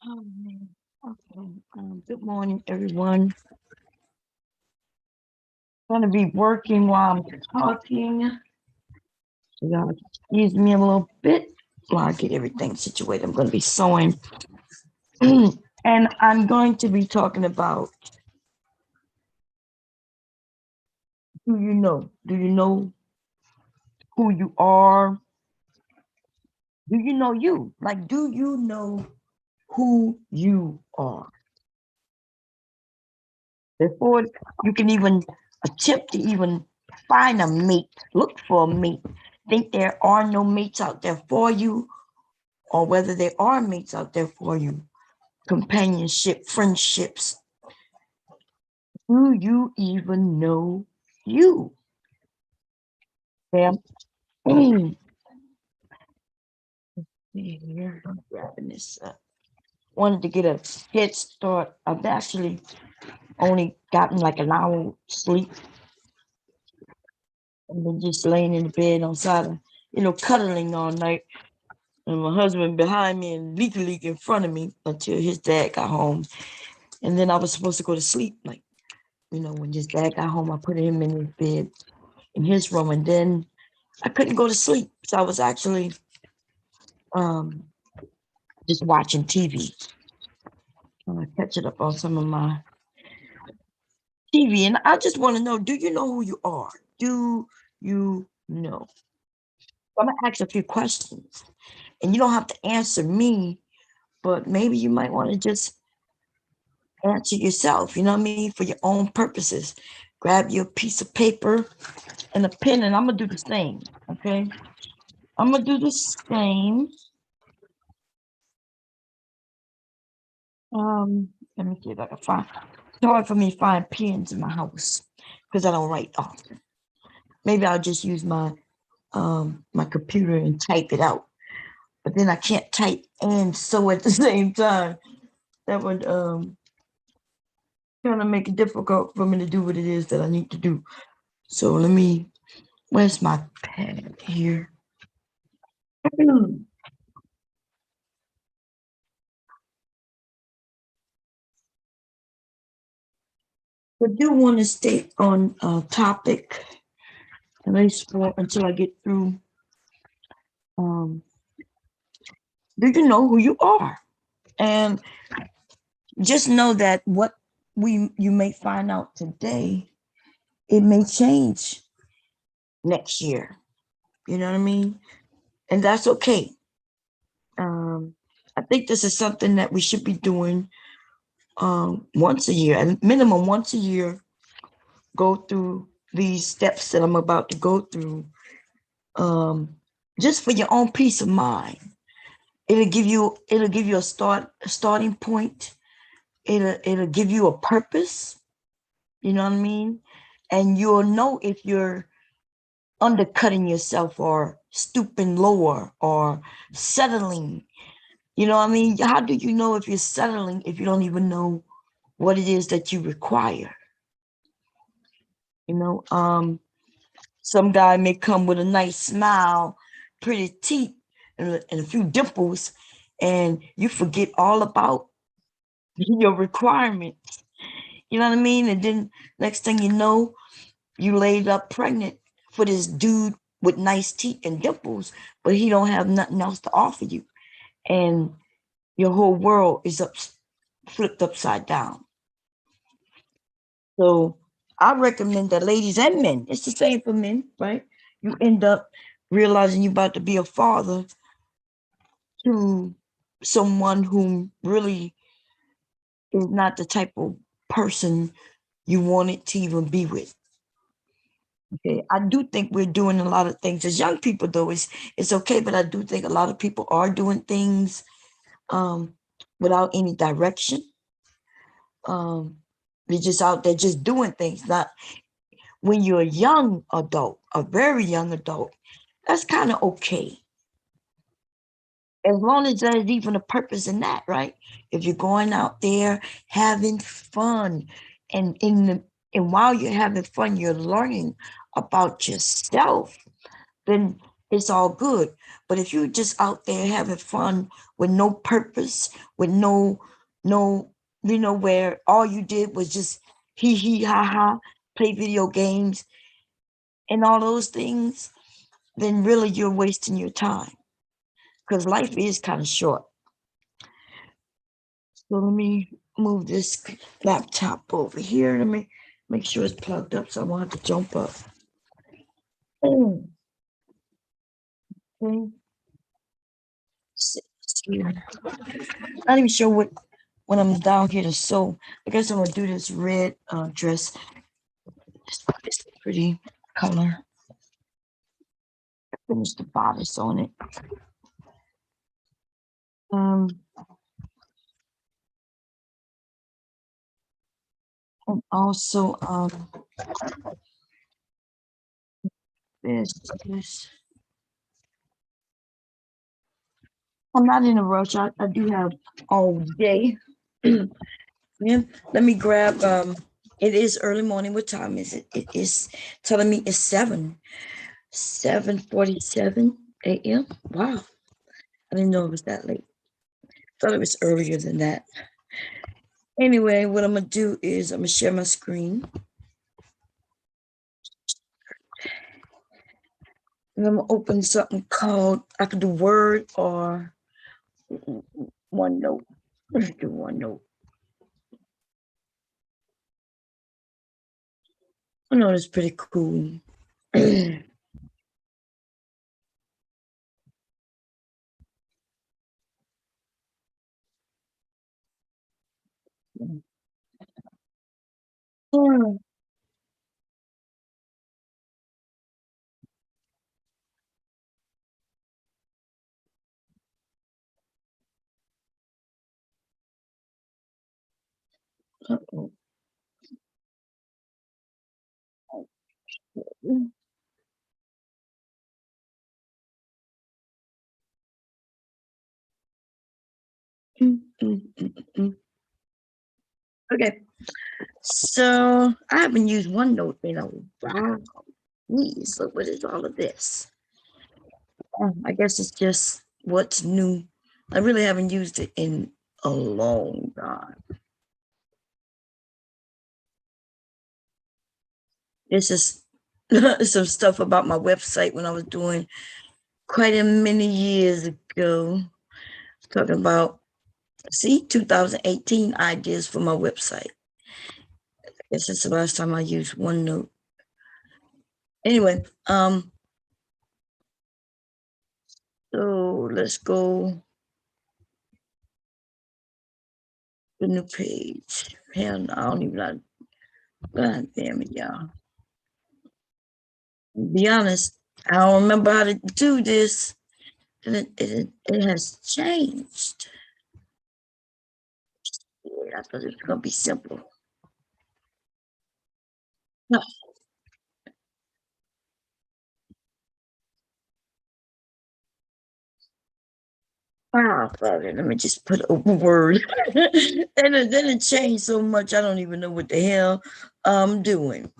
Oh man. Okay. Good morning, everyone. Gonna be working while I'm talking. So y'all excuse me a little bit while I get everything situated. I'm gonna be sewing, and I'm going to be talking about who you know. Do you know who you are? Do you know you? Like, do you know who you are? Before you can even attempt to even find a mate, look for a mate, think there are no mates out there for you, or whether there are mates out there for you, companionship, friendships. Do you even know you? Sam? Here, I'm grabbing this up. Wanted to get a head start. I've actually only gotten like an hour sleep and been just laying in the bed on side of, cuddling all night. And my husband behind me and leak in front of me until his dad got home. And then I was supposed to go to sleep. Like, when his dad got home, I put him in his bed in his room, and then I couldn't go to sleep. So I was actually um, just watching TV, catching up on some of my TV. And I just want to know, do you know who you are? Do you know? I'm going to ask a few questions, and you don't have to answer me, but maybe you might want to just answer yourself, you know what I mean, for your own purposes. Grab your piece of paper and a pen, and I'm gonna do the same. Okay, I'm gonna do the same. Let me see if I can find. It's hard for me to find pens in my house because I don't write often. Maybe I'll just use my computer and type it out. But then I can't type and sew at the same time. That would kind of make it difficult for me to do what it is that I need to do. So let me. Where's my pen here? I do want to stay on topic, at least for until I get through. Um, do you know who you are? And just know that what we you may find out today, it may change next year. You know what I mean? And that's okay. Um, I think this is something that we should be doing once a year, at minimum once a year. Go through these steps that I'm about to go through, um, just for your own peace of mind. It'll give you a starting point. It'll give you a purpose. You know what I mean? And you'll know if you're undercutting yourself or stooping lower or settling. You know what I mean? How do you know if you're settling if you don't even know what it is that you require? You know, some guy may come with a nice smile, pretty teeth, and a few dimples, and you forget all about your requirements. You know what I mean? And then next thing you know, you laid up pregnant for this dude with nice teeth and dimples, but he don't have nothing else to offer you. And your whole world is flipped upside down. So I recommend that ladies and men, it's the same for men, right? You end up realizing you're about to be a father to someone who really is not the type of person you wanted to even be with. Okay, I do think we're doing a lot of things as young people, though. It's okay, but I do think a lot of people are doing things um, without any direction. Um, they're just out there just doing things. Not when you're a young adult, a very young adult. That's kind of okay, as long as there's even a purpose in that, right? If you're going out there having fun, and and while you're having fun, you're learning about yourself, then it's all good. But if you're just out there having fun with no purpose, with no, where all you did was just hee ha ha, play video games and all those things, then really you're wasting your time because life is kind of short. So let me move this laptop over here. Let me make sure it's plugged up so I won't have to jump up. Oh, okay. Not even sure what when I'm down here to sew. I guess I'm gonna do this red dress. It's a pretty color. Finish the bodice on it. Um, and also this. I'm not in a rush. I do have all day. Yeah, let me grab it is early morning. What time is it? It is telling me it's 7:47 a.m. Wow. I didn't know it was that late. Thought it was earlier than that. Anyway, what I'm gonna do is I'm gonna share my screen. And I'm gonna open something called I could do Word or OneNote. Let's do OneNote. I know it's pretty cool. Uh-oh. Okay, so I haven't used OneNote in a while. Please, look, what is all of this? I guess it's just what's new. I really haven't used it in a long time. It's just some stuff about my website when I was doing quite a many years ago. Talking about, see, 2018 ideas for my website. I guess that's the last time I used OneNote. Anyway, so let's go to the new page. Hell no, I don't even know. God damn it, y'all. To be honest, I don't remember how to do this. And it has changed. Yeah, I thought it was gonna be simple. No. Ah, fuck it. Let me just put a word. And then it changed so much, I don't even know what the hell I'm doing.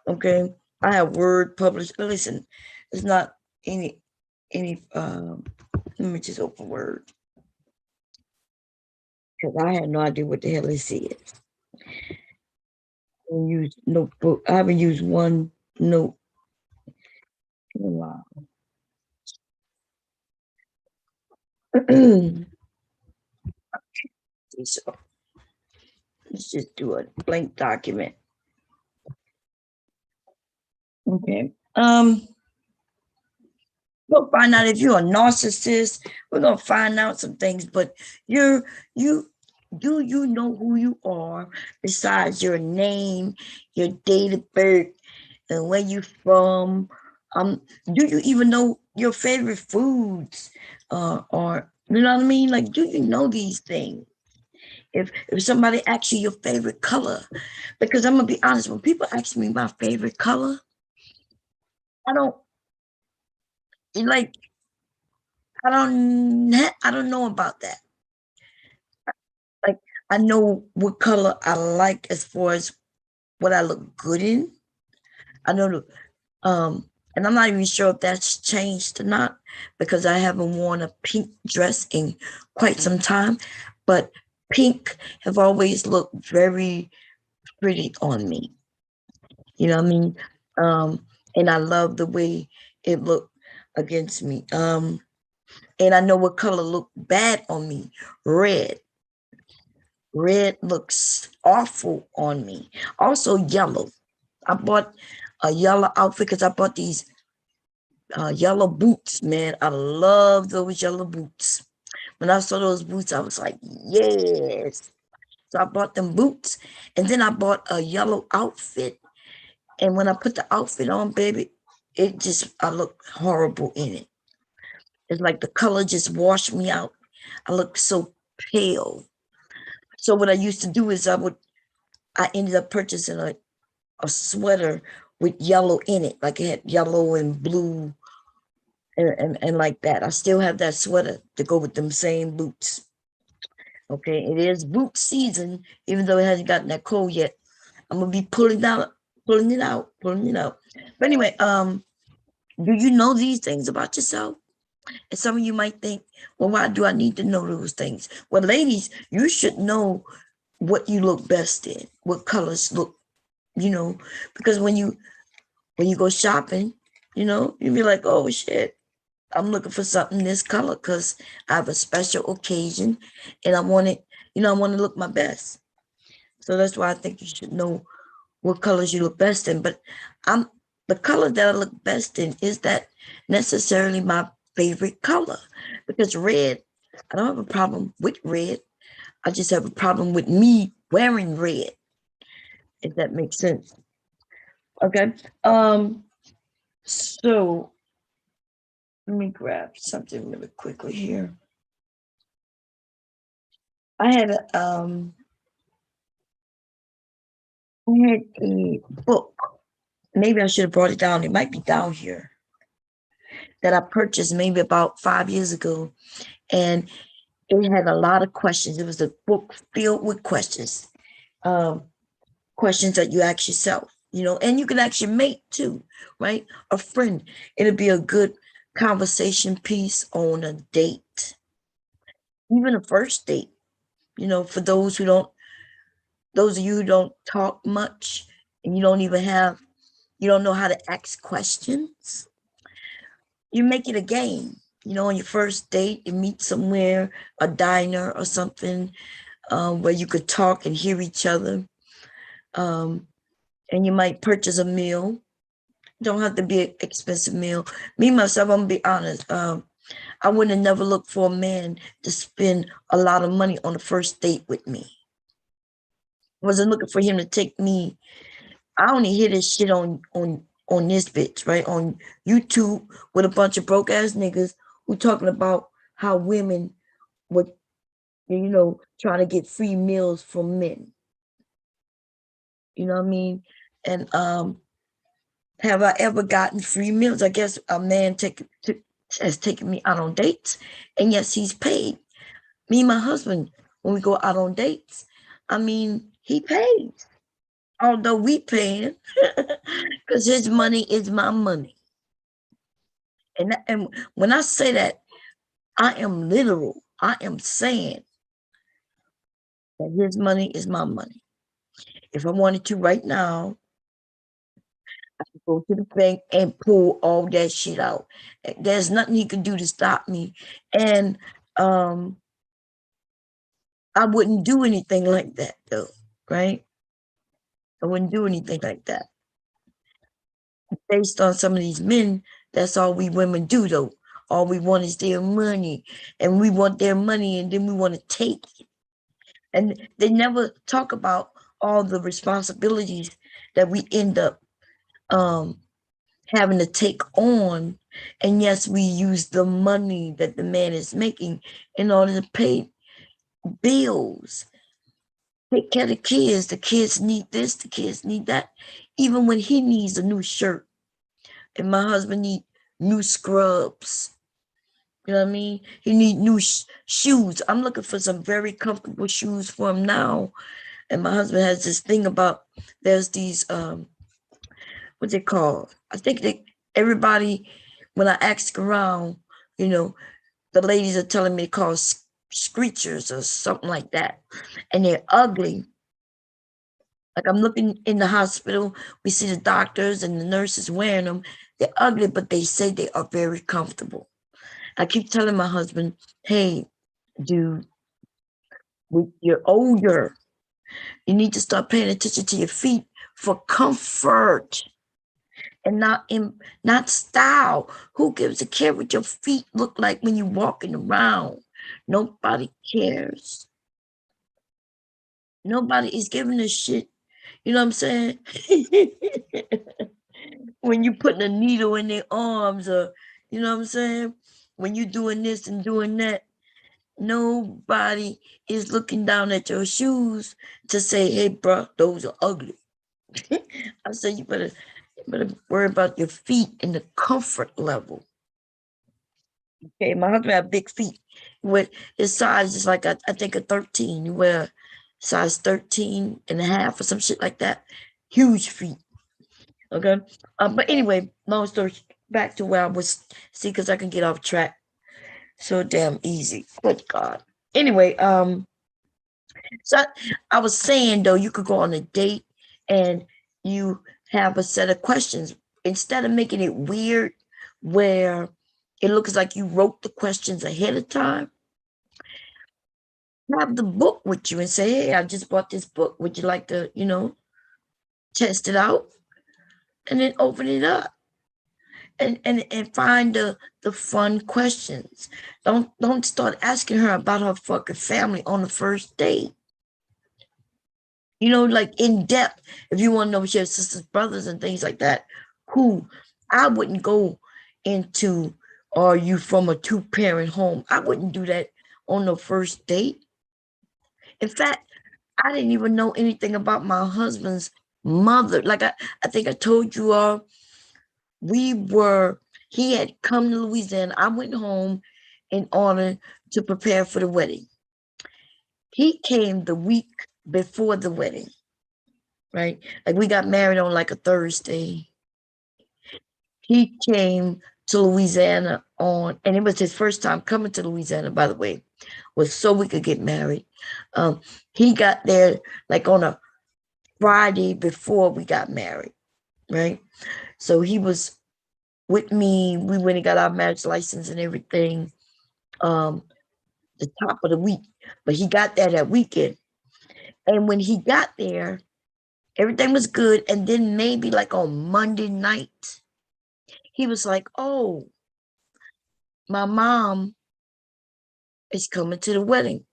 Okay. I have Word published. Listen, it's not any let me just open Word. Because I had no idea what the hell this is. I haven't used notebook. I haven't used one note in a while. So let's just do a blank document. Okay. We'll find out if you're a narcissist. We're gonna find out some things, but you do you know who you are besides your name, your date of birth, and where you from? Do you even know your favorite foods? Or you know what I mean? Like, do you know these things? If somebody asks you your favorite color, because I'm gonna be honest, when people ask me my favorite color, I don't like I don't know about that. Like I know what color I like as far as what I look good in. I know the And I'm not even sure if that's changed or not because I haven't worn a pink dress in quite some time. But pink have always looked very pretty on me. You know what I mean? And I love the way it looked against me. And I know what color looked bad on me. Red. Red looks awful on me. Also yellow. I bought a yellow outfit because I bought these yellow boots, man. I love those yellow boots. When I saw those boots, I was like, yes. So I bought them boots, and then I bought a yellow outfit. And when I put the outfit on, baby, I look horrible in it. It's like the color just washed me out. I look so pale. So what I used to do is I ended up purchasing a sweater with yellow in it, like it had yellow and blue and like that. I still have that sweater to go with them same boots. Okay, it is boot season, even though it hasn't gotten that cold yet. I'm gonna be pulling it out. But anyway, do you know these things about yourself? And some of you might think, well, why do I need to know those things? Well, ladies, you should know what you look best in, what colors look, because when you go shopping, you be like, oh shit, I'm looking for something this color because I have a special occasion and I want it, I want to look my best. So that's why I think you should know what colors you look best in. But the color that I look best in is that necessarily my favorite color because red, I don't have a problem with red. I just have a problem with me wearing red, if that makes sense. Okay. So let me grab something really quickly here. I had a book. Maybe I should have brought it down. It might be down here that I purchased maybe about 5 years ago. And it had a lot of questions. It was a book filled with questions, um, questions that you ask yourself, and you can actually make too, right? A friend. It'll be a good conversation piece on a date, even a first date. For those of you who don't talk much and you don't know how to ask questions, you make it a game. On your first date, you meet somewhere, a diner or something, where you could talk and hear each other. And you might purchase a meal. Don't have to be an expensive meal. Me, myself, I'm gonna be honest. I wouldn't have never looked for a man to spend a lot of money on the first date with me. I wasn't looking for him to take me. I only hear this shit on this bitch, right? On YouTube with a bunch of broke ass niggas who talking about how women would, trying to get free meals from men. You know what I mean? And have I ever gotten free meals? I guess a man has taken me out on dates, and yes, he's paid. Me and my husband, when we go out on dates, I mean, he pays. Although we paying, because his money is my money. And when I say that, I am literal. I am saying that his money is my money. If I wanted to right now, I could go to the bank and pull all that shit out. There's nothing he could do to stop me. And I wouldn't do anything like that though, right? I wouldn't do anything like that. Based on some of these men, that's all we women do though. All we want is their money, and we want their money, and then we want to take it. And they never talk about all the responsibilities that we end up having to take on. And yes, we use the money that the man is making in order to pay bills, take care of the kids. The kids need this, the kids need that. Even when he needs a new shirt, and my husband need new scrubs. You know what I mean? He need new shoes. I'm looking for some very comfortable shoes for him now. And my husband has this thing about there's these what's it called? I think Everybody, when I ask around, you know, the ladies are telling me to call screechers or something like that. And they're ugly. Like I'm looking in the hospital, we see the doctors and the nurses wearing them. They're ugly, but they say they are very comfortable. I keep telling my husband, hey, dude, you're older. You need to start paying attention to your feet for comfort and not style. Who gives a care what your feet look like when you're walking around? Nobody cares. Nobody is giving a shit. You know what I'm saying? When you putting a needle in their arms, or you know what I'm saying? When you doing this and doing that, nobody is looking down at your shoes to say, "Hey, bro, those are ugly." I said, you better worry about your feet and the comfort level. Okay, my husband have big feet. With his size is like I think a 13. You wear size 13 and a half or some shit like that. Huge feet. Okay. But anyway, long story back to where I was, see, because I can get off track so damn easy. Good God. Anyway, so I was saying though, you could go on a date and you have a set of questions instead of making it weird where it looks like you wrote the questions ahead of time. Have the book with you and say, hey, I just bought this book. Would you like to, test it out? And then open it up and find the fun questions. Don't start asking her about her fucking family on the first date. Like in depth, if you want to know if she has sisters, brothers, and things like that, who I wouldn't go into, are you from a two-parent home? I wouldn't do that on the first date. In fact, I didn't even know anything about my husband's mother. Like I think I told you all, he had come to Louisiana. I went home in order to prepare for the wedding. He came the week before the wedding, right? Like we got married on like a Thursday. He came to Louisiana and it was his first time coming to Louisiana, by the way, was so we could get married. He got there like on a Friday before we got married, right? So he was with me. We went and got our marriage license and everything, the top of the week. But he got there that weekend. And when he got there, everything was good. And then maybe like on Monday night, he was like, oh, my mom is coming to the wedding.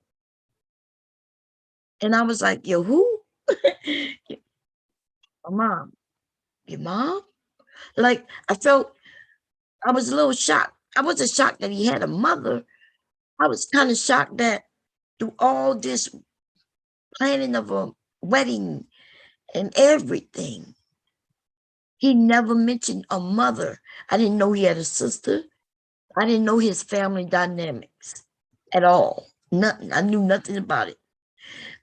And I was like, yo, who? My mom. Your mom? Like I was a little shocked. I wasn't shocked that he had a mother. I was kind of shocked that through all this planning of a wedding and everything, he never mentioned a mother. I didn't know he had a sister. I didn't know his family dynamics at all. Nothing. I knew nothing about it.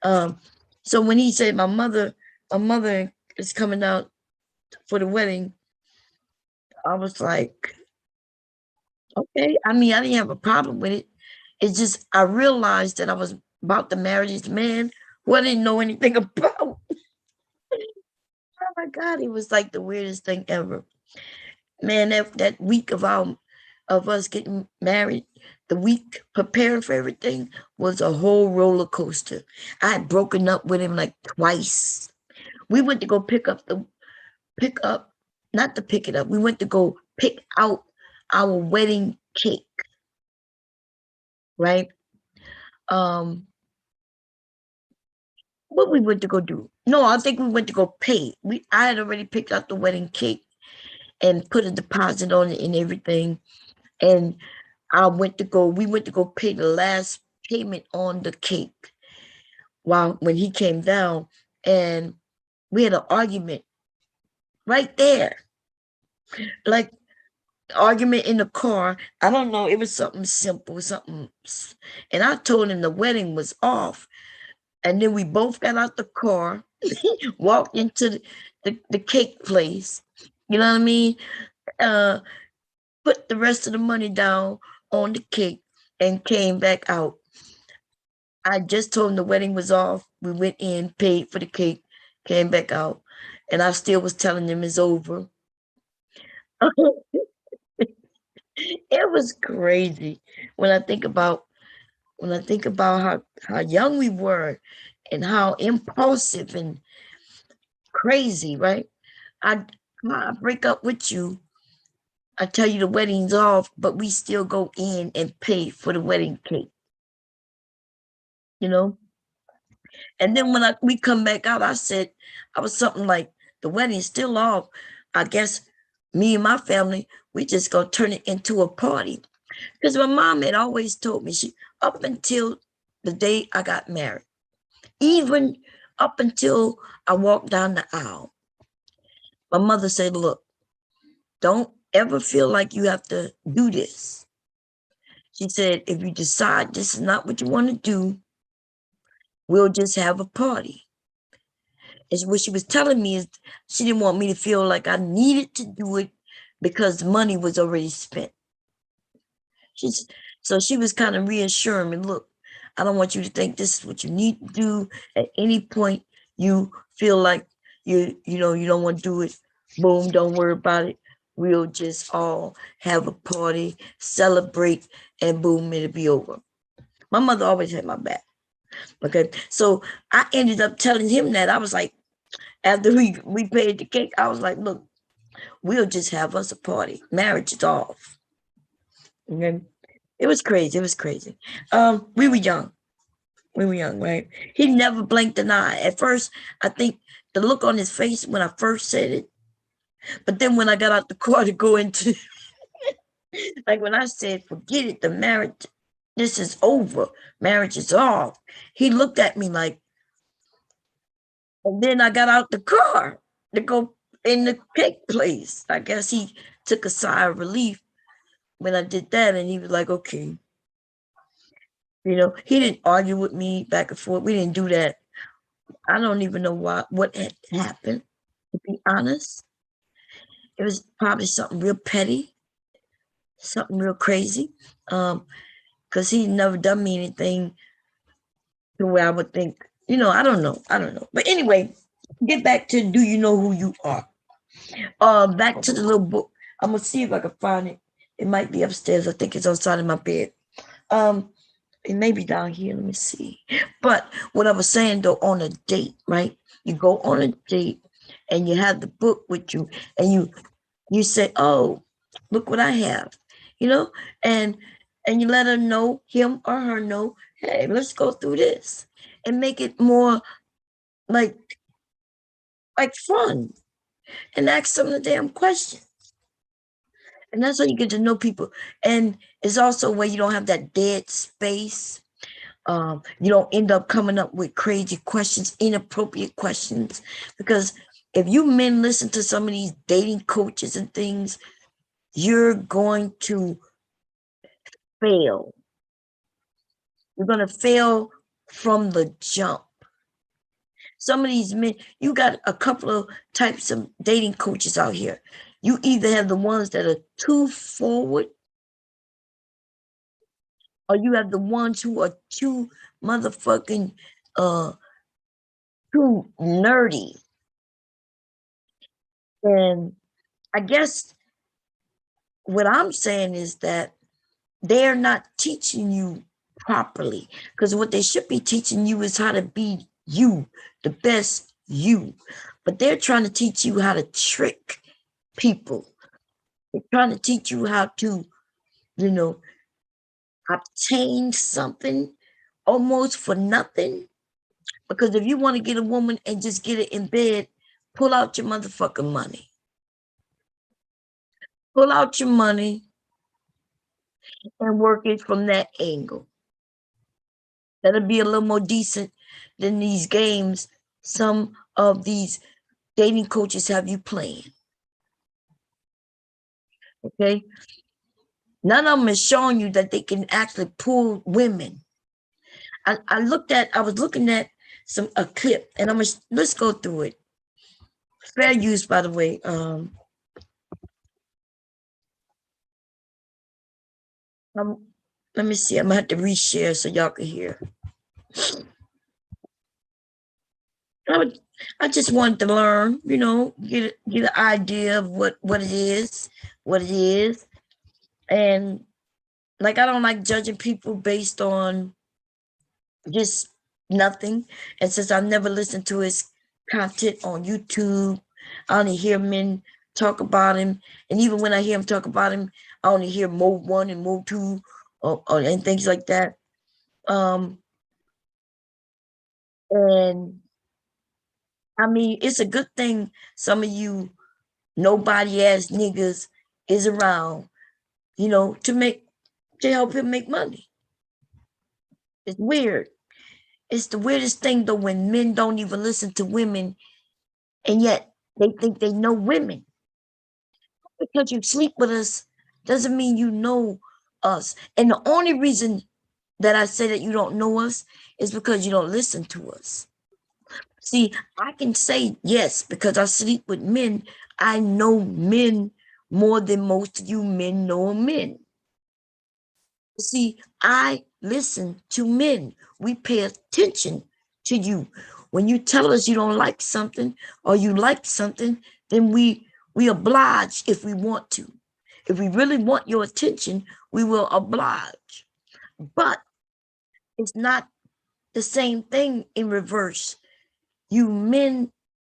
Um, so when he said my mother is coming out for the wedding, I was like, okay. I mean, I didn't have a problem with it. It's just I realized that I was about to marry this man who I didn't know anything about. Oh my God, it was like the weirdest thing ever. Man, that week of us getting married, the week preparing for everything was a whole roller coaster. I had broken up with him like twice. We went to go pick up, not to pick it up. We went to go pick out our wedding cake, right? Um, what we went to go do? No, I think we went to go pay. I had already picked out the wedding cake and put a deposit on it and everything. And we went to go pay the last payment on the cake when he came down, and we had an argument right there. Like argument in the car. I don't know, it was something simple, and I told him the wedding was off. And then we both got out the car, walked into the cake place. You know what I mean? uh, put the rest of the money down on the cake and came back out. I just told him the wedding was off. We went in, paid for the cake, came back out, and I still was telling him it's over. It was crazy when I think about how young we were and how impulsive and crazy, right? I I break up with you. I tell you the wedding's off, but we still go in and pay for the wedding cake, you know? And then when we come back out, I was something like, the wedding's still off. I guess me and my family, we just gonna turn it into a party. Because my mom had always told me, up until the day I got married, even up until I walked down the aisle, my mother said, look, don't ever feel like you have to do this. She said, if you decide this is not what you want to do, we'll just have a party. And what she was telling me is she didn't want me to feel like I needed to do it because money was already spent. She's so she was kind of reassuring me, look, I don't want you to think this is what you need to do. At any point you feel like you know you don't want to do it, boom, don't worry about it. We'll just all have a party, celebrate, and boom, it'll be over. My mother always had my back. Okay. So I ended up telling him that. I was like, after we paid the cake, I was like, look, we'll just have us a party. Marriage is off. Okay. It was crazy. It was crazy. We were young. We were young, right? He never blinked an eye. At first, I think the look on his face when I first said it, but then when I got out the car to go into, like when I said, forget it, the marriage, this is over, marriage is off. He looked at me like, and then I got out the car to go in the cake place. I guess he took a sigh of relief when I did that, and he was like, okay. You know, he didn't argue with me back and forth. We didn't do that. I don't even know what had happened, to be honest. It was probably something real petty, something real crazy. Because he never done me anything to where I would think, I don't know. I don't know. But anyway, get back to do you know who you are? Back to the little book. I'm gonna see if I can find it. It might be upstairs. I think it's outside of my bed. Um, it may be down here. Let me see. But what I was saying though, on a date, right? You go on a date and you have the book with you, and you say, "Oh, look what I have," you know, and you let her know, him or her know, hey, let's go through this, and make it more like fun, and ask them the damn question. And that's how you get to know people. And it's also where you don't have that dead space. You don't end up coming up with crazy questions, inappropriate questions. Because if you men listen to some of these dating coaches and things, you're going to fail. You're going to fail from the jump. Some of these men, you got a couple of types of dating coaches out here. You either have the ones that are too forward, or you have the ones who are too motherfucking uh too nerdy. And I guess what I'm saying is that they're not teaching you properly, because what they should be teaching you is how to be you, the best you. But they're trying to teach you how to trick people. They're trying to teach you how to, you know, obtain something almost for nothing. Because if you want to get a woman and just get it in bed, pull out your motherfucking money. Pull out your money and work it from that angle. That'll be a little more decent than these games some of these dating coaches have you playing. Okay? None of them is showing you that they can actually pull women. I was looking at a clip, and let's go through it. Fair use, by the way. Let me see. I'm gonna have to reshare so y'all can hear. I just wanted to learn, get an idea of what it is, and like I don't like judging people based on just nothing. And since I've never listened to his content on YouTube, I only hear men talk about him, and even when I hear him talk about him, I only hear mode 1 and mode 2, and things like that. And I mean, it's a good thing some of you nobody ass niggas is around, to help him make money. It's weird. It's the weirdest thing though when men don't even listen to women and yet they think they know women. Because you sleep with us doesn't mean you know us. And the only reason that I say that you don't know us is because you don't listen to us. See, I can say yes because I sleep with men. I know men more than most of you men know men. See, I listen to men. We pay attention to you. When you tell us you don't like something or you like something, then we oblige if we want to. If we really want your attention, we will oblige. But it's not the same thing in reverse. You men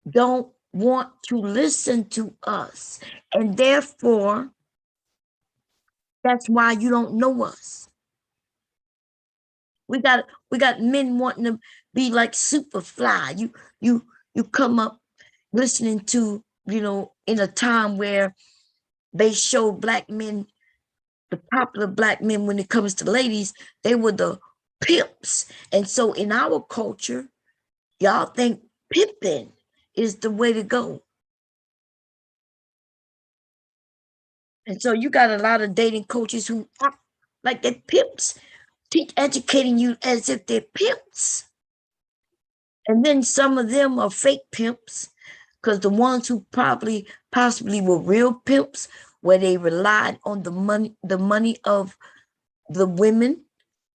don't want to listen to us. And therefore, that's why you don't know us. We got men wanting to be like Superfly. You come up listening to, in a time where they show black men, the popular black men when it comes to ladies, they were the pimps. And so in our culture, y'all think pimping is the way to go. And so you got a lot of dating coaches who act like they're pimps, educating you as if they're pimps. And then some of them are fake pimps because the ones who possibly were real pimps, where they relied on the money of the women,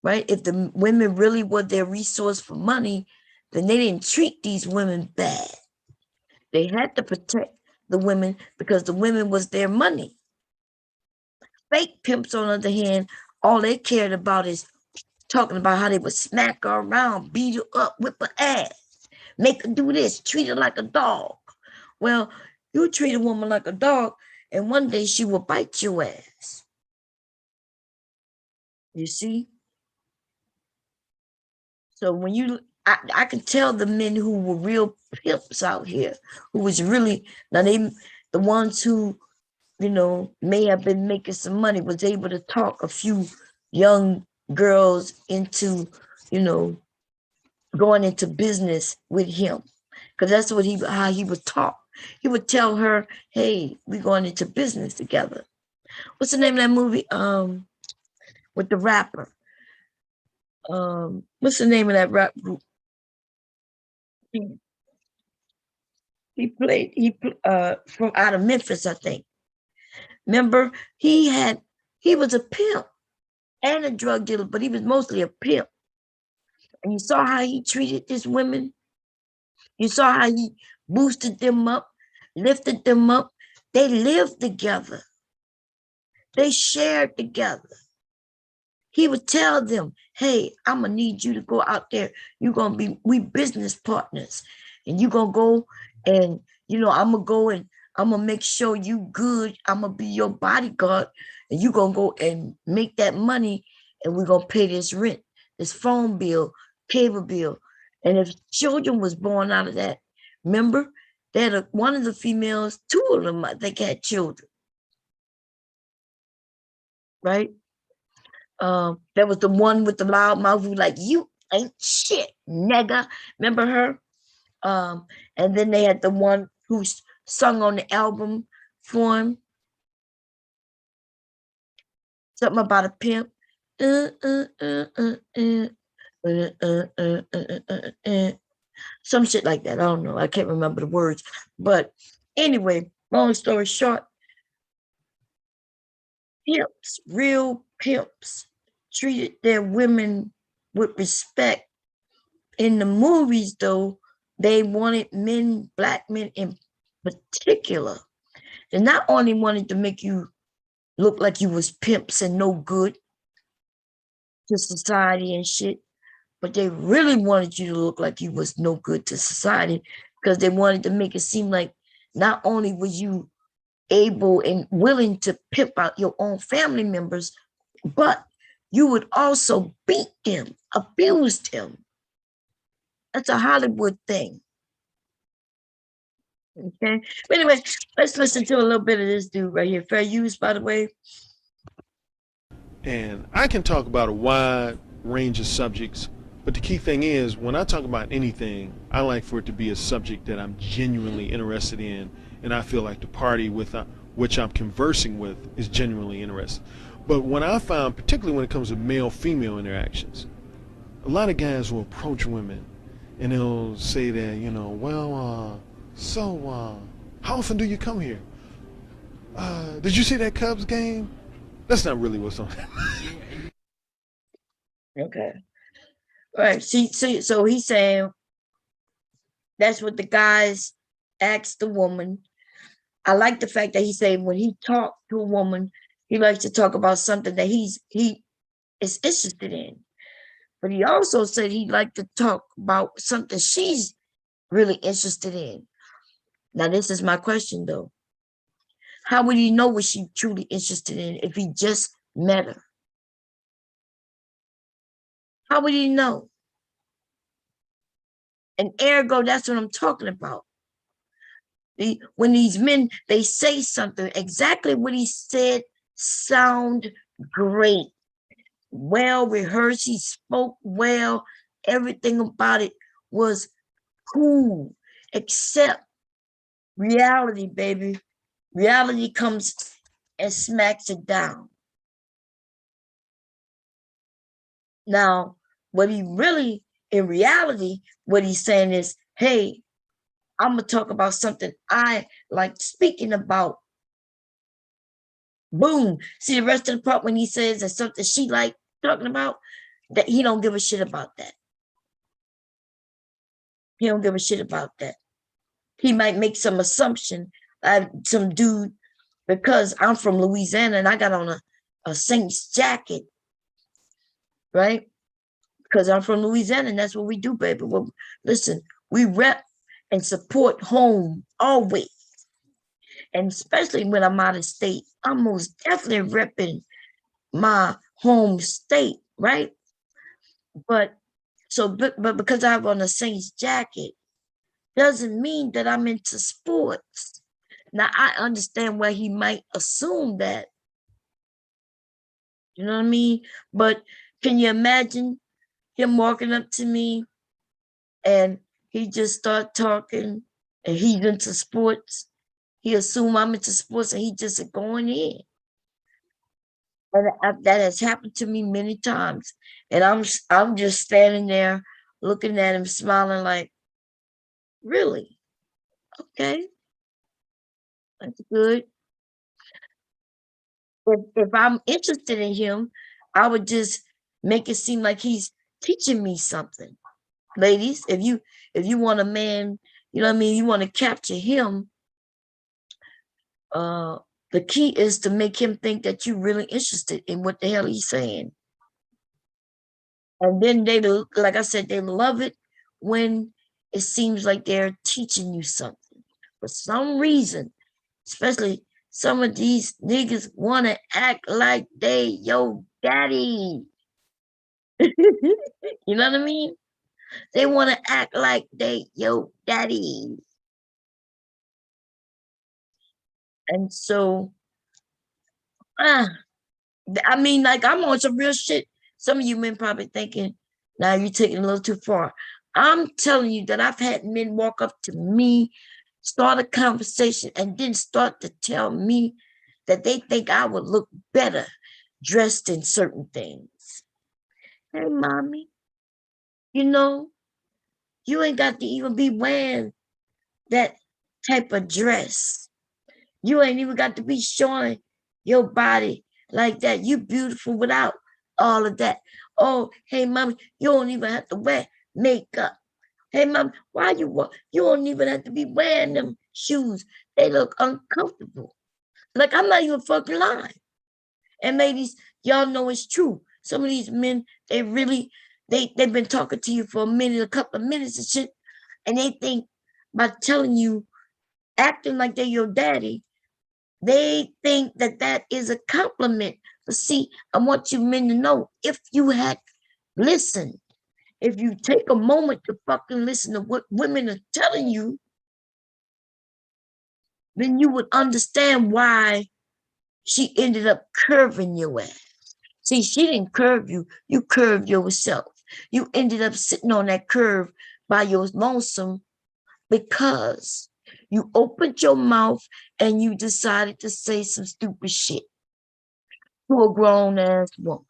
right? If the women really were their resource for money, then they didn't treat these women bad. They had to protect the women because the women was their money. Fake pimps, on the other hand, all they cared about is talking about how they would smack her around, beat her up, whip her ass, make her do this, treat her like a dog. Well, you treat a woman like a dog, and one day she will bite your ass. You see? So when I can tell the men who were real pimps out here, who was really, now the ones who, may have been making some money, was able to talk a few young girls into, going into business with him. Because that's how he would talk. He would tell her, hey, we're going into business together. What's the name of that movie? With the rapper. What's the name of that rap group? He played from out of Memphis, I think. Remember, he was a pimp and a drug dealer, but he was mostly a pimp. And you saw how he treated these women. You saw how he boosted them up, lifted them up. They lived together. They shared together. He would tell them, hey, I'm gonna need you to go out there. We business partners. And you're gonna go and I'm gonna go and I'm gonna make sure you good. I'm gonna be your bodyguard, and you're gonna go and make that money, and we're gonna pay this rent, this phone bill, cable bill. And if children was born out of that, remember, they had one of the females, two of them, I think, had children, right? There was the one with the loud mouth who like, you ain't shit, nigga. Remember her? And then they had the one who sung on the album for him. Something about a pimp. Some shit like that. I don't know. I can't remember the words. But anyway, long story short, pimps, real pimps treated their women with respect. In the movies, though, they wanted men, black men in particular, they not only wanted to make you look like you was pimps and no good to society and shit, but they really wanted you to look like you was no good to society because they wanted to make it seem like not only was you able and willing to pimp out your own family members, but you would also beat them, abuse them. That's a Hollywood thing. Okay. But anyway, let's listen to a little bit of this dude right here. Fair use, by the way. And I can talk about a wide range of subjects, but the key thing is when I talk about anything, I like for it to be a subject that I'm genuinely interested in, and I feel like the party with which I'm conversing with is genuinely interested. But when I find, particularly when it comes to male-female interactions, a lot of guys will approach women and they'll say that, well, how often do you come here? Did you see that Cubs game? That's not really what's on. Okay. All right. See, so he's saying that's what the guys asked the woman. I like the fact that he said when he talked to a woman, he likes to talk about something that he is interested in. But he also said he'd like to talk about something she's really interested in. Now, this is my question, though. How would he know what she's truly interested in if he just met her? How would he know? And ergo, that's what I'm talking about. When these men, they say something, exactly what he said sound great. Well rehearsed, he spoke well. Everything about it was cool, except reality, baby. Reality comes and smacks it down. Now, what he really, in reality, what he's saying is, hey, I'm gonna talk about something I like speaking about. Boom. See the rest of the part when he says that's something she like talking about, that he don't give a shit about that. He don't give a shit about that. He might make some assumption, some dude, because I'm from Louisiana and I got on a Saints jacket, right? Because I'm from Louisiana and that's what we do, baby. Well, listen, we rep and support home always. And especially when I'm out of state, I'm most definitely repping my home state, right? But because I have on a Saints jacket, doesn't mean that I'm into sports. Now I understand why he might assume that. You know what I mean? But can you imagine him walking up to me and he just start talking and he's into sports? He assume I'm into sports and he just going in. And that has happened to me many times. And I'm just standing there looking at him, smiling like, really? Okay, that's good. If I'm interested in him, I would just make it seem like he's teaching me something. Ladies, if you want a man, you know what I mean, you want to capture him, the key is to make him think that you're really interested in what the hell he's saying. And then they, like I said, they love it when it seems like they're teaching you something. For some reason, especially some of these niggas want to act like they your daddy. You know what I mean? They want to act like they your daddy. And so, I mean, like I'm on some real shit. Some of you men probably thinking, now you're taking a little too far. I'm telling you that I've had men walk up to me, start a conversation, and then start to tell me that they think I would look better dressed in certain things. Hey, mommy, you know, you ain't got to even be wearing that type of dress. You ain't even got to be showing your body like that. You beautiful without all of that. Oh, hey, mommy, you don't even have to wear makeup. Hey, mom, why you don't even have to be wearing them shoes. They look uncomfortable. Like, I'm not even fucking lying. And ladies, y'all know it's true. Some of these men, they've been talking to you for a minute, a couple of minutes and shit, and they think by telling you, acting like they're your daddy, they think that that is a compliment. But see, I want you men to know, if you had listened, if you take a moment to fucking listen to what women are telling you, then you would understand why she ended up curving your ass. See, she didn't curve you, you curved yourself. You ended up sitting on that curve by your lonesome because you opened your mouth and you decided to say some stupid shit to a grown ass woman.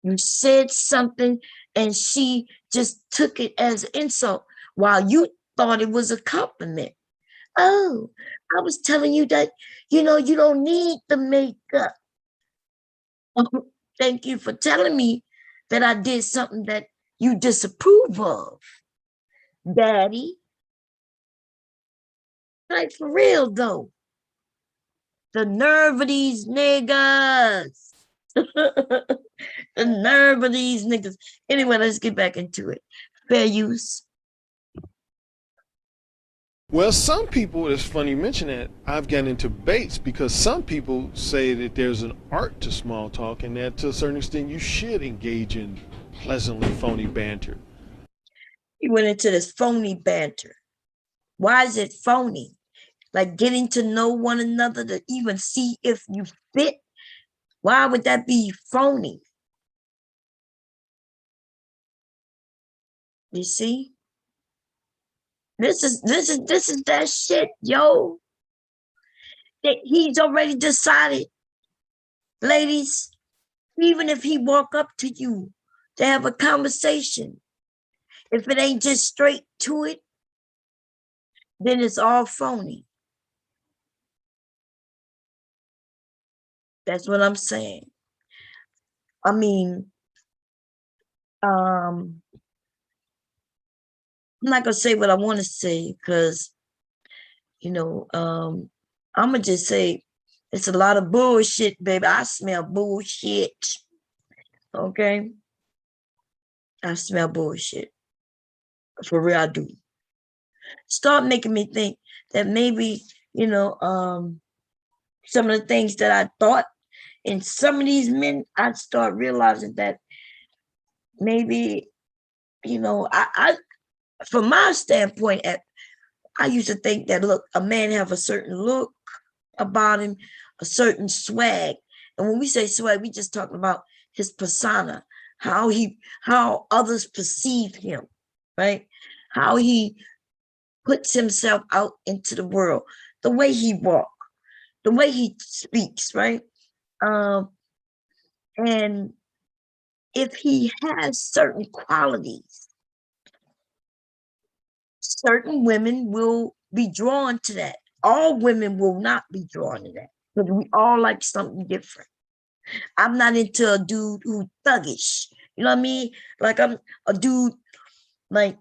You said something and she just took it as an insult while you thought it was a compliment. Oh, I was telling you that, you don't need the makeup. Thank you for telling me that I did something that you disapprove of, daddy. Like, for real though. The nerve of these niggas. The nerve of these niggas. Anyway, let's get back into it. Fair use. Well, some people, it's funny you mention that, I've gotten into debates because some people say that there's an art to small talk and that to a certain extent you should engage in pleasantly phony banter. He went into this phony banter. Why is it phony? Like getting to know one another to even see if you fit. Why would that be phony? You see? This is that shit, yo. He's already decided, ladies, even if he walk up to you to have a conversation, if it ain't just straight to it, then it's all phony. That's what I'm saying. I mean, I'm not gonna say what I want to say because, I'm gonna just say it's a lot of bullshit, baby. I smell bullshit. Okay, I smell bullshit. For real, I do. Start making me think that maybe, some of the things that I thought in some of these men, I'd start realizing that maybe, I from my standpoint, I used to think that, look, a man have a certain look about him, a certain swag. And when we say swag, we just talking about his persona, how others perceive him, right? How he puts himself out into the world, the way he walks, the way he speaks, right? And if he has certain qualities, certain women will be drawn to that. All women will not be drawn to that because we all like something different. I'm not into a dude who thuggish. You know what I mean? Like, I'm a dude like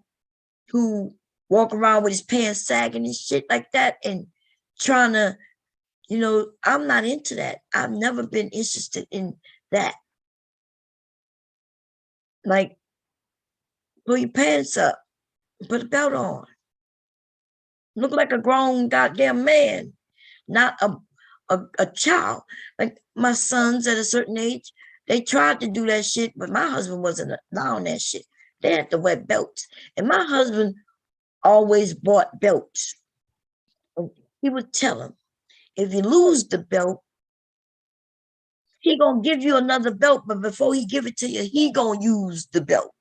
who walk around with his pants sagging and shit like that and trying to, I'm not into that. I've never been interested in that. Like, pull your pants up, put a belt on. Look like a grown goddamn man, not a child. Like my sons at a certain age, they tried to do that shit, but my husband wasn't allowing that shit. They had to wear belts. And my husband always bought belts. And he would tell him, if you lose the belt, he gonna give you another belt, but before he give it to you, he gonna use the belt.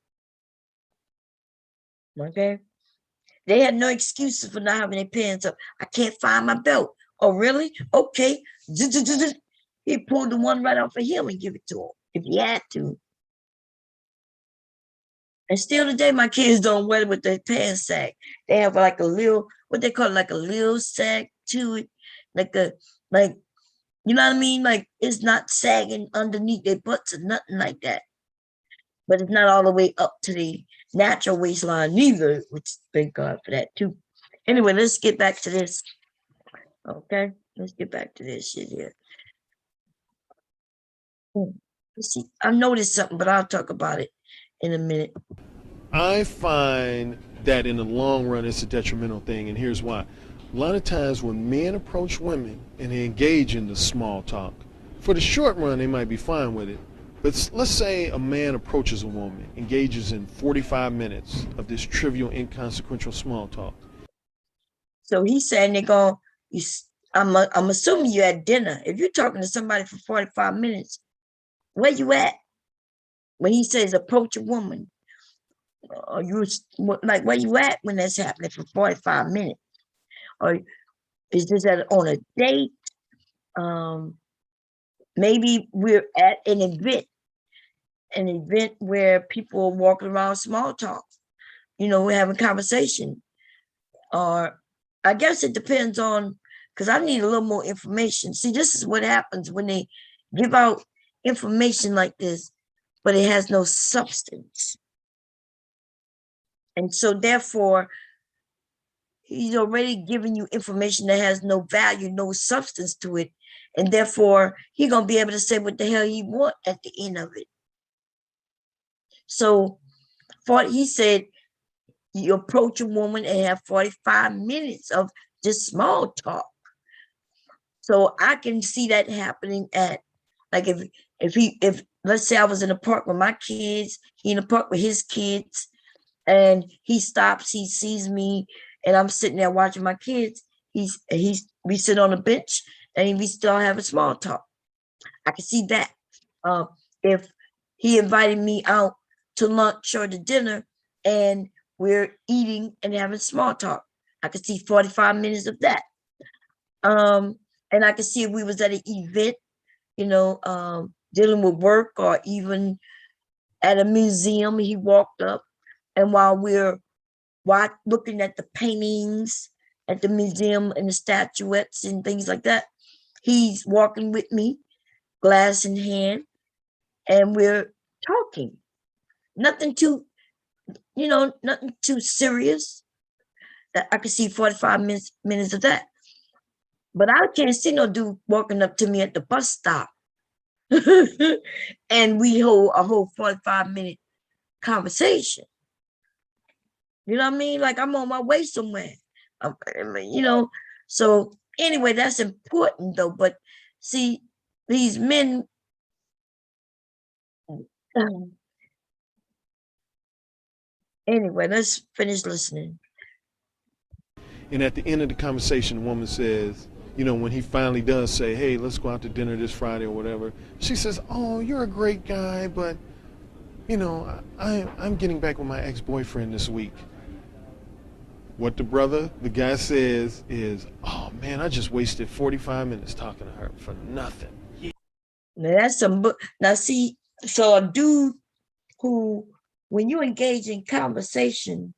Okay? They had no excuses for not having their pants up. I can't find my belt. Oh, really? Okay. He pulled the one right off of him and give it to him if he had to. And still today, my kids don't wear it with their pants sag. They have like a little, what they call like a little sag to it, like a Like, you know what I mean? Like, it's not sagging underneath their butts or nothing like that. But it's not all the way up to the natural waistline neither, which thank God for that too. Anyway, let's get back to this. Okay, let's get back to this shit here. Let's see, I noticed something, but I'll talk about it in a minute. I find that in the long run, it's a detrimental thing, and here's why. A lot of times when men approach women and they engage in the small talk, for the short run, they might be fine with it. But let's say a man approaches a woman, engages in 45 minutes of this trivial, inconsequential small talk. So he's saying they're going, I'm assuming you're at dinner. If you're talking to somebody for 45 minutes, where you at? When he says approach a woman, or you like where you at when that's happening for 45 minutes? Or is this on a date? Maybe we're at an event where people are walking around small talk. You know, we're having conversation. Or I guess it depends on, because I need a little more information. See, this is what happens when they give out information like this, but it has no substance. And so therefore, he's already giving you information that has no value, no substance to it. And therefore, he's going to be able to say what the hell he want at the end of it. So he said, you approach a woman and have 45 minutes of just small talk. So I can see that happening at, like, if let's say I was in a park with my kids, he in the park with his kids, and he stops, he sees me, and I'm sitting there watching my kids. We sit on a bench and we still have a small talk. I can see that. If he invited me out to lunch or to dinner and we're eating and having small talk, I could see 45 minutes of that. And I could see if we was at an event, you know, dealing with work, or even at a museum, he walked up, and while we're looking at the paintings at the museum and the statuettes and things like that, he's walking with me, glass in hand, and we're talking. Nothing too, nothing too serious. That I could see 45 minutes of that. But I can't see no dude walking up to me at the bus stop and we hold a whole 45-minute conversation. You know what I mean? Like, I'm on my way somewhere. So anyway, that's important though. But see, these men, anyway, let's finish listening. And at the end of the conversation, the woman says, when he finally does say, hey, let's go out to dinner this Friday or whatever, she says, oh, you're a great guy, but, I'm getting back with my ex-boyfriend this week. What the guy says is, oh, man, I just wasted 45 minutes talking to her for nothing. Now, see, so a dude who, when you engage in conversation,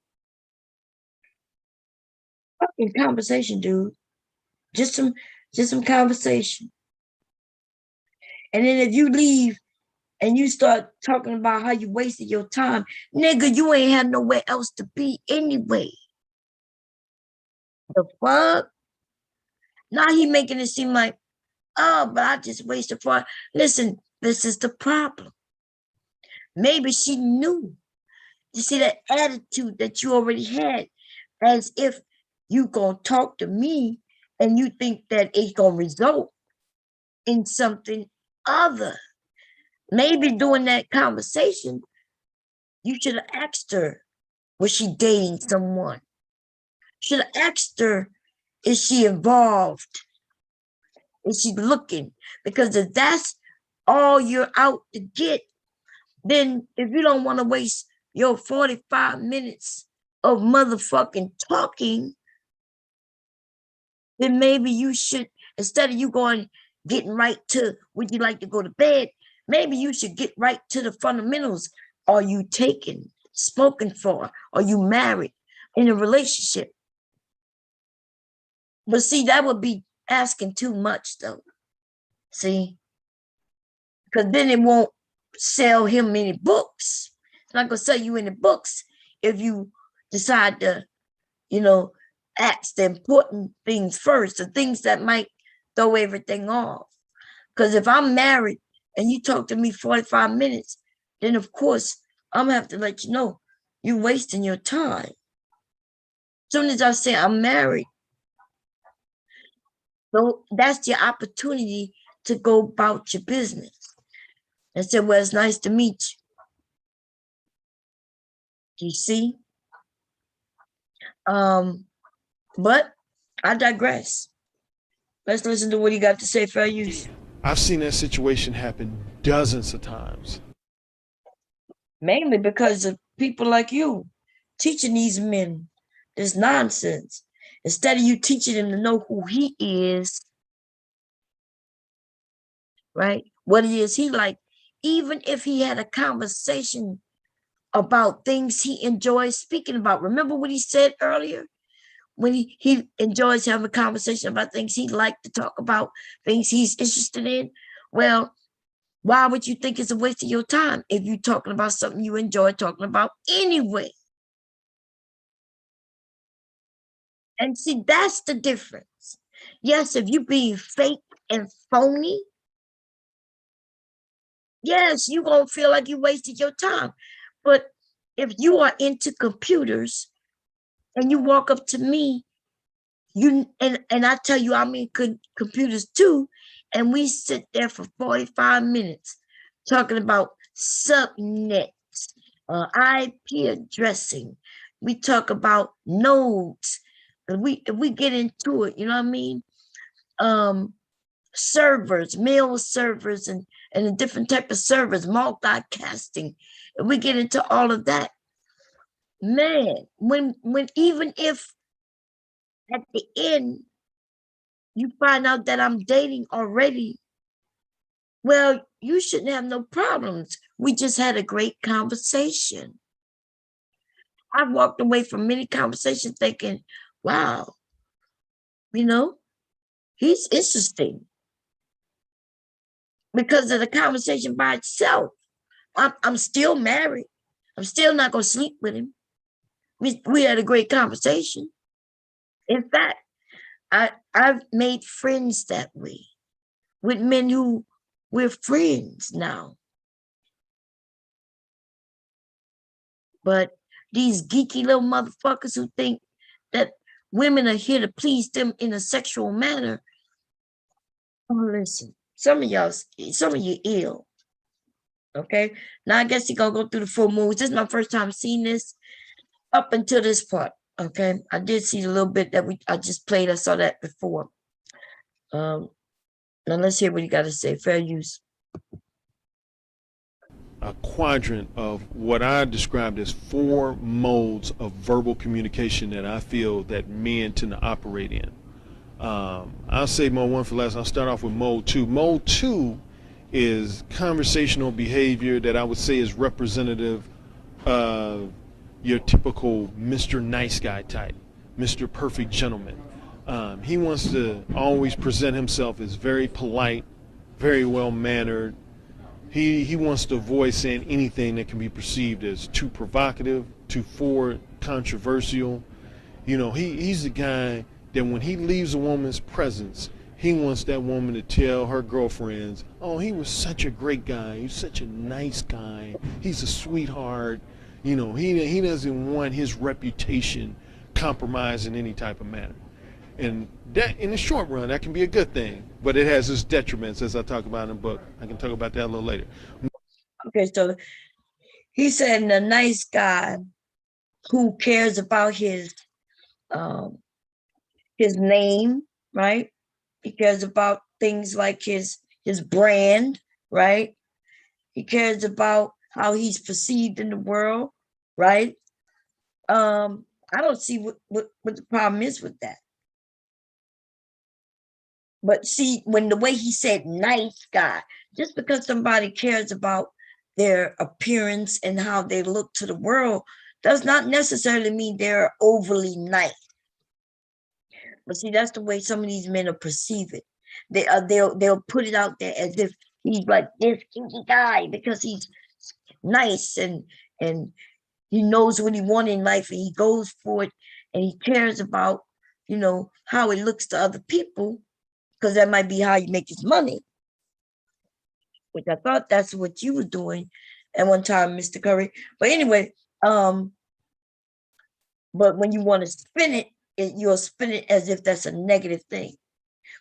fucking conversation, dude, just some conversation. And then if you leave and you start talking about how you wasted your time, nigga, you ain't have nowhere else to be anyway. The fuck? Now he making it seem like, oh, but I just wasted fun. Listen, this is the problem. Maybe she knew. You see that attitude that you already had, as if you gonna talk to me and you think that it's gonna result in something other. Maybe during that conversation, you should have asked her, was she dating someone? Should have asked her, is she involved? Is she looking? Because if that's all you're out to get, then if you don't want to waste your 45 minutes of motherfucking talking, then maybe you should, instead of you getting right to, would you like to go to bed? Maybe you should get right to the fundamentals. Are you taken, spoken for? Are you married, in a relationship? But see, that would be asking too much though. See, because then it won't sell him any books. It's not gonna sell you any books if you decide to, you know, ask the important things first, the things that might throw everything off. Because if I'm married and you talk to me 45 minutes, then of course I'm gonna have to let you know you're wasting your time. As soon as I say I'm married, so that's your opportunity to go about your business and say, well, it's nice to meet you. You see? But I digress. Let's listen to what he got to say, fair use. I've seen that situation happen dozens of times. Mainly because of people like you teaching these men this nonsense. Instead of you teaching him to know who he is, right? What it is he like, even if he had a conversation about things he enjoys speaking about. Remember what he said earlier? When he enjoys having a conversation about things he likes to talk about, things he's interested in. Well, why would you think it's a waste of your time if you're talking about something you enjoy talking about anyway? And see, that's the difference. Yes, if you being fake and phony, yes, you're going to feel like you wasted your time. But if you are into computers and you walk up to me, and I tell you I'm in computers too, and we sit there for 45 minutes talking about subnets, IP addressing. We talk about nodes. If we get into it, you know what I mean? Servers, mail servers, and a different type of servers, multicasting. If we get into all of that, man, when even if at the end you find out that I'm dating already, well, you shouldn't have no problems. We just had a great conversation. I've walked away from many conversations thinking, wow, you know, he's interesting. Because of the conversation by itself. I'm still married. I'm still not going to sleep with him. We had a great conversation. In fact, I've made friends that way with men who we're friends now. But these geeky little motherfuckers who think that women are here to please them in a sexual manner. Oh, listen, some of you ill. Okay, now I guess you're gonna go through the full moons. This is my first time seeing this up until this part. Okay, I did see a little bit that I just played. I saw that before. Now let's hear what you got to say. Fair use. A quadrant of what I described as 4 modes of verbal communication that I feel that men tend to operate in. I'll save mode 1 for last. I'll start off with mode 2. Mode 2 is conversational behavior that I would say is representative of your typical Mr. Nice Guy type, Mr. Perfect Gentleman. He wants to always present himself as very polite, very well mannered. He wants to avoid saying anything that can be perceived as too provocative, too forward, controversial. You know, he's the guy that when he leaves a woman's presence, he wants that woman to tell her girlfriends, oh, he was such a great guy. He's such a nice guy. He's a sweetheart. You know, he doesn't want his reputation compromised in any type of manner. And that, in the short run, that can be a good thing, but it has its detriments, as I talk about in the book. I can talk about that a little later. Okay, so he said a nice guy who cares about his name, right? He cares about things like his brand, right? He cares about how he's perceived in the world, right? I don't see what the problem is with that. But see, when the way he said nice guy, just because somebody cares about their appearance and how they look to the world does not necessarily mean they're overly nice. But see, that's the way some of these men will perceive it. They'll put it out there as if he's like this kinky guy because he's nice and he knows what he wants in life and he goes for it and he cares about, how it looks to other people, because that might be how you make his money. Which I thought that's what you were doing at one time, Mr. Curry. But anyway, but when you want to spin it, you'll spin it as if that's a negative thing.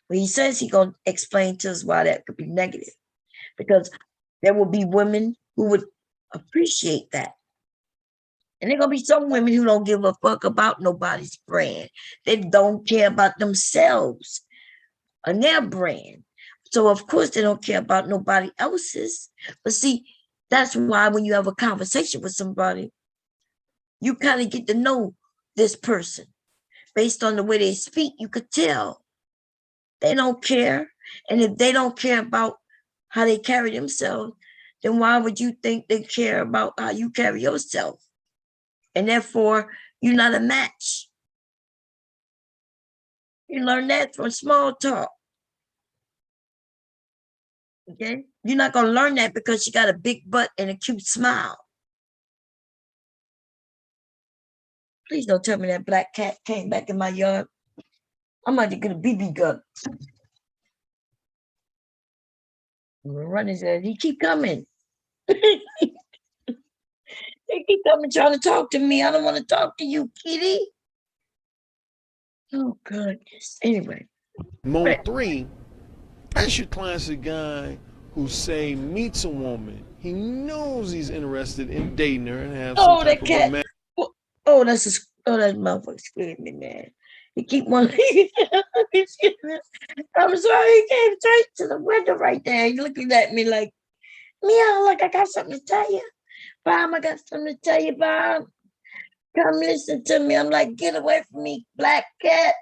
But he says he's going to explain to us why that could be negative. Because there will be women who would appreciate that. And there are going to be some women who don't give a fuck about nobody's brand. They don't care about themselves and their brand. So, of course, they don't care about nobody else's. But see, that's why when you have a conversation with somebody, you kind of get to know this person. Based on the way they speak, you could tell they don't care. And if they don't care about how they carry themselves, then why would you think they care about how you carry yourself? And therefore, you're not a match. You learn that from small talk. Okay? You're not going to learn that because she got a big butt and a cute smile. Please don't tell me that black cat came back in my yard. I'm about to get a BB gun. Running said, he keep coming. He keep coming trying to talk to me. I don't want to talk to you, kitty. Oh, goodness. Anyway. Mode 3, that's your classic guy who say meets a woman. He knows he's interested in dating her and have some type of romantic. Oh, that motherfucker scared me, man. He keep wanting. I'm sorry, he came straight to the window right there. He looking at me like, meow, like I got something to tell you. Bob, I got something to tell you, Bob. Come listen to me. I'm like, get away from me, black cat.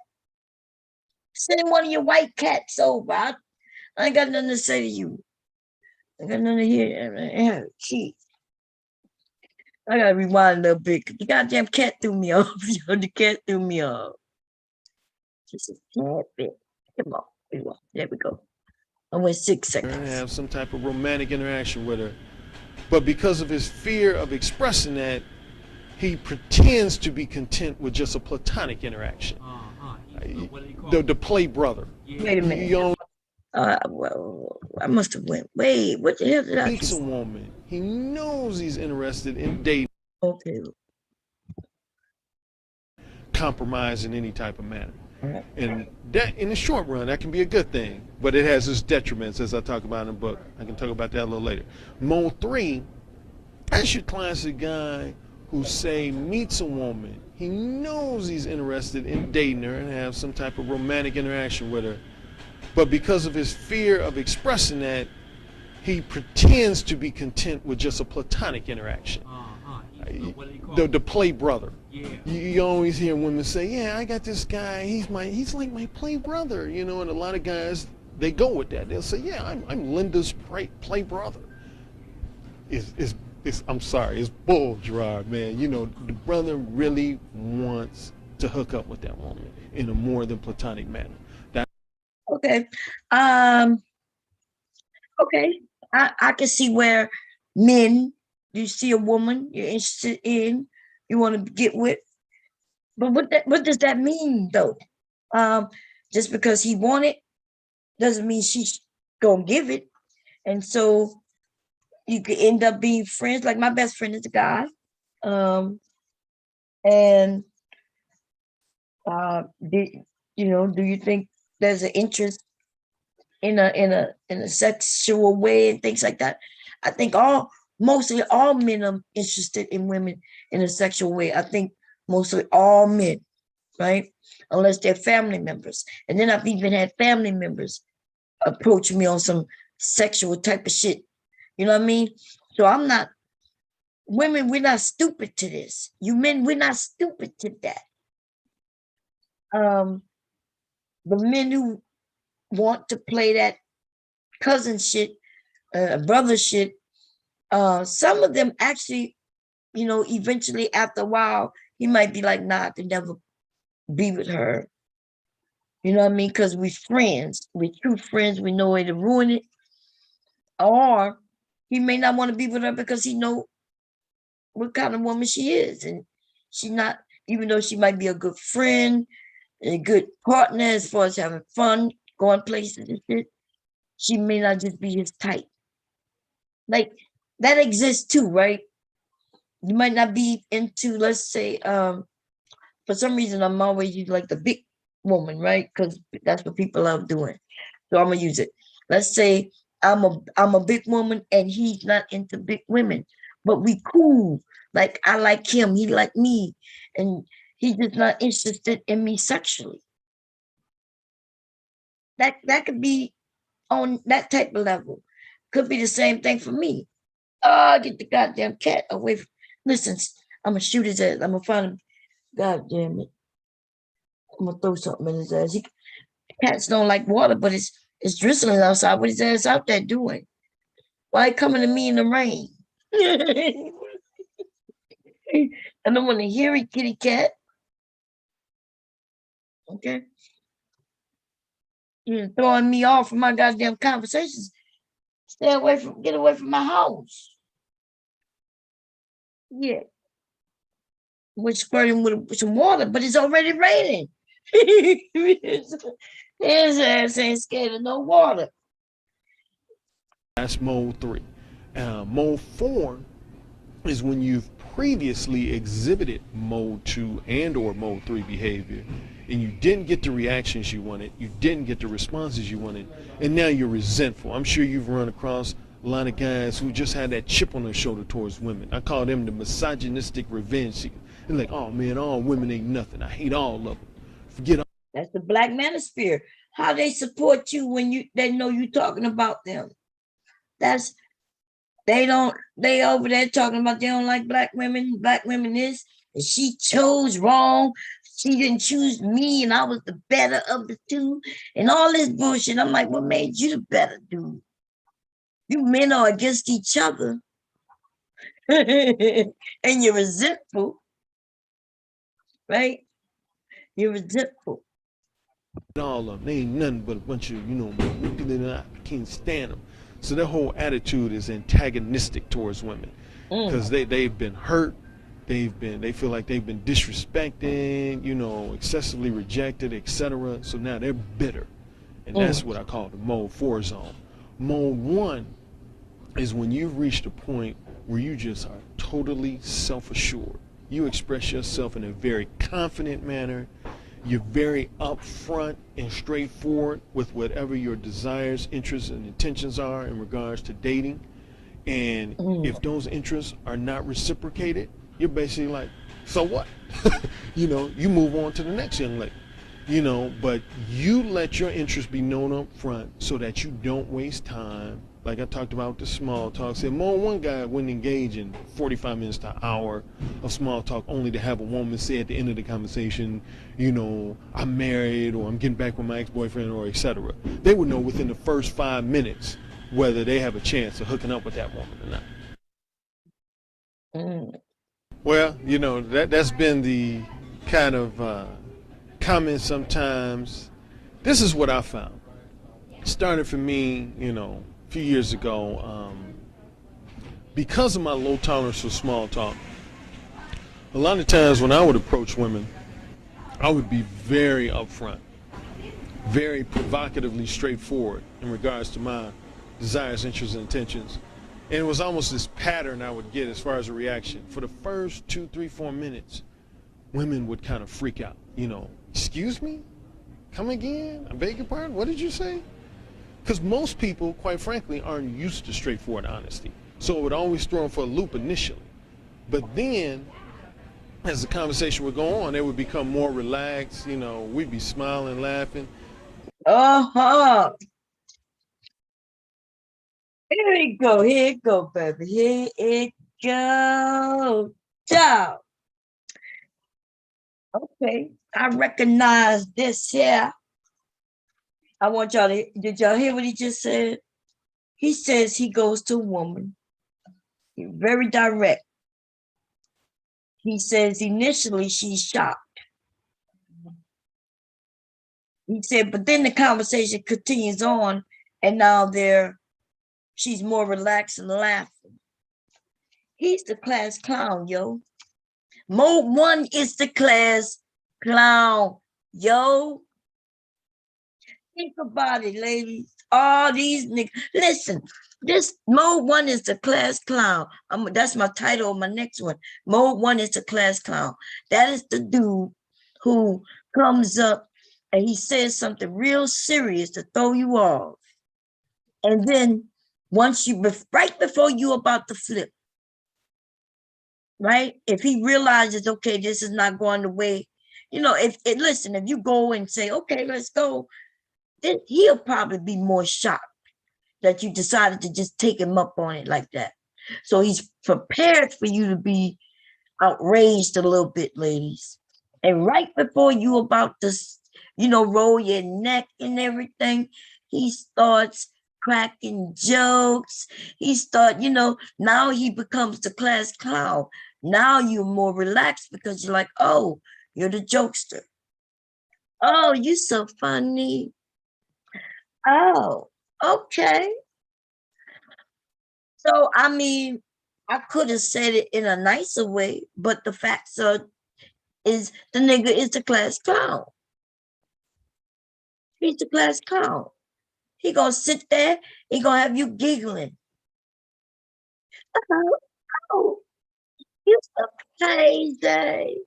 Send one of your white cats over. I ain't got nothing to say to you. I got nothing to hear. Jeez. I gotta rewind a little bit. The goddamn cat threw me off. The cat threw me off. Just a tad bit. Come on. There we go. I went 6 seconds. And have some type of romantic interaction with her. But because of his fear of expressing that, he pretends to be content with just a platonic interaction. The play brother. Wait a minute. Well, I must have went. Wait, what the hell did I meets a woman. He knows he's interested in dating. Okay. Compromise in any type of manner. Right. And that, in the short run, that can be a good thing, but it has its detriments, as I talk about in the book. I can talk about that a little later. Mode 3, that's your classic guy who say meets a woman. He knows he's interested in dating her and have some type of romantic interaction with her. But because of his fear of expressing that, he pretends to be content with just a platonic interaction. The play brother. You always hear women say, yeah, I got this guy, he's like my play brother, and a lot of guys, they go with that. They'll say, yeah, I'm Linda's play brother. I'm sorry, it's bull, Gerard, man. The brother really wants to hook up with that woman in a more than platonic manner. Okay. Okay. I can see where men, you see a woman you're interested in, you want to get with. But what does that mean, though? Just because he want it doesn't mean she's gonna give it. And so you could end up being friends. Like my best friend is a guy. Do you think there's an interest in a sexual way and things like that? I think mostly all men are interested in women in a sexual way. I think mostly all men, right? Unless they're family members. And then I've even had family members approach me on some sexual type of shit. You know what I mean? So women, we're not stupid to this. You men, we're not stupid to that. The men who want to play that cousin shit, brother shit, some of them actually, eventually after a while, he might be like, nah, I can never be with her. You know what I mean? Because we friends, we true friends. We know way to ruin it, or he may not want to be with her because he know what kind of woman she is, and she not. Even though she might be a good friend, a good partner as far as having fun, going places and shit, she may not just be his type. Like that exists too, right? You might not be into, let's say, for some reason I'm always use like the big woman, right? Because that's what people love doing. So I'm gonna use it. Let's say I'm a big woman and he's not into big women, but we cool. Like I like him, he like me, and he's just not interested in me sexually. That could be on that type of level. Could be the same thing for me. Oh, get the goddamn cat away from. Listen, I'm gonna shoot his ass. I'm gonna find him. God damn it! I'm gonna throw something in his ass. Cats don't like water, but it's drizzling outside. What his ass out there doing? Why he coming to me in the rain? I don't want to hear it, kitty cat. Okay, you're throwing me off from my goddamn conversations. Get away from my house. Yeah, we're squirting with some water, but it's already raining. His ass ain't scared of no water. That's mode 3. Mode 4 is when you've previously exhibited mode 2 and or mode 3 behavior, and you didn't get the reactions you wanted, you didn't get the responses you wanted, and now you're resentful. I'm sure you've run across a lot of guys who just had that chip on their shoulder towards women. I call them the misogynistic revenge seeker. They're like, oh man, all women ain't nothing. I hate all of them. Forget all. That's the black manosphere. How they support you when they know you talking about them. That's they over there talking about they don't like black women this, and she chose wrong. She didn't choose me, and I was the better of the two, and all this bullshit. I'm like, what made you the better dude? You men are against each other, and you're resentful, right? You're resentful. All of them. They ain't nothing but a bunch of, I can't stand them. So their whole attitude is antagonistic towards women because they've been hurt. They feel like they've been disrespected, excessively rejected, etc. So now they're bitter. And that's what I call the mode 4 zone. Mode 1 is when you've reached a point where you just are totally self-assured. You express yourself in a very confident manner. You're very upfront and straightforward with whatever your desires, interests, and intentions are in regards to dating. And if those interests are not reciprocated, you're basically like, so what? You move on to the next young lady. But you let your interests be known up front so that you don't waste time. Like I talked about the small talk. Said more one guy wouldn't engage in 45 minutes to an hour of small talk only to have a woman say at the end of the conversation, I'm married or I'm getting back with my ex-boyfriend or etc. They would know within the first 5 minutes whether they have a chance of hooking up with that woman or not. Well, that's been the kind of comment sometimes. This is what I found. It started for me, a few years ago, because of my low tolerance for small talk. A lot of times when I would approach women, I would be very upfront, very provocatively straightforward in regards to my desires, interests, and intentions. And it was almost this pattern I would get as far as a reaction. For the first 2, 3, 4 minutes, women would kind of freak out. Excuse me? Come again? I beg your pardon? What did you say? Because most people, quite frankly, aren't used to straightforward honesty. So it would always throw them for a loop initially. But then, as the conversation would go on, it would become more relaxed. We'd be smiling, laughing. Uh-huh. Here we go. Here it go, baby. Here it go. Ciao. Okay. I recognize this here. I want y'all to, did y'all hear what he just said? He says he goes to a woman. He's very direct. He says initially she's shocked. He said, but then the conversation continues on, and now she's more relaxed and laughing. He's the class clown, yo. Mode 1 is the class clown, yo. Think about it, ladies. All these niggas. Listen, this mode 1 is the class clown. That's my title of my next one. Mode 1 is the class clown. That is the dude who comes up and he says something real serious to throw you off. And then once right before you about to flip, right? If he realizes, okay, this is not going the way, listen, if you go and say, okay, let's go, then he'll probably be more shocked that you decided to just take him up on it like that. So he's prepared for you to be outraged a little bit, ladies. And right before you about to, roll your neck and everything, he starts cracking jokes. He now he becomes the class clown. Now you're more relaxed because you're like, oh, you're the jokester. Oh, you're so funny. Oh, okay. So, I mean, I could have said it in a nicer way, but the facts is the nigga is the class clown. He's the class clown. He gonna sit there, he gonna have you giggling. Oh, you so crazy.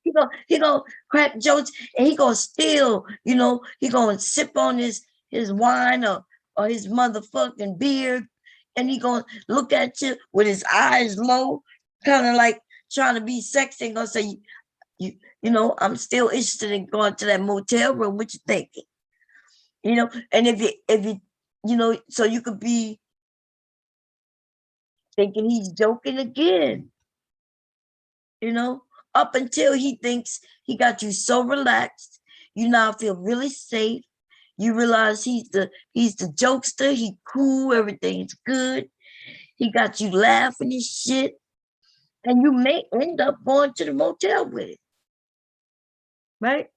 He gonna crack jokes and he gonna still, he gonna sip on his wine or his motherfucking beer, and he gonna look at you with his eyes low, kind of like trying to be sexy, and gonna say, I'm still interested in going to that motel room. What you thinking? And if you, so you could be thinking he's joking again, up until he thinks he got you so relaxed, you now feel really safe. You realize he's the jokester. He cool. Everything's good. He got you laughing and shit. And you may end up going to the motel with it. Right?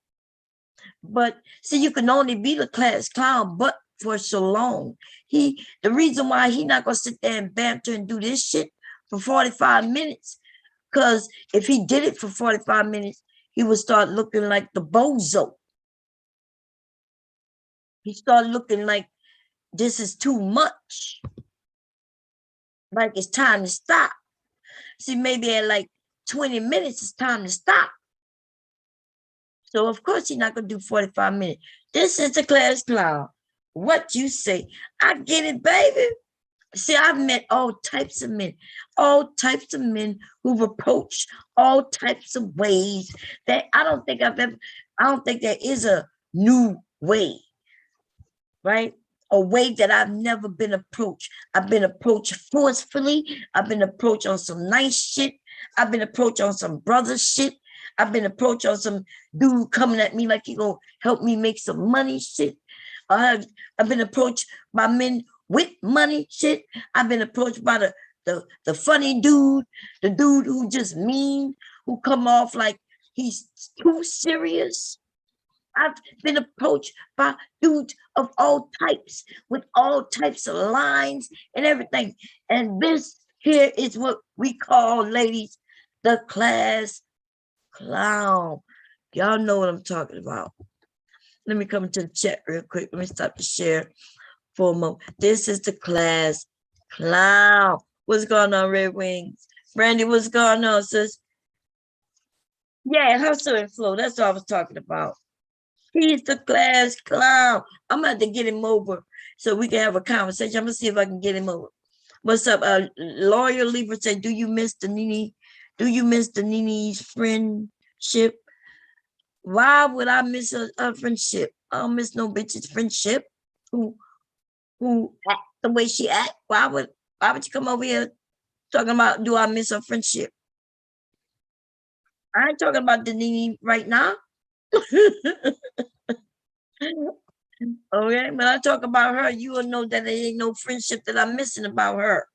But see, you can only be the class clown but for so long. The reason why he not gonna sit there and banter and do this shit for 45 minutes, because if he did it for 45 minutes, he would start looking like the bozo. He started looking like this is too much. Like it's time to stop. See, maybe at like 20 minutes, it's time to stop. So of course he's not gonna do 45 minutes. This is the class clown. What you say? I get it, baby. See, I've met all types of men who've approached all types of ways that I don't think there is a new way, right? A way that I've never been approached. I've been approached forcefully. I've been approached on some nice shit. I've been approached on some brother shit. I've been approached on some dude coming at me like he gonna help me make some money shit. I've been approached by men with money shit. I've been approached by the funny dude, the dude who just mean, who come off like he's too serious. I've been approached by dudes of all types, with all types of lines and everything. And this here is what we call, ladies, the class clown. Y'all know what I'm talking about. Let me come to the chat real quick. Let me stop the share for a moment. This is the class clown. What's going on, Red Wings? Brandy, what's going on, sis? Yeah, hustle and flow. That's what I was talking about. He's the class clown. I'm about to get him over so we can have a conversation. I'm gonna see if I can get him over. What's up? Lawyer Libra said, do you miss the Nene? Do you miss the Nene's friendship? Why would I miss a friendship? I don't miss no bitch's friendship. Who act the way she act? Why would you come over here talking about, do I miss a friendship? I ain't talking about the Nene right now. Okay, when I talk about her, you will know that there ain't no friendship that I'm missing about her.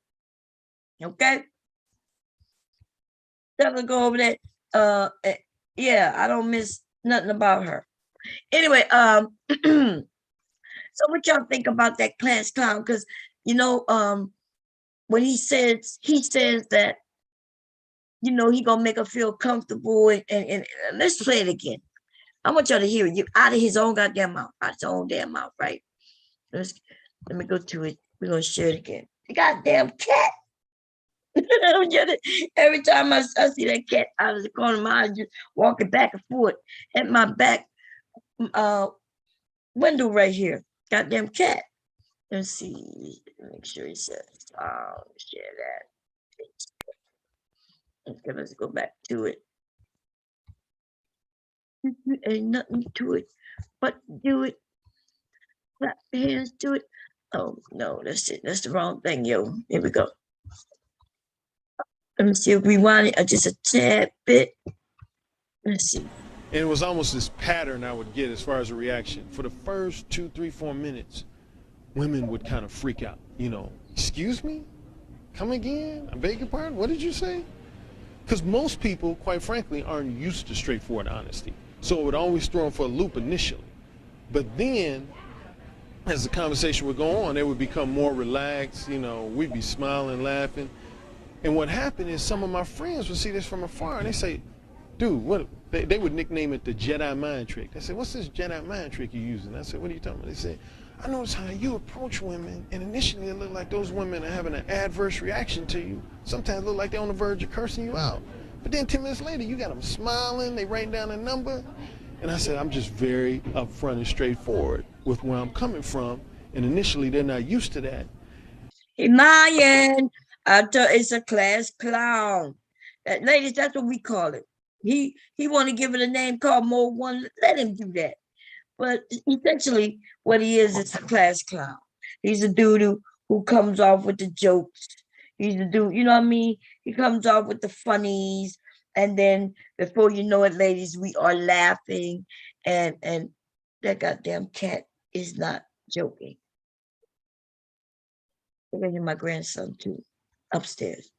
Okay? Definitely go over that. Yeah, I don't miss nothing about her. Anyway, so what y'all think about that class clown? Because you know, when he says that, you know, he gonna make her feel comfortable, and let's play it again. I want y'all to hear it. You out of his own goddamn mouth, out of his own damn mouth, right? Let's let me go to it. We're gonna share it again. The goddamn cat. Every time I see that cat out of the corner of my eye, just walking back and forth at my back window right here. Goddamn cat. Let's see. Make sure he says, share that. Okay, let's go back to it. Ain't nothing to it but do it. Clap your hands to it. Oh no, that's it. That's the wrong thing, yo. Here we go. Let me see if we want it just a tad bit. Let's see. And it was almost this pattern I would get as far as a reaction. For the first 2, 3, 4 minutes, women would kind of freak out. You know, excuse me? Come again? I beg your pardon? What did you say? Because most people, quite frankly, aren't used to straightforward honesty. So it would always throw them for a loop initially. But then, as the conversation would go on, they would become more relaxed. You know, we'd be smiling, laughing. And what happened is some of my friends would see this from afar and they say, dude, what? They would nickname it the Jedi mind trick. They said, what's this Jedi mind trick you're using? I said, what are you talking about? They said, I notice how you approach women, and initially it looked like those women are having an adverse reaction to you. Sometimes it look like they're on the verge of cursing you out. But then 10 minutes later, you got them smiling, they write down a number. And I said, I'm just very upfront and straightforward with where I'm coming from. And initially, they're not used to that. Mayan, it's a class clown. Ladies, that's what we call it. He want to give it a name called Mode 1. Let him do that. But essentially, what he is a class clown. He's a dude who comes off with the jokes. He's a dude, you know what I mean? He comes off with the funnies. And then before you know it, ladies, we are laughing. And that goddamn cat is not joking. I'm gonna hear my grandson too, upstairs.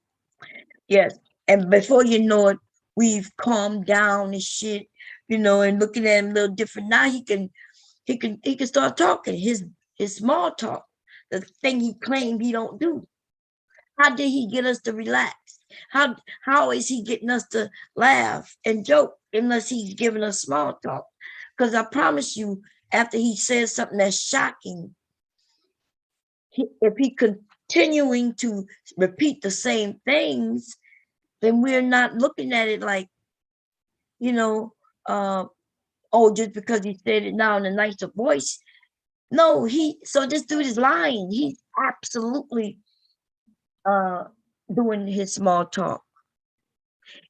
Yes. And before you know it, we've calmed down and shit, you know, and looking at him a little different. Now he can start talking his small talk, the thing he claimed he don't do. How did he get us to relax? How is he getting us to laugh and joke unless he's giving us small talk? Because I promise you, after he says something that's shocking, if he continuing to repeat the same things, then we're not looking at it like, you know, oh, just because he said it now in a nicer voice. No, so this dude is lying. He's absolutely doing his small talk.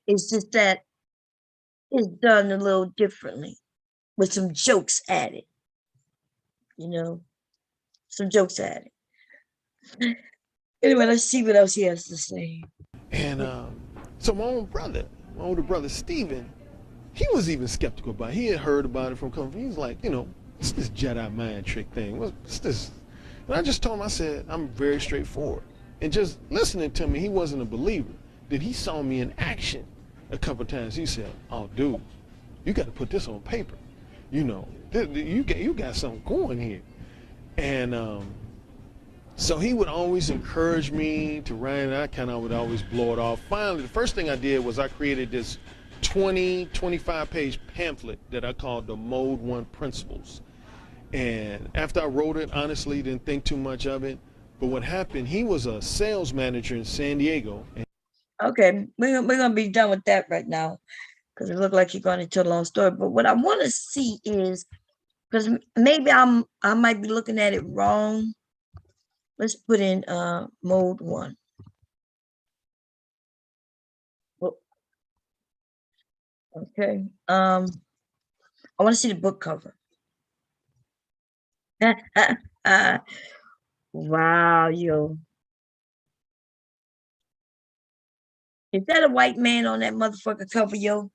It's just that it's done a little differently with some jokes added, you know, some jokes added. Anyway, let's see what else he has to say. And so my older brother, Steven, he was even skeptical about it. He had heard about it from coming. He was like, you know, what's this Jedi mind trick thing? What's this? And I just told him, I said, I'm very straightforward. And just listening to me, he wasn't a believer. Then he saw me in action a couple of times. He said, oh, dude, you got to put this on paper. You know, you got something going here. And so he would always encourage me to write, and I kind of would always blow it off. Finally, the first thing I did was I created this 25 page pamphlet that I called the Mode 1 Principles. And after I wrote it, honestly, didn't think too much of it. But what happened, he was a sales manager in San Diego. Okay, we're gonna be done with that right now because it looked like you're going into a long story. But what I want to see is, because maybe I might be looking at it wrong. Let's put in Mode 1. Okay. I want to see the book cover. Wow, yo. Is that a white man on that motherfucker cover, yo?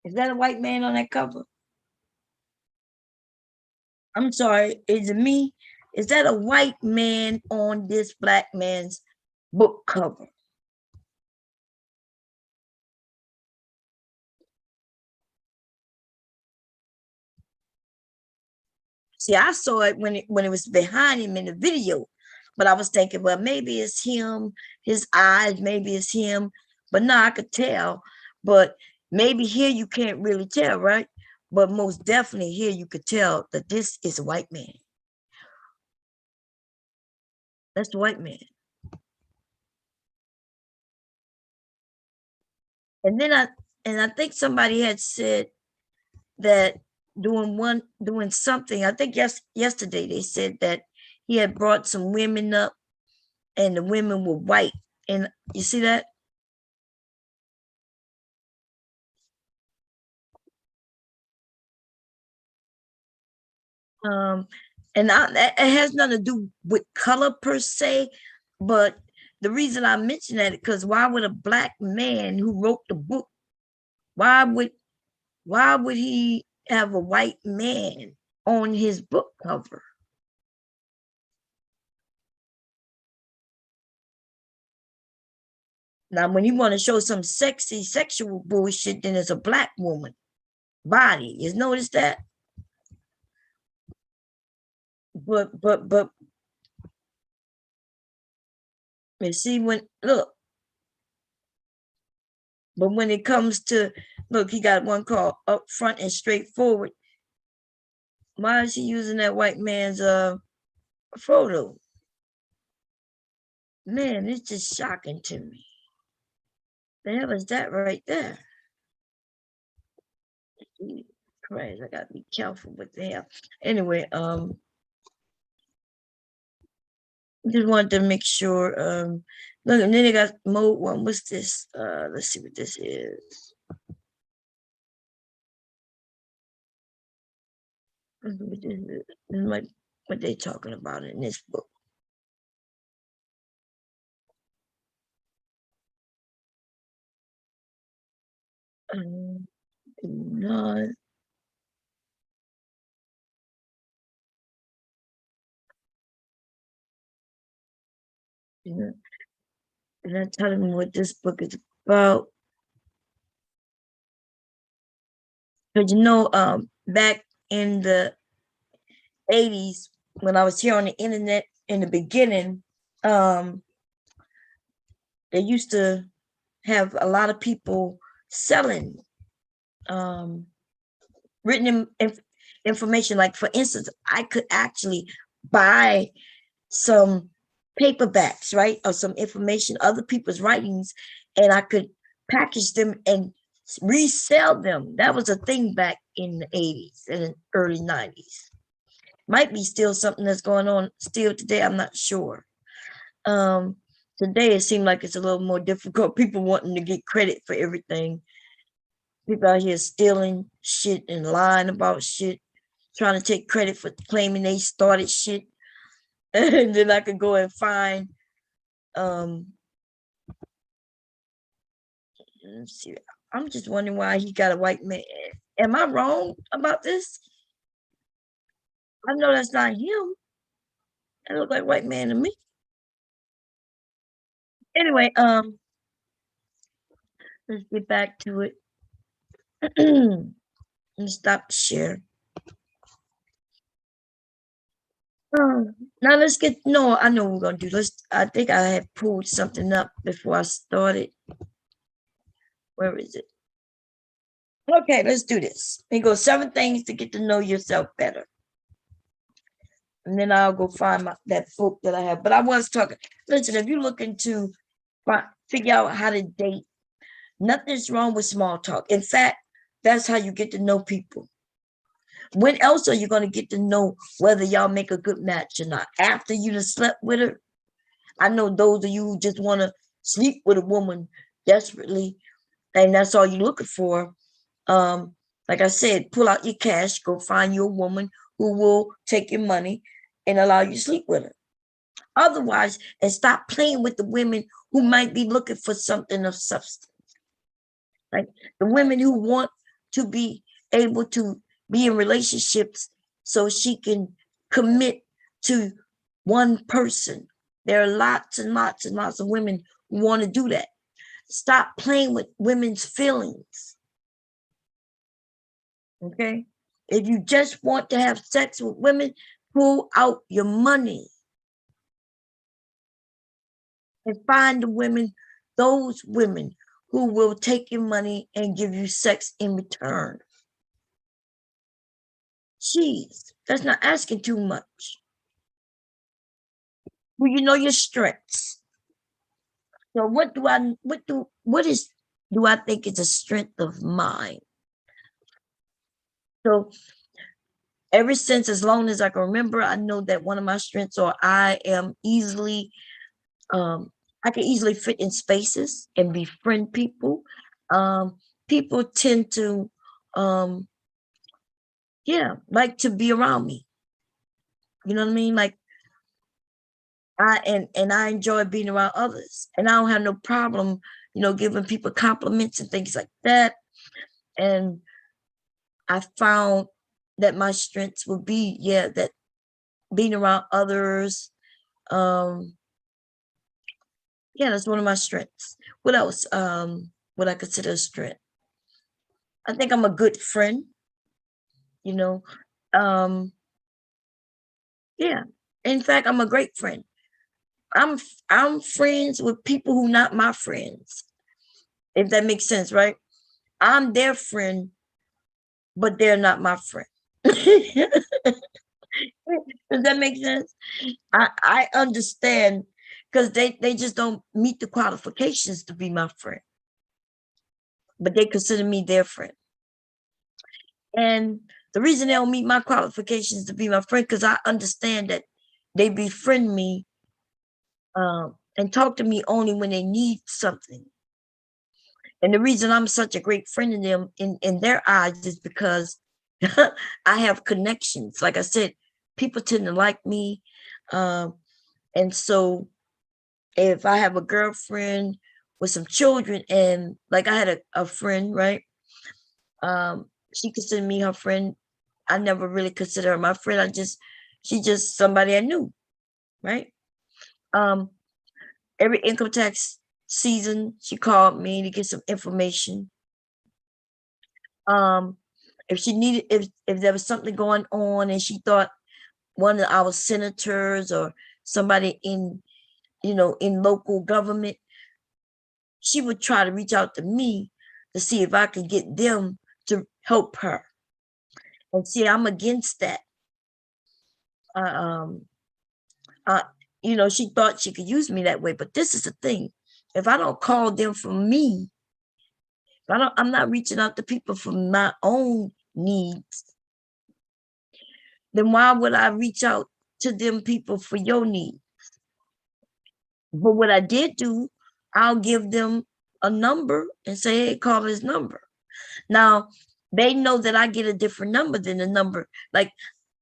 Is that a white man on that cover? I'm sorry, is it me? Is that a white man on this black man's book cover? See, I saw it when it was behind him in the video, but I was thinking, well, maybe it's him, his eyes, maybe it's him, but no, I could tell. But maybe here you can't really tell, right? But most definitely here you could tell that this is a white man. That's the white man. And then I think somebody had said that doing something. I think yesterday they said that he had brought some women up and the women were white. And you see that? Um, and it has nothing to do with color per se, but the reason I mention that is because why would a black man who wrote the book, why would he have a white man on his book cover? Now, when you want to show some sexy sexual bullshit, then it's a black woman body. You notice that? But you see when look, but when it comes to look, he got one called Up Front and Straightforward. Why is he using that white man's photo? Man, it's just shocking to me. The hell is that right there? Christ, I gotta be careful with the hell. Anyway, just wanted to make sure. Look, and then they got mode one. What's this? Let's see what this is. This is what they talking about in this book. No. They're not telling me what this book is about. But you know, back in the 80s, when I was here on the internet in the beginning, they used to have a lot of people selling written information. Like, for instance, I could actually buy some paperbacks, right, of some information, other people's writings, and I could package them and resell them. That was a thing back in the 80s and early 90s. Might be still something that's going on still today. I'm not sure. Today it seemed like it's a little more difficult. People wanting to get credit for everything. People out here stealing shit and lying about shit, trying to take credit for claiming they started shit. And then I could go and find let's see. I'm just wondering why he got a white man. Am I wrong about this? I know that's not him. That look like white man to me. Anyway, let's get back to it. Let's stop the share. Now let's get, no, I know what we're gonna do. I think I had pulled something up before I started. Where is it? Okay, let's do this. It goes 7 things to get to know yourself better. And then I'll go find that book that I have. But I was talking, listen, if you're looking to figure out how to date, nothing's wrong with small talk. In fact, that's how you get to know people. When else are you going to get to know whether y'all make a good match or not? After you done slept with her? I know those of you who just want to sleep with a woman desperately, and that's all you're looking for. Like I said, pull out your cash, go find you a woman who will take your money and allow you to sleep with her. Otherwise, and stop playing with the women who might be looking for something of substance. Like the women who want to be able to be in relationships so she can commit to one person. There are lots and lots and lots of women who want to do that. Stop playing with women's feelings. Okay? If you just want to have sex with women, pull out your money and find the women, those women who will take your money and give you sex in return. Jeez, that's not asking too much. Well, you know your strengths. So what do I think is a strength of mine? So ever since, as long as I can remember, I know that one of my strengths are I am easily, I can easily fit in spaces and befriend people. People tend to, like to be around me. You know what I mean? Like I enjoy being around others, and I don't have no problem, giving people compliments and things like that. And I found that my strengths would be, that being around others. That's one of my strengths. What else? What I consider a strength? I think I'm a good friend. You know, um, yeah. In fact, I'm a great friend. I'm friends with people who not my friends. If that makes sense, right? I'm their friend, but they're not my friend. Does that make sense? I understand because they just don't meet the qualifications to be my friend, but they consider me their friend. And the reason they don't meet my qualifications to be my friend, because I understand that they befriend me and talk to me only when they need something. And the reason I'm such a great friend to them in their eyes is because I have connections. Like I said, people tend to like me. And so if I have a girlfriend with some children, and like I had a friend, right? She considered me her friend. I never really consider her my friend. She's just somebody I knew, right? Every income tax season, she called me to get some information. If she needed, if there was something going on and she thought one of our senators or somebody in local government, she would try to reach out to me to see if I could get them to help her. And see, I'm against that. She thought she could use me that way, but this is the thing. If I don't call them for me, I'm not reaching out to people for my own needs, then why would I reach out to them people for your needs? But what I did do, I'll give them a number and say, hey, call this number. Now, they know that I get a different number than the number. Like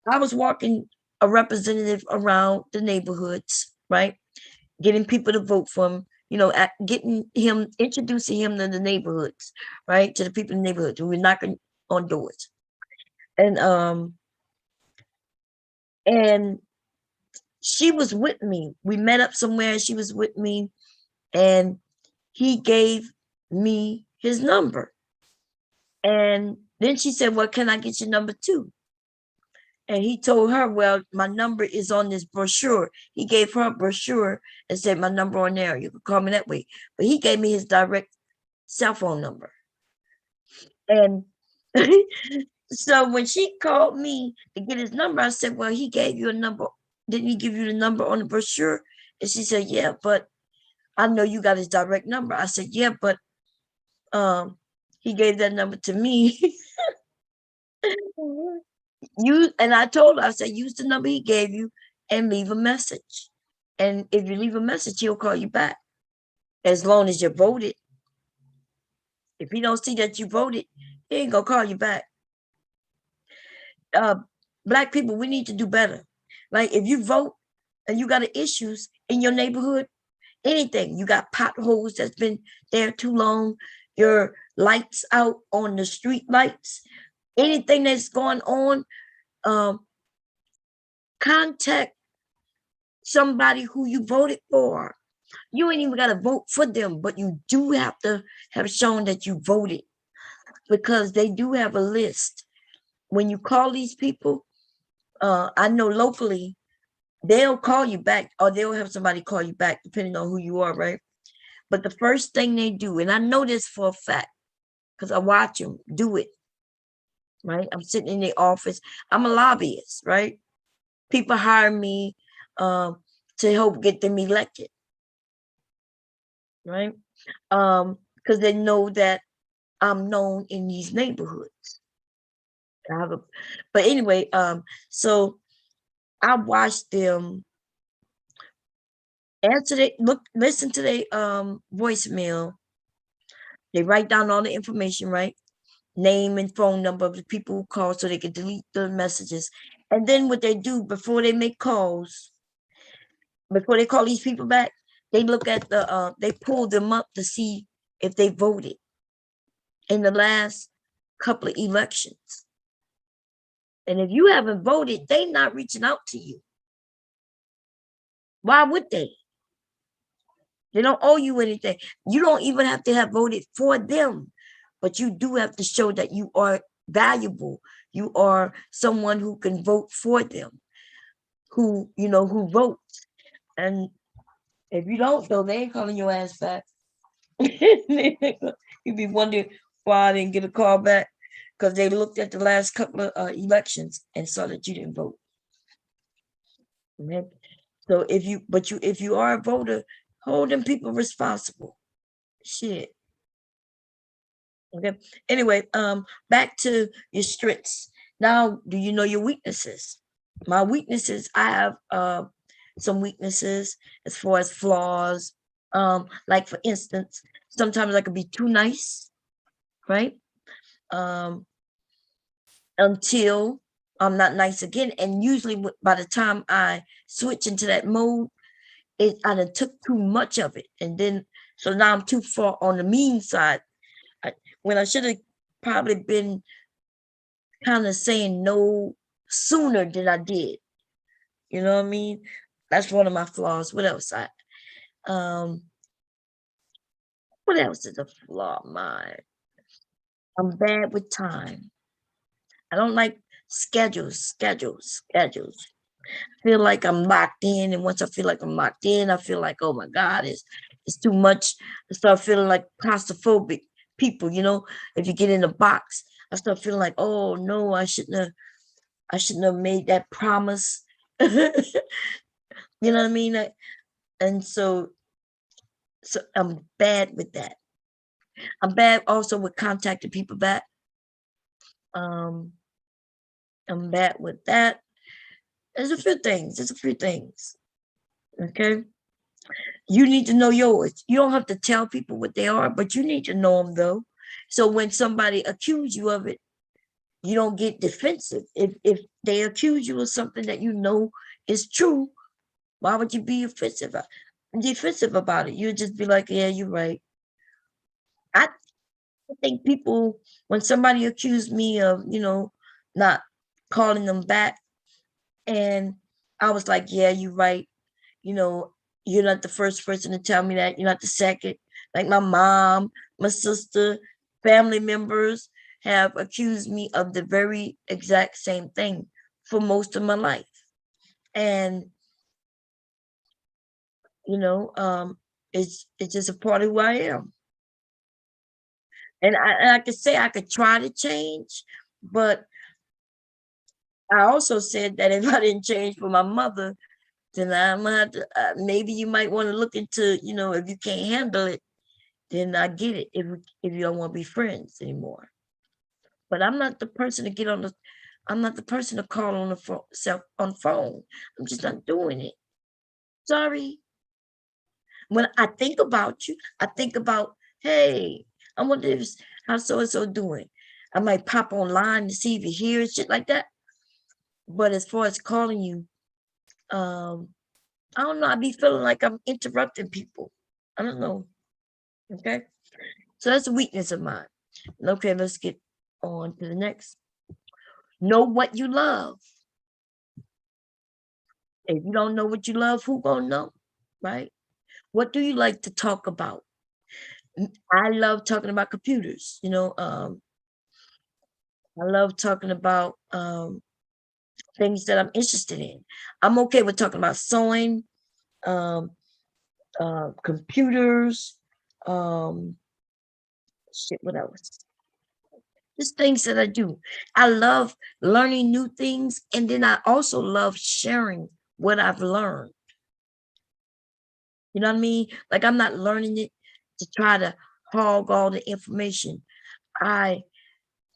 I was walking a representative around the neighborhoods, right? Getting people to vote for him, introducing him to the neighborhoods, right? To the people in the neighborhoods. We were knocking on doors. And she was with me. We met up somewhere and she was with me, and he gave me his number. And then she said, well, can I get your number too? And he told her, well, my number is on this brochure. He gave her a brochure and said, my number on there. You can call me that way. But he gave me his direct cell phone number. And so when she called me to get his number, I said, well, he gave you a number. Didn't he give you the number on the brochure? And she said, yeah, but I know you got his direct number. I said, yeah, but he gave that number to me. I told her, I said, use the number he gave you and leave a message. And if you leave a message, he'll call you back. As long as you voted. If he don't see that you voted, he ain't gonna call you back. Black people, we need to do better. Like if you vote and you got issues in your neighborhood, anything, you got potholes that's been there too long, your lights out on the street lights, anything that's going on, contact somebody who you voted for. You ain't even got to vote for them, but you do have to have shown that you voted, because they do have a list when you call these people, I know locally, they'll call you back or they'll have somebody call you back depending on who you are, right? But the first thing they do, and I know this for a fact because I watch them do it, right? I'm sitting in the office. I'm a lobbyist, right? People hire me to help get them elected, right? Because they know that I'm known in these neighborhoods. But anyway, so I watched them answer they listen to their voicemail. They write down all the information, right? Name and phone number of the people who call so they can delete the messages. And then what they do before they make calls, before they call these people back, they look at they pull them up to see if they voted in the last couple of elections. And if you haven't voted, they not reaching out to you. Why would they? They don't owe you anything. You don't even have to have voted for them, but you do have to show that you are valuable. You are someone who can vote for them, who votes. And if you don't, though, they ain't calling your ass back. You'd be wondering why I didn't get a call back because they looked at the last couple of elections and saw that you didn't vote. Okay? So if you are a voter, hold them people responsible. Shit. Okay. Anyway, back to your strengths. Now, do you know your weaknesses? My weaknesses, I have some weaknesses as far as flaws. Like for instance, sometimes I could be too nice, right? Until I'm not nice again. And usually by the time I switch into that mode, I done took too much of it. And then, so now I'm too far on the mean side. When I should have probably been kind of saying no sooner than I did. You know what I mean? That's one of my flaws. What else? What else is a flaw of mine? I'm bad with time. I don't like schedules. Feel like I'm locked in, and once I feel like I'm locked in, I feel like, oh my God, it's too much. I start feeling like claustrophobic people, if you get in a box, I start feeling like, oh no, I shouldn't have made that promise. You know what I mean? And so I'm bad with that. I'm bad also with contacting people back. I'm bad with that. There's a few things. Okay. You need to know yours. You don't have to tell people what they are, but you need to know them though. So when somebody accuses you of it, you don't get defensive. If they accuse you of something that you know is true, why would you be defensive about it? You just be like, yeah, you're right. I think people, when somebody accused me of, not calling them back, and I was like, yeah, you're right. You're not the first person to tell me that. You're not the second. Like my mom, my sister, family members have accused me of the very exact same thing for most of my life. And it's just a part of who I am. And I could say I could try to change, but I also said that if I didn't change for my mother, then I'm gonna have to, maybe you might want to look into, if you can't handle it, then I get it if you don't want to be friends anymore. But I'm not the person to I'm not the person to call on on phone. I'm just not doing it. Sorry. When I think about you, I think about, hey, I wonder how so and so doing. I might pop online to see if you hear and shit like that. But as far as calling you, um, I don't know. I be feeling like I'm interrupting people. I don't know. Okay. So that's a weakness of mine. Okay, let's get on to the next. Know what you love. If you don't know what you love, who gonna know? Right? What do you like to talk about? I love talking about computers. I love talking about things that I'm interested in. I'm okay with talking about sewing, um, computers, um, shit, what else? Just things that I do. I love learning new things, and then I also love sharing what I've learned. You know what I mean? Like I'm not learning it to try to hog all the information. I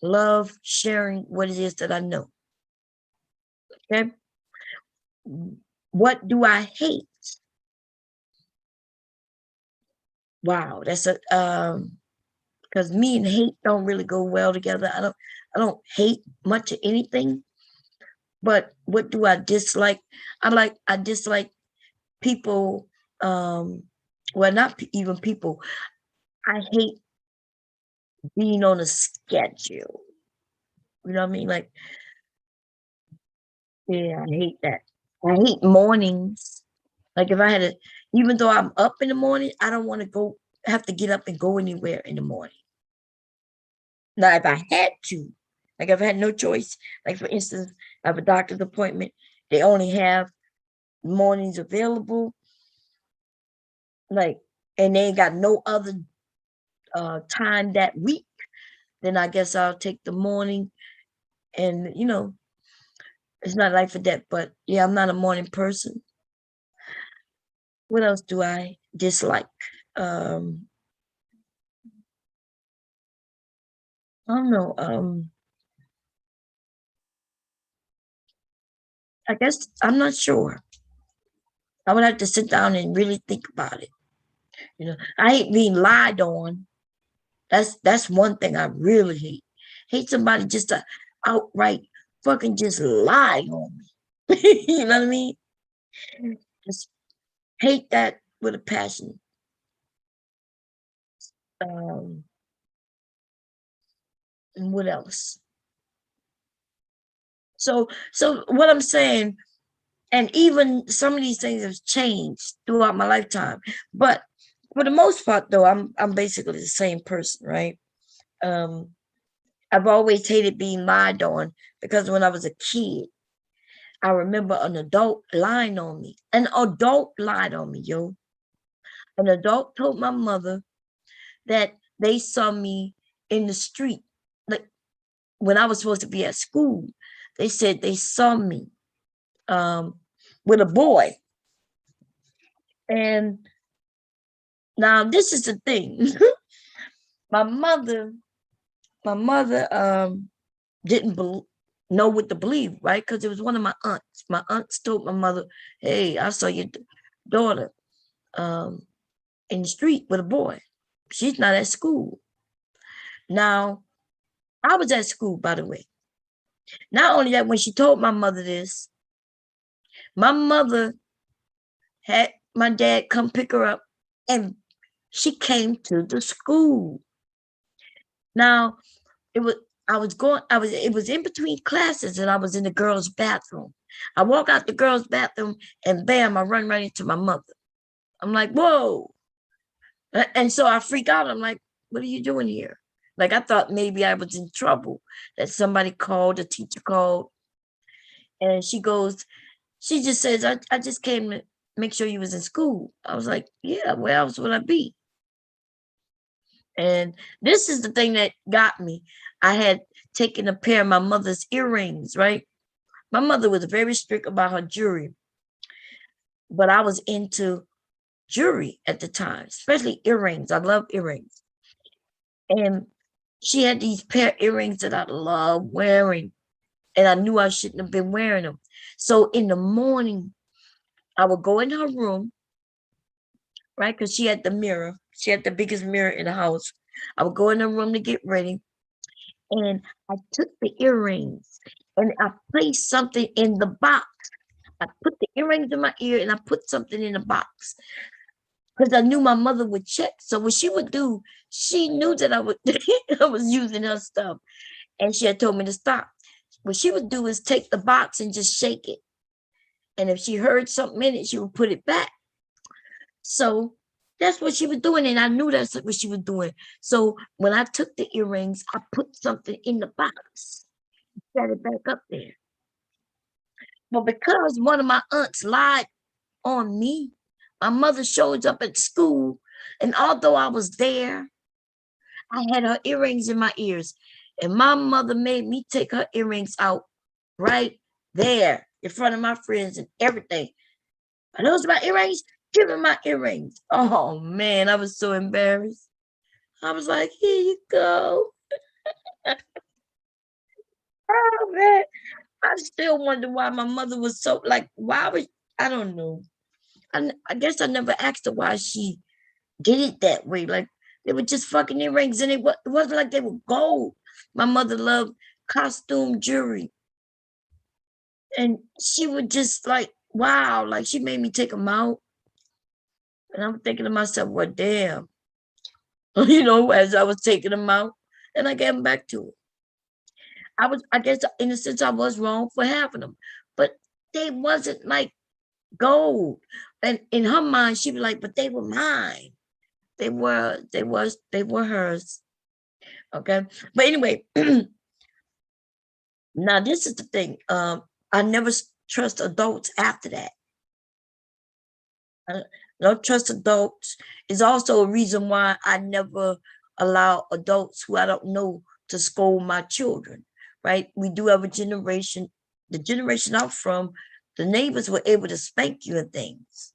love sharing what it is that I know. Okay. What do I hate? Wow, that's a because me and hate don't really go well together. I don't hate much of anything, but what do I dislike? I dislike people, um, well, not even people. I hate being on a schedule. You know what I mean? Like, yeah, I hate that. I hate mornings. Like if I had to, even though I'm up in the morning, I don't want to go have to get up and go anywhere in the morning. Now, if I had to, like if I had no choice, like for instance, I have a doctor's appointment, they only have mornings available, like, and they ain't got no other time that week, then I guess I'll take the morning. And it's not like for that, but yeah, I'm not a morning person. What else do I dislike? Um, I don't know. I guess I'm not sure. I would have to sit down and really think about it. I hate being lied on. That's one thing I really hate. Hate somebody just to outright fucking just lie on me. You know what I mean? Just hate that with a passion. Um, and what else? So what I'm saying, and even some of these things have changed throughout my lifetime. But for the most part, though, I'm basically the same person, right? Um, I've always hated being lied on because when I was a kid, I remember an adult lying on me. An adult lied on me, yo. An adult told my mother that they saw me in the street, like when I was supposed to be at school. They said they saw me um, with a boy. And now this is the thing. my mother, my mother didn't know what to believe, right? Because it was one of my aunts. My aunts told my mother, "Hey, I saw your daughter um, in the street with a boy. She's not at school." Now, I was at school, by the way. Not only that, when she told my mother this, my mother had my dad come pick her up, and she came to the school. Now, it was it was in between classes, and I was in the girls' bathroom. I walk out the girls' bathroom, and bam, I run right into my mother. I'm like, whoa. And so I freak out. I'm like, what are you doing here? Like I thought maybe I was in trouble, that somebody called, a teacher called, and she just says, I just came to make sure you was in school. I was like, yeah, where else would I be? And this is the thing that got me. I had taken a pair of my mother's earrings, right? My mother was very strict about her jewelry, but I was into jewelry at the time, especially earrings. I love earrings. And she had these pair of earrings that I love wearing, and I knew I shouldn't have been wearing them. So in the morning, I would go in her room, right? Because she had the mirror. She had the biggest mirror in the house. I would go in her room to get ready, and I took the earrings and I placed something in the box. I put the earrings in my ear and I put something in the box because I knew my mother would check. So what she would do, she knew that I would I was using her stuff, and she had told me to stop. What she would do is take the box and just shake it. And if she heard something in it, she would put it back. So that's what she was doing. And I knew that's what she was doing. So when I took the earrings, I put something in the box. Set it back up there. But because one of my aunts lied on me, my mother shows up at school, and although I was there, I had her earrings in my ears, and my mother made me take her earrings out right there in front of my friends and everything. Are those my earrings? Give me my earrings. Oh man, I was so embarrassed. I was like, here you go. Oh man. I still wonder why my mother was so like, why was I don't know. I guess I never asked her why she did it that way. Like they were just fucking earrings and it wasn't like they were gold. My mother loved costume jewelry. And she would just like, wow, like she made me take them out. And I'm thinking to myself, well, damn, as I was taking them out and I gave them back to her. I guess in a sense I was wrong for having them, but they wasn't like gold. And in her mind, she'd be like, but they were mine. They were hers. Okay. But anyway, now this is the thing. I never trust adults after that. Don't trust adults is also a reason why I never allow adults who I don't know to scold my children, right? We do have a generation, the generation I'm from, the neighbors were able to spank you and things.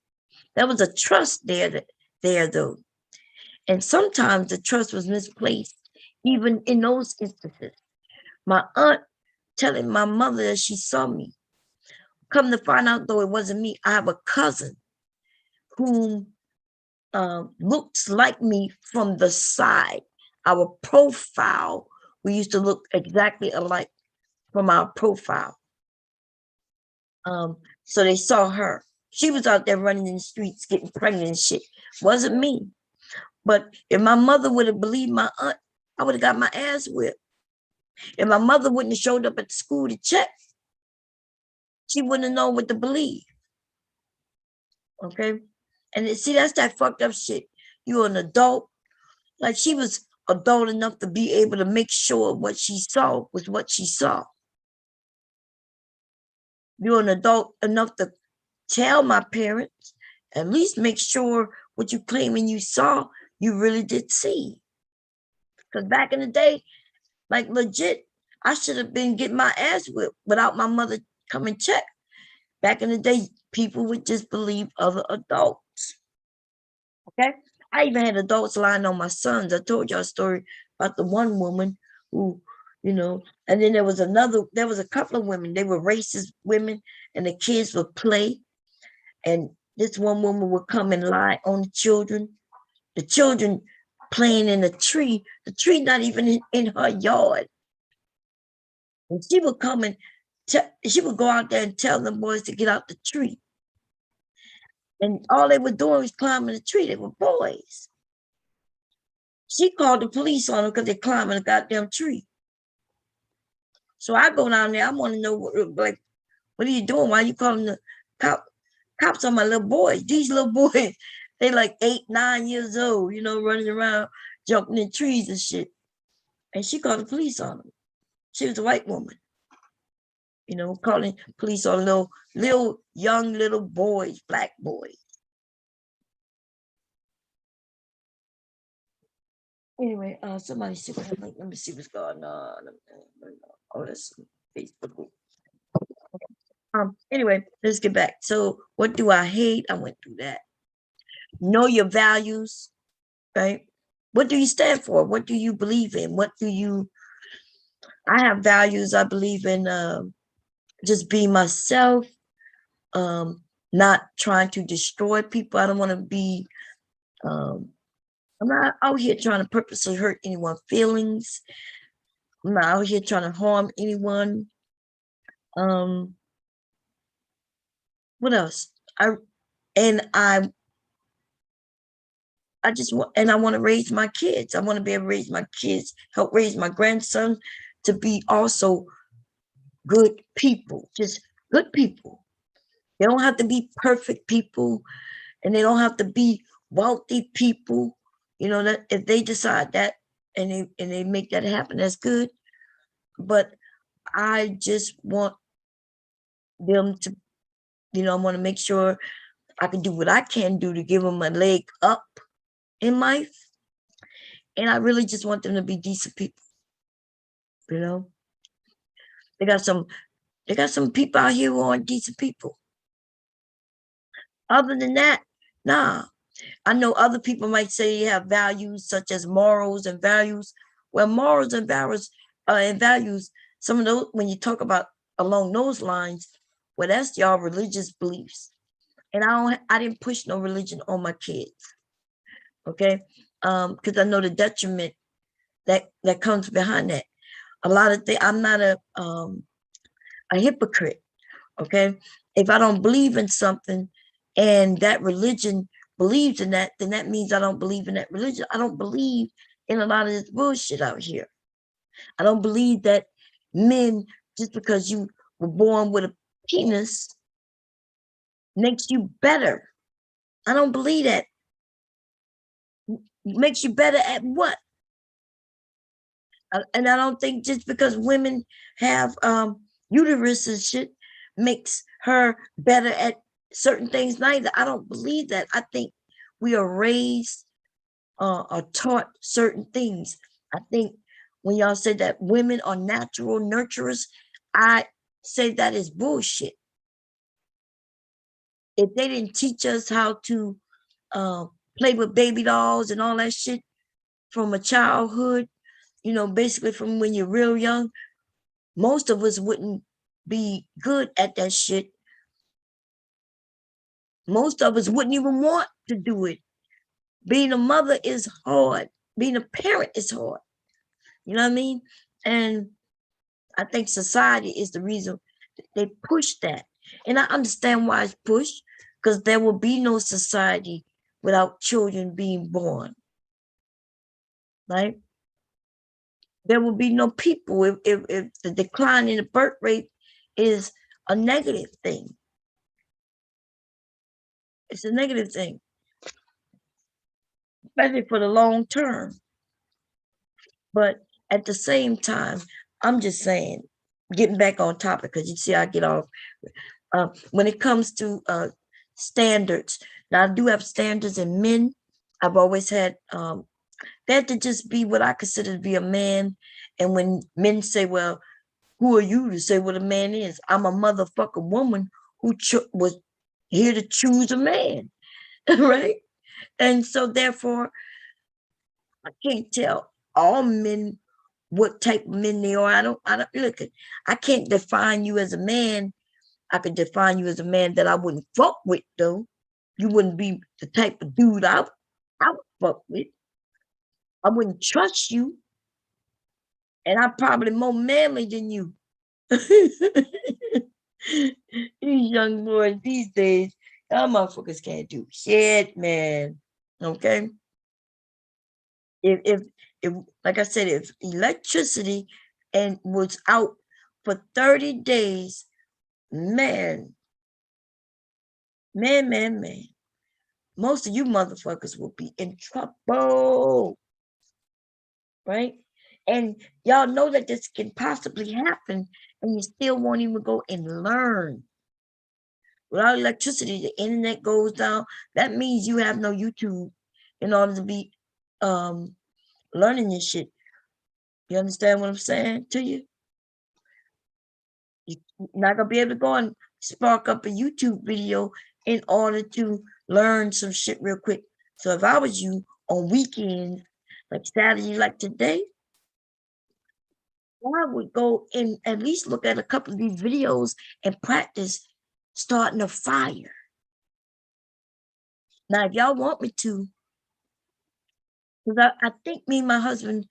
There was a trust there though. And sometimes the trust was misplaced, even in those instances. My aunt telling my mother that she saw me. Come to find out, though, it wasn't me. I have a cousin who looks like me from the side. Our profile, we used to look exactly alike from our profile. So they saw her. She was out there running in the streets, getting pregnant and shit. Wasn't me. But if my mother would have believed my aunt, I would have got my ass whipped. If my mother wouldn't have showed up at the school to check, she wouldn't have known what to believe. Okay? And see, that's that fucked up shit. You're an adult. Like she was adult enough to be able to make sure what she saw was what she saw. You're an adult enough to tell my parents, at least make sure what you claiming you saw, you really did see. Because back in the day, like legit, I should have been getting my ass whipped without my mother coming check. Back in the day, people would just believe other adults. Okay. I even had adults lying on my sons. I told y'all a story about the one woman who, and then there was a couple of women, they were racist women, and the kids would play. And this one woman would come and lie on the children playing in the tree not even in her yard. And she would come and she would go out there and tell them boys to get out the tree. And all they were doing was climbing the tree. They were boys. She called the police on them because they're climbing a goddamn tree. So I go down there. I want to know what are you doing? Why are you calling the cops on my little boys? These little boys, they like 8, 9 years old, running around, jumping in trees and shit. And she called the police on them. She was a white woman, calling police on little young little boys, black boys. Anyway, somebody said, let me see what's going on. Oh, that's Facebook. Anyway, let's get back. So what do I hate? I went through that. Know your values, right? What do you stand for? What do you believe in? I have values. I believe in just being myself, not trying to destroy people. I don't want to be, I'm not out here trying to purposely hurt anyone's feelings. I'm not out here trying to harm anyone. What else? I want to raise my kids. I want to be able to raise my kids, help raise my grandson to be also good people, just good people. They don't have to be perfect people, and they don't have to be wealthy people. That if they decide that and they make that happen, that's good. But I just want them to, I want to make sure I can do what I can do to give them a leg up in life. And I really just want them to be decent people. They got some people out here who aren't decent people. Other than that, nah. I know other people might say you have values such as morals and values. Well, morals and values, some of those, when you talk about along those lines, well, that's y'all religious beliefs. And I didn't push no religion on my kids. Okay. Because I know the detriment that comes behind that. A lot of things, I'm not a hypocrite. Okay. If I don't believe in something and that religion believes in that, then that means I don't believe in that religion. I don't believe in a lot of this bullshit out here. I don't believe that men, just because you were born with a penis, makes you better. I don't believe that. Makes you better at what? And I don't think just because women have uterus and shit makes her better at certain things neither. I don't believe that. I think we are raised or taught certain things. I think when y'all say that women are natural nurturers, I say that is bullshit. If they didn't teach us how to play with baby dolls and all that shit from a childhood, basically from when you're real young, most of us wouldn't be good at that shit. Most of us wouldn't even want to do it. Being a mother is hard. Being a parent is hard. You know what I mean? And I think society is the reason they push that. And I understand why it's pushed, because there will be no society without children being born. Right? There will be no people if the decline in the birth rate is a negative thing. It's a negative thing, especially for the long term. But at the same time, I'm just saying, getting back on topic, because you see I get off. When it comes to standards, now I do have standards in men. I've always had, they had to just be what I consider to be a man. And when men say, well, who are you to say what a man is? I'm a motherfucking woman who was here to choose a man, right? And so therefore, I can't tell all men what type of men they are. I don't look at, I can't define you as a man. I could define you as a man that I wouldn't fuck with, though. You wouldn't be the type of dude I would fuck with. I wouldn't trust you. And I'm probably more manly than you. These young boys these days, y'all motherfuckers can't do shit, man. Okay? If like I said, if electricity and was out for 30 days, man, most of you motherfuckers will be in trouble, right? And y'all know that this can possibly happen, and you still won't even go and learn. Without electricity, the internet goes down. That means you have no YouTube in order to be learning this shit. You understand what I'm saying to you? You're not gonna be able to go and spark up a YouTube video in order to learn some shit real quick. So if I was you on weekends, like Saturday, like today, I would go and at least look at a couple of these videos and practice starting a fire. Now, if y'all want me to, because I think me and my husband,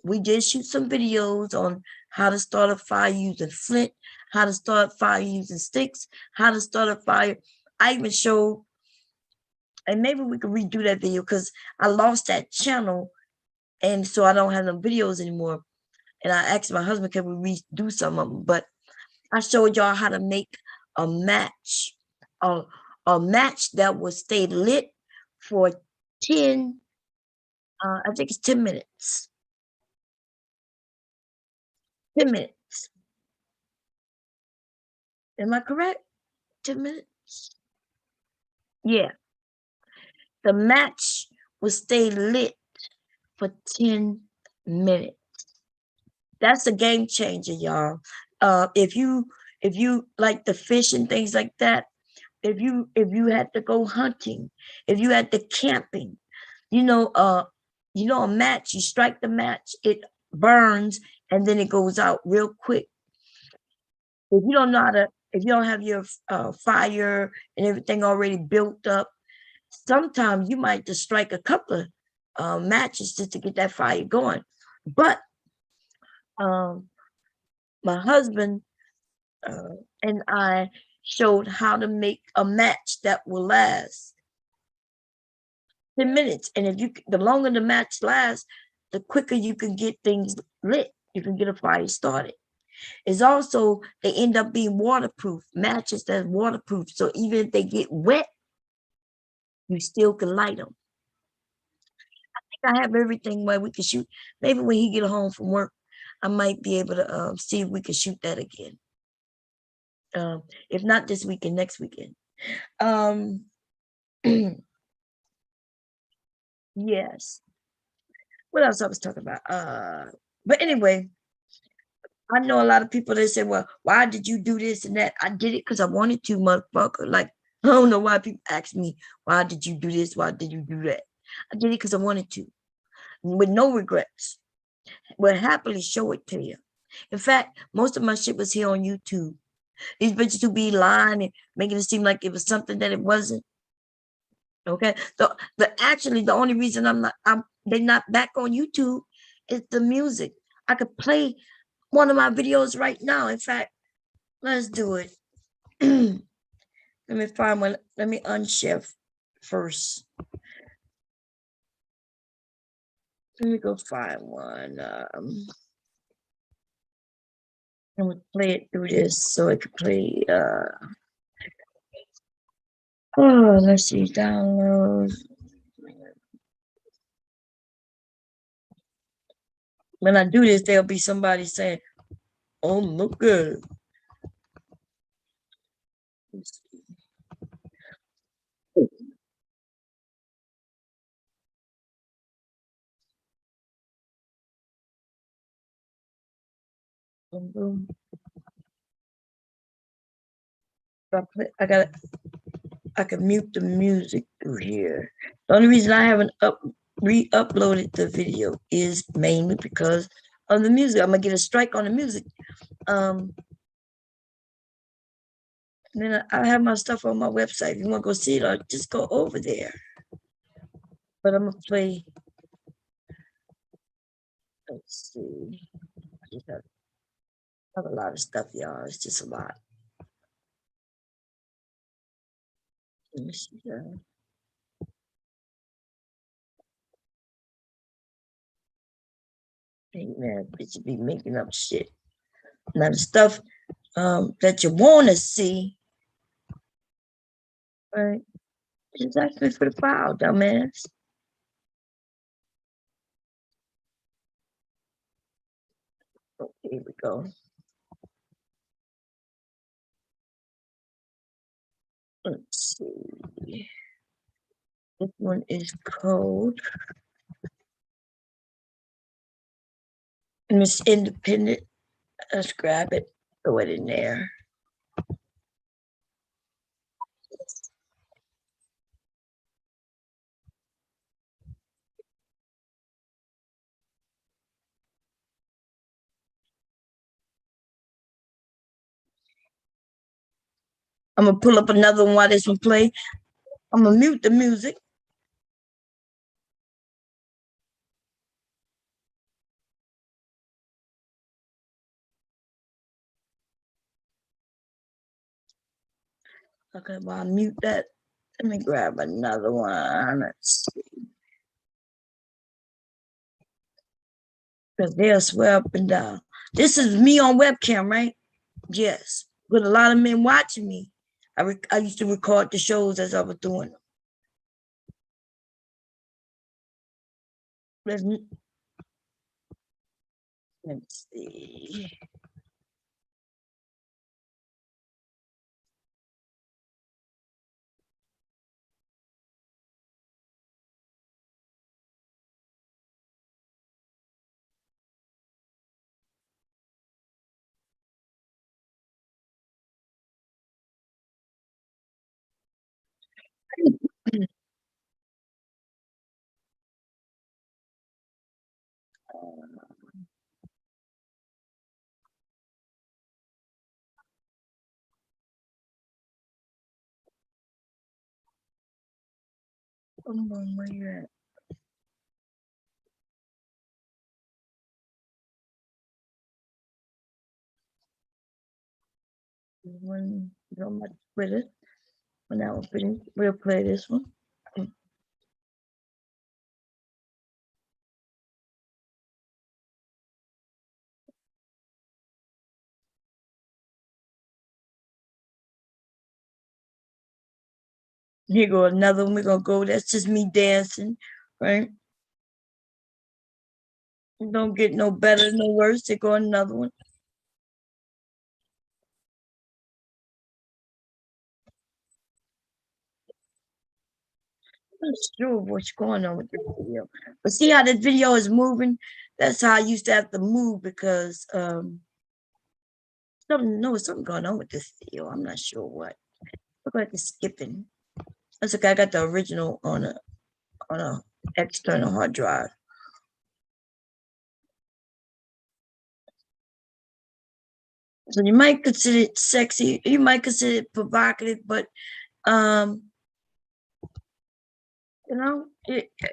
we did shoot some videos on how to start a fire using flint, how to start fire using sticks, how to start a fire. I even showed, and maybe we could redo that video because I lost that channel, and so I don't have no videos anymore. And I asked my husband, can we redo some of them? But I showed y'all how to make a match, a match that will stay lit for 10, I think it's 10 minutes. 10 minutes. Am I correct? 10 minutes? Yeah. The match will stay lit for 10 minutes. That's a game changer, y'all. If you like the fish and things like that, if you had to go hunting, if you had to camping, a match, you strike the match, it burns and then it goes out real quick. If you don't know how to, if you don't have your fire and everything already built up, sometimes you might just strike a couple of matches just to get that fire going. But my husband and I showed how to make a match that will last 10 minutes. And the longer the match lasts, the quicker you can get things lit. You can get a fire started. It's also, they end up being waterproof, matches that's waterproof. So even if they get wet, you still can light them. I think I have everything where we can shoot. Maybe when he get home from work, I might be able to see if we can shoot that again. If not this weekend, next weekend. Yes. What else I was talking about? But anyway, I know a lot of people that say, well, why did you do this and that? I did it because I wanted to, motherfucker. Like, I don't know why people ask me, why did you do this? Why did you do that? I did it because I wanted to, with no regrets. Will happily show it to you. In fact, most of my shit was here on YouTube. These bitches who be lying and making it seem like it was something that it wasn't. Okay. The only reason they're not back on YouTube is the music. I could play one of my videos right now. In fact, let's do it. Let me find one. Let me unshare first. Let me go find one. I'm gonna play it through this so I can play. Oh, let's see, downloads. When I do this, there'll be somebody saying, "Oh, look good." Boom, boom. I can mute the music through here. The only reason I haven't re-uploaded the video is mainly because of the music. I'm gonna get a strike on the music. And then I have my stuff on my website. If you want to go see it, I'll just go over there. But I'm gonna play. Let's see. I just have a lot of stuff, y'all. It's just a lot. Let me see that. Hey man, bitch be making up shit. Now the stuff that you want to see, right? It's actually for the file, dumbass. Okay, here we go. Let's see. This one is code. Miss Independent. Let's grab it, throw it in there. I'm gonna pull up another one while this one play. I'm gonna mute the music. Okay, while I mute that, let me grab another one. Let's see. Because they'll swear up and down. This is me on webcam, right? Yes. With a lot of men watching me. I used to record the shows as I was doing them. Let's see. Where you at? When you on my Twitter, when that one finish, we'll play this one. Here go another one. We're gonna go. That's just me dancing, right? Don't get no better, no worse. Here go another one. I'm not sure what's going on with this video, but see how the video is moving. That's how I used to have to move because something going on with this video. I'm not sure what. Look like it's skipping. That's okay. I got the original on a external hard drive. So you might consider it sexy. You might consider it provocative, but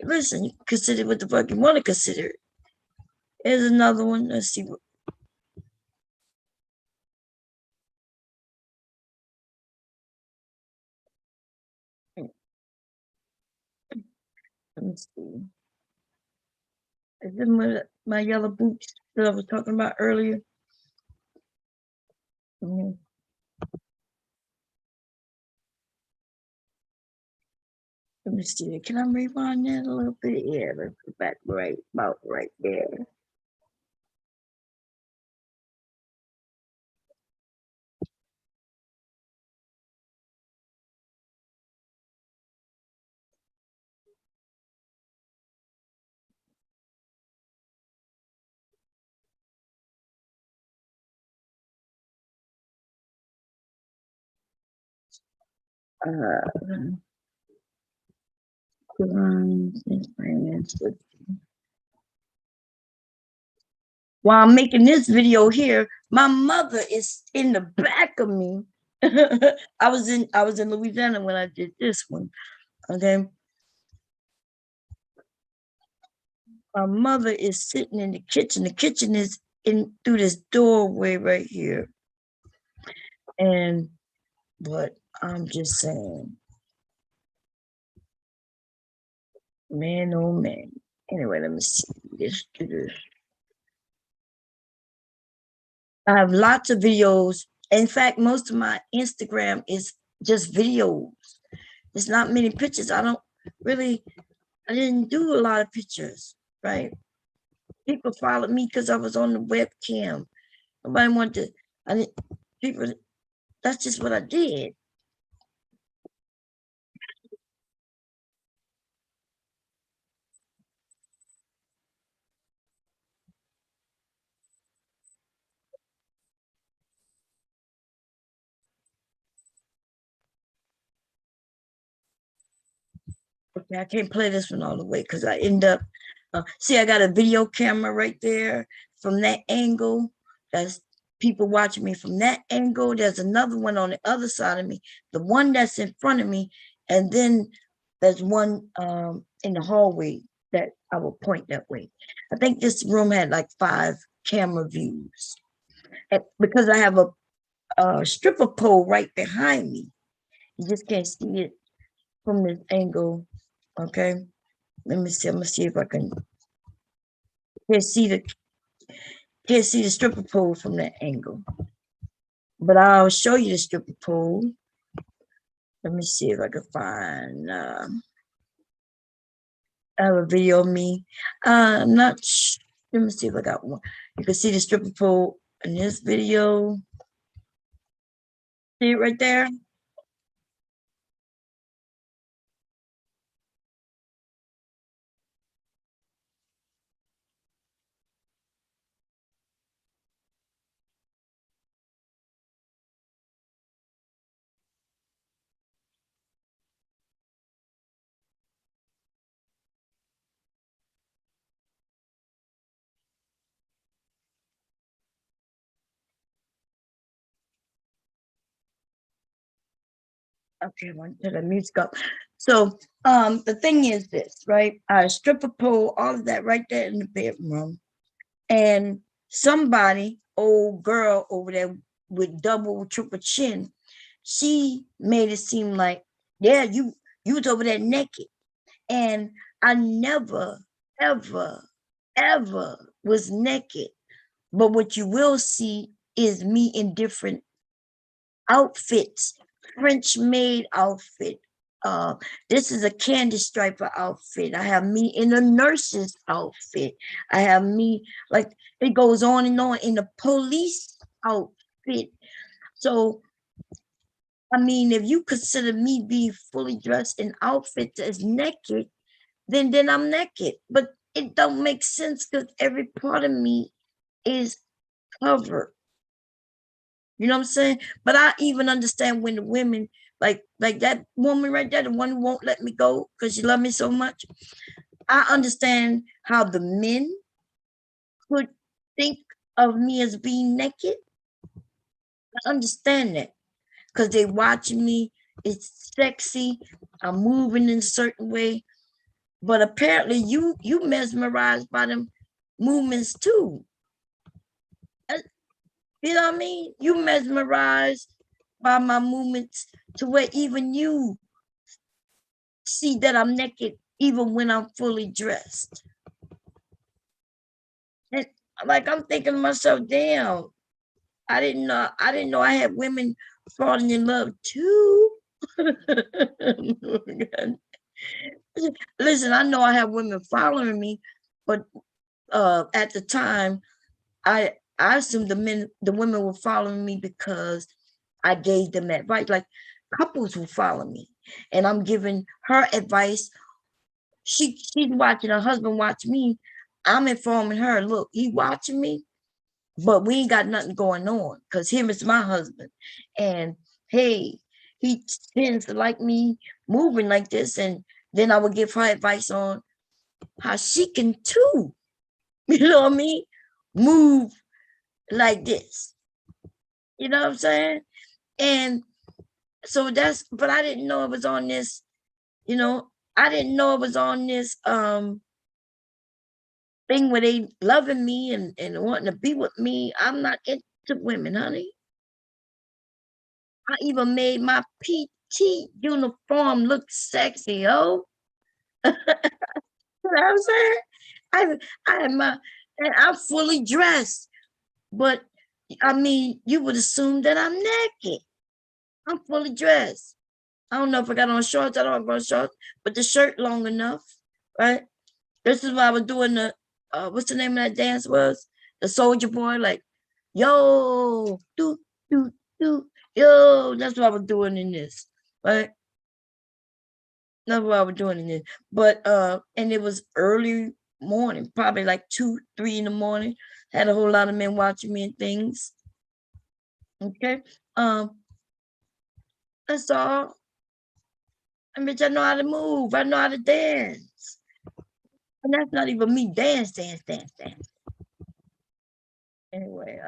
listen, you consider what the fuck you want to consider. Here's another one. Let's see what. Let me see. Is this my yellow boots that I was talking about earlier? Mm-hmm. Let me see. Can I rewind that a little bit? Yeah, let's go back about right there. While I'm making this video here, my mother is in the back of me. I was in Louisiana when I did this one. Okay. My mother is sitting in the kitchen. The kitchen is in through this doorway right here. But I'm just saying, man, oh man. Anyway, let me see. Let's do this. I have lots of videos. In fact, most of my Instagram is just videos. There's not many pictures. I didn't do a lot of pictures, right? People followed me because I was on the webcam. Nobody wanted to, that's just what I did. Okay, I can't play this one all the way because I end up, see, I got a video camera right there from that angle. That's people watching me from that angle. There's another one on the other side of me, the one that's in front of me, and then there's one in the hallway that I will point that way. I think this room had like 5 camera views. And because I have a stripper pole right behind me. You just can't see it from this angle. Okay. Let me see. I'm gonna see if I can can't see the stripper pole from that angle. But I'll show you the stripper pole. Let me see if I can find I have a video of me. I'm not let me see if I got one. You can see the stripper pole in this video. See it right there? Okay, I want to turn the music up. So the thing is this, right? Stripper pole, all of that right there in the bedroom. And somebody, old girl over there with double, triple chin, she made it seem like, yeah, you was over there naked. And I never, ever, ever was naked. But what you will see is me in different outfits, French maid outfit. This is a candy striper outfit. I have me in a nurse's outfit. I have me, like, it goes on and on, in the police outfit. So, I mean, if you consider me being fully dressed in outfits as naked, then I'm naked. But it don't make sense because every part of me is covered. You know what I'm saying? But I even understand when the women, like that woman right there, the one who won't let me go because she love me so much. I understand how the men could think of me as being naked. I understand that because they watching me. It's sexy. I'm moving in a certain way. But apparently you mesmerized by them movements too. You know what I mean? You mesmerized by my movements to where even you see that I'm naked even when I'm fully dressed. And like I'm thinking to myself, damn, I didn't know I had women falling in love too. Listen, I know I have women following me, but at the time I assumed the women were following me because I gave them advice. Like couples will follow me and I'm giving her advice. She's watching her husband watch me. I'm informing her, look, he watching me, but we ain't got nothing going on because him is my husband. And hey, he tends to like me moving like this. And then I would give her advice on how she can too, you know what I mean? Move like this. You know what I'm saying? And so but I didn't know it was on this, I didn't know it was on this thing where they loving me and wanting to be with me. I'm not into women, honey. I even made my PT uniform look sexy, oh. You know what I'm saying? I I had my and I'm fully dressed, but I mean, you would assume that I'm naked. I'm fully dressed. I don't know if I got on shorts. I don't have on shorts, but the shirt long enough, right? This is why I was doing the what's the name of that dance was? The Soldier Boy, like, yo, do, yo. That's what I was doing in this, right? That's what I was doing in this. But and it was early morning, probably like 2, 3 in the morning. Had a whole lot of men watching me and things. Okay. That's all. I mean, I know how to move. I know how to dance. And that's not even me dance. Anyway,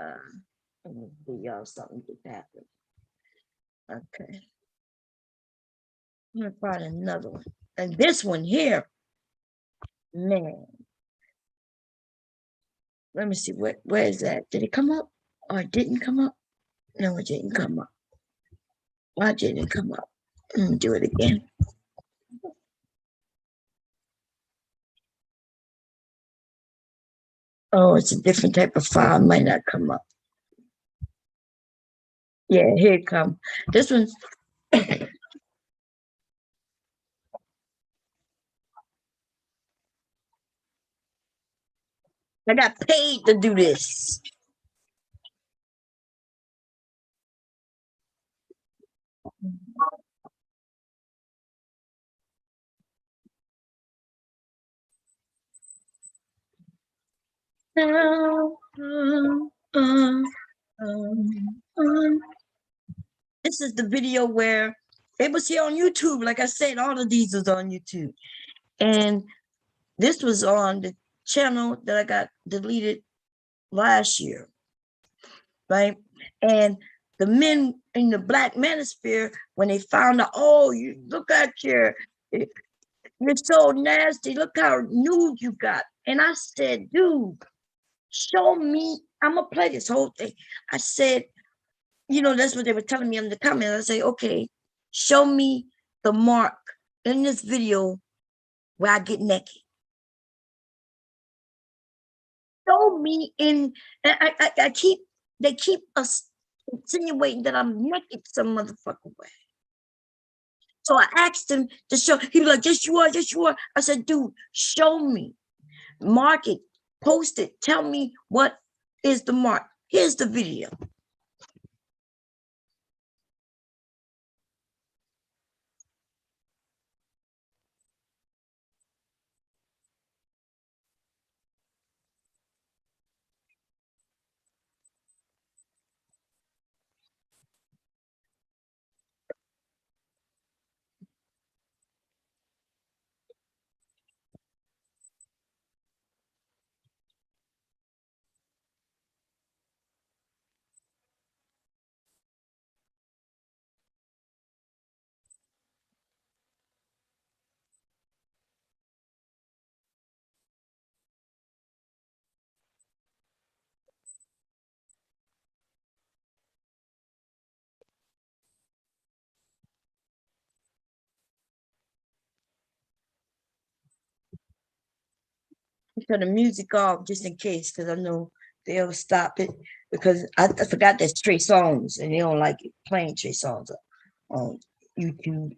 let me do y'all something to happen. Okay. I'm gonna find another one. And this one here, man. Let me see where is that? Did it come up? Or it didn't come up? No, it didn't come up. Why didn't it come up? Let me do it again. Oh, it's a different type of file. It might not come up. Yeah, here it comes. This one's I got paid to do this. This is the video where it was here on YouTube. Like I said, all of these was on YouTube. And this was on the channel that I got deleted last year, right? And the men in the Black Manosphere, when they found out, oh, you look at you're so nasty. Look how nude you got. And I said, dude, show me. I'm gonna play this whole thing. I said, you know, that's what they were telling me in the comments. I say, okay, show me the mark in this video where I get naked. Show me in, and they keep us insinuating that I'm naked some motherfucking way. So I asked him to show, he was like, yes, you are, yes, you are. I said, dude, show me, mark it, post it, tell me what is the mark. Here's the video. Turn the music off just in case, because I know they'll stop it. Because I forgot there's Trey Songz, and they don't like it playing Trey Songz on YouTube.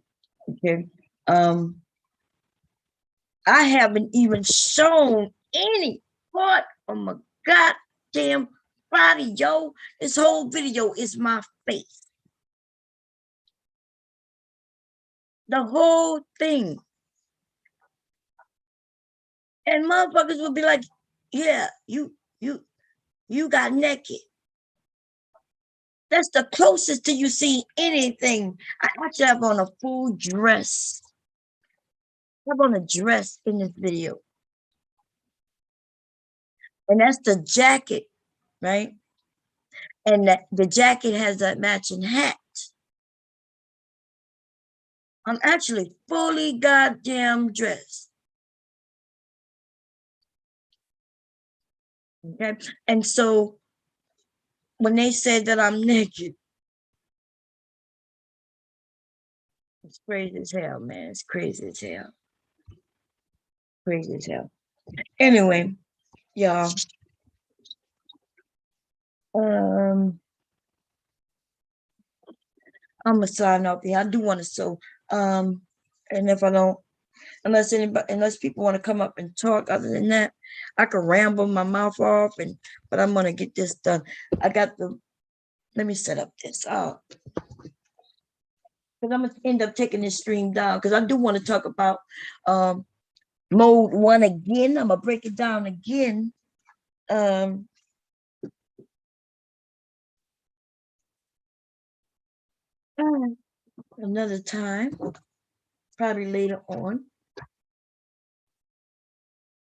Okay. I haven't even shown any part of my goddamn body, yo. This whole video is my face. The whole thing. And motherfuckers will be like, yeah, you got naked. That's the closest to you see anything. I actually have on a full dress. I have on a dress in this video. And that's the jacket, right? And the jacket has a matching hat. I'm actually fully goddamn dressed. Okay. And so when they said that I'm naked, it's crazy as hell, man. It's crazy as hell. Crazy as hell. Anyway, y'all. I'm gonna sign off here. I do want to so and if I don't, unless people want to come up and talk, other than that, I can ramble my mouth off, but I'm gonna get this done. I got let me set up this up because I'm gonna end up taking this stream down because I do want to talk about mode 1 again. I'm gonna break it down again. Another time, probably later on.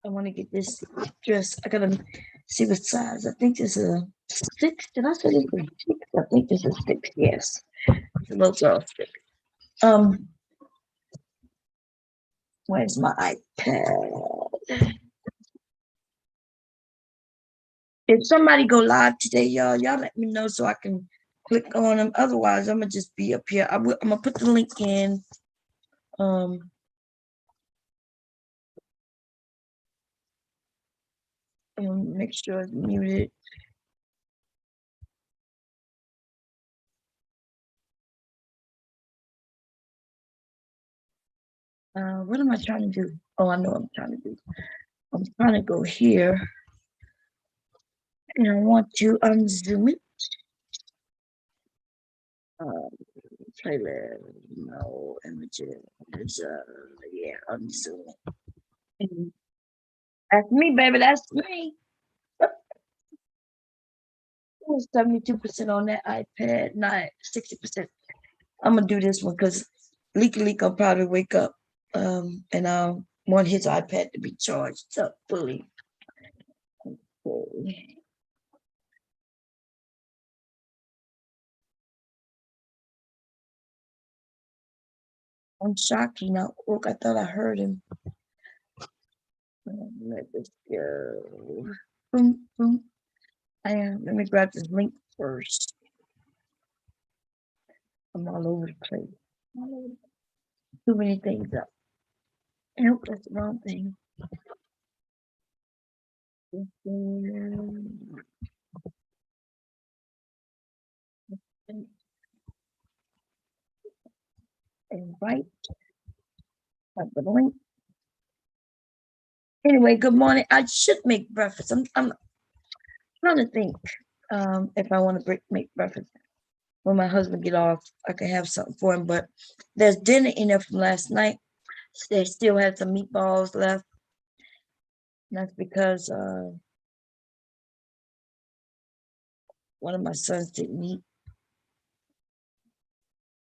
I want to get this dress. I gotta see what size. I think this is a 6. Did I say this was 6? I think this is 6. Yes, it's a little girl 6. Where's my iPad? If somebody go live today, y'all let me know so I can click on them. Otherwise, I'm gonna just be up here. I'm gonna put the link in. And make sure it's muted. What am I trying to do? Oh, I know what I'm trying to do. I'm trying to go here And I want to unzoom it. Playlist, no images. Yeah, unzoom it. That's me, baby. That's me. 72% on that iPad, not 60%. I'm gonna do this one because Leak will probably wake up. And I want his iPad to be charged up fully. Okay. I'm shocked he not woke. I thought I heard him. Let this go. Boom, boom. Let me grab this link first. I'm all over the place. Too many things up. Nope, that's the wrong thing. And right at the link. Anyway, good morning. I should make breakfast. I'm trying to think if I want to make breakfast. When my husband get off, I can have something for him. But there's dinner in there from last night. They still have some meatballs left. And that's because one of my sons didn't eat.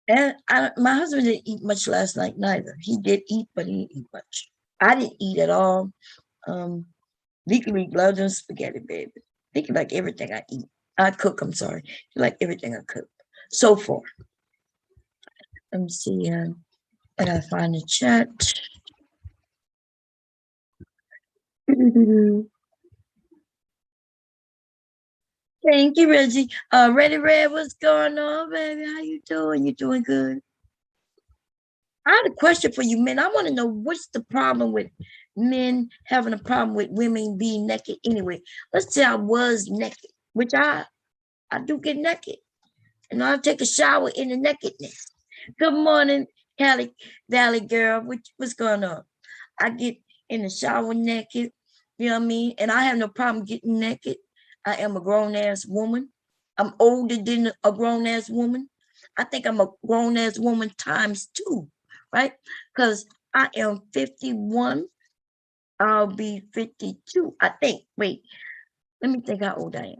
And my husband didn't eat much last night neither. He did eat, but he didn't eat much. I didn't eat at all. Legally loves them spaghetti, baby. He can like everything I eat. I cook, I'm sorry. He like everything I cook. So far. Let me see. I gotta find the chat. Thank you, Reggie. Ready Red, what's going on, baby? How you doing? You doing good? I had a question for you, men. I want to know what's the problem with men having a problem with women being naked anyway. Let's say I was naked, which I do get naked. And I'll take a shower in the nakedness. Good morning, Cali Valley girl. What's going on? I get in the shower naked, you know what I mean? And I have no problem getting naked. I am a grown-ass woman. I'm older than a grown-ass woman. I think I'm a grown-ass woman times 2, right? Because I am 51. I'll be 52, I think. Wait, let me think how old I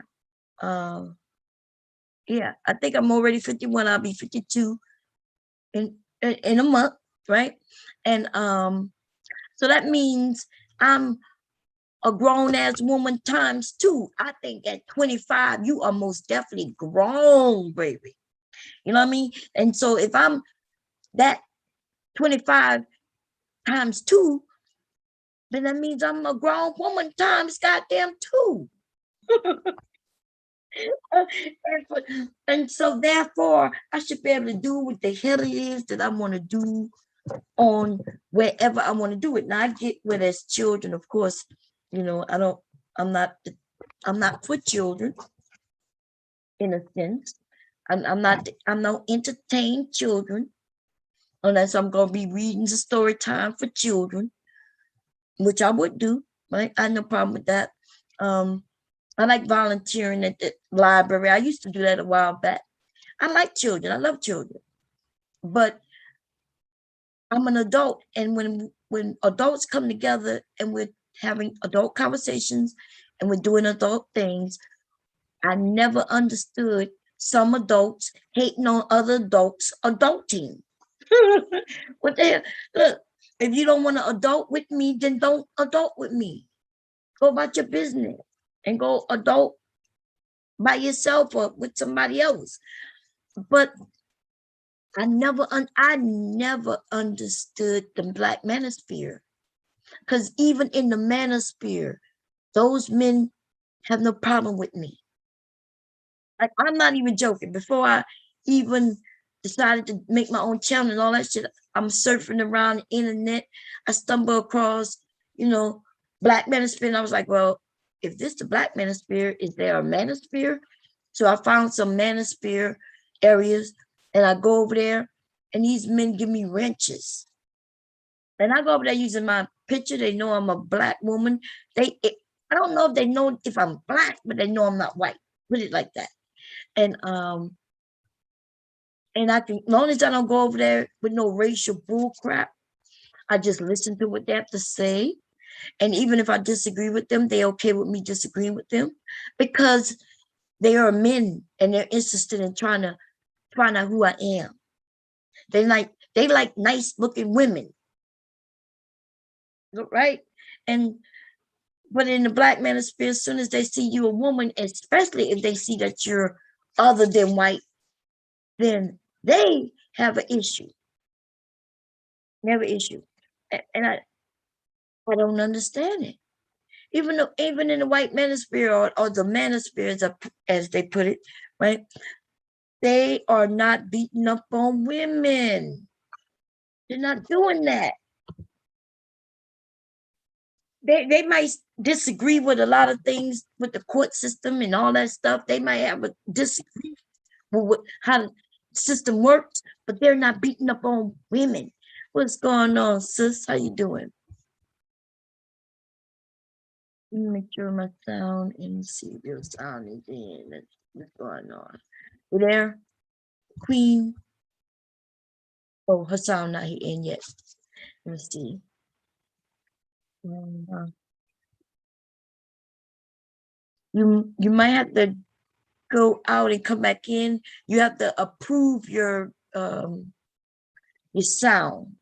am. Yeah, I think I'm already 51. I'll be 52 in a month, right? And so that means I'm a grown-ass woman times 2. I think at 25, you are most definitely grown, baby. You know what I mean? And so if I'm that 25 times 2, then that means I'm a grown woman times goddamn 2. And so therefore, I should be able to do what the hell it is that I want to do on wherever I want to do it. Now I get where there's children, of course, you know, I'm not for children in a sense. I'm not entertain children unless I'm gonna be reading the story time for children, which I would do, right? I have no problem with that. I like volunteering at the library. I used to do that a while back. I like children. I love children. But I'm an adult, and when adults come together and we're having adult conversations and we're doing adult things, I never understood some adults hating on other adults adulting. What the hell? Look, if you don't want to adult with me, then don't adult with me. Go about your business and go adult by yourself or with somebody else. But I never understood the Black manosphere, because even in the manosphere, those men have no problem with me. Like, I'm not even joking. Before I even decided to make my own channel and all that shit, I'm surfing around the internet. I stumble across, you know, Black manosphere, and I was like, well, if this the Black manosphere, is there a manosphere? So I found some manosphere areas, and I go over there, and these men give me wrenches. And I go over there using my picture. They know I'm a Black woman. I I don't know if they know if I'm black, but they know I'm not white. Put it like that. And I can, as long as I don't go over there with no racial bull crap, I just listen to what they have to say. And even if I disagree with them, they're okay with me disagreeing with them because they are men and they're interested in trying to find out who I am. They like nice looking women, right? And but in the black manosphere, as soon as they see you a woman, especially if they see that you're other than white, then they have an issue. They have an issue. And I don't understand it. Even though even in the white manosphere or the manosphere as they put it, right? They are not beating up on women. They're not doing that. They might disagree with a lot of things with the court system and all that stuff. They might have a disagree with how the system works, but they're not beating up on women. What's going on, sis? How you doing? Let me make sure my sound and see if your sound is in. What's going on? You there, Queen? Oh, her sound not in yet. Let me see. You might have to go out and come back in. You have to approve your sound.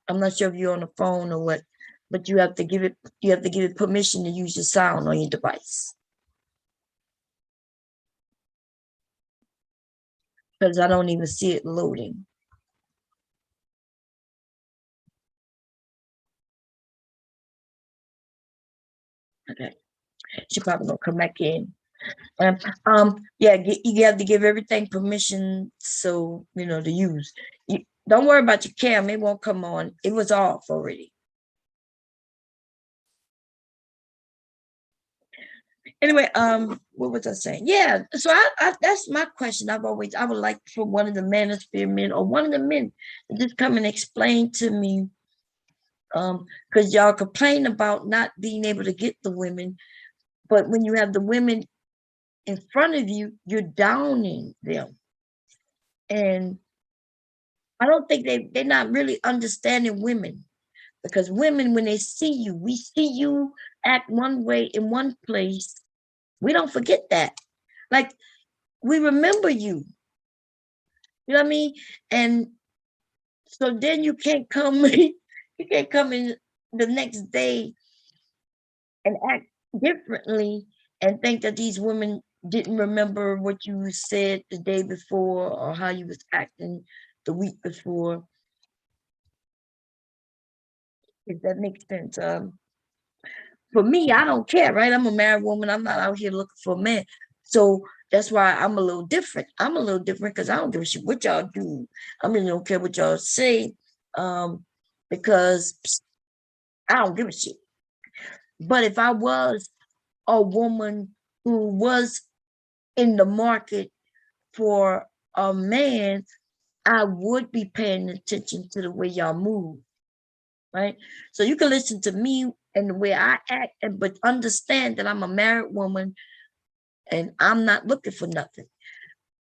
I'm not sure if you're on the phone or what, but you have to give it permission to use your sound on your device. Because I don't even see it loading. Okay. She probably gonna come back in. Yeah, you have to give everything permission so to use. Don't worry about your cam, it won't come on. It was off already. Anyway, what was I saying? Yeah, so I that's my question. I would like for one of the manosphere men or one of the men to just come and explain to me, because y'all complain about not being able to get the women, but when you have the women in front of you, you're downing them. And I don't think they're not really understanding women, because women, when they see you, we see you act one way in one place. We don't forget that. Like, we remember you. You know what I mean? And so then you can't come in the next day and act differently and think that these women didn't remember what you said the day before or how you was acting the week before. If that makes sense. For me, I don't care, right? I'm a married woman. I'm not out here looking for a man. So that's why I'm a little different. I'm a little different because I don't give a shit what y'all do. I really don't care what y'all say, because I don't give a shit. But if I was a woman who was in the market for a man, I would be paying attention to the way y'all move, right? So you can listen to me and the way I act, but understand that I'm a married woman and I'm not looking for nothing.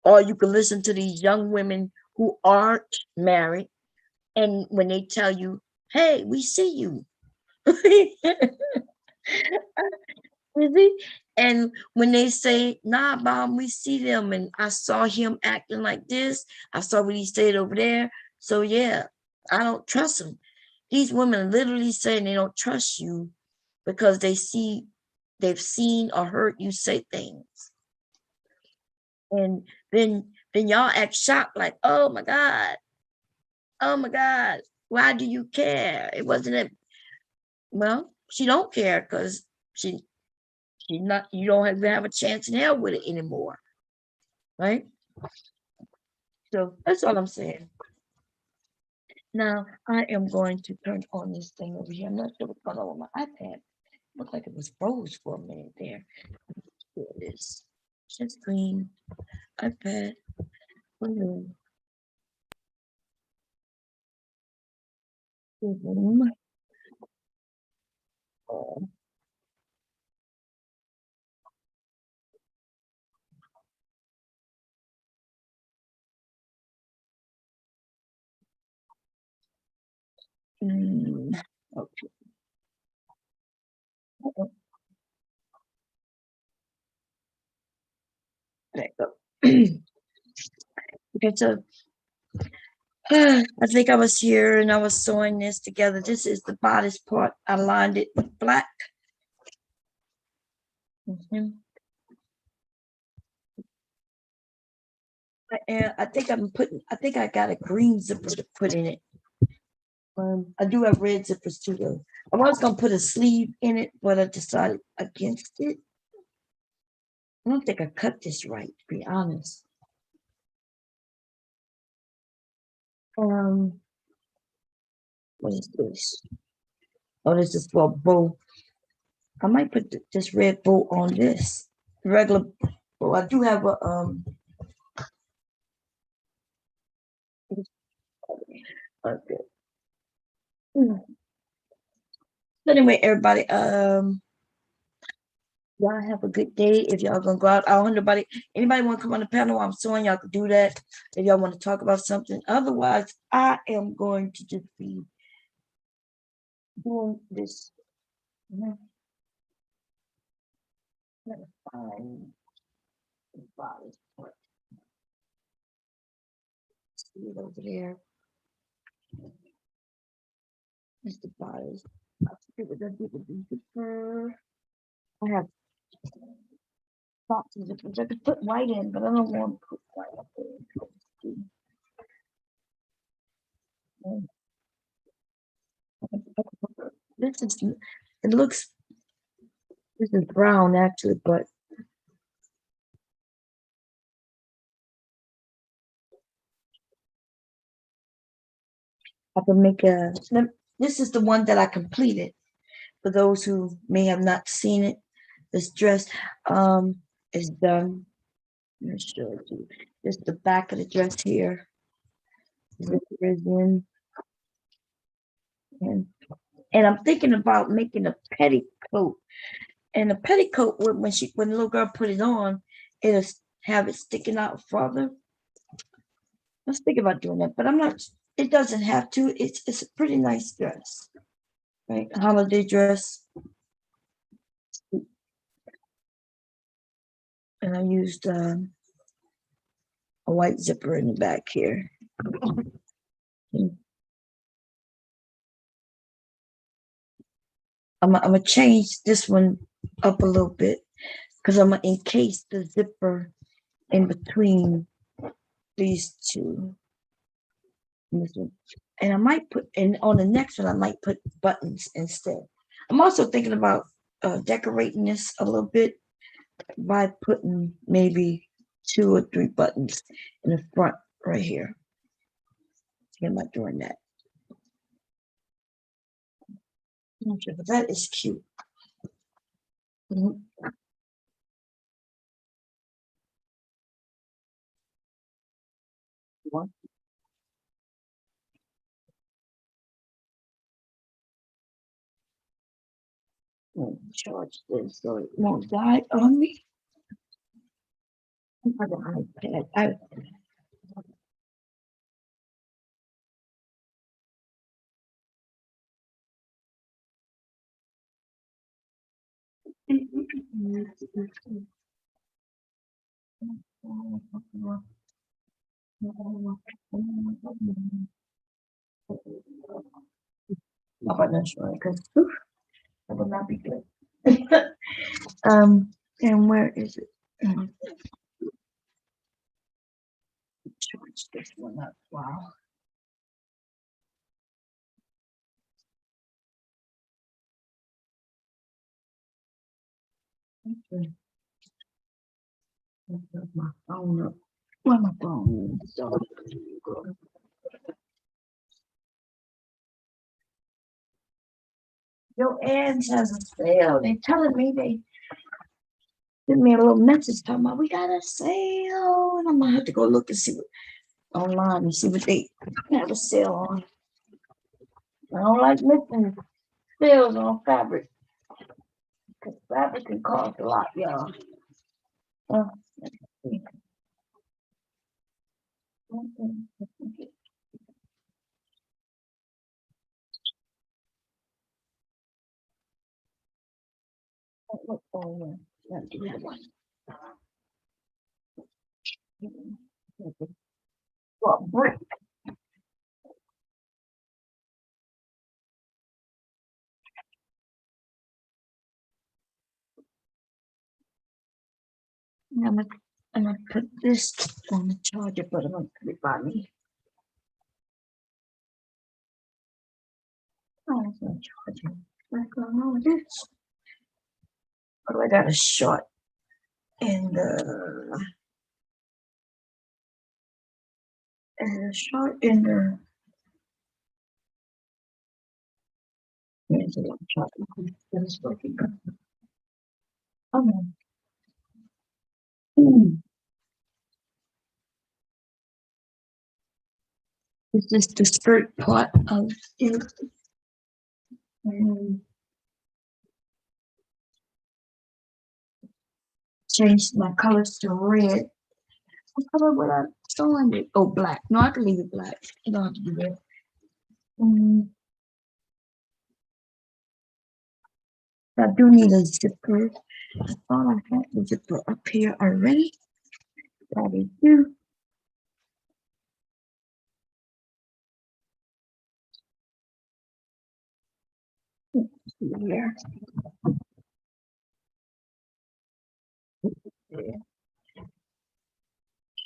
Or you can listen to these young women who aren't married, and when they tell you, hey, we see you. You see? And when they say, nah, Mom, we see them, and I saw him acting like this, I saw what he said over there. So yeah, I don't trust him. These women literally saying they don't trust you because they've seen or heard you say things. And then y'all act shocked, like, oh my God, why do you care? It wasn't it. Well, she don't care because she not, you don't have a chance in hell with it anymore. Right? So that's all I'm saying. Now I am going to turn on this thing over here. I'm not sure what's going on with my iPad. Looked like it was froze for a minute there. Here it is. Share screen, iPad, window, Zoom. Okay. There you go. Okay, so I think I was here and I was sewing this together. This is the bodice part. I lined it with black. And I think I think I got a green zipper to put in it. I do have red zippers too, though. I was gonna put a sleeve in it, but I decided against it. I don't think I cut this right, to be honest. What is this? Oh, this is for a bow. I might put this red bow on this regular. Well, I do have a okay. So anyway, everybody, y'all have a good day. If y'all gonna go out, I don't want anybody want to come on the panel while I'm sewing, y'all can do that. If y'all want to talk about something. Otherwise, I am going to just be doing this. Let me find the bodice part. See it over there. It's the bodice. I forget what I did with the zipper. I have lots of zippers. I could put white in, but I don't want to put white up there. This is, it looks, this is brown actually, but I can make a, this is the one that I completed. For those who may have not seen it, this dress is done. Let me show you. This is the back of the dress here. And I'm thinking about making a petticoat. And a petticoat, when the little girl put it on, it'll have it sticking out further. Let's think about doing that, but I'm not. It doesn't have to. It's a pretty nice dress, right? Holiday dress. And I used a white zipper in the back here. I'm gonna change this one up a little bit because I'm gonna encase the zipper in between these two. And I might put, and on the next one, I might put buttons instead. I'm also thinking about decorating this a little bit by putting maybe 2 or 3 buttons in the front right here. Thinking about doing that. Okay, but that is cute. One. Charge this so it won't die on me. I got an iPad. I'm not sure because that would not be good. And where is it? Charge this one up. Wow. Okay. My phone up. Where my phone? So, Joann's has a sale. They're telling me they sent me a little message talking about we got a sale, and I'm gonna have to go look and see what online and see what they have a sale on. I don't like missing sales on fabric because fabric can cost a lot, y'all. Oh, yeah. That's the other one. Well, brick. I'm gonna put this on the charger, but I'm gonna put it by me. Oh, it's not charging. What's going on with this? Oh, I got a short in the There's a lot of chocolate that is working. Oh, this is the skirt part of it. And changed my colors to red. What color would I find it? Oh, black. No, I can leave it black. You don't have to do that. I do need a zipper. I thought I had the zipper up here already. That I do. Here. Yeah.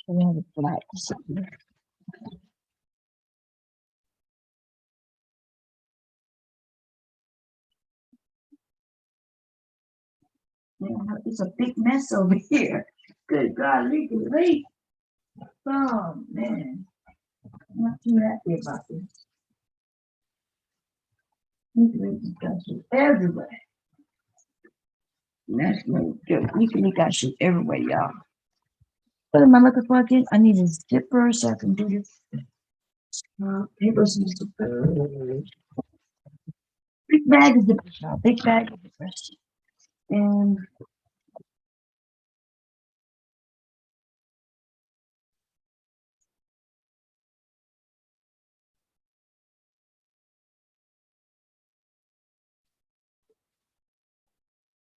We have a black zipper. Yeah, it's a big mess over here. Good God, leave it late. Oh man, I'm not too happy about this. These got shit everywhere. And that's no joke. We got shit everywhere, y'all. What am I looking for again? I need a zipper so I can do this. Papers and zipper. Big bag of zippers, y'all. Big bag of zippers. And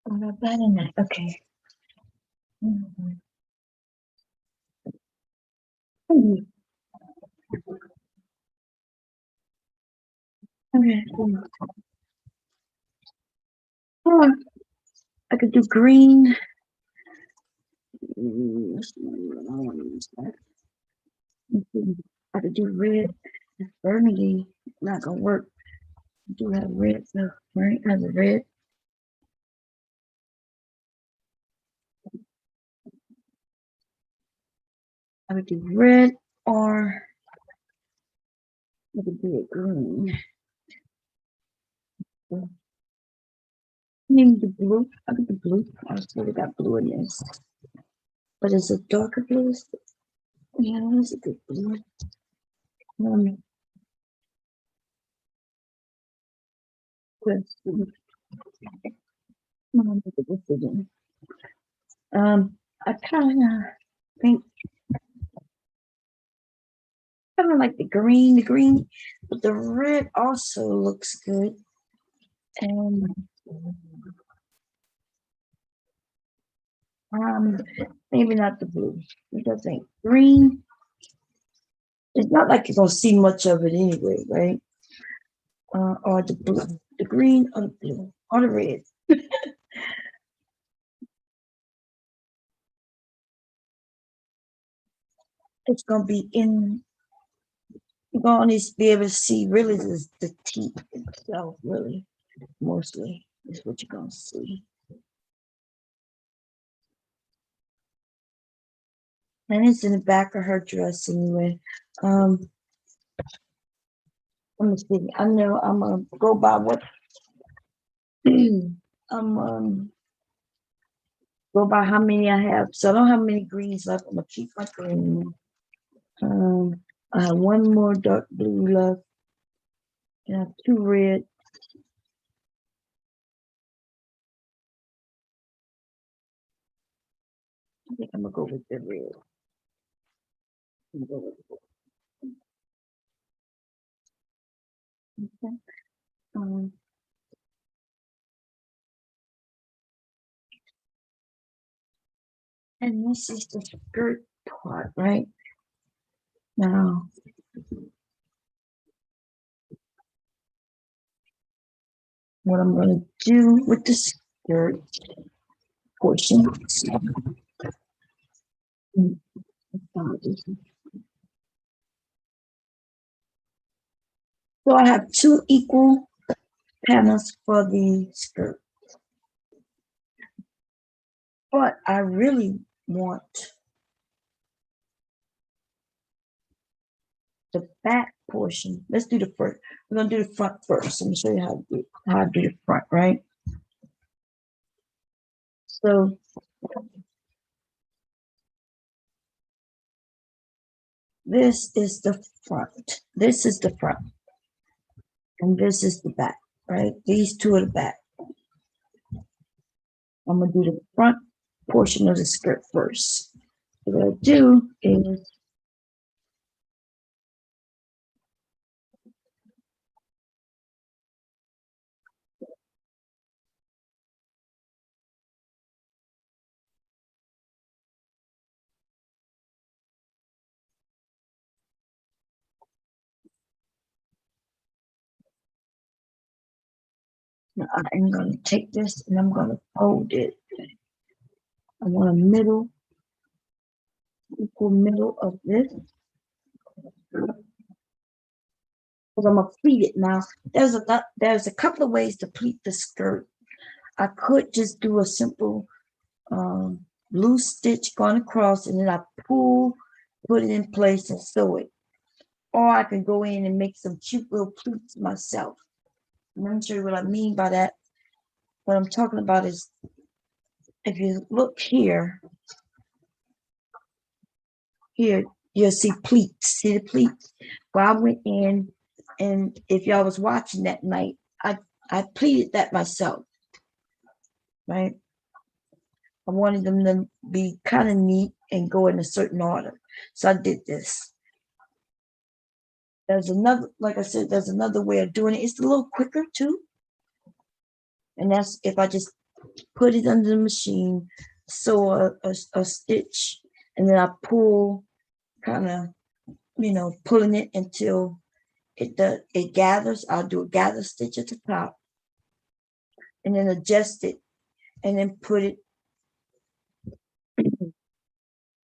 I'm not bad in that. Okay. Mhm. Okay. Oh, I could do green. I don't want to use that. I could do red. Burgundy not gonna work. I do have red stuff, right? Has a red. I would do red or I could do it green. Maybe the blue. I could do blue. I still got blue in this. But it's a darker blue. Yeah, it's a good blue. Let's see. I'm gonna make a decision. I think kind of like the green, but the red also looks good. And um, maybe not the blue. Because I think green. It's not like you're gonna see much of it anyway, right? Or the blue, the green, or the blue, or the red. It's gonna be in. You're gonna be able to see really the teeth itself, really, mostly is what you're gonna see. And it's in the back of her dress anyway. Let me see. I know I'm gonna go by what I'm go by how many I have. So I don't have many greens left. I'm gonna keep my green. I have one more dark blue left. And I have two red. I think I'm gonna go with the red. I'm gonna go with the red. Okay. And this is the skirt part, right? Now, what I'm going to do with the skirt portion. So I have 2 equal panels for the skirt, but I really want the back portion. Let's do the front. We're gonna do the front first. Let me show you how to do the front, right? So this is the front. This is the front. And this is the back, right? These two are the back. I'm gonna do the front portion of the skirt first. What I do is I'm gonna take this and I'm gonna fold it. I want a middle, equal middle of this. Because I'm gonna pleat it now. There's a couple of ways to pleat the skirt. I could just do a simple loose stitch going across and then I pull, put it in place and sew it. Or I can go in and make some cute little pleats myself. I'm not sure what I mean by that. What I'm talking about is if you look here, you'll see pleats. See the pleats? Well, I went in and if y'all was watching that night, I pleated that myself, right? I wanted them to be kind of neat and go in a certain order. So I did this. There's another, like I said, there's another way of doing it. It's a little quicker too. And that's if I just put it under the machine, sew a stitch, and then I pull, kind of, pulling it until it gathers. I'll do a gather stitch at the top, and then adjust it, and then put it,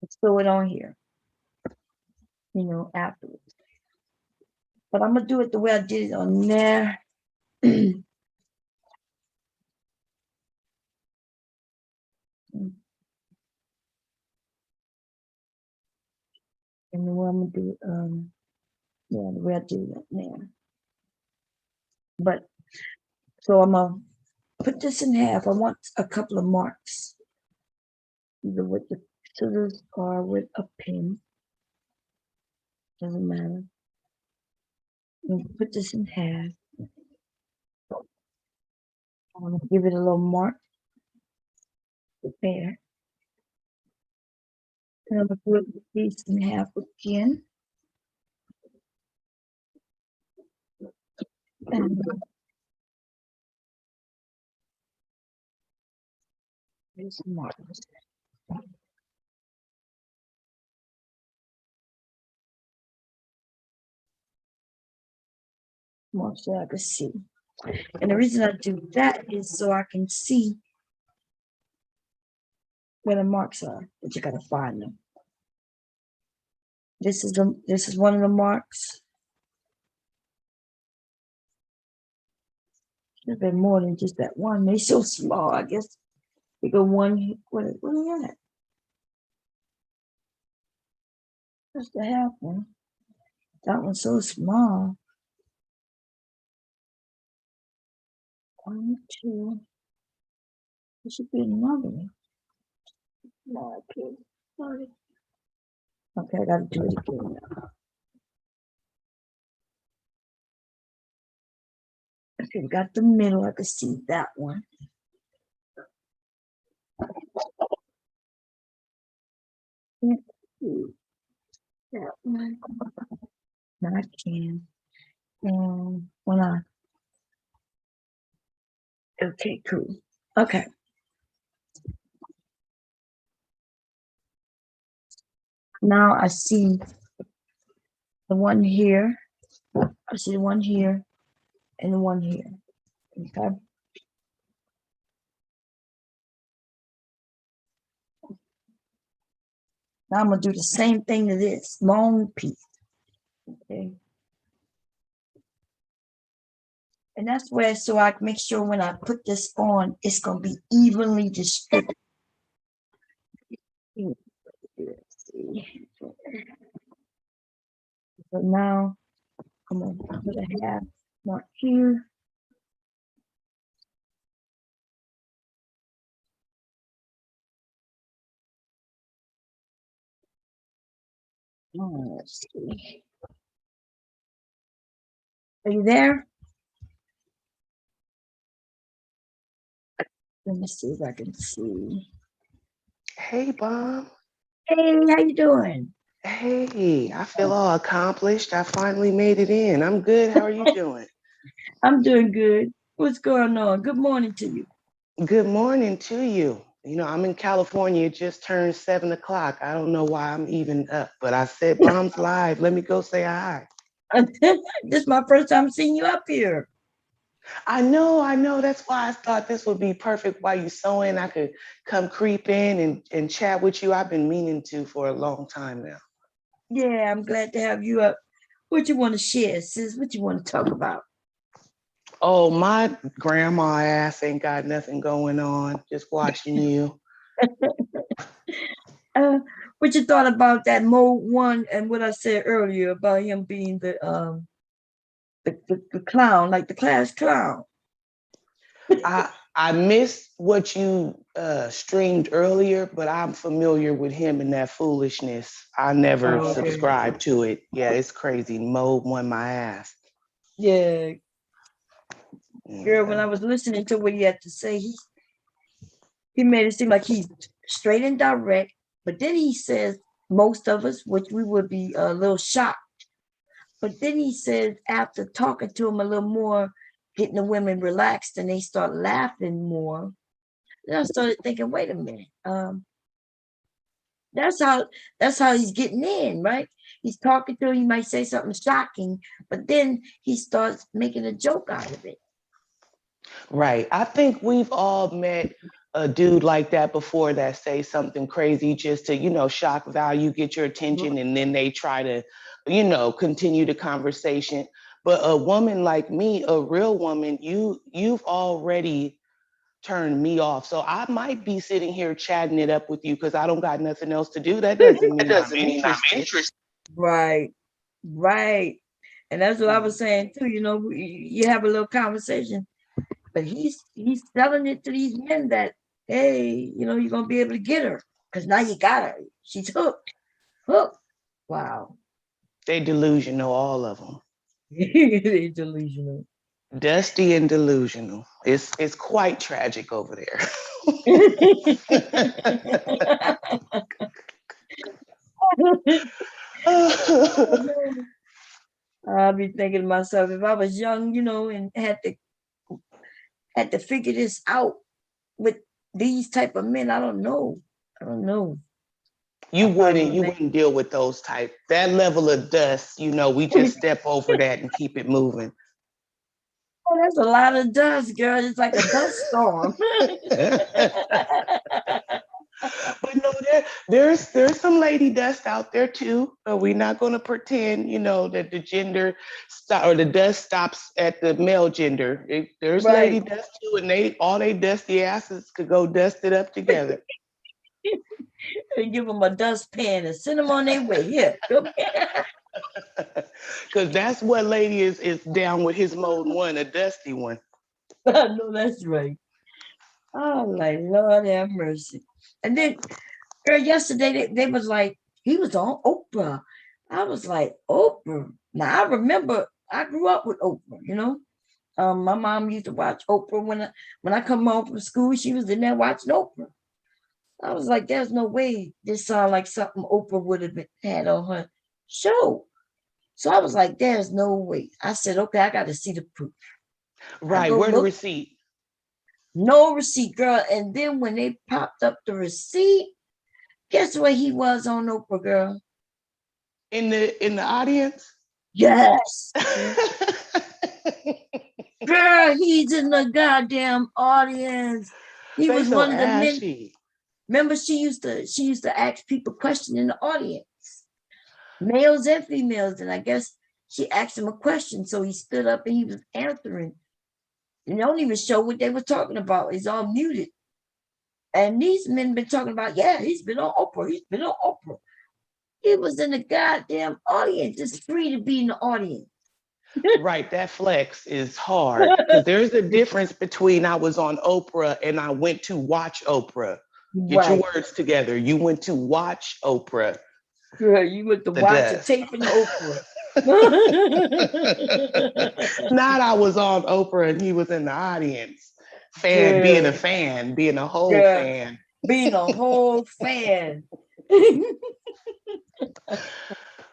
sew it on here, afterwards. But I'm gonna do it the way I did it on there. And the way I'm gonna do it, the way I do that there. But so I'm gonna put this in half. I want a couple of marks, either with the scissors or with a pin. Doesn't matter. I'm gonna put this in half. I'm gonna give it a little mark there. And I'm gonna put the piece in half again. And there's some marks. More so I can see. And the reason I do that is so I can see where the marks are, but you gotta find them. This is one of the marks. There's been more than just that one. They're so small, I guess. They go one, what are that? That's the half one. That one's so small. 1, 2. There should be another one. No, I can't. Sorry. Okay, I gotta do it again now. Okay, we got the middle. I can see that one. Can't see that one. Now I can. And when I okay, cool. Okay. Now I see the one here. I see the one here and the one here. Okay. Now I'm gonna do the same thing to this long piece. Okay. And that's where, so I can make sure when I put this on, it's gonna be evenly distributed. Let's see. So now I'm gonna put a half mark here. Let's see. Are you there? Let me see if I can see. Hey, Bomb. Hey, how you doing? Hey, I feel all accomplished. I finally made it in. I'm good. How are you doing? I'm doing good. What's going on? Good morning to you. Good morning to you. You know, I'm in California. It just turned 7 o'clock. I don't know why I'm even up, but I said, Bomb's live. Let me go say hi. This is my first time seeing you up here. I know. That's why I thought this would be perfect while you sewing. I could come creep in and chat with you. I've been meaning to for a long time now. Yeah, I'm glad to have you up. What you want to share, sis? What you want to talk about? Oh, my grandma ass ain't got nothing going on. Just watching you. Uh, what you thought about that mode one and what I said earlier about him being the clown, like the class clown? I missed what you streamed earlier, but I'm familiar with him and that foolishness. I never Oh, okay. subscribed to it. Yeah, it's crazy. Mo won my ass. Yeah, girl, when Yeah. I was listening to what he had to say, he made it seem like he's straight and direct, but then he says most of us, which we would be a little shocked. But then he says after talking to him a little more, getting the women relaxed and they start laughing more. Then I started thinking, wait a minute, that's how he's getting in, right? He's talking to him, he might say something shocking, but then he starts making a joke out of it. Right. I think we've all met a dude like that before that say something crazy just to, shock value, get your attention, and then they try to, continue the conversation. But a woman like me, a real woman, you've already turned me off. So I might be sitting here chatting it up with you because I don't got nothing else to do. That doesn't mean I'm interested. Right, right. And that's what I was saying too. You have a little conversation, but he's selling it to these men that, hey, you're gonna be able to get her because now you got her. She's hooked. Hooked. Wow. They delusional, all of them. They delusional. Dusty and delusional. It's quite tragic over there. I'll be thinking to myself, if I was young, and had to figure this out with these type of men, I don't know. I don't know. You wouldn't deal with those type, that level of dust, we just step over that and keep it moving. Oh, that's a lot of dust, girl. It's like a dust storm. But no, there's some lady dust out there too. We're not going to pretend, that the gender or the dust stops at the male gender. There's Right. lady dust too, and all they dusty asses could go dust it up together. And give them a dustpan and send them on their way. Here. Because that's what lady is down with his mode one, a dusty one. I know that's right. Oh, like Lord have mercy. And then, girl, yesterday they was like, he was on Oprah. I was like, Oprah. Now I remember I grew up with Oprah. My mom used to watch Oprah when I come home from school. She was in there watching Oprah. I was like, there's no way this sounds like something Oprah would have had on her show. So I was like, there's no way. I said, okay, I got to see the proof. Right, where the receipt? No receipt, girl. And then when they popped up the receipt, guess where he was on Oprah, girl? in the audience? Yes. Girl, he's in the goddamn audience. He They was so one of the men. ashy. Remember, she used to ask people questions in the audience, males and females. And I guess she asked him a question. So he stood up and he was answering. And they don't even show what they were talking about. It's all muted. And these men been talking about, yeah, he's been on Oprah. He's been on Oprah. He was in the goddamn audience. It's free to be in the audience. Right, that flex is hard because there's a difference between I was on Oprah and I went to watch Oprah. Get your words together. You went to watch Oprah. Girl, you went to watch a tape in Oprah. Not I was on Oprah and he was in the audience. Being a fan, being a whole fan. Being a whole fan.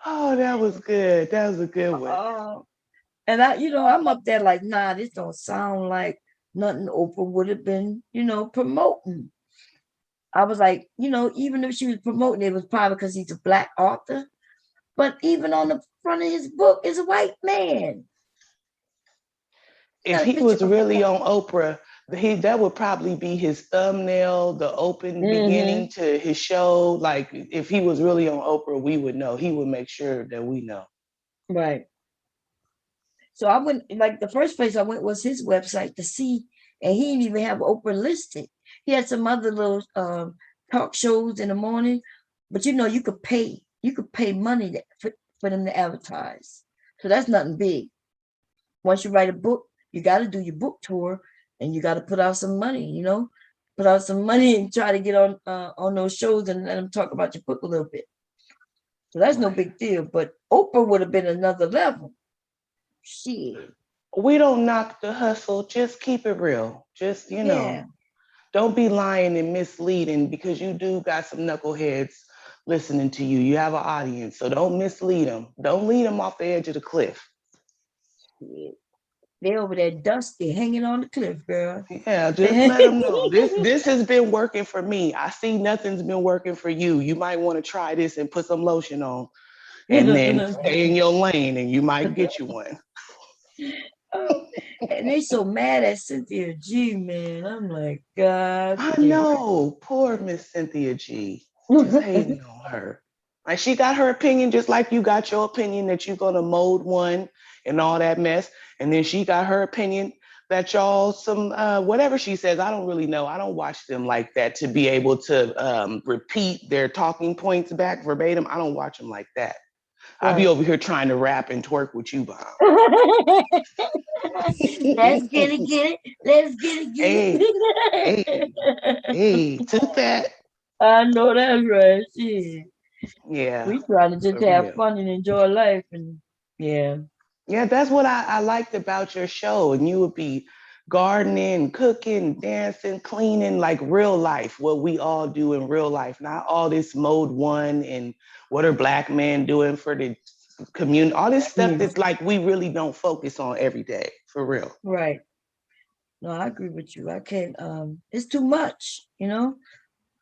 Oh, that was good. That was a good one. And I'm up there like, nah, this don't sound like nothing Oprah would have been, promoting. I was like, even if she was promoting, it was probably because he's a Black author. But even on the front of his book is a white man. If he was really on Oprah, that would probably be his thumbnail, the open beginning to his show. Like if he was really on Oprah, we would know. He would make sure that we know. Right. So I went, like the first place I went was his website to see, and he didn't even have Oprah listed. He had some other little talk shows in the morning, but you could pay money for them to advertise. So that's nothing big. Once you write a book, you got to do your book tour, and you got to put out some money. Put out some money and try to get on those shows and let them talk about your book a little bit. So that's no big deal. But Oprah would have been another level. Shit. We don't knock the hustle. Just keep it real. Just, don't be lying and misleading because you do got some knuckleheads listening to you. You have an audience, so don't mislead them. Don't lead them off the edge of the cliff. They over there dusty, hanging on the cliff, girl. Yeah, just let them know. This has been working for me. I see nothing's been working for you. You might want to try this and put some lotion on and then stay in your lane and you might get you one. And they so mad at Cynthia G, man. I'm like, God. I know. Poor Miss Cynthia G. Just hating on her. Like she got her opinion just like you got your opinion that you're going to mold one and all that mess. And then she got her opinion that y'all whatever she says, I don't really know. I don't watch them like that to be able to repeat their talking points back verbatim. I don't watch them like that. I'll be over here trying to rap and twerk with you, Bob. Let's get it. Let's get it. Hey, took that. I know that's right. Shit. Yeah. We trying to just have fun and enjoy life. And yeah. Yeah, that's what I liked about your show. And you would be gardening, cooking, dancing, cleaning, like real life, what we all do in real life, not all this mode one and what are Black men doing for the community, all this stuff that's like we really don't focus on every day, for real. Right. No, I agree with you. I can't, it's too much, And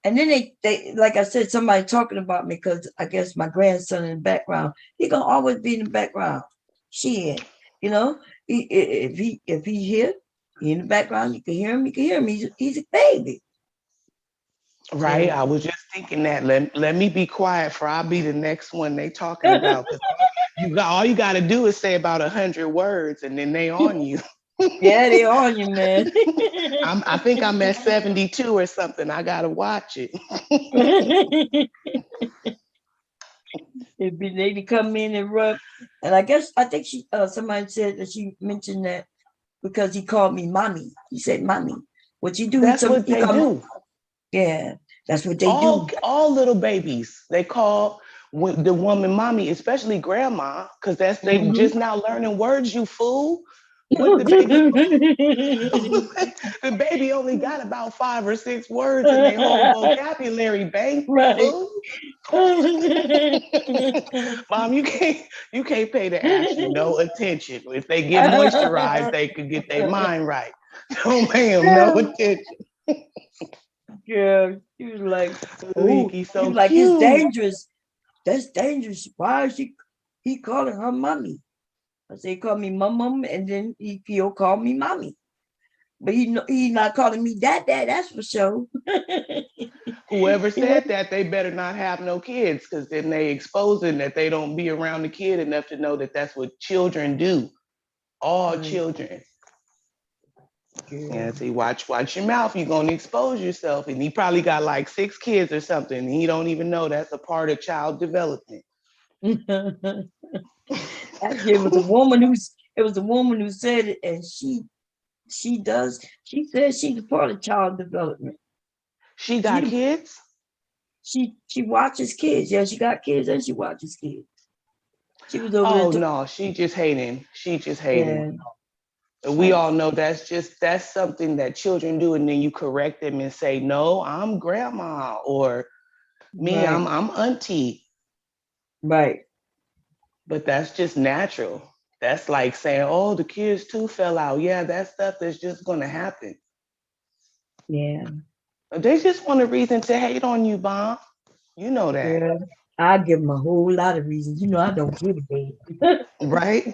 then they like I said, somebody talking about me because I guess my grandson in the background, he gonna always be in the background. Shit, if he here, he in the background, you can hear him. He's a baby. Right. I was just thinking that. Let me be quiet for I'll be the next one they talking about. All you got to do is say about 100 words and then they on you. Yeah, they on you, man. I think I'm at 72 or something. I got to watch it. They come in and rub. And I think somebody said that she mentioned that because he called me mommy. He said mommy. What you do? That's what they do. Yeah, that's what they do. All little babies, they call the woman mommy, especially grandma, because they just now learning words, you fool. What the baby only got about 5 or 6 words in their whole vocabulary, bank. Right. Mom, you can't pay the Ashley no attention. If they get moisturized, they could get their mind right. Don't pay them no attention. Yeah, he was like, ooh, he's so like cute. It's dangerous. that's dangerous. Why is he calling her mommy? I say, he called me mom, and then he'll call me mommy. But he's not calling me dad, that's for sure. Whoever You know? said that, they better not have no kids, because then they exposing that they don't be around the kid enough to know that that's what children do. All Right. children. Yeah. Yeah, see, watch your mouth. You're gonna expose yourself. And he probably got like 6 kids or something. And he don't even know that's a part of child development. Actually, it was a woman who said it, and she said she's a part of child development. She got kids? She watches kids. Yeah, she got kids and she watches kids. She was over Oh there. no, she just hating. She just hating. Yeah. We all know that's something that children do, and then you correct them and say, "No, I'm grandma," or "Me, Right. I'm auntie." Right. But that's just natural. That's like saying, "Oh, the kids too fell out." Yeah, that stuff is just gonna happen. Yeah. They just want a reason to hate on you, Bomb. You know that, Yeah. I give them a whole lot of reasons. You know, I don't give a damn. right?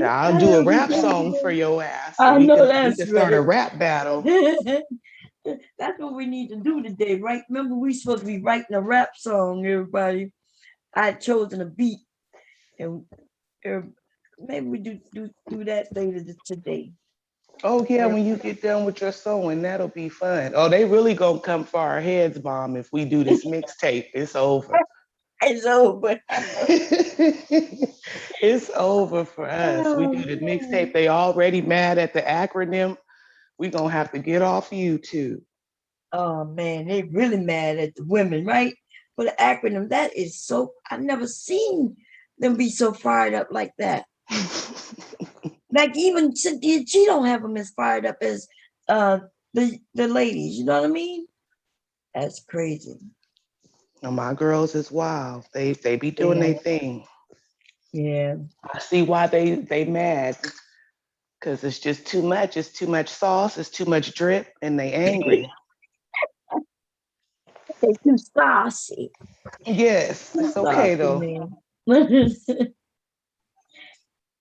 I'll do a rap song for your ass, so I we know can that's start a right. rap battle. That's what we need to do today, right? Remember, we supposed to be writing a rap song, everybody. I had chosen a beat, and maybe we do that later today. Oh yeah, when you get done with your sewing, that'll be fun. Oh, they really gonna come for our heads, Bomb, if we do this mixtape. It's over. It's over. It's over for us. We do the mixtape. They already mad at the acronym. We gonna have to get off YouTube. Oh man, they really mad at the women, right? For the acronym, that is so. I've never seen them be so fired up like that. Like even Cynthia, she don't have them as fired up as the ladies. You know what I mean? That's crazy. Now, my girls is wild. They be doing Yeah. their thing. Yeah. I see why they mad. Cause it's just too much. It's too much sauce. It's too much drip, and they angry. They too saucy. Yes, Too it's okay saucy, though. man.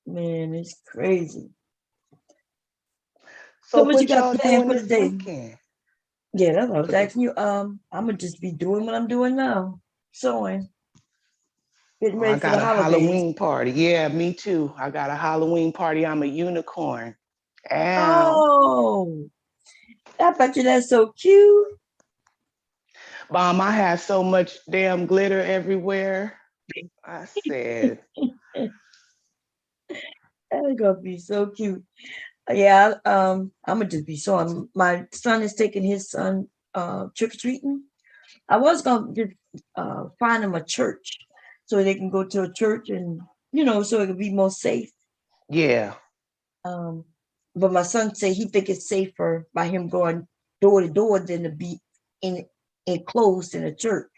Man, it's crazy. So So what you what got y'all planned doing for the this day? weekend? Yeah, that's what I was asking you. I'm gonna just be doing what I'm doing now. Sewing. Getting Oh, I ready for got the a holidays. Halloween party. Yeah, me too. I got a Halloween party. I'm a unicorn. Ow. Oh, I bet you that's so cute. Mom, I had so much damn glitter everywhere. I said, That's gonna be so cute. Yeah, I'm gonna just be sewing. My son is taking his son trick or treating. I was gonna just find him a church so they can go to a church and so it could be more safe. yeah. Um, but my son said he think it's safer by him going door to door than to be in enclosed in a church.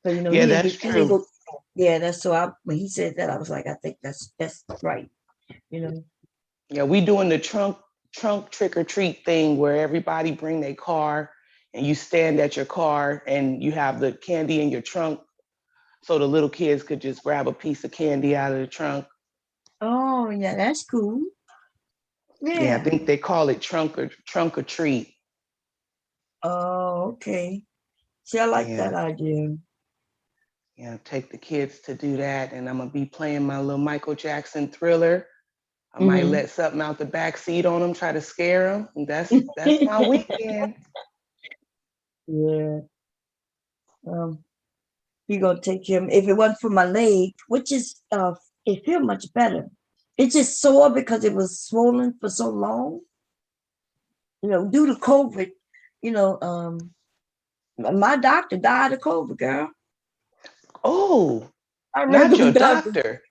So Yeah, that's he didn't true. go. Yeah, that's so. When he said that, I was like, I think that's right. You know. Yeah, we doing the trunk trick or treat thing where everybody bring their car and you stand at your car and you have the candy in your trunk so the little kids could just grab a piece of candy out of the trunk. Oh yeah, that's cool. Yeah, I Yeah. think they call it trunk or treat. Oh, okay. See, I like Yeah. that idea. Yeah, take the kids to do that, and I'm gonna be playing my little Michael Jackson Thriller. I might Hmm. let something out the back seat on them, try to scare them. And that's my weekend. Yeah. He gonna take him. If it wasn't for my leg, which is it feel much better. It's just sore because it was swollen for so long. Due to COVID. You know, my doctor died of COVID, girl. Oh, I not remember the your doctor. doctor.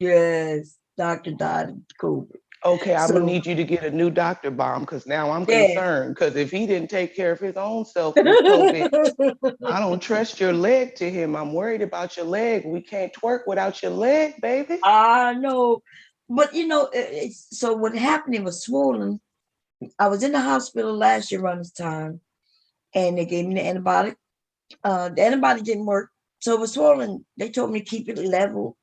Yes, doctor died of COVID. Okay, I'm gonna So need you to get a new doctor, Bomb, because now I'm yeah. concerned. Because if he didn't take care of his own self with COVID, I don't trust your leg to him. I'm worried about your leg. We can't twerk without your leg, baby. I know, but so what happened? It was swollen. I was in the hospital last year around this time, and they gave me the antibiotic. The antibiotic didn't work, So it was swollen. They told me to keep it level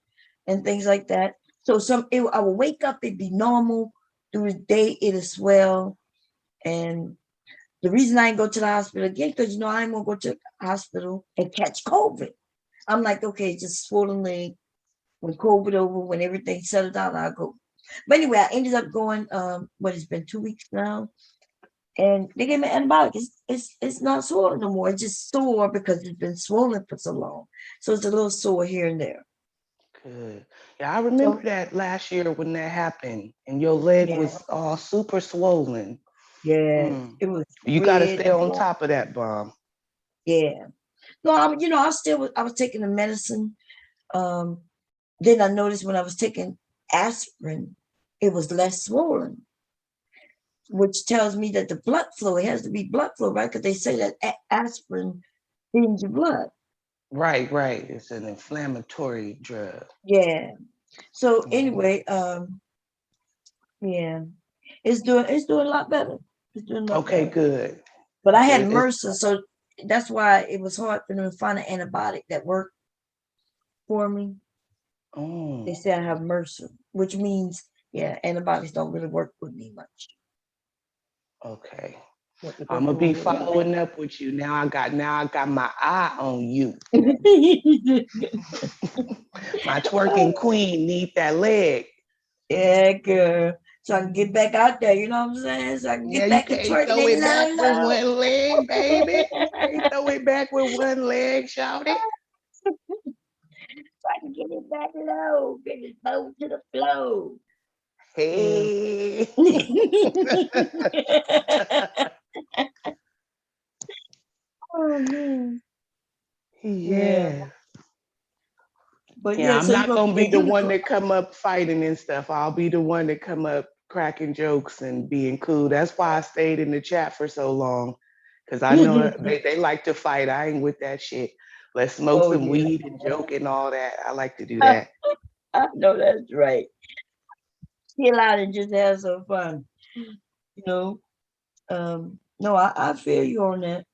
and things like that. So I will wake up, it'd be normal. Through the day, it'll swell. And the reason I ain't go to the hospital again, because I ain't gonna go to the hospital and catch COVID. I'm like, okay, just swollen leg. When COVID over, when everything settled down, I'll go. But anyway, I ended up going, it's been 2 weeks now. And they gave me antibiotics. It's not swollen no more. It's just sore because it's been swollen for so long. So it's a little sore here and there. Good. Yeah, I remember that last year when that happened and your leg was all super swollen. Yeah, it was. You got to stay on top of that, Bomb. Yeah. No, I was taking the medicine. Then I noticed when I was taking aspirin, it was less swollen, which tells me that the blood flow, it has to be blood flow, right? Because they say that aspirin thins your blood. Right. It's an inflammatory drug. Yeah. So anyway, yeah, it's doing a lot better. It's doing a lot better. Good. But I had MRSA, so that's why it was hard for them to find an antibiotic that worked for me. Oh. They say I have MRSA, which means antibiotics don't really work with me much. Okay. I'm gonna be following up with you. Now I got my eye on you. My twerking queen need that leg. Yeah, girl. So I can get back out there, you know what I'm saying? So I can get back to twerking. Throw it back with one leg, baby. Throw it back with one leg, shout it. So I can get it back low, get it low to the flow. Hey. Oh man. Yeah. But I'm not gonna be the one that come up fighting and stuff. I'll be the one that come up cracking jokes and being cool. That's why I stayed in the chat for so long, because I know they like to fight. I ain't with that shit. Let's smoke some weed and joke and all that. I like to do that. I know that's right. Chill out and just have some fun. No, I feel you on that.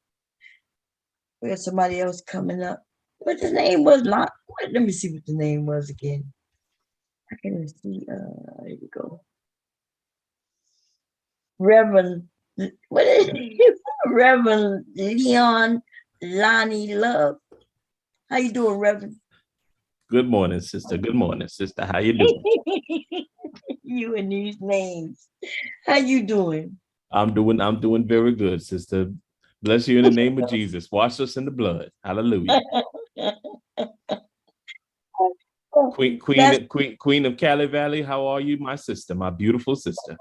We got somebody else coming up. What his name was? Let me see what the name was again. I can't even see. There you go. Reverend, what is it? Reverend Leon Lonnie Love. How you doing, Reverend? Good morning, sister. Good morning, sister. How you doing? You and these names. How you doing? I'm doing very good, sister. Bless you in the name of Jesus. Wash us in the blood. Hallelujah. Queen of Cali Valley, how are you, my sister, my beautiful sister?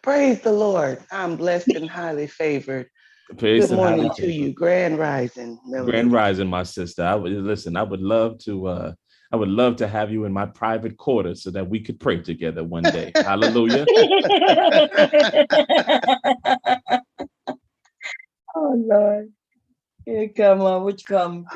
Praise the Lord. I'm blessed and highly favored. Praise Good morning to you. Grand rising. Melody. Grand rising, my sister. I would love to have you in my private quarters so that we could pray together one day. Hallelujah. Oh Lord. Here come on, which come?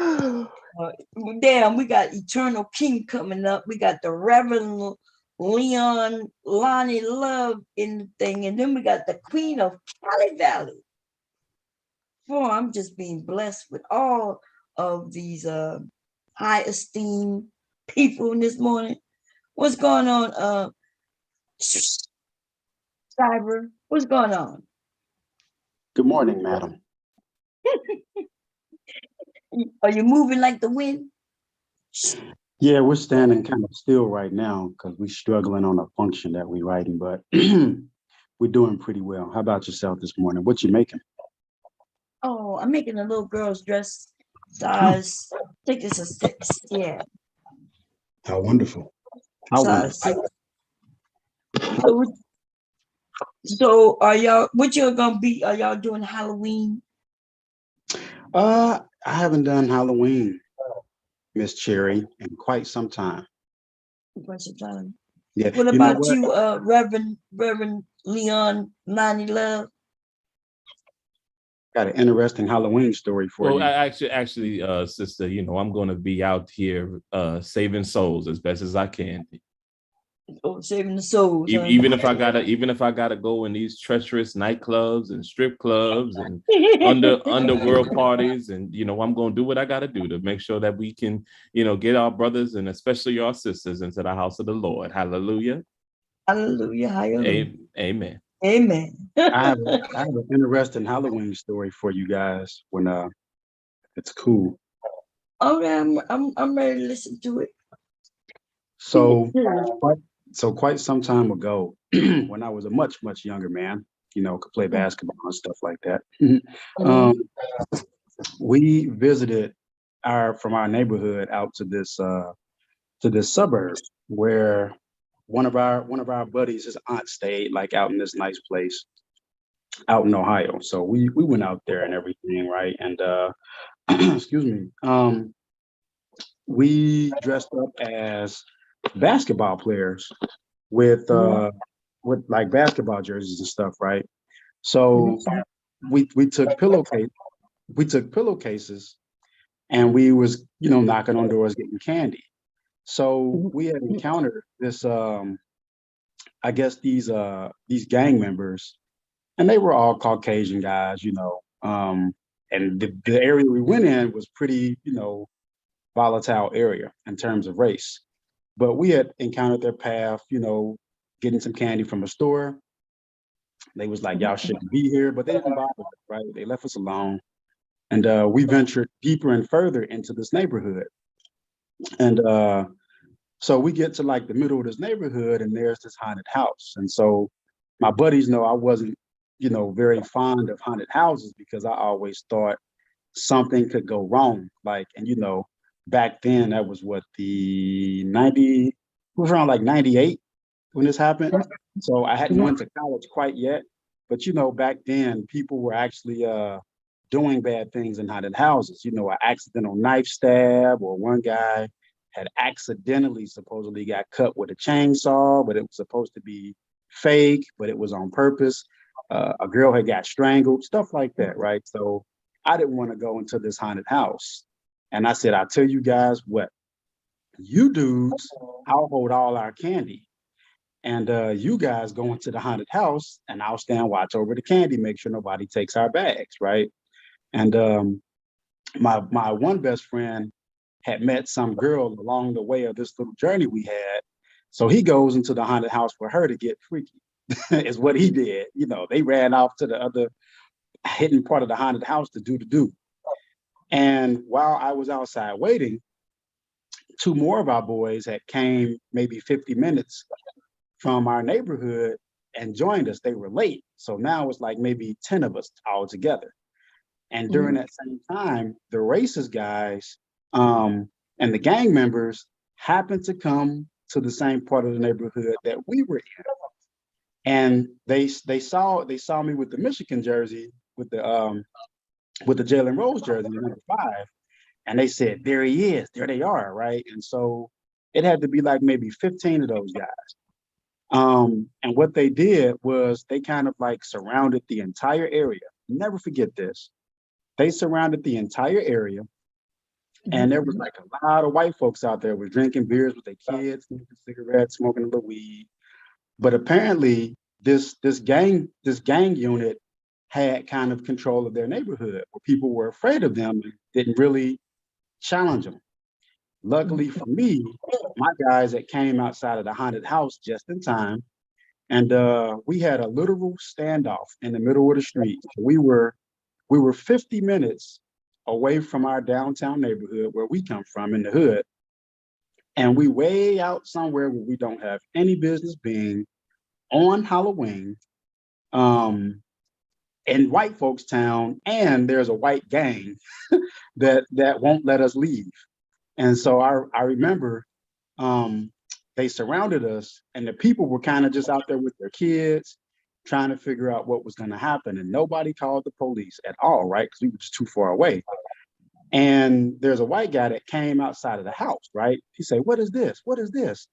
Damn, we got Eternal King coming up. We got the Reverend Leon Lonnie Love in the thing, and then we got the Queen of Cali Valley. Boy, I'm just being blessed with all of these high esteemed people this morning. What's going on, Cyber? What's going on? Good morning, madam. Are you moving like the wind? Yeah, we're standing kind of still right now because we're struggling on a function that we're writing, but we're doing pretty well. How about yourself this morning? What you making? Oh, I'm making a little girl's dress size. I think it's a 6. Yeah. How wonderful. How wonderful. So are y'all, what you're gonna be? Are y'all doing Halloween? I haven't done Halloween, Miss Cherry, in quite some time. Quite some time. Yeah. What about you, Reverend Leon Lonnie Love? Got an interesting Halloween story for you. Well, actually, sister, I'm going to be out here saving souls as best as I can. Oh, saving the souls. Huh? Even if I gotta go in these treacherous nightclubs and strip clubs and underworld parties, and I'm gonna do what I gotta do to make sure that we can, get our brothers and especially our sisters into the house of the Lord. Hallelujah. Hallelujah. Hallelujah. Amen. Amen. I have an interesting Halloween story for you guys when it's cool. Okay, I'm ready to listen to it. So quite some time ago, when I was a much, much younger man, could play basketball and stuff like that. um, we visited from our neighborhood out to this suburb where one of our buddies, his aunt stayed like out in this nice place out in Ohio. So we went out there and everything, right? And excuse me. We dressed up as basketball players with like basketball jerseys and stuff, right? So we took pillowcases and we was knocking on doors getting candy. So we had encountered this I guess these gang members, and they were all Caucasian guys, and the area we went in was pretty volatile area in terms of race. But we had encountered their path, getting some candy from a store. They was like, y'all shouldn't be here, but they didn't bother us, right? They left us alone. And we ventured deeper and further into this neighborhood. And so we get to like the middle of this neighborhood and there's this haunted house. And so my buddies know I wasn't, very fond of haunted houses because I always thought something could go wrong. Like, and back then that was what it was around like 98 when this happened. So I hadn't went to college quite yet, but back then people were actually doing bad things in haunted houses. An accidental knife stab, or one guy had accidentally supposedly got cut with a chainsaw, but it was supposed to be fake, but it was on purpose. A girl had got strangled, stuff like that, right? So I didn't want to go into this haunted house. And I said, I'll tell you guys what, you dudes, I'll hold all our candy. And you guys go into the haunted house and I'll stand watch over the candy, make sure nobody takes our bags, right? And my one best friend had met some girl along the way of this little journey we had. So he goes into the haunted house for her to get freaky, is what he did. They ran off to the other hidden part of the haunted house to do. And while I was outside waiting, two more of our boys had came maybe 50 minutes from our neighborhood and joined us. They were late. So now it's like maybe 10 of us all together. And during that same time, the racist guys and the gang members happened to come to the same part of the neighborhood that we were in. And they saw me with the Michigan jersey, with the Jalen Rose jersey, number 5. And they said, there he is, there they are, right? And so it had to be like maybe 15 of those guys. And what they did was they kind of like surrounded the entire area. Never forget this. They surrounded the entire area, and there was like a lot of white folks out there was drinking beers with their kids, smoking cigarettes, smoking a little weed. But apparently this gang unit had kind of control of their neighborhood, where people were afraid of them and didn't really challenge them. Luckily for me, my guys that came outside of the haunted house just in time, and we had a literal standoff in the middle of the street. So we were 50 minutes away from our downtown neighborhood where we come from in the hood, and we way out somewhere where we don't have any business being on Halloween, in white folks town, and there's a white gang that won't let us leave. And so I remember they surrounded us, and the people were kind of just out there with their kids trying to figure out what was going to happen. And nobody called the police at all, right? Because we were just too far away. And there's a white guy that came outside of the house, right? He said, what is this? What is this?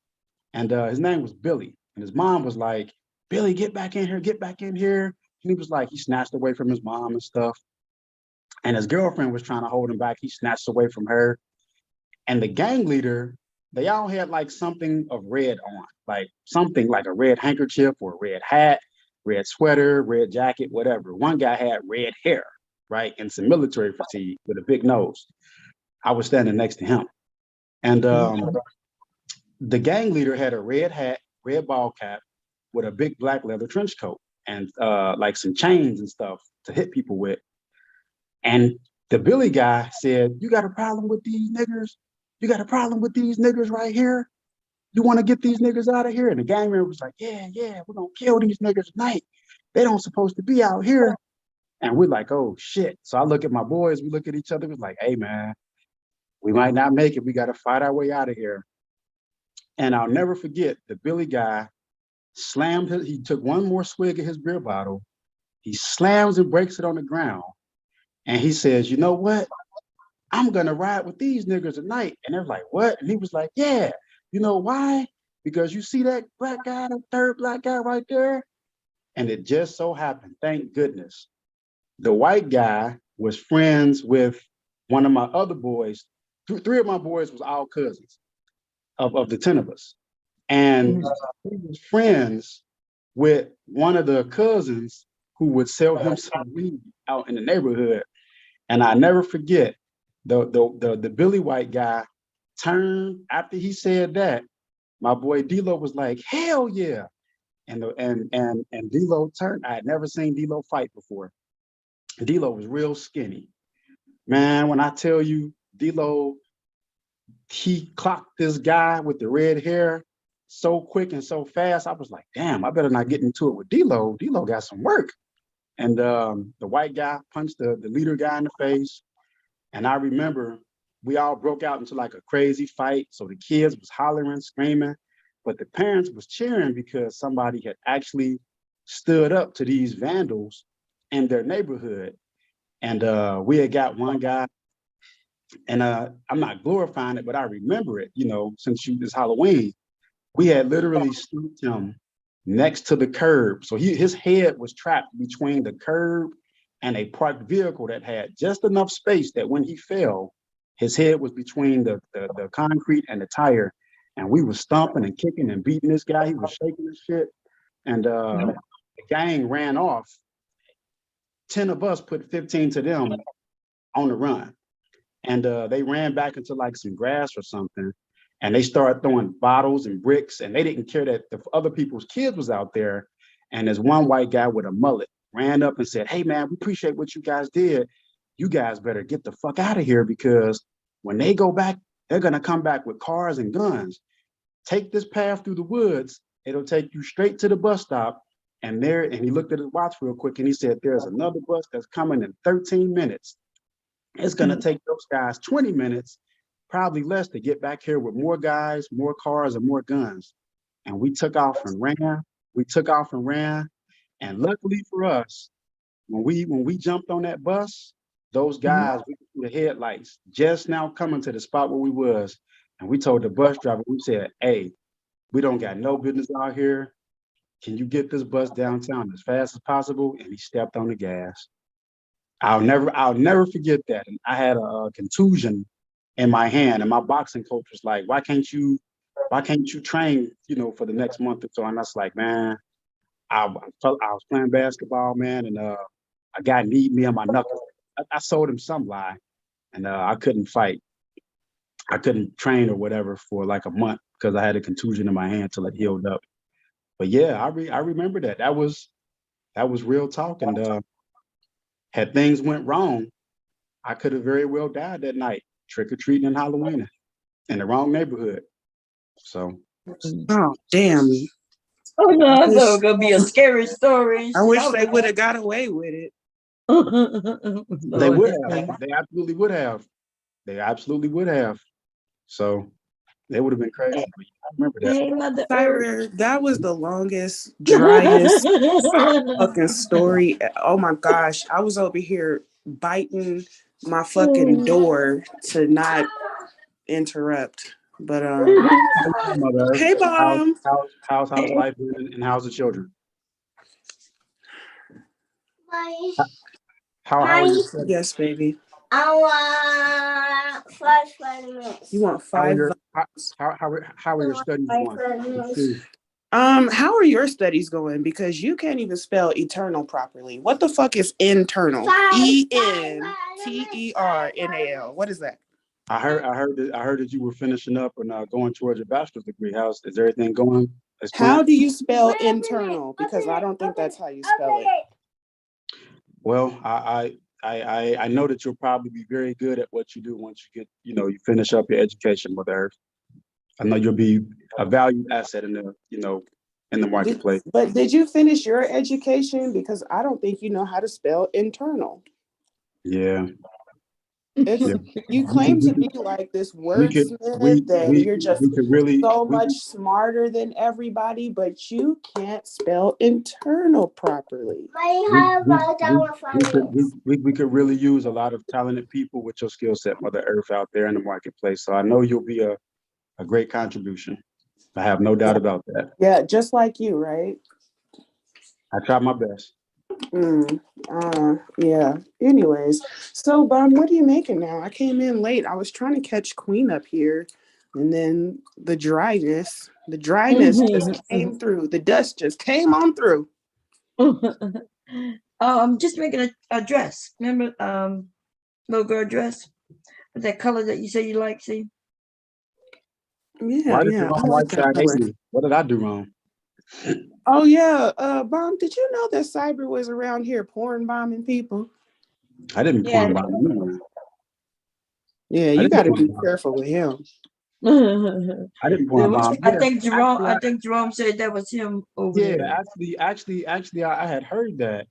And his name was Billy. And his mom was like, Billy, get back in here, get back in here. And he was like, he snatched away from his mom and stuff. And his girlfriend was trying to hold him back. He snatched away from her. And the gang leader they all had like something of red on, like something like a red handkerchief or a red hat, red sweater, red jacket, whatever. One guy had red hair, right, and some military fatigue with a big nose. I was standing next to him. And the gang leader had a red hat, red ball cap with a big black leather trench coat and like some chains and stuff to hit people with. And the Billy guy said, "You got a problem with these niggers? You got a problem with these niggers right here? You want to get these niggers out of here?" And the gang member was like, "Yeah, we're going to kill these niggers tonight. They don't supposed to be out here." And we're like, "Oh, shit." So I look at my boys, we look at each other, we're like, "Hey, man, we might not make it. We got to fight our way out of here." And I'll never forget, the Billy guy he took one more swig of his beer bottle. He slams and breaks it on the ground. And he says, "You know what? I'm going to ride with these niggers tonight." And they're like, "What?" And he was like, "Yeah. You know why? Because you see that black guy, the third black guy right there?" And it just so happened, thank goodness, the white guy was friends with one of my other boys. Three of my boys was all cousins of the 10 of us. And he was friends with one of the cousins who would sell him some weed out in the neighborhood. And I never forget, the Billy White guy turned after he said that. My boy D-Lo was like, "Hell yeah!" And D-Lo turned. I had never seen D-Lo fight before. D-Lo was real skinny, man. When I tell you, D-Lo, he clocked this guy with the red hair so quick and so fast. I was like, "Damn, I better not get into it with D-Lo. D-Lo got some work." And the white guy punched the leader guy in the face. And I remember we all broke out into like a crazy fight. So the kids was hollering, screaming, but the parents was cheering because somebody had actually stood up to these vandals in their neighborhood. And we had got one guy, and I'm not glorifying it, but I remember it, since it's Halloween. We had literally stood him next to the curb. So his head was trapped between the curb and a parked vehicle that had just enough space that when he fell, his head was between the concrete and the tire. And we were stomping and kicking and beating this guy. He was shaking his shit. And the gang ran off. 10 of us put 15 to them on the run. And they ran back into like some grass or something. And they started throwing bottles and bricks, and they didn't care that the other people's kids was out there. And there's one white guy with a mullet ran up and said, "Hey, man, we appreciate what you guys did. You guys better get the fuck out of here, because when they go back, they're going to come back with cars and guns. Take this path through the woods. It'll take you straight to the bus stop." And he looked at his watch real quick, and he said, "There's another bus that's coming in 13 minutes. It's going to take those guys 20 minutes, probably less, to get back here with more guys, more cars, and more guns." And we took off and ran. And luckily for us, when we jumped on that bus, those guys with the headlights just now coming to the spot where we was. And we told the bus driver, we said, "Hey, we don't got no business out here. Can you get this bus downtown as fast as possible?" And he stepped on the gas. I'll never forget that. And I had a contusion in my hand, and my boxing coach was like, why can't you train, for the next month or so?" And I was like, "Man, I was playing basketball, man, and a guy kneed me on my knuckle." I sold him some lie, and I couldn't fight. I couldn't train or whatever for like a month because I had a contusion in my hand till it healed up. But yeah, I remember that. That was real talk. And had things went wrong, I could have very well died that night, trick-or-treating and Halloween in the wrong neighborhood. So. Oh, damn. Oh no, I thought it was gonna be a scary story. I wish they would have got away with it. They would have. They absolutely would have. So they would have been crazy. I remember that. Hey, Mother Tyler, that was the longest, driest fucking story. Oh my gosh. I was over here biting my fucking door to not interrupt. But hey, Mom. How's life and how's the children? How are you? Yes, baby. I want 5 minutes. You want 5? how are your studies going in school? How are your studies going? Because you can't even spell eternal properly. What the fuck is internal? ENTERNAL. What is that? I heard that you were finishing up and going towards your bachelor's degree. Is everything going as How planned? do you spell internal? Because I don't think that's how you spell it. Well, I know that you'll probably be very good at what you do once you get, you finish up your education, Mother Earth. I know you'll be a valued asset in the marketplace. But did you finish your education? Because I don't think you know how to spell internal. Yeah. You claim to be like this wordsmith that you're just so much smarter than everybody, but you can't spell internal properly. We could really use a lot of talented people with your skill set, Mother Earth, out there in the marketplace. So I know you'll be a great contribution. I have no doubt about that. Yeah, just like you, right? I try my best. Yeah. Anyways, so Bum, what are you making now? I came in late. I was trying to catch Queen up here, and then the dryness just came through. The dust just came on through. I'm just making a dress. Remember, little girl dress with that color that you say you like. See? Yeah, yeah. I like that color. What did I do wrong? Oh yeah, Bomb, did you know that Cyber was around here porn bombing people? I didn't porn bomb anyone. Yeah, you got to be careful with him. I didn't porn bomb. I think Jerome said that was him over there. Actually, I had heard that.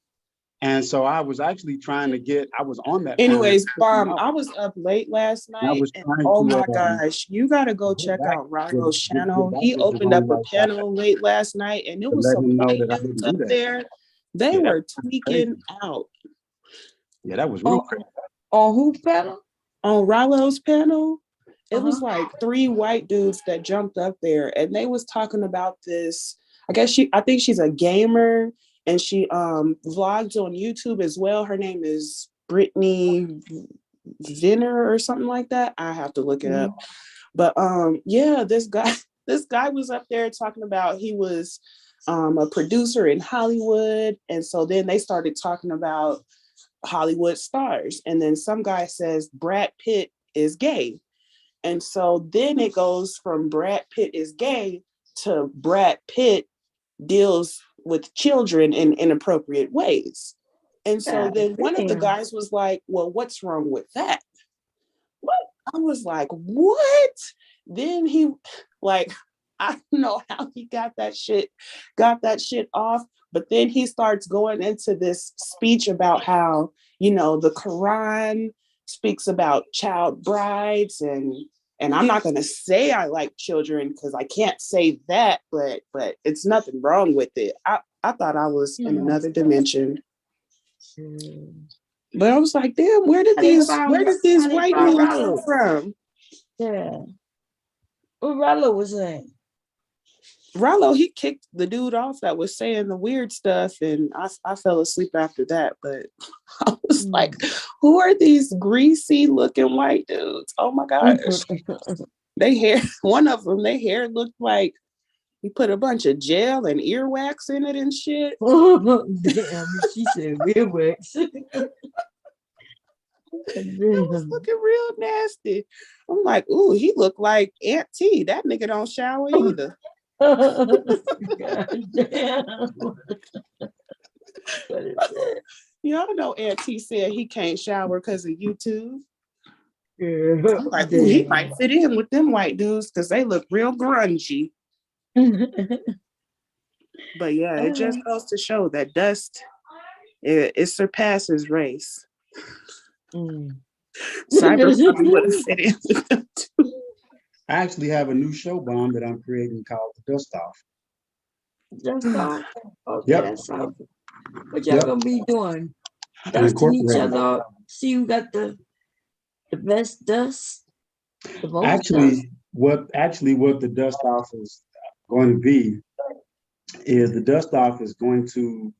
And so I was actually trying to I was on that. Anyways, Bomb, I was up late last night. Oh my gosh, you got to go check out Rallo's channel. He opened up a panel late last night, and it was some white dudes up there. They were tweaking out. Yeah, that was real crazy. On whose panel? On Rallo's panel. It was like 3 white dudes that jumped up there, and they was talking about this. I think she's a gamer. And she vlogs on YouTube as well. Her name is Brittany Venner or something like that. I have to look it up. But yeah, this guy was up there talking about he was a producer in Hollywood. And so then they started talking about Hollywood stars. And then some guy says Brad Pitt is gay. And so then it goes from Brad Pitt is gay to Brad Pitt deals with children in inappropriate ways. And so then one of the guys was like, well, what's wrong with that? What? I was like, what? Then he I don't know how he got that shit off. But then he starts going into this speech about how, the Quran speaks about child brides and I'm not going to say I like children because I can't say that, but it's nothing wrong with it. I thought I was in another dimension. But I was like, damn, where did these white men come from? Yeah. What Rallo was saying? Rallo, he kicked the dude off that was saying the weird stuff, and I fell asleep after that. But I was like, who are these greasy looking white dudes? Oh my gosh. One of them, their hair looked like he put a bunch of gel and earwax in it and shit. Damn, she said earwax. It was looking real nasty. I'm like, ooh, he looked like Aunt T. That nigga don't shower either. God damn. Y'all know Aunt T said he can't shower because of YouTube. Yeah. I'm like, ooh, he might fit in with them white dudes because they look real grungy. But yeah, it just goes to show that dust, it surpasses race. Cyber probably would have fit in with them too. I actually have a new show, Bomb, that I'm creating called The Dust Off. Dust Off? Okay, yep. That's awesome. What y'all gonna be doing? Dusting each other up. See who got the best dust? The most actually, dust? What the Dust Off is going to be is the Dust Off is going to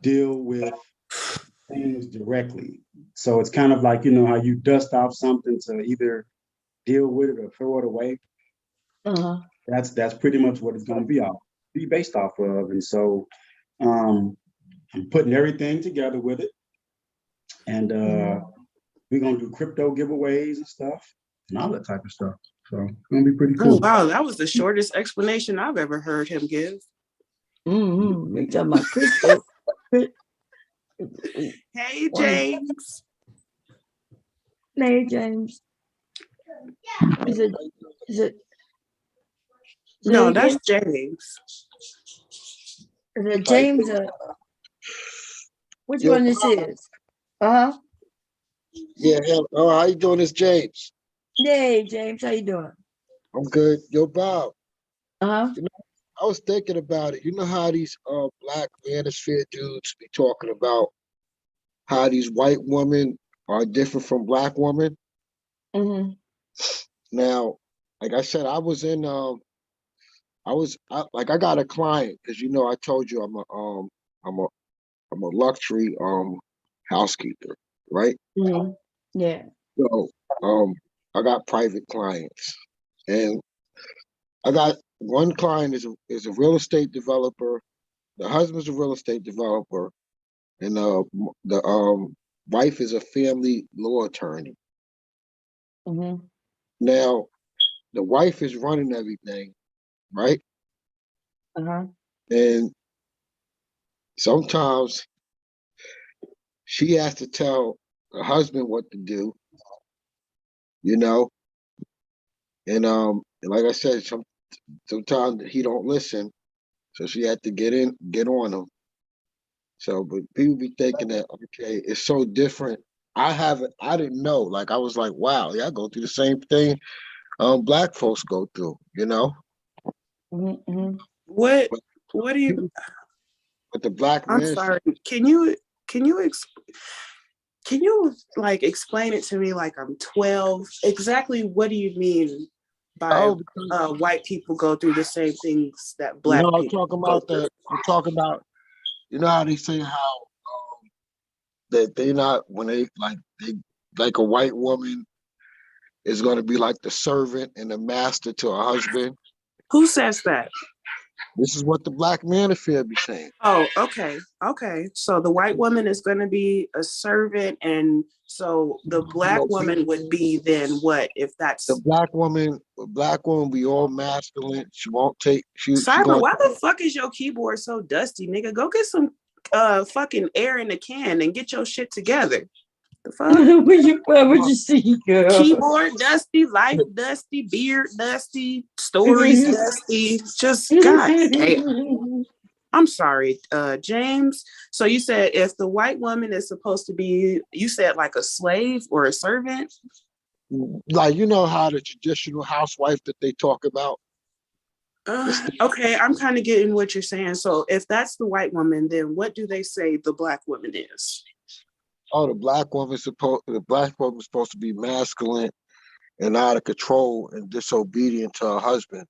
deal with things directly. So it's kind of like, how you dust off something to either deal with it or throw it away. That's pretty much what it's going to be based off of. And so I'm putting everything together with it, and we're going to do crypto giveaways and stuff and all that type of stuff. So it's going to be pretty cool. Oh, wow, that was the shortest explanation I've ever heard him give. You're talking about crypto. Hey, James. Hey, James. Is it? No, that's James. Is it James? Which one this is? Yeah, oh, how you doing? It's James. Hey, James, how you doing? I'm good. Yo, Bob. Uh-huh. You know, I was thinking about it. You know how these black manosphere dudes be talking about how these white women are different from black women? Mm-hmm. Now, like I said, I got a client because I told you I'm a luxury housekeeper, right? Mm-hmm. Yeah. So I got private clients, and I got one client is a real estate developer. The husband's a real estate developer, and the wife is a family law attorney. Mm-hmm. Now, the wife is running everything, right? Uh-huh. And sometimes she has to tell her husband what to do, and like I said, sometimes he don't listen, so she had to get on him. So, but people be thinking that, okay, it's so different. I didn't know. Like, I was like, wow, yeah, I go through the same thing black folks go through, Mm-hmm. What do you? But the black I'm man, sorry. Can you like explain it to me like I'm 12? Exactly what do you mean by white people go through the same things that black I'm people talking go about through? that. I'm talking about, how they say how that they not when they like a white woman is going to be like the servant and the master to her husband. Who says that? This is what the black manosphere be saying. Oh, okay. So the white woman is going to be a servant, and so the black woman would be then what if that's the black woman? Black woman be all masculine. She won't take. Cyber, why the fuck is your keyboard so dusty, nigga? Go get some fucking air in the can and get your shit together. The fuck? Where would you see, girl? Keyboard dusty, life dusty, beard dusty, stories dusty. Just God damn. I'm sorry, James. So you said if the white woman is supposed to be, you said like a slave or a servant? Like, how the traditional housewife that they talk about? Okay, I'm kind of getting what you're saying. So if that's the white woman, then what do they say the black woman is? Oh, the black woman's supposed to be masculine and out of control and disobedient to her husband.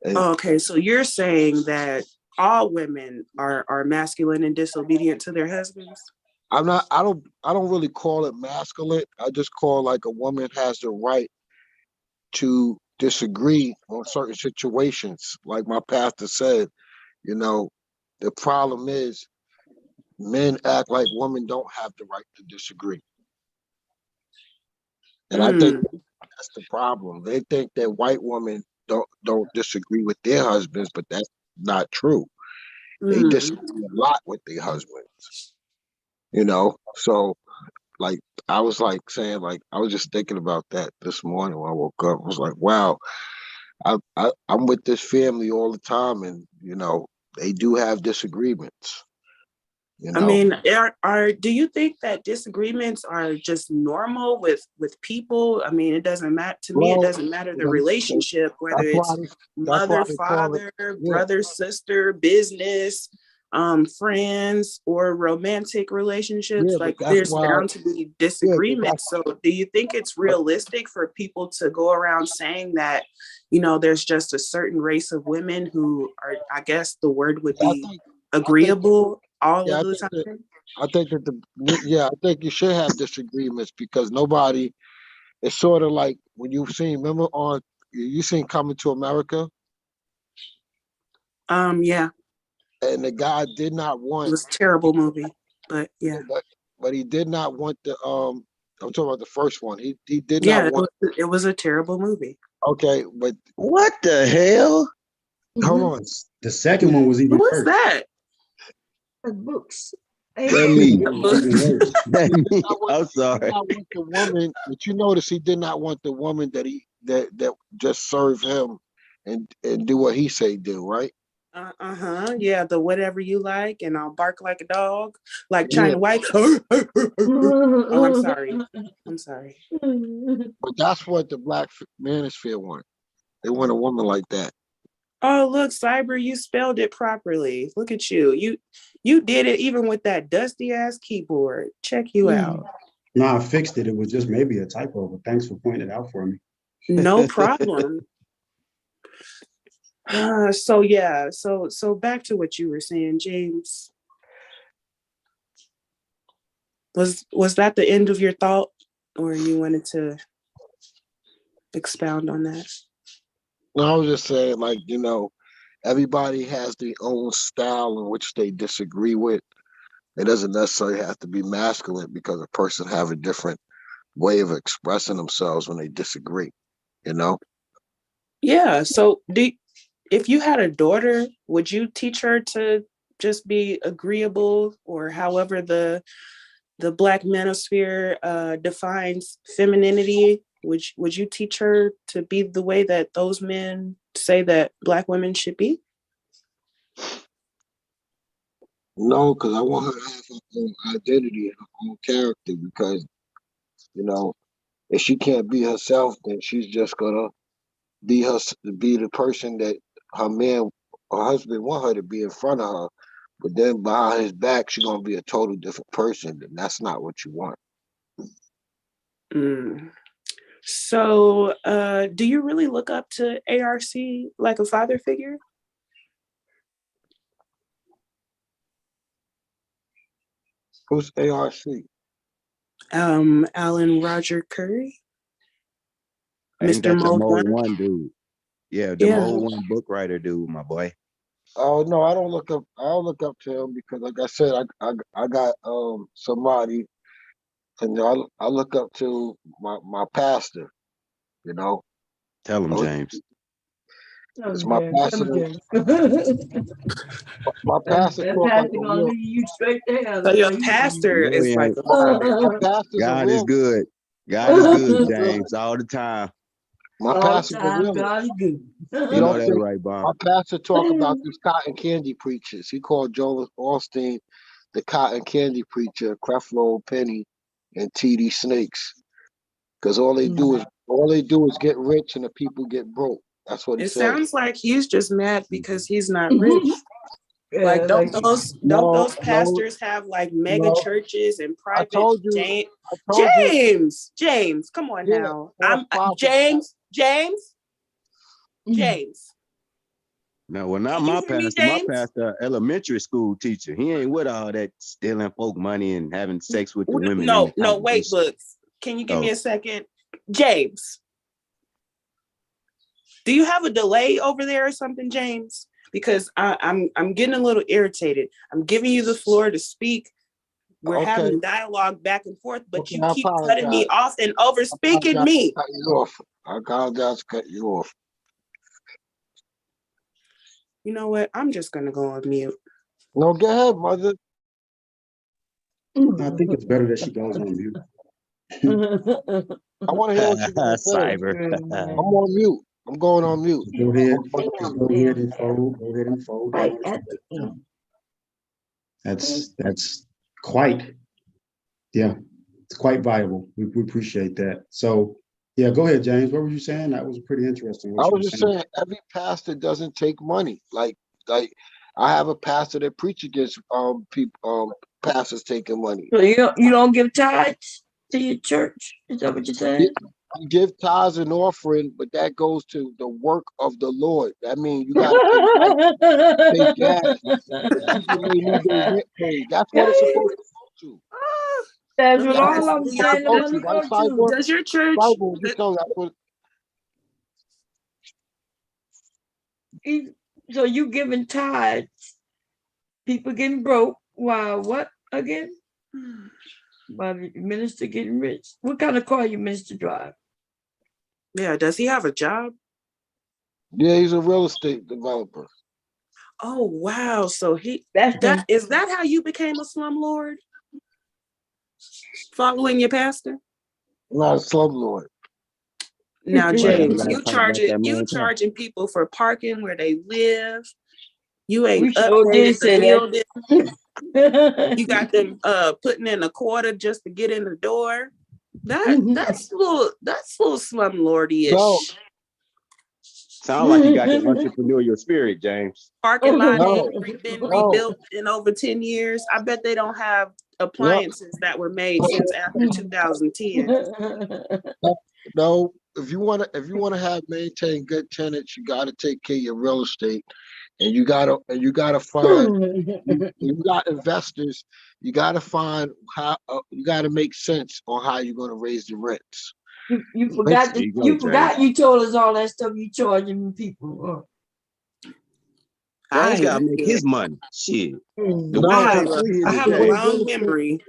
And okay, so you're saying that all women are masculine and disobedient to their husbands? I don't really call it masculine. I just call like a woman has the right to disagree on certain situations. Like my pastor said, the problem is men act like women don't have the right to disagree. And I think that's the problem. They think that white women don't disagree with their husbands, but that's not true. They disagree a lot with their husbands. So like I was like saying, like I was just thinking about that this morning when I woke up. I was like, wow, I'm with this family all the time, and they do have disagreements. I mean, do you think that disagreements are just normal with people? I mean, it doesn't matter to me. It doesn't matter the relationship, whether it's mother, father, brother, sister, business, friends, or romantic relationships. Like there's bound to be disagreements. So do you think it's realistic for people to go around saying that, there's just a certain race of women who are, I guess the word would be agreeable all of the time? I think you should have disagreements because nobody, it's sort of like when you seen, remember on you seen Coming to America, Yeah, and the guy did not it want, was a terrible movie, but yeah. but he did not want the I'm talking about the first one. He did not Yeah, want. it was a terrible movie. Okay, but What the hell? hold on. The second one was even Who is worse. that? Books. That me. It was even worse. That me. He I'm did sorry. not want the woman, but you notice he did not want the woman that just serve him and do what he say do, right? Yeah, the whatever you like, and I'll bark like a dog, like Yeah. China White. Oh, I'm sorry. I'm sorry. But that's what the Black manosphere want. They want a woman like that. Oh, look, Cyber, you spelled it properly. Look at you. You did it even with that dusty ass keyboard. Check you out. No, I fixed it. It was just maybe a typo, but thanks for pointing it out for me. No problem. So yeah, so back to what you were saying, James. Was that the end of your thought, or you wanted to expound on that? No, I was just saying, like, everybody has their own style in which they disagree with. It doesn't necessarily have to be masculine because a person have a different way of expressing themselves when they disagree, Yeah. So if you had a daughter, would you teach her to just be agreeable, or however the Black manosphere defines femininity? Would you teach her to be the way that those men say that Black women should be? No, because I want her to have her own identity and her own character because, if she can't be herself, then she's just gonna be the person that her husband want her to be in front of her. But then behind his back, she's gonna be a total different person, and that's not what you want. So, do you really look up to ARC like a father figure? Who's ARC? Alan Roger Curry, Ain't Mr. that the Mode Mode One. One dude? Yeah, the Mode One book writer dude, my boy. Oh no, I don't look up to him because, like I said, I got somebody, and I look up to my pastor. Tell him, James. It's my pastor. My pastor talk like a real. You straight there. So your pastor is like a father. My pastor's God a real. is good. God is good, James, all the time. My pastor's a real. God is good. You know that's right, My Bob. pastor talk about these cotton candy preachers. He called Joel Osteen the cotton candy preacher, Creflo Penny, and T.D. Snakes, because all they do is get rich and the people get broke. That's what he It said. sounds like he's just mad because he's not rich. Like, don't those pastors have like mega churches and private? James, come on now. James. No, well, not my pastor. My pastor, elementary school teacher. He ain't with all that stealing folk money and having sex with the women. No, wait, Books. Can you give me a second? James, do you have a delay over there or something, James? Because I'm getting a little irritated. I'm giving you the floor to speak. We're having dialogue back and forth, but you keep cutting me off and over speaking me. I apologize to cut you off. You know what? I'm just gonna go on mute. No, go ahead, mother. I think it's better that she goes on mute. I want to hear what you're going to say. Cyber. I'm on mute. I'm going on mute. Go ahead and fold. Go ahead and fold. Right at the end. That's quite, it's quite viable. We appreciate that. So, yeah, go ahead, James. What were you saying? That was pretty interesting. I was just saying every pastor doesn't take money. Like I have a pastor that preach against people, pastors taking money. So you don't give tithes to your church? Is that what you're saying? I give tithes and offering, but that goes to the work of the Lord. That means you got to pay gas. People may need their rent paid. That's what it's supposed to go to. That's what all I'm saying. Does your church? So you giving tithes, people getting broke, while what again? While the minister getting rich. What kind of car you minister drive? Yeah, does he have a job? Yeah, he's a real estate developer. Oh wow! So Is that how you became a slumlord? Following your pastor? Not a slumlord. Now, James, gotta you talk about that man. charging people for parking where they live. You ain't We sure did updated the say building. that. You got them putting in a quarter just to get in the door. That's a little slumlordy-ish. No. Sound like you got the entrepreneurial spirit, James. Parking lot No. ain't been No. rebuilt in over 10 years. I bet they don't have appliances that were made since after 2010. No. If you want to maintain good tenants, you got to take care of your real estate, and you gotta find. You got investors. You gotta find how. You gotta make sense on how you're gonna raise the rents. You forgot There you go, you forgot you told us all that stuff you charging people. James gotta make his money. Shit. The No, one I thing free here have a today. long memory.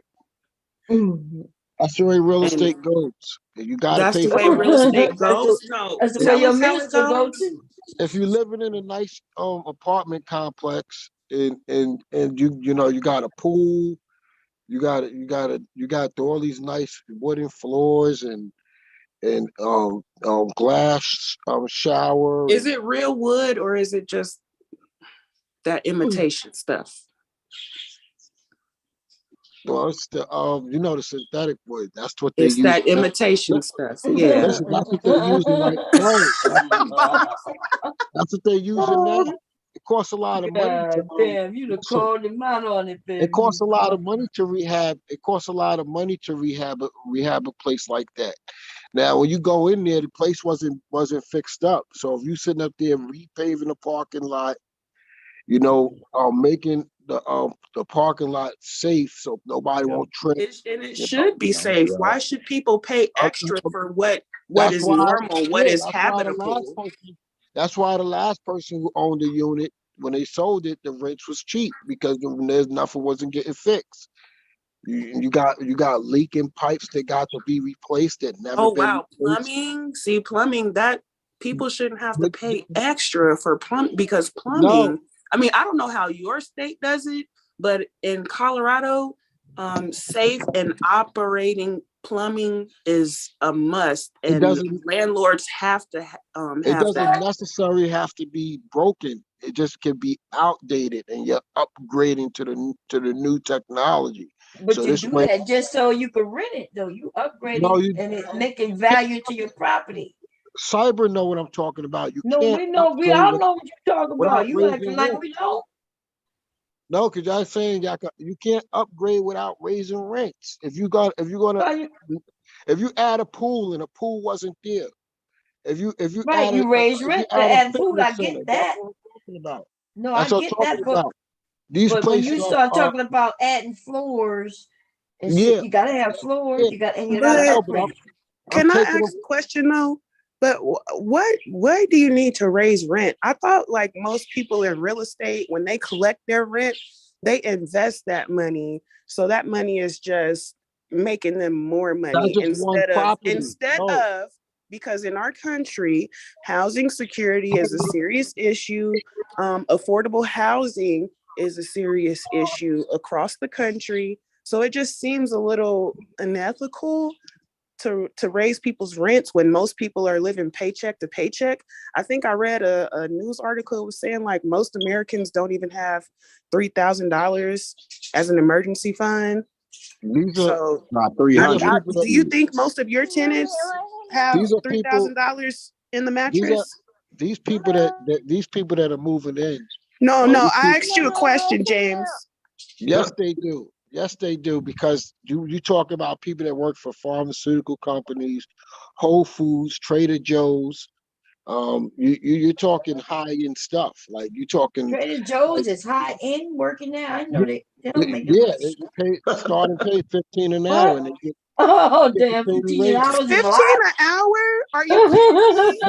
That's the way real And estate goes. You gotta that's pay the for way it. real estate goes. No, That's the way tell your us how it minister goes. goes. If you're living in a nice apartment complex and you know you got a pool, you got all these nice wooden floors and glass shower. Is it real wood or is it just that imitation stuff? Well, it's the the synthetic wood. That's what they It's use. that imitation stuff. Yeah. Listen, that's what they're using right now. That's what they're using now. It costs a lot of money. God damn, you done called him out on it, baby. It costs a lot of money to rehab. It costs a lot of money to rehab a place like that. Now, when you go in there, the place wasn't fixed up. So if you sitting up there repaving the parking lot, making the parking lot safe so nobody won't trip. It should be safe. Why should people pay extra for what is normal, what is habitable? That's why the last person who owned the unit, when they sold it, the rent was cheap because nothing wasn't getting fixed. You got leaking pipes that got to be replaced that never been replaced. Plumbing. See, plumbing, that people shouldn't have to pay extra for plumbing because plumbing. No. I mean, I don't know how your state does it, but in Colorado, safe and operating plumbing is a must, and landlords have to have it doesn't that. necessarily have to be broken. It just can be outdated, and you're upgrading to the new technology. But so you do that just so you can rent it, though. You upgrade it and it making value to your property. Cyber know what I'm talking about. We know. We all know what you're talking about. You acting like we don't. No, because y'all saying you can't upgrade without raising rents. If you add a pool and a pool wasn't there, if you raise rent to add food, I get that. No, I get that, but when you start talking about adding floors, and shit, you gotta have floors. You gotta upgrade. Can I ask a question though? But why do you need to raise rent? I thought like most people in real estate, when they collect their rent, they invest that money. So that money is just making them more money instead of because in our country, housing security is a serious issue. Affordable housing is a serious issue across the country. So it just seems a little unethical to raise people's rents when most people are living paycheck to paycheck. I think I read a news article that was saying like most Americans don't even have $3,000 as an emergency fund. So not 300. Do you think most of your tenants have $3,000 in the mattress? These people that are moving in. No, I asked you a question, James. Yes, they do. Yes, they do, because you talk about people that work for pharmaceutical companies, Whole Foods, Trader Joe's, You're talking high end stuff. Like you talking Trader Joe's is high end working now. I know they don't make that yeah, much. they starting pay 15 an hour, and they get Oh get damn, the same 15 rate. hours is a 15 lot. an hour? Are you kidding me?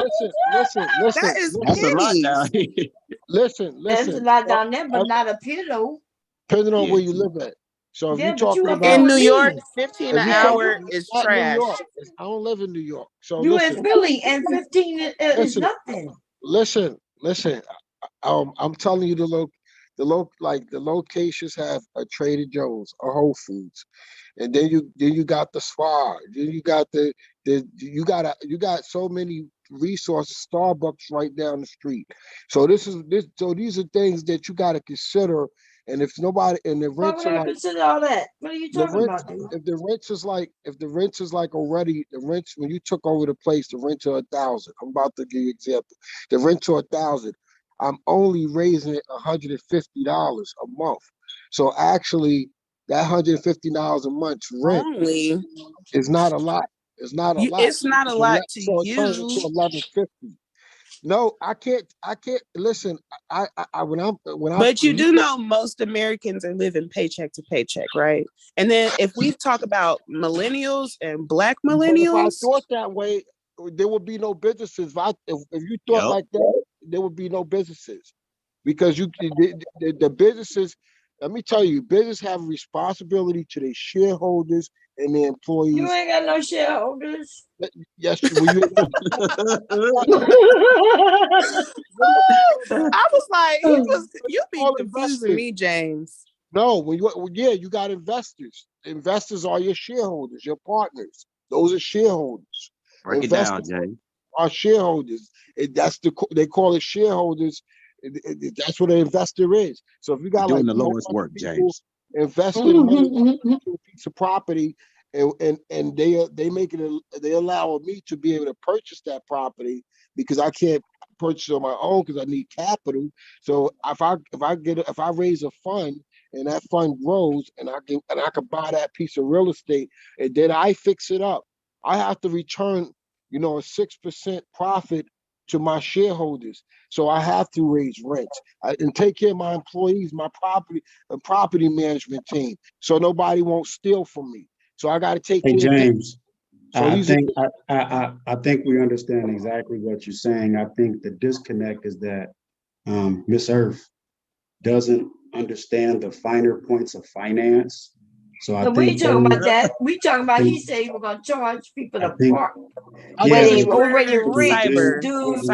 Listen, That is That's a lot now. pennies. listen. That's a lot So, down there, but not up here though. depending on Yeah. where you live at. So if Yeah, you're but you talking up there In about, New with York, me. 15 if an you're Yeah, talking hour you is not New trash. York, I don't live in New York. So you listen, in Philly and 15 is listen, nothing. listen. I'm telling you the locations have a Trader Joe's, a Whole Foods, and then you got the Spar, then you got you got so many resources. Starbucks right down the street. So these are things that you got to consider. And if nobody and the Why rents would are I like consider all that? What are you the talking rent, about, dude? if the rents is like already the rents when you took over the place, the rent to 1,000. I'm about to give you an example. The rent to 1,000. I'm only raising it $150 a month. So actually, that $150 a month rent Only. is not a lot. It's not a lot. It's not a lot to So it turns into you. 1150. No, I can't. Listen. When But you you do know most Americans are living paycheck to paycheck, right? And then if we talk about millennials and Black But if I millennials, thought that way, there would be no businesses. If you thought Yep. like that, there would be no businesses because the businesses. Let me tell you, business have a responsibility to their shareholders and their You employees. ain't got no shareholders. Yes, when you I was like, you be all confusing investors. me, James. No, you got investors. Investors are your shareholders, your partners. Those are shareholders. Break it down, Investors Jay. are shareholders. They call it shareholders. That's what an investor is. So if you You're got doing like the Lord's 400 work, people James. investing money into a piece of property, and they allow me to be able to purchase that property because I can't purchase it on my own because I need capital. So if I raise a fund and that fund grows and I can buy that piece of real estate and then I fix it up, I have to return a 6% profit to my shareholders. So I have to raise rents and take care of my employees, my property management team, so nobody won't steal from me. So I got to take Hey, care of that. James, So I these are think I think we understand exactly what you're saying. I think the disconnect is that Miss Earth doesn't understand the finer points of finance. So I But we think ain't talking about that. We talking about he think- said he was gonna charge people I to think park I where yeah, they but already Cyber, what we rent, do, dude.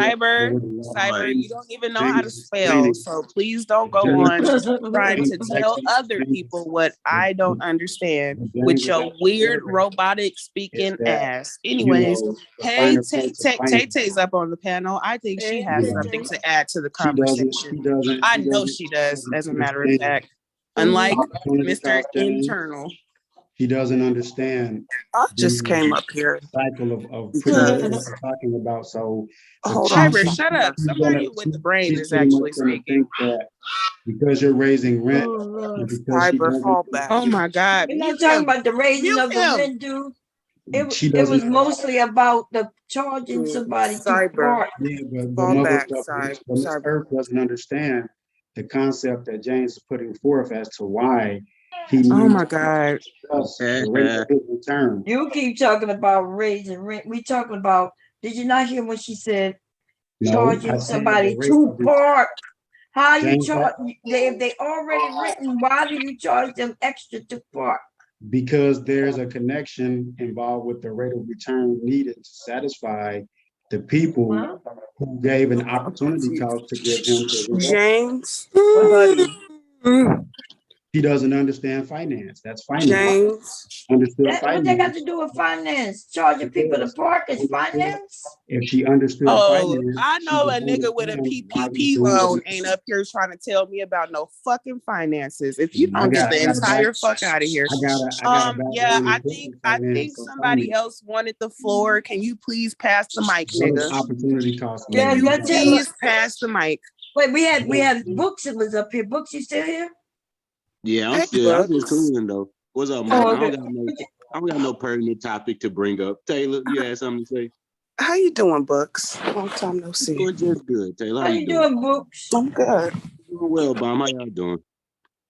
cyber, you don't even know how to James spell. So please don't go James- on trying to James tell actually- other James- people what I don't understand James with is your actually weird saying robotic is speaking that, ass. Anyways, the hey, finer points of Tay finance. Tay's up on the panel. I think she has Yeah. something to add to the She doesn't. conversation. I know she does, as a matter of understand fact. Unlike opportunity Mr. cost, James. Internal. He doesn't understand I just the came up here cycle of pretty much what because we're talking about. So hold on. Cyber, shut up. Somebody with the brain she's is pretty much actually gonna speaking. think that because you're raising rent, and because she Cyber, doesn't, fall back. Oh my God. We're not Mute talking him. about the raising Mute of the him. rent, dude. she It doesn't. was mostly about the charging somebody to Cyber. park. Yeah, but Fall Mother back, Stuff, Cyber. but Miss Cyber. Earth doesn't understand the concept that James is putting forth as to why he needs Oh my God. the rate of his return. You keep talking about raising rent. We talking about. Did you not hear what she said? No, I Charging said somebody the rate to of return. park. How you James, charge? If they already written, why do you charge them extra to park? because there's a connection involved with the rate of return needed to satisfy the people who gave an opportunity cost to give him to his James. Buddy. He doesn't understand finance. That's finance. James. Understood What they got finance. to do with finance? Charging people to park is finance? If she understood Oh, finance, I she know would a nigga with a understand why he's PPP doing what loan he's ain't up here trying to tell me about no fucking finances. If you I don't get got- the I got a entire back- fuck out of here. I got a Yeah, background in I corporate think finance, so somebody finance. else wanted the floor. Can you please pass the mic, What does nigga? opportunity cost? Yeah, Can you that's it. please pass the mic? Wait, we had Books that was up here. Books, you still here? Yeah, Hey, I'm just Bucks. cooling though. What's up, Oh, man? okay. I don't got no pertinent topic to bring up. Taylor, you had something to say? How you doing, Books? Long time no see. Doing just good, Taylor. How you doing, Books? I'm good. Doing well, Bomb. How y'all doing?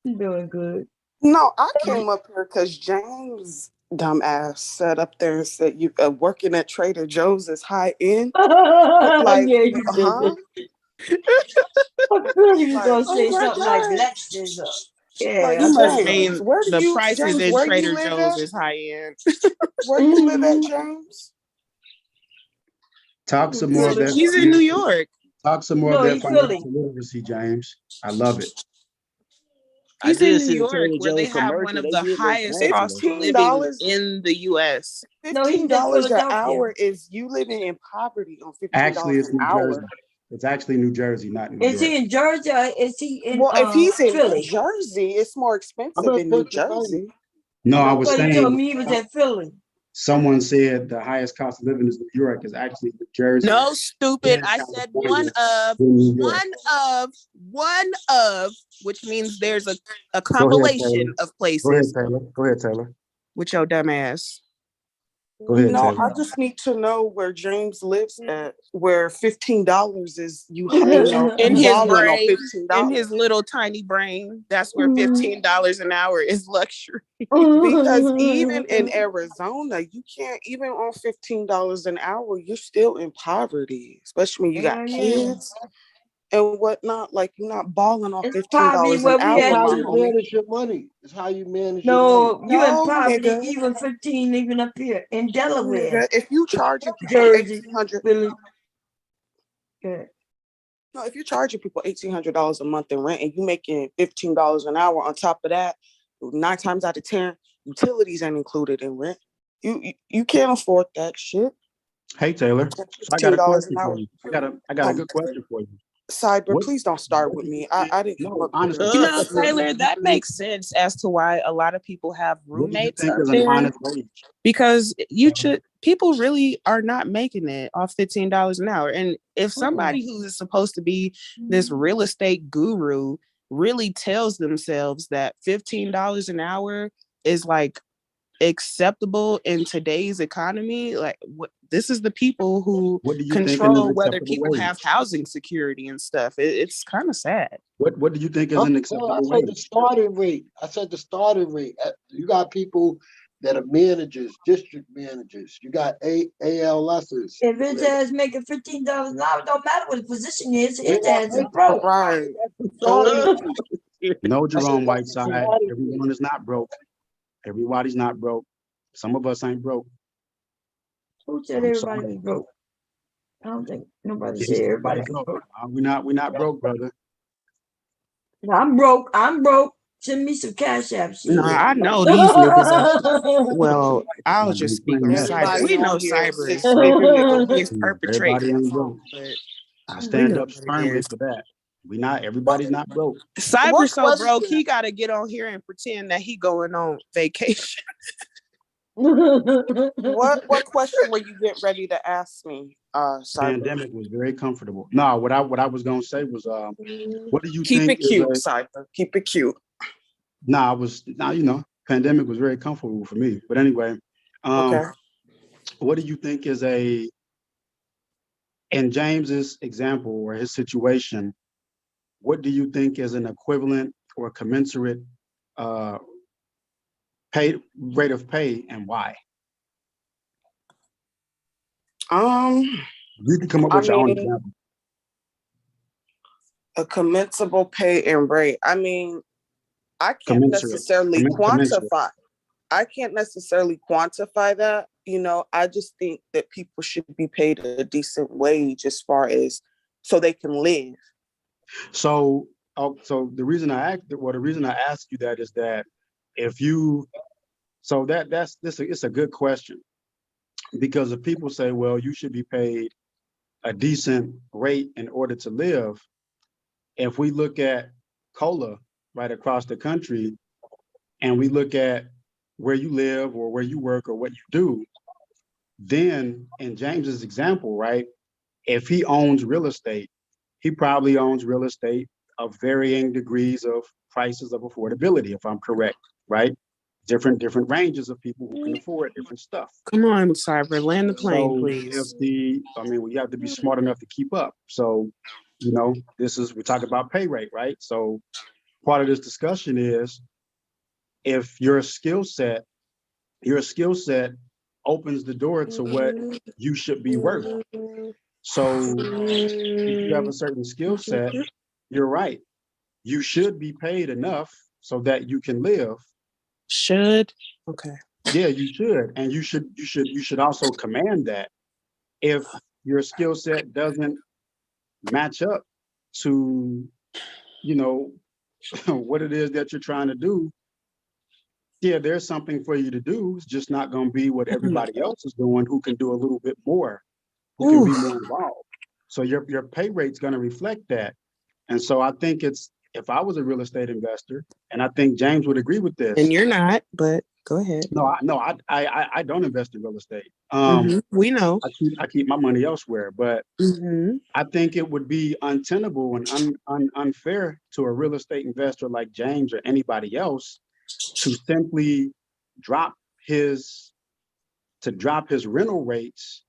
I'm doing good. No, I came up here because James, dumbass, sat up there and said you working at Trader Joe's is high end. Like, yeah, you said huh? I thought you was gonna Oh say my something like God. Lexus. Yeah, Like, I You must thought James, mean where do the you, prices James, in where Trader you live Joe's at? is high end. Where you live at, James? Talk some more of that. He's in New York. Talk some more of No, that he's Philly. financial literacy, James. I love it. I He's in did New see a York, Trader where they Joe's have one commercial. of They the did look highest fancy cost though. of living $15. in the U.S. No, he's in $15 an Philadelphia. hour is you living in poverty on $15 Actually, it's an New hour. Jersey. It's actually New Jersey, not New Is York. he in Georgia? Or is he in Well, if he's in Philly? Jersey, it's more I'm expensive in in New Pennsylvania. Jersey. No, I was Well, you told saying me he was at Philly. someone said the highest cost of living is New York is actually New Jersey. No, stupid. and I said California than New York. one of, which means there's a Go ahead, compilation Taylor. of Go ahead, places Taylor. Go ahead, Taylor. with your dumb ass. Go ahead, No, Taylor. I just need to know where James lives at, where $15 is you, you know, In you his balling on brain, $15. in his little tiny brain, that's where $15 an hour is luxury. Because even in Arizona, you can't, even on $15 an hour, you're still in poverty, especially when you got Yeah. kids and whatnot. Like, you're not balling on It's $15 poverty an where we hour, at How my you homie. manage your money. It's how you manage your money. No, you in No, poverty, nigga. even 15, even up here in Delaware, Nigga, if you charging people Jersey, $1,800, Philly. Yeah. no, if you're charging people $1,800 a month in rent and you making $15 an hour on top of that, 9 times out of 10, utilities ain't included in rent. You can't afford that shit. Hey, Taylor. So I got a $15 question an for hour. you. I got a good question for you. Cyber, What? please don't start with me. I didn't come No, up here. honestly. You know, Taylor, that makes sense as to why a lot of people have What do you roommates think up is an there, honest wage? because people really are not making it off $15 an hour. And if somebody who is supposed to be this real estate guru really tells themselves that $15 an hour is like acceptable in today's economy, like this is the people who What do you think is an control whether acceptable people wage? have housing security and stuff. It's kind of sad. What do you think is No, an I acceptable said the wage? starting rate. I said the starting rate. You got people that are managers, district managers. You got ALSs. If his ass making $15 an hour, don't matter what the position is, They his not ass is making broke. Right. That's the starting rate. No, I said Jerome that's the Whiteside. starting rate. Everyone is not broke. Everybody's not broke. Some of us ain't broke. Who said I'm everybody sorry. was broke? I don't think nobody Yes, said we everybody are was broke. broke. We're not broke, brother. I'm broke. I'm broke. Send me some cash app shit. No, I know these niggas are. Well, I'll Not just gonna speak on claim that. Cyber. Everybody We know on here is Cyber 6 is figure nigga. Everybody perpetrating, ain't broke. but I we stand know up what it firmly is. for that. Everybody's not broke. Cyber What so broke, question? he got to get on here and pretend that he going on vacation. What question were you getting ready to ask me, Cyber? Pandemic was very comfortable. No, what I was gonna say was, what do you Keep think it is cute, a? Cyber. Keep it cute. Pandemic was very comfortable for me. But anyway, Okay. what do you think is a? In James's example or his situation, what do you think is an equivalent or commensurate rate of pay, and why? You can come up I with your own mean, example. a commensable pay and rate. I mean, I can't Commensurate. necessarily Commensurate. quantify. I can't necessarily quantify that. You know, I just think that people should be paid a decent wage as far as so they can live. So the reason I asked you that is that if you, so it's a good question, because if people say, well, you should be paid a decent rate in order to live, if we look at COLA right across the country and we look at where you live or where you work or what you do, then in James's example, right, if he owns real estate, he probably owns real estate of varying degrees of prices of affordability, if I'm correct, right? different ranges of people who can afford different stuff. Come on, Cyber, land the plane, So please. we have to be smart enough to keep up. So, we talk about pay rate, right? So part of this discussion is if your skill set opens the door to what you should be worth. So if you have a certain skill set, you're right. You should be paid enough so that you can live. Should? Okay. Yeah, you should. And you should also command that. If your skill set doesn't match up to, what it is that you're trying to do, yeah, there's something for you to do. It's just not going to be what everybody else is doing who can do a little bit more, who can be more involved. So your pay rate's going to reflect that. And so I think if I was a real estate investor, and I think James would agree with this. And you're not, but go ahead. No, I don't invest in real estate. We know. I keep my money elsewhere, but I think it would be untenable and unfair to a real estate investor like James or anybody else to simply drop his rental rates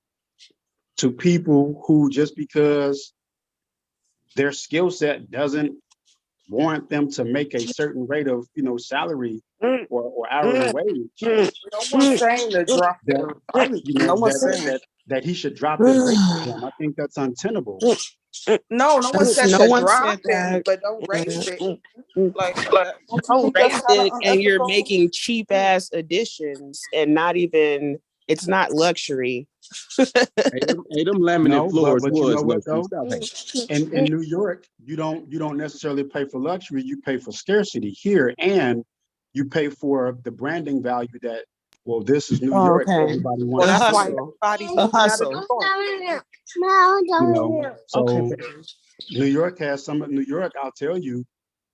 to people who, just because their skill set doesn't warrant them to make a certain rate of salary or hourly wage. No one's saying to drop that he should drop his rate to them. I think that's untenable. No one said No to one drop said it, that. but don't raise it. Like Don't raise it, and you're making cheap ass additions, and it's not luxury. Hey, them laminate floors but you know what was though? In New York, you don't necessarily pay for luxury, you pay for scarcity here, and you pay for the branding value that, well, this is New York. Okay. Everybody wants that's why to everybody's A hustle. So Okay. New York, I'll tell you,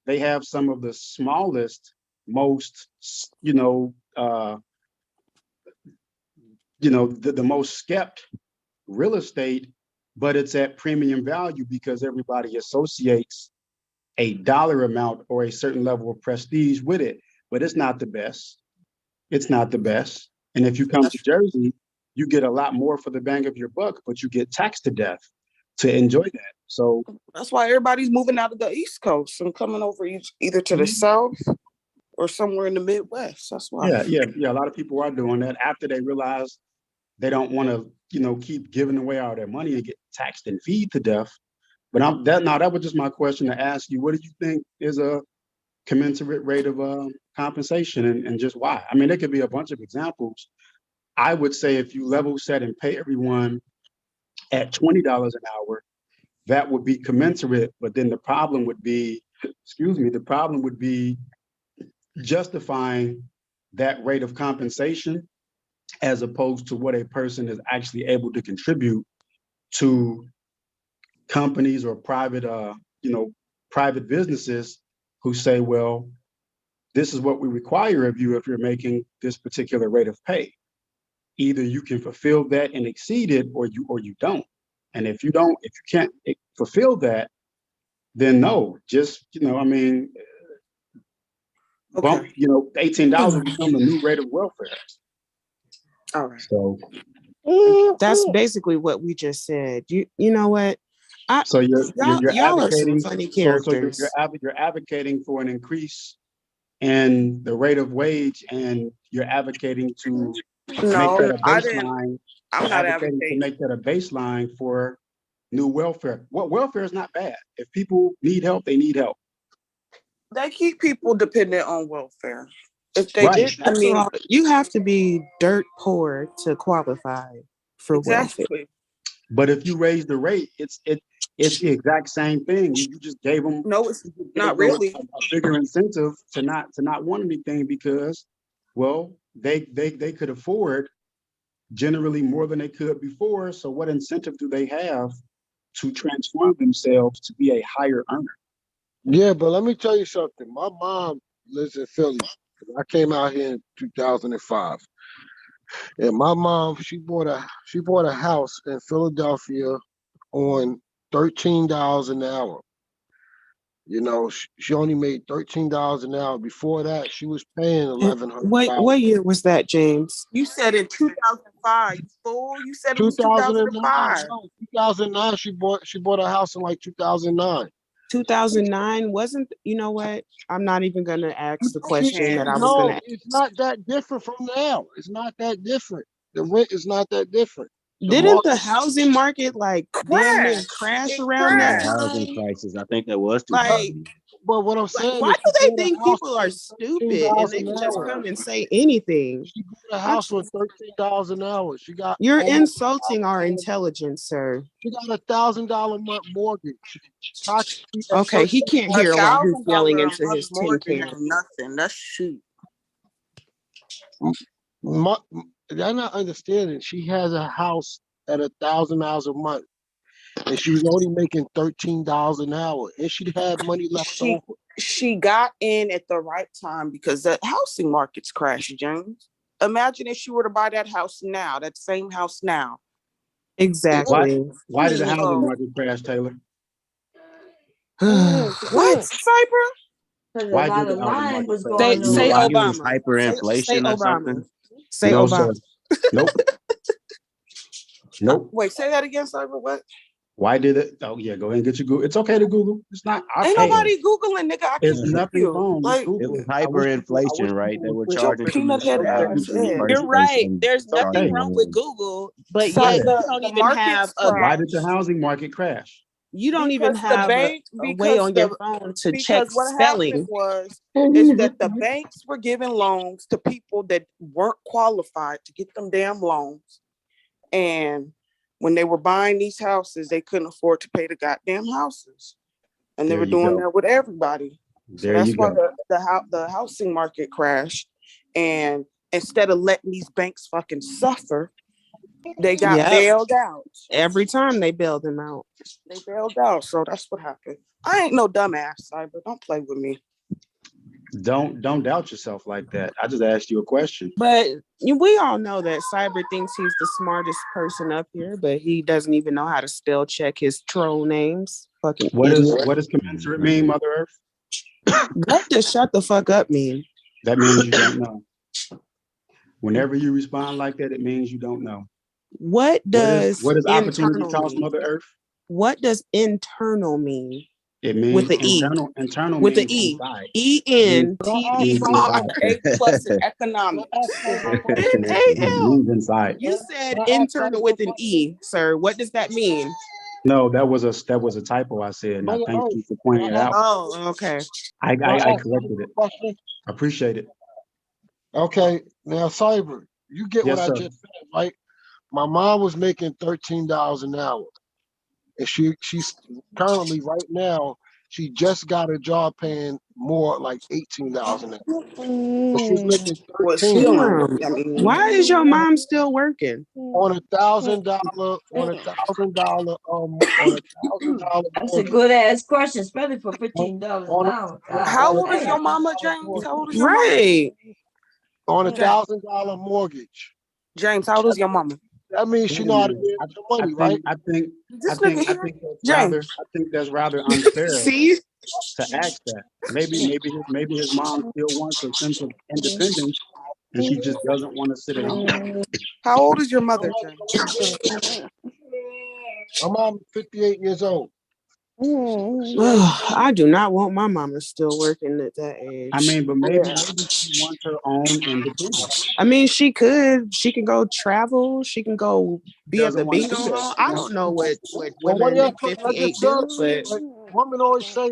they have some of the smallest, most, the most skept real estate, but it's at premium value because everybody associates a dollar amount or a certain level of prestige with it. But it's not the best. It's not the best. And if you come to Jersey, you get a lot more for the bang of your buck, but you get taxed to death to enjoy that. So that's why everybody's moving out of the East Coast and coming over either to the South or somewhere in the Midwest. That's why. Yeah. A lot of people are doing that after they realize they don't want to, keep giving away all their money and get taxed and feed to death. But that was just my question to ask you. What do you think is a commensurate rate of compensation, and just why? I mean, there could be a bunch of examples. I would say if you level set and pay everyone at $20 an hour, that would be commensurate. But then the problem would be justifying that rate of compensation as opposed to what a person is actually able to contribute to companies or private businesses who say, well, this is what we require of you if you're making this particular rate of pay. Either you can fulfill that and exceed it, or you don't. And if you can't fulfill that, then no, just, $18 will become the new rate of welfare. All right. So that's basically what we just said. You know what? So you're y'all are some advocating. funny characters. So you're advocating for an increase in the rate of wage, and you're advocating to make that a baseline. I'm not advocating to make that a baseline for new welfare. What welfare is not bad. If people need help, they need help. They keep people dependent on welfare. If they Right. did, you have to be dirt poor to qualify for welfare. But if you raise the rate, it's the exact same thing. You just gave them it's not really a bigger incentive to not want anything because, well, they could afford generally more than they could before. So what incentive do they have to transform themselves to be a higher earner? Yeah, but let me tell you something. My mom lives in Philly. I came out here in 2005. And my mom, she bought a house in Philadelphia on $13 an hour. You know, she only made $13 an hour. Before that, she was paying $1,100. What year was that, James? You said in 2005, you fool. You said it was 2009. 2005. No, 2009. She bought a house in like 2009. 2009 wasn't. You know what? I'm not even gonna ask the question that I was No, gonna ask. it's not that different from now. It's not that different. The rent is not that different. Didn't the housing market like damn near Crash. crash It around that crashed. Housing time? crisis. I think that was Like, 2000. But what I'm saying why is, do she they bought a think house people are for stupid and $13 they an can just hour. come and say anything? She bought a house for $13 an hour. She got You're almost insulting our intelligence, sir. She got $1,000 a month mortgage. How can she at Okay, he can't hear while he's yelling $1,000 into a month his tin mortgage can. ain't nothing. That's cheap. They're not understanding. She has a house at $1,000 a month, and she was only making $13 an hour, and she had money left over. She got in at the right time because the housing market's crashed, James. Imagine if she were to buy that house now, that same house now. Exactly. Why did the housing market crash, Taylor? What, Cyber? Because a Why lot did of the housing lying market was crash? going Say Why on. it was Obama. hyperinflation Say or Obama. something? Say No, Obama. sir. Nope. Nope. Wait, say that again, Cyber. What? Why did it? Oh yeah, go ahead and get your Google. It's okay to Google. It's not. Ain't nobody Googling, nigga. I It's can hear nothing you. wrong with Like, Google. It was I wish hyperinflation, right? They people were would quit charging too peanut much head for ass. gas, and the Yeah. first You're right. person There's nothing started wrong going with up. Google, but So yet Yeah. you don't the even have market's a Why did the housing market crash? you don't even because the have bank a way on your phone to check because what spelling. happened was is that the banks were giving loans to people that weren't qualified to get them damn loans. And when they were buying these houses, they couldn't afford to pay the goddamn houses. And they There were you doing go. that with everybody. So There that's you why go. the housing market crashed. And instead of letting these banks fucking suffer, they got Yep. bailed out. Every time they bail them out. They bailed out. So that's what happened. I ain't no dumbass, Cyber. Don't play with me. Don't doubt yourself like that. I just asked you a question. But we all know that Cyber thinks he's the smartest person up here, but he doesn't even know how to spell check his troll names. Fucking What idiot. does commensurate mean, Mother Earth? What does shut the fuck up mean? That means you don't know. Whenever you respond like that, it means you don't know. What does opportunity internal cost, mean? Mother Earth? What does internal mean? It means with the internal. E. Internal with the means E. inside. E-N-T-E. A+ in economics. It means inside. You said internal with an E, sir. What does that mean? No, that was a typo I said, and I thank you for pointing it out. Oh, okay. I corrected it. Appreciate it. Okay, now Cyber, you get Yes, what sir. I just said, right? My mom was making $13 an hour, and she's currently right now she just got a job paying more like $18 an hour. But she's making Well, 13 Why is your mom still working? on $1,000 That's a good ass question, especially for $15 an hour. How old is your mama, James? How old is your mama? Right. on $1,000 mortgage. James, how old is your mama? That means she know how to get the money, right? I think This nigga here, I think that's rather unfair See? to ask that. Maybe his mom still wants a sense of independence, and she just doesn't want to sit at home. How old is your mother, James? My mom's 58 years old. I do not want my mama still working at that age. I mean, but maybe she wants her own independence. I mean, she can go travel. She can go be at the Doesn't want to bingo do that. hall. I don't know what Well, women at I 58 just do, said, but women always say,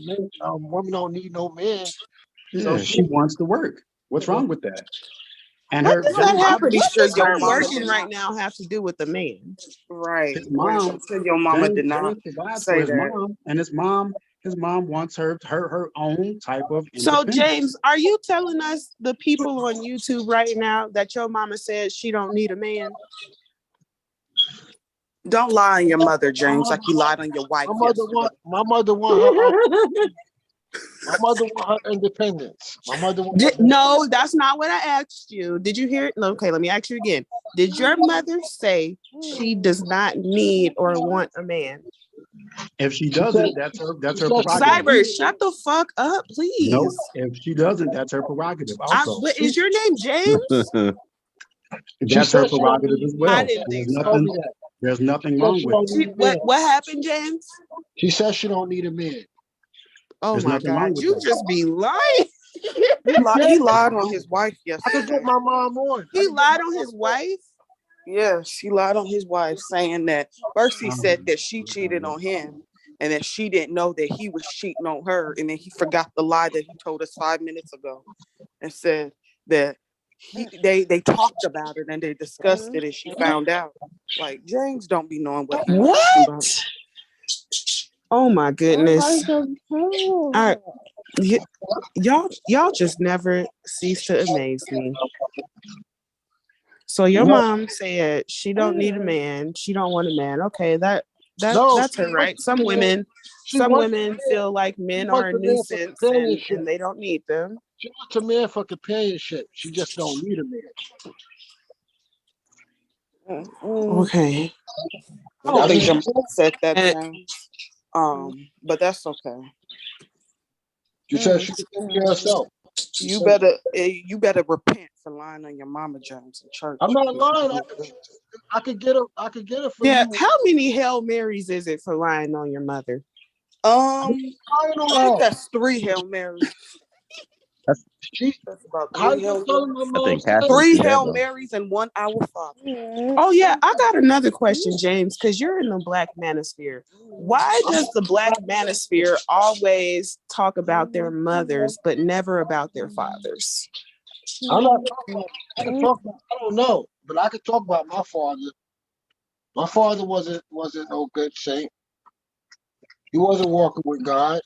man, women don't need no man. So she wants to work. What's wrong with that? And what her does that have? pretty What sure does your her mama working did right not- now have to do with the man? Right. his mom, Your mama did not James provides for say his that. mom, and his mom wants her own type of So, independence. James, are you telling us, the people on YouTube right now, that your mama says she don't need a man? Don't lie on your mother, James, like you lied on your wife. My mother want her. My mother want her independence. My mother want her No, that's not what I asked you. Did you hear it? No, okay, let me ask you again. Did your mother say she does not need or want a man? If she She doesn't, said, that's her she said she prerogative. don't Cyber, need shut the fuck up, please. No, if she doesn't, that's her prerogative also. But is your name James? She That's her said she don't prerogative need as a well. I man. didn't There's think She so. told nothing, me that. there's nothing She said wrong she with don't it. need a man. What happened, James? She said she don't need a man. Oh There's my nothing wrong God, with you that. just be lying. He lied on his wife I could get yesterday. my mom on. He lied on his wife? Yes, he lied on his wife, saying that first he said that she cheated on him and that she didn't know that he was cheating on her, and then he forgot the lie that he told us 5 minutes ago and said that they talked about it and they discussed it and she found out. Like, James don't be knowing what he be talking about. What? Oh my goodness. Y'all just never cease to amaze me. So your mom said she don't need a man, she don't want a man. Okay, No, that's she her right. wants Some a man. women wants a man. feel like She men wants are a a man for nuisance companionship. and they don't need them. She wants a man for companionship. She just don't need a man. Okay. I don't think That's your what she mom said that, And James. But that's okay. She said she could take care of herself. You better repent for lying on your mama, James, in church. I'm not lying. I could get her for yeah, you. how many Hail Marys is it for lying on your mother? I I don't think know. that's 3 Hail Marys. She, That's about how 3 you Hail telling Marys. my I mom think said? Catholics 3 do that Hail though. Marys and 1 Our Father. Oh yeah, I got another question, James, because you're in the Black Manosphere. Why does the Black Manosphere always talk about their mothers but never about their fathers? I'm not talking about. I can talk about. I don't know, but I can talk about my father. My father wasn't no good saint. He wasn't walking with God.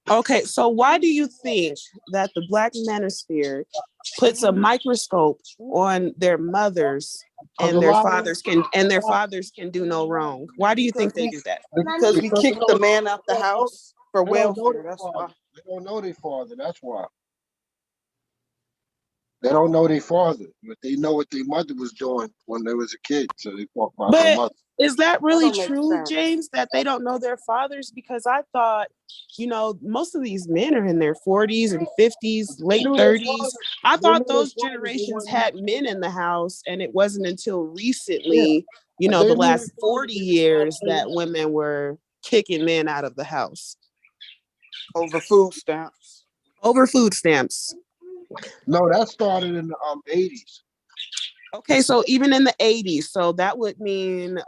Okay, so why do you think that the Black Manosphere puts a microscope on their mothers and their fathers can do no wrong? Why do you think they do that? Because we kicked the man out the house for They don't know welfare. their That's father. why. They don't know their father. That's why. They don't know their father, but they know what their mother was doing when they was a kid. So they talk about their But mother. is that really don't make true, sense. James, that they don't know their fathers? Because I thought, most of these men are in their 40s and 50s, late They knew their 30s. father. I They thought knew their those father. They generations wasn't. had men in the house, and it wasn't until Yeah, recently, they the knew their last father. 40 They just years, not that women were kicking men out of the house Over food stamps. over food stamps. No, that started in the 80s. Okay, so even in the 80s, so that would mean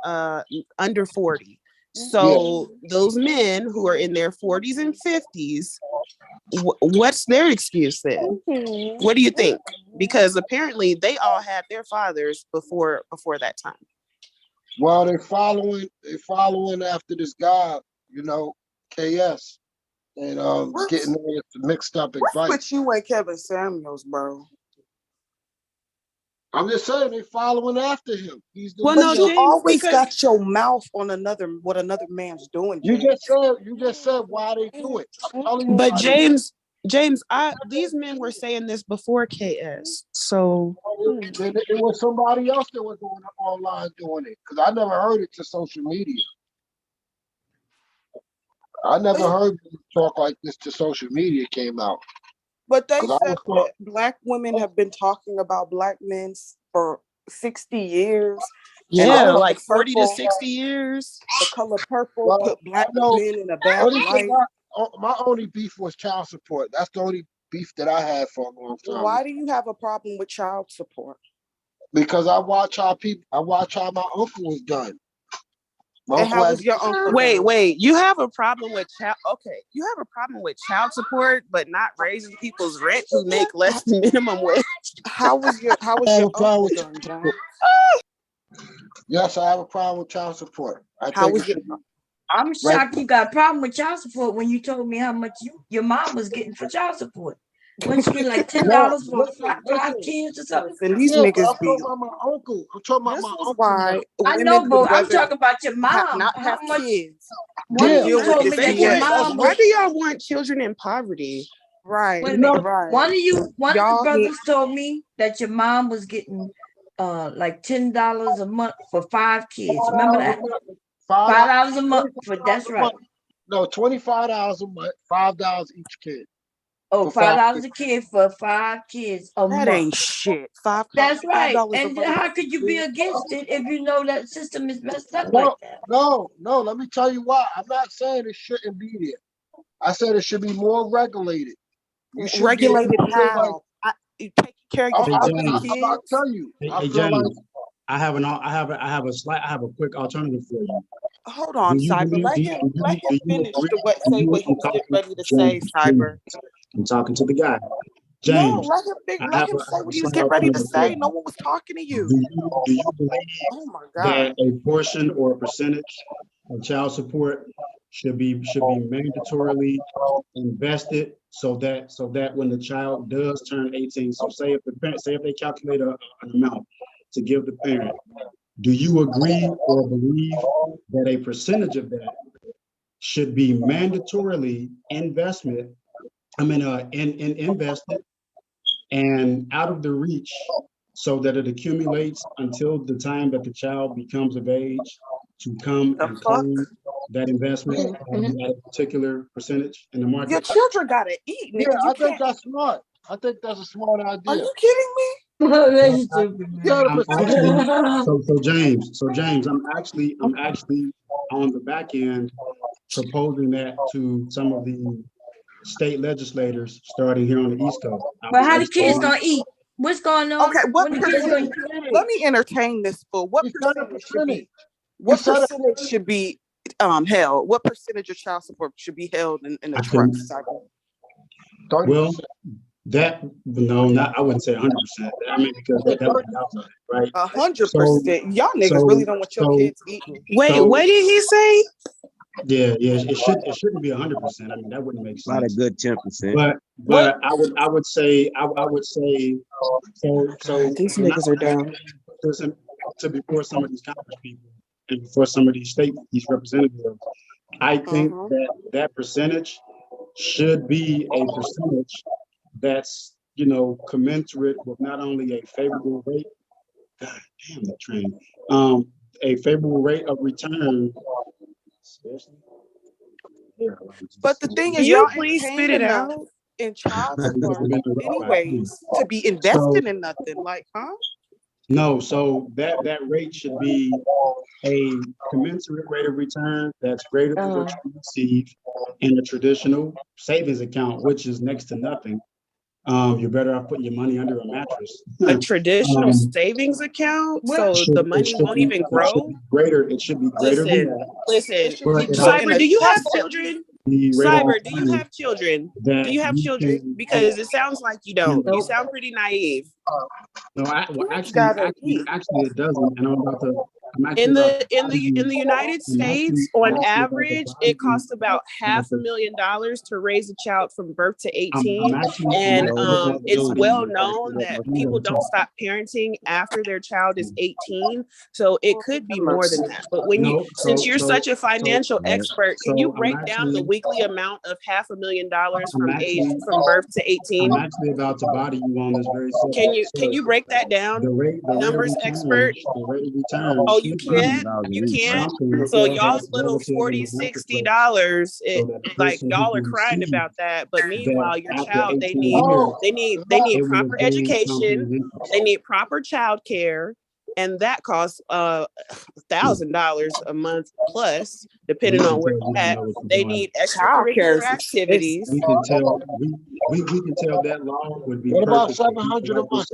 under 40. Yeah. So those men who are in their 40s and 50s, what's their excuse then? What do you think? Because apparently they all had their fathers before that time. Well, they following after this guy, KS, and getting it mixed up What's advice. with you and Kevin Samuels, bro? I'm just saying they following after him. He's the Well, But no, leader. you James, always because got your mouth on what another man's doing, You James. just said why they do it. I'm telling you but why they do it. James, these men were saying this before KS. So It was somebody else that was on online doing it because I never heard it to social media. I never heard talk like this to social media came out. But they 'Cause I said was that Black women have been talking about Black men for 60 years. And the yeah, color like 40 to purple, 60 years. the color purple Well, put I Black know. men in a bad Only thing light. my only beef was child support. That's the only beef that I had for a long time. Why do you have a problem with child support? Because I watch how my uncle was done. My And uncle how had was your uncle Wait, done? you have a problem with you have a problem with child support, but not raising people's rent who make less than minimum wage. How was your I have a problem uncle with done, John? Yes, I have a problem with child support. I How think it was your should be I'm right. shocked you got a problem with child support when you told me how much your mom was getting for child support. When she get like $10 No, for listen, five listen. kids or something. And these Yeah, but niggas I'm be. talking about my uncle. I'm talking about This my is uncle why I women know, would but I'm rather talking about your mom. not How have much? kids One than of now. you deal with told this me that your BS. mom Why was. do y'all want children in poverty? Right, Wait a minute. right. One of the Y'all need. brothers told me that your mom was getting like $10 a month for 5 kids. Remember that? $5 a month for that's right. No, $25 a month, $5 each kid. Oh, For five $5 a kid for 5 kids a That month. ain't shit. That's right. $5 a And month. how could you be against it if you know that system is messed up No, like that? no. Let me tell you why. I'm not saying it shouldn't be there. I said it should be more regulated. You should Regulated be able to feel like, how? You taking care of your Hey, fucking James. I'm about to kids? tell you. Hey, I hey, feel like James. I have a quick alternative for you. Hold Do on, you Cyber. believe? Let Do him you finish agree? say what he was getting ready to say, James, Cyber. I'm talking to the guy. No, James, let him say what he was getting ready to say. No one was talking to you. Do you believe Oh my God. that a portion or a percentage of child support should be mandatorily invested so that when the child does turn 18, so say if they calculate an amount to give the parent, do you agree or believe that a percentage of that should be mandatorily invested and out of the reach so that it accumulates until the time that the child becomes of age to come and claim that investment at a particular percentage in the market? Your children gotta eat, nigga. I think that's smart. I think that's a smart idea. Are you kidding me? That's stupid, man. I'm actually, so James, I'm actually on the back end proposing that to some of the state legislators starting here on the East Coast. But how the kids gonna eat? What's going on? Okay, what When the kids gonna percentage? eat? Let me entertain this fool. What percentage should be? What percentage should be held? What percentage of child support should be held in the trust? Well, I wouldn't say 100%. I mean, because that would be outside, right? 100%. Y'all niggas really don't want your kids eating. Wait, what did he say? Yeah, it shouldn't be 100%. I mean, that wouldn't make sense. Not a good 10%. But I would say so. These niggas are dumb. To before some of these Congress people and before some of these these representatives, I think that percentage should be a percentage that's commensurate with not only a favorable rate. God damn that train. A favorable rate of return. But the thing is, Can you y'all please ain't spit paying it enough out? in child support anyways to be invested in nothing. Like, huh? No, so that rate should be a commensurate rate of return that's greater than what you receive in a traditional savings account, which is next to nothing. You're better off putting your money under a mattress. A traditional savings account, so the money won't even grow. It should be greater than that. Listen. But Cyber, do you have children? Cyber, do you have children? that Do you have you children? can- Because it sounds like you don't. You sound pretty naive. No, actually, it doesn't. And In the United States, on average, it costs about $500,000 to raise a child from birth to 18, and it's well known that people don't stop parenting after their child is 18. So it could be more than that. But since you're such a financial expert, can you break down the weekly amount of $500,000 from birth to 18? I'm actually about to body you on this very subject. Can you break that down? Numbers expert. The rate of return. Oh, you can't? You can't? So y'all's little $40, $60, like y'all are crying about that. But meanwhile, your child, they need proper education, they need proper child care, and that costs $1,000 a month plus, depending on where you're at. They need extracurricular activities. We can tell that law would be. What about 700 a month?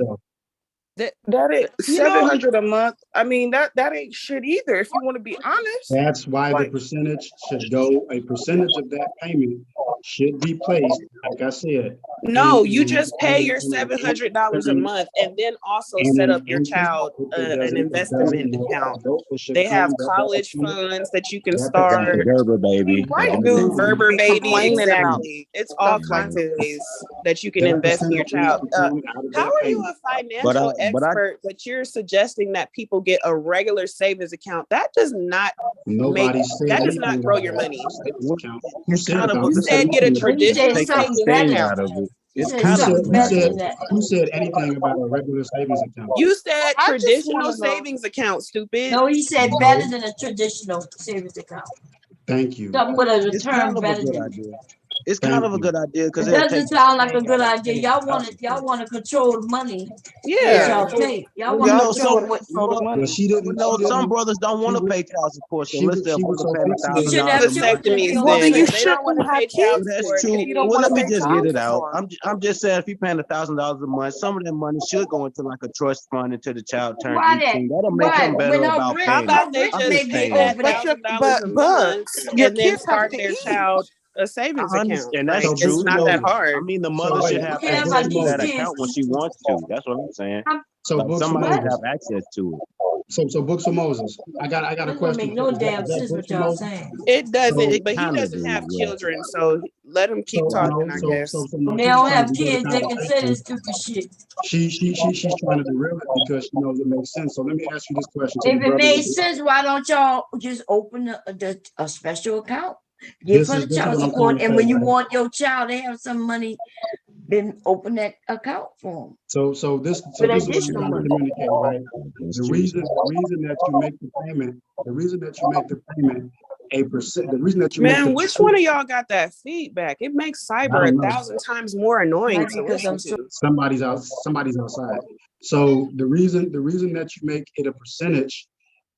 That ain't you know, 700 a month. I mean, that ain't shit either. If you want to be honest, That's why the like percentage should go, a percentage of that payment should be placed, like I said, no, you in just pay your $700 a in month, and then also and set an up your interest. child It an doesn't investment account. go. It should They have come. college funds that you can That Got the start. percentage. Gerber baby. The white Gerber dudes baby. Gerber be baby, complaining about exactly. It's all stuff kinds like of this. ways that you can That invest in your percentage needs child. to come out of How that are you payment. a financial expert, but you're suggesting that people get a regular savings account? That does not Nobody said that does anything not grow about your a money. savings account. Who It's said kind of about a, You who said said get a anything But about he that? said traditional take the something savings sting better. account. out of it. He It's said Who kind of said something who better said than that. who said anything about a regular savings account? You said I just traditional want to know. savings account, stupid. No, he said No. better than a traditional savings account. Thank you. Something with a it's return kind of a better good than it. idea. It's kind Thank of a you. good idea because It it'll doesn't take the sound like a sting good out of idea. paying Y'all child want to support. control the money that Yeah. y'all pay. Y'all Well, want to Y'all no, just control want some to what. control the Well, money. she didn't. no, She some didn't. brothers don't She want to was. pay child support She unless was. they're She was willing to so pay the You fixated. shouldn't $1,000 have a month. children if Vasectomies you don't Well, want then, then to you because pay. they don't want shouldn't to have pay child kids Well, that's support. then if true. you don't Well, want let to me pay just get child it out. support. I'm just saying, if he paying $1,000 a month, some of that money should go into like a trust fund until the child turn Why that? 18. That'll make Why? him When better about How paying it. about they I'm may just just be pay saying. that over But that. $1,000 a month your and then kids have start to their eat. child a savings I account? understand. Like, That's So it's true. Books and not that Moses. I hard. mean, the So mother wait. should You have care So access Books about and to these that Moses. kids account when she eating. wants to. That's what I'm saying. So Like Books and somebody What? have Moses. access to it. So Books and Moses. I got a That don't question make for no you. damn Is that sense Books what and y'all Moses? saying. It So doesn't, It but he kind of doesn't do. have Yeah. children, so let him keep talking, I guess. So When no, they she's don't trying have to do the kids, they can say this conversation. stupid shit. She's trying to derail it because she knows it makes sense. So let me ask you this question to the If it brother. made sense, why don't y'all just open a special account? Give for the This is child what I'm trying support, to and say, when you right? want your child to have some money, then open that account for them So this with is what I'm additional trying to money. communicate, right? That's The true. reason that you make the payment, the reason that you make the payment the reason that you make Man, the which one of y'all got that feedback? It makes I cyber don't know. 1,000 times more annoying Like to because I'm listen so to. Somebody's outside. So the reason that you make it a percentage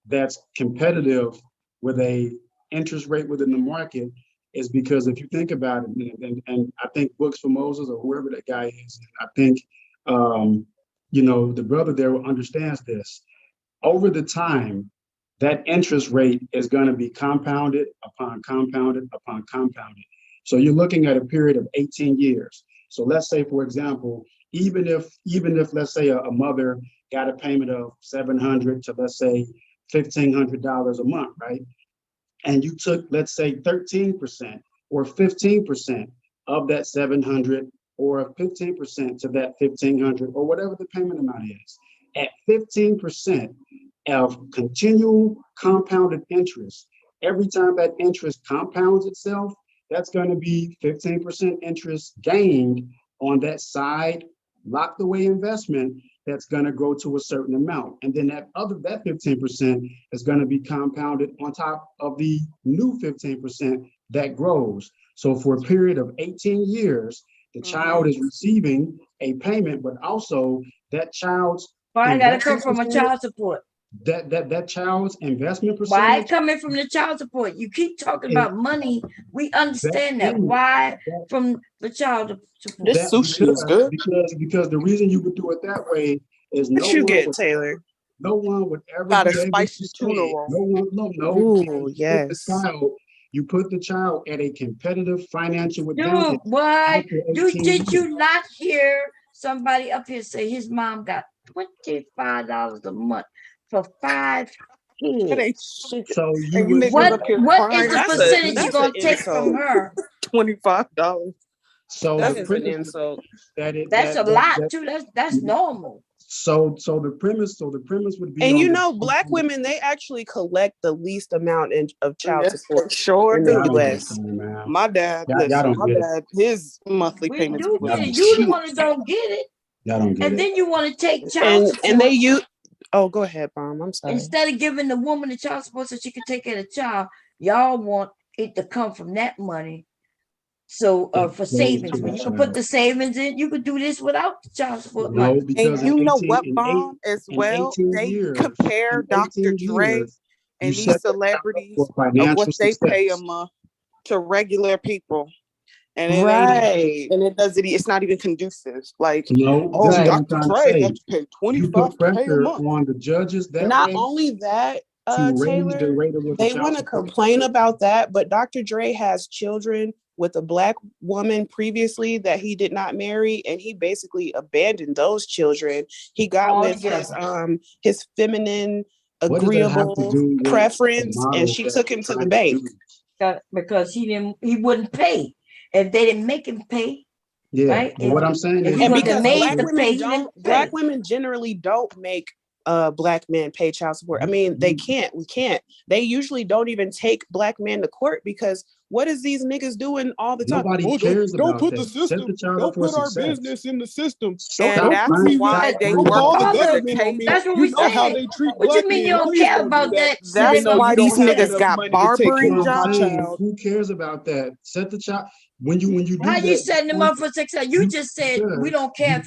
that's competitive with a interest rate within the market is because if you think about it, and I think Books for Moses or whoever that guy is, I think the brother there understands this. Over the time, that interest rate is going to be compounded upon compounded upon compounded. So you're looking at a period of 18 years. So let's say, for example, even if let's say a mother got a payment of $700 to let's say $1,500 a month, right? And you took, let's say, 13% or 15% of that 700 or 15% to that 1,500 or whatever the payment amount is. At 15% of continual compounded interest, every time that interest compounds itself, that's going to be 15% interest gained on that side locked away investment that's going to grow to a certain amount. And then that 15% is going to be compounded on top of the new 15% that grows. So for a period of 18 years, the child is receiving a payment, but also that child's why it gotta come investment from a percentage, child support? that child's investment Why it percentage, coming from the child support? You keep talking is about money. We that understand that. payment, Why that from the child support? This that sushi is good. because the reason you would do it that way is What you get, Taylor? no one would ever Got a be able spicy to tuna say, roll. Ooh, yes. you put the child at a competitive financial Dude, advantage what? after 18 Did years. you not hear somebody up here say his mom got $25 a month for 5 That kids? ain't shit. So you And you would niggas up here What is crying. the That's percentage you that's an gonna take from insult. her? $25. so That the is an premise insult. that it That's a that lot that too. That's normal. so the premise would be And on you the know, Black women, they actually collect the least amount of child Yes, support sure in the y'all don't do. get it, US. man. My dad, Y'all listen, don't my get it. dad, his monthly We payments do was get it. Y'all You the cheap. one that don't get it, don't get and it. then you want to take child And support they use oh, go ahead, Mom. I'm sorry. instead of giving the woman the child support so she can take care of the child. Y'all want it to come from that money. So It for goes savings, to when the you can put child. the savings in, you could do this without the child support No, money. because And you know what, Bomb, as in well? 18 They years, compare in Dr. 18 Dre years, you and these set that child up celebrities for of what financial they pay a success. month to regular people. And it Right. and it's not even conducive. Like, No, oh, this is what I'm Dr. trying to Dre say. had to pay You $25 put to pay a pressure month. on the judges that Not way only that, to raise the Taylor, rate of what the they child want to support. complain about that, but Dr. Dre has children with a Black woman previously that he did not marry, and he basically abandoned those children. He got with his feminine, What does that have to agreeable do with the preference, and model she that took we're him to the trying to bank. do? Because he wouldn't pay. If they didn't make him pay, Yeah, right? but what I'm saying If is, he And wasn't because made Black to women pay, he don't, didn't Black pay. women generally don't make Black men pay child support. I mean, they can't. We can't. They usually don't even take Black men to court because what is these niggas doing all the time? nobody Oh, cares don't about put the that. Set system. the child up Don't for put our success. business in the system. Don't And that's put why that. they Don't work call the the- government on me. That's what You we know how saying. they treat What Black you mean men. you don't Please care don't do about that. that? That's Sitting why up these there. niggas got That's barbering what I'm saying. jobs. Who cares about that? Set the child when you do How that. you setting them up for success? You just said we don't care if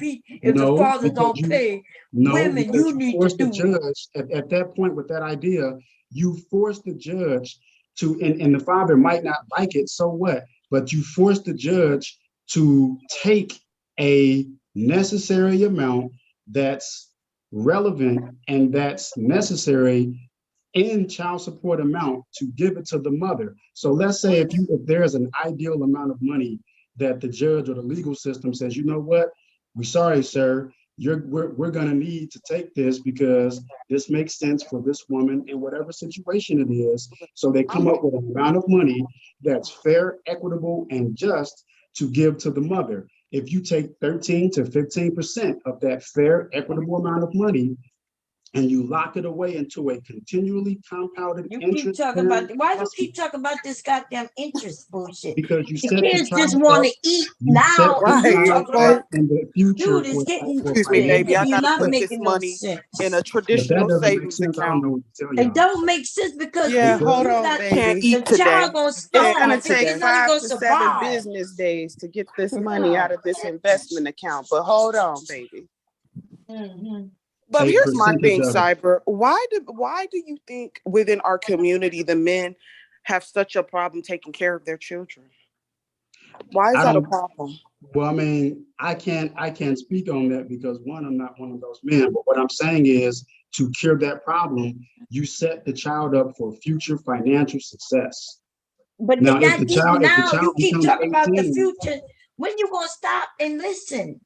the father don't pay. Women, you need to force the do it. judge at that point with that idea. You force the judge to, and the father might not like it. So what? But you force the judge to take a necessary amount that's relevant and that's necessary in child support amount to give it to the mother. So let's say if there's an ideal amount of money that the judge or the legal system says, you know what, we're sorry, sir, we're gonna need to take this because this makes sense for this woman in whatever situation it is. So they come up with an amount of money that's fair, equitable, and just to give to the mother. If you take 13 to 15% of that fair, equitable amount of money and you lock it away into a continually compounded interest. Keep talking about why do you keep talking about this goddamn interest bullshit? Because you the set kids the just child want to up, eat you set now. the And you child talking about up in the future dude is getting Excuse me, baby. I you're gotta not put this making no money sense. in a If that traditional doesn't make savings sense, I don't account. know what to tell It y'all. don't make sense because Yeah, It hold doesn't. on, not, baby. the child gonna It's starve. gonna It's take not 5 gonna to 7 survive. business days to get this money out of this investment account. But hold on, baby. But A here's my thing, percentage of it. Cyber. Why do you think within our community the men have such a problem taking care of their children? Why is I that a don't. problem? Well, I mean, I can't speak on that because one, I'm not one of those men. But what I'm saying is, to cure that problem, you set the child up for future financial success. But Now, if not the even child now. You keep becomes talking about the 18, future. When you gonna stop and listen?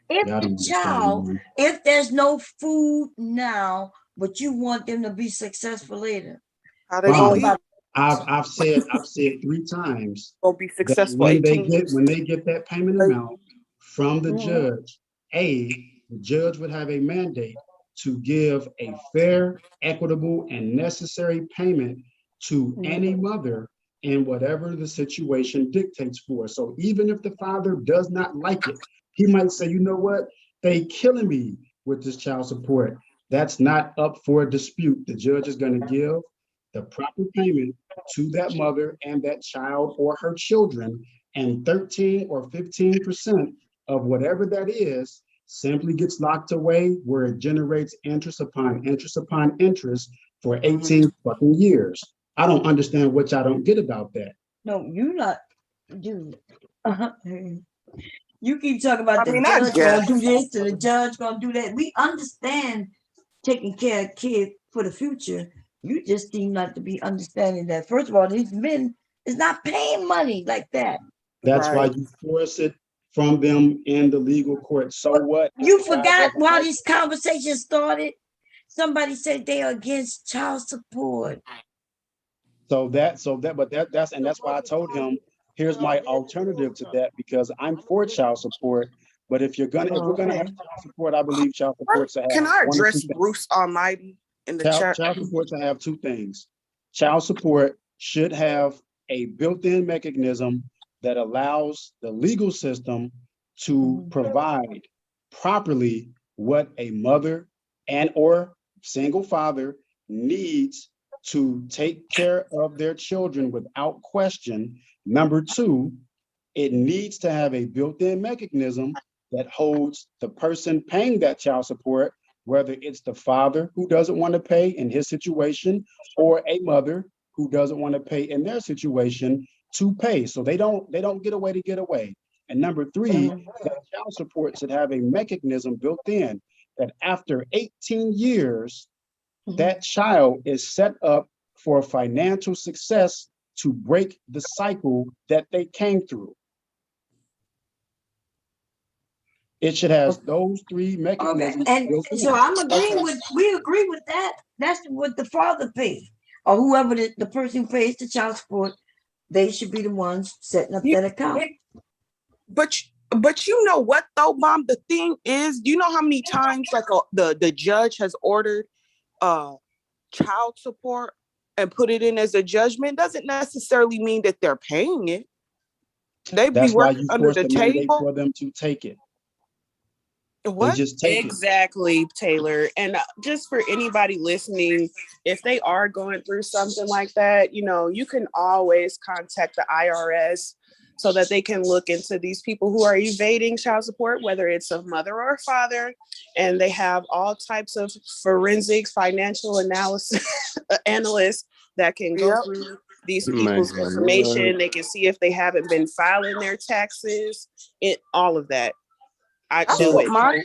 If yeah, I don't the understand, child, man. if there's no food now, but you want them to be successful later, How they gonna think eat? about I've said 3 times Gonna be that successful when 18 years. they get that payment amount from the Mhm. judge, the judge would have a mandate to give a fair, equitable, and necessary payment to any mother in whatever the situation dictates for. So even if the father does not like it, he might say, you know what, they killing me with this child support. That's not up for a dispute. The judge is going to give the proper payment to that mother and that child or her children, and 13 or 15% of whatever that is simply gets locked away where it generates interest upon interest upon interest for 18 fucking years. I don't understand what y'all don't get about that. no, you not, dude. You keep talking about I the mean, I judge guess. gonna do this and the judge gonna do that. We understand taking care of kids for the future. You just seem not to be understanding that. First of all, these men is not paying money like that. That's why Right. you force it from them in the legal court. So what? You If the guy forgot doesn't why like these conversations started. Somebody said they are against child support. that's why I told him, here's my alternative to that, because I'm for child support. But if we're gonna have child support, I believe child support to have Can I one or two address things. Bruce Almighty in the Child chat? support to have 2 things. Child support should have a built-in mechanism that allows the legal system to provide properly what a mother and or single father needs to take care of their children without question. Number 2, it needs to have a built-in mechanism that holds the person paying that child support, whether it's the father who doesn't want to pay in his situation or a mother who doesn't want to pay in their situation, to pay. So they don't get away to get away. And number three, that child support should have a mechanism built in that after 18 years, that child is set up for financial success to break the cycle that they came through. It should have those three mechanisms. And so we agree with that. That's what the father pays, or whoever the person who pays the child support, they should be the ones setting up that account. But you know what though, Mom? The thing is, you know how many times like the judge has ordered child support and put it in as a judgment? Doesn't necessarily mean that they're paying it. They be working under the table for them to take it. What? They just take exactly, Taylor. And just for anybody listening, if they are going through something like that, you know, you can always contact the IRS so that they can look into these people who are evading child support, whether it's a mother or a father, and they have all types of forensics, financial analysis analysts that can go through these people's information. They can see if they haven't been filing their taxes, all of that. That's what my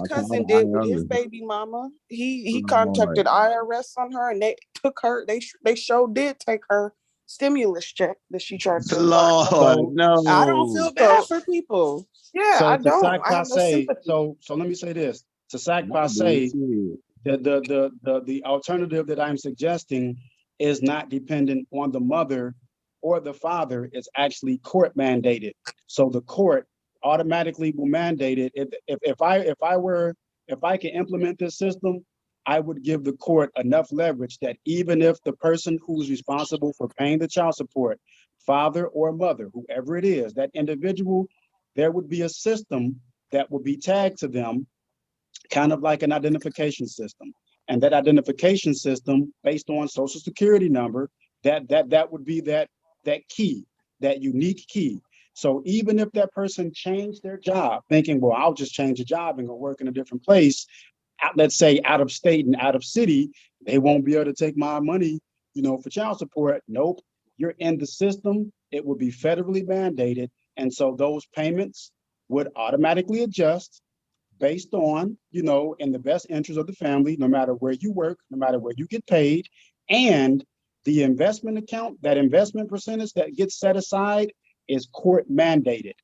cousin did with his baby mama. He contacted IRS on her, and they took her. They sure did take her stimulus check that she tried to. Lord, no. I don't feel bad for people. Yeah, so I don't. I have so let me say this. To sac passe, the alternative that I'm suggesting is not dependent on the mother or the father. It's actually court mandated. So the court automatically will mandate it. If I can implement this system, I would give the court enough leverage that even if the person who's responsible for paying the child support, father or mother, whoever it is, that individual, there would be a system that would be tagged to them, kind of like an identification system. And that identification system, based on social security number, that would be that key, that unique key. So even if that person changed their job, thinking, well, I'll just change a job and go work in a different place, let's say out of state and out of city, they won't be able to take my money, for child support. Nope, you're in the system. It will be federally mandated. And so those payments would automatically adjust based on, in the best interest of the family, no matter where you work, no matter where you get paid. And the investment account, that investment percentage that gets set aside, is court mandated.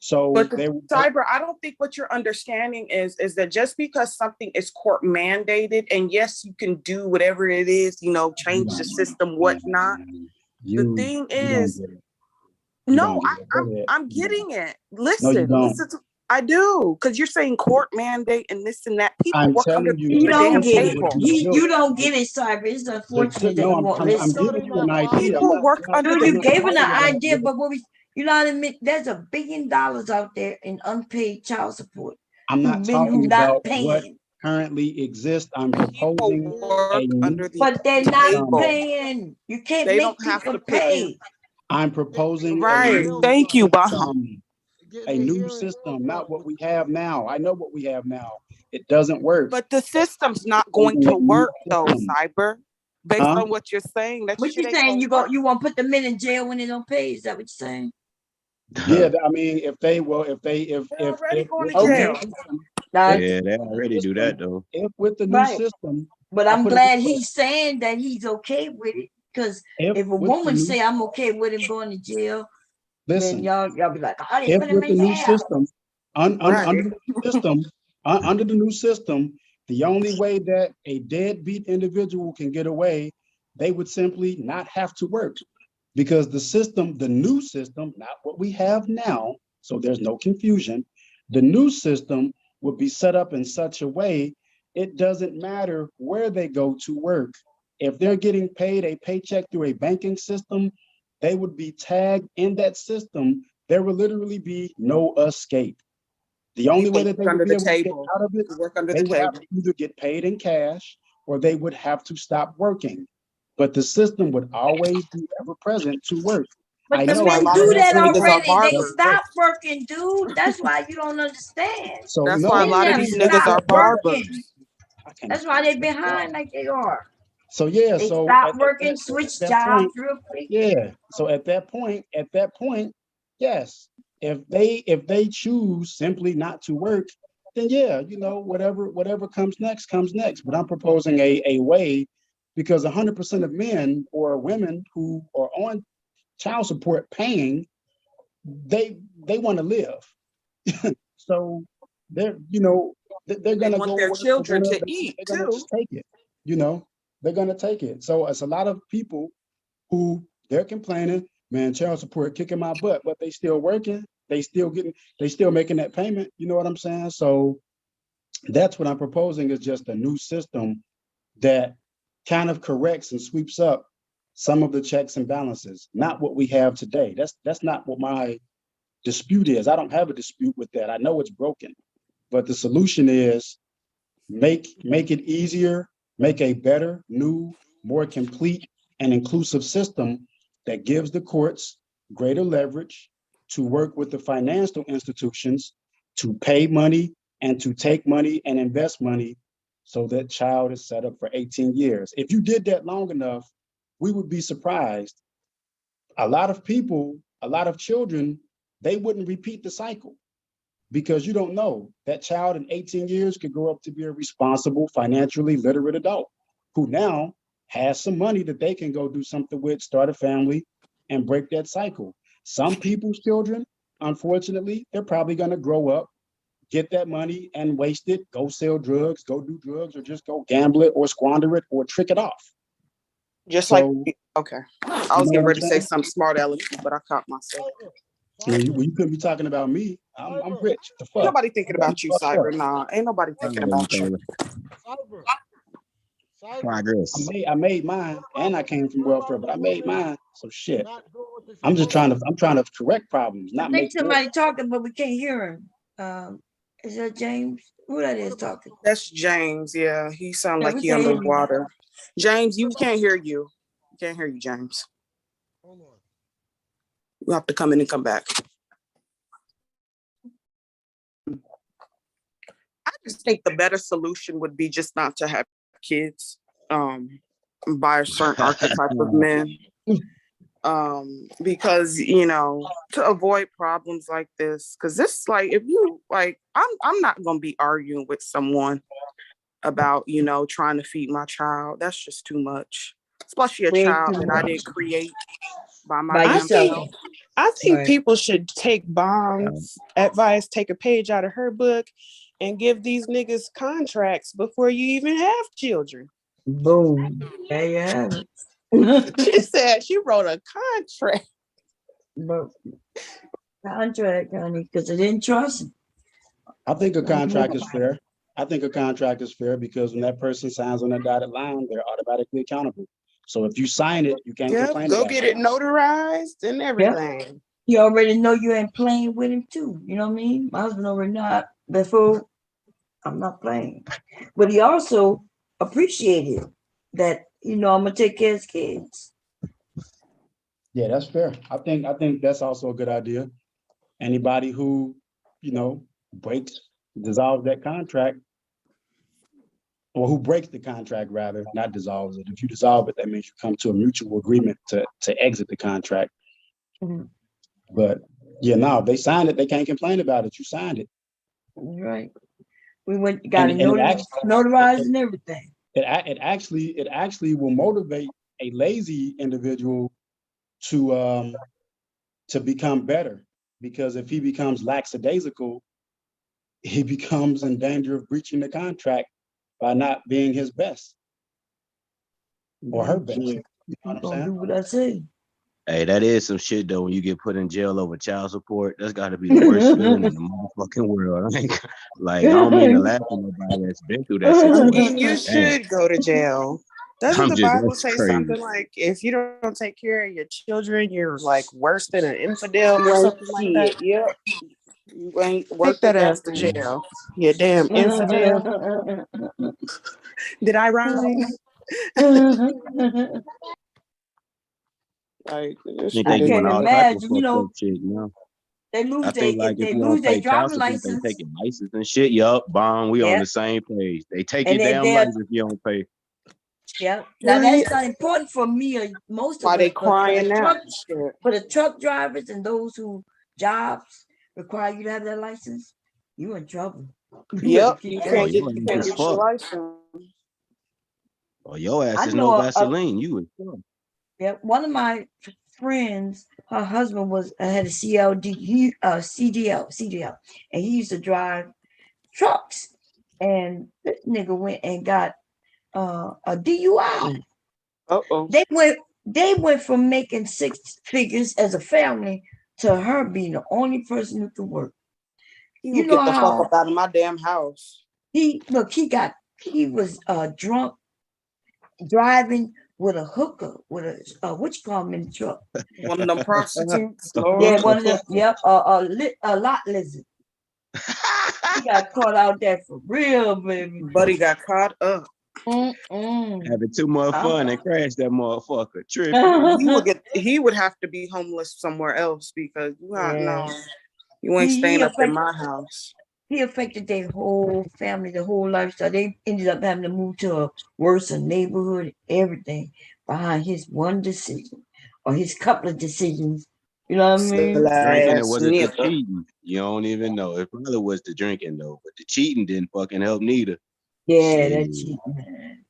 So but Cyber, I don't think what you're understanding is that just because something is court mandated, and yes, you can do whatever it is, change the system, whatnot. The thing is, I'm getting it. Listen, I do, because you're saying court mandate and this and that. People work under you don't get it. You don't get it, Cyber. It's unfortunate that you won't listen. People work under. You gave it an idea, but you know what I mean? There's $1 billion out there in unpaid child support. I'm not talking about what currently exists. I'm proposing but they're not paying. You can't make people pay. I'm proposing Thank you, Baham. A new system, not what we have now. I know what we have now. It doesn't work. But the system's not going to work though, Cyber. Based on what you're saying. What you saying? You want to put the men in jail when they don't pay? Is that what you're saying? Yeah, I mean, if they already do that though. If with the new system, but I'm glad he's saying that he's okay with it, because if a woman say I'm okay with him going to jail, then y'all be like, if with the new system, under the new system, the only way that a deadbeat individual can get away, they would simply not have to work. Because the system, the new system, not what we have now, so there's no confusion, the new system would be set up in such a way, it doesn't matter where they go to work. If they're getting paid a paycheck through a banking system, they would be tagged in that system. There would literally be no escape. The only way that they would be able to get out of it, they would have to either get paid in cash or they would have to stop working. But the system would always be ever present to work. But the men do that already. They stop working, dude. That's why you don't understand. So that's why a lot of these niggas are barbers. That's why they're behind like they are. So yeah, They so stop working, switch that jobs point, real quick. yeah. So at that point, yes, if they choose simply not to work, then yeah, whatever comes next comes next. But I'm proposing a way, because 100% of men or women who are on child support paying, they want to live. So they're they're They gonna want go their work. children to eat They're gonna too. just take it. They're gonna take it. So it's a lot of people who they're complaining, man, child support kicking my butt, but they still working. They still making that payment. You know what I'm saying? So that's what I'm proposing, is just a new system that kind of corrects and sweeps up some of the checks and balances, not what we have today. That's not what my dispute is. I don't have a dispute with that. I know it's broken, but the solution is make it easier, make a better, new, more complete and inclusive system that gives the courts greater leverage to work with the financial institutions to pay money and to take money and invest money, so that child is set up for 18 years. If you did that long enough, we would be surprised. A lot of people, a lot of children, they wouldn't repeat the cycle, because you don't know, that child in 18 years could grow up to be a responsible, financially literate adult who now has some money that they can go do something with, start a family, and break that cycle. Some people's children, unfortunately, they're probably going to grow up, get that money and waste it, go sell drugs, go do drugs, or just go gamble it or squander it or trick it off. Just So, like, okay. I was getting ready to say something smart aleck, but I caught myself. You couldn't be talking about me. I'm rich. The fuck? Ain't nobody thinking about you, Cyber. Nah, ain't nobody thinking about you. Progress. I made mine, and I came from welfare, but I made mine. So shit. I'm trying to correct problems, I not think make somebody talking, but we can't hear him. Is that James? Who that is talking? That's James. Yeah, he sound Yeah, like we he can't hear you. underwater. James, you can't hear you. Can't hear you, James. You have to come in and come back. I just think the better solution would be just not to have kids by a certain archetype of men. Because to avoid problems like this, because this, like, if you like, I'm not gonna be arguing with someone about trying to feed my child. That's just too much, especially a child that I didn't create by myself. I think Right. people should take Bomb's advice, take a page out of her book, and give these niggas contracts before you even have children. Boom. There you have it. She said she wrote a contract. But contract, honey, because they didn't trust him. I think a contract is fair. I think a contract is fair because when that person signs on that dotted line, they're automatically accountable. So if you sign it, you can't complain Go about get it. it notarized and everything. You already know you ain't playing with him too. You know what I mean? My husband already know before I'm not playing. But he also appreciated that, I'm gonna take care of his kids. Yeah, that's fair. I think that's also a good idea. Anybody who, dissolves that contract, or who breaks the contract rather, not dissolves it. If you dissolve it, that means you come to a mutual agreement to exit the contract. Mm-hmm. But yeah, no, they signed it, they can't complain about it. You signed it. Right. We got it notarized and everything. It actually will motivate a lazy individual to become better, because if he becomes lackadaisical, he becomes in danger of breaching the contract by not being his best or her best. You know what I'm saying? Do what I say. Hey, that is some shit though. When you get put in jail over child support, that's got to be the worst feeling in the motherfucking world. Like, I don't mean to laugh at nobody that's been through that situation. You should go to jail. Doesn't the Bible say something like, if you don't take care of your children, you're like worse than an infidel or something like that? Yep. You ain't Take that ass to jail. You damn infidel. Did I rhyme? Like, I can't imagine, they lose I feel like if you lose don't their pay child driver's support, license. they take your license and shit. Yup, bond. We on the same page. They take your damn license if you don't pay. Yeah. Now Period. that's not important for me or most Why of they us, but crying now? Shit. for the truck drivers and those who jobs require you to have that license, you in trouble. You better Yep, keep you that Oh, can't shit get your you ass can't is down. get your fucked. license. Oh, your ass I is no know Vaseline. You in trouble. yeah, one of my friends, her husband had a CDL, and he used to drive trucks. And this nigga went and got a DUI. Uh-oh. They went from making six figures as a family to her being the only person who could work. He You will know get the fuck how up out of my damn house. he was drunk driving with a hooker with a what you call them in the truck. One of them prostitutes, Yeah, Lord. one of them. Yep, a lot lizard. He got caught out there for real, baby. Buddy got caught up. Having too much fun and crash that motherfucker. Tripping. He would have to be homeless somewhere else because Yeah. you ain't He staying up in affected- my house. He affected their whole family, the whole lifestyle. They ended up having to move to a worse neighborhood, everything behind his one decision or his couple of decisions. You know what I mean? Drinking, it Ass wasn't the nigga. cheating. You don't even know. It probably was the drinking though, but the cheating didn't fucking help neither. Yeah, Shit. that cheating, man.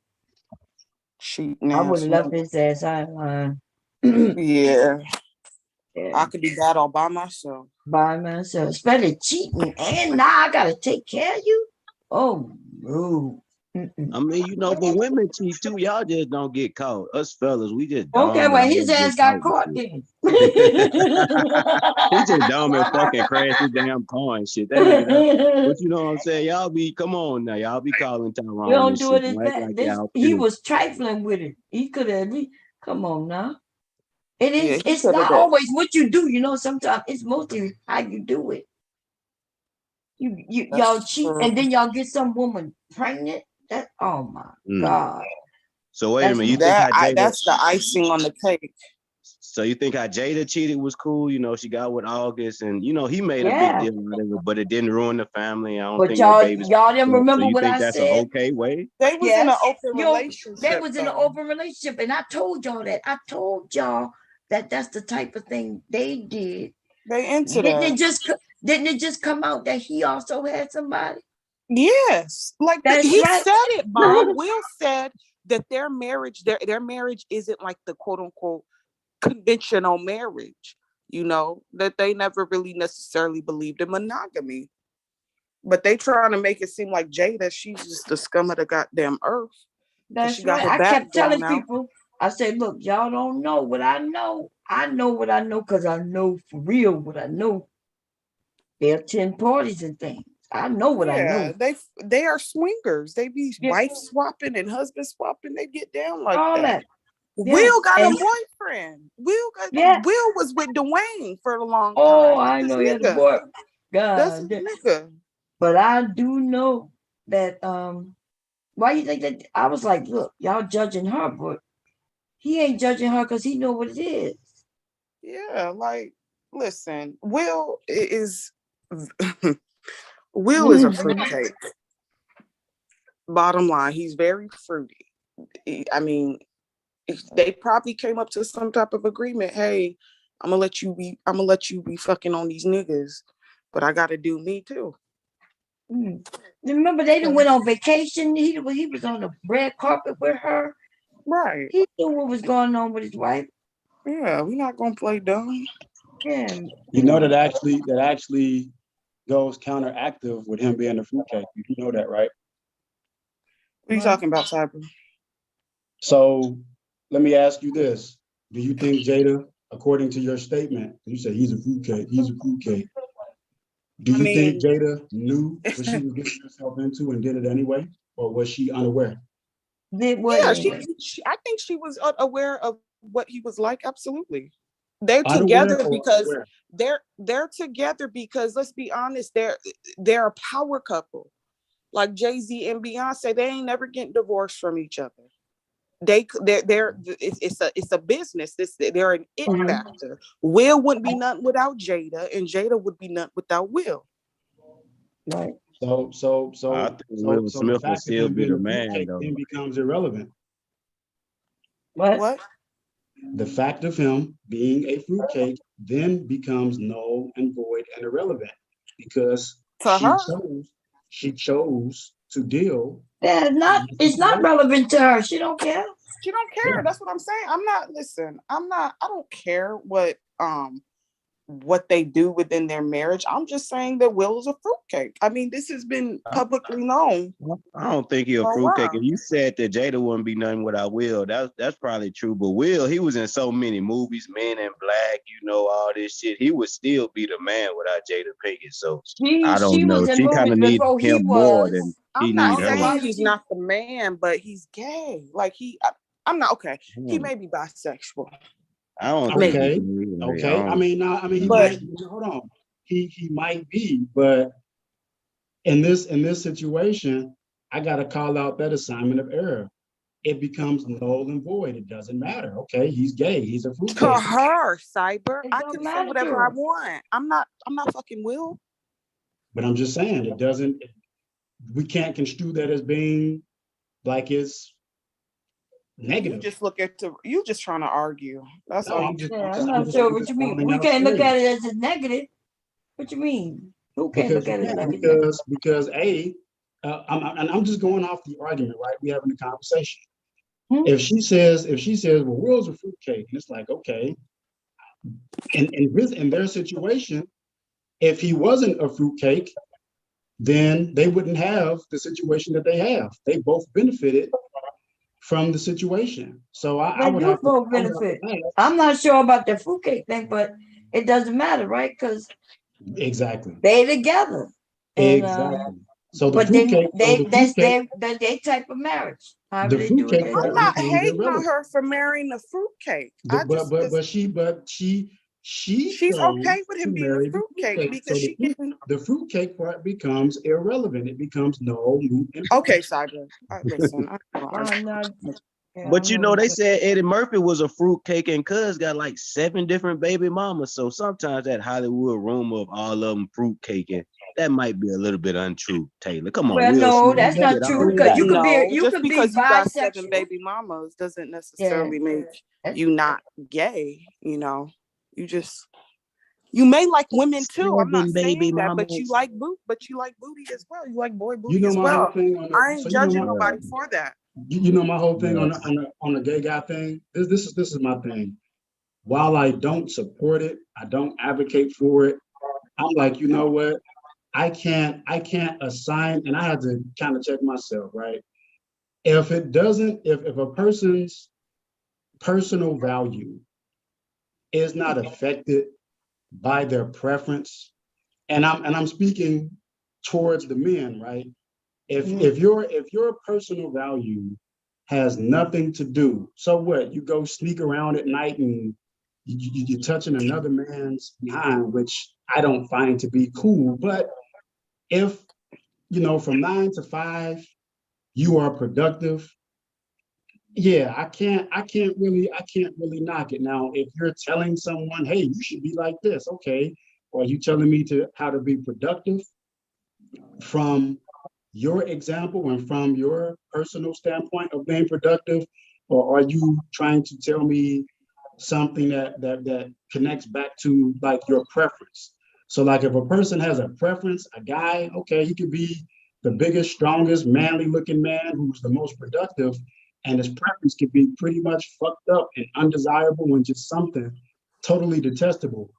Cheating I would ass have left nigga. his ass online. Yeah. Yeah. I could do that all by myself. By myself, especially cheating, and now I gotta take care of you. Oh no. I mean, you know, but women cheat too. Y'all just don't get caught. Us fellas, we just dumb. Okay, and well always his get ass got caught caught and then. shit. He just dumb and fucking crashed his damn car and shit. That nigga that. But you know what I'm saying? Y'all be, come on now. Y'all be calling Tyrone You don't and do shit. it as Don't act bad. like This y'all he pure. was trifling with it. He could have. Come on now. It is. Yeah, he It's coulda not did. always what you do. You know, sometimes it's mostly how you do it. Y'all That's cheat true. and then y'all get some woman pregnant. That oh my God. So wait a That's minute. You think how Jada? That's the icing on the cake. So you think how Jada cheated was cool? You know, she got with August, and you know he made a Yeah. big deal out of it, but it didn't ruin the family. I don't But think no y'all babies. didn't So remember you what think I that's an said? okay way? They was in an open They relationship. was in an though. open relationship, and I told y'all that. I told y'all that that's the type of thing they did. They into Didn't that. it just come out that he also had somebody? Yes, like That's he right. said it, Bob. Will said that their marriage isn't like the quote unquote conventional marriage. You know, that they never really necessarily believed in monogamy. But they trying to make it seem like Jada, she's just the scum of the goddamn earth. That's she got right. her I back kept telling blown out. people, I said, look, y'all don't know what I know. I know what I know because I know for real what I know. They attend parties and things. I know what I know. They are swingers. They be Yeah. wife swapping and husband swapping. They get down like All that. that. Yeah. Will got And- a boyfriend. Will Yeah. was with Dwayne for a long time. Oh, That's I his know you had a nigga. boy. That's his God. nigga. But I do know that why you think that I was like, look, y'all judging her, but he ain't judging her because he know what it is. Yeah, like listen, Will is Will is a fruitcake. Bottom line, he's very fruity. I mean, they probably came up to some type of agreement. Hey, I'm gonna let you be fucking on these niggas, but I gotta do me too. Remember they done went on vacation. He was on the red carpet with her. Right. He knew what was going on with his wife. Yeah, we're not gonna play dumb. Yeah. You know that actually goes counteractive with him being a fruitcake. You know that, right? What are you talking about, Cyber? So let me ask you this. Do you think Jada, according to your statement, you said he's a fruitcake, do you think Jada knew what she was getting herself into and did it anyway? Or was she unaware? Yeah, I think she was aware of what he was like. Absolutely. They're Unaware together or because aware? they're together because let's be honest, they're a power couple. Like Jay-Z and Beyonce, they ain't never getting divorced from each other. It's a business. They're an it factor. Will wouldn't be nothing without Jada, and Jada would be nothing without Will. Right. I think Will Smith will still be the man, though. Then becomes irrelevant. What? The fact of him being a fruitcake then becomes null and void and irrelevant because To her. she chose to deal. It's not relevant to her. She don't care. She don't care. Yeah. That's what I'm saying. I don't care what they do within their marriage. I'm just saying that Will is a fruitcake. I mean, this has been publicly known. I don't think he's a fruitcake. If you said that Jada wouldn't be nothing without Will, that's probably true. But Will, he was in so many movies, Men in Black, all this shit. He would still be the man without Jada Pinkett. So I don't know. She kind of needs him more than he I'm not needs her. saying he's not the man, but he's gay. Like I'm not okay. He may be bisexual. I don't Okay. think Okay. I mean, he But- might. Hold on. He might be, but in this situation, I got to call out that assignment of error. It becomes null and void. It doesn't matter. Okay, he's gay. He's a fruitcake. To her, Cyber, It I don't can matter say whatever to I her. want. I'm not fucking Will. But I'm just saying, it doesn't. We can't construe that as being like it's negative. You just trying to argue. That's No, all. I'm just. I'm not sure what you mean. We can't look at it as a negative. What you mean? Who can't Because look at it as negative? because I'm just going off the argument, right? We having a conversation. Hmm? If she says, well, Will's a fruitcake, and it's like, okay, in their situation, if he wasn't a fruitcake, then they wouldn't have the situation that they have. They both benefited from the situation. So I They would do have both benefit. I'm not sure about the fruitcake thing, but it doesn't matter, right? Because exactly. they together. And, Exactly. So the but fruitcake, that's their type of marriage. However the they do it, fruitcake they part I'm do not it. becomes hating on irrelevant. her for marrying a fruitcake. She's She's okay with him to being a marry the fruitcake because she getting. the fruitcake part becomes irrelevant. It becomes null, moot, and Okay, Cyber. Listen. I'm not- yeah, But I'm not- they said Eddie Murphy was a fruitcake and Cuz got like 7 different baby mamas. So sometimes that Hollywood rumor of all of them fruitcaking, that might be a little bit untrue, Taylor. Come on. Well, Will no, Smith that's did not all true. that. Because you just could be because you got 7 bisexual. baby mamas doesn't necessarily make That's- you not gay. You may like women too. I'm not 7 baby saying that, but you mamas. like booty as well. You like boy You booty know as my whole well. thing on I ain't judging nobody for that. you know my whole thing Yes. on the gay guy thing. This is my thing. While I don't support it, I don't advocate for it. I'm like, you know what? I can't assign, and I had to kind of check myself, right? If a person's personal value is not affected by their preference, and I'm speaking towards the men, right? If your personal value has nothing to do, so what? You go sneak around at night and you're touching another man's behind, which I don't find to be cool. But if from 9 to 5, you are productive, yeah, I can't really knock it. Now, if you're telling someone, hey, you should be like this, okay, or you telling me how to be productive from your example and from your personal standpoint of being productive, or are you trying to tell me something that connects back to like your preference? So like if a person has a preference, a guy, okay, he could be the biggest, strongest, manly looking man who's the most productive, and his preference could be pretty much fucked up and undesirable and just something totally detestable.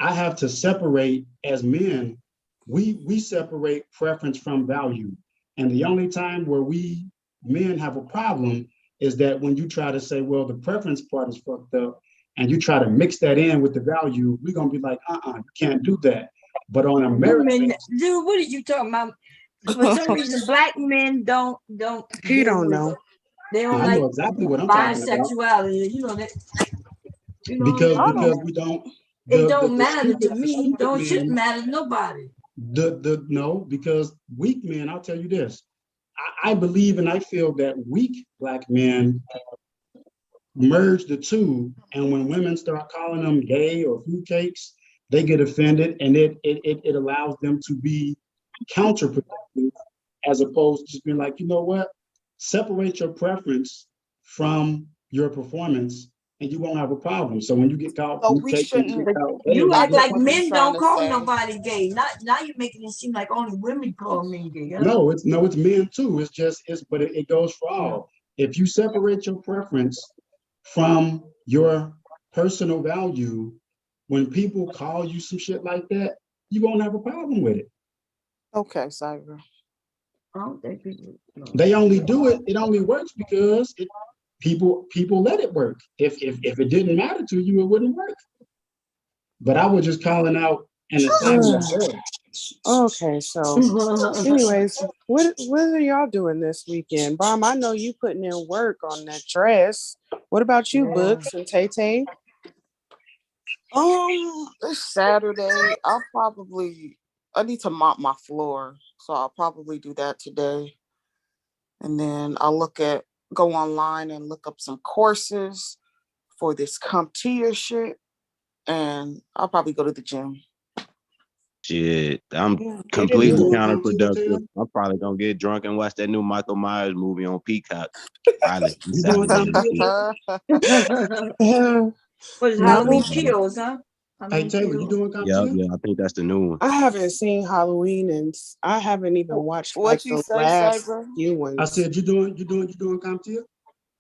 I have to separate, as men, we separate preference from value. And the only time where we men have a problem is that when you try to say, well, the preference part is fucked up, and you try to mix that in with the value, we're gonna be like, you can't do that. But on a merit, dude, what are you talking about? For some reason, Black men don't. He don't know. They don't I like know exactly what I'm talking about. bisexuality. You know that. Because we don't. It don't matter to me. stupid Shouldn't men- matter to nobody. No, because weak men, I'll tell you this. I believe and I feel that weak Black men merge the two, and when women start calling them gay or fruitcakes, they get offended, and it allows them to be counterproductive, as opposed to just being like, you know what, separate your preference from your performance, and you won't have a problem. So when you get caught, So you we take it, shouldn't. out, You everybody act get like fucked. men trying don't to call say. nobody gay. Now you're making it seem like only women call men gay. Huh? No, it's men too. But it goes for all. If you separate your preference from your personal value, when people call you some shit like that, you won't have a problem with it. Okay, Cyber. I don't think people. They only do it. It only works because people let it work. If it didn't matter to you, it wouldn't work. But I was just calling out an assignment. Okay, so anyways, what are y'all doing this weekend? Bomb, I know you putting in work on that dress. What about you, Yeah. Books and Tay-Tay? It's Saturday. I need to mop my floor, so I'll probably do that today. And then I'll go online and look up some courses for this CompTIA shit, and I'll probably go to the gym. Shit, I'm Yeah, completely it is. counterproductive. I'm probably gonna get drunk and watch that new Michael Myers movie on Peacock. Probably. You doing CompTIA? What is No. Halloween Kills, huh? Hey Taylor, you doing CompTIA? Yeah, I think that's the new one. I haven't seen Halloween, and I haven't even watched What you the say, last Cyber? few ones. I said you doing CompTIA?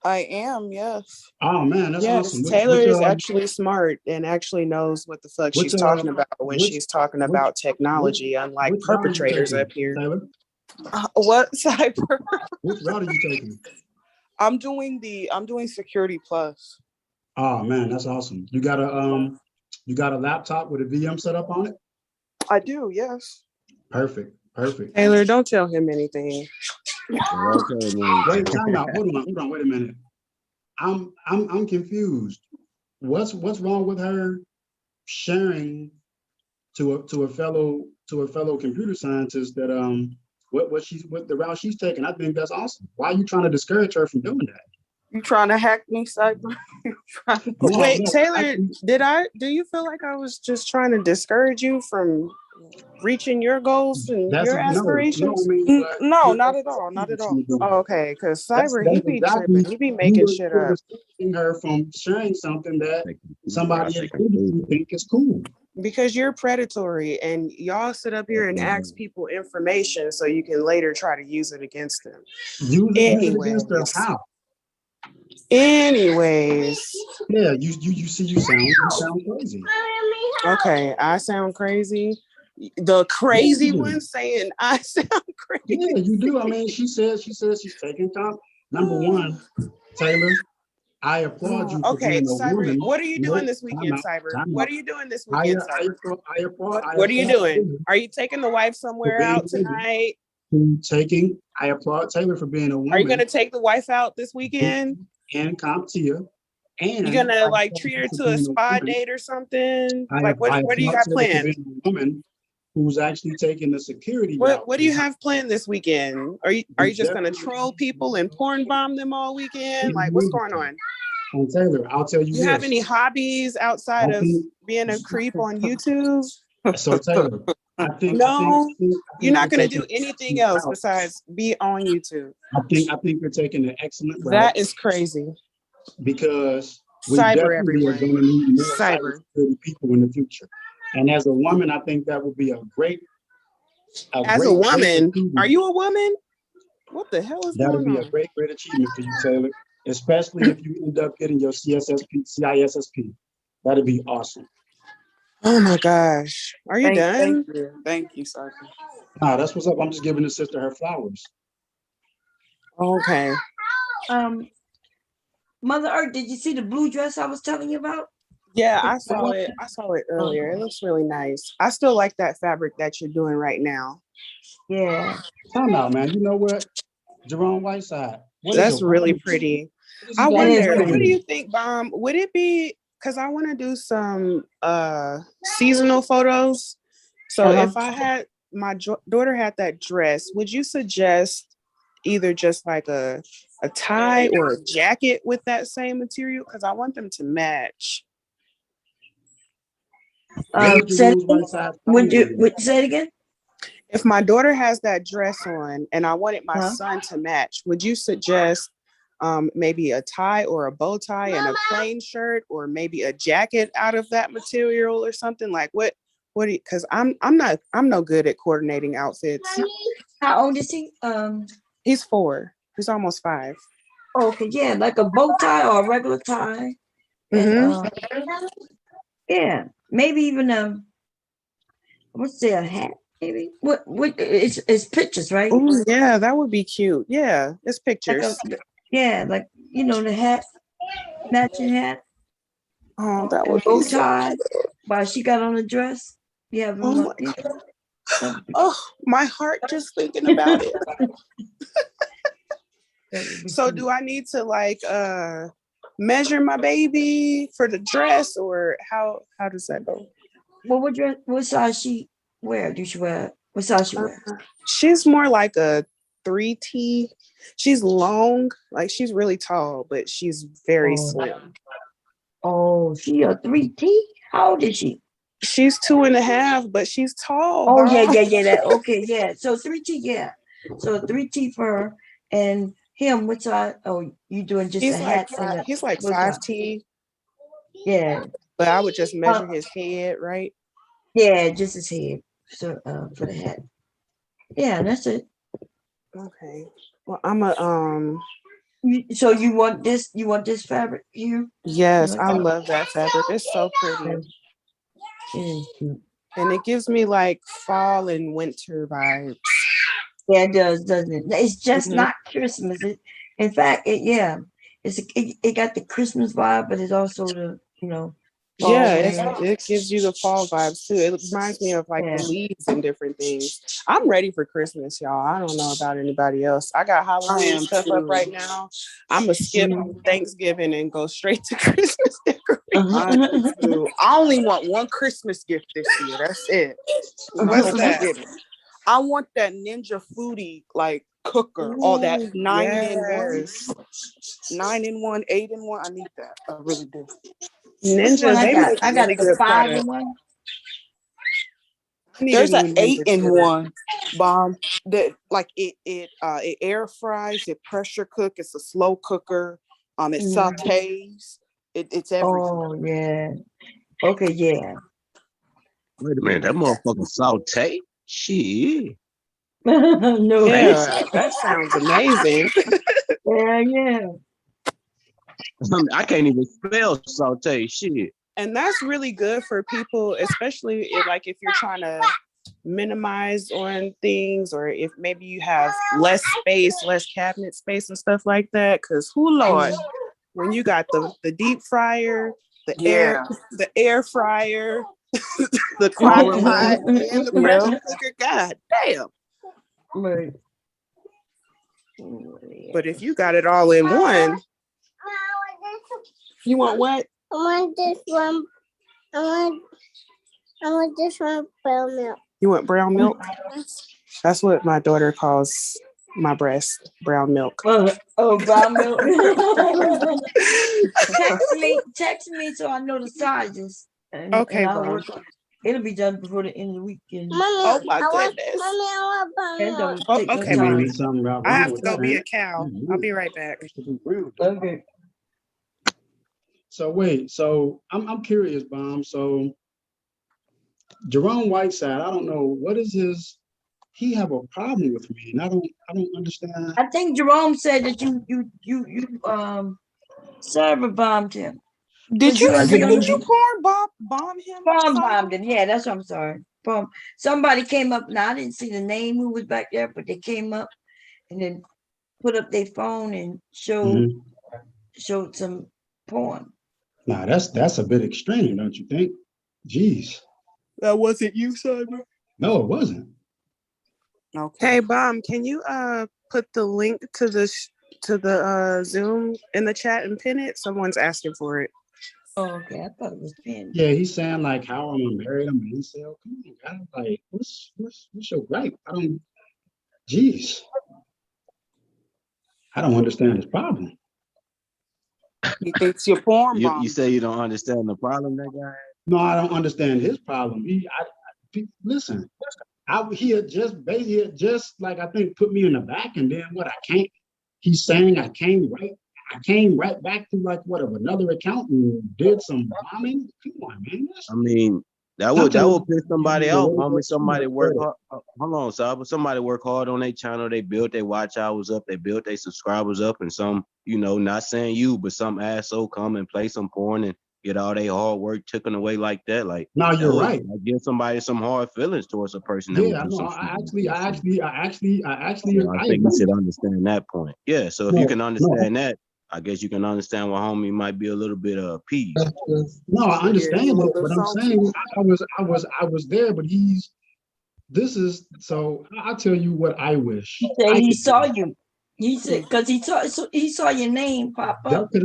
I am, yes. Oh man, that's Yes, awesome. Taylor is actually smart and actually knows what the fuck she's talking about when she's talking about technology, unlike which route are you perpetrators taking, up here. Taylor? What, Cyber? Which route are you taking? I'm doing Security Plus. Oh man, that's awesome. You got a laptop with a VM set up on it? I do, yes. Perfect. Taylor, don't tell him anything. Okay, man. Wait, time out. Hold on, wait a minute. I'm confused. What's wrong with her sharing to a fellow computer scientist that what the route she's taking? I think that's awesome. Why are you trying to discourage her from doing that? You trying to hack me, Cyber? Wait, Taylor, do you feel like I was just trying to discourage you from reaching your goals and your aspirations? No, not at all. Not at all. Oh, okay, because Cyber, he be tripping. He be making shit up. Restricting her from sharing something that somebody else think is cool. Because you're predatory and y'all sit up here and ask people information so you can later try to use it against them. Anyways. Yeah, you sound crazy. Okay, I sound crazy. The crazy one saying I sound crazy. Yeah, you do. I mean, she says she's taking time. Number one, Taylor, I applaud you. Okay, for being a Cyber, woman. what are you doing this weekend, Cyber? What are you doing this weekend, Cyber? What are you doing? Are you taking the wife somewhere out tonight? I applaud Taylor for being a woman. Are you gonna take the wife out this weekend? And CompTIA. And you're gonna like treat her to a spa date or something? Like what do you got planned? A woman who's actually taking the security. What do you have planned this weekend? Are you just gonna troll people and porn bomb them all weekend? Like what's going on? And Taylor, I'll tell you. Do you have any hobbies outside of being a creep on YouTube? So Taylor, I think you're not gonna do anything else besides be on YouTube. I think you're taking an excellent route. That is crazy. Because we Cyber definitely are going to need more cybersecurity people in the future. And as a woman, I think that would be a great. As a woman, are you a woman? What the hell is going on? That would be a great achievement for you, Taylor. Especially if you end up getting your CISSP. That'd be awesome. Oh my gosh. Are you done? Thank you, Cyber. Nah, that's what's up. I'm just giving the sister her flowers. Okay. Mother Earth, did you see the blue dress I was telling you about? Yeah, I saw it. I saw it earlier. It looks really nice. I still like that fabric that you're doing right now. Yeah. Time out, man. You know what? Jerome Whiteside. That's really pretty. I wonder, what do you think, Bomb? Would it be, because I want to do some seasonal photos. So if I had, my daughter had that dress, would you suggest either just like a tie or a jacket with that same material? Because I want them to match. Say it again? If my daughter has that dress on and I wanted my son to match, would you suggest maybe a tie or a bow tie and a plain shirt, or maybe a jacket out of that material or something? Like what do you, because I'm no good at coordinating outfits. How old is he? He's 4. He's almost 5. Okay, yeah, like a bow tie or a regular tie. And yeah, maybe even I would say a hat. Maybe what it's pictures, right? Oh yeah, that would be cute. Yeah, it's pictures. Like like the hat, matching hat. Oh, that would bow be so tie. While she got on the dress. Yeah. Oh my God. Oh, my heart just thinking about it. So do I need to like measure my baby for the dress, or how does that go? Well, what size she wear? Do she wear? What size she wear? She's more like a 3T. She's long, like she's really tall, but she's very slim. Oh, she a 3T? How old is she? She's 2.5, but she's tall. Oh, yeah. Okay, yeah. So 3T, yeah. So 3T for her. And him, what size? Oh, you doing just a hat? He's like 5T. Yeah. But I would just measure his head, right? Yeah, just his head. So for the hat. Yeah, that's it. Okay. Well, I'm So you want this fabric here? Yes, I love that fabric. It's so pretty. And it gives me like fall and winter vibes. Yeah, it does, doesn't it? It's just not Christmas. In fact, it got the Christmas vibe, but it's also the it gives you the fall vibes too. It reminds me of like the leaves and different things. I'm ready for Christmas, y'all. I don't know about anybody else. I got Halloween stuff up right now. I'm gonna skip Thanksgiving and go straight to Christmas decorations. I only want one Christmas gift this year. That's it. What's that? I want that Ninja Foodie like cooker, all that 9-in-1, 9-in-1, 8-in-1. I need that. I really do. Ninja, I got the 5-in-1. There's an 8-in-1 bomb that like it air fries, it pressure cook, it's a slow cooker, it sautés, it's everything. Oh yeah. Okay, yeah. Wait a minute, that motherfucker saute? Shit. No. Yeah, that sounds amazing. Yeah. I can't even spell saute. Shit. And that's really good for people, especially if you're trying to minimize on things, or if maybe you have less space, less cabinet space and stuff like that. Because Lord, when you got the deep fryer, the air fryer, the crock pot, and the pressure cooker, god damn. Right. But if you got it all in one, you want what? I want this one. I want this one brown milk. You want brown milk? That's what my daughter calls my breast, brown milk. Oh, brown milk. Text me so I know the sizes. Okay, and I'll work on it. It'll be done before the end of the weekend. Oh my goodness. Okay, Mom. I have to go be a cow. I'll be right back. Okay. So wait, I'm curious, Bomb. So Jerome Whiteside, I don't know, what is he have a problem with me, and I don't understand. I think Jerome said that you server bombed him. Did you bomb him? Bombed him. Yeah, that's what I'm sorry. Somebody came up. Now I didn't see the name who was back there, but they came up and then put up their phone and showed some porn. Nah, that's a bit extreme, don't you think? Jeez. That wasn't you, Cyber? No, it wasn't. Okay. Hey, Bomb, can you put the link to the Zoom in the chat and pin it? Someone's asking for it. Oh, okay. I thought it was pinned. Yeah, he's saying like how I'm married. I'm an incel. Come on, guys. Like, what's your gripe? Jeez. I don't understand his problem. He thinks you're porn bomb. You say you don't understand the problem that guy has? No, I don't understand his problem. Listen, he had just like I think put me in the back, and then what? He's saying I can't write I came right back to like what of another account and did some bombing. Come on, man. I mean, that would piss somebody off, homie. Somebody work hard. Hold on, Saba. Somebody work hard on their channel. They built their watch hours up. They built their subscribers up, and some, not saying you, but some asshole come and play some porn and get all their hard work taken away like that. Like, no, you're right. Give somebody some hard feelings towards a person. Yeah, no, I actually, I think you should understand that point. Yeah, so if you can understand that, I guess you can understand why homie might be a little bit peeved. No, I understand it, but I'm saying I was there, but I'll tell you what I wish. He saw you. He said, because he saw your name pop up. That could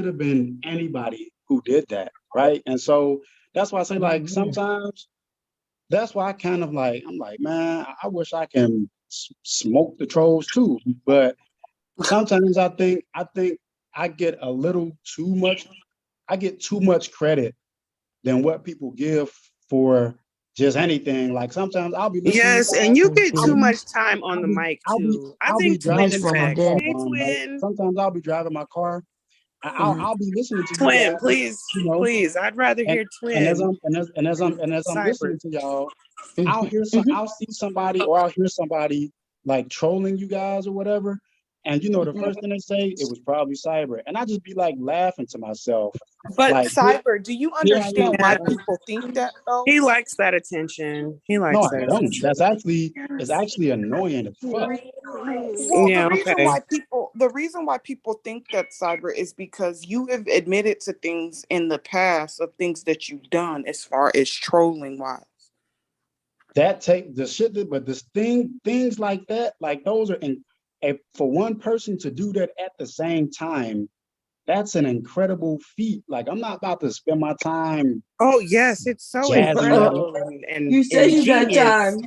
have been anybody who did that, right? And so that's why I say, like, sometimes that's why I kind of like, I'm like, man, I wish I can smoke the trolls too, but sometimes I think I get a little too much. I get too much credit than what people give for just anything. Like sometimes I'll be listening. Yes, and you get too much time on the mic too. I think Twin. Sometimes I'll be driving my car. I'll be listening to Twin, please, please. I'd rather hear Twin. And as I'm listening to y'all, I'll see somebody or I'll hear somebody like trolling you guys or whatever. And the first thing they say, it was probably Cyber. And I just be like laughing to myself. But like, Cyber, do you understand why people think that though? He likes that attention. He likes that attention. That's actually annoying as fuck. Well, yeah, the reason why people think that, Cyber, is because you have admitted to things in the past of things that you've done as far as trolling wise. That take the shit, but things like that, like those are for one person to do that at the same time, that's an incredible feat. Like, I'm not about to spend my time. Oh yes, it's so incredible. And you say you got time.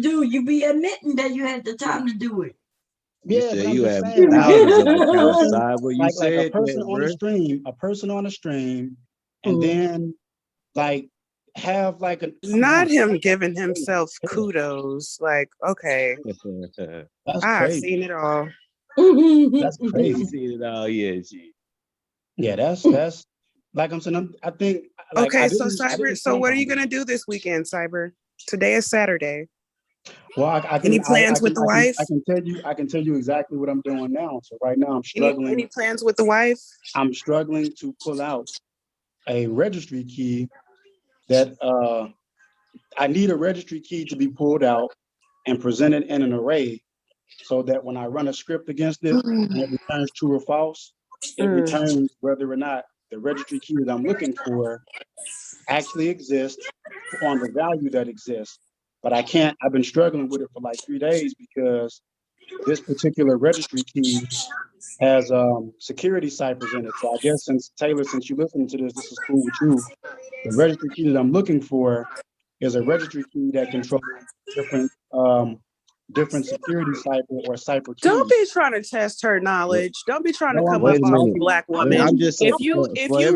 Dude, you be admitting that you had the time to do it. Yeah, you have thousands of accounts, like a person on a stream, and then like have like not him giving himself kudos. Like, okay, I've seen it all. That's crazy. Seen it all, yeah. That's like I'm saying. I think. Like, okay, so Cyber. So what are you gonna do this weekend, Cyber? Today is Saturday. Well, any plans with the wife? I can tell you exactly what I'm doing now. So right now I'm struggling. Any plans with the wife? I'm struggling to pull out a registry key that I need a registry key to be pulled out and presented in an array so that when I run a script against it and it returns true or false, it returns whether or not the registry key that I'm looking for actually exists on the value that exists. But I've been struggling with it for like 3 days because this particular registry key has security ciphers in it. So I guess since you're listening to this is cool with you. The registry key that I'm looking for is a registry key that controls different security cipher or cipher keys. Don't be trying to test her knowledge. Don't be trying to come up off a Black woman. If you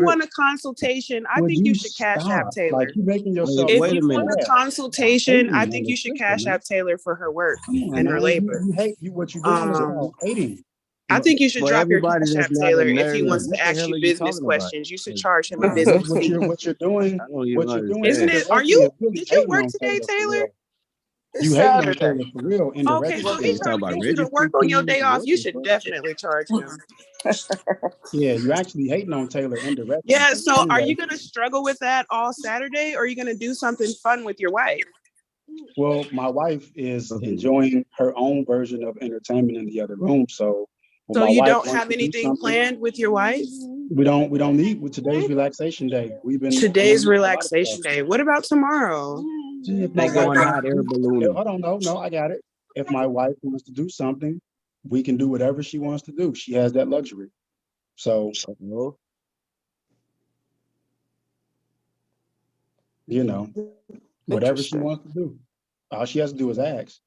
want a consultation, I think you should cash app Taylor. Like, you're making yourself if you want a consultation, I think you should cash app Taylor for her work and her labor. You hate what you're doing. Hating. I think you should drop your cash app Taylor if he wants to ask you business questions. You should charge him a business fee. What you're doing, isn't it? Did you work today, Taylor? You hate on Taylor for real. Okay, so he's trying to get you to work on your day off. You should definitely charge him. Yeah, you actually hating on Taylor indirectly. Yeah, so are you going to struggle with that all Saturday, or are you going to do something fun with your wife? Well, my wife is enjoying her own version of entertainment in the other room, so you don't have anything planned with your wife? We don't need with today's relaxation day. Today's relaxation day. What about tomorrow? Hold on, no, I got it. If my wife wants to do something, we can do whatever she wants to do. She has that luxury. So, whatever she wants to do. All she has to do is ask.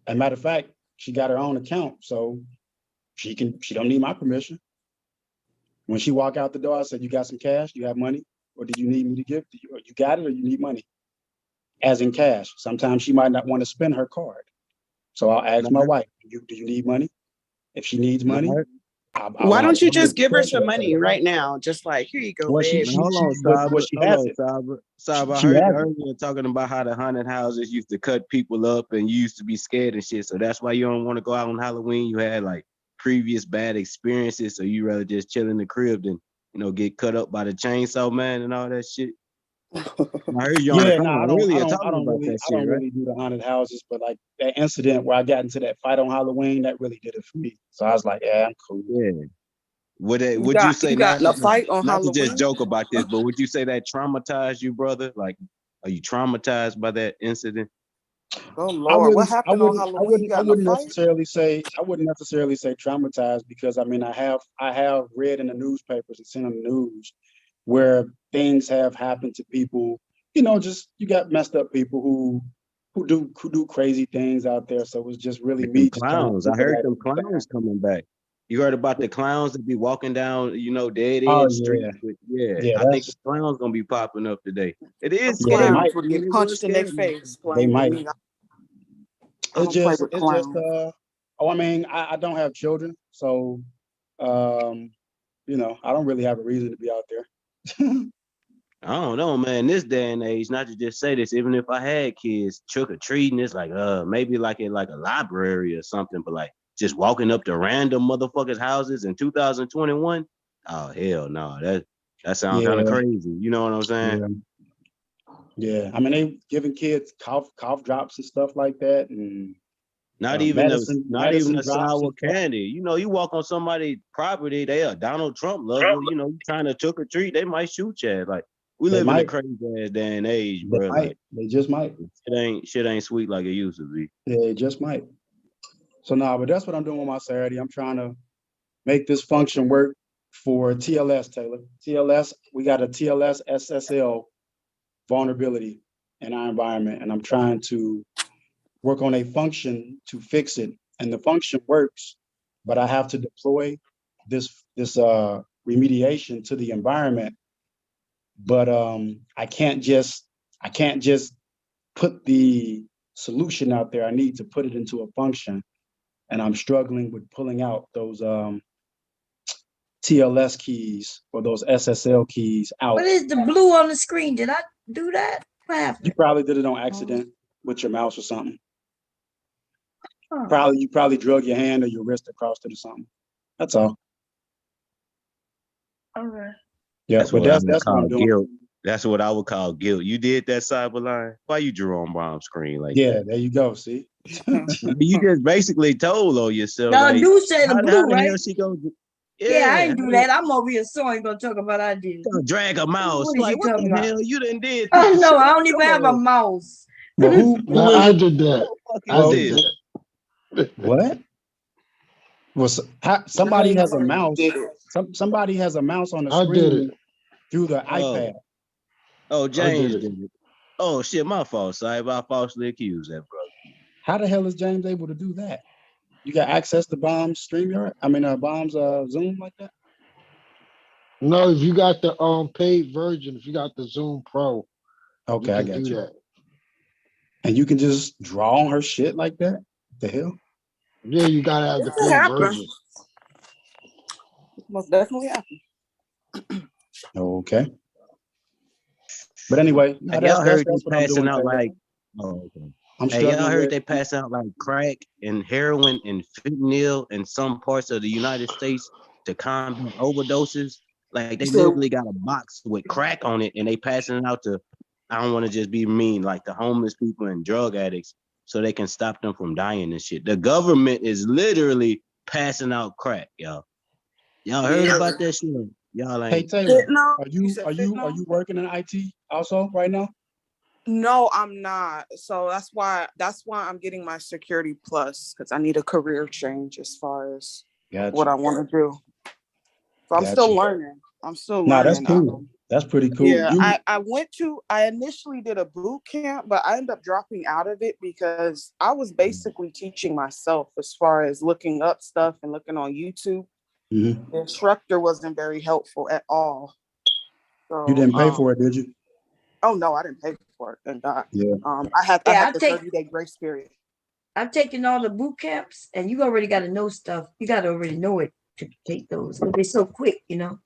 As a matter of fact, she got her own account, so she don't need my permission. When she walk out the door, I said, "You got some cash? You have money? Or did you need me to give to you? Or you got it or you need money?" As in cash. Sometimes she might not want to spend her card. So I'll ask my wife, do you need money? If she needs money, Why don't you just give her some some money right now? Just like, here you go, Well, babe. Hold on, but Saba. she Hold has on, it. Saba. Saba, I She heard has you it. earlier talking about how the haunted houses used to cut people up and you used to be scared and shit. So that's why you don't want to go out on Halloween. You had like previous bad experiences, so you rather just chill in the crib than get cut up by the chainsaw man and all that shit. I heard you on the Yeah, no, phone earlier talking about that I don't shit, right? really do the haunted houses, but like that incident where I got into that fight on Halloween, that really did it for me. So I was like, yeah, I'm cool. Yeah. Would you got say you got in a fight on not to just Halloween? joke about this, but would you say that traumatized you, brother? Like, are you traumatized by that incident? Oh Lord, what happened on Halloween? You got in a fight? I wouldn't necessarily say traumatized because I mean I have read in the newspapers and seen on the news where things have happened to people. Just you got messed up people who do crazy things out there. So it was just really Like them me just trying to clowns. I look at heard that. them clowns coming back. You heard about the clowns that be walking down, dead Oh end yeah, streets. yeah, I think the that's clowns gonna be popping up today. It Them is yeah. They scary. might. clowns would I mean, get it was punched in their scary. face They playing with might. me. I It's don't play just with it's just clowns. I mean I don't have children, so um I don't really have a reason to be out there. I don't know, man. This day and age, not to just say this, even if I had kids, trick or treating, it's like maybe like in like a library or something, but like just walking up to random motherfuckers' houses in 2021. Oh hell no, that sounds kind of Yeah, crazy. You know what I'm saying? yeah, yeah. I mean they giving kids cough drops and stuff like that, and Not even a medicine drops sour and stuff. candy. You walk on somebody's property, they a Donald Trump lover. You trying to trick or treat, they might shoot you. Like we They live in a might. crazy ass day and age, They bro. might. Like They just might. shit ain't sweet like it used to be. Yeah, they just might. So no, but that's what I'm doing with my Saturday. I'm trying to make this function work for TLS, Taylor. TLS, we got a TLS SSL vulnerability in our environment, and I'm trying to work on a function to fix it. And the function works, but I have to deploy this remediation to the environment. But I can't just put the solution out there. I need to put it into a function, and I'm struggling with pulling out those TLS keys or those SSL keys out. What is the blue on the screen? Did I do that? What happened? You probably did it on accident with your mouse or something. Huh. You probably drug your hand or your wrist across it or something. That's all. All right. Yeah, That's but what I would that's what call I'm doing. guilt. That's what I would call guilt. You did that Cyberline. Why you drew on Brown's screen like Yeah, that? there you go. See? You just basically told on yourself. Y'all Like, do say the how blue, the hell right? she gonna? Yeah, I Yeah, ain't do that. I'm over here so ain't gonna talk about I did. gonna drag a mouse. What is Like, you what talking the about? hell? You done did Oh this. no, I don't even Come have a on. mouse. Well, who Now is I it? did that. What the I fuck did is this? that. What? Well, somebody has a mouse. Did it. Somebody has a mouse on the I did screen it. through the iPad. Oh, I did James it. did it. Oh shit, my fault, Cyber. I falsely accused that brother. How the hell is James able to do that? You got access to Bomb's StreamYard? Bomb's Zoom like that? No, if you got the paid version, if you got the Zoom Pro, you Okay, I can got do you. that. And you can just draw on her shit like that? The hell? Yeah, you gotta have It the could paid happen. version. Most definitely happen. Okay. But anyway, no, Hey, y'all heard they that's what I'm passing doing, out Taylor. like. Oh, okay. I'm Hey, y'all struggling heard with they pass out like crack and heroin and fentanyl in some parts of the United States to combat overdoses. Like they So literally got a box with crack on it and they passing it out to, I don't want to just be mean, like the homeless people and drug addicts so they can stop them from dying and shit. The government is literally passing out crack, y'all. Y'all heard yeah. about that shit? Y'all Hey ain't. Taylor, Fentanyl? are You you said are you fentanyl? are you working in IT also right now? No, I'm not. So that's why I'm getting my Security Plus because I need a career change as far as what I Gotcha. want to do. So I'm still Gotcha. learning. I'm still No, that's learning. cool. That's pretty cool. Yeah, You I initially did a boot camp, but I ended up dropping out of it because I was basically teaching myself as far as looking up stuff and looking on YouTube. Mhm. The instructor wasn't very helpful at all. You So didn't pay for it, did you? oh no, I didn't pay for it, thank God. Yeah. I had Yeah, the 30-day grace period. I've taken all the boot camps, and you already got to know stuff. You got to already know it to take those. But they're so quick, you know.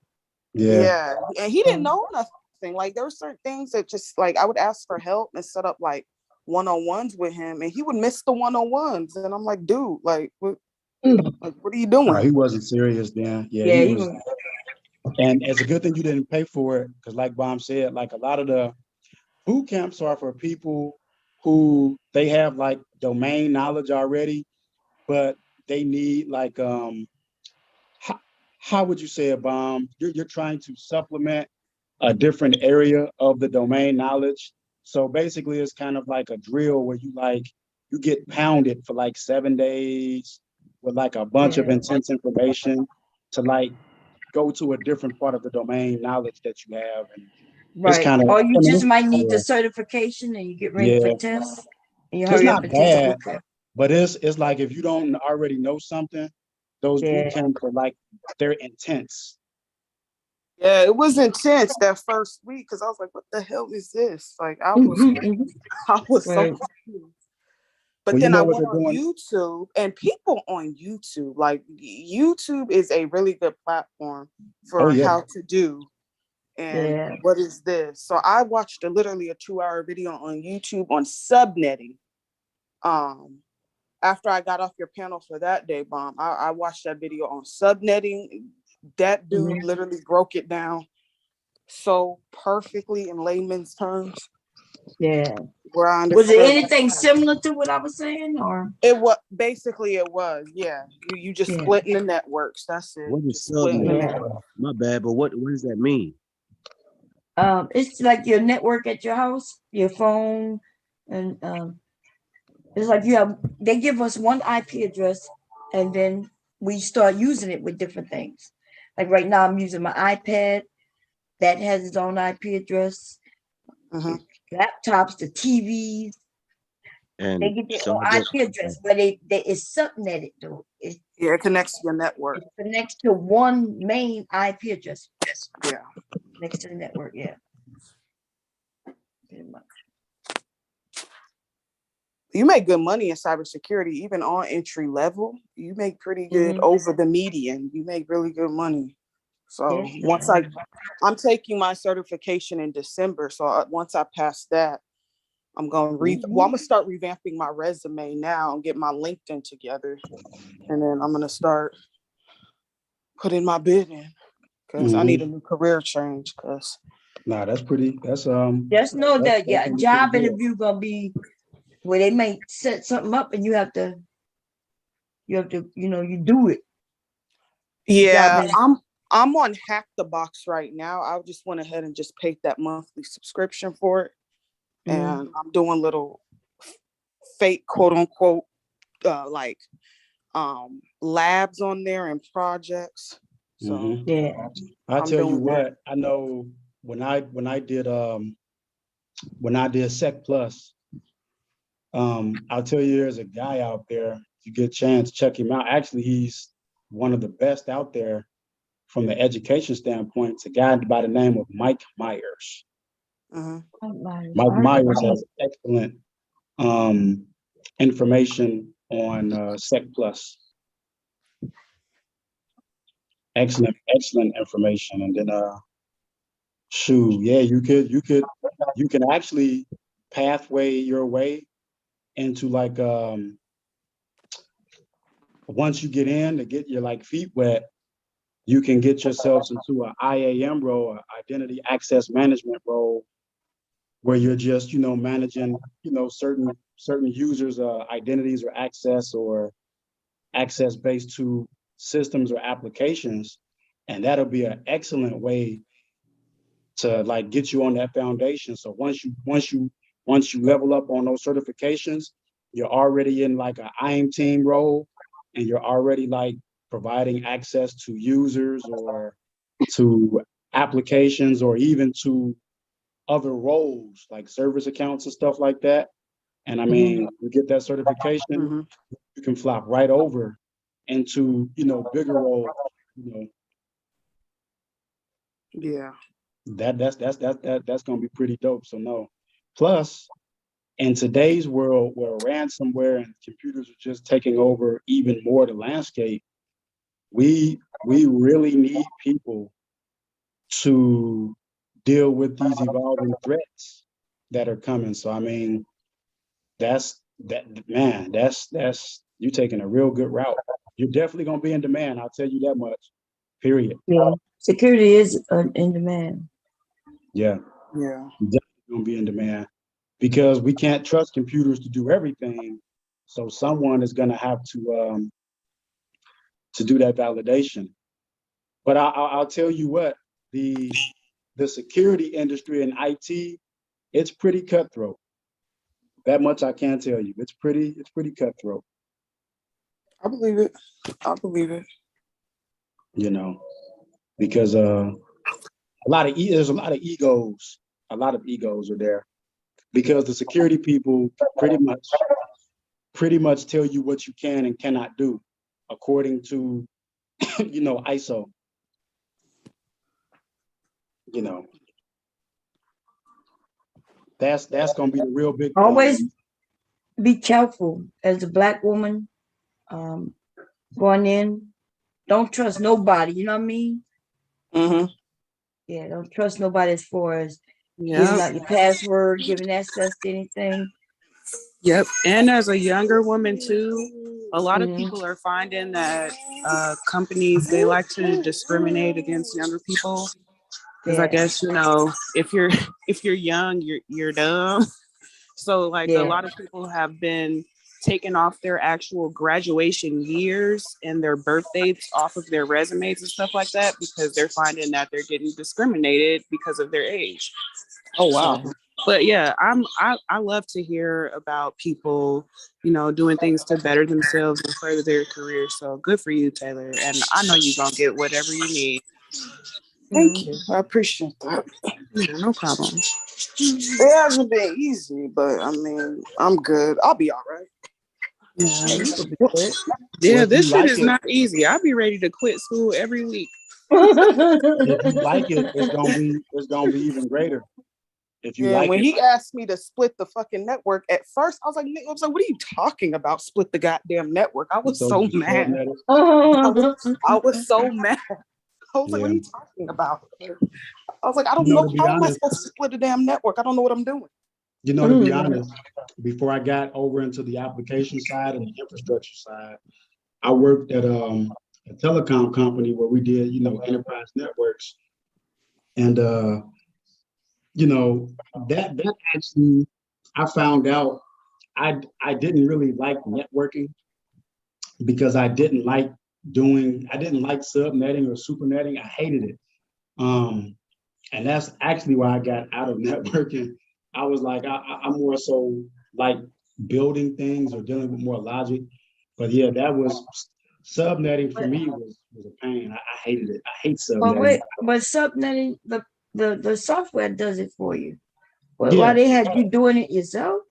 Yeah, and he didn't Um, know nothing. Like there were certain things that just like I would ask for help and set up like one-on-ones with him, and he would miss the one-on-ones, and I'm like, dude, like what are you doing? He wasn't serious then. Yeah, yeah, he he was. was. And it's a good thing you didn't pay for it, because like Bomb said, like a lot of the boot camps are for people who they have like domain knowledge already, but they need like how would you say it, Bomb? You're trying to supplement a different area of the domain knowledge. So basically it's kind of like a drill where you get pounded for like 7 days with like a bunch of Yeah. intense information to like go to a different part of the domain knowledge that you have. And it's Right. kind of, Or you just might need the yeah, certification, and you get ready for yeah, tests, and you it's hurry up not and take the bad, boot camp. but it's like if you don't already know something, those boot Yeah. camps are like, they're intense. Yeah, it was intense that first week because I was like, what the hell is this? Like I was so Right. confused. But Well, you then I know what went they're on doing? YouTube, and people on YouTube, like YouTube is a really good platform Oh for yeah. how to do and Yeah. what is this. So I watched literally a 2-hour video on YouTube on subnetting. After I got off your panel for that day, Bomb, I watched that video on subnetting. That dude literally broke it down so perfectly in layman's terms. Yeah. Where I Was it understood anything similar to what I was saying, or? it was basically it was, yeah. You just Yeah. splitting the networks. That's it. What is Just splitting the subnet? Yeah. network. My bad, but what does that mean? It's like your network at your house, your phone, and it's like they give us one IP address, and then we start using it with different things. Like right now, I'm using my iPad that has its own IP address. Mhm. Laptops, the TVs, they And get their so own I guess IP address, but it's subnetted though. It Yeah, it connects to your network. connects to one main IP address Yeah. next to the network. Yeah. Pretty much. You make good money in cybersecurity, even on entry level. You make pretty good over the median. You make really good money. So Yeah. once I'm taking my certification in December. So once I pass that, I'm going to I'm going to start revamping my resume now and get my LinkedIn together. And then I'm going to start putting my bid in because I need a new career change. Because Nah, that's Just know that that's gonna be job pretty good. interview gonna be where they may set something up and you have to you do it. yeah, Job I'm on Hack the Box right now. I just went ahead and just paid that monthly subscription for it. And I'm doing little fake quote unquote like labs on there and projects. So yeah. I I'm tell you doing what, I know when I did Sec Plus, I'll tell you, there's a guy out there. If you get a chance, check him out. Actually, he's one of the best out there from the education standpoint. It's a guy by the name of Mike Myers. Mike Myers has excellent information on Sec Plus. Excellent information. And then yeah, you can actually pathway your way into like once you get in to get your like feet wet, you can get yourself into an IAM role, an identity access management role, where you're just, managing, certain users' identities or access based to systems or applications. And that'll be an excellent way to like get you on that foundation. So once you level up on those certifications, you're already in like an IAM team role, and you're already like providing access to users or to applications or even to other roles like service accounts and stuff like that. And I mean, you get that certification, you can flop right over into, bigger roles, Yeah. That's gonna be pretty dope. So no. Plus, in today's world where ransomware and computers are just taking over even more the landscape, we really need people to deal with these evolving threats that are coming. So I mean, that's you're taking a real good route. You're definitely gonna be in demand. I'll tell you that much. Period. Yeah, security is in demand. Yeah, Yeah. definitely gonna be in demand because we can't trust computers to do everything. So someone is gonna have to do that validation. But I'll tell you what, the security industry in IT, it's pretty cutthroat. That much I can tell you. It's pretty cutthroat. I believe it. I believe it. You know, because there's a lot of egos. A lot of egos are there because the security people pretty much tell you what you can and cannot do according to ISO. That's gonna be the real big thing. Always be careful as a Black woman going in. Don't trust nobody. You know what I mean? Mm-hmm. Yeah, don't trust nobody as far as giving Yep. out your password, giving access to anything. Yep. And as a younger woman too, a lot of Mhm. people are finding that companies, they like to discriminate against younger people. Because I Yeah. guess, if you're young, you're dumb. So like a Yeah. lot of people have been taking off their actual graduation years and their birth dates off of their resumes and stuff like that because they're finding that they're getting discriminated because of their age. Oh wow. But yeah, I love to hear about people, doing things to better themselves and further their career. So good for you, Taylor. And I know you're gonna get whatever you need. Thank you. I appreciate that. Yeah, no problem. It hasn't been easy, but I mean, I'm good. I'll be all right. Yeah, you could be good. Yeah, Well, if this you shit like is it, not easy. I'll be ready to quit school every week. if you like it, it's gonna be even greater. If you Yeah, like when it, he asked me to split the fucking network, at first I was like, what are you talking about? Split the goddamn network. I was so so you mad. subnet it. I was so mad. I was like, what Yeah. are you talking about? I was like, I don't To know. be How am I honest, supposed to split the damn network? I don't know what I'm doing. to be honest, before I got over into the application side and the infrastructure side, I worked at a telecom company where we did, enterprise networks. And that actually I found out I didn't really like networking because I didn't like subnetting or supernetting. I hated it. And that's actually why I got out of networking. I was like, I'm more so like building things or dealing with more logic. But yeah, that was subnetting for me was a pain. I hated it. I hate subnetting. But subnetting, the software does it for you. Why Yeah. they had you doing it yourself?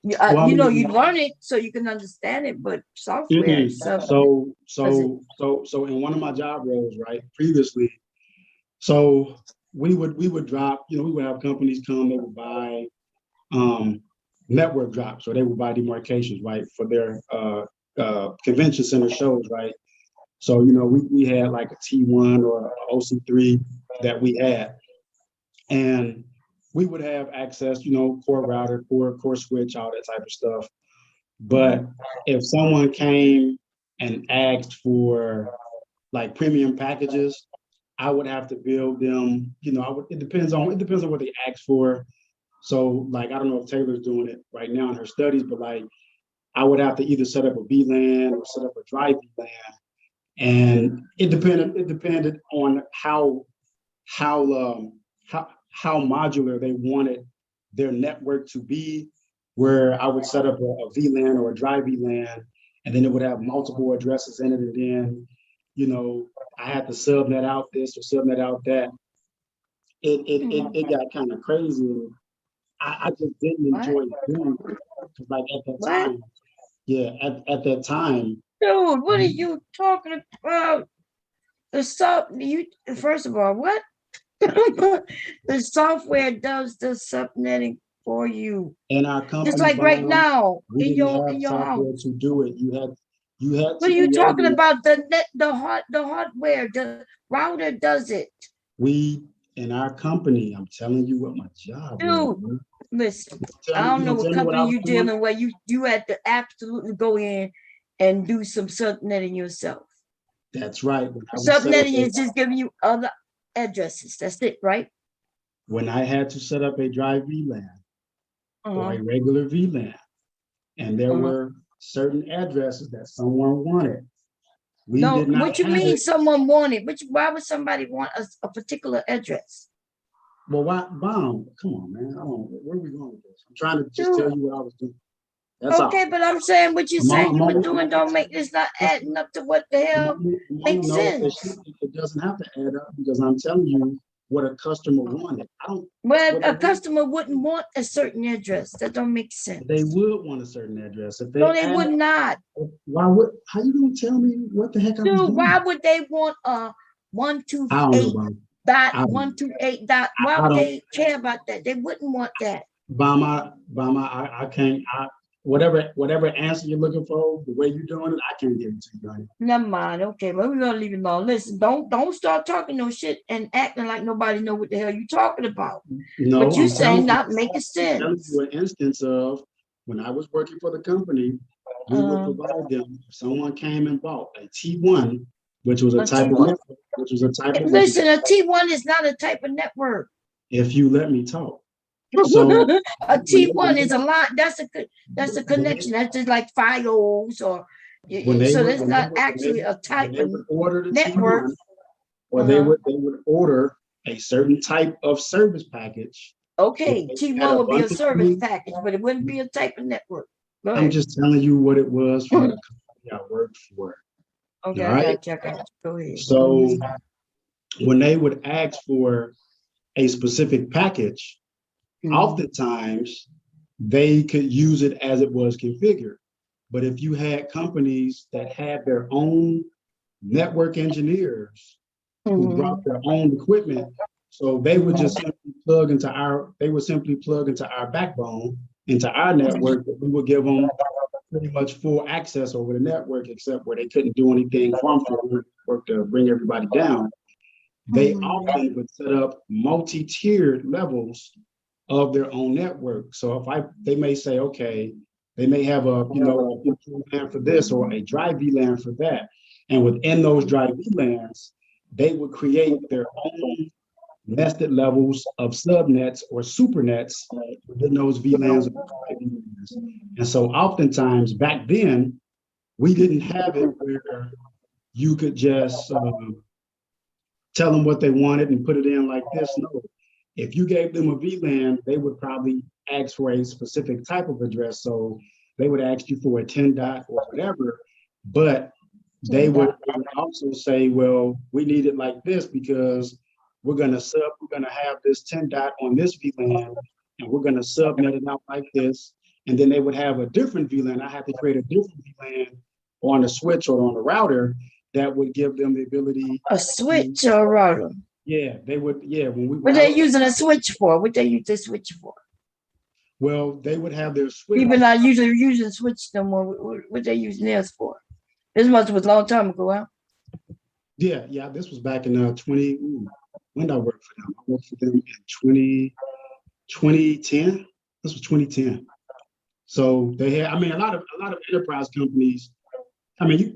You learn it so you can understand it, but software itself. So in one of my job roles, right, previously, so we would drop, we would have companies come, they would buy network drops, or they would buy demarcations, right, for their convention center shows, right? So, we had like a T1 or a OC3 that we had. And we would have access, core router, core switch, all that type of stuff. But if someone came and asked for like premium packages, I would have to build them, it depends on what they ask for. So like, I don't know if Taylor's doing it right now in her studies, but like, I would have to either set up a VLAN or set up a dry VLAN. And it depended on how modular they wanted their network to be, where I would set up a VLAN or a dry VLAN, and then it would have multiple addresses in it. And then, I had to subnet out this or subnet out that. It got kind of crazy. I just didn't enjoy doing it. Like at that time, at that time. Dude, what are you talking about? First of all, what? The software does the subnetting for you. In our company, Just like right Bond, now we in didn't your have software house. to do it. You had What to are you be talking able. about? The hardware, the router does it. We in our company, I'm telling you what my job was. Dude, Man. listen, Tell I me, don't you know gonna what tell me what I company was you doing? dealing with. You had to absolutely go in and do some subnetting yourself. That's right. When I would set up Subnetting is just giving you other addresses. That's it, right? when I had to set up a drive VLAN or Uh-huh. a regular VLAN, and there Uh-huh. were certain addresses that someone wanted. We No, did not what you have mean it. someone wanted? Why would somebody want a particular address? Well, why, Bomb? Come on, man. I don't. Where are we going with this? I'm trying to just Dude, tell you what I was doing. That's okay, all. but I'm saying what you I'm saying on, you I'm were on, doing don't make it's not adding up to what the hell makes no, sense. it doesn't have to add up because I'm telling you what a customer wanted. I don't. Well, What a customer wouldn't want a certain address. That don't make sense. they would want a certain address if they. No, they would not. Why would? How you gonna tell me what the heck I was Dude, doing? why would they want a I don't 128 know, Bomb. dot I don't. 128 dot? Why I would don't. they care about that? They wouldn't want that. Bama, I can't. Whatever answer you're looking for, the way you're doing it, I can't give it to you, honey. Never mind. Okay, but we're gonna leave it alone. Listen, don't start talking no shit and acting like nobody know what the hell you talking about. No, What you I'm saying telling not making I'm telling sense. you an instance of when I was working for the company, we would provide them. If someone came and bought a T1, which was a A type of T1. network, which was a type of Listen, a T1 is not a type of network. if you let me talk. So A T1 is a line. That's a connection. That's just like FiOS or so that's not actually a type they of would order the network. T1, or they would order a certain type of service package. Okay, Had T1 a would be a bunch of service things. package, but it wouldn't be a type of network. Go I'm ahead. just telling you what it was for the company I worked for. Okay, All I right. got you. Go ahead. So when they would ask for a specific package, oftentimes they could use it as it was configured. But if you had companies that had their own network engineers who brought their own equipment, so they would just simply plug into our backbone, into our network, that we would give them pretty much full access over the network, except where they couldn't do anything from the network to bring everybody down. They often would set up multi-tiered levels of their own network. So they may say, okay, they may have a VLAN for this or a dry VLAN for that. And within those dry VLANs, they would create their own nested levels of subnets or supernets within those VLANs. And so oftentimes back then, we didn't have it where you could just tell them what they wanted and put it in like this. No, if you gave them a VLAN, they would probably ask for a specific type of address. So they would ask you for a 10 dot or whatever, but they would also say, well, we need it like this because we're going to have this 10 dot on this VLAN and we're going to subnet it out like this. And then they would have a different VLAN. I had to create a different VLAN on a switch or on a router that would give them the ability. A switch or a router? Yeah, they would. Yeah, what they using a switch for? What they use this switch for? Well, they would have their switch. People not usually using switch no more. What they using theirs for? This must was a long time ago, huh? Yeah. This was back in 20. When did I work for them? I worked for them in 2010. This was 2010. So they had. I mean, a lot of enterprise companies. I mean,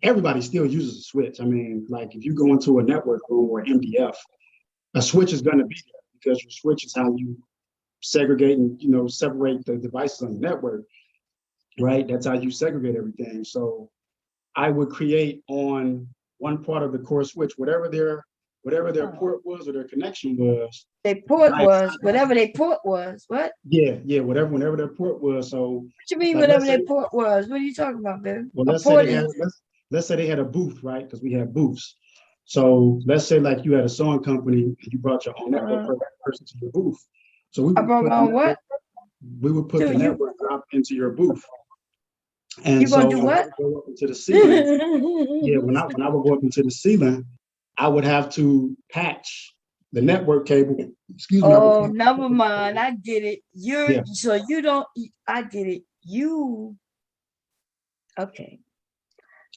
everybody still uses a switch. I mean, like if you go into a network room or MDF, a switch is going to be there because your switch is how you segregate and separate the devices on the network, right? That's how you segregate everything. So I would create on one part of the core switch, whatever their port was or their connection was. Their port was whatever their port was. What? Yeah, whenever their port was. So what you mean whatever their port was? What are you talking about, baby? Well, let's say they had a booth, right? Because we have booths. So let's say like you had a sewing company and you brought your own network person to your booth. So we would put the network drop into your booth. And you so gonna do what? Go up into the ceiling. Yeah, when I would go up into the ceiling, I would have to patch the network cable, excuse me. Oh, never mind. I get it. Yeah. So you don't, I get it. Okay.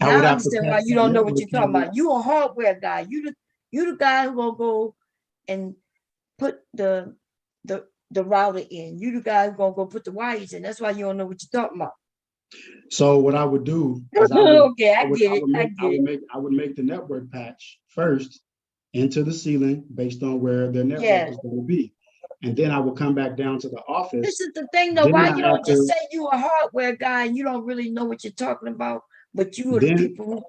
I Now would I have to understand why patch you that don't know what network you're talking cable. about. You a hardware guy. You the guy who gonna go and put the router in. You the guy who gonna go put the wires in. That's why you don't know what you're talking about. So what I would do is Okay, I get it. I would make the network patch first into the ceiling based on where their network Yeah. is going to be. And then I will come back down to the office. This is the thing though. Then Why I you have don't just to- say you a hardware guy and you don't really know what you're talking about, but you are the Then- people who,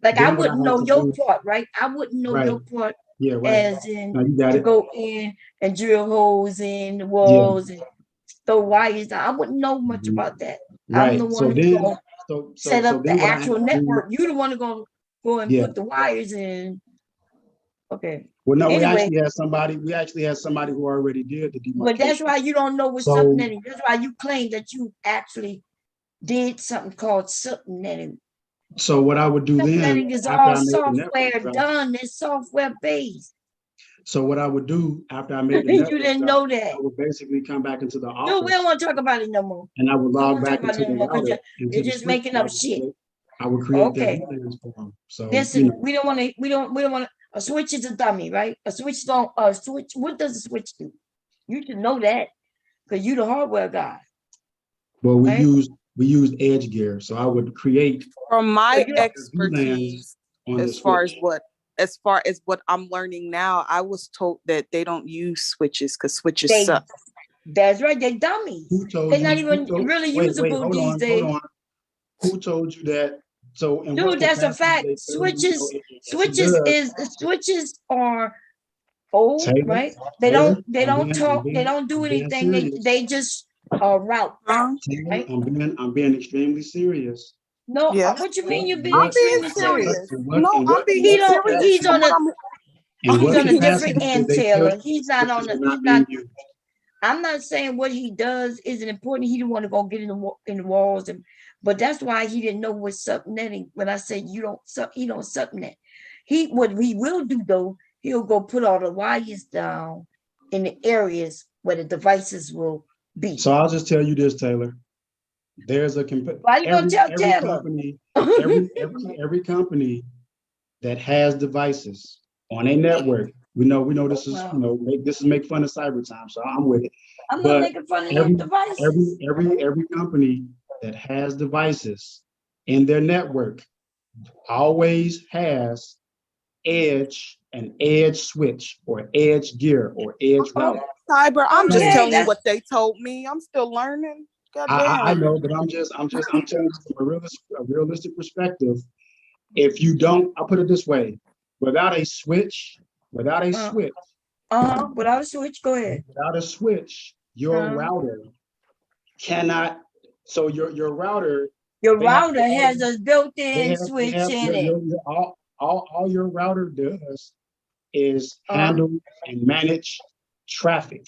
like, then I what I wouldn't have know to your do- part, right? I wouldn't know Right. your part Yeah, right. as in No, you got to it. go in and drill holes in the walls and throw wires down. I wouldn't know much about that. I'm the Right. one who's gonna So set up then the what I have actual to do- network. You the one who's gonna go and Yeah. put the wires in. Okay. Well, no, we Anyway. actually had somebody who already did the demarcation. But that's why you don't know what So- subnetting. That's why you claim that you actually did something called subnetting. So what I would do then, Subnetting is after all I make the network software drop- done. It's software based. So what I would do after I made the You network didn't drop, know that. I would basically come back into the No, office we don't want to talk about it no more. and I would We don't log wanna back talk about into it the no more, 'cause router. into you're the just switch. making up shit. I would create Okay. their VLANs for them. So Listen, you know, we don't want to. A switch is a dummy, right? A switch don't. A switch. What does a switch do? You should know that because you the hardware guy. well, we right? used edge gear. So I would create From my you know, expertise, on the as far switch. as what I'm learning now, I was told that they don't use switches because switches They- suck. That's right. They dummies. Who told They're you? not who even told- really wait, usable hold these on, days. Hold on. Who told you that? So in what Dude, that's a capacity fact. they tell you? Switches, Yes, it switches are old, Taylor, right? They Taylor, don't I'm talk, being- they don't do I'm being anything. serious. They just route. Taylor, Right? I'm being extremely serious. No, Yeah. what you mean you're being What- extremely serious. serious? I'm being He don't- serious. he's on a- in He's what on a capacity different did end, they tell Taylor. you He's not on switches the, are he's being not, used? I'm not saying what he does isn't important. He didn't want to go get in the walls, but that's why he didn't know what subnetting. When I said he don't subnet. What he will do though, he'll go put all the wires down in the areas where the devices will be. So I'll just tell you this, Taylor. There's a Why you gonna tell every Taylor? company, every company that has devices on a network. We know this is make fun of cyber time, so I'm with it. I'm But not making fun of your devices. Every company that has devices in their network always has an edge switch or edge gear or edge router. Cyber, I'm just Okay, telling you that's- what they told me. I'm still learning. I know, but I'm telling you from a realistic perspective. If you don't, I'll put it this way: without a switch, Without a switch, go ahead. without a switch, your router cannot. So your router. Your they have- router has a they built-in have- switch they have- in it. all your router does is Uh-huh. handle and manage traffic.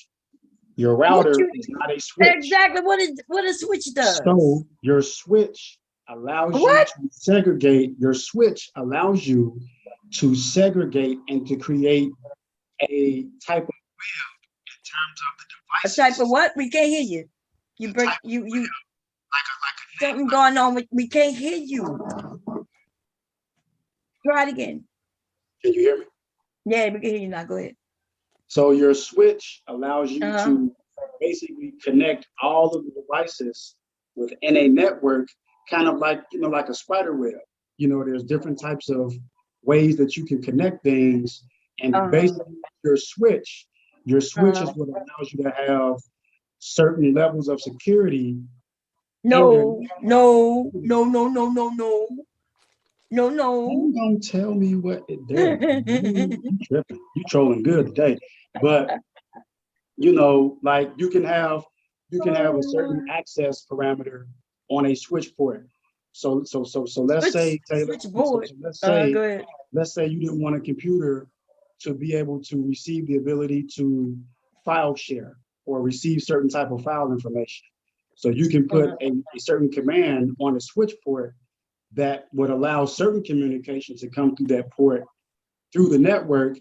Your router is not a switch. Exactly what a switch does. So your switch allows What? you to segregate. Your switch allows you to segregate and to create a type of web in terms of the A devices. type of what? We can't hear you. You break you something going on with we can't hear you. Try it again. Can you hear me? Yeah, we can hear you now. Go ahead. So your switch allows you Uh-huh. to basically connect all of the devices within a network, kind of like like a spider web. There's different types of ways that you can connect things, and basically your switch is what allows you to have certain levels of security. No. You Don't tell me what it does. You tripping. You trolling good today. But like you can have a certain access parameter on a switch port. So let's say, Taylor, switchboard. Go ahead. let's say you didn't want a computer to be able to receive the ability to file share or receive certain type of file information. So you can put a certain command on a switch port that would allow certain communication to come through that port, through the network,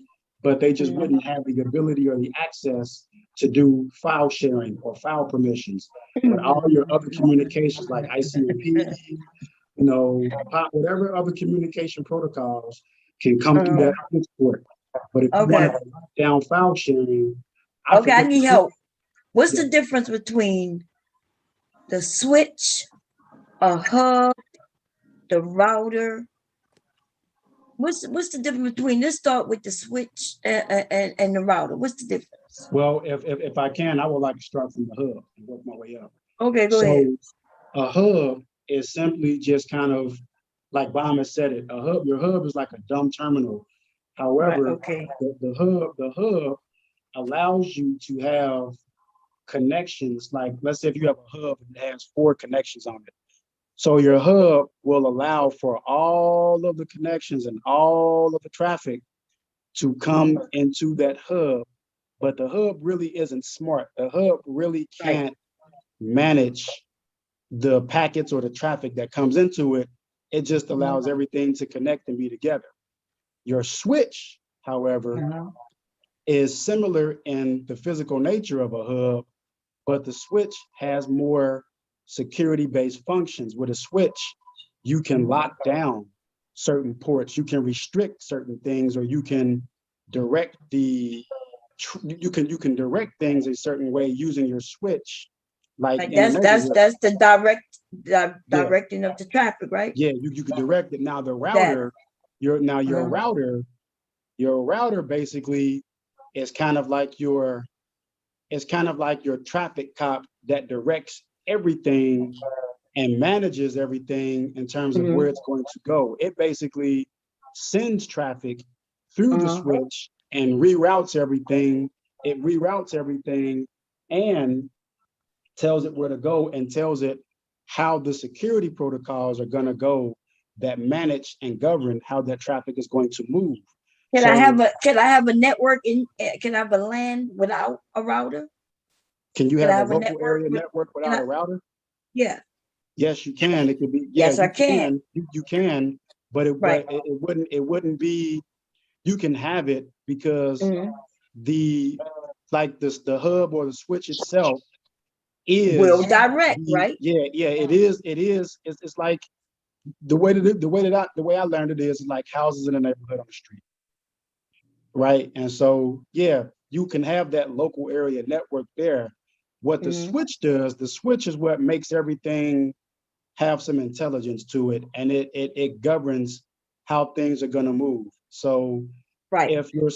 but they just wouldn't have the ability or the access to do file sharing or file permissions. But all your other communications like ICMP, POP, whatever other communication protocols can come through that switch port. But if you want to down file sharing, I need help. What's the difference between the switch, a hub, the router? What's the difference between, let's start with the switch and the router. What's the difference? Well, if I can, I would like to start from the hub and work my way up. Okay, go ahead. A hub is simply just kind of like Bahama said it. Your hub is like a dumb terminal. However, the hub allows you to have connections. Like, let's say if you have a hub and it has 4 connections on it. So your hub will allow for all of the connections and all of the traffic to come into that hub. But the hub really isn't smart. The hub really can't manage the packets or the traffic that comes into it. It just allows everything to connect and be together. Your switch, however, is similar in the physical nature of a hub, but the switch has more security-based functions. With a switch, you can lock down certain ports, you can restrict certain things, or you can direct you can direct things a certain way using your switch. Like that's the directing of the traffic, right? Yeah, you can direct it. Now the router, your router basically is kind of like your traffic cop that directs everything and manages everything in terms of where it's going to go. It basically sends traffic through the switch and reroutes everything. It reroutes everything and tells it where to go and tells it how the security protocols are going to go that manage and govern how that traffic is going to move. Can I have a network can I have a LAN without a router? Can you have a local area network without a router? Yeah. Yes, you can. It could be. Yes, I can. You can, but it wouldn't be. You can have it because the hub or the switch itself will direct, right? Yeah, it is. It's like the way I learned it is like houses in a neighborhood on the street, right? And so you can have that local area network there. What the switch does, the switch is what makes everything have some intelligence to it, and it governs how things are going to move. So if you're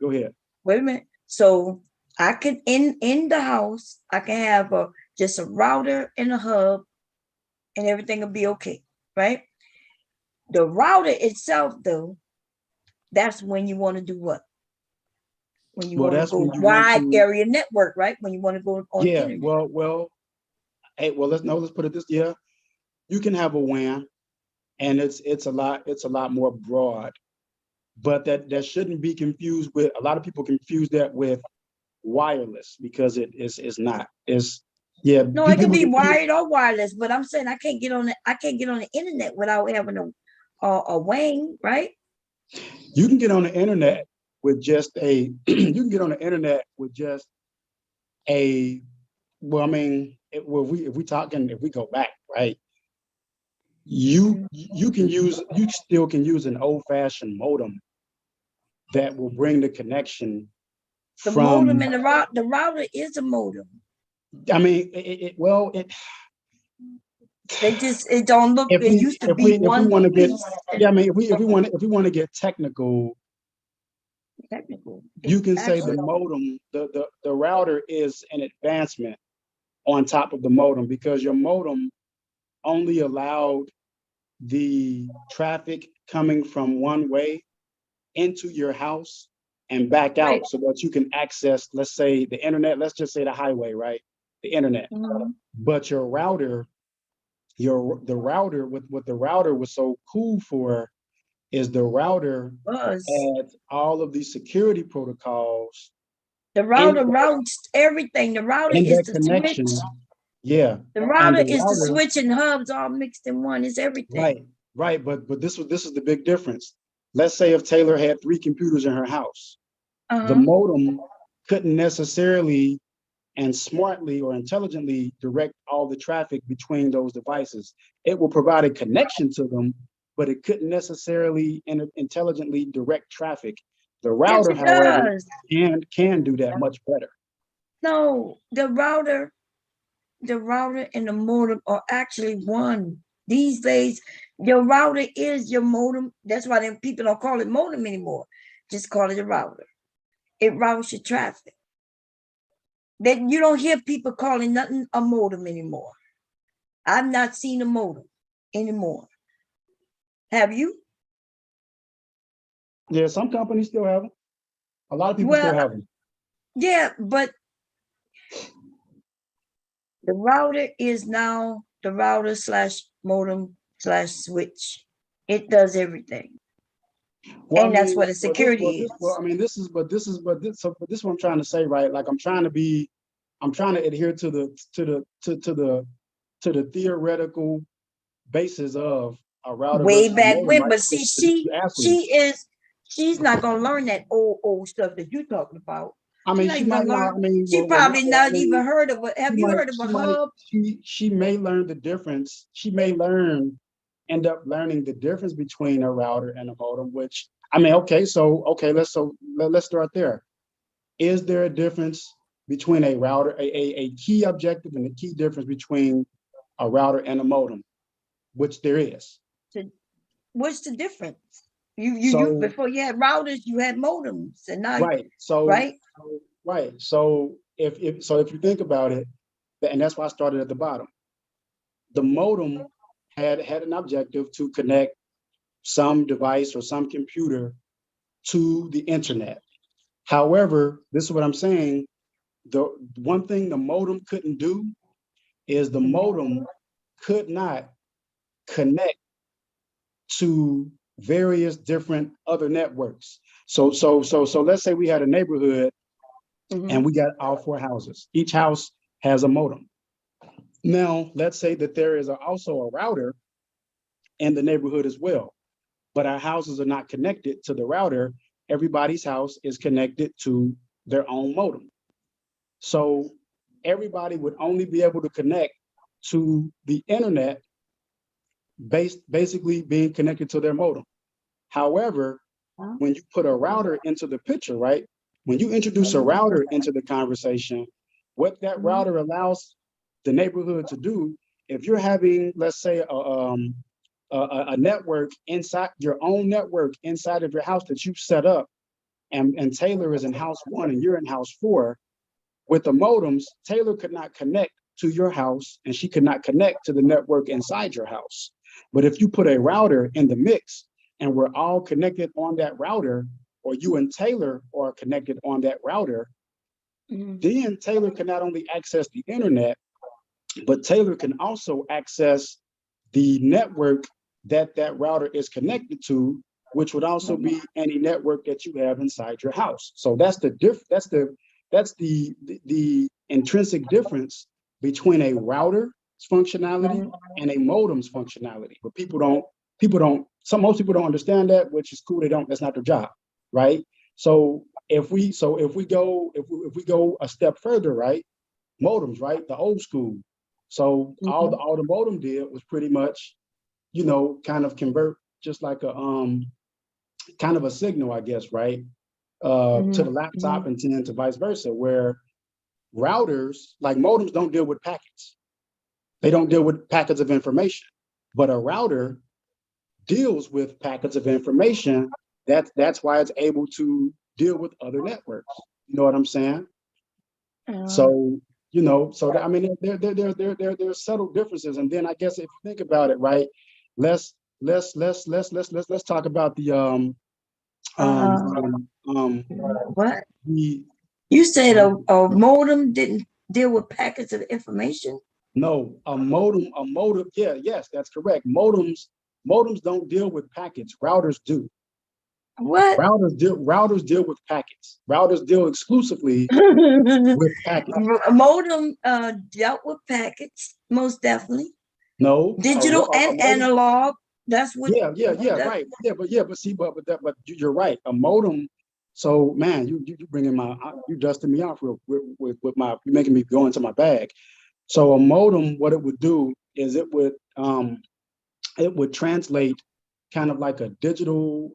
go ahead. Wait a minute. So I can in the house, I can have just a router and a hub, and everything will be okay, right? The router itself, though, that's when you want to do what? When you want to go wide area network, right? When you want to go on internet. Let's put it this. Yeah, you can have a WAN, and it's a lot more broad, but that shouldn't be confused with. A lot of people confuse that with wireless because it's not. No, it can be wired or wireless, but I'm saying I can't get on the internet without having a WAN, right? You can get on the internet with just if we go back, right? You still can use an old-fashioned modem that will bring the connection. The modem and the router is a modem. I mean, it don't look. It used to be one piece. If we want to get technical, you can say the modem, the router is an advancement on top of the modem because your modem only allowed the traffic coming from one way into your house and back out so that you can access, let's say, the internet, let's just say the highway, right? The internet. But your router, what the router was so cool for is the router adds all of these security protocols. The router routes everything. The router is the connection. Switch. Yeah. The router is the switch and hubs all mixed in one. It's everything. Right. But this is the big difference. let's say if Taylor had 3 computers in her house, the modem couldn't necessarily and smartly or intelligently direct all the traffic between those devices. It will provide a connection to them, but it couldn't necessarily intelligently direct traffic. The Yes, router, it however, does. can do that much better. No, the router and the modem are actually one. These days, your router is your modem. That's why them people don't call it modem anymore. Just call it a router. It routes your traffic. Then you don't hear people calling nothing a modem anymore. I've not seen a modem anymore. Have you? Yeah, some companies still have them. A lot of people still have them. Yeah, but the router is now the router / modem / switch. It does everything. Well, and that's what a security is. This is what I'm trying to say, right? Like I'm trying to adhere to the theoretical basis of a router Way versus a back modem, when, right? but see, she's not gonna learn that old stuff that you're talking about. She might not. She probably not even heard of it. Have you heard of a hub? She may learn the difference. She may end up learning the difference between a router and a modem. Which let's start there. Is there a difference between a router, a key objective and a key difference between a router and a modem? Which there is. What's the difference? You before you had routers, you had modems, and now right. So if you think about it, and that's why I started at the bottom. The modem had an objective to connect some device or some computer to the internet. However, this is what I'm saying. The one thing the modem couldn't do is the modem could not connect to various different other networks. So let's say we had a neighborhood and we got all 4 houses. Each house has a modem. Now, let's say that there is also a router in the neighborhood as well, but our houses are not connected to the router. Everybody's house is connected to their own modem. So everybody would only be able to connect to the internet basically being connected to their modem. However, when you put a router into the picture, right? When you introduce a router into the conversation, what that router allows the neighborhood to do, if you're having, let's say, a network inside your own network inside of your house that you've set up, and Taylor is in house 1 and you're in house 4, with the modems, Taylor could not connect to your house and she could not connect to the network inside your house. But if you put a router in the mix and we're all connected on that router, or you and Taylor are connected on that router, then Taylor can not only access the internet, but Taylor can also access the network that router is connected to, which would also be any network that you have inside your house. So that's the intrinsic difference between a router's functionality and a modem's functionality. But most people don't understand that, which is cool. That's not their job, right? So if we go a step further, right? Modems, right? The old school. So all the modem did was pretty much, kind of convert just like a kind of a signal, I guess, right? To the laptop and then to vice versa, where routers, like modems, don't deal with packets. They don't deal with packets of information, but a router deals with packets of information. That's why it's able to deal with other networks. You know what I'm saying? So there's subtle differences. And then I guess if you think about it, right, let's talk about the what? You said a modem didn't deal with packets of information? No, a modem, yes, that's correct. Modems don't deal with packets. Routers do. What? Routers deal with packets. Routers deal exclusively with packets. A modem dealt with packets, most definitely. No. Digital and analog. That's what. Yeah, that- right. But see, but you're right. A modem. So man, you bringing you dusting me off with my, you making me go into my bag. So a modem, what it would do is it would translate kind of like a digital.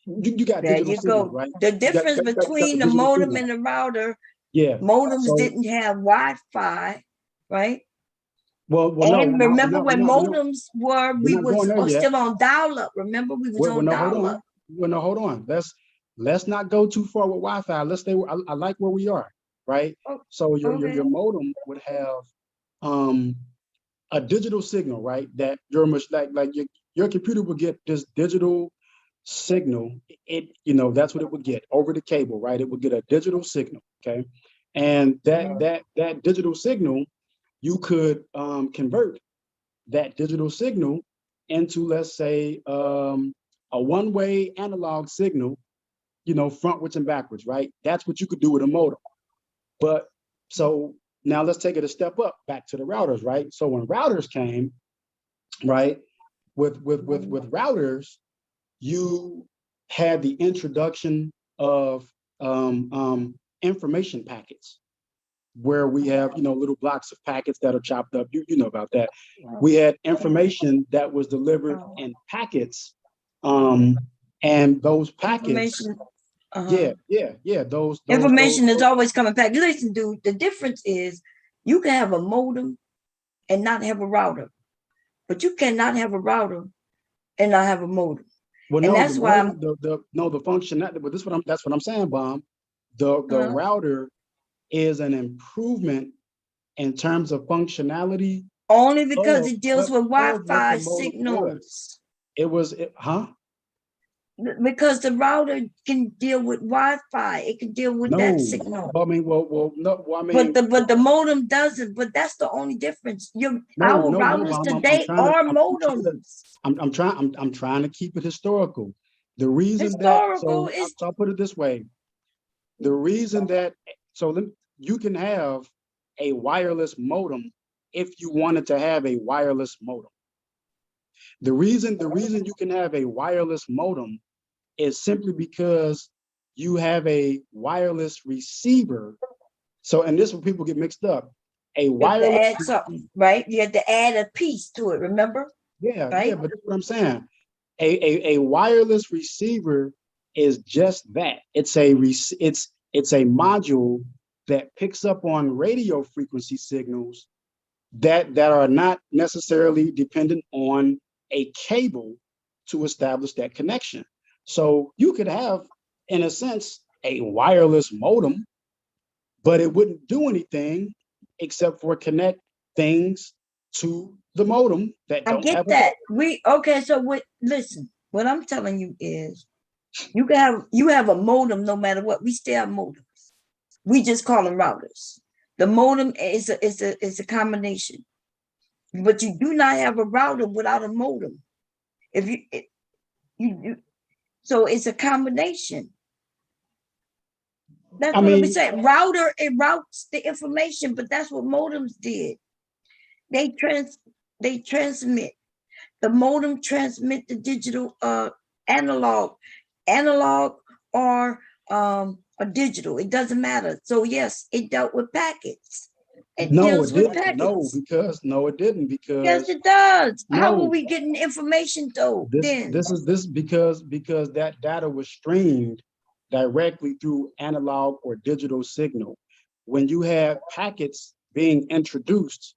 You got There digital you signals, go. right? The You got difference the between the digital modem signal. and the router, Yeah. modems So didn't have Wi-Fi, right? well, no, And remember when modems were, we're we not going there was yet. still on dial-up. Remember, we was Well, on no, hold dial-up. on. Well, no, hold on. Let's not go too far with Wi-Fi. Let's stay. I like where we are, right? Oh, So your okay. your modem would have a digital signal, right? That your computer would get this digital signal. That's what it would get over the cable, right? It would get a digital signal, okay? And that digital signal, you could convert that digital signal into, let's say, a one-way analog signal, frontwards and backwards, right? That's what you could do with a modem. But so now let's take it a step up back to the routers, right? So when routers came, right, with routers, you had the introduction of information packets, where we have, little blocks of packets that are chopped up. You know about that. We had information that was delivered in packets, and those packets. Information. Those information is always coming back. Listen, dude, the difference is you can have a modem and not have a router, but you cannot have a router and not have a modem. Well, and no, that's why the function. But that's what I'm saying, Bomb. The router is an improvement in terms of functionality. Only because it deals with Wi-Fi signals. Because the router can deal with Wi-Fi. It can deal with that signal. I mean, but the modem doesn't. But that's the only difference. Our routers today are modems. I'm trying to keep it historical. The reason I'll put it this way. The reason that you can have a wireless modem if you wanted to have a wireless modem. The reason you can have a wireless modem is simply because you have a wireless receiver. So, and this is where people get mixed up. A wireless, you have to add something, right? You have to add a piece to it, remember? Yeah, right? But that's what I'm saying. A wireless receiver is just that. It's a module that picks up on radio frequency signals that are not necessarily dependent on a cable to establish that connection. So you could have, in a sense, a wireless modem, but it wouldn't do anything except for connect things to the modem that don't have that. Listen, what I'm telling you is you have a modem no matter what. We still have modems. We just call them routers. The modem is a combination. But you do not have a router without a modem. So it's a combination. That's what we say. Router, it routes the information, but that's what modems did. They transmit. The modem transmit the digital analog or a digital. It doesn't matter. So yes, it dealt with packets. No, it didn't. No, it didn't. Because yes, it does. How were we getting information though? This is because that data was streamed directly through analog or digital signal. When you have packets being introduced,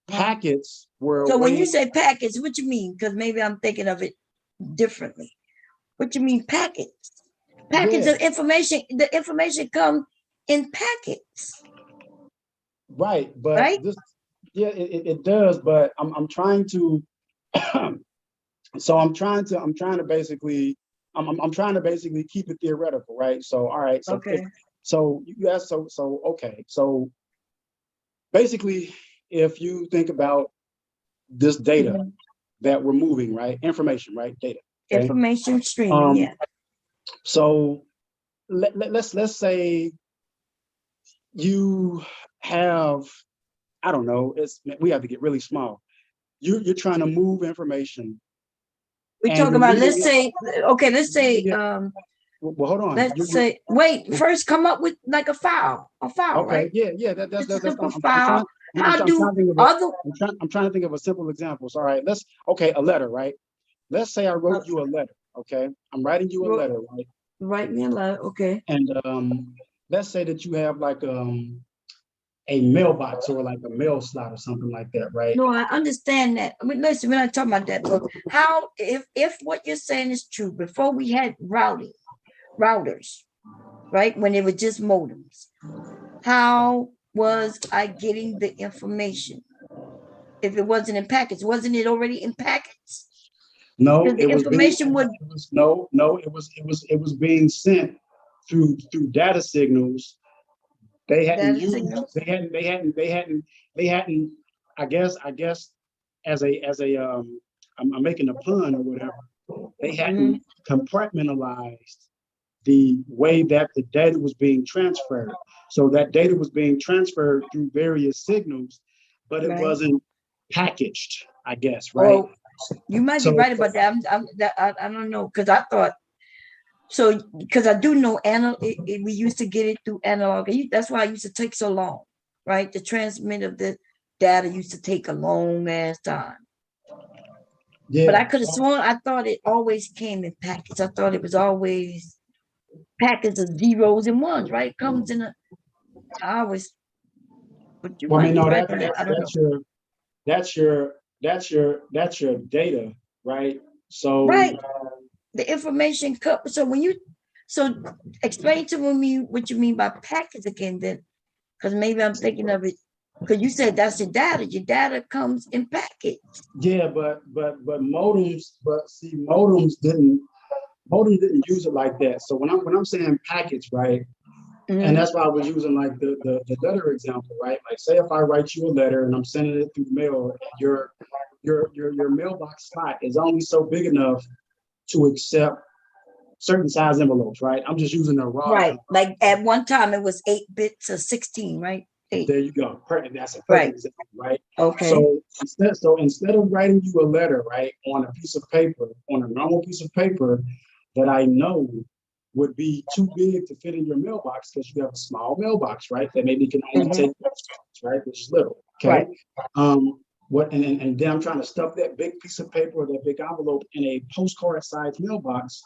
packets were. So when you say packets, what you mean? Because maybe I'm thinking of it differently. What you mean packets? Packets of information. The information come in packets. Right, but it does. But I'm trying to. So I'm trying to basically keep it theoretical, right? So all right, so okay. So basically, if you think about this data that we're moving, right? Information, right? Data. Okay? Information streaming, yeah. So let's say you have, I don't know, we have to get really small. You're trying to move information We're And talking the about, reason let's say, okay, let's say, yeah, well, hold on. let's say, wait, first come up with like a file, Okay, right? yeah, that's Just a that's simple I'm file. How trying do to think of other, I'm trying to think of a simple example. All right, a letter, right? Let's say I wrote you a letter, okay? I'm writing you a letter, right? write me a letter, okay. And let's say that you have like a mailbox or like a mail slot or something like that, right? No, I understand that. I mean, listen, we're not talking about that, but how, if what you're saying is true, before we had routers, right? When it was just modems, how was I getting the information? If it wasn't in packets, wasn't it already in packets? No, The information would it was being sent through data signals. They hadn't data used signals. they hadn't I guess as a I'm making a pun or whatever. They hadn't compartmentalized the way that the data was being transferred. So that data was being transferred through various signals, but it Right. wasn't packaged, I guess, right? Well, you might be right about that. I don't know, because I thought so, because I do know we used to get it through analog. That's why it used to take so long, right? The transmit of the data used to take a long ass time. Yeah. But I could have sworn, I thought it always came in packets. I thought it was always packets of zeros and ones, right? It comes in I always, but you might be right on that. I don't know. That's your data, right? So Right. The information cut. So explain to me what you mean by packets again, then, because maybe I'm thinking of it. Because you said that's your data. Your data comes in packets. Yeah, but modems didn't use it like that. So when I'm saying packets, right? And that's why I was using like the letter example, right? Like say if I write you a letter and I'm sending it through mail, your mailbox slot is only so big enough to accept certain size envelopes, right? I'm just using a raw. Right. Like at one time it was 8 bits or 16, right? 8. There you go. That's a perfect example, right? Okay. So instead of writing you a letter, right, on a piece of paper, on a normal piece of paper that I know would be too big to fit in your mailbox because you have a small mailbox, right? That maybe can only take postcards, right? Which is little. Okay. Right. And then I'm trying to stuff that big piece of paper or that big envelope in a postcard sized mailbox.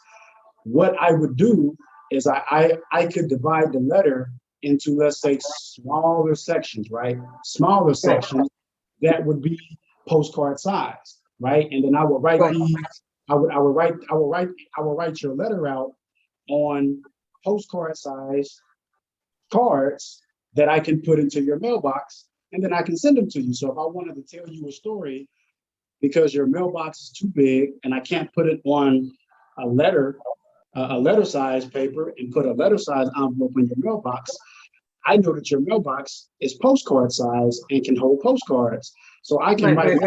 What I would do is I could divide the letter into, let's say, smaller sections, right? Smaller sections that would be postcard size, right? And then I would write these. I would write your letter out on postcard size cards that I can put into your mailbox, and then I can send them to you. So if I wanted to tell you a story because your mailbox is too big and I can't put it on a letter size paper and put a letter size envelope in your mailbox, I know that your mailbox is postcard size and can hold postcards. So I can write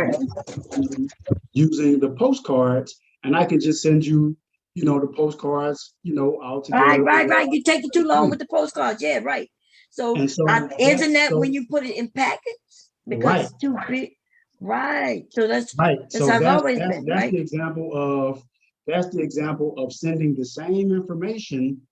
using the postcards, and I can just send you, the postcards, all together. Right. You take it too long with the postcards. Yeah, right. So isn't that when you put it in packets? Because it's too big. Right. So that's right. That's how it's always been. That's right? the example of sending the same information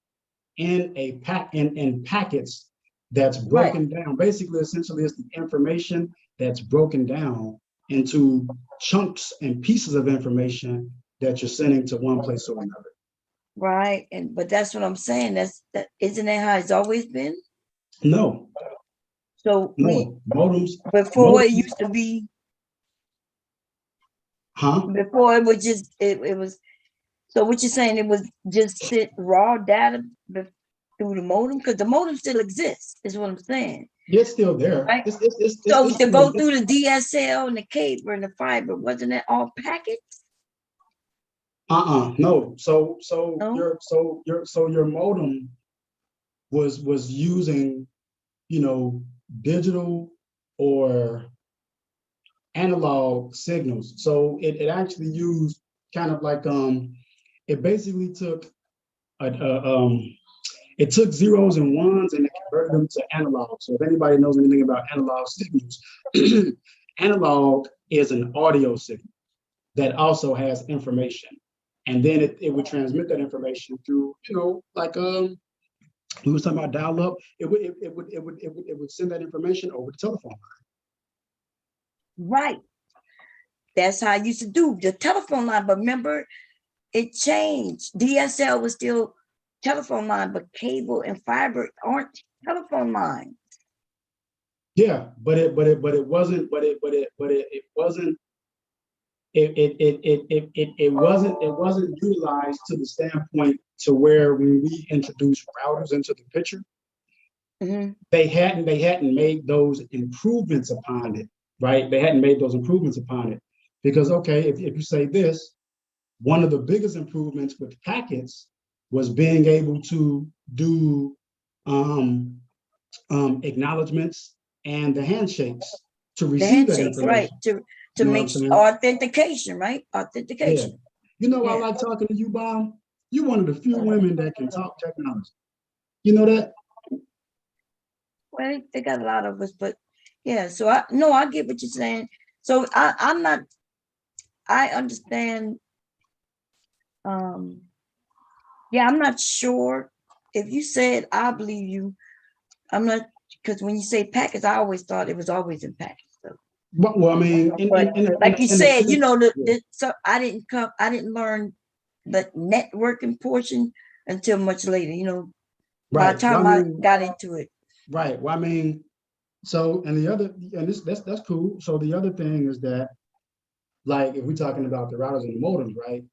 in packets that's broken down. Basically, essentially, it's the information that's broken down into chunks and pieces of information that you're sending to one place or another. Right. But that's what I'm saying. Isn't that how it's always been? No. So modems before it used to be. Huh? Before it was just it was. So what you're saying, it was just sit raw data through the modem, because the modem still exists, is what I'm saying. It's still there. Right? So to go through the DSL and the cable and the fiber, wasn't that all packets? No. So your modem was using, digital or analog signals. So it actually used kind of like it basically took it took zeros and ones and it converted them to analog. So if anybody knows anything about analog signals, analog is an audio signal that also has information. and then it would transmit that information through, like we was talking about dial up. It would send that information over the telephone line. Right. That's how I used to do the telephone line. But remember, it changed. DSL was still telephone line, but cable and fiber aren't telephone lines. Yeah, but it wasn't utilized to the standpoint to where when we introduced routers into the picture, they hadn't made those improvements upon it, right? They hadn't made those improvements upon it because, okay, if you say this, one of the biggest improvements with packets was being able to do acknowledgments and the handshakes to receive that information. Right, to make authentication, right? Authentication. Yeah. I like talking to you, Bob. You're one of the few women that can talk technology. You know that? Well, they got a lot of us, but yeah, so I get what you're saying. So I understand. Yeah, I'm not sure. If you said I believe you, I'm not, because when you say packets, I always thought it was always in packets. So. Well, I mean, like you said, so I didn't learn the networking portion until much later, by the time I got into it. Right. Well, I mean, so, and that's cool. So the other thing is that, like, if we're talking about the routers and the modems, right?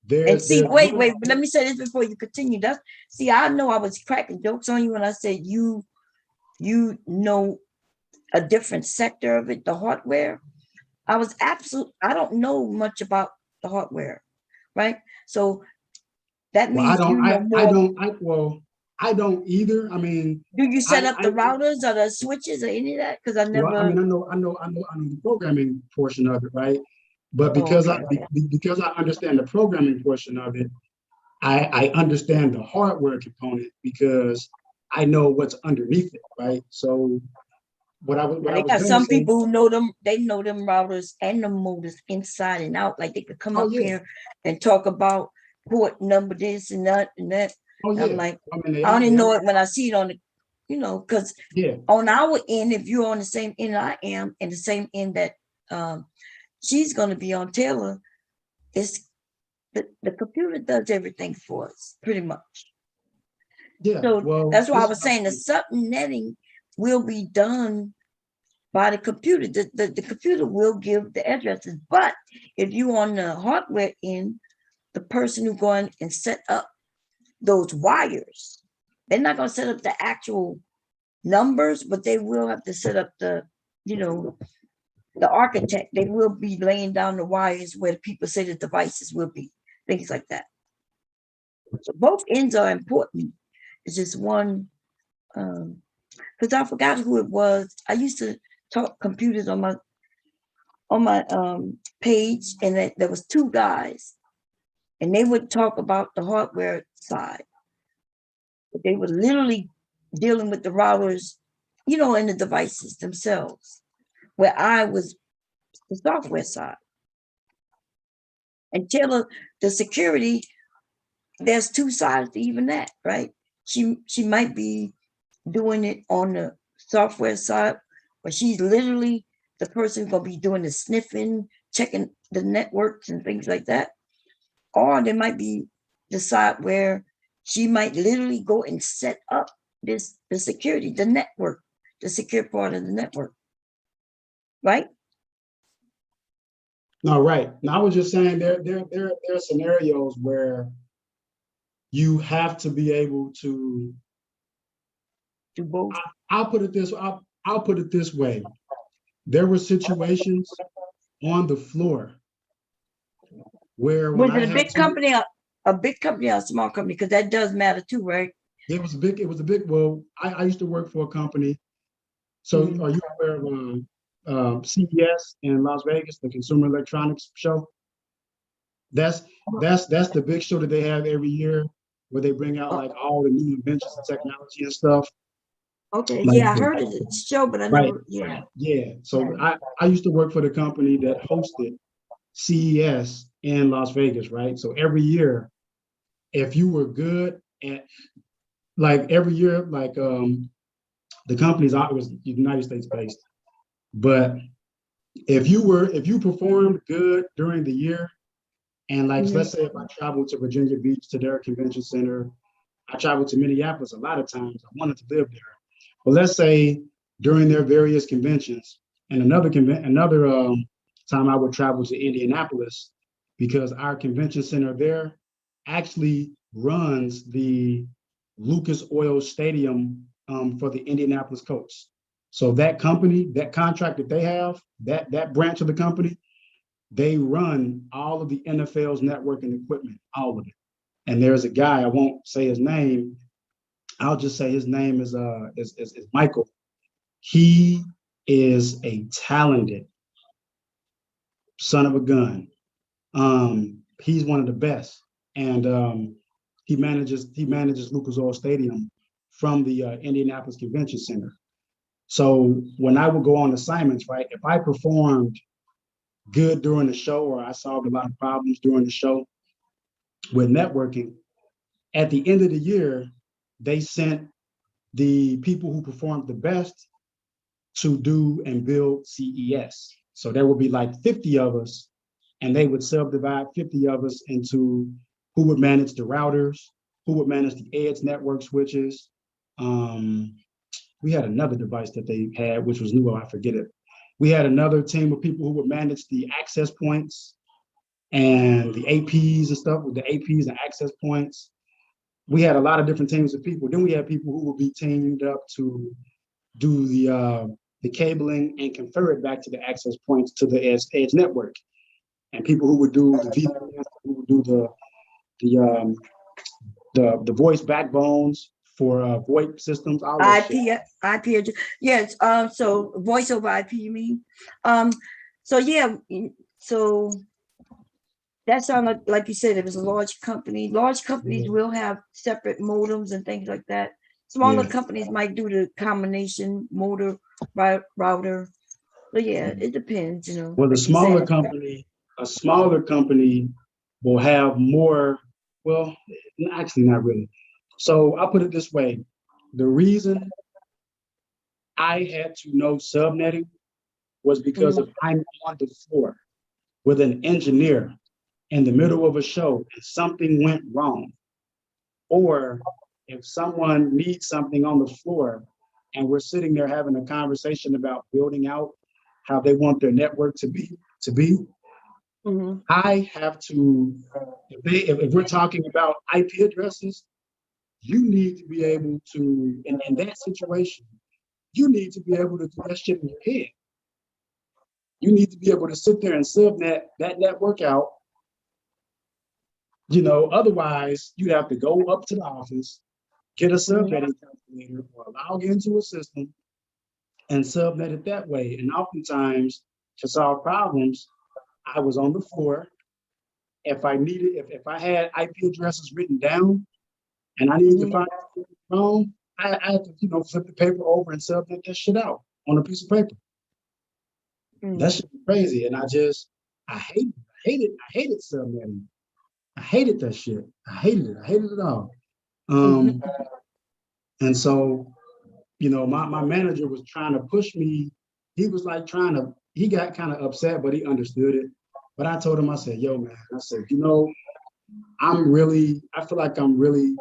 Wait, let me say this before you continue. I know I was cracking jokes on you when I said you know a different sector of it, the hardware. I don't know much about the hardware, right? So that means I don't either. I mean, do you set up the routers or the switches or any of that? Because I never. Well, I mean, I know the programming portion of it, right? But because I understand the programming portion of it, I understand the hardware component because I know what's underneath it, right? So some people who know them, they know them routers and the motors inside and out. Like they could come up here and talk about port number this and that and that. Oh, yeah. I'm like, I only know it when I see it on the, because on our end, if you're on the same end I am, and the same end that she's going to be on, Taylor, it's the computer does everything for us pretty much. Yeah. So that's why I was saying the subnetting will be done by the computer. The computer will give the addresses, but if you on the hardware end, the person who going and set up those wires, they're not going to set up the actual numbers, but they will have to set up the architect. They will be laying down the wires where the people say the devices will be, things like that. So both ends are important. It's just one, because I forgot who it was. I used to talk computers on my page, and there was two guys, and they would talk about the hardware side, but they were literally dealing with the routers, and the devices themselves, where I was the software side. And Taylor, the security, there's two sides to even that, right? She might be doing it on the software side, but she's literally the person who's gonna be doing the sniffing, checking the networks and things like that. Or there might be the side where she might literally go and set up the security, the network, the secure part of the network, right? No, right. Now I was just saying there are scenarios where you have to be able to do both. I'll put it this way. There were situations on the floor where was it a big company or a small company? Because that does matter too, right? It was a big. Well, I used to work for a company. So are you aware of CES in Las Vegas, the Consumer Electronics Show? That's the big show that they have every year, where they bring out like all the new inventions and technology and stuff. Okay, like, I heard of the show, but I never. Yeah. So I used to work for the company that hosted CES in Las Vegas, right? So every year, if you were good at, like every year, like the company's out was United States based, but if you performed good during the year, and like let's say if I traveled to Virginia Beach to their convention center, I traveled to Minneapolis a lot of times. I wanted to live there, but let's say during their various conventions, and another time I would travel to Indianapolis because our convention center there actually runs the Lucas Oil Stadium for the Indianapolis Colts. So that company, that contract that they have, that branch of the company, they run all of the NFL's networking equipment, all of it. And there's a guy, I won't say his name, I'll just say his name is Michael. He is a talented son of a gun. He's one of the best, and he manages Lucas Oil Stadium from the Indianapolis Convention Center. So when I would go on assignments, right, if I performed good during the show or I solved a lot of problems during the show with networking, at the end of the year, they sent the people who performed the best to do and build CES. So there would be like 50 of us, and they would subdivide 50 of us into who would manage the routers, who would manage the edge network switches. We had another device that they had, which was new, I forget it. We had another team of people who would manage the access points and the APs and stuff with the APs and access points. We had a lot of different teams of people. Then we had people who would be teamed up to do the cabling and confer it back to the access points to the edge network. And people who would do the VPN, who would do the voice backbones for VoIP systems, all that IP address. Yes. So voice over IP, you mean? So yeah. So that sounded like you said it was a large company. Large companies will have separate modems and things like that. Smaller companies might do the combination modem router. But yeah, it depends, you know. Well, a smaller company will have more, well, actually not really. So I'll put it this way. The reason I had to know subnetting was because if I'm on the floor with an engineer in the middle of a show and something went wrong, or if someone needs something on the floor and we're sitting there having a conversation about building out how they want their network to be, I have to, if we're talking about IP addresses, you need to be able to, in that situation, you need to be able to do that shit in your head. You need to be able to sit there and subnet that network out. You know, otherwise you'd have to go up to the office, get a subnetting calculator or log into a system and subnet it that way. And oftentimes to solve problems, I was on the floor. If I had IP addresses written down and I needed to find it on the phone, I had to, flip the paper over and subnet that shit out on a piece of paper. That shit was crazy. And I hated subnetting. I hated that shit. I hated it all. And so, my manager was trying to push me. He was like he got kind of upset, but he understood it. But I told him, I said, yo, man, I said, I feel like I'm really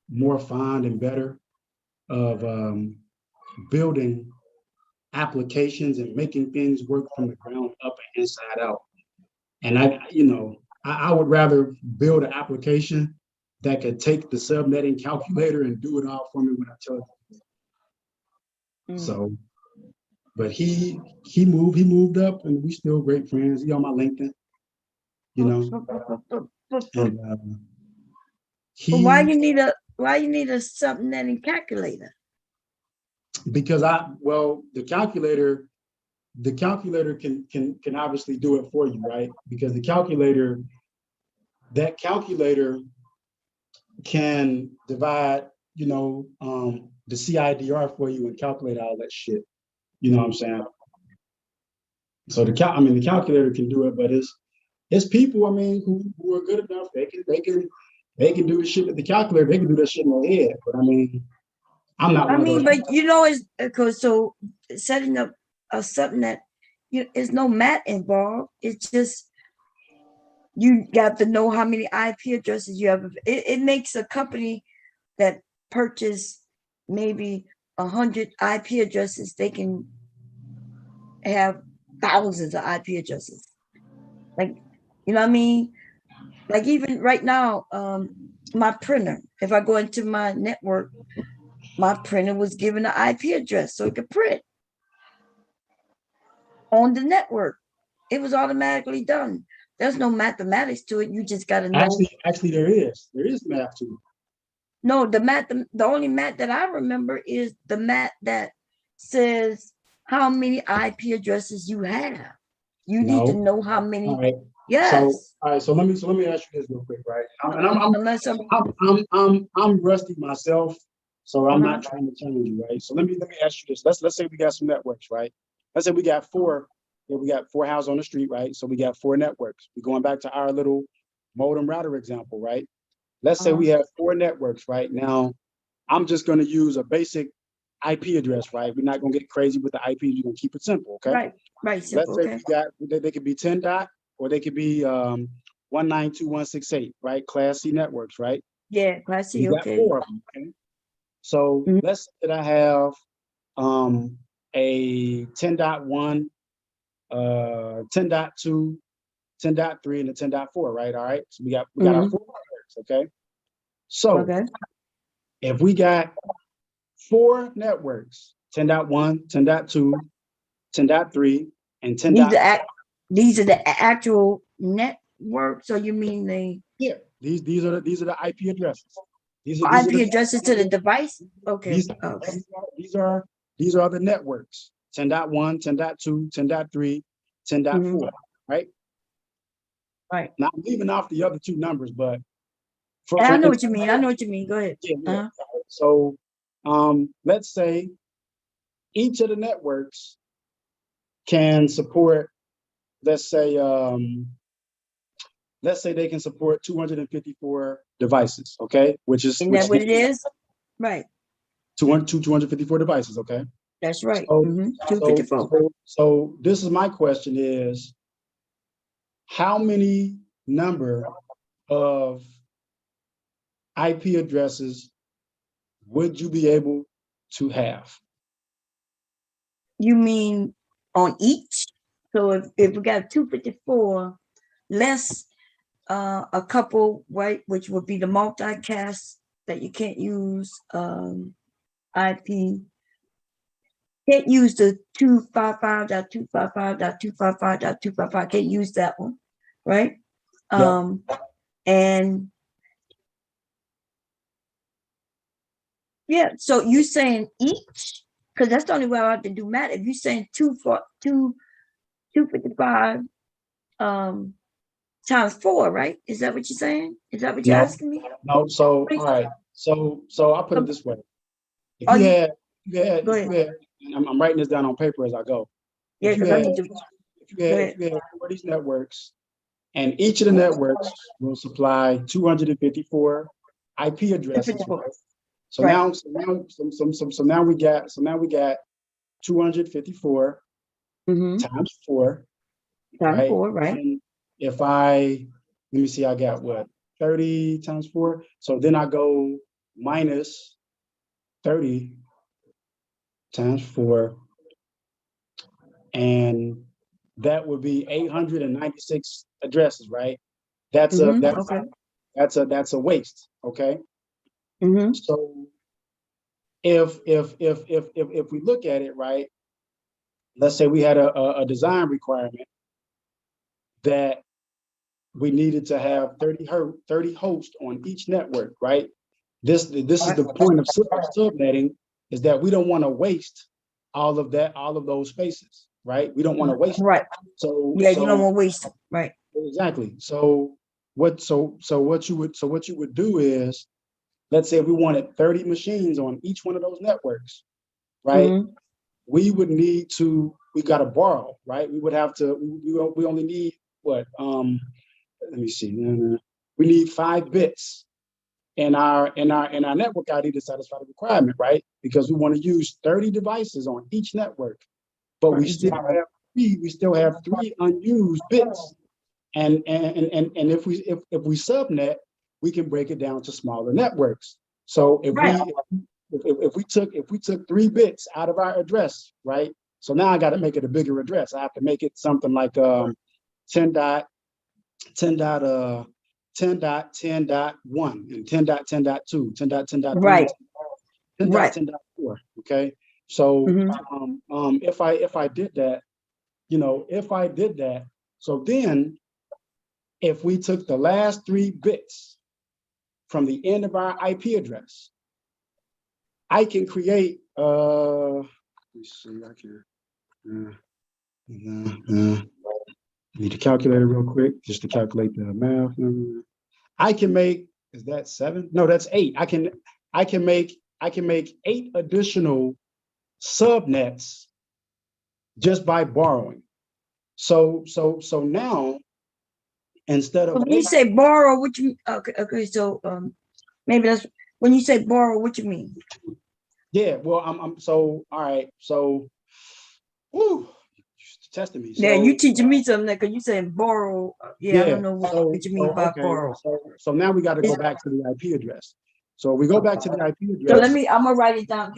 more fond and better of building applications and making things work from the ground up and inside out. And I would rather build an application that could take the subnetting calculator and do it all for me when I tell it. So, but he moved up, and we still great friends. He on my LinkedIn, And why you need a subnetting calculator? Because the calculator can obviously do it for you, right? Because that calculator can divide, the CIDR for you and calculate all that shit. You know what I'm saying? So the calculator can do it, but it's people, I mean, who are good enough. They can do the shit at the calculator. They can do that shit in their head. But I mean, I'm not I one of mean, those. but you know, it's because so setting up something that there's no math involved. It's just you got to know how many IP addresses you have. It makes a company that purchase maybe 100 IP addresses. They can have thousands of IP addresses. Like, you know what I mean? Like even right now, my printer, if I go into my network, my printer was given an IP address so it could print on the network. It was automatically done. There's no mathematics to it. You just got to know. Actually, there is math to it. No, the only math that I remember is the math that says how many IP addresses you have. You need to know how many. All right. Yes. So let me ask you this real quick, right? I'm rusty myself, so I'm not trying to change you, right? So let me ask you this. Let's say we got some networks, right? Let's say we got four. Yeah, we got 4 houses on the street, right? So we got 4 networks. We're going back to our little modem router example, right? Let's say we have 4 networks, right? Now, I'm just going to use a basic IP address, right? We're not going to get crazy with the IP. We're going to keep it simple, okay? Right. Simple, let's say they could be 10 dot, or they could be 192.168, right? Class C networks, right? Yeah, Class C, we got 4 of them, okay? So let's say that I have a 10.1, 10.2, 10.3, and a 10.4, right? All right. So we got our 4 networks, okay? So if we got 4 networks, 10.1, 10.2, 10.3, and 10.4. These are the actual networks, or you mean these are the IP addresses. These are IP addresses to the device? Okay. These are the networks. 10.1, 10.2, 10.3, 10.4, right? Right. Now I'm leaving off the other 2 numbers, but I know what you mean. Go ahead. Yeah. So let's say each of the networks can support, let's say they can support 254 devices, okay? Isn't that what it is? Right. 254 devices, okay? That's right. So, 254. So this is my question is, how many number of IP addresses would you be able to have? You mean on each? So if we got 254, less a couple, right, which would be the multicast that you can't use IP. Can't use the 255.255.255.255. Can't use that one, right? And yeah, so you saying each, because that's the only way I have to do math. If you're saying 255 times 4, right? Is that what you're saying? Is that what you're asking me? No, so all right. So I'll put it this way. If you had, I'm writing this down on paper as I go. Yeah, if you had 4 of these networks, and each of the networks will supply 254 IP addresses. Right? So now we got 254 times 4. Times 4, right? And if let me see, I got what, 30 times 4. So then I go minus 30 times 4, and that would be 896 addresses, right? That's a waste, okay? So if we look at it, right, let's say we had a design requirement that we needed to have 30 hosts on each network, right? This is the point of subnetting, is that we don't want to waste all of those spaces, right? We don't want to waste them. Right. You don't want to waste them, right? Exactly. So what you would do is, let's say if we wanted 30 machines on each one of those networks, right? We would need to, we got to borrow, right? We would have to, we only need what? Let me see. We need 5 bits in our network ID to satisfy the requirement, right? Because we want to use 30 devices on each network, but we still have three unused bits. And if we subnet, we can break it down to smaller networks. So if we took 3 bits out of our address, right? So now I got to make it a bigger address. I have to make it something like 10.10.1 and 10.10.2, 10.10.3, Right. 10.10.4. Okay. So if I did that, so then if we took the last 3 bits from the end of our IP address, I can create let me see, I can need to calculate it real quick just to calculate the math. I can make, is that 7? No, that's 8. I can make 8 additional subnets just by borrowing. So now, instead of when you say borrow, what you okay, so maybe that's when you say borrow, what you mean? Yeah, well, I'm so all right. So, woo, testing me. So, Yeah, you teaching me something because you saying borrow. Yeah, I don't know what you mean by okay. borrow. So now we got to go back to the IP address. So we go back to the IP address. So I'm gonna write it down.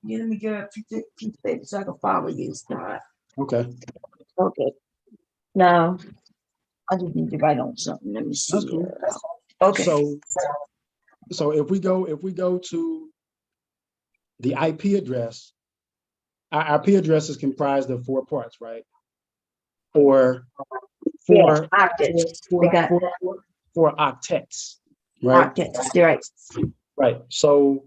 Let me get a piece of paper so I can follow you. Okay. Okay. Now I just need to write on something. Let me see. That's cool. Okay. So if we go to the IP address, our IP address is comprised of 4 parts, right? Or 4 octets. 4 octets, right? Octets, you're right. Right. So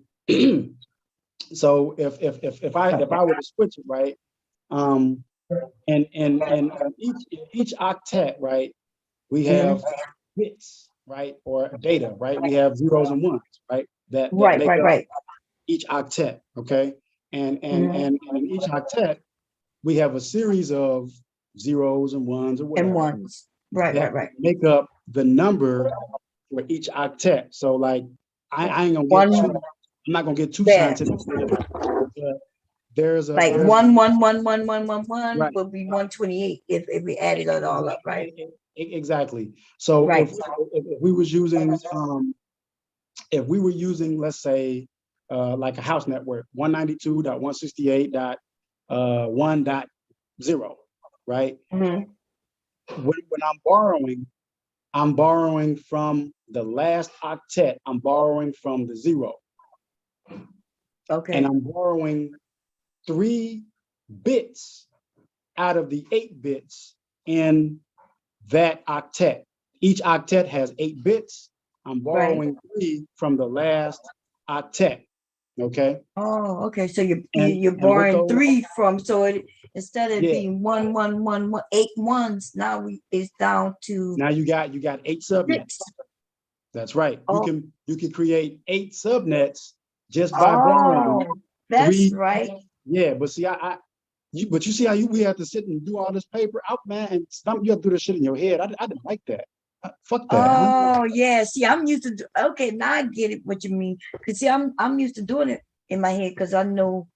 so if I were to switch it, right? And each octet, right? We have bits, right? Or data, right? We have zeros and ones, right? That make up each octet, okay? And in each octet, we have a series of zeros and ones or whatever. And ones. Right. Make up the number for each octet. So like I ain't gonna get I'm not gonna get too scientific. There's like 1 will be 128 if we added it all up, right? Exactly. So if we was using let's say like a house network 192.168.1.0, right? When I'm borrowing from the last octet. I'm borrowing from the 0. Okay. And I'm borrowing 3 bits out of the 8 bits in that octet. Each octet has 8 bits. I'm borrowing 3 from the last octet. Okay. Oh, okay. So you're borrowing 3 from, so instead of being 1, 1, 1, 1, 8 ones, now it's down to. Now you got 8 subnets. That's right. You can create 8 subnets just by borrowing. That's 3. right. Yeah, but see, but you see how we have to sit and do all this paper out, man, and you have to do this shit in your head. I didn't like that. Fuck that. Oh yeah. See, I'm used to. Okay, now I get it. What you mean? Cause see, I'm used to doing it in my head because I know,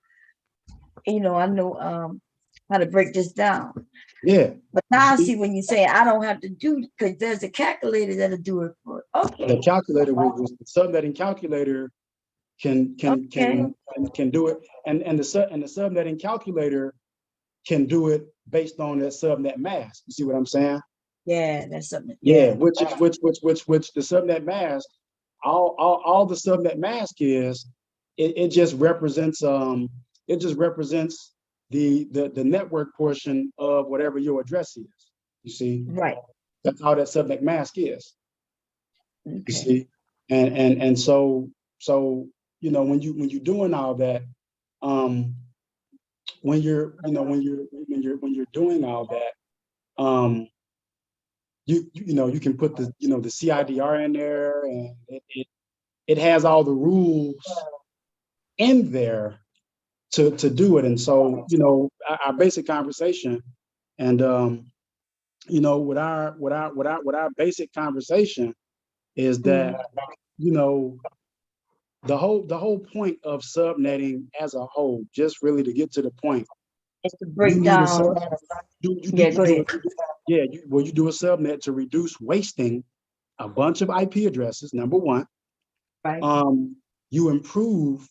how to break this down. Yeah. But now I see when you say I don't have to do, because there's a calculator that'll do it for. Okay. The calculator the subnetting calculator can do it, and the subnetting calculator can do it based on that subnet mask. You see what I'm saying? Yeah, that's something. Yeah, which the subnet mask, all the subnet mask is, it just represents the network portion of whatever your address is. You see? Right. That's all that subnet mask is. Okay. You see? And so when you're doing all that, when you're doing all that, you can put the CIDR in there, and it has all the rules in there to do it. And so our basic conversation, and you know, with our basic conversation is that, you know, the whole point of subnetting as a whole, just really to get to the point, It's to you break need a down. sub, you Yeah, go ahead. you do a subnet to reduce wasting a bunch of IP addresses, number one. Right. You improve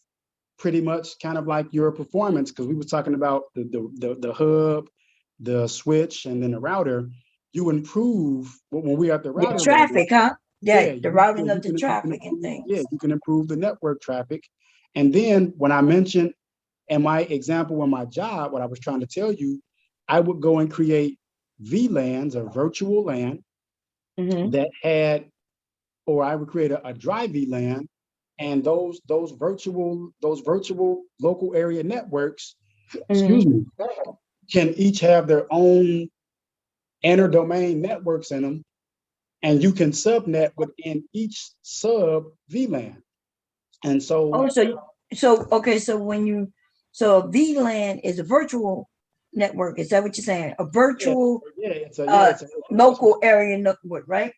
pretty much kind of like your performance, because we were talking about the hub, the switch, and then the router. You improve when we are at the The routing level. traffic, huh? Yeah, the routing you of the traffic and things. Yeah, you can improve the network traffic. And then when I mentioned in my example in my job, what I was trying to tell you, I would go and create VLANs, or virtual LAN, that had, or I would create a dry VLAN, and those virtual local area networks, excuse me, can each have their own inter domain networks in them, and you can subnet within each sub VLAN. And so, Oh, so okay, so so a VLAN is a virtual network. Is that what you're saying? A virtual it's local area network, right?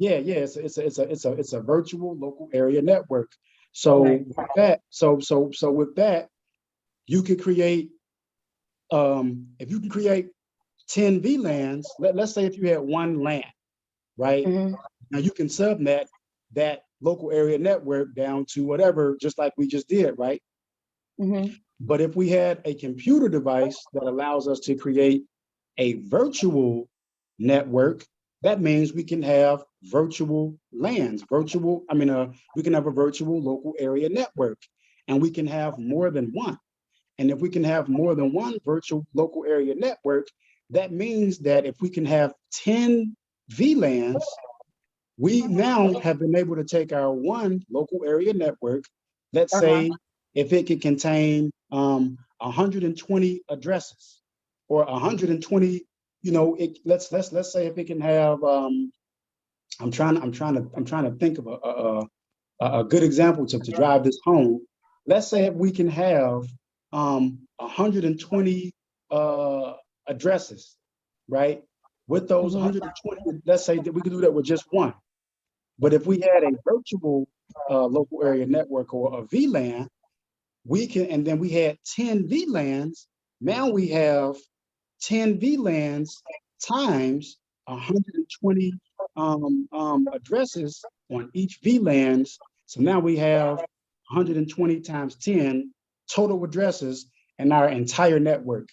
It's a virtual local area network. So with that, so with that, you could create, if you can create 10 VLANs, let's say if you had one LAN, right? Now you can subnet that local area network down to whatever, just like we just did, right? But if we had a computer device that allows us to create a virtual network, that means we can have virtual LANs, we can have a virtual local area network, and we can have more than one. And if we can have more than one virtual local area network, that means that if we can have 10 VLANs, we now have been able to take our one local area network, let's say if it could contain 120 addresses, or 120, you know, let's say if it can have, I'm trying to think of a good example to drive this home. Let's say if we can have 120 addresses, right? With those 120, let's say that we could do that with just one. But if we had a virtual local area network, or a VLAN, we can, and then we had 10 VLANs. Now we have 10 VLANs times 120 addresses on each VLANs. So now we have 120 times 10 total addresses in our entire network.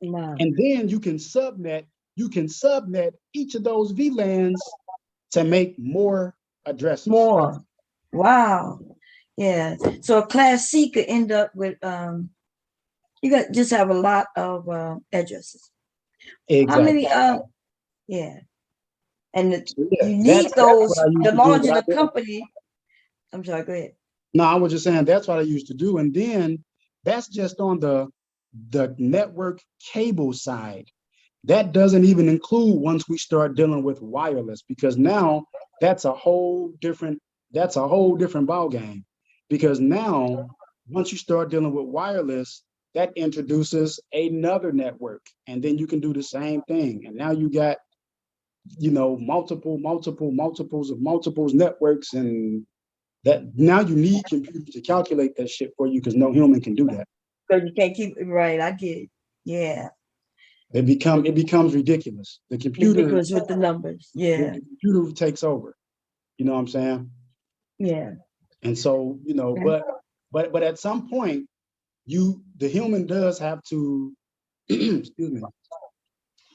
And then you can subnet each of those VLANs to make more addresses. More. Wow. Yeah. So a class C could end up with you got just have a lot of addresses. Exactly. How many yeah. And you need those, the larger the company. I'm sorry, go ahead. No, I was just saying that's what I used to do. And then that's just on the network cable side. That doesn't even include once we start dealing with wireless, because now that's a whole different ball game. Because now, once you start dealing with wireless, that introduces another network, and then you can do the same thing. And now you got, you know, multiples of multiples networks, and that now you need computers to calculate that shit for you, because no human can do that. Because you can't keep it right. I get it. Yeah. It becomes ridiculous. The computer ridiculous with the numbers. Yeah. The computer takes over. You know what I'm saying? Yeah. And so, you know, but at some point, the human does have to, excuse me.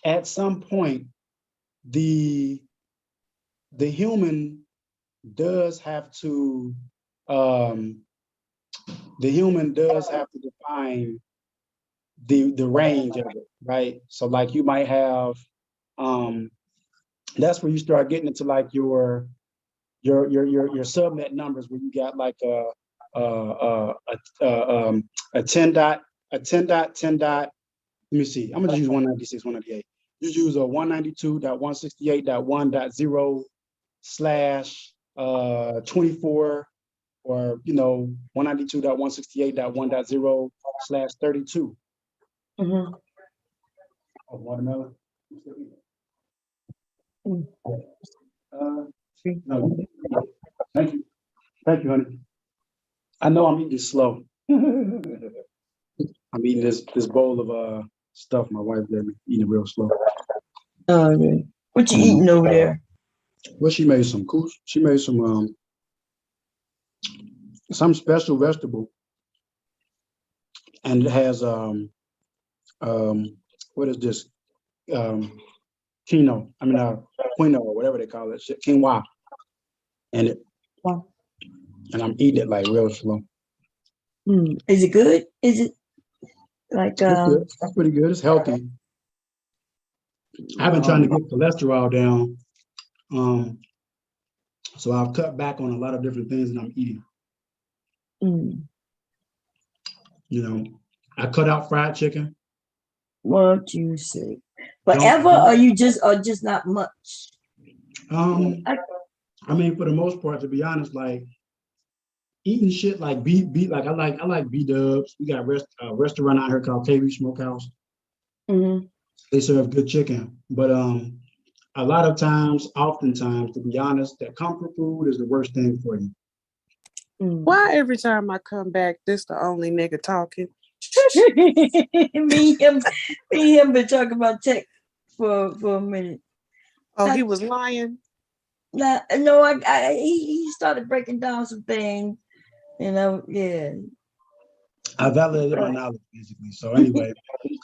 At some point, the human does have to define the range of it, right? So like you might have, that's where you start getting into like your subnet numbers, where you got like a 10 dot, let me see, I'm gonna just use 196, 198. You use a 192.168.1.0/24, or, you know, 192.168.1.0/32. Mm-hmm. Watermelon. Mm. No. Thank you. Thank you, honey. I know I'm eating slow. I'm eating this bowl of stuff my wife gave me, eating it real slow. Okay. What you eating over there? Well, she made some she made some special vegetable, and it has what is this? Quinoa, or whatever they call it, quinoa, and it, Wow. and I'm eating it like real slow. Is it good? Is it like It's good. It's pretty good. It's healthy. I've been trying to get cholesterol down, so I've cut back on a lot of different things that I'm eating. You know, I cut out fried chicken. What you say? Forever, or just not much? I mean, for the most part, to be honest, like eating shit like beef, like I like B-dubs. We got a restaurant out here called KB Smokehouse. They serve good chicken, but a lot of times, oftentimes, to be honest, that comfort food is the worst thing for you. Why every time I come back, this the only nigga talking? me and him been talking about tech for a minute. Oh, he was lying. No, he started breaking down some things, yeah. I validated my knowledge, basically. So anyway, he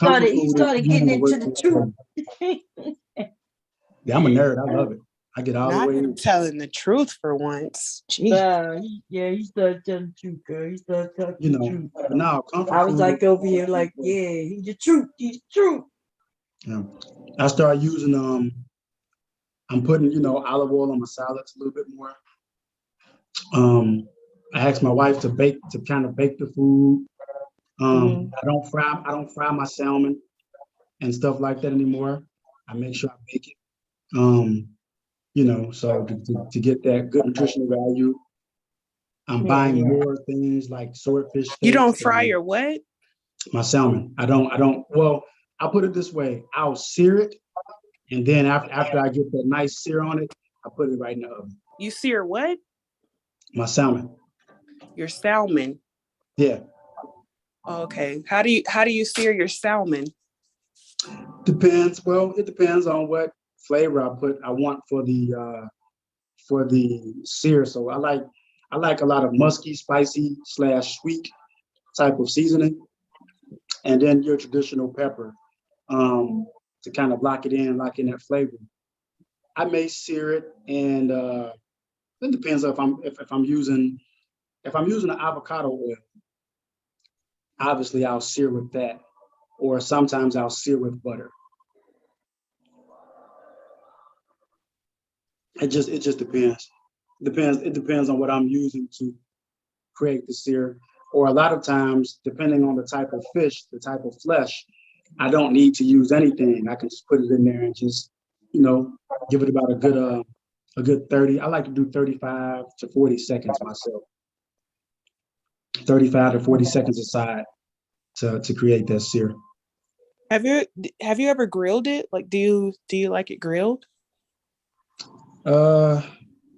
started getting into the truth. Yeah, I'm a nerd. I love it. I get all the way in. Telling the truth for once. He started telling the truth, girl. He started talking the truth. No, I was like over here, like, yeah, he's the truth. He's the truth. Yeah. I started using I'm putting, olive oil on my salads a little bit more. I asked my wife to kind of bake the food. I don't fry my salmon and stuff like that anymore. I make sure I bake it. So to get that good nutritional value, I'm buying more things like swordfish steaks. You don't fry your what? My salmon. I don't. Well, I'll put it this way. I'll sear it, and then after I get that nice sear on it, I put it right in the oven. You sear what? My salmon. Your salmon. Yeah. Okay. How do you sear your salmon? Depends. Well, it depends on what flavor I want for the sear. So I like a lot of musky, spicy / sweet type of seasoning, and then your traditional pepper to kind of lock in that flavor. I may sear it, and it depends if I'm using an avocado oil. Obviously, I'll sear with that, or sometimes I'll sear with butter. It just depends. It depends on what I'm using to create the sear. Or a lot of times, depending on the type of fish, the type of flesh, I don't need to use anything. I can just put it in there and just, give it about a good 30. I like to do 35 to 40 seconds myself. 35 to 40 seconds aside to create that sear. Have you ever grilled it? Like, do you like it grilled? Nah.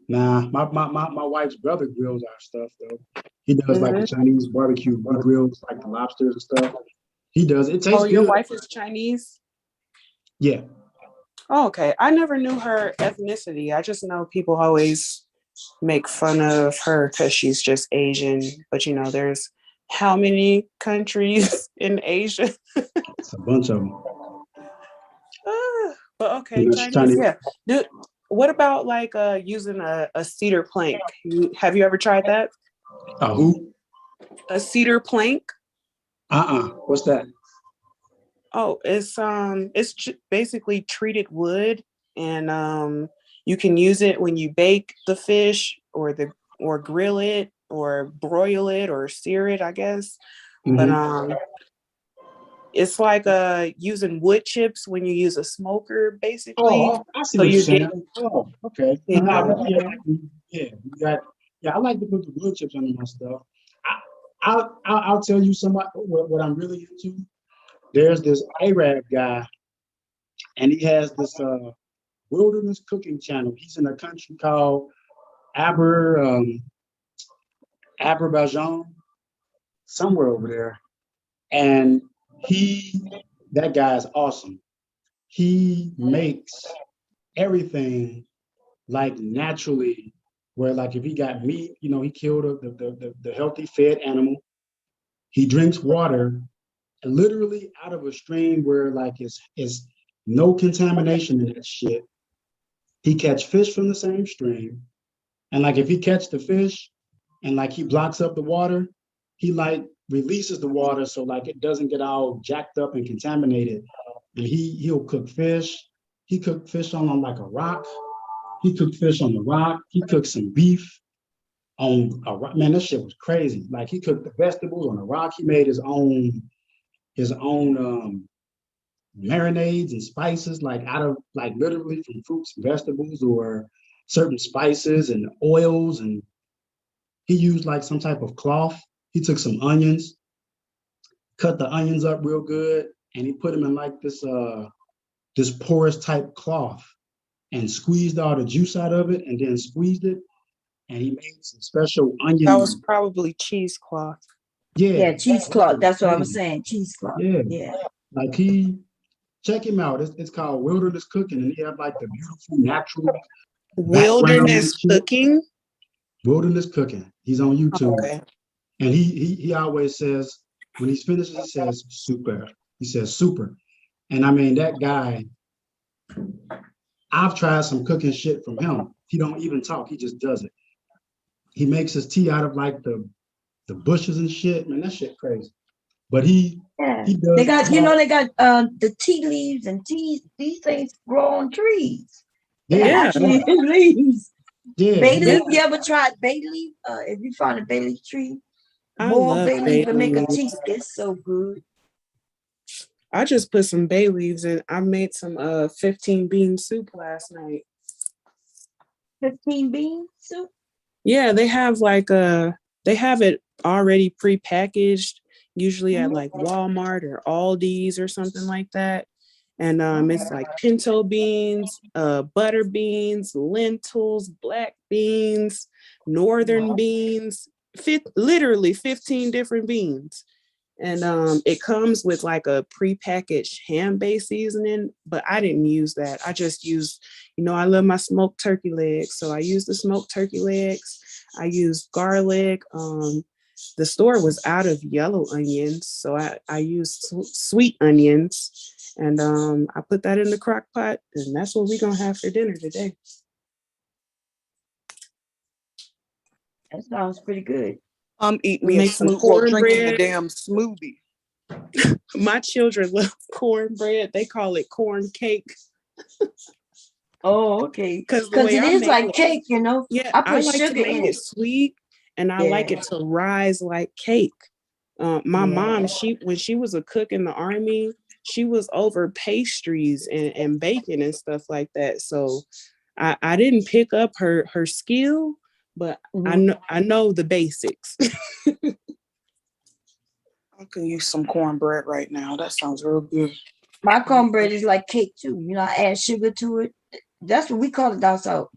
My wife's brother grills our stuff though. He does like the Chinese barbecue. He grills like the lobsters and stuff. He does. It tastes good. Your wife is Chinese? Yeah. Oh, okay. I never knew her ethnicity. I just know people always make fun of her because she's just Asian. But there's how many countries in Asia? It's a bunch of them. But okay, Chinese. Yeah. Dude, what about like using a cedar plank? Have you ever tried that? Who? A cedar plank? What's that? Oh, it's basically treated wood, and you can use it when you bake the fish or grill it or broil it or sear it, I guess. But it's like using wood chips when you use a smoker, basically. Oh, I see what you're saying. Oh, okay. I like to put the wood chips under my stuff. I'll tell you what I'm really into. There's this Arab guy and he has this wilderness cooking channel. He's in a country called Azerbaijan, somewhere over there. And that guy is awesome. He makes everything like naturally, where like if he got meat, he killed the healthy fed animal. He drinks water literally out of a stream where like it's no contamination in that shit. He catch fish from the same stream. And like if he catch the fish and like he blocks up the water, he like releases the water so like it doesn't get all jacked up and contaminated. And he'll cook fish. He cooked fish on like a rock. He cooked fish on the rock. He cooked some beef on a rock. Man, this shit was crazy. Like he cooked the vegetables on a rock. He made his own marinades and spices, like out of like literally from fruits and vegetables or certain spices and oils. And he used like some type of cloth. He took some onions, cut the onions up real good, and he put them in like this porous type cloth and squeezed all the juice out of it and then squeezed it. And he made some special onion. That was probably cheesecloth. Yeah, cheesecloth. That's what I was saying. Cheesecloth. Yeah. Like check him out. It's called Wilderness Cooking, and he have like the beautiful natural Wilderness Cooking. Wilderness Cooking. He's on YouTube. Okay. And he always says, when he's finished, he says super. He says super. And I mean, that guy, I've tried some cooking shit from him. He don't even talk, he just does it. He makes his tea out of like the bushes and shit. Man, that shit crazy. But he does. They got the tea leaves and these things grow on trees. Yeah. Leaves. Yeah. Bay leaf, you ever tried bay leaf? If you find a bay leaf tree, I boil love bay leaf and make a leaf. tea. It's so good. I just put some bay leaves in. I made some 15 bean soup last night. 15 bean soup? Yeah, they have it already pre-packaged, usually at like Walmart or Aldi's or something like that. And it's like pinto beans, butter beans, lentils, black beans, northern beans, literally 15 different beans. And it comes with like a pre-packaged ham-based seasoning, but I didn't use that. I just used, I love my smoked turkey legs. So I used the smoked turkey legs. I used garlic. The store was out of yellow onions, so I used sweet onions. And I put that in the crock pot, and that's what we're going to have for dinner today. That sounds pretty good. I'm eating me a smoothie or drinking a damn smoothie. My children love cornbread. They call it corn cake. Oh, okay. Because it is like cake, Yeah, I put like sugar to make in it sweet, and I like it to rise like cake. My mom, when she was a cook in the Army, she was over pastries and baking and stuff like that. So I didn't pick up her skill, but I know the basics. I can use some cornbread right now. That sounds real good. My cornbread is like cake too. I add sugar to it. That's what we call it down south.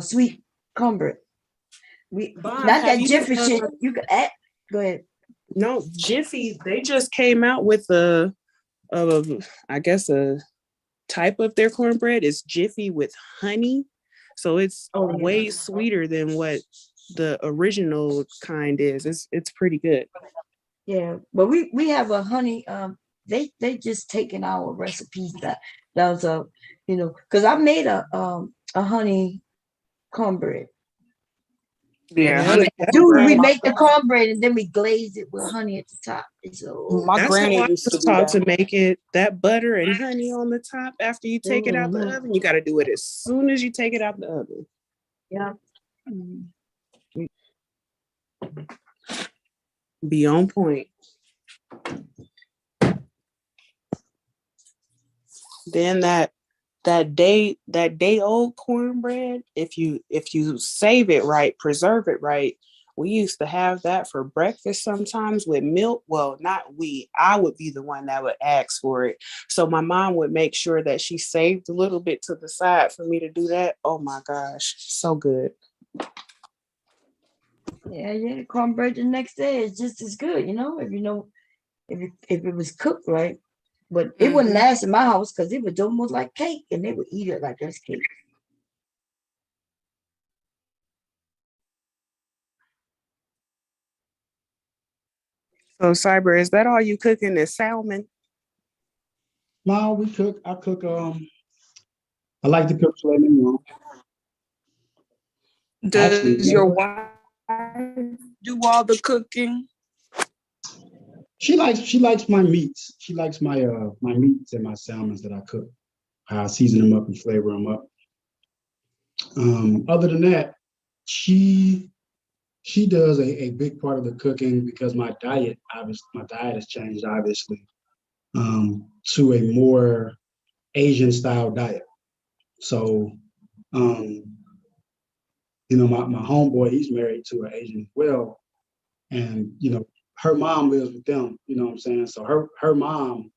Sweet cornbread. Not that Jiffy shit. You can add. Go ahead. No, Jiffy. They just came out with a type of their cornbread. It's Jiffy with honey. So it's way sweeter than what the original kind is. It's pretty good. Yeah, but we have a honey. They just taken our recipes that was because I made a honey cornbread. Yeah, we make the cornbread and then we glaze it with honey at the top. My granny used to do that. To make it that butter and honey on the top after you take it out the oven. You got to do it as soon as you take it out the oven. Yeah. Be on point. Then that day old cornbread, if you save it right, preserve it right, We used to have that for breakfast sometimes with milk. Well, not we. I would be the one that would ask for it. So my mom would make sure that she saved a little bit to the side for me to do that. Oh my gosh, so good. Yeah. Cornbread the next day is just as good, if it was cooked right. But it wouldn't last in my house because it was almost like cake, and they would eat it like that's cake. So Cyber, is that all you cooking is salmon? No, I cook, I like to cook filet mignon. Does your wife do all the cooking? She likes my meats. She likes my my meats and my salmons that I cook. I season them up and flavor them up. Other than that, she does a big part of the cooking because my diet has changed obviously to a more Asian style diet. So my homeboy, he's married to an Asian as well, and her mom lives with them. You know what I'm saying? So her mom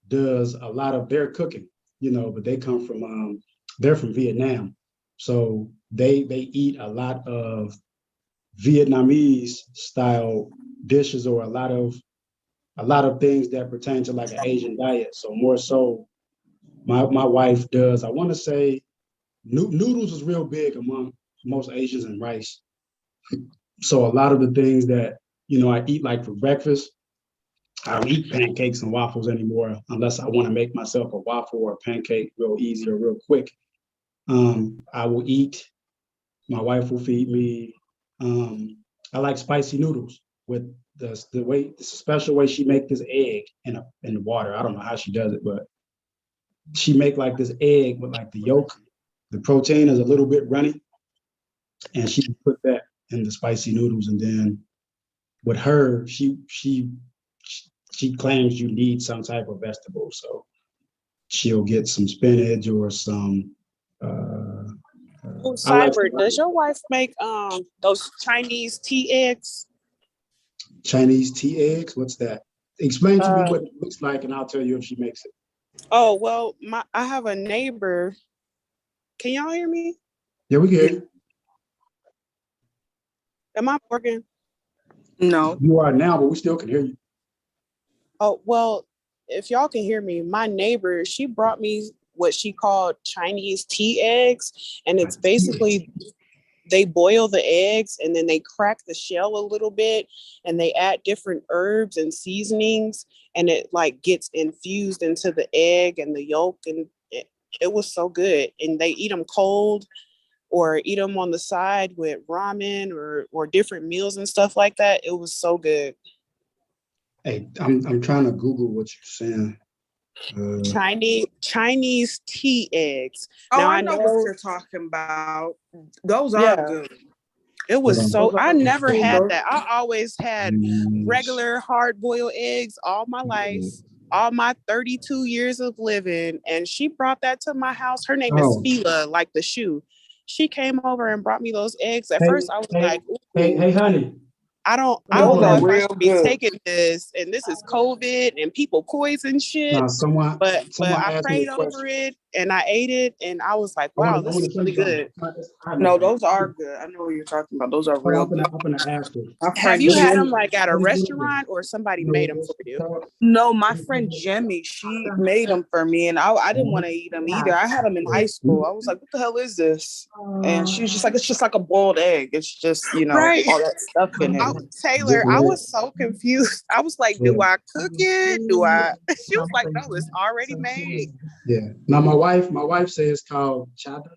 does a lot of their cooking. But they come from they're from Vietnam, so they eat a lot of Vietnamese style dishes or a lot of things that pertain to like an Asian diet. So more so, my wife does. I want to say noodles is real big among most Asians and rice. So a lot of the things that I eat like for breakfast, I don't eat pancakes and waffles anymore unless I want to make myself a waffle or a pancake real easy or real quick. I will eat. My wife will feed me. I like spicy noodles with the special way she make this egg in the water. I don't know how she does it, but she make like this egg with like the yolk. The protein is a little bit runny, and she put that in the spicy noodles. And then with her, she claims you need some type of vegetable, so she'll get some spinach or some. Cyber, does your wife make those Chinese tea eggs? Chinese tea eggs? What's that? Explain to me what it looks like, and I'll tell you if she makes it. Oh well, I have a neighbor. Can y'all hear me? Yeah, we can hear you. Am I working? No. You are now, but we still can hear you. Oh well, if y'all can hear me, my neighbor, she brought me what she called Chinese tea eggs, and it's basically they boil the eggs and then they crack the shell a little bit and they add different herbs and seasonings, and it like gets infused into the egg and the yolk, and it was so good. And they eat them cold or eat them on the side with ramen or different meals and stuff like that. It was so good. Hey, I'm trying to Google what you're saying. Chinese tea eggs. Oh, now I know what you're talking about. Those are good. It was I never had that. I always had regular hard-boiled eggs all my life, all my 32 years of living. And she brought that to my house. Her name is Fila, like the shoe. She came over and brought me those eggs. At first, I was like, hey, honey. I don't know if I should be taking this, and this is COVID and people poison shit. But I prayed over it and I ate it, and I was like, wow, this is really good. No, those are good. I know what you're talking about. Those are real good. Have you had them like at a restaurant or somebody made them for you? No, my friend Jemmy, she made them for me, and I didn't want to eat them either. I had them in high school. I was like, what the hell is this? And she was just like, it's just like a boiled egg. It's just, all that stuff in it. Taylor, I was so confused. I was like, do I cook it? She was like, no, it's already made. Yeah. Now my wife says it's called chada.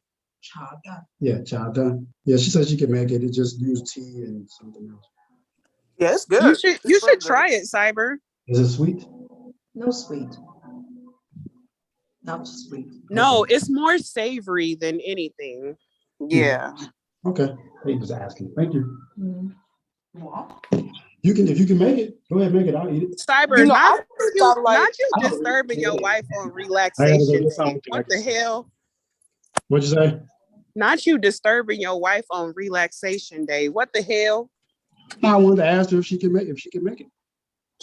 Yeah, chada. Yeah, she says she can make it. It just use tea and something else. Yeah, it's good. You should try it, Cyber. Is it sweet? No sweet. Not sweet. No, it's more savory than anything. Yeah. Okay. He was asking. Thank you. You can, if you can make it, go ahead and make it. I'll eat it. Cyber, not you disturbing your wife on relaxation. What the hell? What'd you say? Not you disturbing your wife on relaxation day. What the hell? Now I wanted to ask her if she can make it.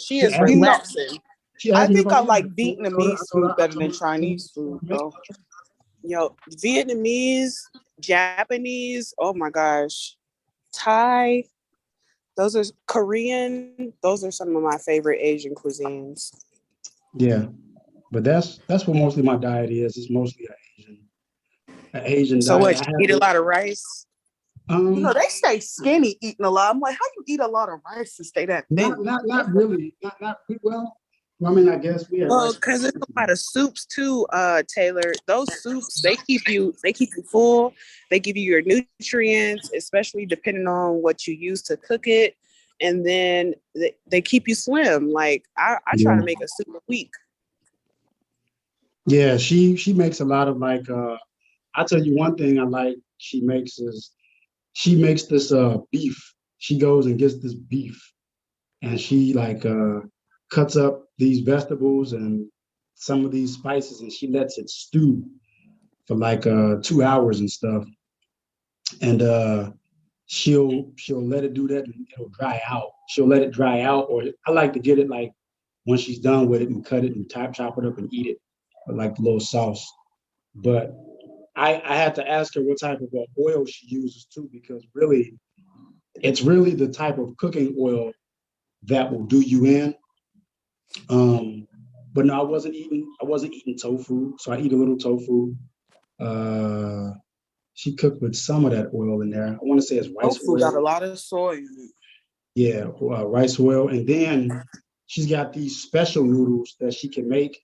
She She is asked me. relaxing. She I asked me if think I I wanted like to. Vietnamese food better than Chinese food, though. Yo, Vietnamese, Japanese, oh my gosh. Thai, those are Korean. Those are some of my favorite Asian cuisines. Yeah, but that's what mostly my diet is. It's mostly an Asian So diet. what, you eat a lot of rice? You know, Um, they stay skinny eating a lot. I'm like, how you eat a lot of rice and stay that thin? not really. Not well. I mean, I guess we have Well, rice. because there's a lot of soups too, Taylor. Those soups, they keep you full. They give you your nutrients, especially depending on what you use to cook it. And then they keep you slim. Like I try to make a soup a week. Yeah, she makes a lot of like I'll tell you one thing I like she makes this beef. She goes and gets this beef and she like cuts up these vegetables and some of these spices and she lets it stew for like 2 hours and stuff. And she'll let it do that and it'll dry out. She'll let it dry out, or I like to get it like when she's done with it and cut it and chop it up and eat it with like a little sauce. But I had to ask her what type of oil she uses too, because really, it's really the type of cooking oil that will do you in. But no, I wasn't eating tofu, so I eat a little tofu. She cooked with some of that oil in there. I want to say it's rice Tofu oil. got a lot of soy in it. Yeah, rice oil, and then she's got these special noodles that she can make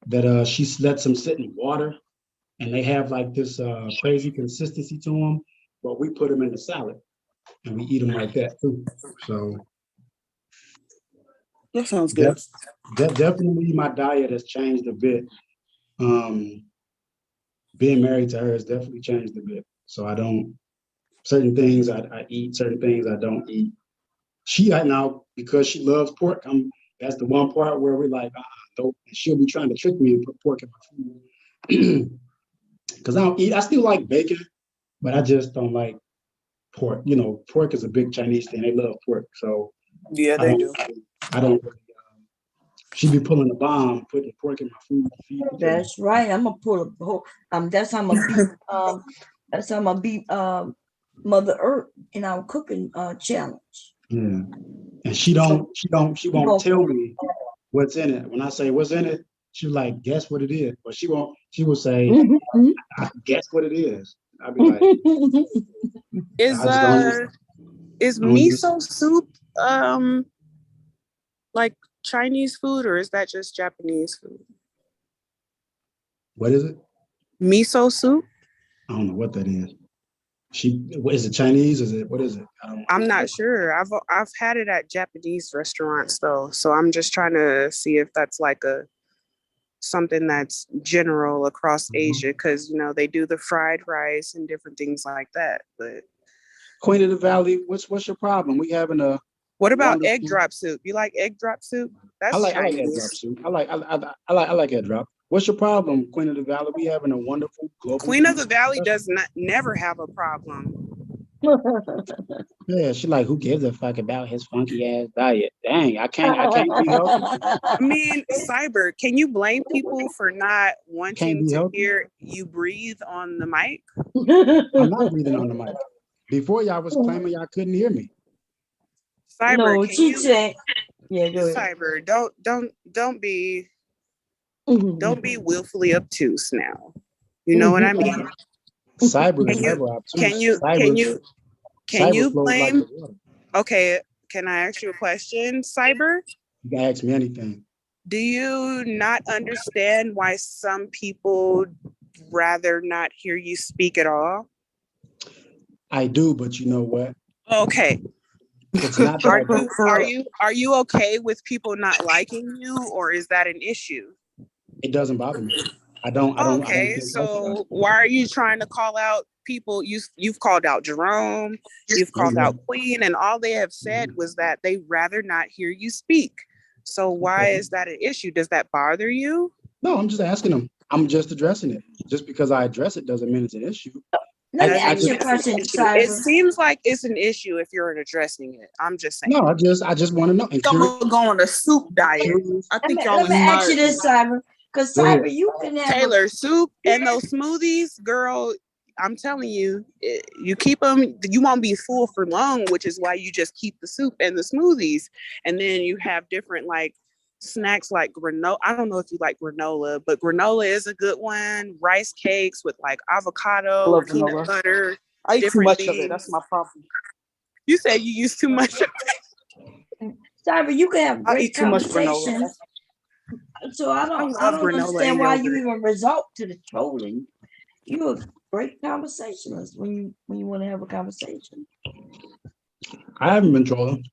that she lets them sit in water, and they have like this crazy consistency to them. But we put them in the salad, and we eat them like that too. So that sounds good. Definitely, my diet has changed a bit. Being married to her has definitely changed a bit. So I don't certain things I eat, certain things I don't eat. She now because she loves pork. That's the one part where we're like, nope. And she'll be trying to trick me and put pork in my food. Because I don't eat. I still like bacon, but I just don't like pork. You know, pork is a big Chinese thing. They love pork, so yeah, they do. I don't. She be pulling the bomb, putting pork in my food. That's right. I'm gonna pull a whole. That's how I'm gonna beat. That's how I'm gonna beat Mother Earth in our cooking challenge. Yeah, and she won't tell me what's in it. When I say what's in it, she's like, guess what it is. But she won't. She will say, guess what it is. I'll be like, is miso soup like Chinese food, or is that just Japanese food? What is it? Miso soup? I don't know what that is. Is it Chinese? Is it what is it? I'm not sure. I've had it at Japanese restaurants though, so I'm just trying to see if that's like something that's general across Asia, because you know they do the fried rice and different things like that. But Queen of the Valley, what's your problem? We having a what about egg drop soup? You like egg drop soup? That's I like egg Chinese. drop soup. I like egg drop. What's your problem, Queen of the Valley? We having a wonderful global. Queen of the Valley does never have a problem. Yeah, she like, who gives a fuck about his funky ass diet? Dang, I can't be healthy. I mean, Cyber, can you blame people for not wanting to hear you breathe on the mic? I'm not breathing on the mic. Before y'all was claiming y'all couldn't hear me. Cyber, no, she said, yeah, go ahead. Cyber, don't be willfully obtuse now. You know what I mean? Cyber, can you blame? Like okay, can I ask you a question, Cyber? You can ask me anything. Do you not understand why some people rather not hear you speak at all? I do, but you know what? Okay. It's not are you okay with people not liking you, or is that an issue? It doesn't bother me. I don't. Okay, so why are you trying to call out people? You've called out Jerome, you've called out Queen, and all they have said was that they rather not hear you speak. So why is that an issue? Does that bother you? No, I'm just asking them. I'm just addressing it. Just because I address it doesn't mean it's an issue. Let me I ask you a just question, It Cyber. seems like it's an issue if you're addressing it. I'm just saying. no, I just want to know. And I'm gonna go on a soup diet. curious. I think y'all Let me ask you inspired me. this, Cyber. Because Go ahead. Cyber, you can have Taylor, soup and those smoothies, girl, I'm telling you, you keep them, you won't be full for long, which is why you just keep the soup and the smoothies. And then you have different like snacks like granola. I don't know if you like granola, but granola is a good one. Rice cakes with like I avocado, love peanut granola. butter, I eat too different much of it. That's things. my problem. You said you use too much of it. Cyber, you can have I great eat too much granola. conversations. So I I don't love granola understand and why you yogurt. even resort to the trolling. You're a great conversationalist when you want to have a conversation. I haven't been trolling.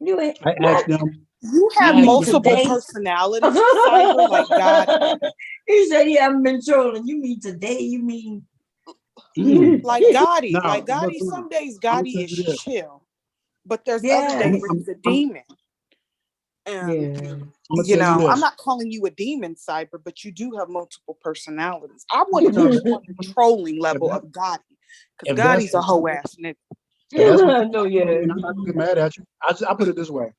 You ain't I asked what? them. You You have I asked mean them. multiple today? personalities, Cyber. Like God, He said he haven't been trolling. You mean today? You mean like Gotti. No, Like but Gotti. come on. Some days I'm gonna Gotti tell is you this. chill, but there's other yeah. days where he's a demon. And Yeah. I'm gonna you tell you know, I'm this. not calling you a demon, Cyber, but you do have multiple personalities. I want to know on the trolling level of Gotti, because If that's Gotti's a hoe ass nigga. if that's what No, you're yeah. saying, I'm not gonna get mad at you. I put it this way.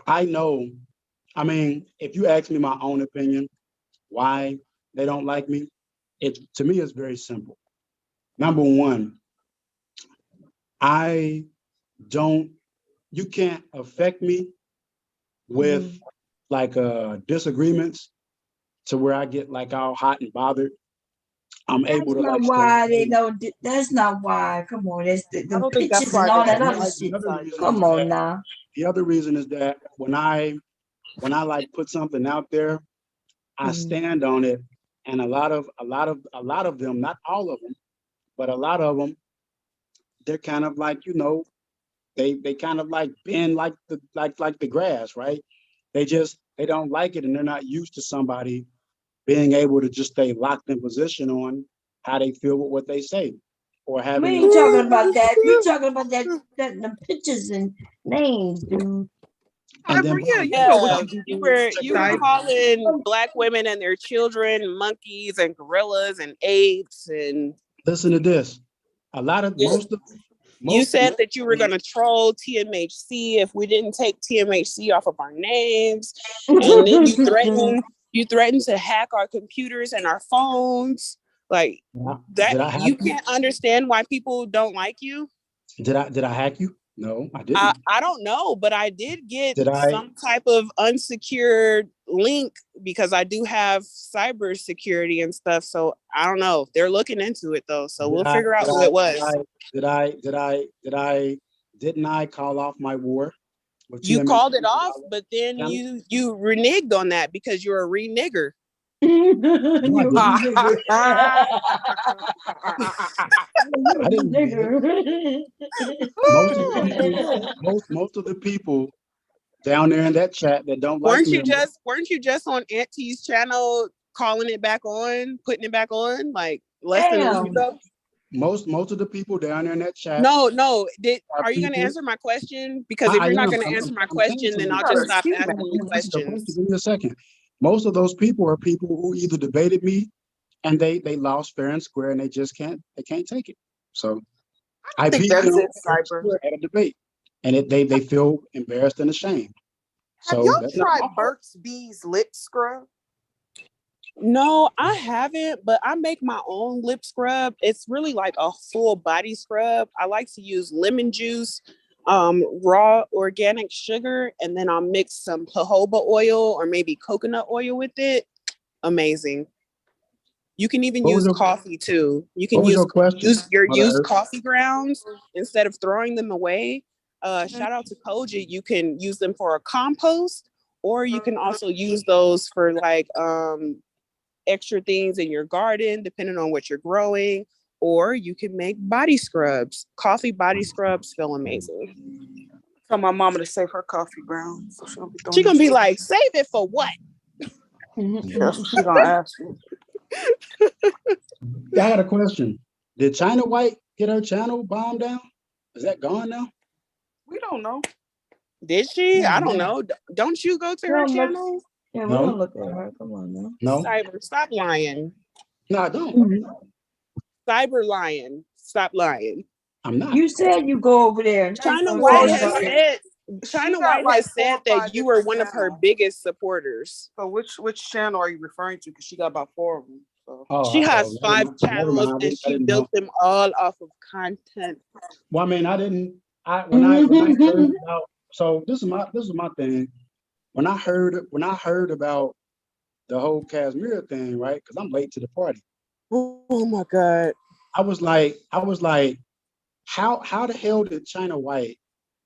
I know. I mean, if you ask me my own opinion, why they don't like me, to me it's very simple. Number one, I don't. You can't affect me with like disagreements to where I get like all hot and bothered. I'm able That's to not like why stay. they don't. That's not why. Come on, that's I the don't think that's pictures and why all they that don't other like shit. you, The other Cyber. reason Come is on that now. the other reason is that when I like put something out there, I stand on it, and a lot of them, not all of them, but a lot of them, they're kind of like, they kind of like bend like the grass, right? They don't like it, and they're not used to somebody being able to just stay locked in position on how they feel with what they say, or We having. ain't talking about that. We talking about that the pictures and names, dude. And then Yeah, you know what you were calling Black women and their children monkeys and gorillas and apes and listen to this. A lot of you said that you were going to troll TMHC if we didn't take TMHC off of our names, and then you threatened to hack our computers and our phones. Like that, you can't understand why people don't like you. Did I hack you? No, I didn't. I don't know, but I did get Did I? some type of unsecured link because I do have cyber security and stuff. So I don't know. They're looking into it though. So we'll figure out who it was. Didn't I call off my war? You called it off, but then you reneged on that because you're a renigger. I didn't. Most of the people down there in that chat that don't like me. Weren't you just on Auntie's channel calling it back on, putting it back on like less than a week ago? Most of the people down there in that chat. No. Are you going to answer my question? Because if you're not going to answer my question, then I'll just stop asking you questions. Give me a second. Most of those people are people who either debated me and they lost fair and square, and they can't take it. So I beat them at a debate, and they feel embarrassed and ashamed. Have y'all tried Burt's Bees lip scrub? No, I haven't, but I make my own lip scrub. It's really like a full body scrub. I like to use lemon juice, raw organic sugar, and then I'll mix some jojoba oil or maybe coconut oil with it. Amazing. You can even use coffee too. You can use your used coffee grounds instead of throwing them away. Shout out to Koji. You can use them for a compost, or you can also use those for like extra things in your garden, depending on what you're growing, or you can make body scrubs. Coffee body scrubs feel amazing. Tell my mama to save her coffee grounds. So she's gonna be like, save it for what? That's what she's gonna ask me. I got a question. Did China White get her channel bombed down? Is that gone now? We don't know. Did she? I don't know. Don't you go to her channel? Yeah, we don't look at her. Come on now. No. Cyber, stop lying. No, I don't. Cyber lying. Stop lying. I'm not. You said you go over there. And China I'm White talking has about it. said. She China got White like has 4 or said 5 that you were different one of her channels. biggest supporters. So which channel are you referring to? Because she got about 4 of them. So. Oh, She has never 5 mind. Never channels, mind. and I she didn't built know. them all off of content. Well, I mean, I didn't. When I heard about. So this is my thing. When I heard about the whole Casimir thing, right? Because I'm late to the party. Oh my God. I was like, how the hell did China White?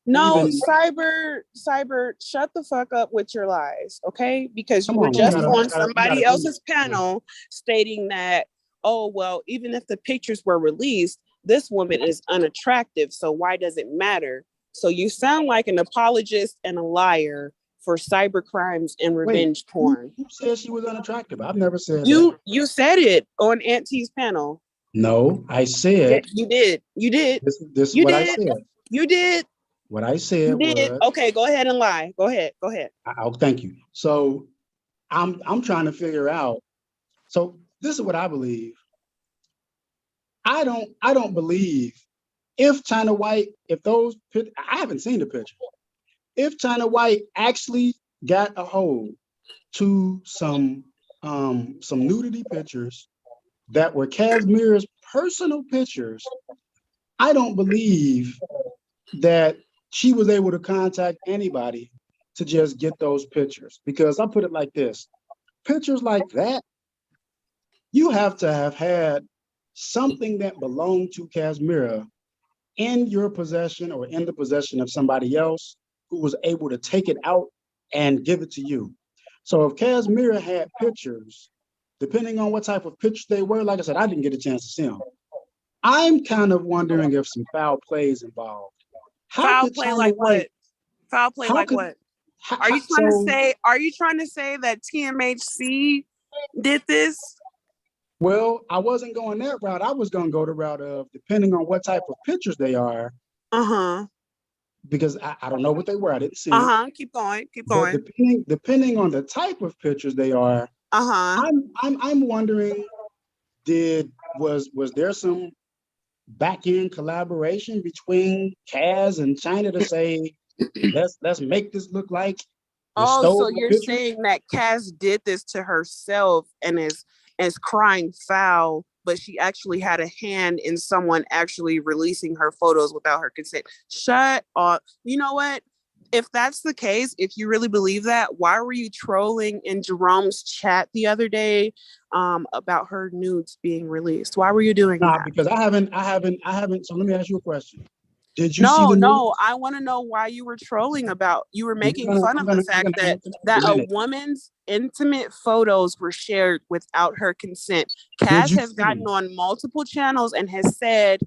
No, even, cyber, shut the fuck up with your lies, okay? Because you come were on, just you on gotta somebody do else's this. panel stating that, oh, well, even if the pictures were released, this woman is unattractive, so why does it matter? So you sound like an apologist and a liar for cyber crimes and revenge porn. Who said she was unattractive? I've never said that. You said it on Aunt T's panel. No, I said. You did. This is what I said. You did. What I said was. Okay, go ahead and lie. Go ahead. Oh, thank you. So I'm trying to figure out. So this is what I believe. I don't believe if China White, I haven't seen the picture. If China White actually got a hold to some nudity pictures that were Casimir's personal pictures, I don't believe that she was able to contact anybody to just get those pictures. Because I put it like this, pictures like that, you have to have had something that belonged to Casimira in your possession or in the possession of somebody else who was able to take it out and give it to you. So if Casimira had pictures, depending on what type of pictures they were, like I said, I didn't get a chance to see them. I'm kind of wondering if some foul play is involved. Foul play like what? Foul play like what? Are you trying to say that TMHC did this? Well, I wasn't going that route. I was going to go the route of depending on what type of pictures they are. Because I don't know what they were. I didn't see them. Keep going. But depending on the type of pictures they are, I'm wondering, was there some back-end collaboration between Kaz and China to say, let's make this look like. Oh, so you're saying that Kaz did this to herself and is crying foul, but she actually had a hand in someone actually releasing her photos without her consent. Shut up. You know what? If that's the case, if you really believe that, why were you trolling in Jerome's chat the other day about her nudes being released? Why were you doing that? Because I haven't. So let me ask you a question. Did you see the nudes? No, I want to know why you were trolling you were making fun of the fact that a woman's intimate photos were shared without her consent. Kaz has gotten on multiple channels and has said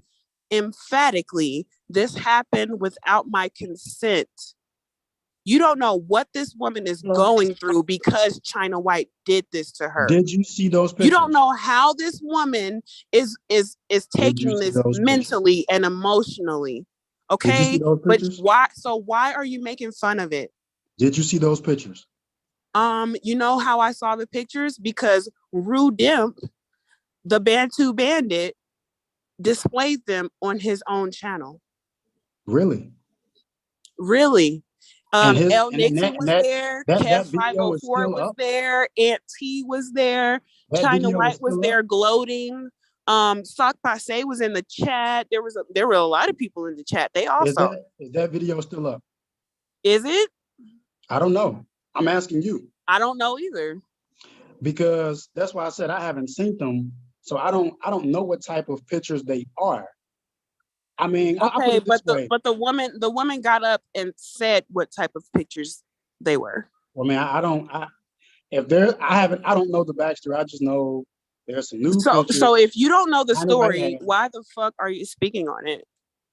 emphatically, this happened without my consent. You don't know what this woman is going through because China White did this to her. Did you see those pictures? You don't know how this woman is taking this mentally and emotionally. Okay, but why? So why are you making fun of it? Did you see those pictures? You know how I saw the pictures? Because Rue Dimp, the Bantu Bandit, displayed them on his own channel. Really? El Nixon was there, Kev 504 was there, Aunt T was there, China White was there gloating. Sock Passe was in the chat. There were a lot of people in the chat. They also is that video still up? Is it? I don't know. I'm asking you. I don't know either. Because that's why I said I haven't seen them. So I don't know what type of pictures they are. I mean, okay, but the woman got up and said what type of pictures they were. Well, man, I don't know the backstory. I just know there's some new pictures. So if you don't know the story, why the fuck are you speaking on it?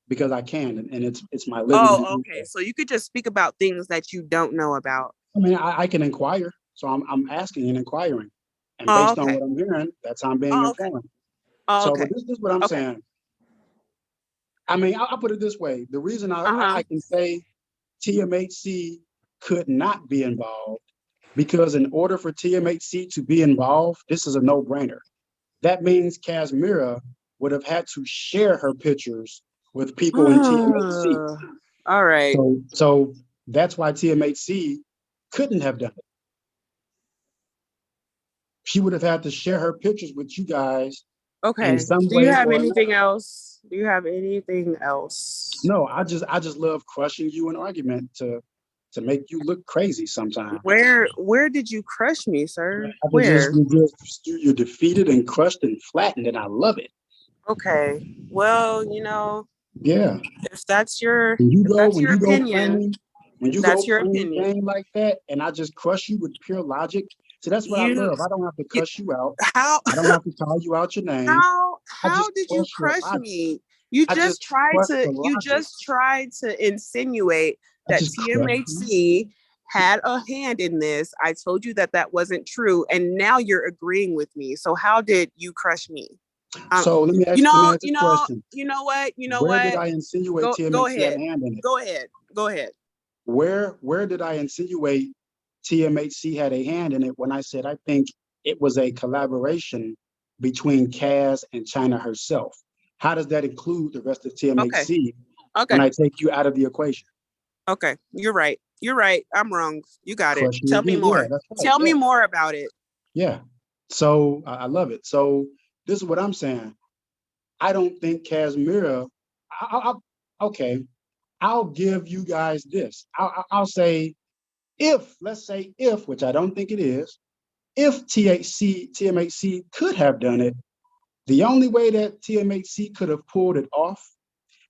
Because I can, and it's my living. Oh, okay. So you could just speak about things that you don't know about. I mean, I can inquire. So I'm asking and inquiring, and based on what I'm hearing, that's how I'm being informed. So but this is what I'm saying. I mean, I'll put it this way. The reason I can say TMHC could not be involved, because in order for TMHC to be involved, this is a no-brainer. That means Casimira would have had to share her pictures with people in TMHC. All right. So that's why TMHC couldn't have done it. She would have had to share her pictures with you guys. Okay. In some Do you way have or anything else? Do you have anything else? No, I just love crushing you in argument to make you look crazy sometimes. Where did you crush me, sir? You're defeated and crushed and flattened, and I love it. Okay. Well, Yeah. if that's your When you go opinion, that's your opinion. Game like that, and I just crush you with pure logic. So that's what I love. I don't have to cuss you out. How? I don't have to call you out your name. How did you crush me? You just tried to insinuate that TMHC had a hand in this. I told you that wasn't true, and now you're agreeing with me. So how did you crush me? So let me ask you a question. You know what? Where did I insinuate TMHC had a hand in it? Go ahead. Where did I insinuate TMHC had a hand in it when I said I think it was a collaboration between Kaz and China herself? How does that include the rest of TMHC when I take you out of the equation? Okay, you're right. I'm wrong. You got it. Crush Tell me more. Yeah, that's right. Tell me more about it. Yeah. So I love it. So this is what I'm saying. I don't think Kazmira. Okay. I'll give you guys this. I'll say let's say if, which I don't think it is, if TMHC could have done it, the only way that TMHC could have pulled it off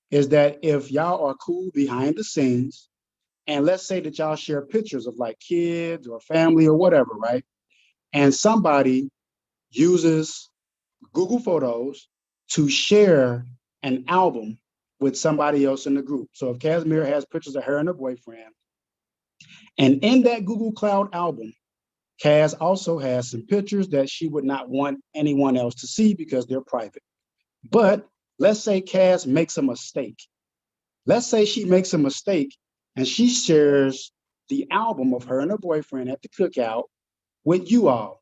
is that if y'all are cool behind the scenes, and let's say that y'all share pictures of like kids or family or whatever, right? And somebody uses Google Photos to share an album with somebody else in the group. So if Kazmira has pictures of her and her boyfriend, and in that Google Cloud album, Kaz also has some pictures that she would not want anyone else to see because they're private. But let's say Kaz makes a mistake. Let's say she makes a mistake and she shares the album of her and her boyfriend at the cookout with you all.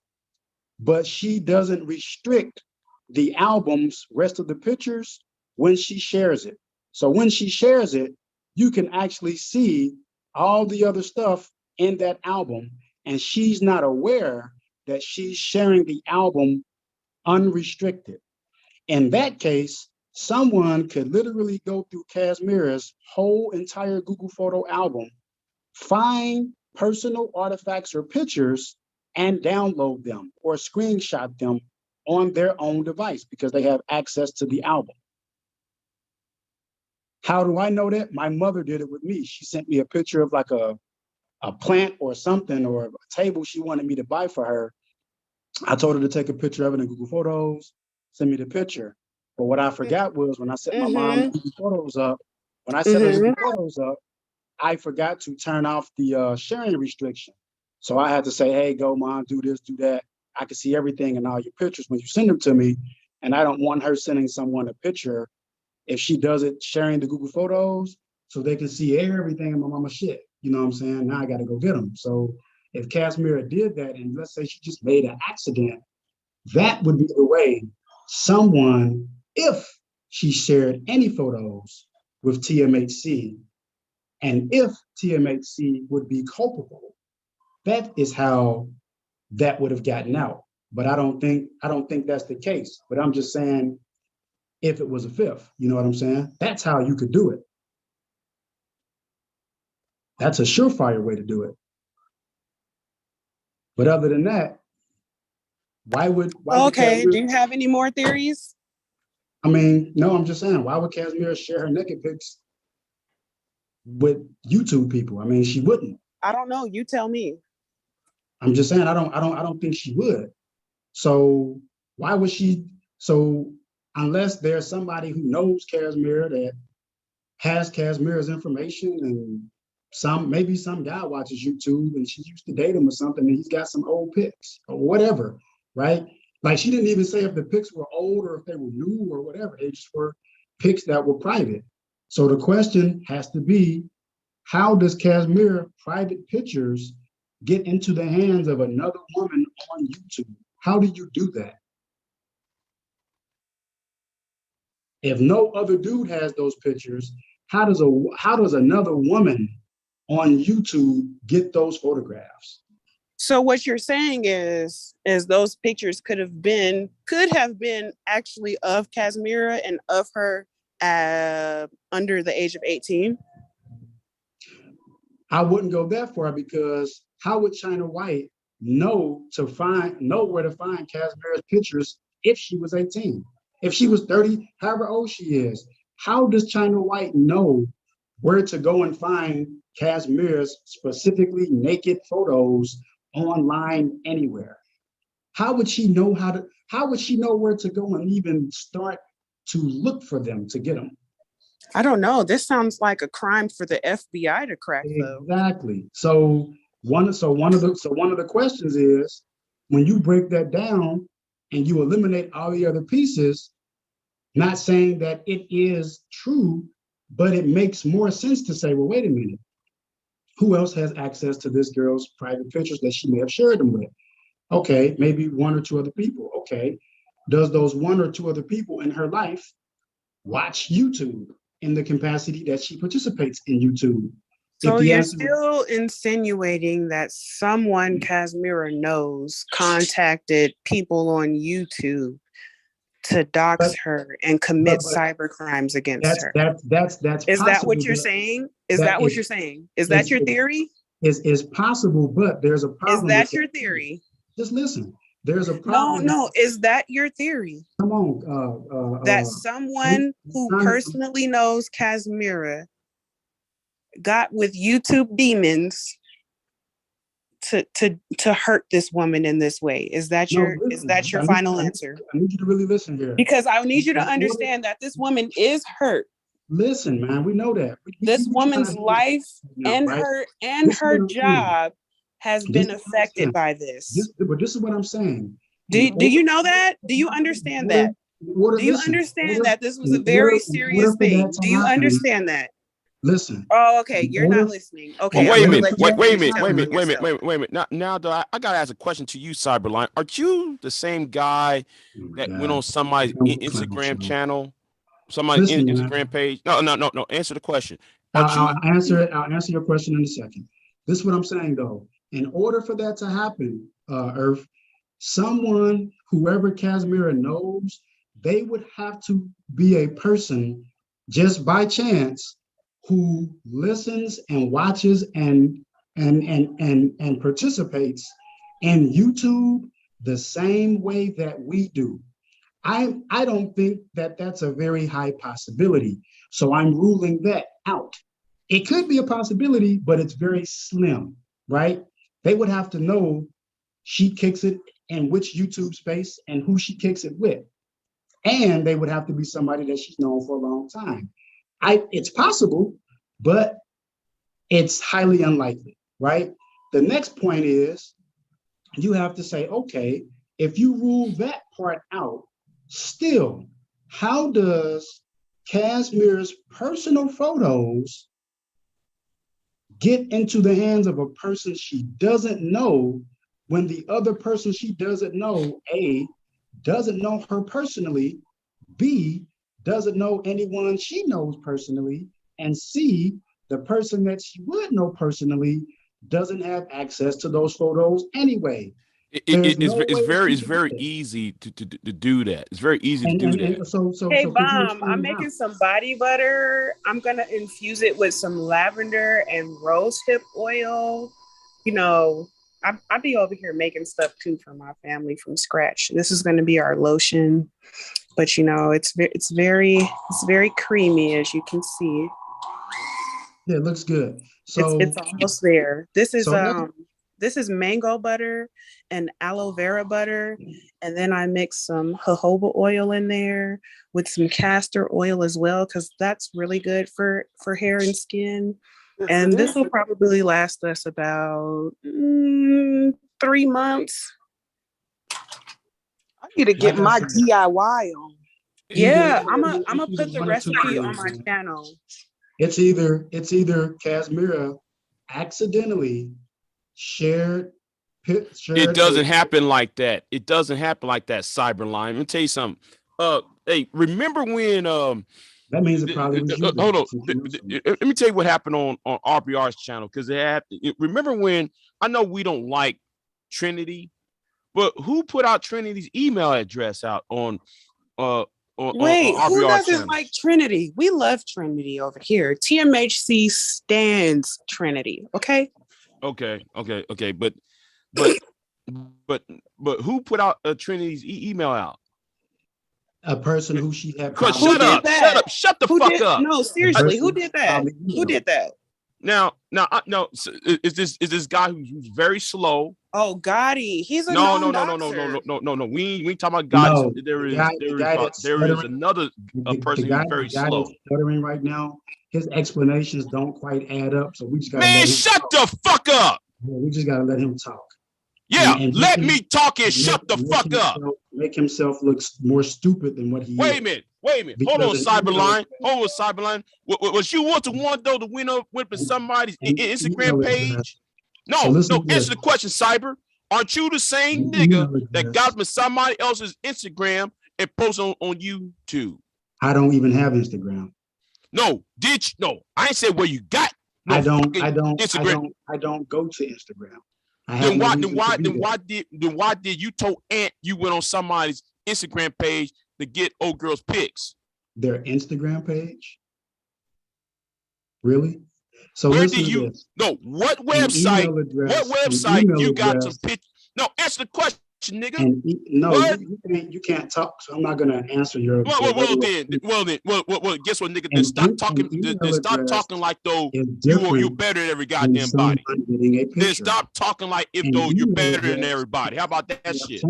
But she doesn't restrict the album's rest of the pictures when she shares it. So when she shares it, you can actually see all the other stuff in that album, and she's not aware that she's sharing the album unrestricted. In that case, someone could literally go through Kazmira's whole entire Google Photo album, find personal artifacts or pictures, and download them or screenshot them on their own device because they have access to the album. How do I know that? My mother did it with me. She sent me a picture of like a plant or something or a table she wanted me to buy for her. I told her to take a picture of it in Google Photos, send me the picture. But what I forgot was when I set my mom's Google Photos up, I forgot to turn off the sharing restriction. So I had to say, hey, go mom, do this, do that. I can see everything and all your pictures when you send them to me. And I don't want her sending someone a picture if she does it sharing the Google Photos so they can see everything in my mama's shit. You know what I'm saying? Now I got to go get them. So if Kazmira did that, and let's say she just made an accident, that would be the way someone, if she shared any photos with TMHC, and if TMHC would be culpable, that is how that would have gotten out. But I don't think that's the case. But I'm just saying, if it was a fifth, you know what I'm saying? That's how you could do it. That's a surefire way to do it. But other than that, why would do you have any more theories? I mean, no, I'm just saying, why would Kazmira share her naked pics with YouTube people? I mean, she wouldn't. I don't know. You tell me. I'm just saying, I don't think she would. So why would she? So unless there's somebody who knows Kazmira that has Kazmira's information, and maybe some guy watches YouTube and she used to date him or something, and he's got some old pics or whatever, right? Like she didn't even say if the pics were old or if they were new or whatever. They just were pics that were private. So the question has to be, how does Kazmira private pictures get into the hands of another woman on YouTube? How do you do that? If no other dude has those pictures, how does another woman on YouTube get those photographs? So what you're saying is those pictures could have been actually of Casimira and of her under the age of 18? I wouldn't go that far, because how would China White know where to find Casimira's pictures if she was 18? If she was 30, however old she is, how does China White know where to go and find Casimira's specifically naked photos online anywhere? How would she know where to go and even start to look for them to get them? I don't know. This sounds like a crime for the FBI to crack, though. Exactly. So one of the questions is, when you break that down and you eliminate all the other pieces, not saying that it is true, but it makes more sense to say, well, wait a minute, who else has access to this girl's private pictures that she may have shared them with? Okay, maybe one or two other people. Okay, does those one or two other people in her life watch YouTube in the capacity that she participates in YouTube? So you're still insinuating that someone Casimira knows contacted people on YouTube to dox her and commit cyber crimes against her. That's Is that what you're saying? Is that what you're saying? Is that your theory? Is possible, but there's a problem. Is that your theory? Just listen. There's a problem. No. Is that your theory? Come on. That someone who personally knows Casimira got with YouTube demons to hurt this woman in this way. Is that your final answer? I need you to really listen here. Because I need you to understand that this woman is hurt. Listen, man, we know that. This woman's life and her job has been affected by this. But this is what I'm saying. Do you know that? Do you understand that? Do you understand that this was a very serious thing? Do you understand that? Listen. Oh, okay. You're not listening. Okay. Well, wait a minute. Now, though, I gotta ask a question to you, Cyberline. Aren't you the same guy that went on somebody's Instagram channel, somebody's Instagram page? No. Answer the question. I'll answer your question in a second. This is what I'm saying, though. In order for that to happen, Earth, whoever Casimira knows, they would have to be a person just by chance who listens and watches and participates in YouTube the same way that we do. I don't think that that's a very high possibility. So I'm ruling that out. It could be a possibility, but it's very slim, right? They would have to know she kicks it in which YouTube space and who she kicks it with. And they would have to be somebody that she's known for a long time. It's possible, but it's highly unlikely, right? The next point is you have to say, okay, if you rule that part out, still, how does Casimira's personal photos get into the hands of a person she doesn't know when the other person she doesn't know, A, doesn't know her personally, B, doesn't know anyone she knows personally, and C, the person that she would know personally doesn't have access to those photos anyway. It's very easy to do that. It's very easy to do that. Hey, Bomb, I'm making some body butter. I'm gonna infuse it with some lavender and rose hip oil. You know, I'll be over here making stuff too for my family from scratch. This is gonna be our lotion, but you know, it's very creamy, as you can see. Yeah, it looks good. So it's almost there. This is mango butter and aloe vera butter. And then I mix some jojoba oil in there with some castor oil as well, because that's really good for hair and skin. And this will probably last us about 3 months. I need to get my DIY on. Yeah, I'm gonna put the recipe on my channel. It's either Casimira accidentally shared. It doesn't happen like that. It doesn't happen like that, Cyberline. Let me tell you something. Hey, remember when that means it probably was you. Hold on. Let me tell you what happened on RBR's channel, because remember when, I know we don't like Trinity, but who put out Trinity's email address out on Wait, on who RBR doesn't channel? like Trinity? We love Trinity over here. TMHC stands Trinity. Okay. Okay. But who put out Trinity's email out? A person who she had. Shut the fuck up. No, seriously, who did that? Who did that? Now, no. Is this guy who's very slow? Oh, Gotti. He's a no. We ain't talking about Gotti. No, There is another person who's very slow. Stuttering right now. His explanations don't quite add up, so we just got. Man, shut the fuck up. We just gotta let him talk. Yeah, let me talk and shut the fuck up. Make himself look more stupid than what he is. Wait a minute. Hold on, Cyberline. Was you want though to win up with somebody's Instagram page? No, answer the question, Cyber. Aren't you the same nigga that got with somebody else's Instagram and post on YouTube? I don't even have Instagram. No, no, I ain't said where you got. No, I don't Instagram. I don't go to Instagram. Then why did you told Ant you went on somebody's Instagram page to get old girls pics? Their Instagram page? Really? So where did you? No, what website? What website you got some pictures? No, answer the question, nigga. You can't talk, so I'm not gonna answer your. Well, guess what, nigga? Then stop talking like though you're better than every goddamn body. Then stop talking like if though you're better than everybody. How about that shit?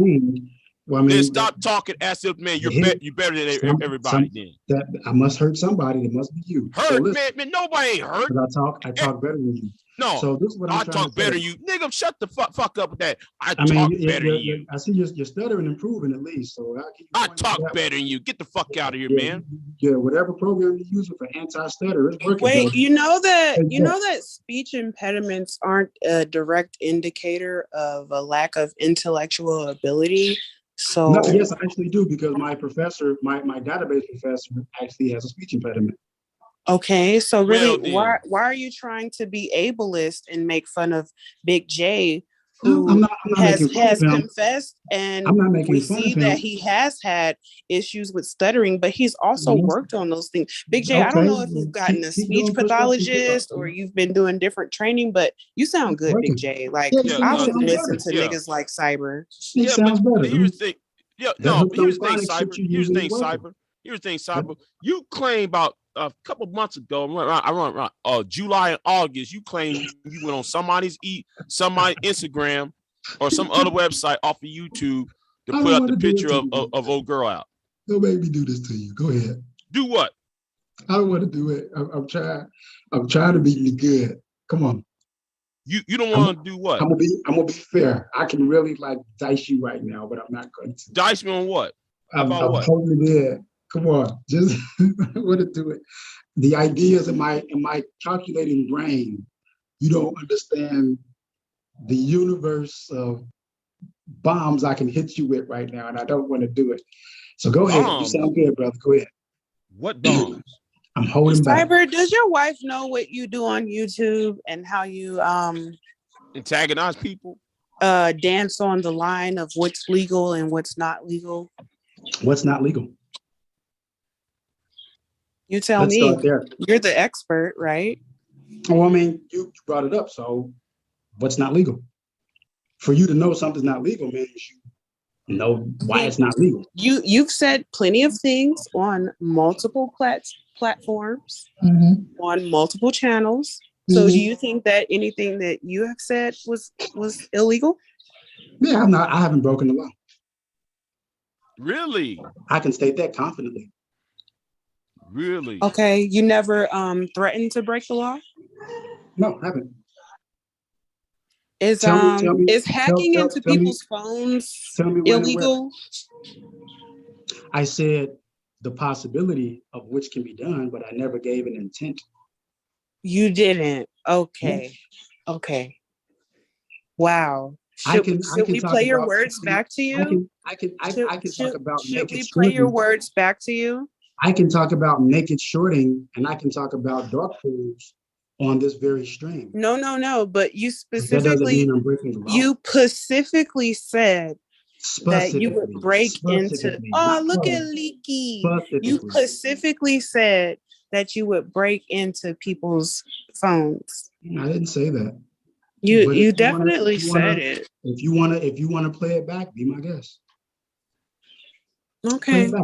Well, I mean, then stop talking as if, man, you're better than everybody. Then that I must hurt somebody. It must be you. Hurt, so man, nobody ain't hurt. I talk better than you. No, so this is what I talk better than you, nigga. Shut the fuck up with that. I talk better than you. I see you're stuttering, improving at least. So I talk better than you. Get the fuck out of here, man. Yeah, whatever program you're using for anti-stutter is working. Wait, you know that speech impediments aren't a direct indicator of a lack of intellectual ability. So no, yes, I actually do, because my professor, my database professor, actually has a speech impediment. Okay, so really, why are you trying to be ableist and make fun of Big J, who has confessed, and we see that he has had issues with stuttering, but he's also worked on those things. Big J, I don't know if you've gotten a speech pathologist or you've been doing different training, but you sound good, Big J. Like I would listen to niggas like Cyber. But here's the thing. Here's the thing, Cyber. You claim about a couple months ago, around July and August, you claim you went on somebody's Instagram or some other website off of YouTube to put up the picture of old girl out. Don't make me do this to you. Go ahead. Do what? I don't want to do it. I'm trying to be good. Come on. You don't want to do what? I'm gonna be fair. I can really like dice you right now, but I'm not going to. Dice me on what? I'm holding it in. Come on, just want to do it. The ideas in my calculating brain, you don't understand the universe of bombs I can hit you with right now, and I don't want to do it. So go ahead. You sound good, brother. Go ahead. What bombs? I'm holding back. Cyber, does your wife know what you do on YouTube and how you antagonize people? Dance on the line of what's legal and what's not legal? What's not legal? You tell me. You're the expert, right? Well, I mean, you brought it up. So what's not legal? For you to know something's not legal means you know why it's not legal. You've said plenty of things on multiple platforms, on multiple channels. So do you think that anything that you have said was illegal? Yeah, I haven't broken the law. Really? I can state that confidently. Really? Okay. You never threatened to break the law? No, I haven't. Is hacking into people's phones illegal? I said the possibility of which can be done, but I never gave an intent. You didn't. Okay. Okay. Wow. Should we play your words back to you? I can talk about Should naked we play your shorting. words back to you? I can talk about naked shorting, and I can talk about dark pools on this very stream. No. But you That doesn't mean I'm breaking the law. you specifically said that you would Specifically, break into. specifically, Oh, not look at code. Leaky. You Specifically. specifically said that you would break into people's phones. I didn't say that. You But you if you wanna- definitely if you wanna- said it. If you wanna play it back, be my guest. Play Okay. it back.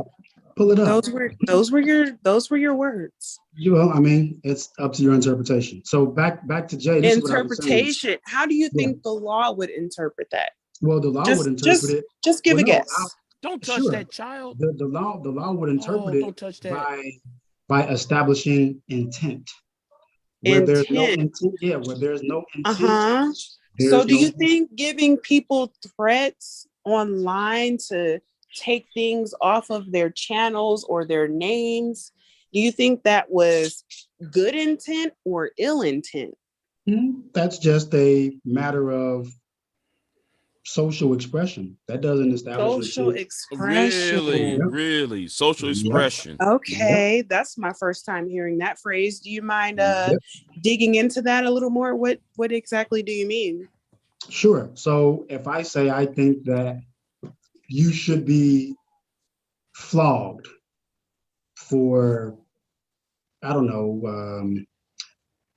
Pull it up. Those were your words. Well, I mean, it's up to your interpretation. So back to Jay. This is what I was saying. Interpretation. How do you think the law would interpret that? Well, the law would interpret it. Just give Well, a no, guess. Don't touch Sure. that child. The law would interpret Don't touch it that. by establishing intent. Where there's no Intent. intent, yeah, where there's no intent. Uh-huh. there's So do no- you think giving people threats online to take things off of their channels or their names, do you think that was good intent or ill intent? That's just a matter of social expression. That doesn't establish Social intent. expression. Really, social expression. Okay, that's my first time hearing that phrase. Do you mind digging into that a little more? What exactly do you mean? Sure. So if I say I think that you should be flogged for, I don't know,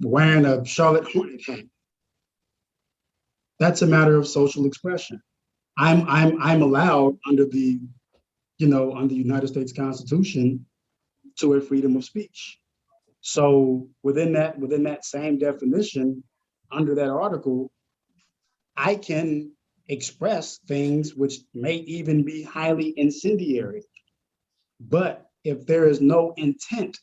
wearing a Charlotte Hornet hat, that's a matter of social expression. I'm allowed under the United States Constitution to a freedom of speech. So within that same definition, under that article, I can express things which may even be highly incendiary. But if there is no intent,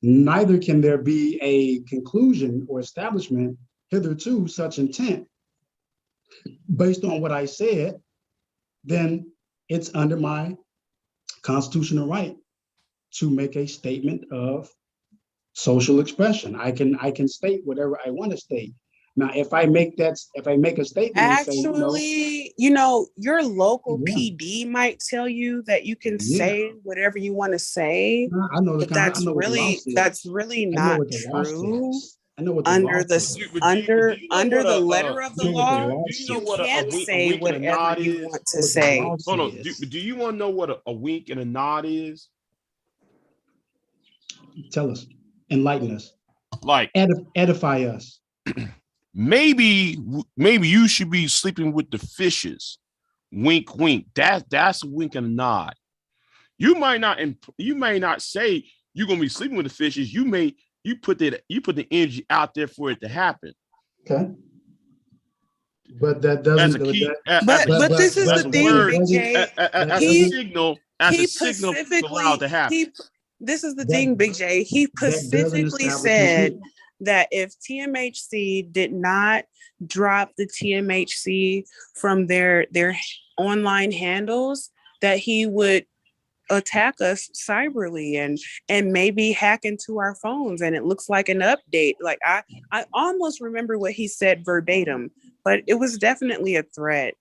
neither can there be a conclusion or establishment hitherto such intent. Based on what I said, then it's under my constitutional right to make a statement of social expression. I can state whatever I want to state. Now, if I make a statement, Actually, your local PD might tell you that you can say whatever you want to say, I know but that's really not true. I know what the under law the says. under the letter of the law, you can't say whatever you want to say. Hold on. Do you want to know what a wink and a nod is? Tell us. Enlighten us. Like edify us. Maybe you should be sleeping with the fishes. Wink, wink. That's a wink and a nod. You might not say you're gonna be sleeping with the fishes. You put the energy out there for it to happen. Okay. But that doesn't. But this is the thing, Big J. As a signal to allow it to happen. This is the thing, Big J. He specifically said that if TMHC did not drop the TMHC from their online handles, that he would attack us cyberly and maybe hack into our phones. And it looks like an update. Like I almost remember what he said verbatim, but it was definitely a threat.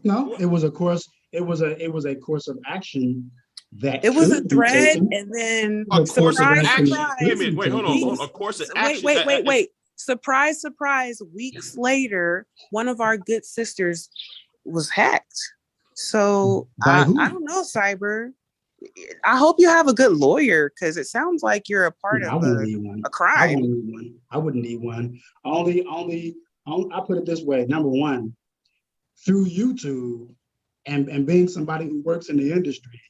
No, it was a course. It was a course of action. That it was a threat, and then a course of action. Surprise. Wait, hold on. A course of action. Wait. Surprise, surprise. Weeks later, one of our good sisters was hacked. So I don't know, Cyber. I hope you have a good lawyer, because it sounds like you're a part of a crime. I wouldn't need one. I put it this way. Number one, through YouTube and being somebody who works in the industry,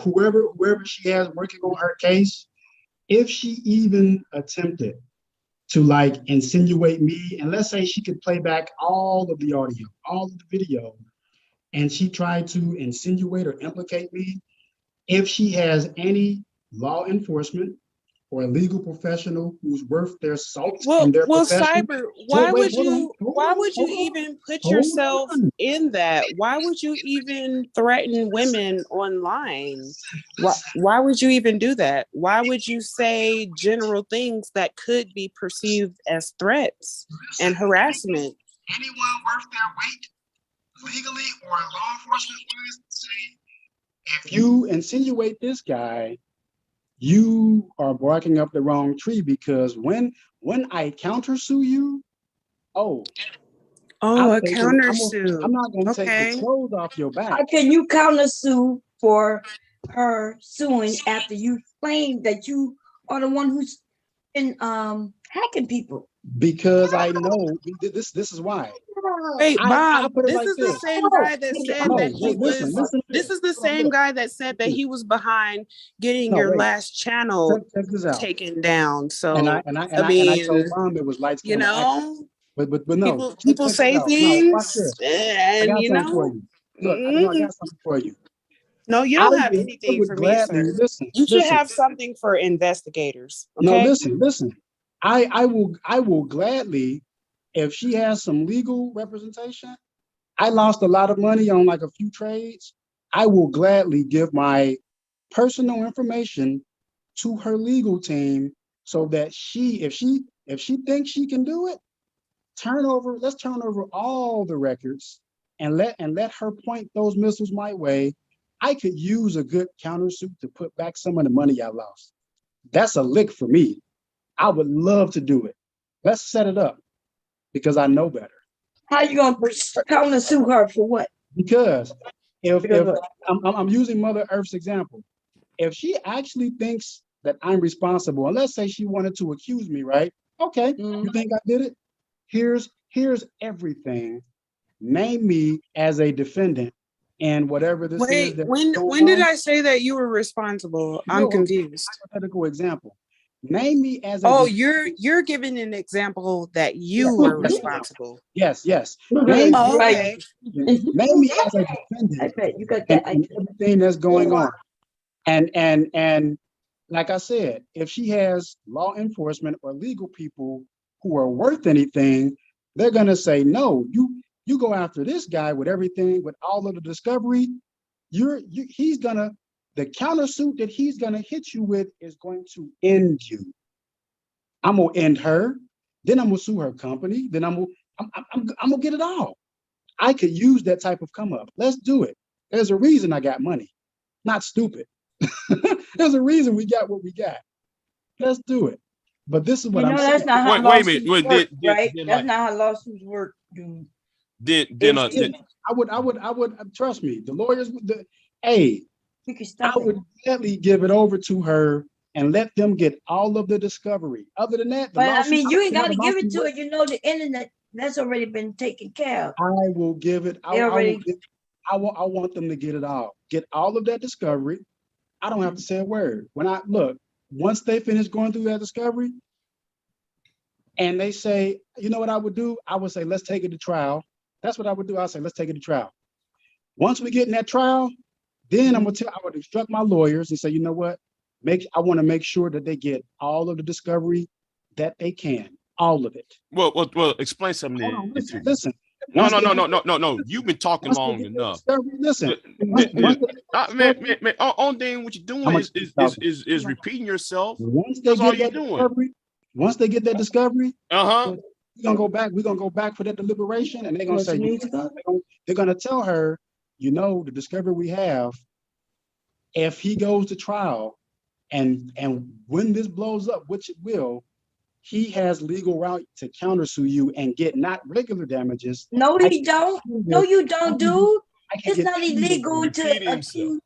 whoever she has working on her case, if she even attempted to insinuate me, and let's say she could play back all of the audio, all of the video, and she tried to insinuate or implicate me, if she has any law enforcement or a legal professional who's worth their salt in their Well, profession. Cyber, So why wait, would you even put yourself in that? Why would you even threaten women online? Why would you even do that? Why would you say general things that could be perceived as threats and harassment? Anyone worth their weight, legally or law enforcement wise, say, if you insinuate this guy, you are barking up the wrong tree, because when I countersue you, a countersue. I'm not going to take the clothes off your back. How can you countersue for her suing after you claim that you are the one who's been hacking people? Because I know this is why. Wait, Bob, put it this like is this. the same guy that said that he was. This is the same guy that said that he was behind getting your last channel Check this out. taken down. So and I told Mom it was lights, camera, action. But no. People say things, and you know. For you. Look, I got something for you. No, you don't have anything for me, sir. You should have something for investigators. Okay? No, listen. I will gladly, if she has some legal representation. I lost a lot of money on like a few trades. I will gladly give my personal information to her legal team so that if she thinks she can do it, let's turn over all the records and let her point those missiles my way. I could use a good countersuit to put back some of the money I lost. That's a lick for me. I would love to do it. Let's set it up because I know better. How you gonna countersue her for what? Because if I'm using Mother Earth's example, if she actually thinks that I'm responsible, and let's say she wanted to accuse me, right? Okay, you think I did it? Here's everything. Name me as a defendant and whatever this is. When did I say that you were responsible? I'm confused. Hypothetical example. Name me as a you're giving an example that you were responsible. Yes. Name me as a defendant. I bet you got that. And everything that's going on. And like I said, if she has law enforcement or legal people who are worth anything, they're gonna say, no, you go after this guy with everything, with all of the discovery, the countersuit that he's gonna hit you with is going to end you. I'm gonna end her, then I'm gonna sue her company, then I'm gonna get it all. I could use that type of come up. Let's do it. There's a reason I got money, not stupid. There's a reason we got what we got. Let's do it. But this is what I'm saying. That's not how lawsuits work, right? That's not how lawsuits work, dude. I would trust me. The lawyers I would gladly give it over to her and let them get all of the discovery. Other than that, but I mean, you ain't got to give it to her. You know, the internet that's already been taken care of. I will give it. I want them to get it all. Get all of that discovery. I don't have to say a word. Once they finish going through that discovery, and they say, you know what I would do? I would say, let's take it to trial. That's what I would do. I'll say, let's take it to trial. Once we get in that trial, then I would instruct my lawyers and say, you know what? I want to make sure that they get all of the discovery that they can, all of it. Well, explain something. Listen. No. You've been talking long enough. Listen. Man, only thing what you're doing is repeating yourself. That's all you're doing. Once they get that discovery, we're gonna go back. We're gonna go back for that deliberation, and they're gonna say they're gonna tell her, you know, the discovery we have. If he goes to trial, and when this blows up, which it will, he has legal right to countersue you and get not regular damages. No, he don't. No, you don't, dude. It's not illegal to.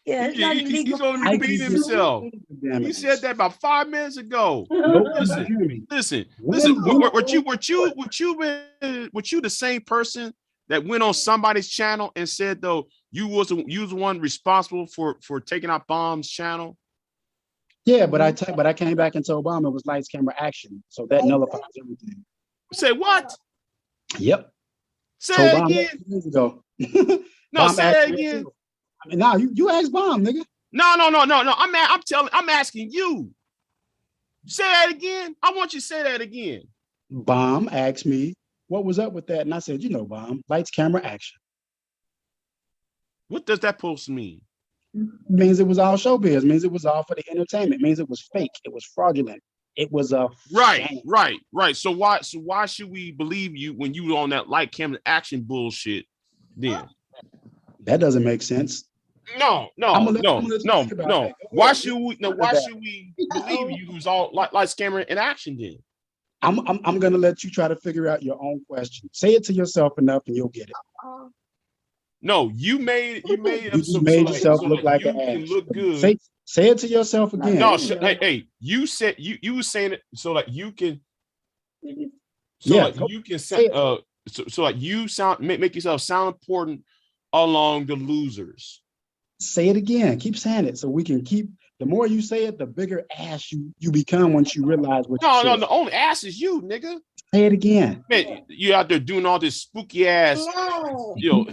Yeah, it's not illegal. He's only repeating himself. He said that about 5 minutes ago. Listen. Were you the same person that went on somebody's channel and said though you was the one responsible for taking out Bomb's channel? Yeah, but I came back and told Obama it was lights, camera, action, so that nullifies everything. Say what? Yep. Say it again. Years ago. No, say it again. I mean, now you asked Bomb, nigga. No. I'm asking you. Say that again. I want you to say that again. Bomb asked me what was up with that, and I said, Bomb, lights, camera, action. What does that supposed to mean? It means it was all showbiz. It means it was all for the entertainment. It means it was fake. It was fraudulent. It was a right. So why should we believe you when you on that light, camera, action bullshit? Then that doesn't make sense. No. Why should we believe you who's all lights, camera, and action? Then I'm gonna let you try to figure out your own question. Say it to yourself enough, and you'll get it. No, you made yourself look like an ass. Look good. Say it to yourself again. No, hey, you said you were saying it so like you can. So like you can say so like you make yourself sound important along the losers. Say it again. Keep saying it so we can keep. The more you say it, the bigger ass you become once you realize what. No, the only ass is you, nigga. Say it again. Man, you out there doing all this spooky ass, black. You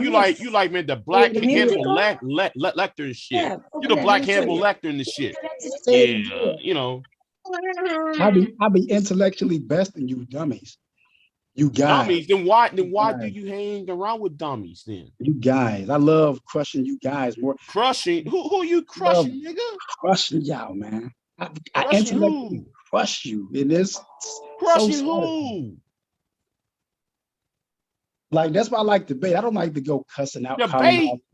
like man the Black Hannibal Lecter and shit. Yeah, You the Black Hannibal Lecter and the shit. Yeah, I be intellectually best than you dummies. You guys. Dummies. Then why do you hang around with dummies then? You guys. I love crushing you guys more. Crushing? Who you crushing, nigga? Crushing y'all, man. I intellectually crush you in this. Crushing who? Like that's why I like debate. I don't like to go cussing out.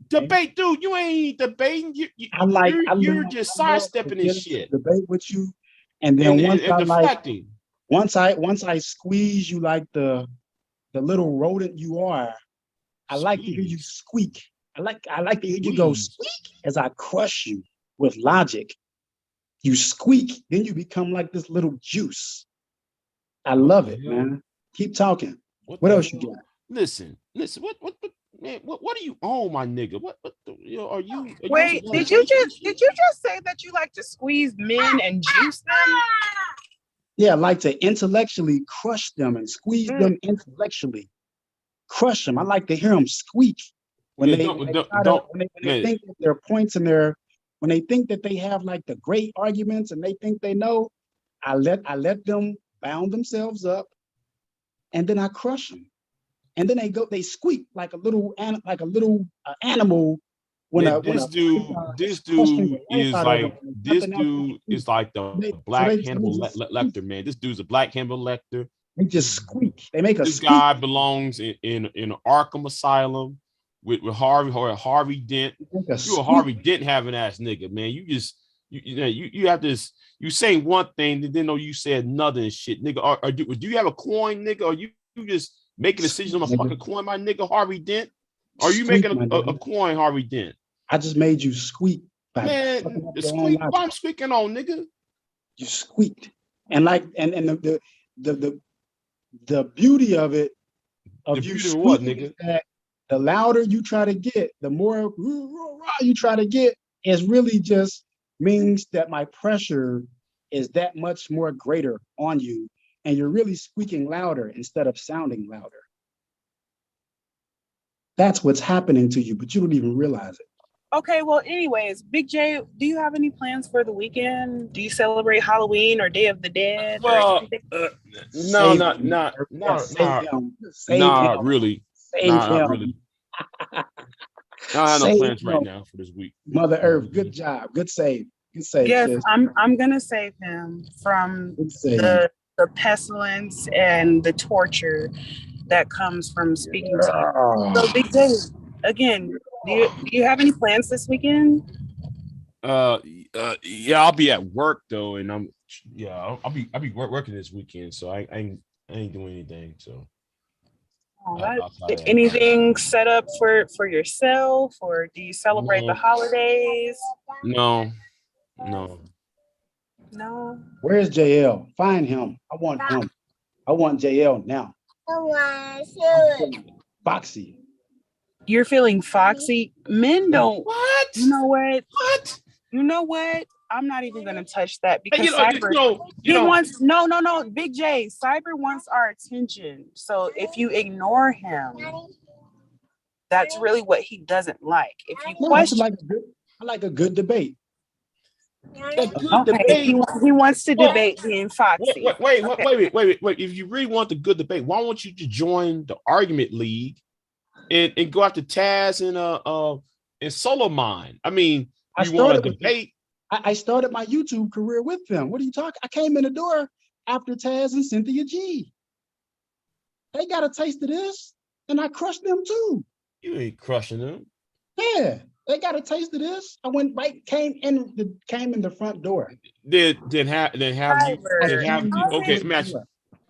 Debate, dude. You ain't debating. You're just sidestepping this shit. Debate with you, and then once I squeeze you like the little rodent you are, I like to hear you squeak. I like to hear you go squeak as I crush you with logic. You squeak, then you become like this little juice. I love it, man. Keep talking. What else you got? Listen. What do you own, my nigga? What are you? Wait, did you just say that you like to squeeze men and juice them? Yeah, I like to intellectually crush them and squeeze them intellectually. Crush them. I like to hear them squeak when they think that their points and when they think that they have like the great arguments and they think they know. I let them bound themselves up, and then I crush them, and then they squeak like a little animal. This dude is like the Black Hannibal Lecter, man. This dude's a Black Hannibal Lecter. They just squeak. They make us. This guy belongs in an Arkham Asylum with Harvey Dent. You a Harvey Dent having ass nigga, man. You have this. You saying one thing, then know you said another and shit, nigga. Do you have a coin, nigga? Or you just making decisions on a fucking coin, my nigga, Harvey Dent? Are you making a coin, Harvey Dent? I just made you squeak. Man, squeak. What I'm squeaking on, nigga? You squeaked, and the beauty of it, you squeaking, is that the louder you try to get, the more you try to get, is really just means that my pressure is that much more greater on you, and you're really squeaking louder instead of sounding louder. That's what's happening to you, but you don't even realize it. Okay, well, anyways, Big J, do you have any plans for the weekend? Do you celebrate Halloween or Day of the Dead? Well, no, not really. Not really. I have no plans right now for this week. Mother Earth, good job, good save. Yes, sis. I'm gonna save him from the pestilence and the torture that comes from speaking to you. So, Big J, again. Do you have any plans this weekend? Yeah, I'll be at work though, and I'll be working this weekend, so I ain't doing anything. So, all right. Anything set up for yourself, or do you celebrate the holidays? No. Where's JL? Find him. I want him. I want JL now. Foxy. You're feeling foxy. Men don't. What? You know what? What? You know what? I'm not even gonna touch that because Cyber. He wants no. Big J. Cyber wants our attention. So if you ignore him, that's really what he doesn't like. If you question, I like a good debate. That good Okay, debate. he wants to Well, debate being foxy. Wait. If you really want the good debate, why won't you just join the argument league and go after Taz and Solo Mine? I mean, you want to debate? I started my YouTube career with them. What are you talking? I came in the door after Taz and Cynthia G. They got a taste of this, and I crushed them too. You ain't crushing them. Yeah, they got a taste of this. I went right, came in the front door. Then have you? Okay, match.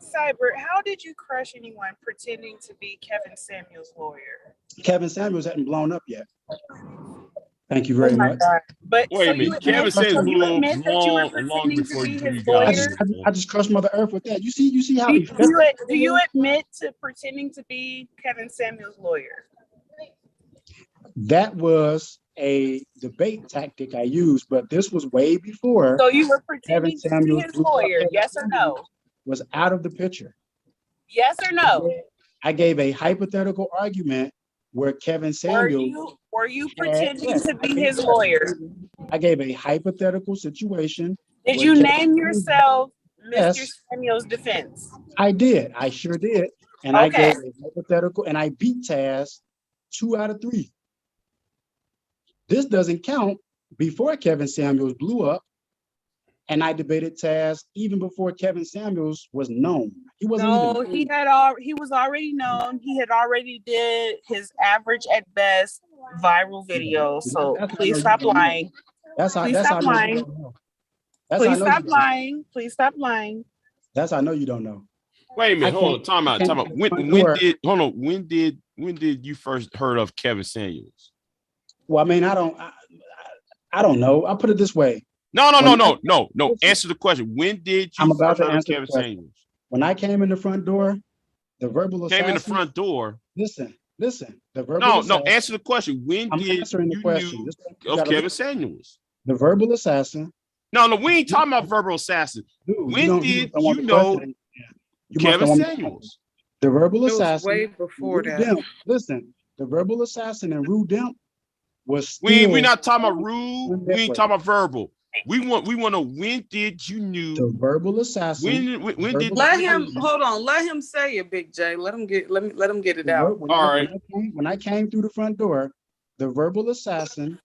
Cyber, how did you crush anyone pretending to be Kevin Samuels' lawyer? Kevin Samuels hadn't blown up yet. Thank you very much. But wait a minute, Kevin Samuels blew up long before you guys. I just crushed Mother Earth with that. You see how do you admit to pretending to be Kevin Samuels' lawyer? That was a debate tactic I used, but this was way before. So you were pretending to be his lawyer, yes or no? Was out of the picture. Yes or no? I gave a hypothetical argument where Kevin Samuels. Were you pretending to be his lawyer? I gave a hypothetical situation. Did you name yourself Mr. Samuels' defense? I did. I sure did. And I gave a hypothetical, and I beat Taz 2 out of 3. This doesn't count before Kevin Samuels blew up, and I debated Taz even before Kevin Samuels was known. He wasn't he was already known. He had already did his average at best viral video. So please stop lying. Please stop lying. Please stop lying. Please stop lying. That's how I know you don't know. Wait a minute, hold on. Time out. When did you first heard of Kevin Samuels? Well, I mean, I don't know. I'll put it this way. No. Answer the question. When did you first heard of Kevin Samuels? When I came in the front door, the verbal assassin. Came in the front door. Listen. The verbal assassin. No. Answer the question. When did you knew of Kevin Samuels? The verbal assassin. No, we ain't talking about verbal assassin. When did you know Kevin Samuels? The verbal assassin. Way before that. Listen, the verbal assassin and Rue Demp was. We not talking about Rue. We ain't talking about verbal. We want to know, when did you knew the verbal assassin? When did let him hold on? Let him say it, Big J. Let him get it out. All right. When I came through the front door, the verbal assassin,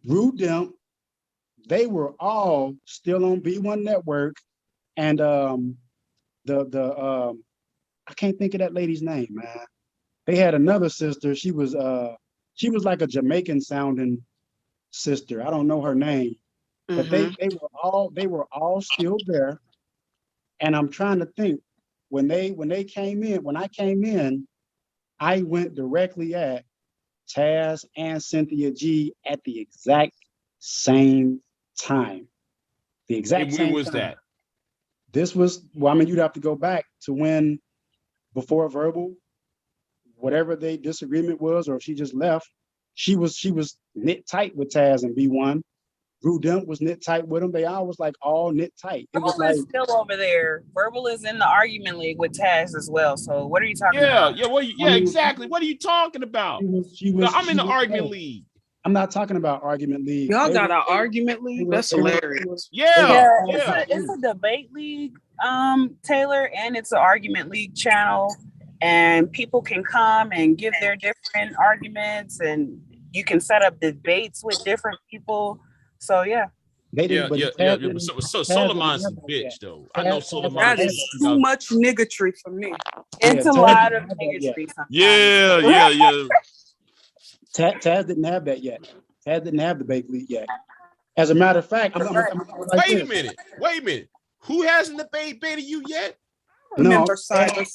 Rue Demp, they were all still on B1 Network, and I can't think of that lady's name, man. They had another sister. She was like a Jamaican sounding sister. I don't know her name. But they were all still there, and I'm trying to think when I came in, I went directly at Taz and Cynthia G at the exact same time. The exact same. When was time. that? This was, well, I mean, you'd have to go back to when, before verbal, whatever their disagreement was, or if she just left, she was knit tight with Taz and B1. Rue Demp was knit tight with them. They all was like all knit tight. It was Verbal is like, still over there. Verbal is in the argument league with Taz as well. So what are you talking about? Exactly. What are you talking about? I'm in the argument league. I'm not talking about argument league. Y'all got an argument league? That's hilarious. It's a debate league, Taylor, and it's an argument league channel. And people can come and give their different arguments, and you can set up debates with different people. So yeah. So Solomon's a bitch, though. I know Solomon. That is too much niggatry for me. It's a lot of niggatry. Yeah. Taz didn't have that yet. Taz didn't have the debate league yet. As a matter of fact, wait a minute. Who hasn't debated you yet? Remember, Cyber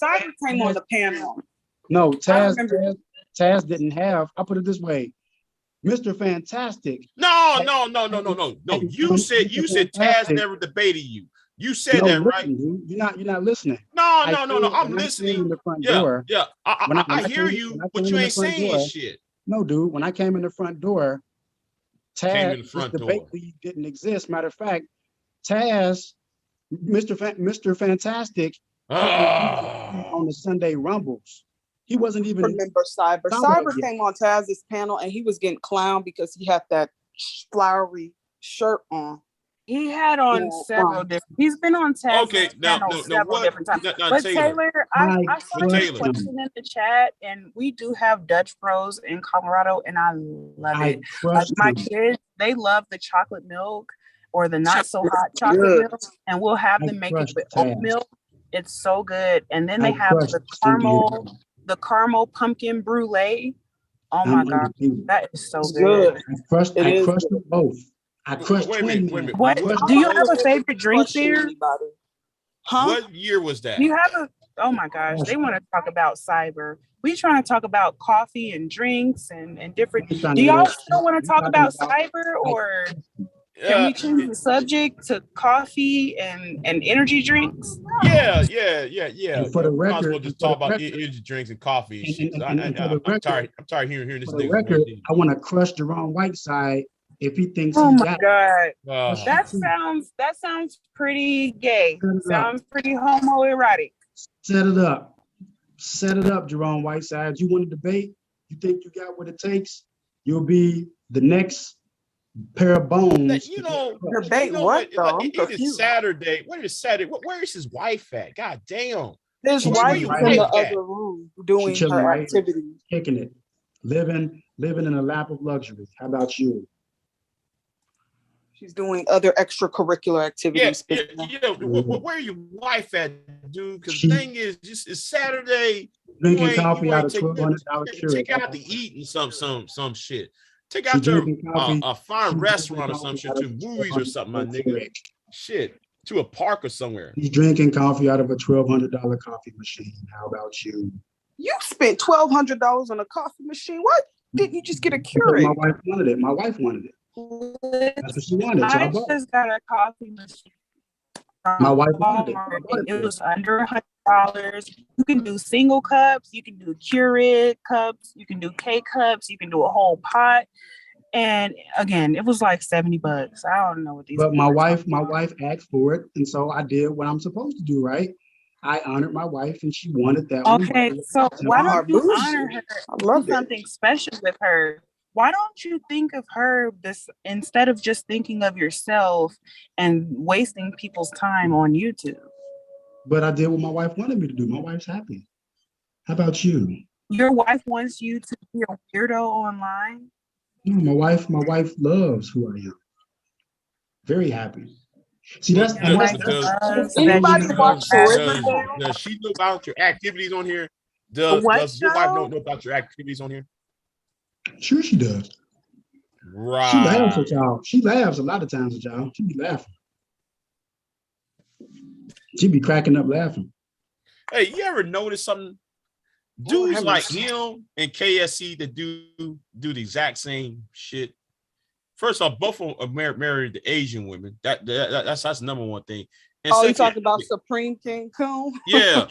came on the panel. No, Taz didn't have. I'll put it this way. Mr. Fantastic. No. You said Taz never debated you. You said that, right? Dude. You're not listening. No. I'm listening. I hear you, but you ain't saying shit. No, dude. When I came in the front door, Taz, the debate league didn't exist. Matter of fact, Taz, Mr. Fantastic, on the Sunday Rumbles. He wasn't even. Remember Cyber came on Taz's panel and he was getting clowned because he had that flowery shirt on. He had on several different. He's been on Okay, now several what? different times. Now, But Taylor, Taylor, I I saw but your Taylor, question in the chat, and we do have Dutch Bros in Colorado, and I love I it. Like trust my him. kids, they love the chocolate milk or the not so hot chocolate Good. milk, and we'll have I them make it trust with oat Taz. milk. It's so good. And then I they have trust the Cynthia. caramel pumpkin brulee. Oh I'm my God, undefeated. that is so It's good. good. I It is crushed good. them both. I crushed wait a Twin minute, wait a Man. minute. I What crushed do you What have a favorite drink Question there? anybody. Huh? what year was Do that? you have a oh my gosh, they want to talk about cyber. We trying to talk about coffee and drinks and different. I'm trying Do to get y'all it. still want to I'm talk talking about about cyber, like or can Uh, we change the subject to coffee and energy drinks? yeah. and for the We might as well record, just talk about energy drinks and coffee and shit. 'Cause and for the record, I'm tired of hearing this for the nigga record, rant. I want to crush Jerome Whiteside if he thinks Oh he my got God. Uh, That sounds pretty gay. Set it up. Sounds pretty homoerotic. Set it up. Set it up, Jerome Whiteside. You want to debate? You think you got what it takes? You'll be the next pair of bones. you know Debate what though? I'm It is confused. Saturday. What is Saturday? Where is his wife at? God damn. His She wife Where is your chilling in right the wife at? other room She doing chilling her right here, activities. kicking it, living in a lap of luxury. How about you? She's doing other extracurricular Yeah, activities. where your wife at, dude? Because She the thing is, just it's Saturday. drinking You coffee out ain't of take $1,200 Keurig. take out to eat and some shit. Take She out to drinking coffee. a She fine drinking restaurant or some coffee shit, out to of a movies or something, my $1,200 nigga. Keurig. Shit, to a park or somewhere. He's drinking coffee out of a $1,200 coffee machine. How about you? You spent $1,200 on a coffee machine. Why didn't you just get a Because my Keurig? wife wanted it. My wife wanted it. That's what she wanted. So I I bought it. just got a coffee machine My from wife wanted it. So I Walmart, bought and it it for was under $100. You can do single cups, you can do Keurig cups, you can do K cups, you can do a whole pot. And again, it was like $70. I don't know what these. But my people are wife talking about. asked for it, and so I did what I'm supposed to do, right? I honored my wife, and she wanted that one. Okay, so why Wow, don't you bougie. honor her? I Do love it. something special with her. Why don't you think of her this instead of just thinking of yourself and wasting people's time on YouTube? But I did what my wife wanted me to do. My wife's happy. How about you? Your wife wants you to be a weirdo online. No, my wife loves who I am. Very happy. See, that's Does, Like does, us, Anybody that watch you Riverdale? does she know about your activities on here? What Does your wife know show? about your activities on here? Sure she does. Right. She laughs at y'all. She laughs a lot of times at y'all. She be laughing. She be cracking up laughing. Hey, you ever notice something? Oh, Dudes heavens. like him and KSC that do the exact same shit. First off, both of them are married to Asian women. That's number one thing. And Oh, you second, talking about Supreme King Coon? yeah,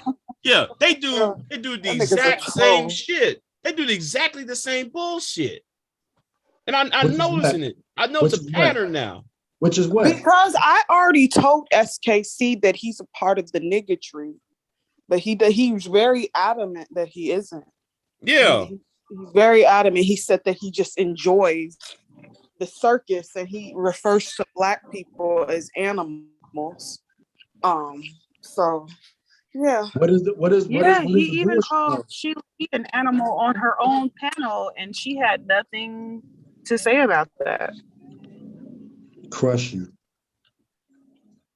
they do the That nigga's a exact same troll. shit. They do exactly the same bullshit. And I'm Which is noticing what? it. I know Which it's a is what? pattern now. Which is what? Because I already told SKC that he's a part of the niggatry, but he's very adamant that he isn't. Yeah. He's very adamant. He said that he just enjoys the circus and he refers to Black people as animals. So yeah. What is Yeah, he the even bullshit called though? Sheila E. an animal on her own panel, and she had nothing to say about that. Crush you.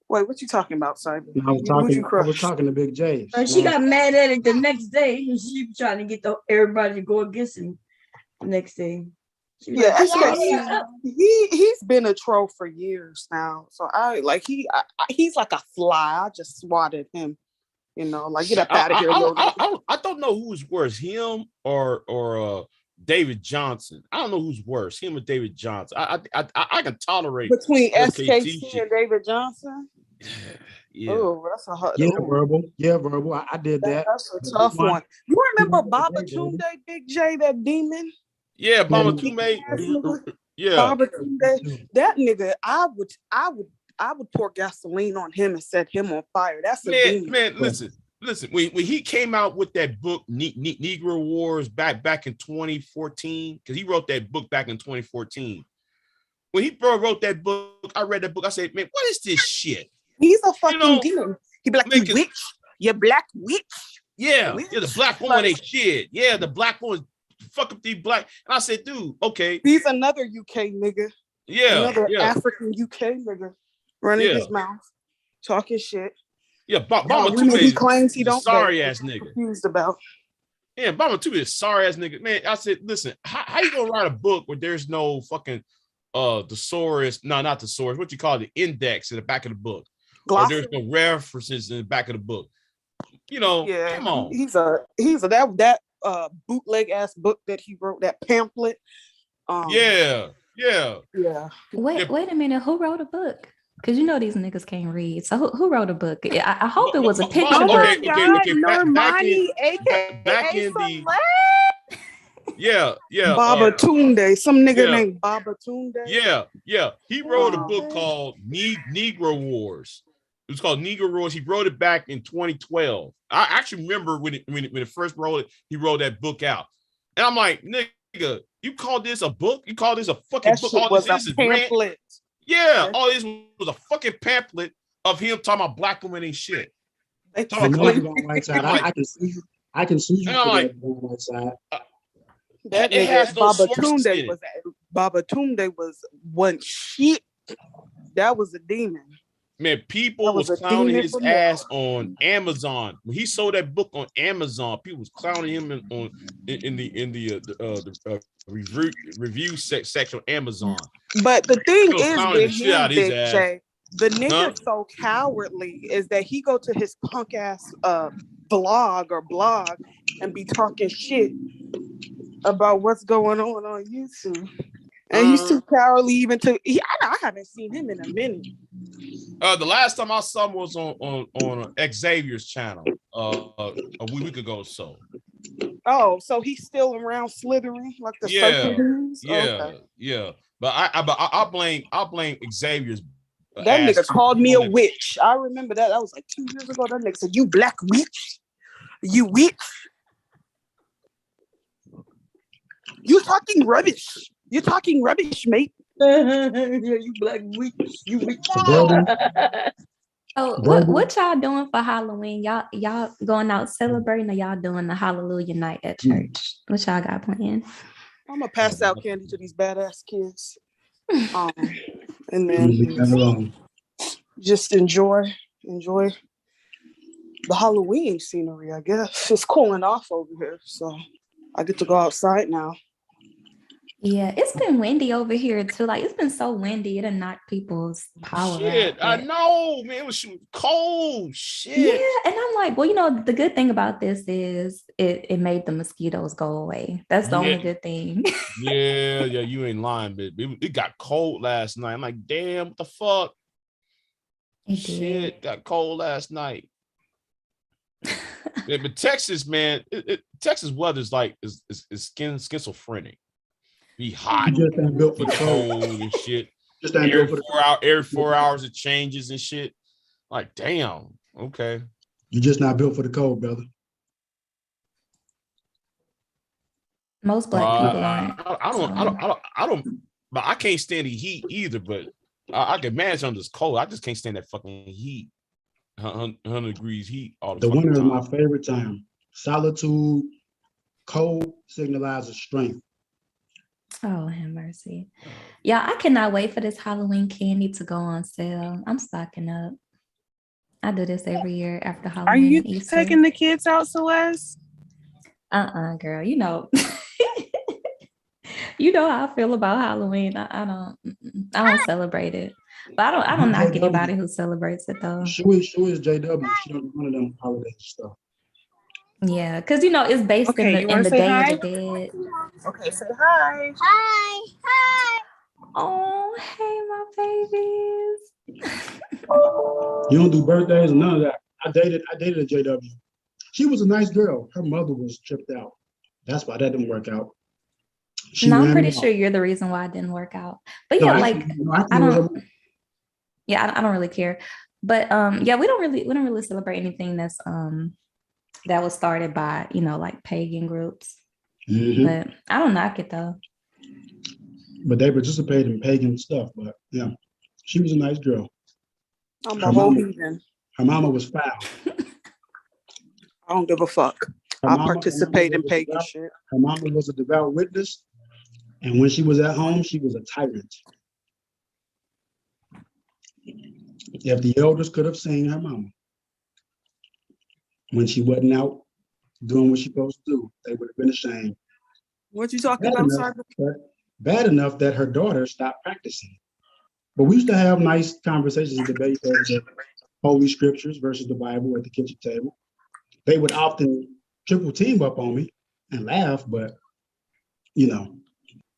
Wait, what you talking about, Simon? And I was talking to Big J. She got mad at it the next day, and she was trying to get everybody to go against him the next day. Yeah, SKC. He's been a troll for years now. So he's like a fly. I just swatted him. You know, like get up out of here. I don't know who's worse, him or David Johnson. I don't know who's worse, him or David Johnson. I can tolerate between SKT SKC and David Johnson. Yeah. Oh, that's a hard. Yeah, verbal. Yeah, verbal. I did that. That's a tough one. You remember Baba Tunde, Big J, that demon? Yeah, Baba Tunde. Yeah, Baba Tunde. That nigga, I would pour gasoline on him and set him on fire. That's a demon. Man, listen. When he came out with that book, Negro Wars, back in 2014, because he wrote that book back in 2014. when he wrote that book, I read that book. I said, man, what is this shit? He's a fucking demon. He be like, you witch, you black witch. Yeah, Witch. yeah, the black woman ain't shit. Yeah, the black woman fuck up these black. And I said, dude, okay. He's another UK nigga. Yeah, another yeah. African UK nigga running his mouth, talking shit. Yeah, Bama too. He claims he don't. Sorry ass nigga. Confused about. Yeah, Bama too is sorry ass nigga. Man, I said, listen, how you gonna write a book where there's no fucking thesaurus? No, not thesaurus. What you call it? The index in the back of the book. Or there's no references in the back of the book. You know, come on. He's a that bootleg ass book that he wrote, that pamphlet. Yeah. Wait a minute. Who wrote a book? Because you know these niggas can't read. So who wrote a book? I hope it was a picture book. Normani, back in the Baba Tunde, some nigga named Baba Tunde. Yeah. He wrote a book called Negro Wars. It was called Negro Wars. He wrote it back in 2012. I actually remember when it first wrote it, he wrote that book out. And I'm like, nigga, you call this a book? You call this a fucking book? All this is pamphlet. Yeah, all this was a fucking pamphlet of him talking about black women ain't shit. I can see you. I can see you. That it has no Baba sources in Tunde it. was Baba Tunde was one shit. That was a demon. Man, people was clowning his ass on Amazon when he sold that book on Amazon. People was clowning him in the review section on Amazon. But the thing People is clowning with the shit out him, of his Big ass. J, the nigga so cowardly is that he go to his punk ass blog and be talking shit about what's going on YouTube. And he's too cowardly even to. I haven't seen him in a minute. The last time I saw him was on Xavier's channel a week ago or so. Oh, so he's still around slithering like the serpent? Yeah. But I blame Xavier's. That nigga called me a witch. I remember that. That was like 2 years ago. That nigga said, "You black witch, you witch, you talking rubbish. You're talking rubbish, mate." Yeah, you black witch, you witch. Oh, what y'all doing for Halloween? Y'all going out celebrating, or y'all doing the Hallelujah night at church? What y'all got planned? I'm gonna pass out candy to these badass kids, and then just enjoy the Halloween scenery. I guess it's cooling off over here, so I get to go outside now. Yeah, it's been windy over here too. Like, it's been so windy, it'll knock people's power Shit, out. I know, man. It was cold. Shit. Yeah, and I'm like, well, you know, the good thing about this is it made the mosquitoes go away. That's the only good thing. Yeah, you ain't lying, but it got cold last night. I'm like, damn, what the fuck? Shit, got cold last night. Yeah, but Texas, man, Texas weather is like is schizophrenic. Be hot, but cold and shit. Every 4 hours it changes and shit. Like, damn. Okay. You're just not built for the cold, brother. Most black people aren't. I don't. But I can't stand the heat either. But I can manage on this cold. I just can't stand that fucking heat. 100 degrees heat all the winter time. is my favorite time. Solitude, cold signalizes strength. Oh, have mercy. Yeah, I cannot wait for this Halloween candy to go on sale. I'm stocking up. I do this every year after Halloween. Are you Easter. taking the kids out, Celeste? Girl. You know. You know how I feel about Halloween. I don't celebrate it. But I don't knock anybody who celebrates it though. She is JW. She don't do one of them holiday stuff. Yeah, because you know it's based in the Day of the Dead. Okay, say hi. Hi. Oh, hey, my babies. You don't do birthdays or none of that. I dated a JW. She was a nice girl. Her mother was tripped out. That's why that didn't work out. I'm pretty sure you're the reason why it didn't work out. But yeah, I don't really care. But we don't really celebrate anything that's that was started by, like pagan groups. Mm-hmm. But I don't knock it though. but they participated in pagan stuff. But yeah, she was a nice girl. I'm Her a whole mama, heathen. her mama was foul. I don't give a fuck. Her I mama participate in was a pagan devout, shit. her mama was a devout witness, and when she was at home, she was a tyrant. If the elders could have seen her mama when she wasn't out doing what she supposed to do, they would have been ashamed. What you talking Bad about, enough, Cyber? bad enough that her daughter stopped practicing. But we used to have nice conversations and debates over the Holy Scriptures versus the Bible at the kitchen table. They would often triple team up on me and laugh, but you know.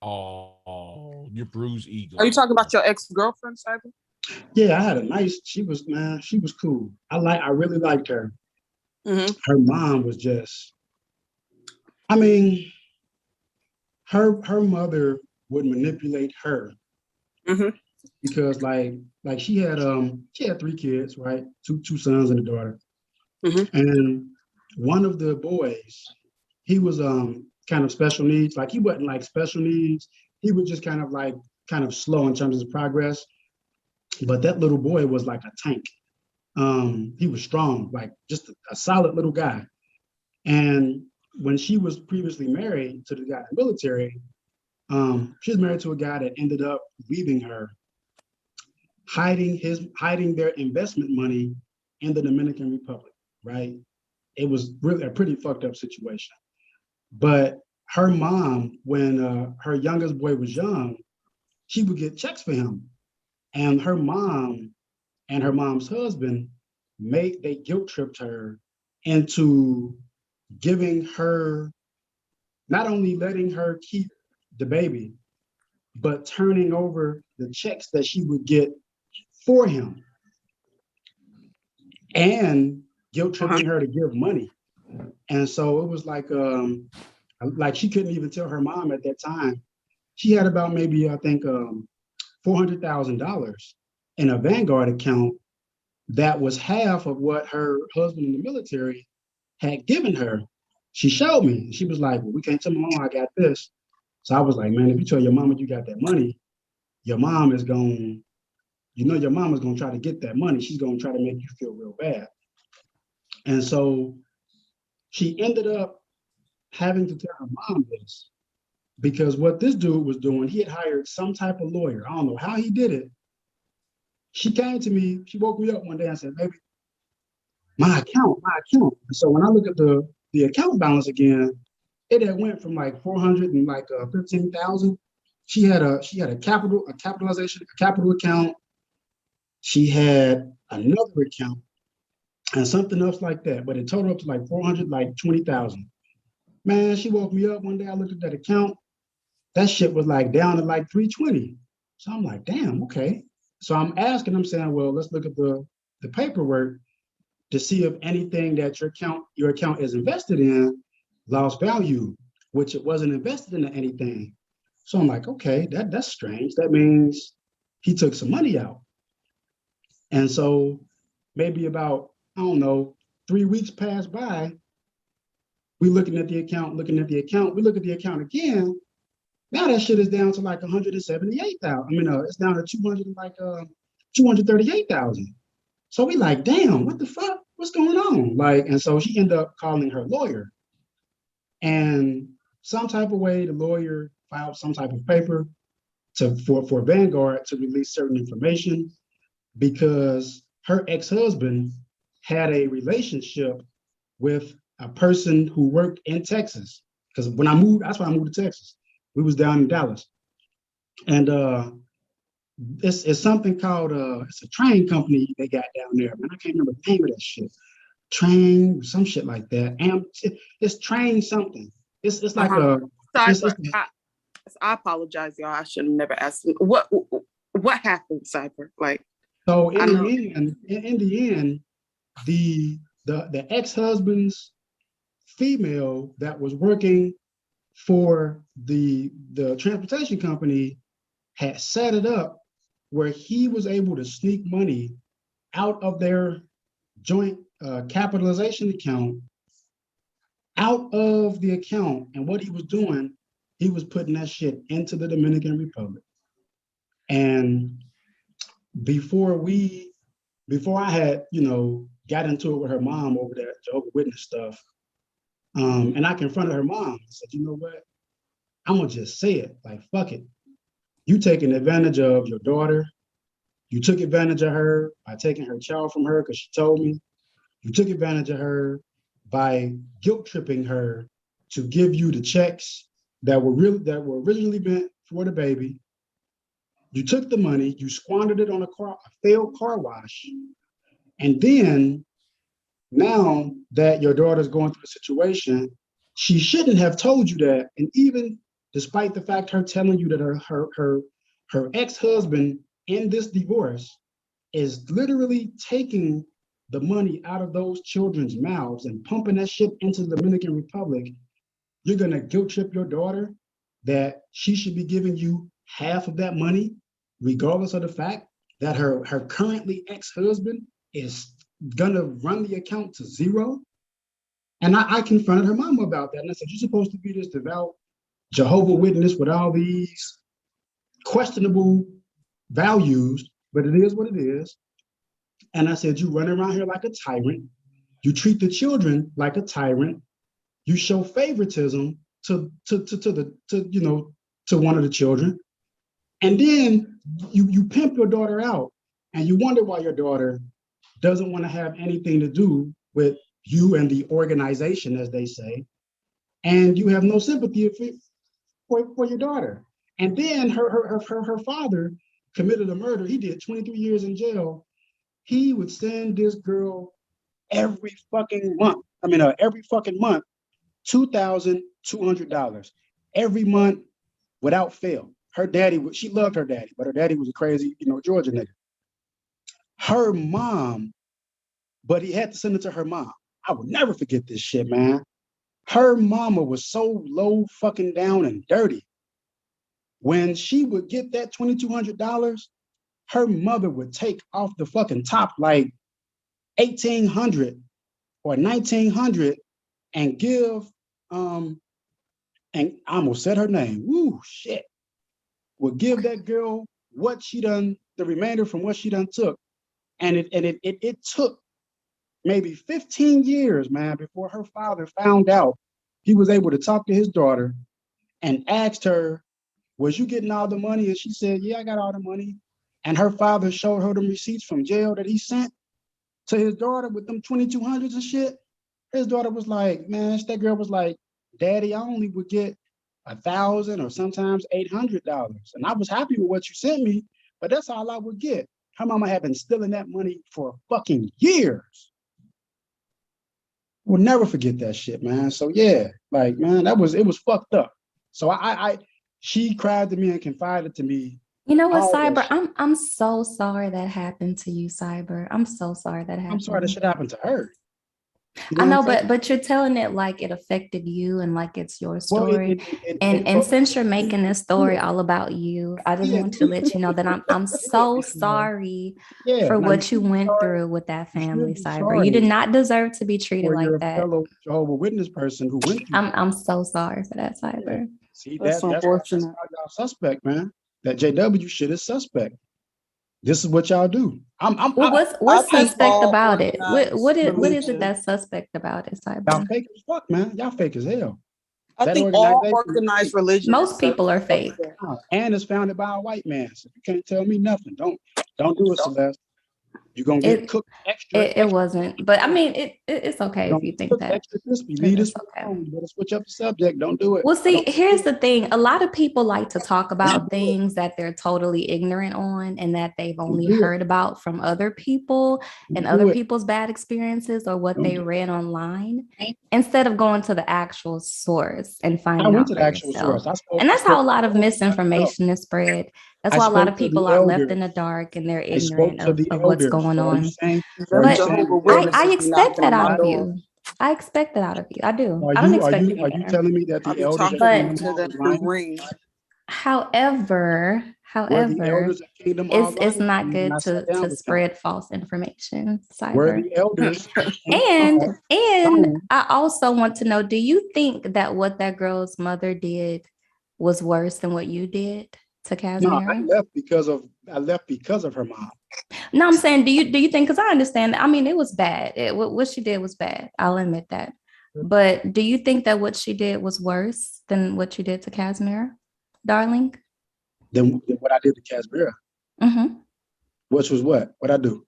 Oh, your bruised ego. Are you talking about your ex-girlfriend, Cyber? Yeah, I had a nice, she was cool. I really liked her. Mm-hmm. Her mom was just, I mean, her mother would manipulate her. Mm-hmm. Because like she had 3 kids, right? Two sons and a daughter. Mm-hmm. And one of the boys, he was kind of special needs. Like he wasn't like special needs. He was just kind of slow in terms of his progress. But that little boy was like a tank. He was strong, like just a solid little guy. And when she was previously married to the guy in the military, she was married to a guy that ended up leaving her, hiding their investment money in the Dominican Republic, right? It was really a pretty fucked up situation. But her mom, when her youngest boy was young, she would get checks for him. And her mom and her mom's husband they guilt tripped her into giving her, not only letting her keep the baby, but turning over the checks that she would get for him and guilt tripping her to give money. And so it was like she couldn't even tell her mom at that time. She had about maybe, I think, $400,000 in a Vanguard account that was half of what her husband in the military had given her. She showed me. She was like, well, we can't tell my mom I got this. So I was like, man, if you tell your mama you got that money, your mom is going, your mom is going to try to get that money. She's going to try to make you feel real bad. And so she ended up having to tell her mom this, because what this dude was doing, he had hired some type of lawyer. I don't know how he did it. She came to me, she woke me up one day and said, baby, my account. And so when I look at the account balance again, it had went from like 415,000. She had a capital account. She had another account and something else like that, but it totaled up to like 420,000. Man, she woke me up one day. I looked at that account. That shit was like down to like 320. So I'm like, damn, okay. So I'm saying, well, let's look at the paperwork to see if anything that your account is invested in lost value, which it wasn't invested in anything. So I'm like, okay, that's strange. That means he took some money out. And so maybe about, I don't know, 3 weeks passed by. We looking at the account. We look at the account again. Now that shit is down to like 178,000. I mean, it's down to 238,000. So we like, damn, what the fuck? What's going on? Like, and so she ended up calling her lawyer. And some type of way, the lawyer filed some type of paper for Vanguard to release certain information, because her ex-husband had a relationship with a person who worked in Texas. Because when I moved, that's why I moved to Texas. We was down in Dallas. And it's something called, it's a train company they got down there. Man, I can't remember the name of that shit. Train, some shit like that. And it's train something. It's like I apologize, y'all. I should have never asked. What happened, Cyber? Like, so in the end, the ex-husband's female that was working for the transportation company had set it up where he was able to sneak money out of their joint capitalization account, out of the account. And what he was doing, he was putting that shit into the Dominican Republic. And before I had, got into it with her mom over that Jehovah's Witness stuff, and I confronted her mom. I said, you know what? I'm gonna just say it, like, fuck it. You taking advantage of your daughter. You took advantage of her by taking her child from her because she told me. You took advantage of her by guilt tripping her to give you the checks that were originally meant for the baby. You took the money, you squandered it on a failed car wash. And then now that your daughter's going through a situation, she shouldn't have told you that. And even despite the fact her telling you that her ex-husband in this divorce is literally taking the money out of those children's mouths and pumping that shit into the Dominican Republic, you're gonna guilt trip your daughter that she should be giving you half of that money, regardless of the fact that her currently ex-husband is gonna run the account to zero. And I confronted her mama about that. And I said, you're supposed to be this devout Jehovah's Witness with all these questionable values, but it is what it is. And I said, you run around here like a tyrant. You treat the children like a tyrant. You show favoritism to one of the children. And then you pimp your daughter out, and you wonder why your daughter doesn't want to have anything to do with you and the organization, as they say. And you have no sympathy for your daughter. And then her father committed a murder. He did 23 years in jail. He would send this girl every fucking month, $2,200 every month without fail. Her daddy, she loved her daddy, but her daddy was a crazy, Georgia nigga. Her mom, but he had to send it to her mom. I will never forget this shit, man. Her mama was so low fucking down and dirty. When she would get that $2,200, her mother would take off the fucking top like $1,800 or $1,900 and give, and I almost said her name, woo, shit, would give that girl what she done, the remainder from what she done took. And it took maybe 15 years, man, before her father found out. He was able to talk to his daughter and asked her, was you getting all the money? And she said, yeah, I got all the money. And her father showed her the receipts from jail that he sent to his daughter with them 2,200s and shit. His daughter was like, man, that girl was like, Daddy, I only would get $1,000 or sometimes $800. And I was happy with what you sent me, but that's all I would get. Her mama had been stealing that money for fucking years. We'll never forget that shit, man. So yeah, like, man, it was fucked up. So she cried to me and confided to me. You know what, Cyber? I'm so sorry that happened to you, Cyber. I'm so sorry that happened. I'm sorry that shit happened to her. I know, but you're telling it like it affected you and like it's your story. And since you're making this story all about you, I just want to let you know that I'm so sorry for what you went through with that family, Cyber. You did not deserve to be treated like that. Fellow Jehovah's Witness person who went through I'm so sorry for that, Cyber. See, that's unfortunate. That's y'all suspect, man. That JW shit is suspect. This is what y'all do. What's suspect about it? What is it that's suspect about it, Cyber? Y'all fake as fuck, man. Y'all fake as hell. I think all organized religion. Most people are fake. And it's founded by a white man. So you can't tell me nothing. Don't do it, Celeste. You're gonna get cooked extra. It wasn't, but I mean, it's okay if you think that. Extra crispy. Leave this alone. You better switch up the subject. Don't do it. Well, see, here's the thing. A lot of people like to talk about things that they're totally ignorant on and that they've only heard about from other people and other people's bad experiences or what they read online, instead of going to the actual source and finding out for yourself. And that's how a lot of misinformation is spread. That's why a lot of people are left in the dark and they're ignorant of what's going on. But I expect that out of you. I expect that out of you. I do. I don't expect you. Are you telling me that the elders the ring? However, it's not good to spread false information, Cyber. And I also want to know, do you think that what that girl's mother did was worse than what you did to No, Casimir? I left because of her mom. No, I'm saying, do you think? Because I understand. I mean, it was bad. What she did was bad. I'll admit that. But do you think that what she did was worse than what you did to Casimir, darling? Than what I did to Casimir. Mm-hmm. Which was what? What I do?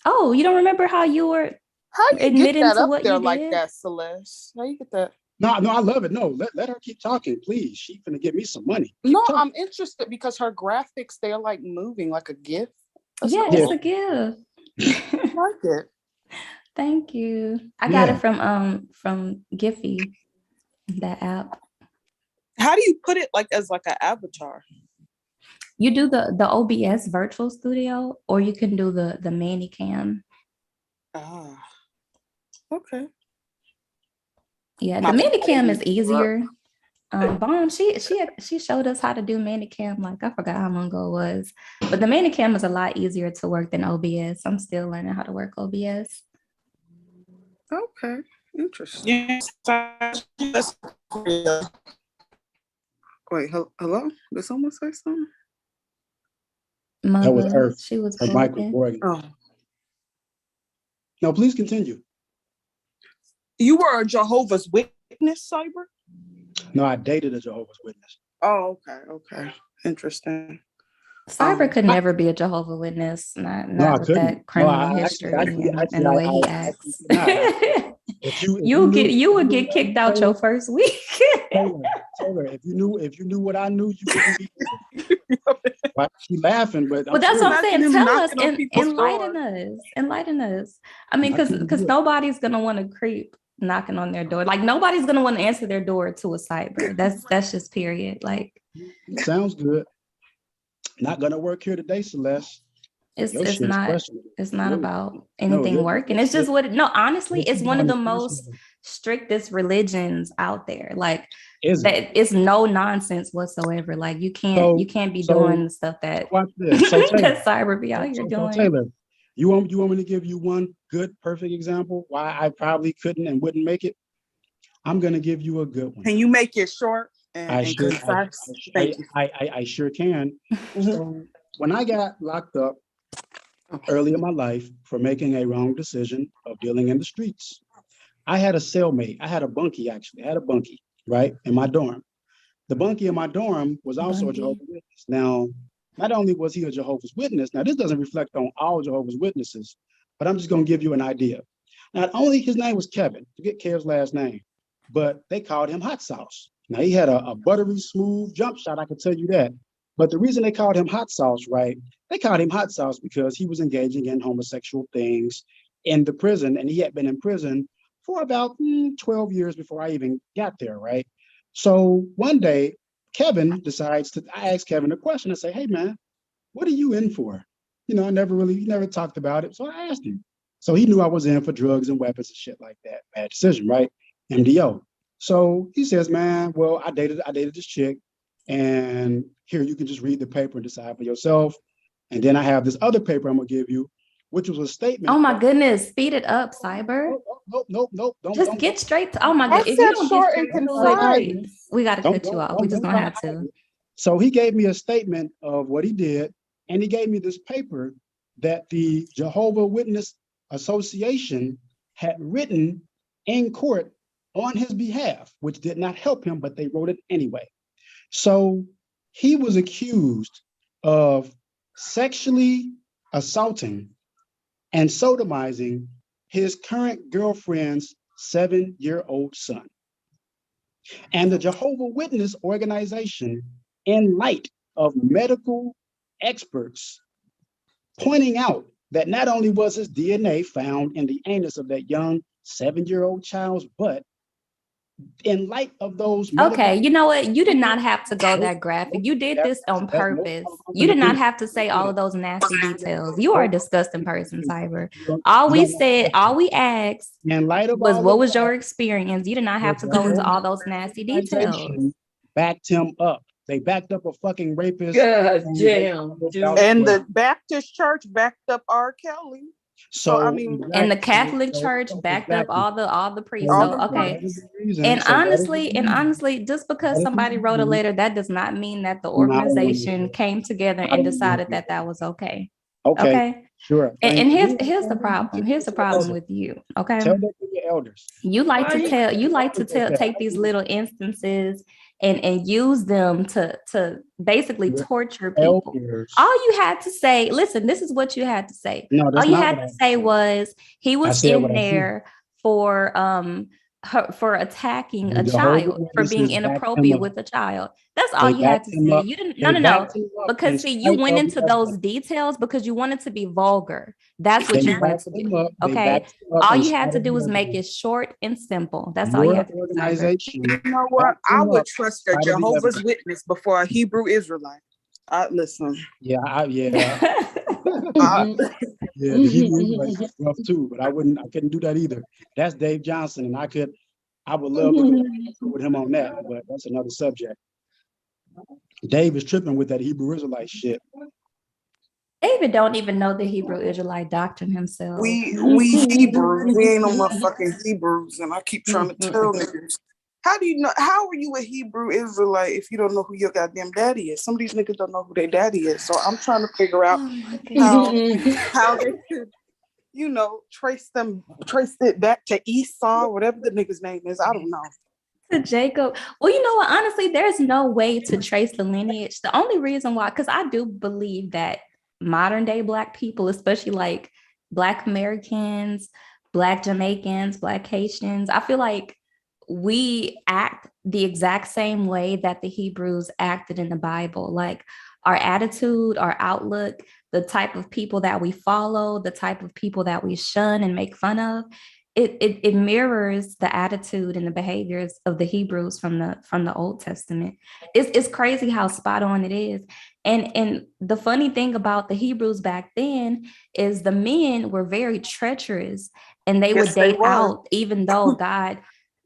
Oh, you don't remember how you were How you get admitting that to up what there you like did? that, Celeste? How you get that? No, I love it. No, let her keep talking, please. She finna get me some money. Keep No, talking. I'm interested because her graphics, they're like moving like a GIF. That's Yeah, cool. it's a gift. I like it. Thank you. I got Yeah. it from Giphy, that app. How do you put it like as like an avatar? You do the OBS virtual studio, or you can do the Manicam. Ah, okay. Yeah, My the bad, I didn't Manicam mean is to interrupt. easier. Bomb, she showed us how to do Manicam, like I forgot how long ago it was. But the Manicam is a lot easier to work than OBS. I'm still learning how to work OBS. Okay, interesting. Wait, hello? Did someone say something? That was Mother, Earth. she was Her mic was broken. broken. Oh, No, please continue. you were a Jehovah's Witness, Cyber? No, I dated a Jehovah's Witness. Oh, okay. Interesting. Cyber could never be a Jehovah's Witness, No, I not with couldn't. that No, criminal I history actually, and the way he I acts. could not. If you You would knew get kicked out your first week. Taylor, if you knew what I knew, you wouldn't be here. Why she laughing? But Well, that's what I'm saying. Tell us, enlighten enlighten us. I mean, because nobody's gonna want to creep knocking on their door. Like nobody's gonna want to answer their door to a cyber. That's just period. Like sounds good. Not gonna work here today, Celeste. it's Your shit is not questionable. about anything working. It's just honestly, it's one of the most strictest religions out there. Like that it's no nonsense whatsoever. Like you can't be doing the stuff that watch this. So Taylor, that cyber be out here doing. Taylor, you want me to give you one good, perfect example why I probably couldn't and wouldn't make it? I'm gonna give you a good one. Can you make it short I and concise? sure can. So when I got locked up early in my life for making a wrong decision of dealing in the streets, I had a cellmate. I had a bunkie, actually. I had a bunkie, right, in my dorm. The bunkie in my dorm was also a Jehovah's Witness. Now, not only was he a Jehovah's Witness, now this doesn't reflect on all Jehovah's Witnesses, but I'm just going to give you an idea. Not only his name was Kevin, forget Kev's last name, but they called him Hot Sauce. Now, he had a buttery smooth jump shot, I can tell you that. But the reason they called him Hot Sauce, right, they called him Hot Sauce because he was engaging in homosexual things in the prison, and he had been in prison for about 12 years before I even got there, right? So one day, Kevin decides I asked Kevin a question. I say, hey, man, what are you in for? You know, he never talked about it. So I asked him. So he knew I was in for drugs and weapons and shit like that. Bad decision, right? MDO. So he says, man, well, I dated this chick, and here, you can just read the paper and decide for yourself. And then I have this other paper I'm gonna give you, which was a statement. Oh my goodness, speed it up, Cyber. Nope. Just get straight to, oh my god. If you don't short get and concise, we gotta cut you off. We just gonna have to. So he gave me a statement of what he did, and he gave me this paper that the Jehovah's Witness Association had written in court on his behalf, which did not help him, but they wrote it anyway. So he was accused of sexually assaulting and sodomizing his current girlfriend's 7-year-old son. And the Jehovah's Witness organization, in light of medical experts pointing out that not only was his DNA found in the anus of that young 7-year-old child's butt, in light of those okay, you know what, you did not have to go that graphic. You did this on purpose. You did not have to say all of those nasty details. You are a disgusting person, Cyber. All we asked was what was your experience. You did not have to go into all those nasty details. Backed him up. They backed up a fucking rapist. God damn, dude. And the Baptist church backed up R. Kelly. So I mean, And the Catholic Church backed up exactly. all the priests. all So the okay. priests. And So that is the honestly, just because That is somebody wrote a the letter, that does not mean that the Not organization came together and not decided that that was okay. Okay, Okay. sure. And Thank you. here's the problem. Here's the problem with you. Okay. Tell that to your elders. You like to take these little instances and use them to basically Your torture people. elders. All you had to say, listen, this is what you had to say. No, All that's you not had what to say was he I was said. in What I said. there for attacking The a Jehovah's child, for being Witnesses backed him inappropriate up. with a child. That's all They you had backed to him say. up. You didn't They no. backed him up Because in see, you spite went of into the those evidence. details because you wanted to be vulgar. That's They what you wanted backed to him do. up. They Okay. backed him up All in you had spite to of do the was make evidence. it short and simple. That's all you Your had to do, Cyber. organization You know what? backed I him would up trust in a spite of the Jehovah's evidence. Witness before a Hebrew Israelite. Listen. Yeah, yeah. I- Yeah, the Hebrew Israelites is rough too, but I couldn't do that either. That's Dave Johnson, and I would love to go with him on that, but that's another subject. Dave is tripping with that Hebrew Israelite shit. David don't even know the Hebrew Israelite doctrine himself. we Hebrews. We ain't no motherfucking Hebrews, and I keep trying to tell niggas. How do you know? How are you a Hebrew Israelite if you don't know who your goddamn daddy is? Some of these niggas don't know who their daddy is. So I'm trying to figure out how they could, trace it back to Esau, whatever the nigga's name is. I don't know. To Jacob. Well, you know what? Honestly, there's no way to trace the lineage. The only reason why, because I do believe that modern day Black people, especially like Black Americans, Black Jamaicans, Black Haitians, I feel like we act the exact same way that the Hebrews acted in the Bible. Like our attitude, our outlook, the type of people that we follow, the type of people that we shun and make fun of, it mirrors the attitude and the behaviors of the Hebrews from the Old Testament. It's crazy how spot on it is. And the funny thing about the Hebrews back then is the men were very treacherous, and they would date out, even though God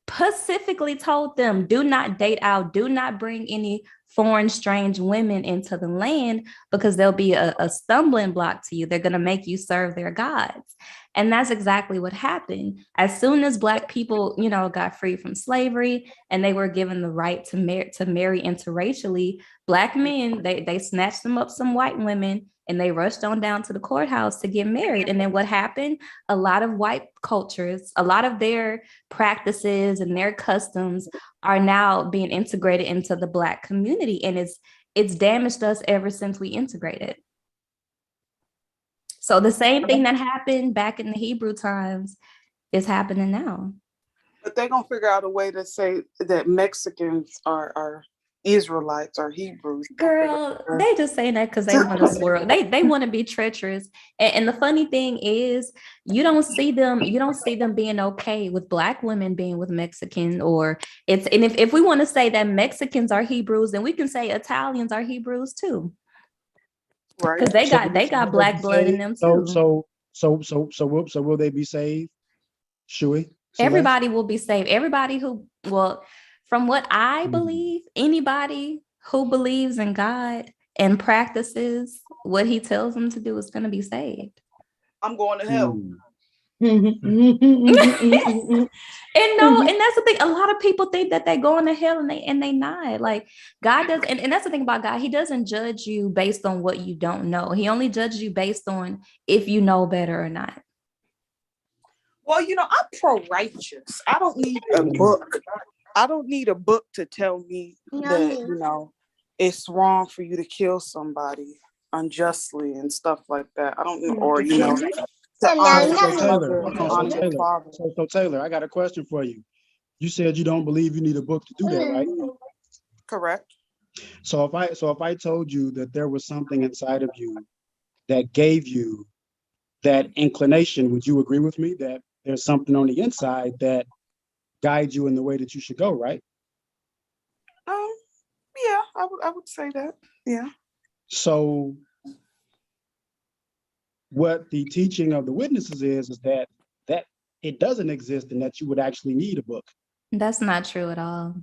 specifically told them, do not date out, do not bring any foreign, strange women into the land, because they'll be a stumbling block to you. They're going to make you serve their gods. And that's exactly what happened. As soon as Black people, got free from slavery and they were given the right to marry interracially, Black men, they snatched them up some white women and they rushed on down to the courthouse to get married. And then what happened? A lot of white cultures, a lot of their practices and their customs are now being integrated into the Black community. And it's damaged us ever since we integrated. So the same thing that happened back in the Hebrew times is happening now. But they're going to figure out a way to say that Mexicans are Israelites or Hebrews. Girl, they just saying that because they want to swirl. They want to be treacherous. And the funny thing is, you don't see them being okay with Black women being with Mexican, or if we want to say that Mexicans are Hebrews, then we can say Italians are Hebrews too. Right. Because they got Black blood in them too. So will they be saved? Shui? Everybody will be saved. Everybody from what I believe, anybody who believes in God and practices what he tells them to do is going to be saved. I'm going to hell. And that's the thing. A lot of people think that they're going to hell and they not. Like God does, and that's the thing about God. He doesn't judge you based on what you don't know. He only judges you based on if you know better or not. Well, I'm pro-righteous. I don't need a book. I don't need a book to tell me that, it's wrong for you to kill somebody unjustly and stuff like that. I don't know, or, So Taylor, I got a question for you. You said you don't believe you need a book to do that, right? Correct. So if I told you that there was something inside of you that gave you that inclination, would you agree with me that there's something on the inside that guides you in the way that you should go, right? Yeah, I would say that. Yeah. So what the teaching of the witnesses is that it doesn't exist and that you would actually need a book. That's not true at all.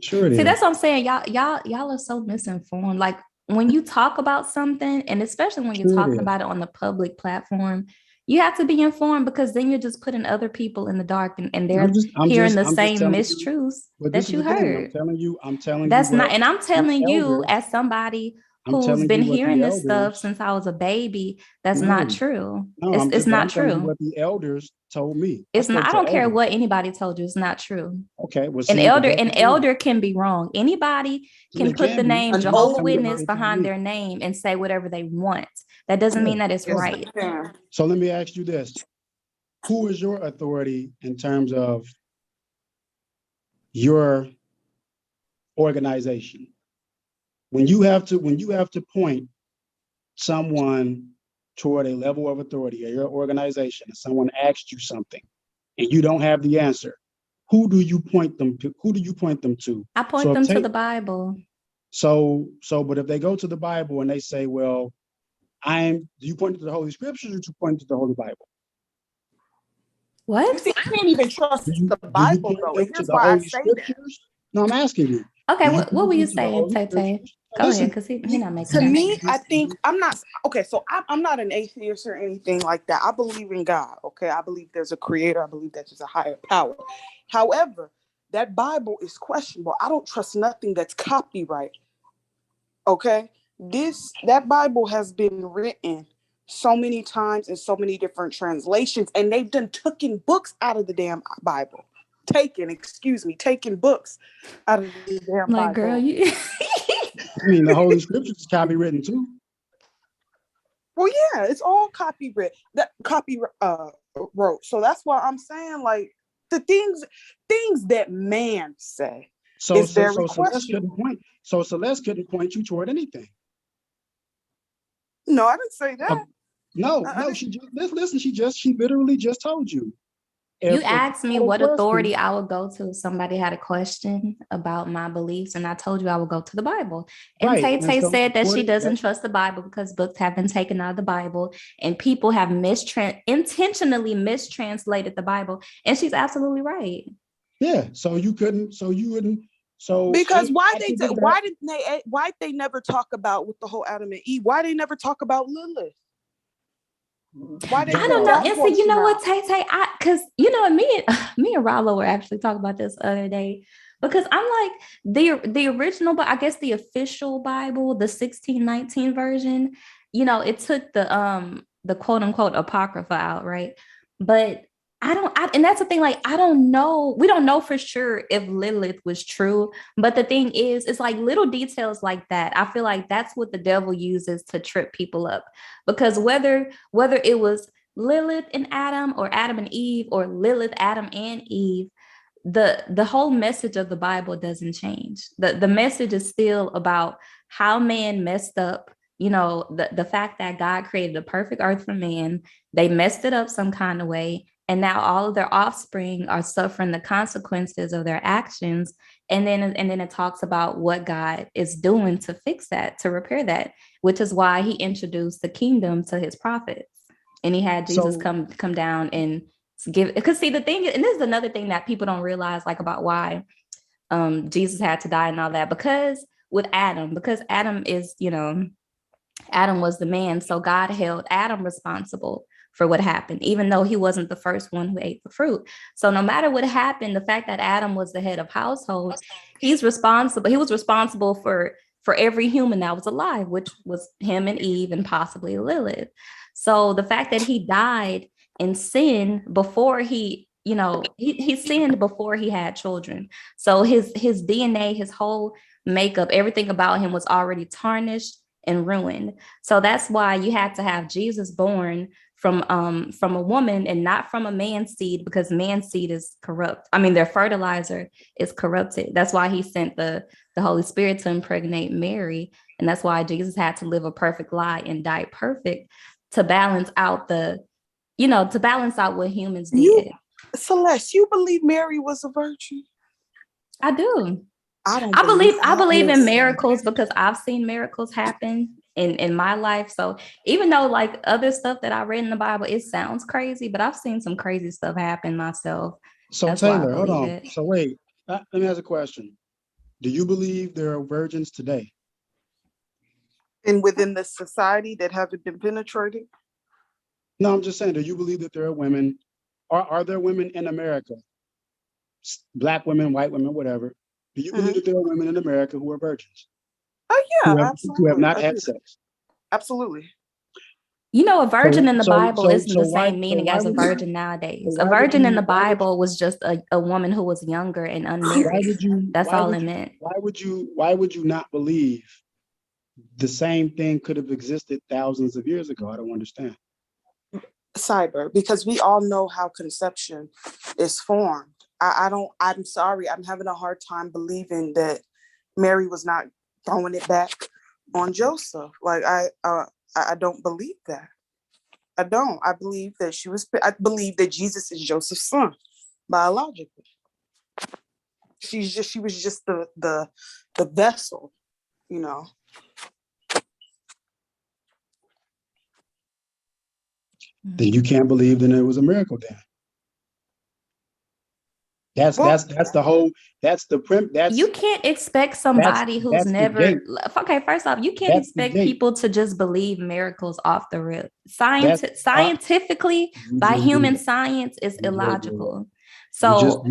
Sure it is. See, that's what I'm saying. Y'all are so misinformed. Like when you talk about something, and especially when you're talking about it on the public platform, You have to be informed, because then you're just putting other people in the dark, and they're I'm hearing just the telling same you, mistruths but this that is you the thing. heard. I'm telling you That's not, what and I'm the telling you elders, as somebody I'm who's telling been you what hearing the this stuff elders, since I was a baby. That's no, not true. no, It's not I'm telling you true. what the elders told me. I It's not. spoke I to don't care elders. what anybody told you. It's not true. Okay, well, An see, but that's the thing. elder can be wrong. Anybody So can they put the can be. name An I'm just Jehovah telling you what Witness they told behind me. their name and say whatever they want. That doesn't Yeah. mean that it's Yes, right. they can. So let me ask you this. Who is your authority in terms of your organization? When you have to point someone toward a level of authority at your organization, and someone asks you something and you don't have the answer, who do you point them to? Who do you point them to? I point them to the Bible. But if they go to the Bible and they say, well, do you point to the Holy Scriptures, or do you point to the Holy Bible? You What? see, I can't even trust the Do you Bible point though, them and to here's the why I Holy say that. Scriptures? No, I'm asking you. Okay, Do you what point were you them to the saying, Holy Tay? Scriptures? Go Listen, ahead, because he not making To sense. me, I think I'm not okay. So I'm not an atheist or anything like that. I believe in God. Okay, I believe there's a creator. I believe that there's a higher power. However, that Bible is questionable. I don't trust nothing that's copyright. Okay, that Bible has been written so many times in so many different translations, and they've done taken books out of the damn Bible. Taking books out of the damn Like, girl, Bible. you. I mean, the Holy Scriptures is copywritten too. Well, yeah, it's all copyright. That wrote. So that's why I'm saying, like, the things that man say is very Celeste questionable. couldn't point you toward anything. No, I didn't say that. No, she literally just told you. You asked me what authority I would go to if somebody had a question about my beliefs, and I told you I would go to the Bible. And Right. Tay So said that she according- doesn't trust the Bible because books have been taken out of the Bible, and people have intentionally mistranslated the Bible. And she's absolutely right. Yeah. So you wouldn't. So Because why after did they never talk about with the whole Adam and Eve? Why they never talk about Lilith? Why they I don't know. And see, you know what, Tay, because you know, me and Rollo were actually talking about this the other day, because I'm like the original, but I guess the official Bible, the 1619 version, you know, it took the quote unquote apocrypha out, right? But and that's the thing, like, I don't know. We don't know for sure if Lilith was true. But the thing is, it's like little details like that. I feel like that's what the devil uses to trip people up. Because whether it was Lilith and Adam, or Adam and Eve, or Lilith, Adam and Eve, the whole message of the Bible doesn't change. The message is still about how man messed up. You know, the fact that God created a perfect earth for man, they messed it up some kind of way. And now all of their offspring are suffering the consequences of their actions. And then it talks about what God is doing to fix that, to repair that, which is why he introduced the kingdom to his prophets. And he had Jesus come down and give, because see, the thing, and this is another thing that people don't realize, like, about why Jesus had to die and all that, because Adam is, you know, Adam was the man. So God held Adam responsible for what happened, even though he wasn't the first one who ate the fruit. So no matter what happened, the fact that Adam was the head of household, he was responsible for every human that was alive, which was him and Eve and possibly Lilith. So the fact that he died in sin before he sinned before he had children. So his DNA, his whole makeup, everything about him was already tarnished and ruined. So that's why you had to have Jesus born from a woman and not from a man's seed, because man's seed is corrupt. I mean, their fertilizer is corrupted. That's why he sent the Holy Spirit to impregnate Mary. And that's why Jesus had to live a perfect life and die perfect to balance out what humans did. Celeste, you believe Mary was a virgin? I do. I believe in miracles, because I've seen miracles happen in my life. So even though, like, other stuff that I read in the Bible, it sounds crazy, but I've seen some crazy stuff happen myself. So That's Taylor, hold on. So wait, let me ask a question. Do you believe there are virgins today? And within the society that haven't been penetrated? No, I'm just saying, do you believe that there are women, are there women in America, black women, white women, whatever? Do you believe that there are women in America who are virgins? Oh yeah, Who absolutely. have not I had do. sex? Absolutely. You know, a virgin in the Bible isn't the why- same meaning why as a would you- virgin nowadays. so A why would virgin in you- the Bible was just a woman who was younger and unmarried. That's all it meant. Why would you not believe the same thing could have existed thousands of years ago? I don't understand. Cyber, because we all know how conception is formed. I'm sorry, I'm having a hard time believing that Mary was not throwing it back on Joseph. Like I don't believe that. I don't. I believe that I believe that Jesus is Joseph's son, biologically. She was just the vessel, you know. Then you can't believe that it was a miracle then. That's the whole, that's the you can't expect somebody who's never, okay, first off, you can't expect people to just believe miracles off the rip. Scientifically, by human science, is illogical. So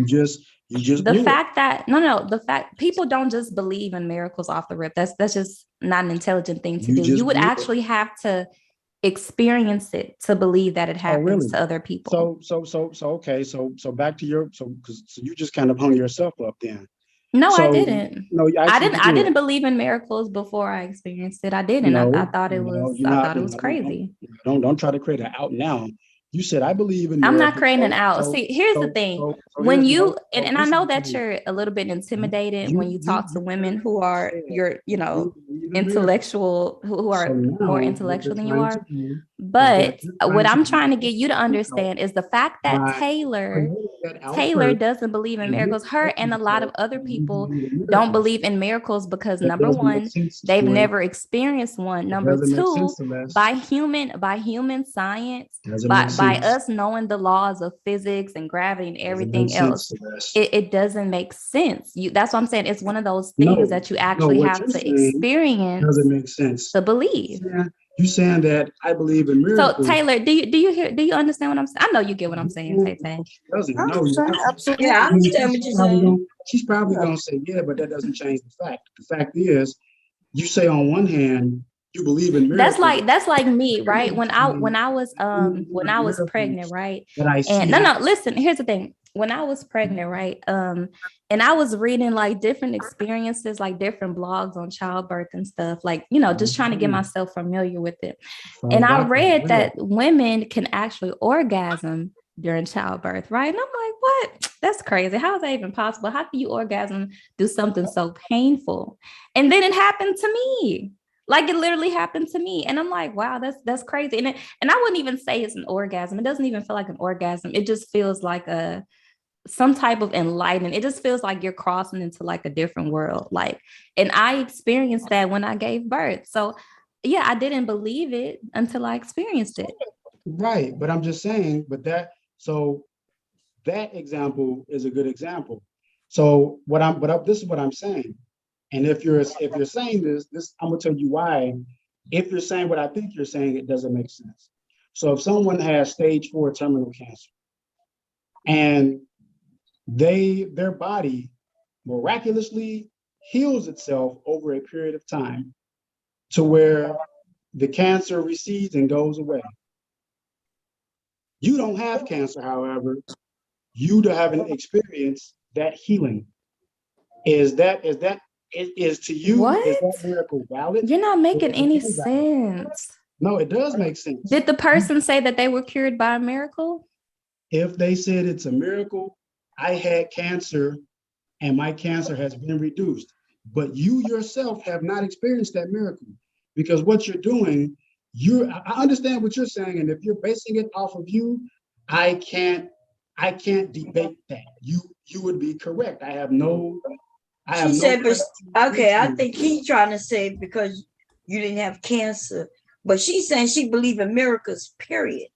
the fact that the fact people don't just believe in miracles off the rip, that's just not an intelligent thing to do. You would actually have to experience it to believe that it happens to other people. So back to your, so you just kind of hung yourself up then. No, I didn't. No, I didn't believe in miracles before I experienced it. I didn't. I thought it was crazy. Don't try to create an out now. You said I believe in. I'm not creating an out. See, here's the thing. When you and I know that you're a little bit intimidated when you talk to women who are intellectual, who are more intellectual than you are. But what I'm trying to get you to understand is the fact that Taylor doesn't believe in miracles. Her and a lot of other people don't believe in miracles because number one, they've never experienced one. Number two, by human science, by us knowing the laws of physics and gravity and everything else, it doesn't make sense. That's what I'm saying. It's one of those things that you actually have to experience. Doesn't make sense to believe. You saying that I believe in miracles. So Taylor, do you understand what I'm saying? I know you get what I'm saying, Tay. Absolutely. Yeah, I understand what you're saying. She's probably gonna say yeah, but that doesn't change the fact. The fact is, you say on one hand you believe in miracles. That's like me, right? When I was pregnant, right? And no, listen, here's the thing. When I was pregnant, right? And I was reading like different experiences, like different blogs on childbirth and stuff, like, just trying to get myself familiar with it. And I read that women can actually orgasm during childbirth, right? And I'm like, what? That's crazy. How is that even possible? How can you orgasm do something so painful? And then it happened to me. Like it literally happened to me. And I'm like, wow, that's crazy. And I wouldn't even say it's an orgasm. It doesn't even feel like an orgasm. It just feels like some type of enlightenment. It just feels like you're crossing into like a different world. Like, and I experienced that when I gave birth. So yeah, I didn't believe it until I experienced it. Right. But I'm just saying, that example is a good example. So this is what I'm saying. And if you're saying this, I'm gonna tell you why. If you're saying what I think you're saying, it doesn't make sense. So if someone has stage 4 terminal cancer and their body miraculously heals itself over a period of time to where the cancer recedes and goes away. You don't have cancer, however, you haven't experienced that healing. Is to you, what? Is that miracle valid? You're not making any sense. No, it does make sense. Did the person say that they were cured by a miracle? If they said it's a miracle, I had cancer and my cancer has been reduced, but you yourself have not experienced that miracle because what you're doing, I understand what you're saying. And if you're basing it off of you, I can't debate that. You would be correct. She said, but okay, I think he's trying to say because you didn't have cancer, but she's saying she believes in miracles, period.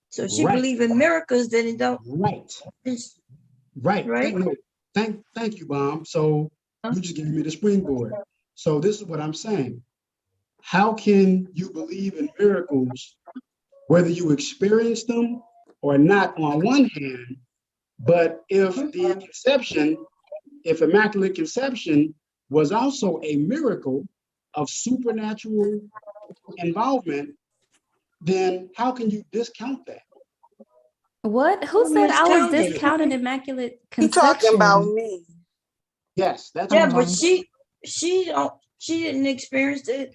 So if she believes in miracles, then it don't. Right. Thank you, Mom. So you just gave me the springboard. So this is what I'm saying. How can you believe in miracles whether you experience them or not on one hand, but if Immaculate Conception was also a miracle of supernatural involvement, then how can you discount that? What? Who said I was discounting Immaculate You Conception? talking about me? Yes, that's yeah, but she didn't experience the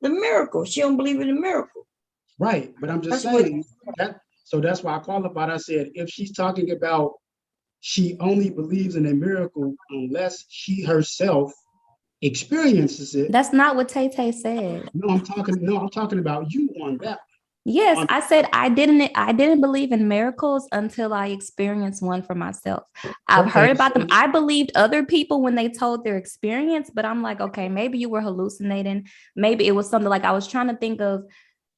miracle. She don't believe in the miracle. Right, but I'm just saying that. So that's why I qualified. I said if she's talking about she only believes in a miracle unless she herself experiences it. That's not what Tay Tay said. No, I'm talking about you on that. Yes, I said I didn't believe in miracles until I experienced one for myself. I've heard about them. I believed other people when they told their experience, but I'm like, okay, maybe you were hallucinating. Maybe it was something like I was trying to think of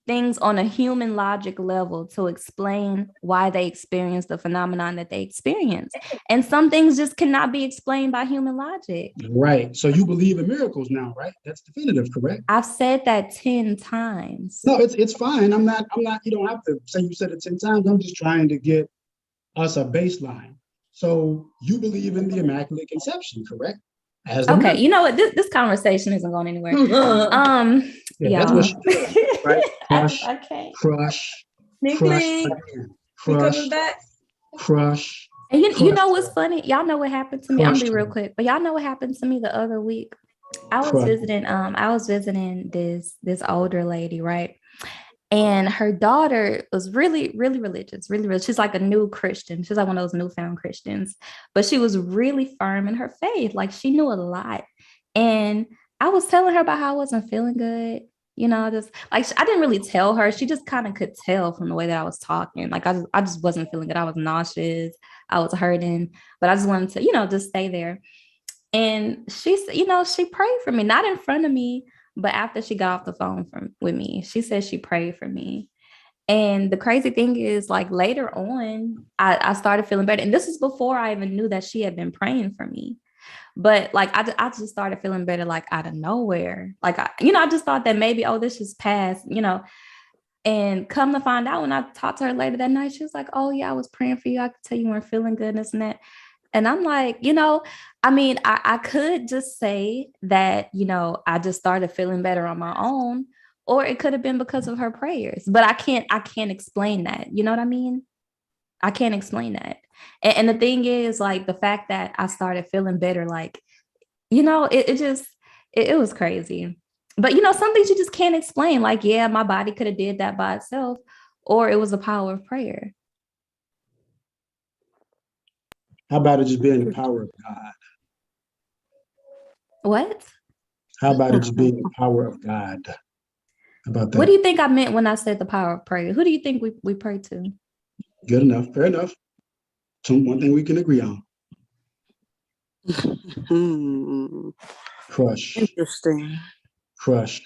things on a human logic level to explain why they experienced the phenomenon that they experienced. And some things just cannot be explained by human logic. Right. So you believe in miracles now, right? That's definitive, correct? I've said that 10 times. No, it's fine. I'm not, you don't have to say you said it 10 times. I'm just trying to get us a baseline. So you believe in the Immaculate Conception, correct? Okay, you know what? This conversation isn't going anywhere. That's what she did, right? Crush, okay. Crush. And you know what's funny? Y'all know what happened to me. I'm gonna be real quick, but y'all know what happened to me the other week. I was visiting this older lady, right? And her daughter was really, really religious, really religious. She's like a new Christian. She's like one of those newfound Christians, but she was really firm in her faith. Like she knew a lot. And I was telling her about how I wasn't feeling good. You know, just like I didn't really tell her. She just kind of could tell from the way that I was talking. Like I just wasn't feeling good. I was nauseous. I was hurting, but I just wanted to, just stay there. And she said, she prayed for me, not in front of me, but after she got off the phone with me. She said she prayed for me. And the crazy thing is, like later on, I started feeling better. And this is before I even knew that she had been praying for me. But like I just started feeling better, like out of nowhere. Like I just thought that maybe, this just passed, And come to find out, when I talked to her later that night, she was like, "Oh yeah, I was praying for you. I could tell you weren't feeling good, this and that." And I'm like, I could just say that, I just started feeling better on my own, or it could have been because of her prayers. But I can't explain that. You know what I mean? I can't explain that. And the thing is, like, the fact that I started feeling better, like, it was crazy. But, some things you just can't explain. Like, yeah, my body could have did that by itself, or it was the power of prayer. How about it just being the power of God? What? How about it just being the power of God? How about that? What do you think I meant when I said the power of prayer? Who do you think we pray to? Good enough. Fair enough. So one thing we can agree on. Crush. Interesting. Crush.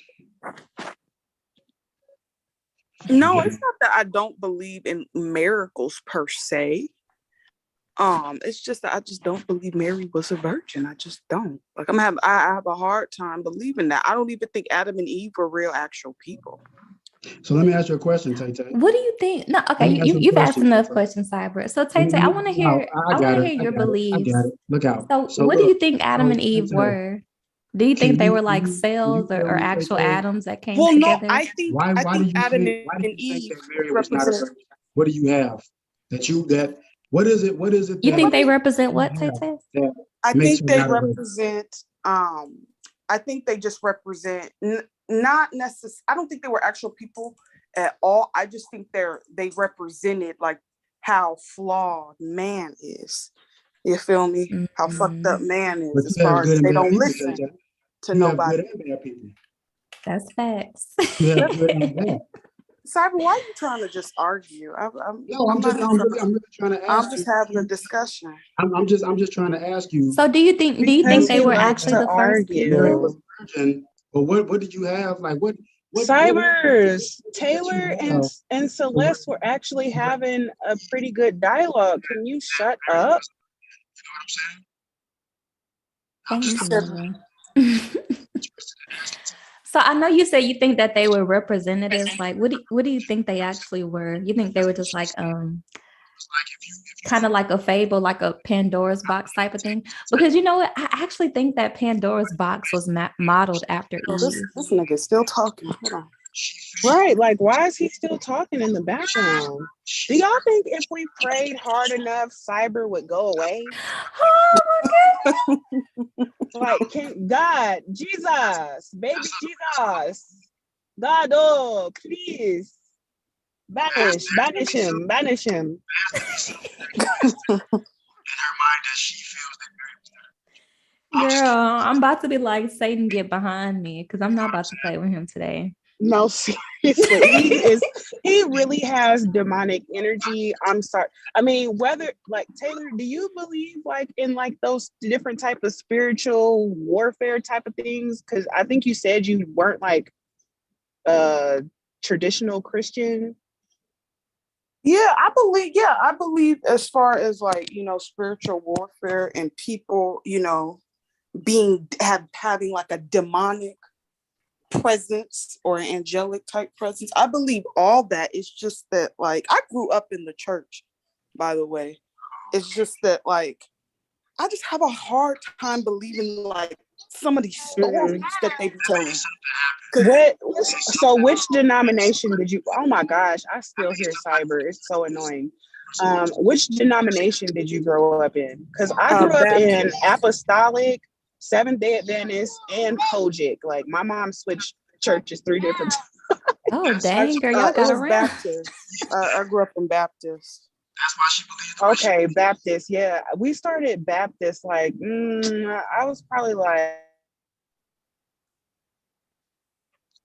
No, it's not that I don't believe in miracles per se. It's just that I just don't believe Mary was a virgin. I just don't. Like I have a hard time believing that. I don't even think Adam and Eve were real actual people. So let me ask you a question, Tay Tay. What do you think? No, okay, you've asked enough questions, Cyber. So Tay Tay, I want to hear your beliefs. I got it. Look out. So what do you think Adam and Eve were? Do you think they were like cells or actual atoms that came together? No, I think Adam and Eve represent. What do you have what is it? You think they represent what, Tay Tay? I think they represent. I think they just represent. Not necessarily. I don't think they were actual people at all. I just think they represented like how flawed man is. You feel me? Mm-hmm. How fucked up man is, as far as they don't listen to nobody. That's facts. Cyber, why are you trying to just argue? I'm really trying to ask. I'm just having a discussion. I'm just trying to ask you. So do you think they were actually the first people? But what did you have? Like what Cybers, Taylor and Celeste were actually having a pretty good dialogue. Can you shut up? So I know you said you think that they were representatives. Like, what do you think they actually were? You think they were just like kind of like a fable, like a Pandora's box type of thing? Because you know what, I actually think that Pandora's box was modeled after Oh, Eve. this nigga's still talking. Hold on. Right, like why is he still talking in the background? Do y'all think if we prayed hard enough, cyber would go away? Oh my goodness! Like, can God, Jesus, baby Jesus, God, oh, please, banish him. Girl, I'm about to be like, Satan, get behind me, because I'm not about to play with him today. No, seriously, he really has demonic energy. I'm sorry. I mean, whether like Taylor, do you believe like in like those different type of spiritual warfare type of things? Because I think you said you weren't like traditional Christian. Yeah, I believe as far as like, you know, spiritual warfare and people, you know, having like a demonic presence or an angelic type presence. I believe all that. It's just that like I grew up in the church, by the way. It's just that like I just have a hard time believing like some of these stories that they be telling. So which denomination did you, oh my gosh, I still hear cyber. It's so annoying. Which denomination did you grow up in? Because I grew up in Apostolic, Seventh-day Adventist, and Kojic. Like my mom switched churches 3 different times. Oh dang, girl, y'all got around. Baptist. I grew up in Baptist. That's why she believed. Okay, Baptist. Yeah, we started Baptist like I was probably like.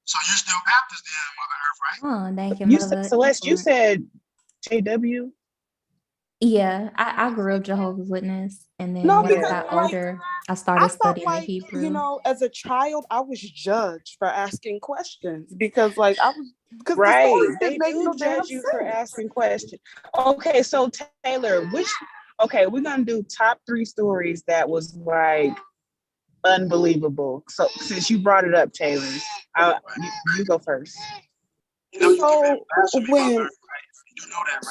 So you're still Baptist then, Mother Earth, right? Oh, thank you, You Mother. said, Celeste, you said JW. Yeah, I grew up Jehovah's Witness, and then No, when I because got like, older, I started I felt studying like, the Hebrew. you know, as a child, I was judged for asking questions because like I was because right. the stories They didn't make do no judge damn you sense. for asking questions. Okay, so Taylor, we're gonna do top 3 stories that was like unbelievable. So since you brought it up, Taylor, you go first.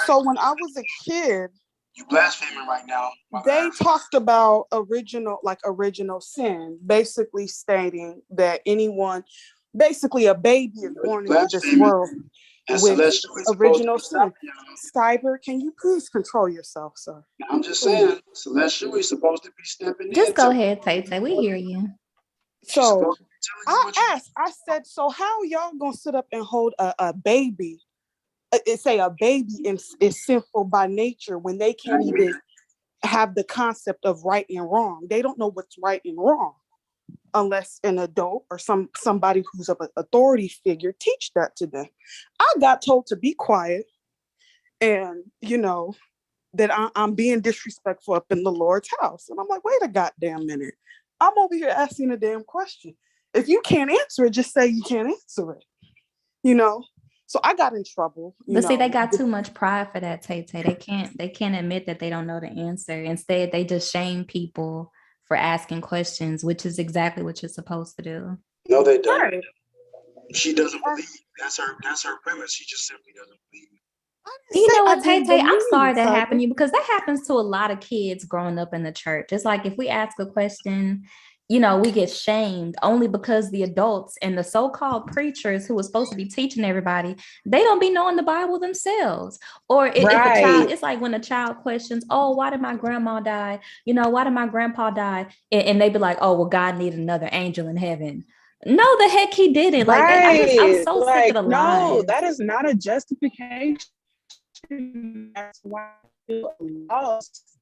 So when I was a kid, you blaspheming right now. They talked about original sin, basically stating that basically a baby is born into this world with original sin. Cyber, can you please control yourself, sir? I'm just saying, Celestial is supposed to be stepping in. Just go ahead, Tay. We hear you. So I said, so how y'all gonna sit up and hold a baby? Say a baby is sinful by nature when they can't even have the concept of right and wrong. They don't know what's right and wrong unless an adult or somebody who's of an authority figure teach that to them. I got told to be quiet and, you know, that I'm being disrespectful up in the Lord's house. And I'm like, wait a goddamn minute. I'm over here asking a damn question. If you can't answer it, just say you can't answer it, you know? So I got in trouble. But see, they got too much pride for that, Tay. They can't admit that they don't know the answer. Instead, they just shame people for asking questions, which is exactly what you're supposed to do. No, they don't. Right. She doesn't believe. That's her premise. She just simply doesn't believe. You know what, Tay? I'm sorry that happened to you because that happens to a lot of kids growing up in the church. It's like if we ask a question, you know, we get shamed only because the adults and the so-called preachers who are supposed to be teaching everybody, they don't be knowing the Bible themselves. Or if a child, it's like when a child questions, oh, why did my grandma die? You know, why did my grandpa die? And they be like, oh, well, God needed another angel in heaven. No, the heck he didn't. Like, I'm so sick of the lies. No, that is not a justification. That's why you lost.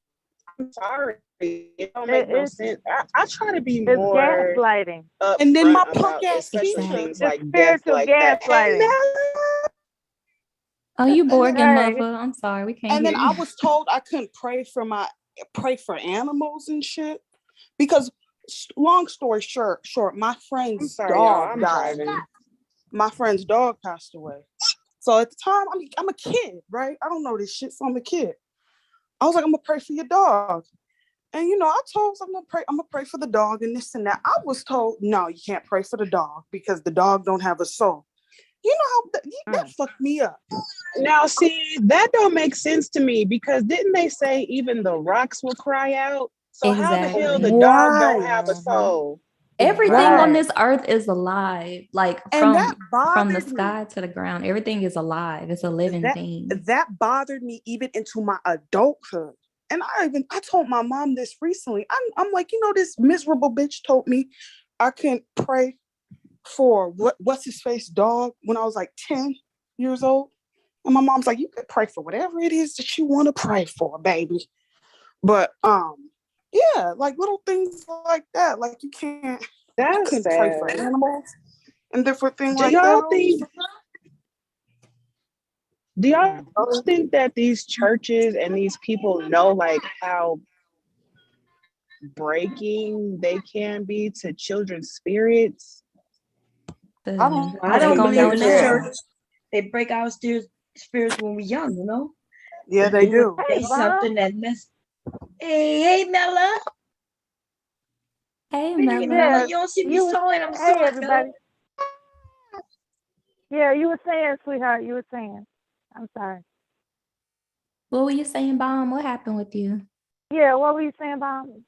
I'm sorry. It don't make no sense. I try to be more gaslighting. And then my punk ass things like spiritual gaslighting. Oh, you Borgen mother. I'm sorry, we can't. And hear then you. I was told I couldn't pray for animals and shit because long story short, my friend's dog died. My friend's dog passed away. So at the time, I'm a kid, right? I don't know this shit, so I'm a kid. I was like, I'm gonna pray for your dog. And I told him I'm gonna pray for the dog and this and that. I was told, no, you can't pray for the dog because the dog don't have a soul. You know how that fucked me up. Now, see, that don't make sense to me because didn't they say even the rocks will cry out? So how the hell the dog don't have a soul? Everything on this earth is alive, like from the sky to the ground. Everything is alive. It's a living thing. That bothered me even into my adulthood. And I told my mom this recently. I'm like, this miserable bitch told me I can't pray for what's his face dog when I was like 10 years old. And my mom's like, you could pray for whatever it is that you want to pray for, baby. But yeah, like little things like that. Like you can't pray for animals and different things like that. Do y'all think that these churches and these people know like how breaking they can be to children's spirits? I don't believe in the church. They break our spirits when we're young, Yeah, they do. Say something that mess. Hey, Mella. Hey, Mella. You don't see me sewing. I'm Hey, sorry, everybody. Yeah, you were saying, sweetheart. You were saying. I'm sorry. What were you saying, Bomb? What happened with you? Yeah, what were you saying, Bomb?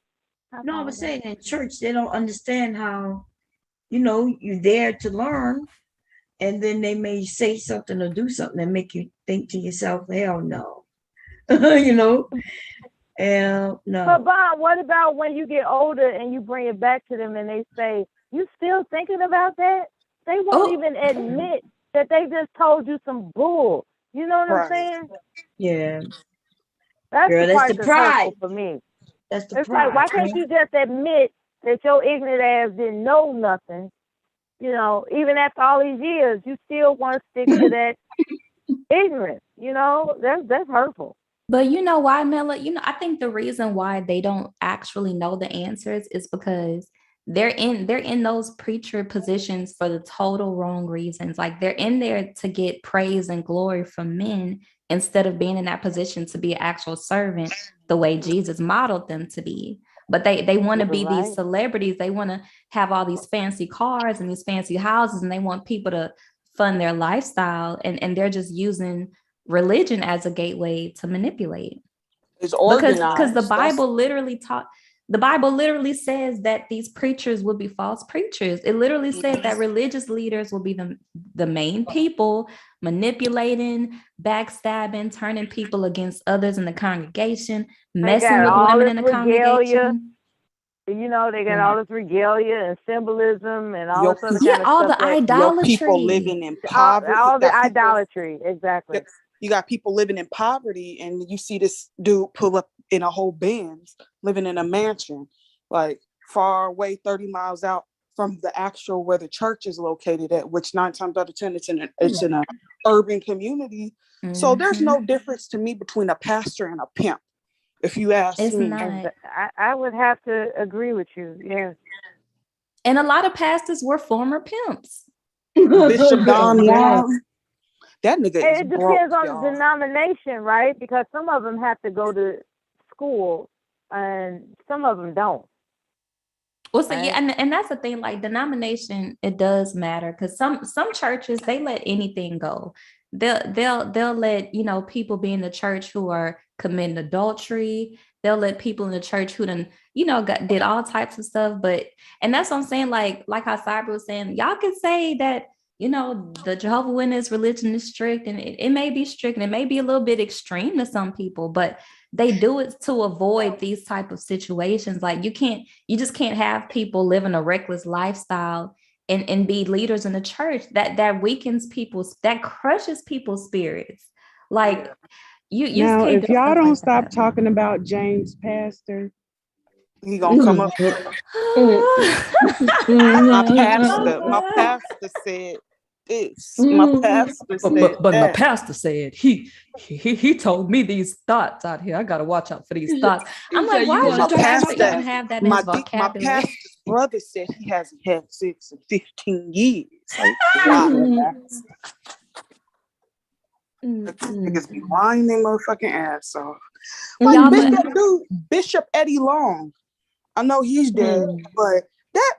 No, I was saying in church they don't understand how, you're there to learn, and then they may say something or do something and make you think to yourself, hell no. Hell no. But Bob, what about when you get older and you bring it back to them and they say, you still thinking about that? They won't even admit that they just told you some bull. You know what I'm saying? Yeah. That's Girl, the that's part the that's pride. hurtful for me. That's the It's pride. like, why can't you just admit that your ignorant ass didn't know nothing? Even after all these years, you still want to stick to that ignorance. That's hurtful. But you know why, Mela? I think the reason why they don't actually know the answers is because they're in those preacher positions for the total wrong reasons. Like they're in there to get praise and glory from men instead of being in that position to be an actual servant the way Jesus modeled them to be. But they want to be these celebrities. They want to have all these fancy cars and these fancy houses, and they want people to fund their lifestyle, and they're just using religion as a gateway to manipulate. It's organized. Because the Bible literally says that these preachers will be false preachers. It literally said that religious leaders will be the main people manipulating, backstabbing, turning people against others in the congregation, messing with women in the congregation. They got all this regalia and symbolism and all this other kind of all stuff. The idolatry. People living in poverty. All the idolatry, exactly. You got people living in poverty, and you see this dude pull up in a whole Benz, living in a mansion, like far away, 30 miles out from the actual where the church is located at, which 9 times out of 10, it's in an urban community. Mm-hmm. So there's no difference to me between a pastor and a pimp, if you ask me. Not. I would have to agree with you, yeah. And a lot of pastors were former pimps. Bishop Don Juan. That nigga is it depends on the denomination, right? Because some of them have to go to school and some of them don't. Well, so yeah, and that's the thing, like denomination, it does matter because some churches, they let anything go. They'll let, people be in the church who are committing adultery. They'll let people in the church who did all types of stuff. And that's what I'm saying, like how Cyber was saying, y'all can say that, the Jehovah's Witness religion is strict, and it may be strict and it may be a little bit extreme to some people, but they do it to avoid these type of situations. Like you just can't have people living a reckless lifestyle and be leaders in the church. That weakens that crushes people's spirits. Like you now, if y'all don't like stop talking about James Pastor, he gonna come up. My pastor said this. My pastor said but my pastor said he told me these thoughts out here. I gotta watch out for these thoughts. I'm like, why does your pastor even have that in his vocabulary? My pastor's brother said he hasn't had sex in 15 years. Like, niggas be lying their motherfucking ass off. Like Y'all, bitch, but that dude, Bishop Eddie Long. I know he's dead, but that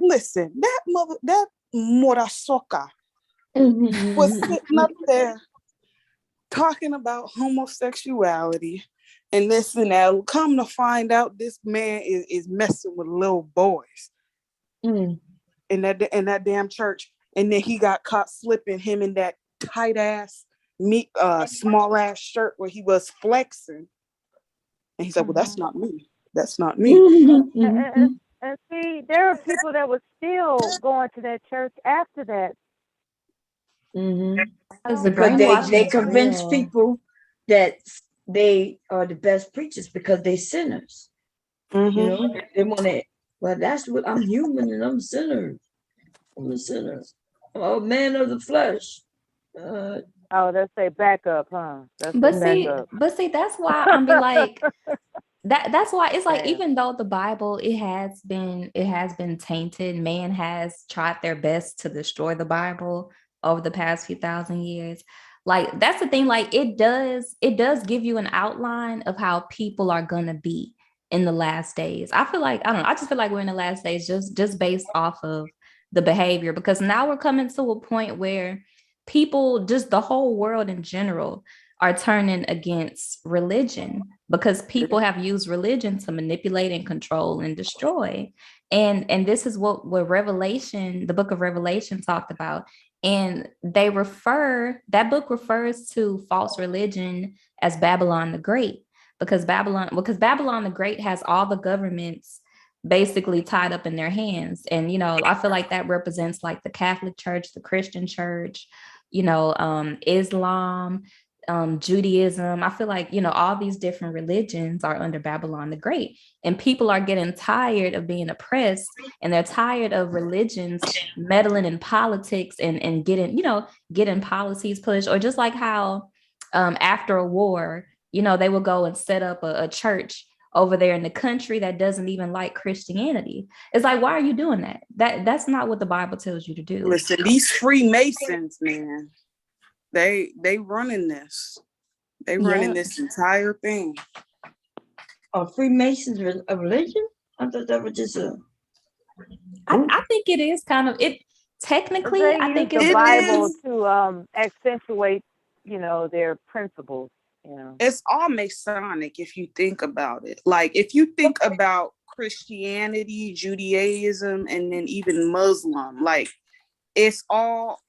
Murasoka was sitting up there talking about homosexuality and this and that. Come to find out, this man is messing with little boys in that damn church. And then he got caught slipping, him in that tight ass small ass shirt where he was flexing. And he's like, well, that's not me. That's not me. And see, there are people that were still going to that church after that. because the Because brainwashing they is convince real. people that they are the best preachers because they sinners. You know, they want to. Well, that's what I'm human and I'm a sinner. I'm a sinner. I'm a man of the flesh. Oh, that's a backup, huh? That's But a see, backup. that's why I'm be like that's why it's like, Damn. even though the Bible it has been tainted, man has tried their best to destroy the Bible over the past few thousand years. Like that's the thing, like it does give you an outline of how people are gonna be in the last days. I feel like, I don't know, I just feel like we're in the last days just based off of the behavior, because now we're coming to a point where people, just the whole world in general, are turning against religion because people have used religion to manipulate and control and destroy. And this is what Revelation, the book of Revelation, talked about. And that book refers to false religion as Babylon the Great, because Babylon the Great has all the governments basically tied up in their hands. And, you know, I feel like that represents like the Catholic Church, the Christian Church, you know, Islam, Judaism. I feel like, you know, all these different religions are under Babylon the Great, and people are getting tired of being oppressed, and they're tired of religions meddling in politics and getting policies pushed, or just like how after a war, you know, they will go and set up a church over there in the country that doesn't even like Christianity. It's like, why are you doing that? That's not what the Bible tells you to do. Listen, these Freemasons, man, they running this. They running this entire thing. Are Freemasons a religion? I thought that was just a. I think it is kind of it. Technically, I think it's the Bible to accentuate, you know, their principles. You know, it's all Masonic if you think about it. Like if you think about Christianity, Judaism, and then even Muslim, like it's all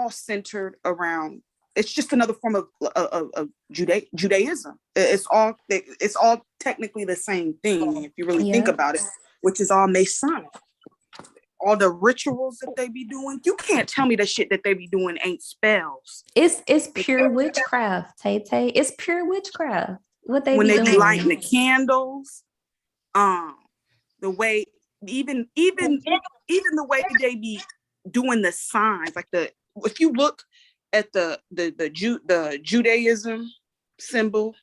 centered around. It's just another form of Judaism. It's all technically the same thing if you really think about it, which is all Masonic. All the rituals that they be doing, you can't tell me the shit that they be doing ain't spells. It's pure witchcraft, Tay. It's pure witchcraft. What they when be they doing. be lighting the candles, the way even the way they be doing the signs, like if you look at the Judaism symbol,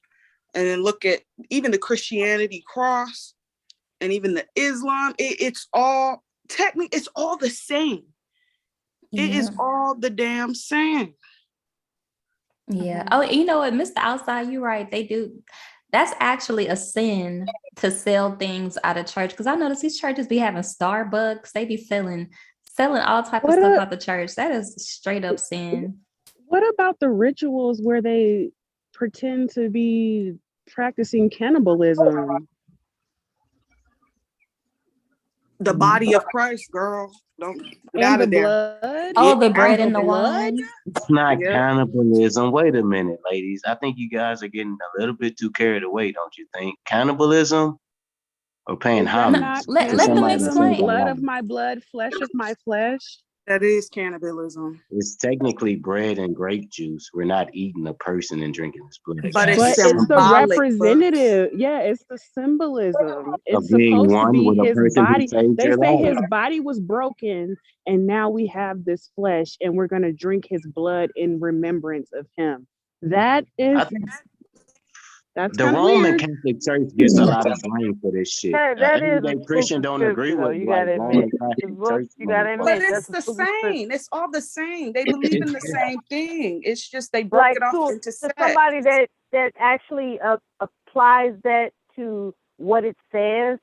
and then look at even the Christianity cross, and even the Islam, it's all. Technically, it's all the same. It is all the damn same. Yeah. Oh, you know what, Mr. Outside, you're right. They do. That's actually a sin to sell things out of church. Because I notice these churches be having Starbucks. They be selling all type of stuff out the church. That is straight up sin. What about the rituals where they pretend to be practicing cannibalism? The body of Christ, girl. Don't get out of there. Blood? Oh, the bread and the wine. It's not cannibalism. Wait a minute, ladies. I think you guys are getting a little bit too carried away, don't you think? Cannibalism or paying homage? Let them explain. Blood of my blood, flesh of my flesh. That is cannibalism. It's technically bread and grape juice. We're not eating a person and drinking his blood. But it's the representative. Yeah, it's the symbolism. It's supposed to be his body. They say his body was broken, and now we have this flesh, and we're going to drink his blood in remembrance of him. That is... That's the Roman Catholic Church gets a lot of blame for this shit. Everyday Christian don't agree with like Roman Catholic Church. But it's the same. It's all the same. They believe in the same thing. It's just they broke it off into sects. Somebody that actually applies that to what it says,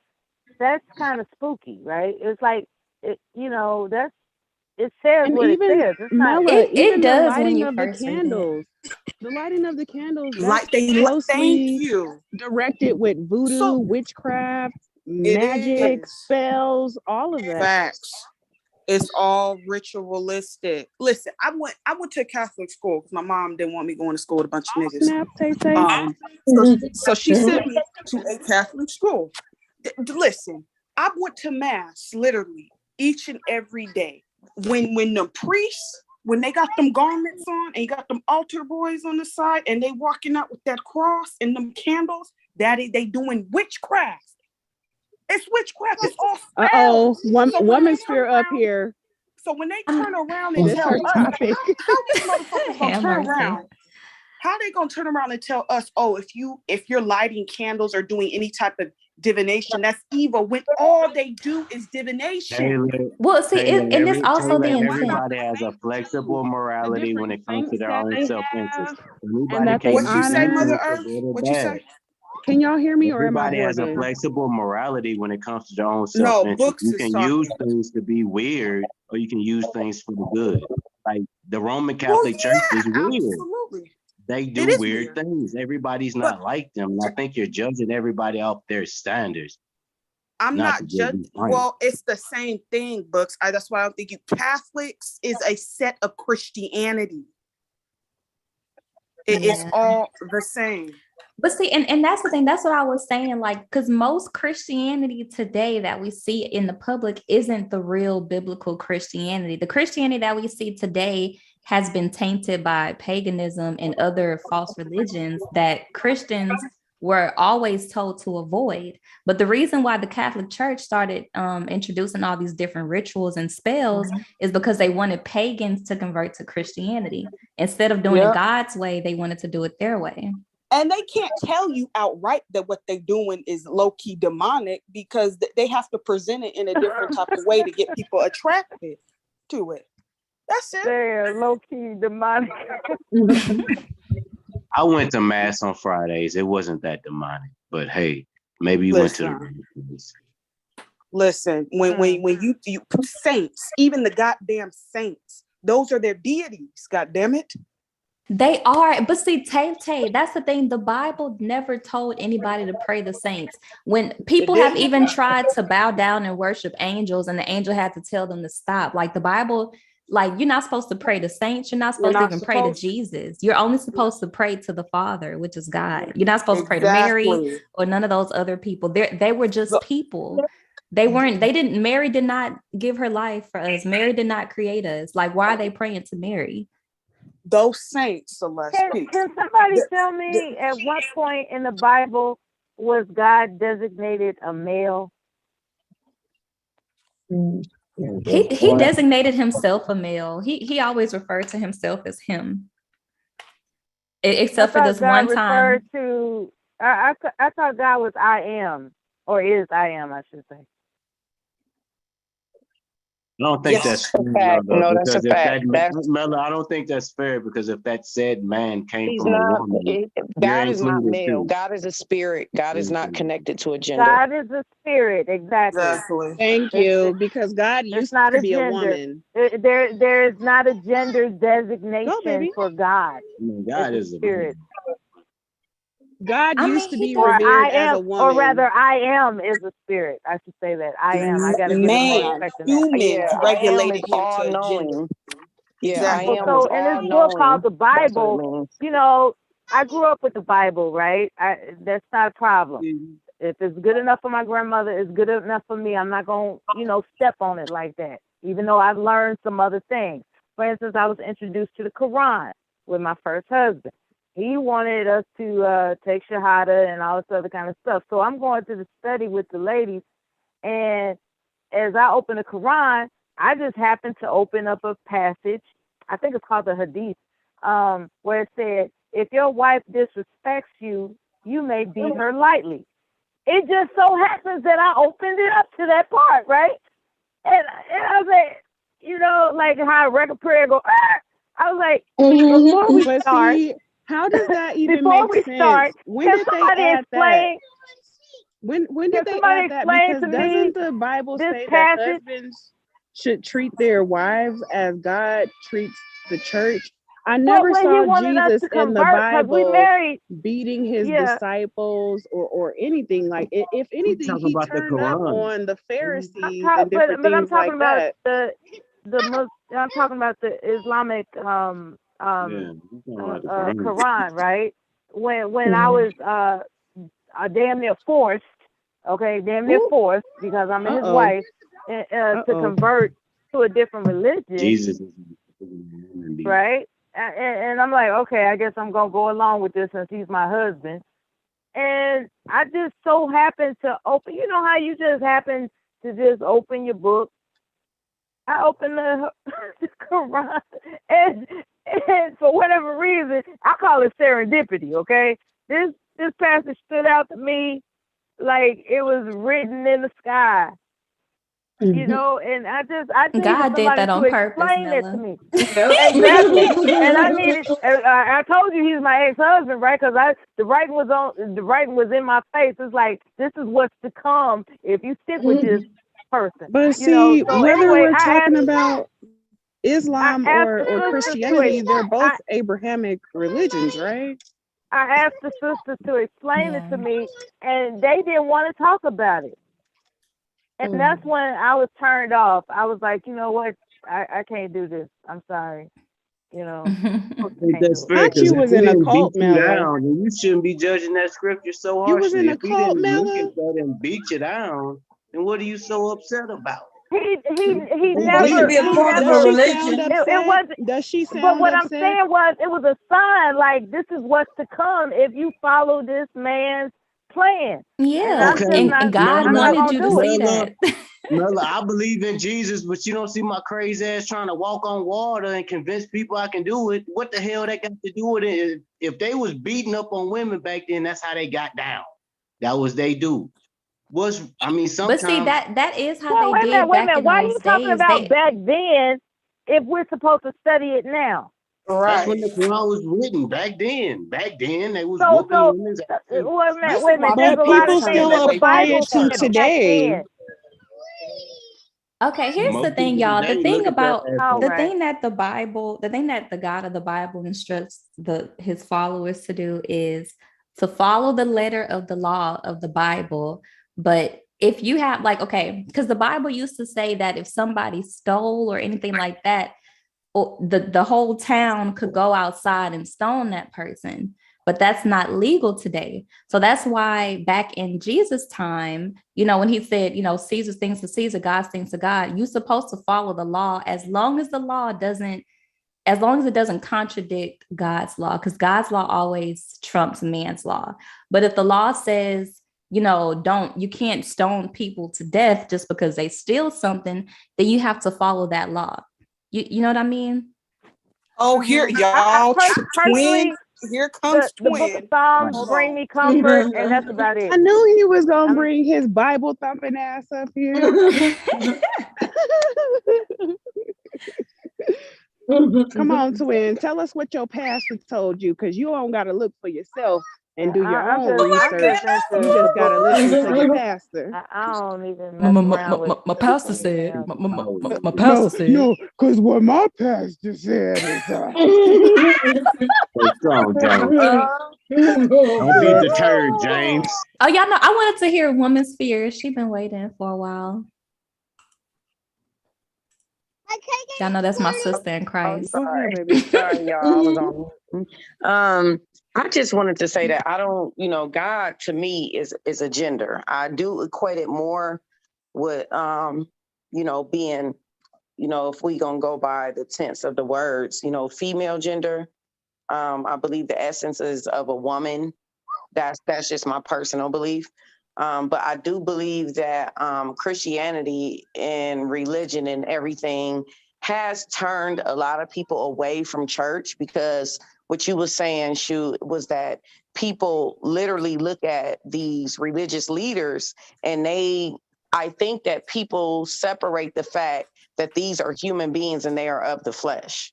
that's kind of spooky, right? It's like, it says And what it even says. It's not. Mela, It even the does when lighting you of the first read it. candles, the lighting of the candles, that's Like thank closely you. directed with voodoo, So witchcraft, it magic, is spells, all of that. facts. It's all ritualistic. Listen, I went to Catholic school because my mom didn't want me going to school with a bunch of niggas. Snap, Tay. So she sent me to a Catholic school. Listen, I went to mass literally each and every day. When the priests, when they got them garments on and you got them altar boys on the side and they walking out with that cross and them candles, they doing witchcraft. It's witchcraft. It's all spells. Woman sphere up here. So when they turn around and This tell her us, topic. how these motherfuckers gonna Have turn mercy. around? How they gonna turn around and tell us, oh, if you're lighting candles or doing any type of divination, that's evil, when all they do is divination. Well, see, and it's also the intent. Everybody has a flexible morality when it comes to their own self-interest. And that they What you say, honor. Mother Earth? What you say? Can y'all hear me or am I Everybody has a bugging? flexible morality when it comes to their own No, self-interest. Books You is can talking. use things to be weird, or you can use things for the good. Like the Roman Well, Catholic Church is yeah, weird. absolutely. They It do is weird weird. things. Everybody's But not like them. And I think you're judging everybody off their standards. I'm Not not to just be funny. well, it's the same thing, Books. That's why I'm thinking Catholics is a set of Christianity. It's Yeah. all the same. But see, and that's the thing. That's what I was saying. Like, because most Christianity today that we see in the public isn't the real biblical Christianity. The Christianity that we see today has been tainted by paganism and other false religions that Christians were always told to avoid. But the reason why the Catholic Church started introducing all these different rituals and spells is because they wanted pagans to convert to Christianity. Instead of doing it Yep. God's way, they wanted to do it their way. And they can't tell you outright that what they're doing is low-key demonic because they have to present it in a different type of way to get people attracted to it. That's it. They're low-key demonic. I went to mass on Fridays. It wasn't that demonic, but hey, maybe you went to the Listen. right place. Listen, when you saints, even the goddamn saints, those are their deities, goddamn it. They are, but see, Tay, that's the thing. The Bible never told anybody to pray the saints. When people have even tried to bow down and worship angels, and the angel had to tell them to stop. Like the Bible, like you're not supposed to pray to saints. You're not supposed to even pray to Jesus. You're only supposed to pray to the Father, which is God. You're not supposed to pray to Mary or none of those other people. They were just people. Mary did not give her life for us. Mary did not create us. Like, why are they praying to Mary? Those saints, Celeste. Can somebody tell me at what point in the Bible was God designated a male? He designated himself a male. He always referred to himself as him. Except for this one time. I thought God was I am, or is I am, I should say. I don't think that's fair. No, that's a fact. Mela, I don't think that's fair because if that said man came He's from not. a woman, God is not included male. too. God is a spirit. God is not connected to a gender. God is a spirit, exactly. Thank you, because God used not to a be a gender. woman. There is not a gender designation for God. God is a spirit. God used to be Or revered I as am, a woman. or rather, I am is a spirit. I should say that. I am. I gotta give it more respect than that. Humans regulated him all to knowing. gender. Yeah, Exactly. I am. So in this book called the Bible, you know, I grew up with the Bible, right? That's not a problem. If it's good enough for my grandmother, it's good enough for me. I'm not gonna, step on it like that. Even though I've learned some other things. For instance, I was introduced to the Quran with my first husband. He wanted us to take Shahada and all this other kind of stuff. So I'm going to the study with the ladies, and as I open the Quran, I just happened to open up a passage. I think it's called the Hadith, where it said, if your wife disrespects you, you may beat her lightly. It just so happens that I opened it up to that part, right? And I was like, like how a record prayer go, I was like, before we start, How does that even Before make we sense? start, When can did they somebody add that? explain? When Can did they somebody add that? explain Because to me doesn't the Bible this say that passage? husbands should treat their wives as God treats the church? I Well, never he saw wanted us Jesus to in the convert because we Bible married. beating his Yeah. disciples or anything. Like if We anything, talking he about the turned up Quran. on the Pharisees But and different I'm things talking like about that. I'm talking about the Islamic Yeah, we talking about the Quran. Quran, right? When I was damn near forced, damn near forced because I'm his Uh-oh. wife, to convert to a different religion, Jesus is right? And I'm like, okay, I guess I'm gonna go along with this since he's my husband. And I just so happened to open. You know how you just happen to just open your book. I opened the Quran, and for whatever reason, I call it serendipity. Okay, this passage stood out to me like it was written in the sky. You know, and I needed God did somebody that on to purpose, explain it to Nella. me. Exactly. And I needed. I told you he's my ex-husband, right? Because the writing was in my face. It's like this is what's to come if you stick with this person. But You know. see, So whether anyway, we're talking about Islam I asked or the sister to Christianity, they're both Abrahamic religions, right? I asked the sister to explain it to me, and they didn't want to talk about it. And that's when I was turned off. I was like, you know what? I can't do this. I'm sorry. You know. That spirit, Thought because you if was he in a didn't beat cult, you Mella. down, then you shouldn't be judging that scripture so You was in harshly. a If he cult, didn't look Mella? at that and beat you down, then what are you so upset about? He He never. can be a He part of a never. Does she sound religion. It upset? wasn't. Does she But sound what I'm upset? saying was, it was a sign. Like this is what's to come if you follow this man's plan. And I'm Yeah, just Okay, not. and God I'm not wanted gonna you to do see it. that. Mella, I believe in Jesus, but you don't see my crazy ass trying to walk on water and convince people I can do it. What the hell that got to do with it? If they was beating up on women back then, that's how they got down. That was they do. But see, Sometimes that is how Well, they wait a minute. did back in Why are those you talking days. about back then if we're supposed to study it now? that's when Right. the Quran was written. Back then they was So whooping women's ass. wait a minute. This Wait is a my minute. There's But a lot first of people time things still that that the they apply did Bible it to said church. back today. then. Okay, here's the Most thing, people y'all. today look at that as All The right. thing that the God of the Bible instructs his followers to do is to follow the letter of the law of the Bible. But if you have because the Bible used to say that if somebody stole or anything like that, the whole town could go outside and stone that person. But that's not legal today. So that's why back in Jesus' time, when he said, Caesar's things to Caesar, God's things to God, you're supposed to follow the law as long as it doesn't contradict God's law, because God's law always trumps man's law. But if the law says, you can't stone people to death just because they steal something, then you have to follow that law. You know what I mean? Oh, here, y'all, Personally, twin. Here comes the book of twin. Psalms Hold bring on. me comfort, and that's about it. I knew he was gonna bring his Bible thumping ass up here. Come on, twin. Tell us what your pastor told you, because you don't gotta look for yourself and do your own research. You just gotta listen to your pastor. I don't even mess around with My pastor said. My pastor said. No, because what my pastor said is. Don't be deterred, James. Oh, y'all know I wanted to hear Woman's Fear. She's been waiting for a while. Y'all know that's my sister in Christ. Sorry, y'all. I was on. I just wanted to say that I don't, God to me is a gender. I do equate it more with, being, if we gonna go by the tense of the words, female gender. I believe the essence is of a woman. That's just my personal belief. But I do believe that Christianity and religion and everything has turned a lot of people away from church, because what you were saying, Shu, was that people literally look at these religious leaders and I think that people separate the fact that these are human beings and they are of the flesh.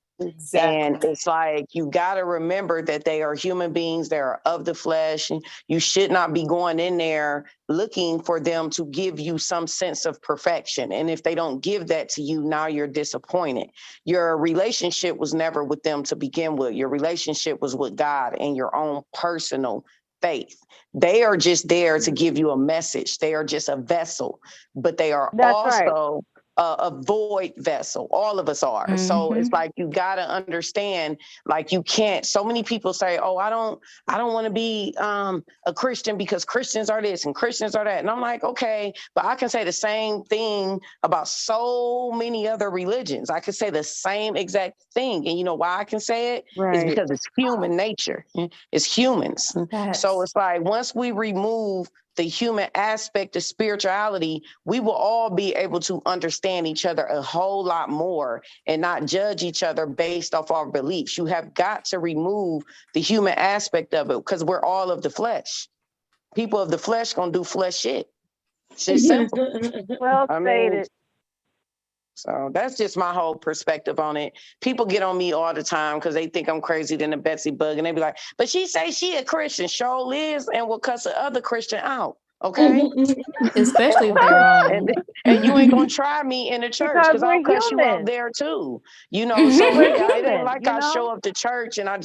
And it's like, you got to remember that they are human beings. They are of the flesh. And you should not be going in there looking for them to give you some sense of perfection. And if they don't give that to you, now you're disappointed. Your relationship was never with them to begin with. Your relationship was with God and your own personal faith. They are just there to give you a message. They are just a vessel, but they are also a void vessel. All of us are. So it's like, you got to understand, like, you can't, so many people say, oh, I don't want to be a Christian because Christians are this and Christians are that. And I'm like, okay, but I can say the same thing about so many other religions. I can say the same exact thing. And you know why I can say it? It's because it's human nature. It's humans. So it's like, once we remove the human aspect of spirituality, we will all be able to understand each other a whole lot more and not judge each other based off our beliefs. You have got to remove the human aspect of it, because we're all of the flesh. People of the flesh gonna do flesh shit. It's just simple. Well stated. So that's just my whole perspective on it. People get on me all the time because they think I'm crazy than a Betsy Bug. And they be like, but she say she a Christian, sure Liz, and will cuss the other Christian out. Okay. Especially if they're wrong. And you ain't gonna try me in the church because I'll cuss you out there too. You know, so yeah, it ain't like I show up to church and I'm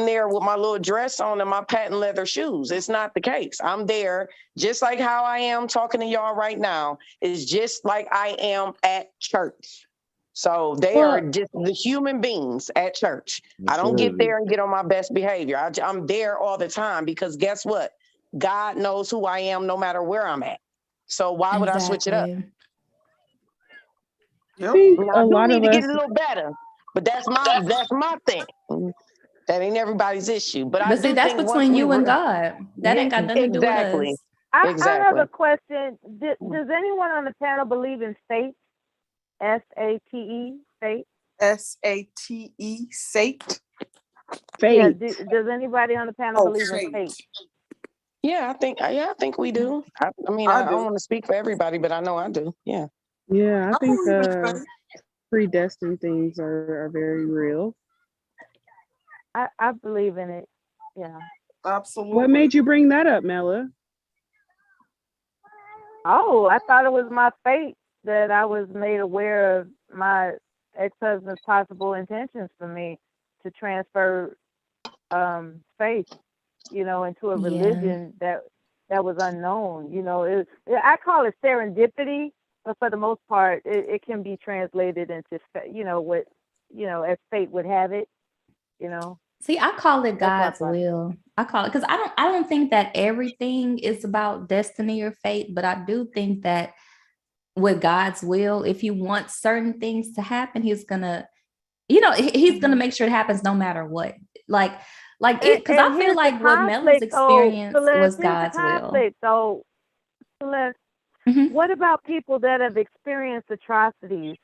there with my little dress on and my patent leather shoes. It's not the case. I'm there just like how I am talking to y'all right now. It's just like I am at church. So they are just the human beings at church. I don't get there and get on my best behavior. I'm there all the time because guess what? God knows who I am no matter where I'm at. So why would I switch it up? I think a lot need of to us get a little better, but that's my thing. That ain't everybody's issue. But I see, do that's think between you and God. That ain't got nothing to do with us. I have a question. Does anyone on the panel believe in fate? S-A-T-E, fate? S-A-T-E, fate? Fate. Yeah, does anybody on the panel believe in fate? Yeah, I think we do. I mean, I don't want to speak for everybody, but I know I do. Yeah. Yeah, I think predestined things are very real. I believe in it. Yeah. Absolutely. What made you bring that up, Mela? Oh, I thought it was my fate that I was made aware of my ex-husband's possible intentions for me to transfer faith, you know, into a religion that was unknown. You know, I call it serendipity, but for the most part, it can be translated into, you know, what, you know, as fate would have it, you know. See, I call it God's will. I call it, because I don't think that everything is about destiny or fate, but I do think that with God's will, if he wants certain things to happen, he's gonna, you know, he's gonna make sure it happens no matter what. Like it, because I feel like what Mela's experience was God's will. So, Celeste, what about people that have experienced atrocities?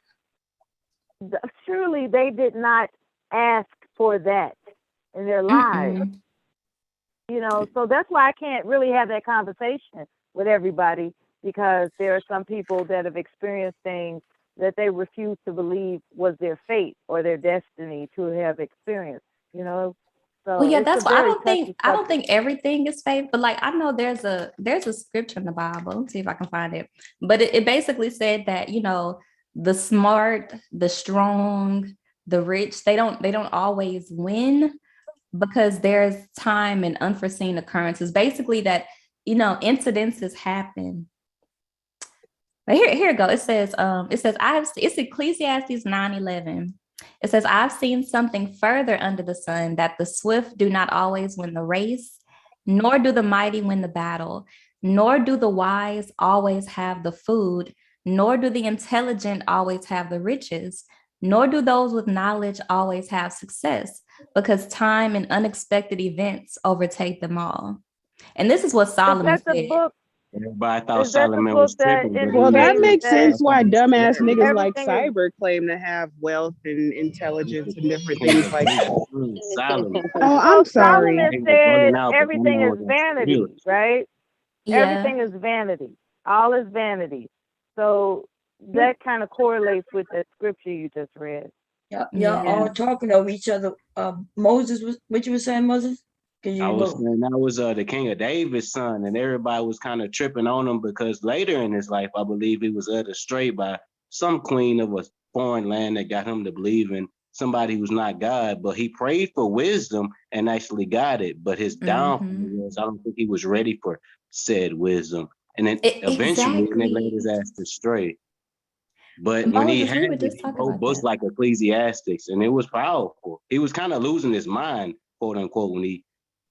Surely they did not ask for that in their lives. You know, so that's why I can't really have that conversation with everybody, because there are some people that have experienced things that they refuse to believe was their fate or their destiny to have experienced, you know. So well, yeah, that's why I don't think everything is fate, but like I know there's a scripture in the Bible. Let's see if I can find it. But it basically said that, you know, the smart, the strong, the rich, they don't always win, because there's time and unforeseen occurrences. Basically that, you know, incidences happen. But here it go. It says, it's Ecclesiastes 9:11. It says, I've seen something further under the sun, that the swift do not always win the race, nor do the mighty win the battle, nor do the wise always have the food, nor do the intelligent always have the riches, nor do those with knowledge always have success, because time and unexpected events overtake them all. And this is what Solomon said. Everybody thought Solomon was tripping. Well, that makes sense why dumbass niggas like Cyber claim to have wealth and intelligence and different things like that. Solomon. Oh, I'm sorry. Solomon said everything is vanity, right? Yeah. Everything is vanity. All is vanity. So that kind of correlates with the scripture you just read. Y'all all talking over each other. Moses, what you were saying, Moses? I was saying that was the King of David's son, and everybody was kind of tripping on him because later in his life, I believe he was led astray by some queen of a foreign land that got him to believe in somebody who's not God. But he prayed for wisdom and actually got it. But his downfall was, I don't think he was ready for said wisdom, and then eventually they led his ass astray. But when he had it, he wrote books like Ecclesiastics, and it was powerful. He was kind of losing his mind, quote unquote, when he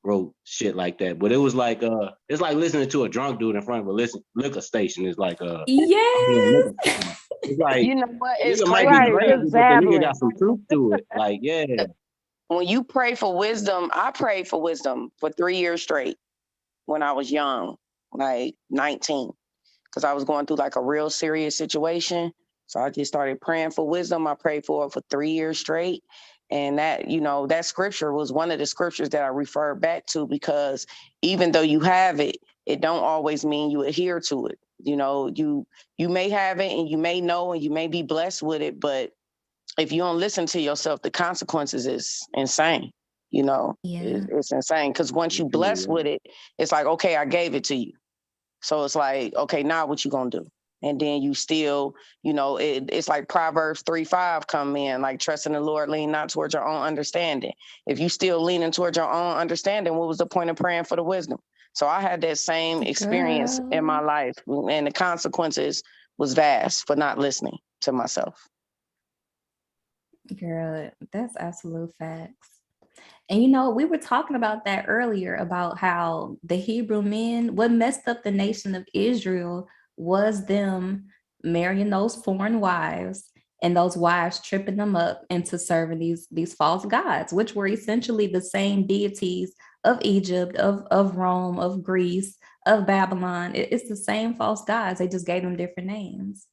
wrote shit like that. But it was like it's like listening to a drunk dude in front of a liquor station. It's like it's like, you know what? It's nigga might crazy. be crazy, but the nigga got some truth to it. Like, yeah. When you pray for wisdom, I prayed for wisdom for 3 years straight when I was young, like 19, because I was going through like a real serious situation. So I just started praying for wisdom. I prayed for it for 3 years straight. And that, you know, that scripture was one of the scriptures that I referred back to, because even though you have it, it don't always mean you adhere to it. You know, you may have it and you may know and you may be blessed with it, but if you don't listen to yourself, the consequences is insane. You know, it's insane, because once you blessed with it, it's like, okay, I gave it to you. So it's like, okay, now what you gonna do? And then you still, you know, it's like Proverbs 3:5 come in, like trust in the Lord, lean not towards your own understanding. If you still leaning towards your own understanding, what was the point of praying for the wisdom? So I had that same experience in my life, and the consequences was vast for not listening to myself. Girl, that's absolute facts. And you know, we were talking about that earlier, about how the Hebrew men, what messed up the nation of Israel was them marrying those foreign wives, and those wives tripping them up into serving these false gods, which were essentially the same deities of Egypt, of Rome, of Greece, of Babylon. It's the same false gods. They just gave them different names.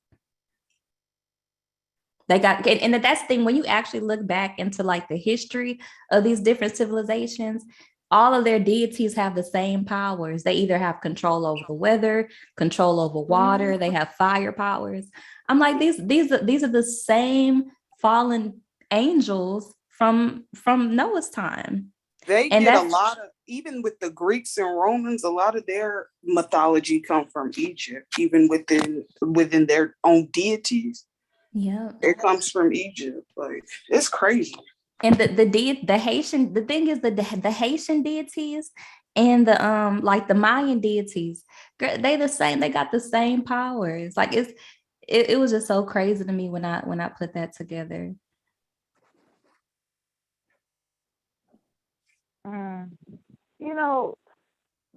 They got, and that's the thing, when you actually look back into like the history of these different civilizations, all of their deities have the same powers. They either have control over the weather, control over water, they have fire powers. I'm like, these are the same fallen angels from Noah's time. They get a lot of, even with the Greeks and Romans, a lot of their mythology come from Egypt, even within their own deities. Yeah, it comes from Egypt. Like, it's crazy. And the Haitian, the thing is, the Haitian deities and the like the Mayan deities, they the same. They got the same powers. Like it was just so crazy to me when I put that together. You know,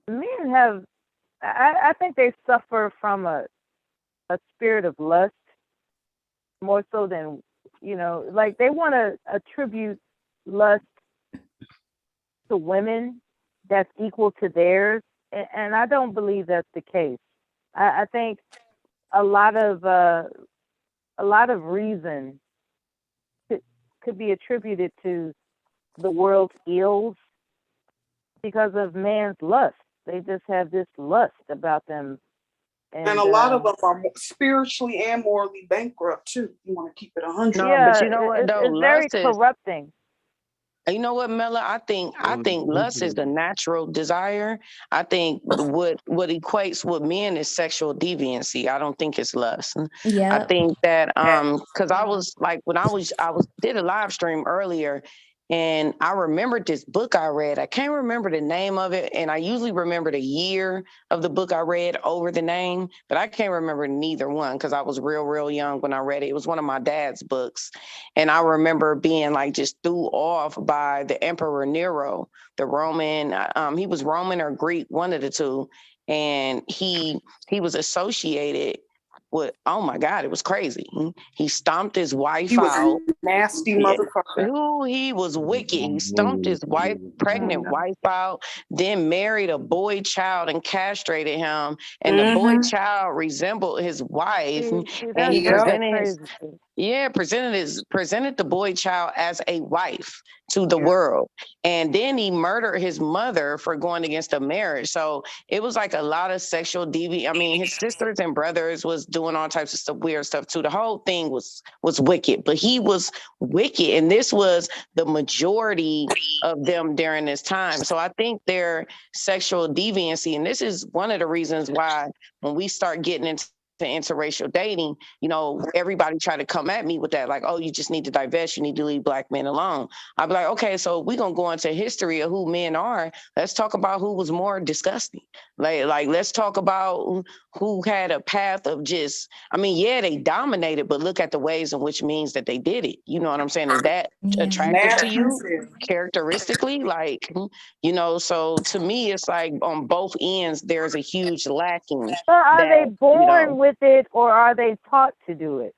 men have, I think they suffer from a spirit of lust more so than, you know, like they want to attribute lust to women that's equal to theirs. And I don't believe that's the case. I think a lot of reason could be attributed to the world's ills because of man's lust. They just have this lust about them. And a lot of them are spiritually and morally bankrupt too. You want to keep it 100. No, but you know what though? It's very corrupting. You know what, Mela? I think lust is the natural desire. I think what equates with men is sexual deviancy. I don't think it's lust. Yeah. I think that because I was like, when I did a live stream earlier, and I remembered this book I read. I can't remember the name of it, and I usually remember the year of the book I read over the name, but I can't remember neither one because I was real young when I read it. It was one of my dad's books, and I remember being like just threw off by the Emperor Nero, the Roman. He was Roman or Greek, one of the two, and he was associated with, oh my God, it was crazy. He stomped his wife He was out. a nasty motherfucker. Ooh, he was wicked. He stomped his pregnant wife out, then married a boy child and castrated him. And the boy child resembled his wife. And he presented the boy child as a wife to the world. And then he murdered his mother for going against the marriage. So it was like a lot of sexual deviance. I mean, his sisters and brothers was doing all types of weird stuff too. The whole thing was wicked, but he was wicked. And this was the majority of them during this time. So I think their sexual deviancy, and this is one of the reasons why when we start getting into interracial dating, you know, everybody try to come at me with that, like, oh, you just need to divest, you need to leave Black men alone. I'd be like, okay, so we're gonna go into history of who men are. Let's talk about who was more disgusting. Like let's talk about who had a path of just, I mean, yeah, they dominated, but look at the ways in which means that they did it. You know what I'm saying? Is that attractive to you characteristically? Like, you know, so to me, it's like on both ends, there's a huge lacking. So are they born with it, or are they taught to do it?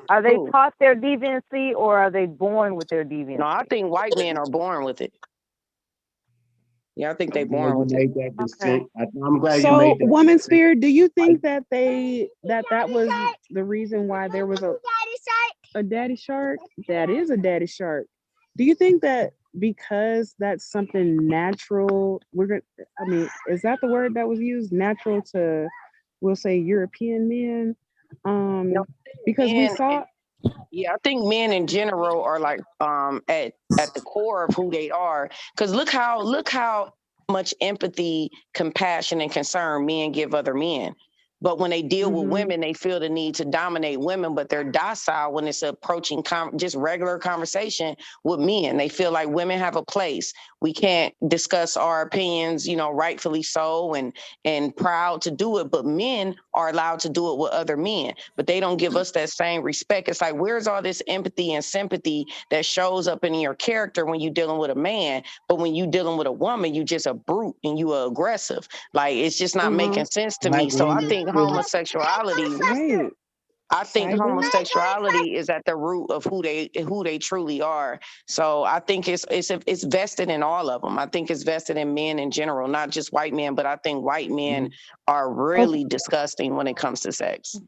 Are they taught their deviancy, or are they born with their deviancy? No, I think white men are born with it. Yeah, I think they're born with it. Okay. I'm glad so, you made that. Woman Spirit, do you think that that was the reason why there was a daddy shark? That is a daddy shark. Do you think that because that's something natural, is that the word that was used? Natural to, we'll say, European men? Because we saw. Yeah, I think men in general are like at the core of who they are. Because look how much empathy, compassion, and concern men give other men. But when they deal with women, they feel the need to dominate women, but they're docile when it's approaching just regular conversation with men. They feel like women have a place. We can't discuss our opinions, you know, rightfully so, and proud to do it. But men are allowed to do it with other men, but they don't give us that same respect. It's like, where's all this empathy and sympathy that shows up in your character when you're dealing with a man? But when you're dealing with a woman, you just a brute and you are aggressive. Like, it's just not making sense to me. So I think homosexuality is at the root of who they truly are. So I think it's vested in all of them. I think it's vested in men in general, not just white men, but I think white men are really disgusting when it comes to sex.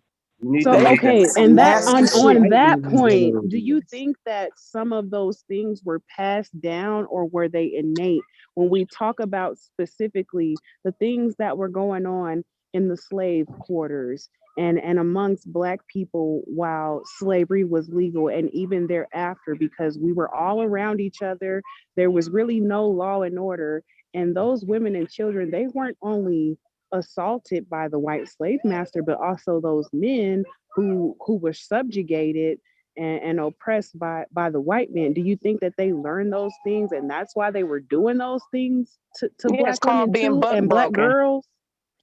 So okay, and that on that point, do you think that some of those things were passed down, or were they innate? When we talk about specifically the things that were going on in the slave quarters and amongst Black people while slavery was legal, and even thereafter, because we were all around each other, there was really no law and order, and those women and children, they weren't only assaulted by the white slave master, but also those men who were subjugated and oppressed by the white men. Do you think that they learned those things, and that's why they were doing those things to Black women too, and Black girls?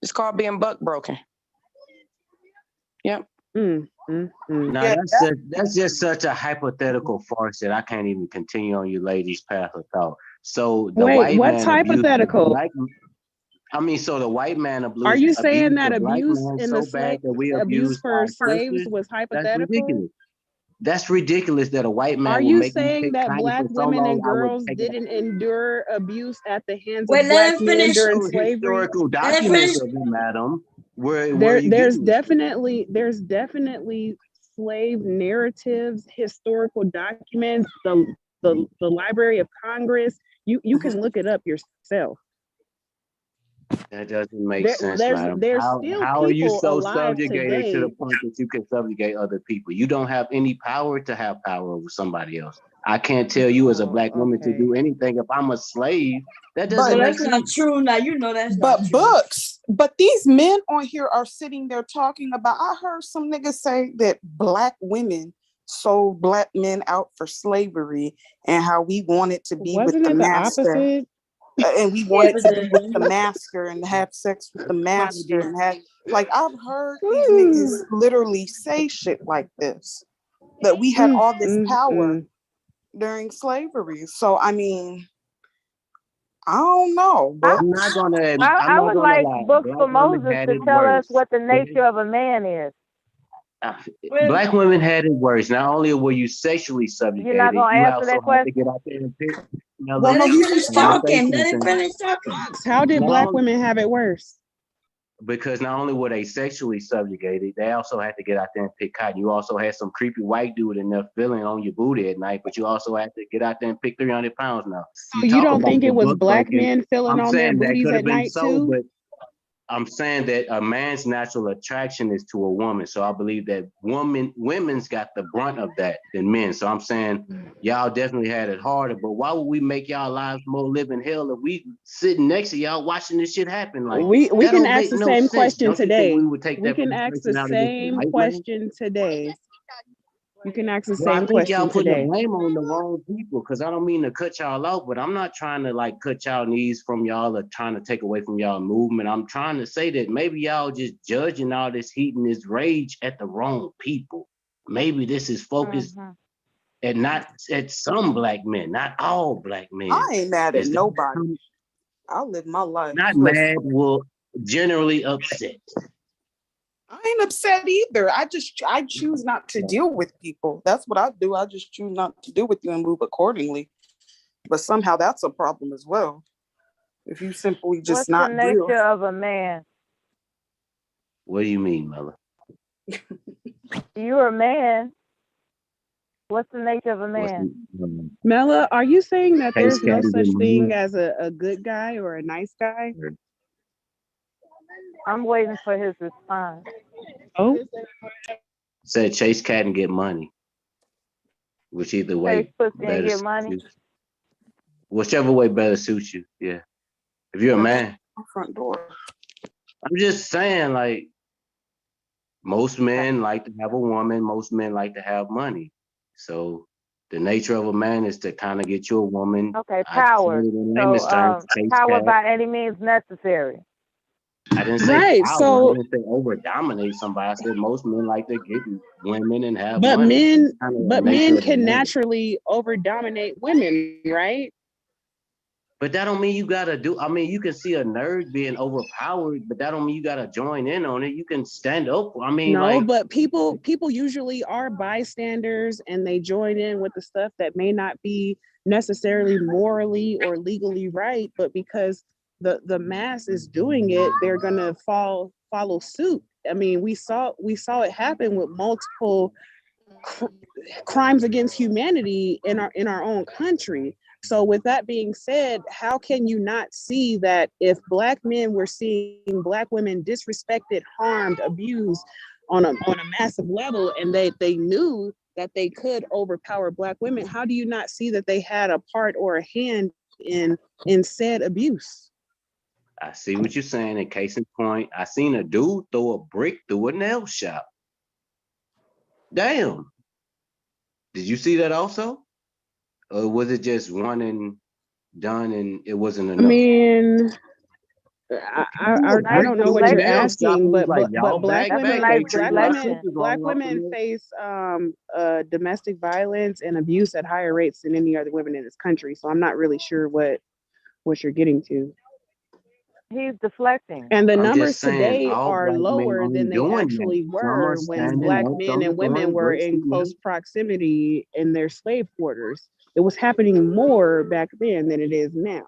It's called being buck broken. Yep. Now that's just such a hypothetical farce that I can't even continue on you ladies' path of thought. So the white man what's hypothetical? So the white man abused. Are you saying that abuse in the abuse for slaves was hypothetical? That's ridiculous that a white man. Are you saying that Black women and girls didn't endure abuse at the hands of Black men during slavery? Historical documents of them, madam. There's definitely slave narratives, historical documents, the Library of Congress. You can look it up yourself. That doesn't make sense, madam. How are you so subjugated to the point that you can subjugate other people? You don't have any power to have power over somebody else. I can't tell you as a Black woman to do anything if I'm a slave. That doesn't make sense. That's not true. Now you know that's but not true. Books. But these men on here are sitting there talking about. I heard some niggas say that Black women sold Black men out for slavery and how we wanted to be with the master. Opposite? And we wanted to be with the master and have sex with the master and have, like, I've heard these niggas literally say shit like this, that we had all this power during slavery. So I mean, I don't know, but I'm not gonna. I would like books for Moses to tell us what the nature of a man is. Black women had it worse. Not only were you sexually subjugated, You're not gonna you answer that also had to question? get out there and pick. Let him finish talking. Let him finish talking. How did Black women have it worse? Because not only were they sexually subjugated, they also had to get out there and pick cotton. You also had some creepy white dude in there feeling on your booty at night, but you also had to get out there and pick 300 pounds now. So you don't think it was Black men feeling on their booties at night too? I'm saying that a man's natural attraction is to a woman. So I believe that women's got the brunt of that than men. So I'm saying y'all definitely had it harder, but why would we make y'all lives more living hell if we sitting next to y'all watching this shit happen? Like We that can don't ask make the no same sense. question Don't you think today. we would take We that can ask the frustration out against the same white man? question today. You can ask the Well, I same think y'all question putting the today. blame on the wrong people, because I don't mean to cut y'all off, but I'm not trying to like cut y'all knees from y'all or trying to take away from y'all movement. I'm trying to say that maybe y'all just judging all this heat and this rage at the wrong people. Maybe this is focused at not at some black men, not all black men. I ain't mad at Is that nobody. I'll live my life. not mad, well, generally upset? I ain't upset either. I choose not to deal with people. That's what I do. I just choose not to deal with you and move accordingly. But somehow that's a problem as well. If you simply just What's not the nature deal. of a man? What do you mean, Mella? You're a man. What's the nature of a man? Mela, are you saying that Case there's no Caddy such didn't thing move. as a good guy or a nice guy? I'm waiting for his response. Oh, Said chase cat and get money. Which either Chase way pussy and better get suits money. you. Whichever way better suits you. Yeah. If you're a man. Front door. I'm just saying, like, most men like to have a woman, most men like to have money. So the nature of a man is to kind of get you a woman. Okay, I'd say power. it in layman's terms, chase Power cat. by any means necessary. I didn't say right. power. So, I didn't say over dominate somebody. I said most men like to get women and have but money. men, That's kind of the but nature men of the can man. naturally over dominate women, right? But that don't mean you gotta do. I mean, you can see a nerd being overpowered, but that don't mean you gotta join in on it. You can stand up. I mean, No, like, but people usually are bystanders and they join in with the stuff that may not be necessarily morally or legally right, but because the mass is doing it, they're gonna follow suit. I mean, we saw it happen with multiple crimes against humanity in our own country. So with that being said, how can you not see that if black men were seeing black women disrespected, harmed, abused on a massive level, and they knew that they could overpower black women, how do you not see that they had a part or a hand in said abuse? I see what you're saying. In case in point, I seen a dude throw a brick through a nail shop. Damn. Did you see that also? Or was it just one and done and it wasn't enough? I mean, I don't know what you're asking, but black women face domestic violence and abuse at higher rates than any other women in this country. So I'm not really sure what you're getting to. He's deflecting. And the numbers today are lower than they actually were when black men and women were in close proximity in their slave quarters. It was happening more back then than it is now.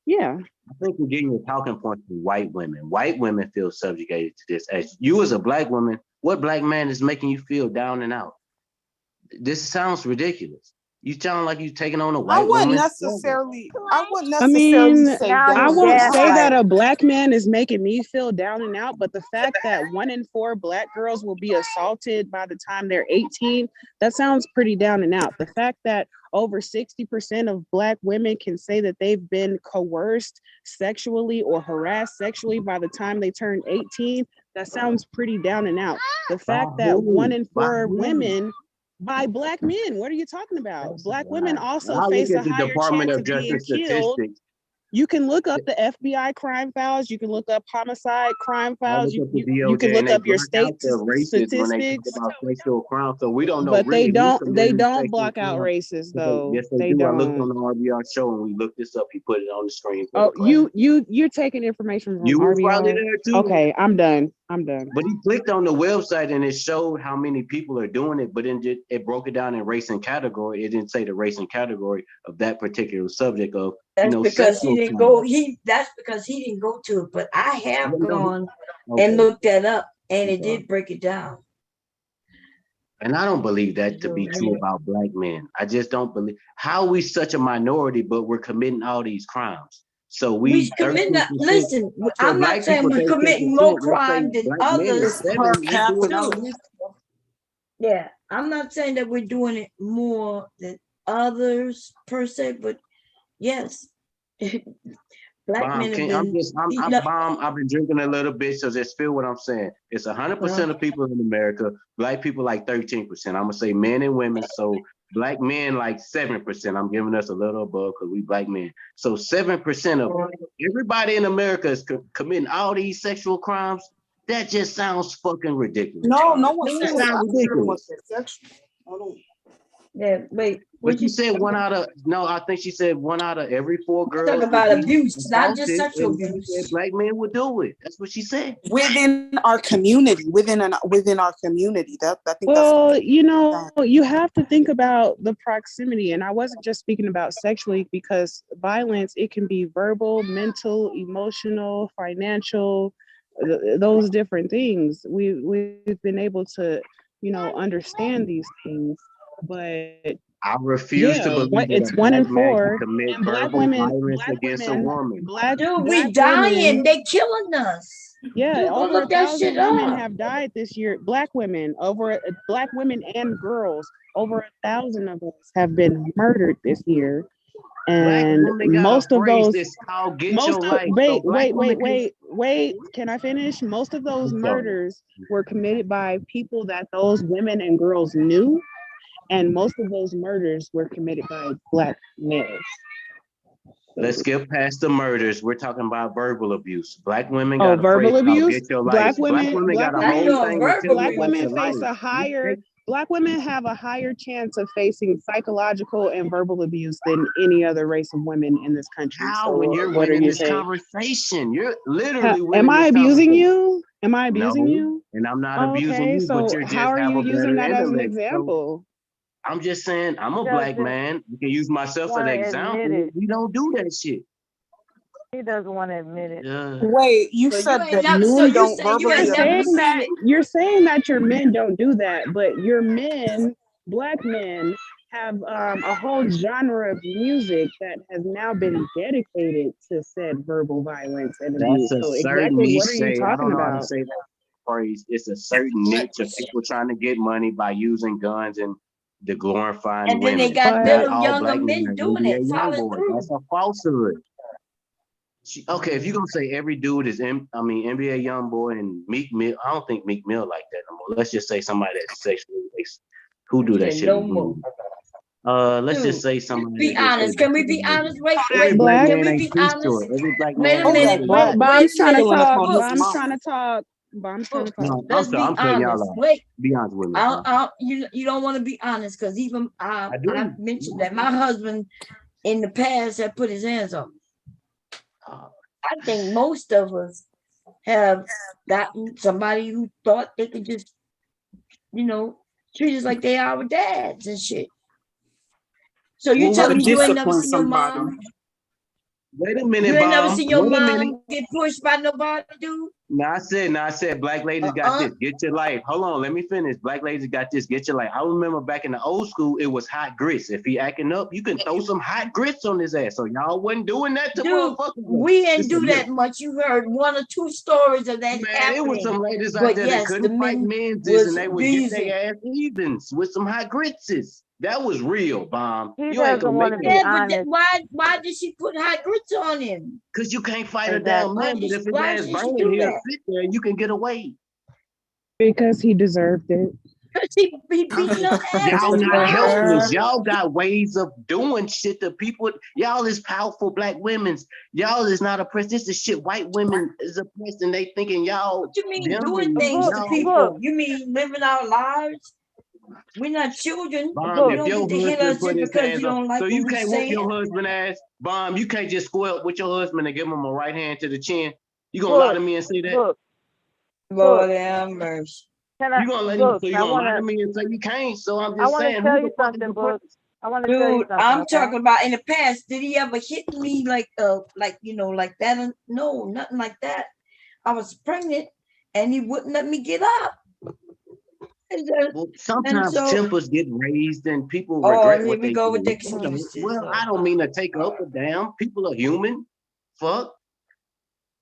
Yeah. I think you're getting your talking point to white women. White women feel subjugated to this. As you as a black woman, what black man is making you feel down and out? This sounds ridiculous. You sound like you're taking on a white woman. I wouldn't necessarily I mean, say I won't say that a black man is making me feel down and out, but the fact that 1 in 4 black girls will be assaulted by the time they're 18, that sounds pretty down and out. The fact that over 60% of black women can say that they've been coerced sexually or harassed sexually by the time they turn 18, that sounds pretty down and out. The fact that 1 in 4 women by black men. What are you talking about? Black women also face a higher chance of being killed. You can look up the FBI crime files. You can look up homicide crime files. You can look up your state statistics. So we don't know. But they don't block out racists though. Yes, they do. I looked on the RBR show and we looked this up. He put it on the screen. Oh, you're taking information from you RBR. You probably there too. Okay, I'm done. But he clicked on the website and it showed how many people are doing it, but then it broke it down in race and category. It didn't say the race and category of that particular subject of, that's because he didn't go. That's because he didn't go to it. But I have gone and looked that up, and it did break it down. And I don't believe that to be true about black men. I just don't believe. How are we such a minority, but we're committing all these crimes? So We we commit 13%. listen, So I'm not black saying people we're 13%. committing more Let's say crime than black men others. is 7. We doing all Too. this. Yeah, I'm not saying that we're doing it more than others per se, but yes, black Bomb, men have been beaten up. Bomb. I've been drinking a little bit, so just feel what I'm saying. It's 100% of people in America. Black people like 13%. I'm gonna say men and women. So black men like 7%. I'm giving us a little above because we black men. So 7% of everybody in America is committing all these sexual crimes. That just sounds fucking ridiculous. No one It said sounds ridiculous. sexual. I don't. Yeah, wait. But you said one out of I think she said 1 out of every 4 girls. Talk about abuse, not just assaulted, sexual and abuse. said black men would do it. That's what she said. Within our community, within our community. I think well, you know, you have to think about the proximity. And I wasn't just speaking about sexually, because violence, it can be verbal, mental, emotional, financial, those different things. We've been able to, you know, understand these things, but I refuse to believe it's that 1 in black man 4, can commit and black verbal women, violence against a woman. Dude, we dying. They killing us. Yeah, Dude, go over look that 1,000 shit women up. have died this year. Black women and girls, over 1,000 of us have been murdered this year. And most of those, wait, can I finish? Most of those murders were committed by people that those women and girls knew. And most of those murders were committed by black males. Let's skip past the murders. We're talking about verbal abuse. Black women Oh, got verbal abuse. Get your Black life. women got a whole thing. Black women face a higher. Black women have a higher chance of facing psychological and verbal abuse than any other race of women in this country. How? So When you're what are winning you this saying? conversation, you're literally winning. Am I this abusing conversation. you? Am I abusing No, you? And I'm not abusing Okay, you, so but you're just how are have you a using better that as an intellect. So example? I'm just saying, I'm a black man. You can use myself as an example. We don't do that shit. He doesn't want to admit it. Wait, you So said you that ain't never- men so you don't say you verbally ain't never abuse? seen it. You're saying that your men don't do that, but your men, black men, have a whole genre of music that has now been dedicated to said verbal violence and abuse. That's a So certain exactly niche. what are you I don't talking know how to about? say that phrase. It's a certain niche of people trying to get money by using guns and the glorifying And then women. they got Not little all younger black men men are doing NBA it, young following boys. through. That's a falsehood. Okay, if you're gonna say every dude is NBA young boy and Meek Mill, I don't think Meek Mill like that no more. Let's just say somebody that's sexually who do that shit. No more. Let's just Dude, say somebody. Be honest. Can we be honest? Wait, Every wait, black can man we ain't be too honest? short. Every black Wait man a ain't minute. too Wait, short. Bomb's trying to wait, talk. Books. Bomb's trying to talk. Bomb's trying to talk. No, I'm Let's be sorry. I'm cutting y'all honest. off. Wait. Be honest with me. You don't want to be honest because even I do. mentioned that my husband in the past had put his hands on me. I think most of us have gotten somebody who thought they could just, treat us like they are our dads and shit. So you tell me you ain't never seen your mom? Wait a minute, You ain't never Bomb. seen your Wait a mom minute. get pushed by nobody, dude? No, I said black ladies got this. Get your life. Hold on, let me finish. Black ladies got this. Get your life. I remember back in the old school, it was hot grits. If he acting up, you can throw some hot grits on his ass. So y'all wasn't doing that to Dude, motherfuckers. we didn't do that much. You heard 1 or 2 stories of that happening. It was some ladies out But there yes, that the couldn't fight men men's was and they would get their ass evens with some hot gritses. That was real, Bomb. He You ain't doesn't gonna want make to be it. honest. Why did she put hot grits on him? Because you can't fight a damn man, but if his Why ass did she burning, do he'll that? sit there and you can get away. Because he deserved it. He beating up Y'all not helpless. Y'all got ways of doing shit to people. Y'all is powerful black women. Y'all is not oppressed. This is shit white women is oppressed and they thinking y'all. What you mean doing things to people? You mean living our lives? We're not children. Bomb, You if don't your get to hit husband us put just his because hands you don't up, like so what you we can't whoop saying. your husband ass. Bomb, you can't just square up with your husband and give him a right hand to the chin. You gonna lie to me and say that? Lord have mercy. You gonna let him? So you gonna lie to me and say you can't? So I'm just saying. Tell you something, Book. I want to tell you Dude, something. I'm talking about in the past. Did he ever hit me like that? No, nothing like that. I was pregnant, and he wouldn't let me get up. Well, sometimes tempers get raised and people Oh, regret here what we they go do. with the excuses. Well, I don't mean to take up a damn. People are human. fuck?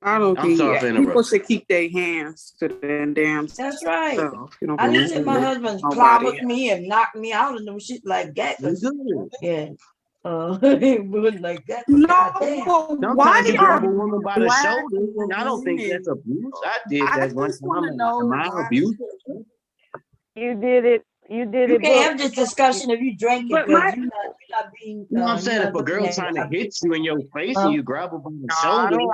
I don't I'm think sorry for people interrupting. should keep their hands to their damn That's right. self. You don't I didn't believe see my in husband nobody clobbered me and knocked me out and no shit like that. We 'Cause, good. yeah, it wasn't like that. But No, goddamn. but why Sometimes you grab are a woman by the black shoulder, and I don't think that's women? abuse. I did I that one just want time. to know Am I why. abused? You did it. You did You it, can't book. have this discussion if you drink it But because my you're not being You know what I'm you're saying? not If a looking girl at trying to it. hit you in your face and you grab her by the I shoulder, mean,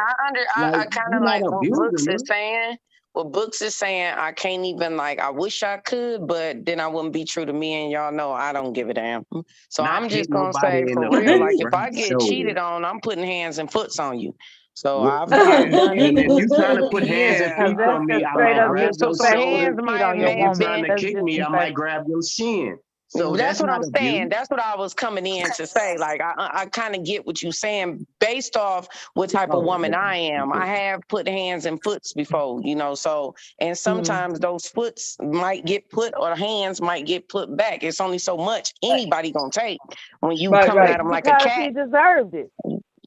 I like kind you're of not like what Books abusing her. is saying. What Books is saying, I can't even like. I wish I could, but then I wouldn't be true to me, and y'all know I don't give a damn. So Not I'm hit just gonna nobody say in for the real, like face if right I get shoulder. cheated on, I'm putting hands and foots on you. So Well, I've and done it. if you trying to put hands and yeah. feet That's on me, just I straight might up Okay, grab so your so disrespectful. shoulder. hands You cheat on If your you may have woman. trying been. to That's kick me, I might disrespectful. grab your shin. So That's that's what not I'm saying. abuse. That's what I was coming in to say. Like I kind of get what you're saying based off what type of Oh, woman I okay. am. I have put hands and foots before, you know. So and Mm. sometimes those foots might get put or hands might get put back. It's only so much anybody gonna take when you Right, coming right. at them like a Because cat. he deserved it.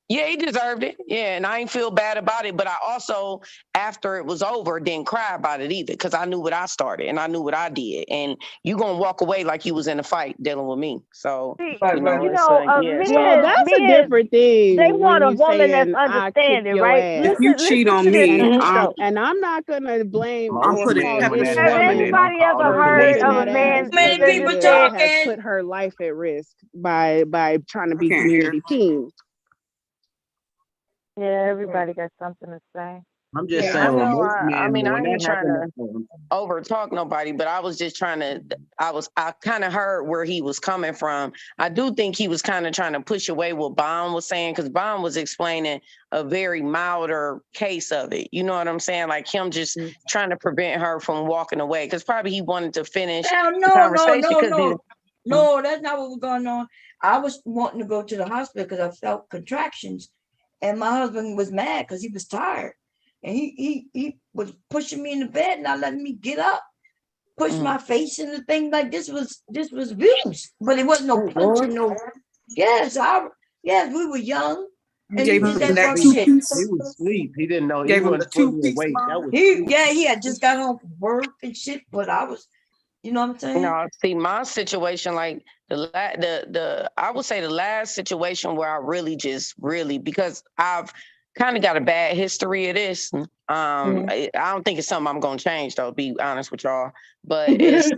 Yeah, he deserved it. Yeah, and I ain't feel bad about it. But I also, after it was over, didn't cry about it either because I knew what I started and I knew what I did. And you gonna walk away like you was in a fight dealing with me. So See, Right, you right, know, you right. it's know, yeah. Well, So that's a men, different they thing want when a you woman that's saying I kick understanding, your right? ass. If you cheat on Listen to this. me, Mhm. So, and I'm not gonna blame Most or men, fault when any that has happen, woman they don't anybody call ever the for heard police. whooping of a that man ass Many that people that has talking. put her life at risk by trying to I be can't hear. community teen? yeah, everybody got something to say. I'm just Yeah, I saying, when know. most I men, mean, I when that ain't trying happen, to over talk nobody, but I was just trying to. I kind of heard where he was coming from. I do think he was kind of trying to push away what Bond was saying because Bond was explaining a very milder case of it. You know what I'm saying? Like him just Mm. trying to prevent her from walking away because probably he wanted to finish Hell the no, conversation because no, that's not what was going on. I was wanting to go to the hospital because I felt contractions, and my husband was mad because he was tired, and he was pushing me in the bed, not letting me get up, push my face in the thing like this was abuse, but it wasn't no Oh, punching, Lord. no. Yes, we were young, You and gave he did him that that fuck two shit. he piece. was asleep. He didn't know. He Gave him the wasn't fully 2-piece awake. That mom. was He sleep. he had just got home from work and shit, but I was, you know what I'm saying? No, see, my situation, like the I would say the last situation where I really because I've kind of got a bad history of this. I don't think it's something I'm gonna change though. Be honest with y'all, but it's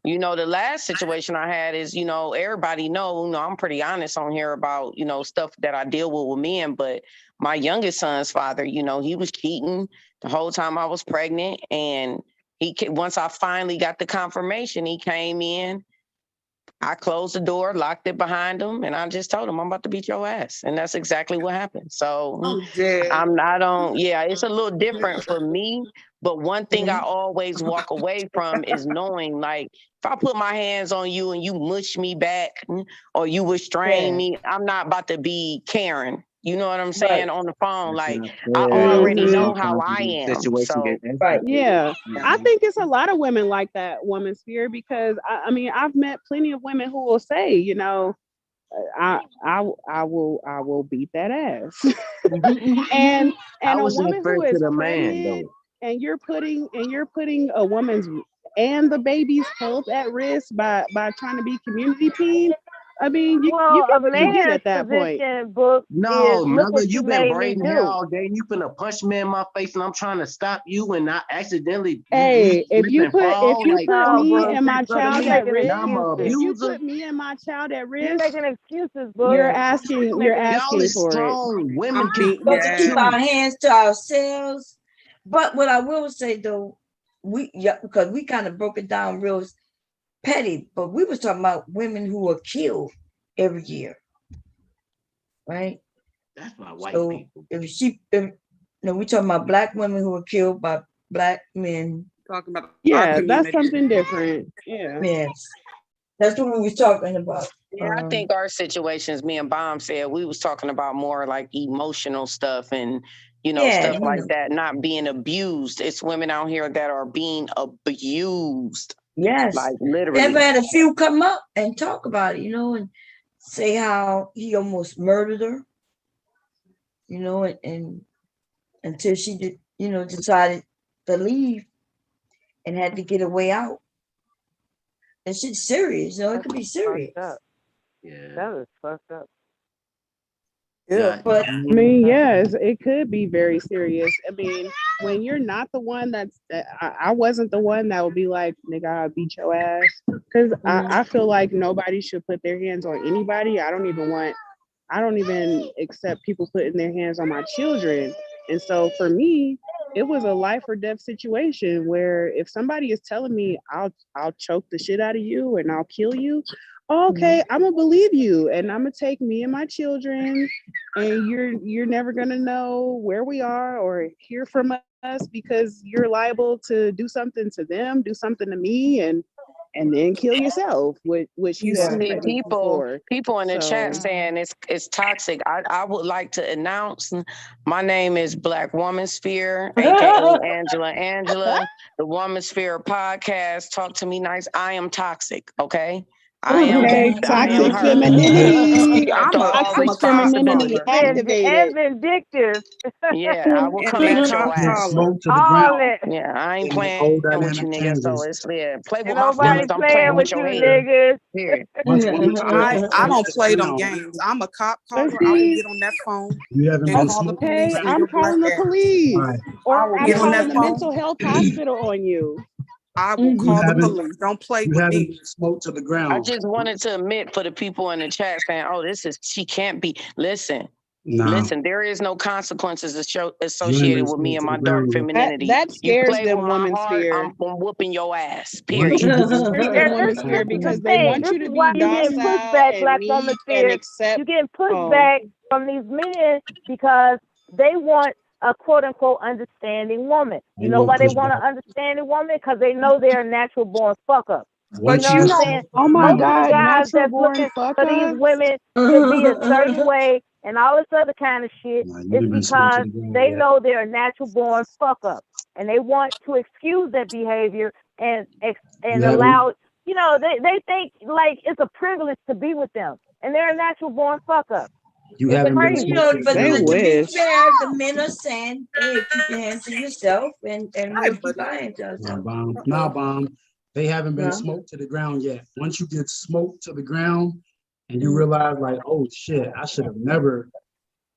the last situation I had is everybody know I'm pretty honest on here about stuff that I deal with men, but my youngest son's father, he was cheating the whole time I was pregnant and. Once I finally got the confirmation, he came in. I closed the door, locked it behind him, and I just told him, "I'm about to beat your ass," and that's exactly what happened. So I'm dead. it's a little different for me. But one thing I always walk away from is knowing, like, if I put my hands on you and you mush me back or you restrain me, I'm not about to be Karen. You know what I'm saying? On the phone. Like, I already know how I am. So, Yeah, I think it's a lot of women like that, woman sphere, because I mean, I've met plenty of women who will say, I will beat that ass. and I a was woman who referring to is the man pregnant though. and you're putting a woman's and the baby's health at risk by trying to be community teen. I mean, you get what you get at that point. Book No, is look mother, what you you been made me braiding hair do. all day. You finna punch me in my face, and I'm trying to stop you, and I accidentally Hey, if you put No, me Book. and my child You at making risk, I'm a if you abuser. put me and my child at You risk, making excuses, Book. you're asking Y'all is for it. strong. Women I'm can beating But fight to keep too. our hands to ourselves. But what I will say though, because we kind of broke it down real petty, but we was talking about women who were killed every year, right? That's my white So people. we talking about black women who were killed by black men. Talking about Yeah, that's something different. Yeah. Yes, that's what we was talking about. Yeah, I think our situations, me and Bomb said, we was talking about more like emotional stuff and, stuff like that, not being abused. It's women out here that are being abused. Yes. Like literally. Never had a few come up and talk about it, and say how he almost murdered her. you know, and until she did, you know, decided to leave and had to get a way out. And shit's serious, you know, it could be serious. Yeah. That was fucked up. Yeah, but I mean, yes, it could be very serious. I mean, when you're not the one I wasn't the one that would be like, nigga, I'll beat your ass. Because I feel like nobody should put their hands on anybody. I don't even accept people putting their hands on my children. And so for me, it was a life or death situation where if somebody is telling me I'll choke the shit out of you and I'll kill you, okay, I'm gonna believe you, and I'm gonna take me and my children, and you're never gonna know where we are or hear from us because you're liable to do something to them, do something to me, and then kill yourself, which you See, said people in the chat saying it's toxic. I would like to announce my name is Black Woman Sphere, aka Angela, the Woman Sphere podcast. Talk to me nice. I am toxic, okay? I am toxic her. femininity. Toxic femininity activated. And vindictive. Yeah, I will come at your ass. Smoke to the All ground. it. Yeah, I ain't And the playing whole with dynamic you, nigga. So changes. it's play with Ain't my nobody feelings. I'm playing playing with with you your head. niggas. Period. I don't play them games. I'm a cop caller. I will get on that phone You haven't and been call the smoking. police on I'm your calling black the ass. police, Right. I or will I'm get on calling that the phone. mental health hospital on you. I will call the haven't- police. Don't play You with haven't me. been smoked to the I ground. just wanted to admit for the people in the chat saying, "Oh, she can't be." Listen, No. there is no consequences You ain't associated been with me smoked and to my the dark ground yet. femininity. That You scares play them, with my woman heart, sphere. I'm whooping your ass. Once Period. you get Them woman This sphere is the because they thing. want This you to is be why you're getting docile pushback, and Black meek Woman and Sphere. accept. You're getting pushback from these men because they want a quote unquote understanding woman. You They know want why they want pushback. an understanding woman? Because they know they're a natural born fuck up. You Once know you what get I'm saying? smoked Oh to the my Most of the God, guys natural that's born looking fuck for these ups. women to be a certain way and all this other kind of shit Nah, you is ain't been smoked to because the ground they yet. know they're a natural born fuck up. And they want to excuse their behavior and You haven't. allow, you know, they think like it's a privilege to be with them. And they're a natural born fuck up. You It's haven't been crazy. You smoked know, to the but They ground to yet. be wish. fair, the men are saying, hey, keep your hands to yourself and we'll keep our hands to Nah, ourselves. bomb. Nah, bomb. They haven't been Huh? smoked to the ground yet. Once you get smoked to the ground and you realize like, oh shit, I should have never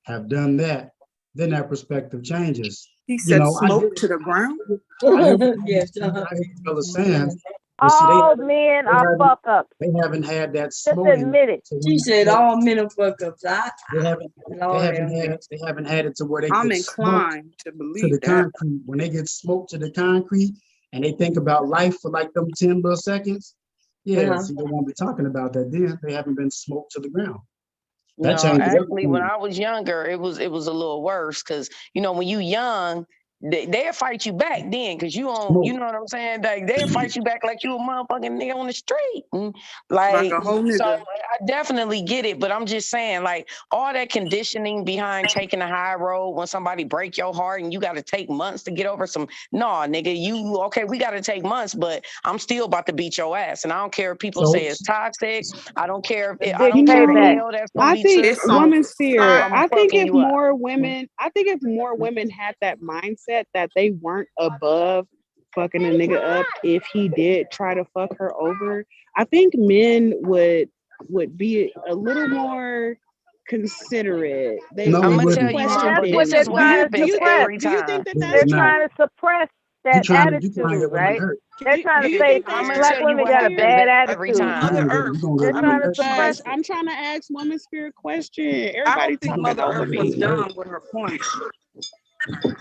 have done that, then that perspective changes. He You said know, I hear, smoke to the ground. I hear, Yes. I hear fellas saying, but see, All men are fuck ups. they haven't had that Just smoting. admit it. To She said all men are fuck ups. they haven't had it to where they I'm get smoked inclined to to believe the that. concrete. When they get smoked to the concrete and they think about life for like them 10 little seconds, yeah, see, they won't be talking about that then. They haven't been smoked to the ground. That No, changes actually, when everything. I was younger, it was a little worse because when you young, they'll fight you back then because you Smoke. know what I'm saying? Like they'll fight you back like you a motherfucking nigga on the street. And, Like a whole so nigga. I definitely get it, but I'm just saying, like all that conditioning behind taking a high road when somebody break your heart and you got to take months to get over nah, nigga, okay, we got to take months, but I'm still about to beat your ass, and I don't care if people So say it's toxic. I don't care if I Big don't care the payback. hell that's gonna I be think took. It's on. woman sphere. I'm I think fucking if you up. more women had that mindset that they weren't above fucking a nigga up if he did try to fuck her over, I think men would be a little more considerate. They no, I'm we gonna would tell wouldn't. you And question something, that's but what this things. they're is what trying to happens suppress. every Do you time. think that No, They're that's we're not. trying true? to suppress You that trying to attitude, get women right? hurt. They're Do trying to you say think I'm gonna that's black tell you women what got a happens bad every attitude. time. Mother Earth. We're gonna They're get trying women to hurt. suppress I'm it. trying to ask woman spirit question. I Everybody don't think We're talking Mother gonna over Earth get was me. women hurt. done with her point.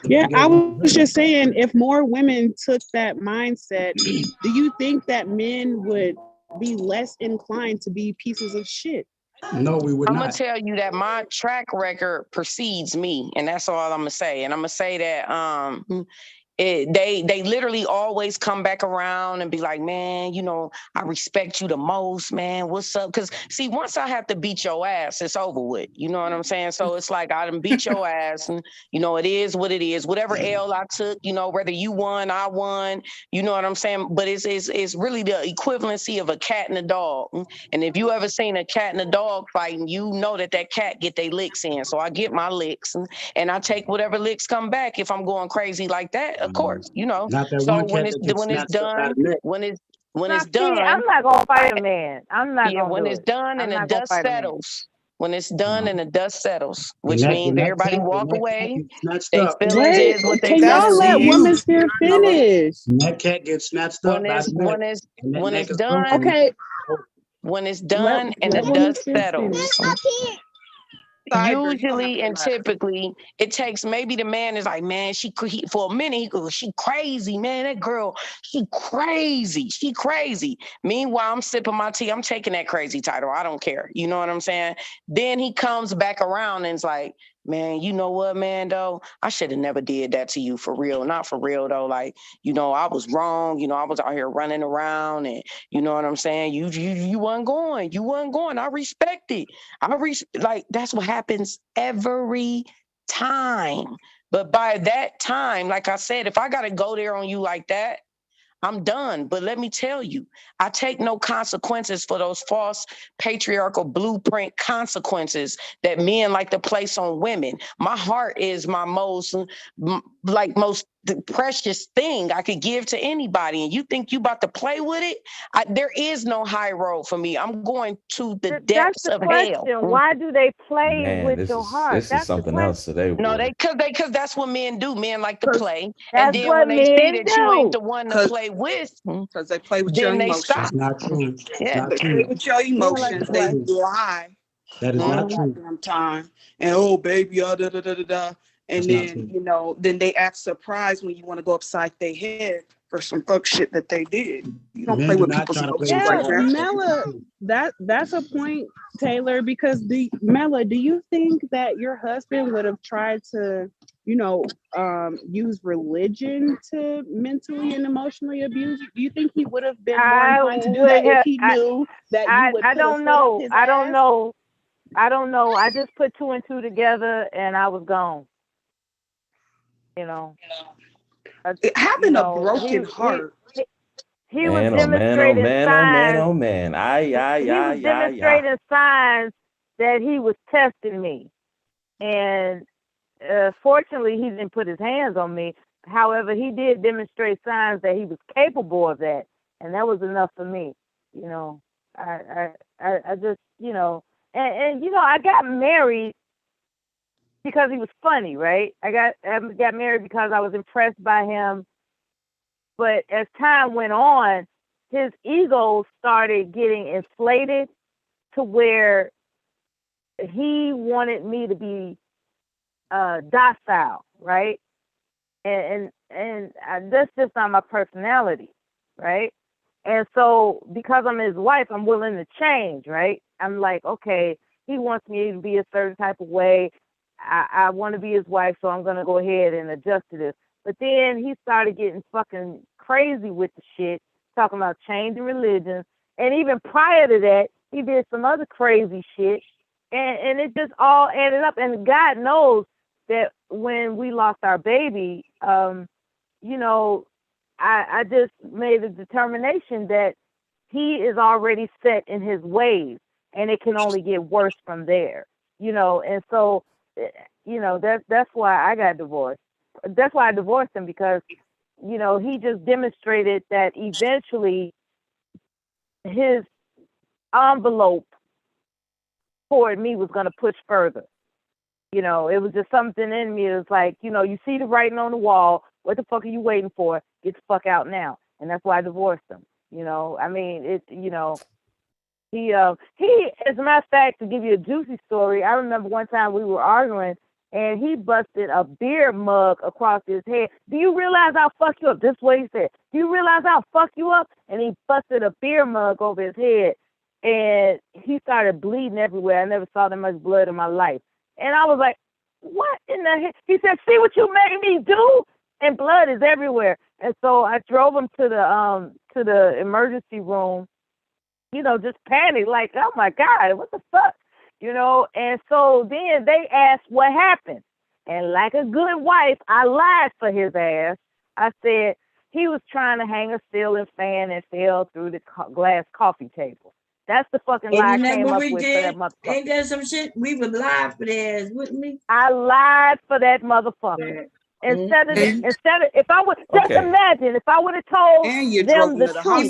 Yeah, We I got women was hurt. just saying, if more women took that mindset, do you think that men would be less inclined to be pieces of shit? No, we would I'm gonna not. tell you that my track record precedes me, and that's all I'm gonna say. And I'm gonna say that they literally always come back around and be like, man, you know, I respect you the most, man. What's up? Because see, once I have to beat your ass, it's over with. You know what I'm saying? So it's like I done beat your ass, and you know, it is what it is. Whatever L I took, you know, whether you won, I won. You know what I'm saying? But it's really the equivalency of a cat and a dog. And if you ever seen a cat and a dog fighting, you know that cat get their licks in. So I get my licks, and I take whatever licks come back if I'm going crazy like that. Of course, you know. Not that So one cat that gets when it's snatched up out done, of neck. when it's Now, see, done, I'm not gonna fight a man. I'm not yeah, gonna when do it's it. done I'm and the not gonna dust fight a man. settles, when it's done and the dust settles, When which that means everybody cat walk away, gets snatched they up, feelings Wait, is what they can y'all feelings let is. women sphere finish? when that cat gets snatched up by the neck, and that when neck it's is done, broken. Okay, when it's let done and the let women dust sphere settles. finish. Usually and typically, it takes maybe the man is like, man, for a minute he goes, she crazy, man. That girl, she crazy. Meanwhile, I'm sipping my tea. I'm taking that crazy title. I don't care. You know what I'm saying? Then he comes back around and it's like, man, you know what, man, though? I should have never did that to you for real. Not for real, though. Like, you know, I was wrong. You know, I was out here running around and you know what I'm saying? You wasn't going. You wasn't going. I respect it. Like, that's what happens every time. But by that time, like I said, if I got to go there on you like that, I'm done. But let me tell you, I take no consequences for those false patriarchal blueprint consequences that men like to place on women. My heart is my most precious thing I could give to anybody. And you think you about to play with it? There is no high road for me. I'm going to the That's depths the of question. hell. Why do they play Man, with this your is heart? this is That's the something question. else today, No, boy. because that's what men do. Men like to play, That's and then what when they see men that you ain't do. the one to play with, Because they play with your then they emotions. stop. That's not true. It's Yeah. not They play true. with your emotions. Not They true. lie That is all not the true. goddamn time. And oh baby, da da da da da. And That's not then true. you know, then they act surprised when you want to go upside their head for some fuck shit that they did. You don't Men play do with not people's try to play emotions with Yeah, like your that. heart. That's not Mela, true. that's a point, Taylor, because Mela, do you think that your husband would have tried to, you know, use religion to mentally and emotionally abuse you? Do you think he would have been more I inclined to do would that if have. he knew that you would I put a don't foot up know. his I don't ass? know. I don't know. I just put two and two together and I was gone. You know. Having a broken He heart. he was Man, oh man, oh demonstrating man, oh man, signs. oh man. Ay, ay, He ay, was ay, ay. demonstrating signs that he was testing me, and fortunately, he didn't put his hands on me. However, he did demonstrate signs that he was capable of that, and that was enough for me. You know, I just, you know, and you know, I got married because he was funny, right? I got married because I was impressed by him. But as time went on, his ego started getting inflated to where he wanted me to be docile, right? And that's just not my personality, right? And so because I'm his wife, I'm willing to change, right? I'm like, okay, he wants me to be a certain type of way. I want to be his wife, so I'm gonna go ahead and adjust to this. But then he started getting fucking crazy with the shit, talking about changing religions. And even prior to that, he did some other crazy shit. And it just all added up. And God knows that when we lost our baby, you know, I just made a determination that he is already set in his ways and it can only get worse from there, you know. And so, you know, that's why I got divorced. That's why I divorced him, because, you know, he just demonstrated that eventually his envelope toward me was going to push further. You know, it was just something in me. It was like, you know, you see the writing on the wall. What the fuck are you waiting for? Get the fuck out now. And that's why I divorced him. You know, I mean, you know, he, as a matter of fact, to give you a juicy story, I remember one time we were arguing and he busted a beer mug across his head. Do you realize I'll fuck you up? This is what he said. Do you realize I'll fuck you up? And he busted a beer mug over his head and he started bleeding everywhere. I never saw that much blood in my life. And I was like, what in the heck? He said, see what you made me do? and blood is everywhere. And so I drove him to the emergency room, just panicked, like, oh my God, what the fuck? And so then they asked what happened. And like a good wife, I lied for his ass. I said he was trying to hang a ceiling fan and fell through the glass coffee table. That's the fucking lie I came up with for that motherfucker. Ain't that some shit? We would lie for that ass, wouldn't we? I lied for that motherfucker. Instead of if I would just imagine if I would have told them the truth, he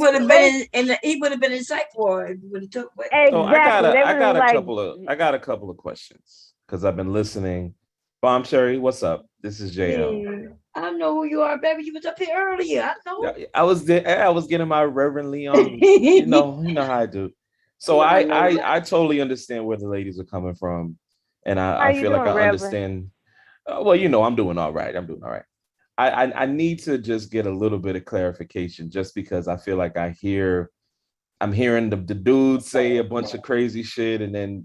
would have been in psych ward. Would have took away. So I got a couple of questions because I've been listening. Bomb Sherry, what's up? This is JL. Hey, I know who you are, baby. You was up here earlier. I know. I was getting my Reverend Leon. you know how I do. So I totally understand where the ladies are coming from, and I feel like I understand. Well, I'm doing all right. I need to just get a little bit of clarification, just because I feel like I'm hearing the dudes say a bunch of crazy shit, and then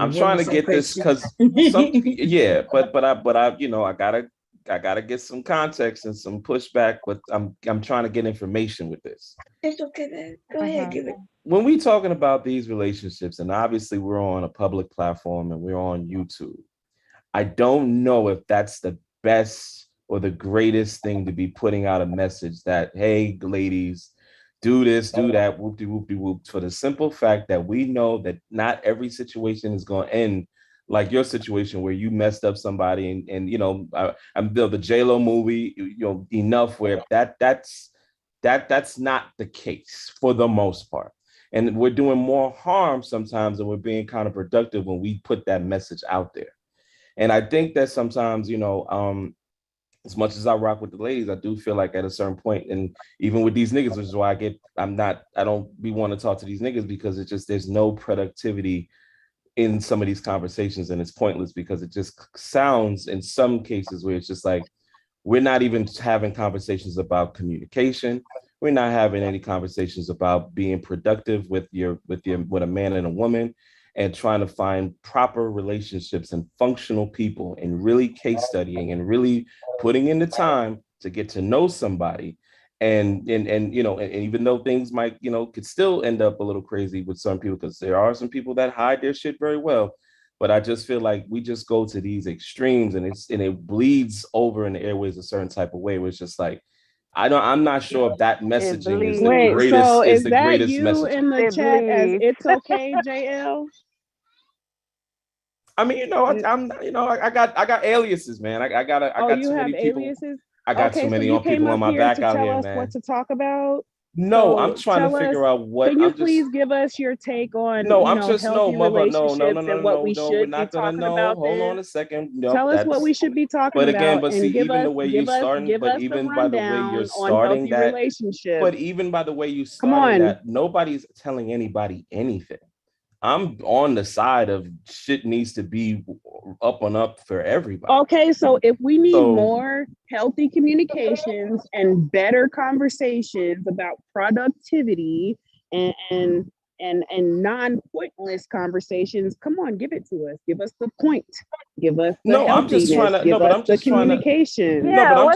I'm trying to get this because but I gotta get some context and some pushback, but I'm trying to get information with this. It's okay, man. Go ahead, give it. When we talking about these relationships, and obviously we're on a public platform and we're on YouTube, I don't know if that's the best or the greatest thing to be putting out a message that, hey, ladies, do this, do that, whoop de whoop de whoop, for the simple fact that we know that not every situation is going to end like your situation where you messed up somebody, and I'm the J-Lo movie, enough where that's not the case for the most part, and we're doing more harm sometimes, and we're being counterproductive when we put that message out there. And I think that sometimes, as much as I rock with the ladies, I do feel like at a certain point, and even with these niggas, which is why I don't want to talk to these niggas, because there's no productivity in some of these conversations, and it's pointless because it just sounds in some cases where it's just like, we're not even having conversations about communication. We're not having any conversations about being productive with a man and a woman, and trying to find proper relationships and functional people, and really case studying and really putting in the time to get to know somebody. And even though things might, could still end up a little crazy with some people, because there are some people that hide their shit very well. But I just feel like we just go to these extremes, and it bleeds over in the airways a certain type of way, where it's just like, I'm not sure if that messaging is the greatest. So is the that greatest you messaging in the chat as it's okay, JL? I mean, I got aliases, man. I got too many people. Aliases? I got too many people on my back out here, man. What to talk about? No, I'm trying to figure out what. Can you please give us your take on? No, I'm just no, mother. No. We're not gonna know. Hold on a second. No, tell us what we should be talking about. But again, but see, even the way you're starting, but even by the way you're starting that, but even by the way you starting that, nobody's telling anybody anything. I'm on the side of shit needs to be up and up for everybody. Okay, so if we need more healthy communications and better conversations about productivity and non-pointless conversations, come on, give it to us. Give us the point. Give us the I'm just trying to. Give us the communication. I'm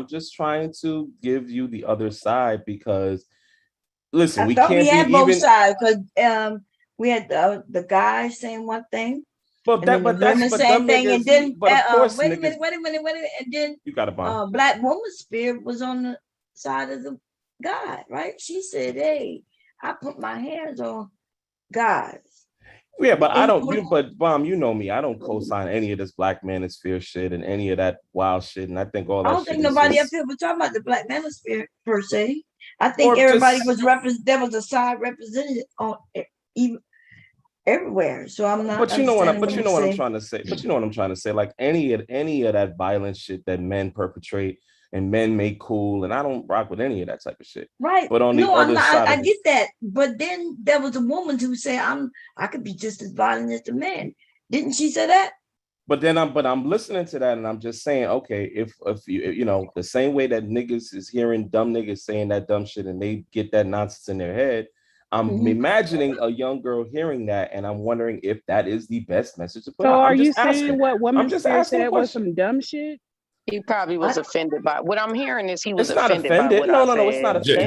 just trying to give you the other side, because listen, we can't be both sides, because we had the guys saying one thing, but that's same thing, niggas, and then but of course, wait a minute, and then you got a bomb. Black woman's spirit was on the side of the God, right? She said, "Hey, I put my hands on God." Yeah, but I don't. But Bomb, you know me. I don't co-sign any of this Black manosphere shit and any of that wild shit. And I think all that. I don't think nobody up here was talking about the Black manosphere per se. I think everybody was there was a side represented on even everywhere. So I'm not. But you know what I'm trying to say. But you know what I'm trying to say. Like any of that violent shit that men perpetrate and men make cool, and I don't rock with any of that type of shit. Right. But on the other side, I get that. But then there was a woman who said, I could be just as violent as the man. Didn't she say that? But then I'm listening to that, and I'm just saying, okay, if you the same way that niggas is hearing dumb niggas saying that dumb shit and they get that nonsense in their head, I'm imagining a young girl hearing that, and I'm wondering if that is the best message to put So out. are you saying what Woman just Spirit asking a said was question. some dumb shit? He probably was offended by what I'm hearing is he was It's not offended by offended. what No, I no, no, it's said. not offended.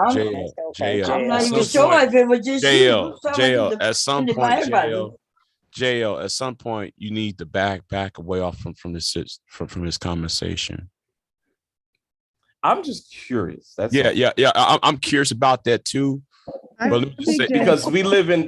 I'm not At even some sure point, if it was just you. You sound like JL, you at some defended by point, everybody. JL, at some point, you need to back away off from this conversation. I'm just curious. That's yeah. I'm curious about that too. But let me just say, because we live in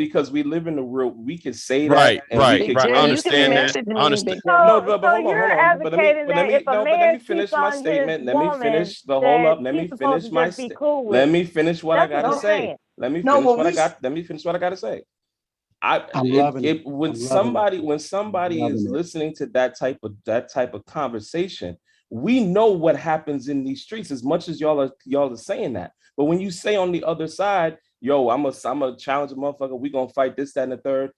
the real. We can say that, right. I understand that. I understand. No, but hold on. But let me finish my on statement. his Let me woman, finish the hold that up. Let me he's supposed finish to my just be cool with Let it. me finish what I That's what gotta I'm say. saying. Let me No, finish but what I we- got. Let me finish what I gotta say. When somebody is listening to that type of conversation, we know what happens in these streets as much as y'all are saying that. But when you say on the other side, yo, I'm a challenge a motherfucker, we gonna fight this, that, and the third.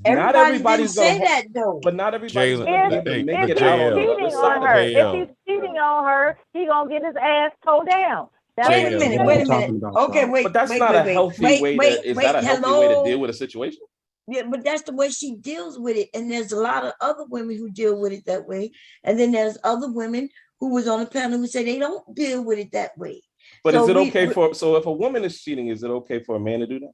Not everybody's didn't say gonna that though. But not everybody's Jalen, gonna be able to make it out on the other Cheating side on of her. it. If he's cheating on her, he gonna get his ass towed down. Wait a minute. Okay, wait. But that's wait, not wait, a healthy wait, way wait, to. Is wait, that a healthy way to hello? deal with a situation? Yeah, but that's the way she deals with it. And there's a lot of other women who deal with it that way. And then there's other women who was on the panel who say they don't deal with it that way. But So is it okay so if a woman is cheating, is it okay for a man to do that?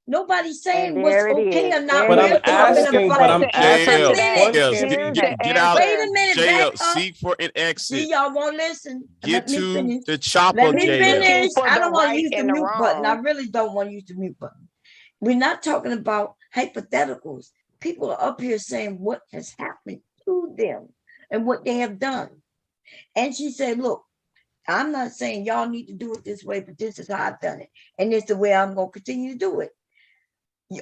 Nobody's saying And what's there it okay is. or not. But We're I'm talking asking, about. but I'm asking the Wait a question. minute. Get out. Wait a minute. JL, Back up. seek for an exit. See, y'all won't listen. Get Let me to finish. the chopper, Let me JL. finish. For I the don't want to right use the and the mute button. I wrong. really don't want to use the mute button. We're not talking about hypotheticals. People are up here saying what has happened to them and what they have done. And she said, look, I'm not saying y'all need to do it this way, but this is how I've done it. And it's the way I'm going to continue to do it.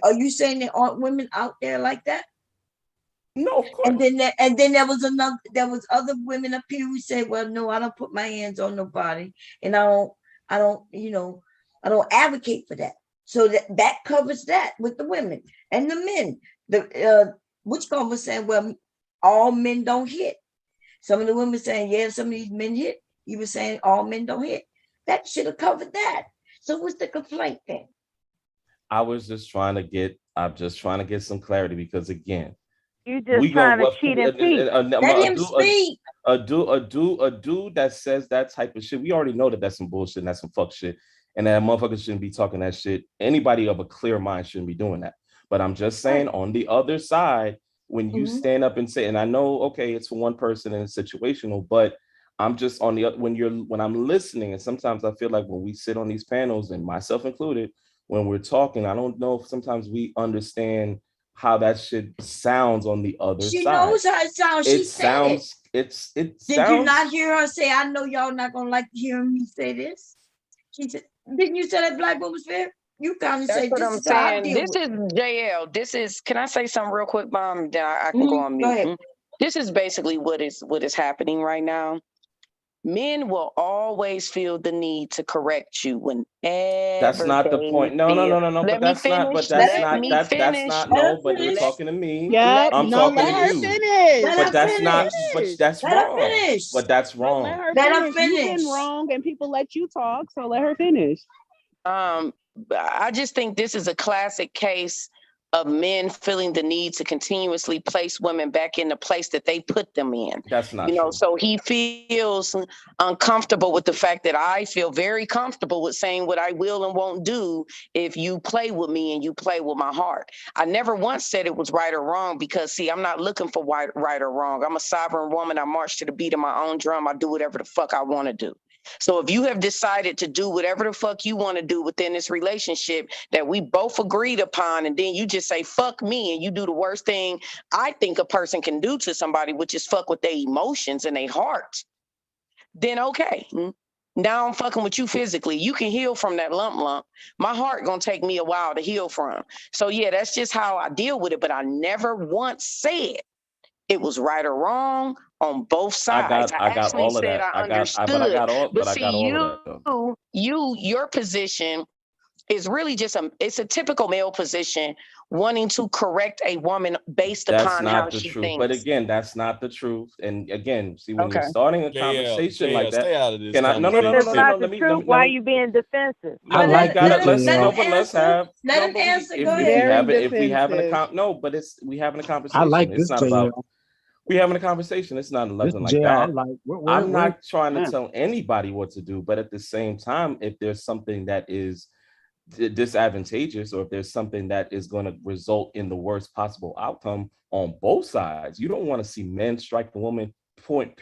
Are you saying there aren't women out there like that? No, of course. And then there was other women up here who said, well, no, I don't put my hands on nobody. And I don't advocate for that. So that covers that with the women and the men. Which girl was saying, well, all men don't hit. Some of the women saying, yeah, some of these men hit. You were saying all men don't hit. That should have covered that. So what's the complaint then? I'm just trying to get some clarity because again, you just trying to cheat and cheat. Let him speak. A dude that says that type of shit, we already know that that's some bullshit and that's some fuck shit. And that motherfucker shouldn't be talking that shit. Anybody of a clear mind shouldn't be doing that. But I'm just saying on the other side, when you stand up and say, and I know, okay, it's for one person and it's situational, but I'm just on the other, when I'm listening, and sometimes I feel like when we sit on these panels, and myself included, when we're talking, I don't know if sometimes we understand how that shit sounds on the other side. She knows how it sounds. She said it. Did you not hear her say, I know y'all not gonna like hearing me say this? She said, didn't you say that Black Woman's Fair? You kind of say That's what this I'm is how I saying. deal This with is JL. This is. Can I say something real quick, Mom? Then I can go on mute. Go ahead. This is basically what is happening right now. Men will always feel the need to correct you whenever. That's not the point. No. But that's not. But that's not. That's not. No. But you're talking to me. Yeah, I'm no, talking let to her you. finish. But that's not. But that's Let her wrong. finish. But that's Let wrong. her Let her finish. You've finish. been wrong, and people let you talk. So let her finish. I just think this is a classic case of men feeling the need to continuously place women back in the place that they put them in. That's not true. So he feels uncomfortable with the fact that I feel very comfortable with saying what I will and won't do if you play with me and you play with my heart. I never once said it was right or wrong because, see, I'm not looking for right or wrong. I'm a sovereign woman. I march to the beat of my own drum. I do whatever the fuck I want to do. So if you have decided to do whatever the fuck you want to do within this relationship that we both agreed upon, and then you just say, fuck me, and you do the worst thing I think a person can do to somebody, which is fuck with their emotions and their heart, then okay. Now I'm fucking with you physically. You can heal from that lump. My heart gonna take me a while to heal from. So yeah, that's just how I deal with it. But I never once said it was right or wrong on both sides. I got all of that. I understood. But I got all of that though. Your position is really just it's a typical male position, wanting to correct a woman based That's upon how not the she truth. thinks. But again, that's not the truth. And again, see, when you're Okay. starting a JL, conversation like that, stay out of this can I? No, If it's not let the me. truth, why are you being defensive? I No, like we gotta this, let's JL. no, but let's have Let no, him but answer. if Go we ahead. have Very it, if we having a defensive. no, but we having a I conversation. like It's this, not JL. about we having a conversation. It's not This nothing like JL, I that. like. I'm Where, not trying to man. tell anybody what to do, but at the same time, if there's something that is disadvantageous, or if there's something that is going to result in the worst possible outcome on both sides, you don't want to see men strike the woman point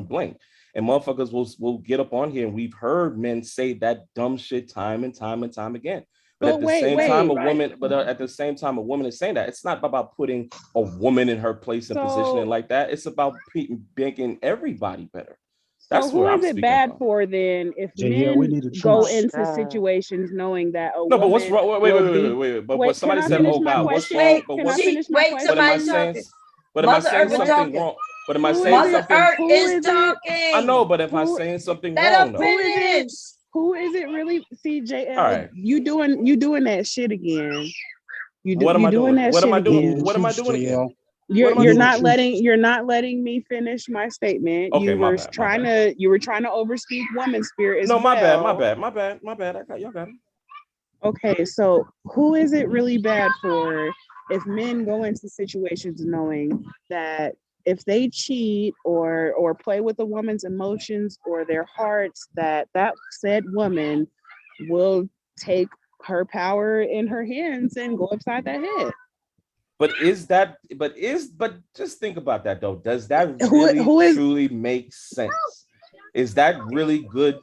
blank. And motherfuckers will get up on here, and we've heard men say that dumb shit time and time again. But at the same time, at the same time, a woman is saying that. It's not about putting a woman in her place and positioning like that. It's about making everybody better. That's So who what I'm is it speaking bad from. for then if JL, we men need a go truce. into situations knowing that a No, but what's woman wrong? will But be- what somebody can I said, finish oh my God, what's question? wrong? But Can I what's finish my question? but am I saying? But am I Mother saying Earth is something talking. wrong? But am I Who saying is it? Mother something? Earth Who is is it? talking. I know, but if I'm Who- saying something Let wrong, her though. Who is it? finish. Who is it really? CJL, All right. you doing that shit again. What am I doing? That What am I shit doing? again. What am I doing again? What am I You're doing? not letting me finish my statement. Okay, You my were bad, my trying bad. to overspeak woman's spirit as No, my bad, well. my bad. Y'all got it. Okay, so who is it really bad for if men go into situations knowing that if they cheat or play with a woman's emotions or their hearts, that said woman will take her power in her hands and go upside their head? But just think about that though. Does that really truly make sense? Is that really good?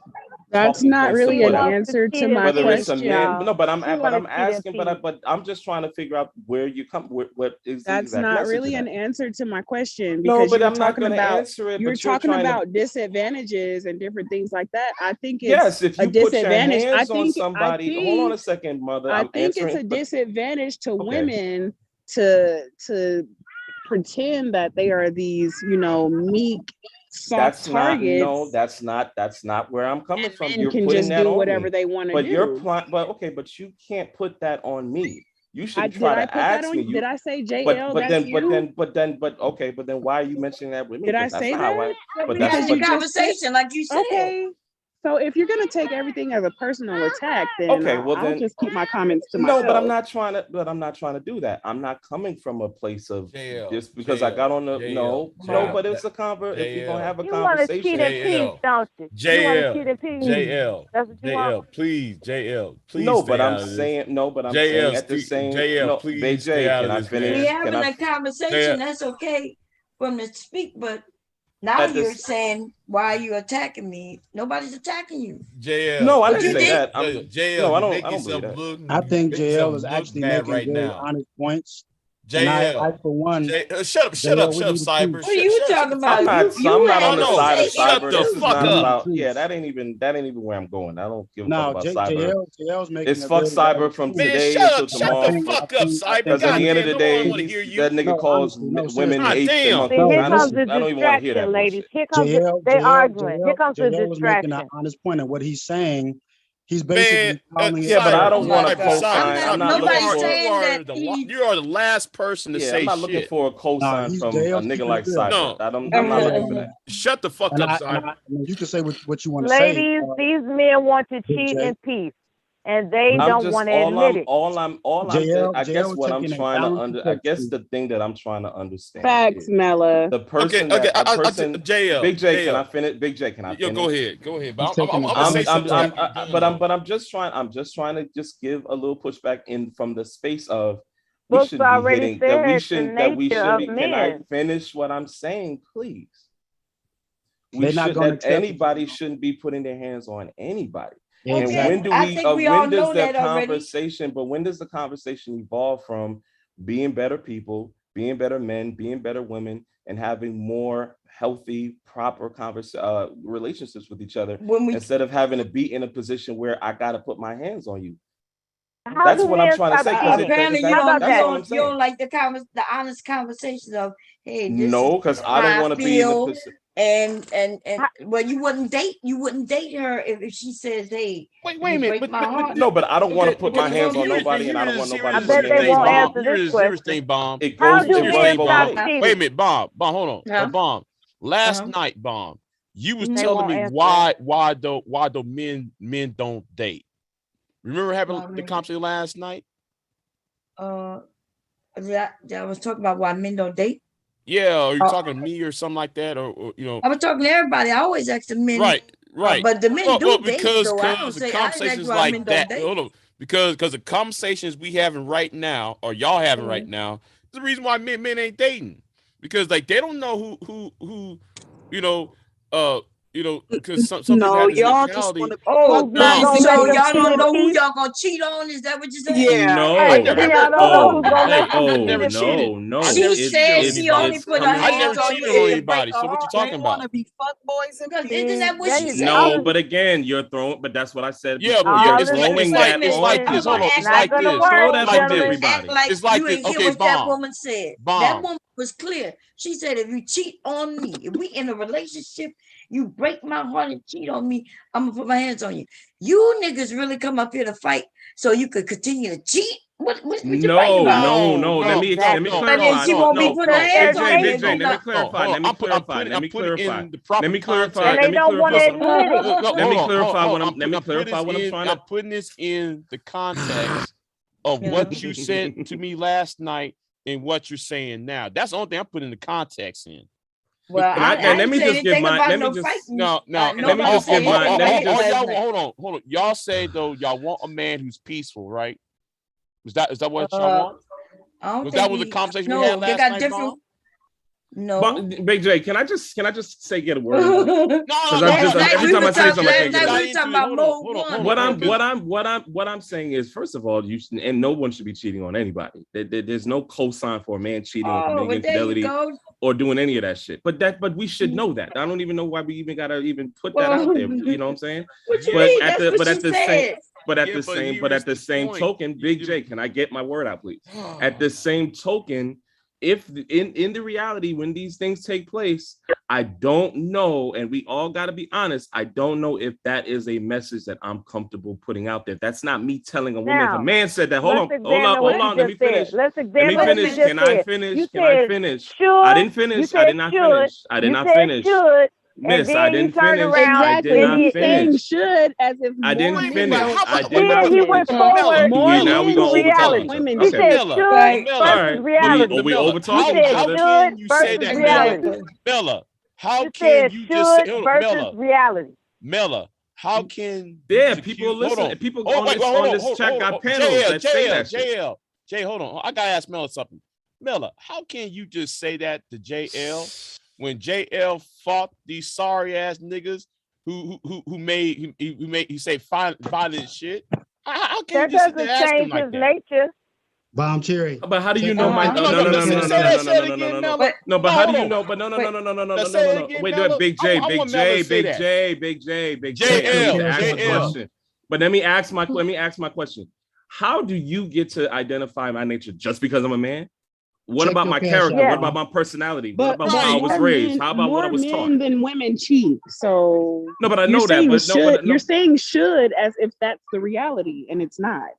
That's not really an answer to my Whether it's a question. man, no, but I'm asking, but I'm just trying to figure out where you come. What is the That's exact not message really of an that? answer to my question No, because but you're I'm not talking going to about answer it. you're But you're talking trying about to. disadvantages and different things like that. I think it's Yes, if a you put your disadvantage. hands on somebody, hold on a second, mother. I I'm think it's answering. a disadvantage to Okay. women to pretend that they are these, meek, soft targets. That's not where I'm coming from. Men You're can putting just that do on whatever me. they want to But do. but you can't put that on me. You should Did try I to put that ask on me. you? Did I say JL? But why are you mentioning that with me? Did I 'Cause that's say not how that? but We that's having a but conversation, like you said. Okay. So if you're gonna take everything as a personal attack, then okay, well I'll then just keep my comments to no, myself. but I'm not trying to do that. I'm not coming from a place of just because I got on the no, but it's a if you're gonna have a You want to cheat conversation. in peace, don't you? You want to cheat in peace. JL, That's what you want. please, JL, please. No, stay but I'm out of this. saying no, but I'm JL, saying at the same JL, no, please BJ, stay out can of I this, finish? We man. having a conversation. That's okay for them to speak, but now you're saying, why are you attacking me? Nobody's attacking you. JL. No, I But didn't you say did. that. JL, No, I you're don't making believe something that. look. I think making JL something is look actually bad making right very now. honest points. And JL. I for one, Shut up, JL, we Cyber. need a truce. What are you talking about? I'm not You on the had side of to say Shut cyber. the This is fuck not up. about that ain't even where I'm going. I don't give a fuck No, about cyber. JL's making It's a fuck very cyber valid from point. Man, today shut until the tomorrow. fuck up, Cyber. Because at the end of the day, I want to hear you. that nigga calls women seriously. apes and damn. See, monkeys. here I comes the don't even want to hear that distraction, ladies. bullshit. Here comes they arguing. Here comes the JL was making an distraction. honest point, and what he's saying, he's Man, basically calling yeah, but I don't want to Cyber, co-sign. I'm not looking for. you are the last person to Yeah, say I'm not looking shit. for a co-sign from a JL's nigga keeping like it real. Cyber. No, I'm not looking for that. Shut the fuck up, Cyber. You can say what you want to say. Ladies, these men want to Big cheat J. in peace, and they I'm don't just want to admit it. JL guess what I'm taking a trying to balanced I approach guess to the thing that I'm trying to understand Facts, is Mella. the person JL. Big J, can I finish? Big J, can I finish? Go ahead. But I'm gonna say something. I'm just trying to just give a little pushback in from the space of we Books shouldn't be already hitting said that we the shouldn't nature of be. Can I men. finish what I'm saying, please? They're not gonna accept anybody shouldn't be putting their hands on anybody. Exactly. And when do I think we all know that already. when does the conversation evolve from being better people, being better men, being better women, and having more healthy, proper relationships with each other instead of having to be in a position where I got to put my hands on you? That's what I'm trying to say. Apparently, you You don't like the honest conversations of, hey, this no, is because I don't want to be in the position. And well, you wouldn't date her if she says, "Hey, wait a you minute, break my heart." No, but I don't want to Okay, put my okay, hands on here's- nobody, and I don't want here's- nobody I to bet put they their won't name on. answer this Here's question. thing, Bomb. It How goes. do It men runs both stop ways. cheating? Wait a minute, Bomb, hold on. Huh? Bomb. Last Uh-huh. night, Bomb, you was Mhm. They telling won't me answer why do men don't date. Remember having Why the men- conversation last night? That I was talking about why men don't date. Yeah, are you Uh, talking to me or something like that, or you know? I was talking to everybody. I always ask the men. Right. But the men do Well, date, because though. I don't the say I didn't ask conversations why like men don't that. date. Hold on, because the conversations we having right now, or y'all having right Mhm. now, is the reason why men ain't dating, because like they don't know who, you know, because some people No, have this y'all just mentality. want to Oh, Who's not No, gonna so make a y'all don't cheater know who keep? y'all gonna cheat on? Is that what you're saying? Yeah. Hey, I so never. y'all don't know who's gonna make Hey, a I cheater. never cheated. I She never cheated said on she anybody. only put her I never hands on cheated you on if you break anybody. her So what you heart. talking They about? want to be fuck boys and Because bitches. isn't that what she said? No, but again, you're throwing. But that's what I said Yeah, before. but You're All it's this like throwing it's that like on. this. Hold on, it's not like gonna this. Throw work, that Like on this. gentlemen. everybody. Like It's like you this. ain't hear Okay, what that Bomb. woman said. That Bomb. woman was clear. She said, if you cheat on me, if we in a relationship, you break my heart and cheat on me, I'm gonna put my hands on you. You niggas really come up here to fight so you could continue to cheat? What you fighting about? No. Let me Exactly. But then clarify. she won't be putting her Because hands they're on you Big if J, you let me not. clarify. Hold on. Let me I'm clarify. putting Let me clarify. in the proper Let me clarify. and context. they Let me don't want to clarify. admit it. No, Let me hold on, clarify hold what on. I'm. Let me clarify what I'm trying I'm to. putting this in the context of Yeah. what you said to me last night and what you're saying now. That's the only thing I'm putting the context in. Well, Can I let didn't me say just give anything my. about Let me no just. fighting. No. Let me Nobody just said give my. anything Let me about it just. last night. Hold on. Y'all say though y'all want a man who's peaceful, right? Is that what y'all want? I don't Was think that was the conversation we no, had they last got night, different. Bomb? No. Big J, can I just say get a word? No, Because Last night every we time I were say talking. something, I Last can't get night a we word. were talking about mode one. What I'm saying is, first of all, and no one should be cheating on anybody. There's no cosign for a man cheating or Oh, committing but there you infidelity go. or doing any of that shit. But we should know that. I don't even know why we even gotta even put that out there. You know what I'm saying? What you But mean? at That's the what she said. But at the same token, Big J, can I get my word out, please? At the same token, if in the reality when these things take place, I don't know, and we all got to be honest, I don't know if that is a message that I'm comfortable putting out there. That's not me telling a woman. If a man said that, hold on, let me finish. Let's examine what you just Can I said. finish? You Can I said finish? should. I didn't finish. You I said did not should. finish. I did You not said finish. should. Miss, and I then you didn't turned finish. around I did not and finish. Should as if I didn't more men finish. don't I fuck did not then he finish. went forward More Now we men gonna to should overtalk reality. each women other. He said should Right. versus reality. We over You said should versus reality. Miller, how You can said you just say, should versus reality. Miller, how can people listen. People on this chat got panels that say that shit. Jay, hold on. I gotta ask Miller something. Miller, how can you just say that to JL when JL fought these sorry ass niggas who say violent shit? How can That you just sit doesn't there and ask him change like his that? nature. Bomb Cherry. But how do you know my? No. But how do you know? But no. Wait, Big J. Ask a question. But let me ask my question. How do you get to identify my nature just because I'm a man? What about my character? What about my personality? What about how I was raised? How about what I was taught? More men than women cheat. So no, but I know that. But you're saying should as if that's the reality, and it's not.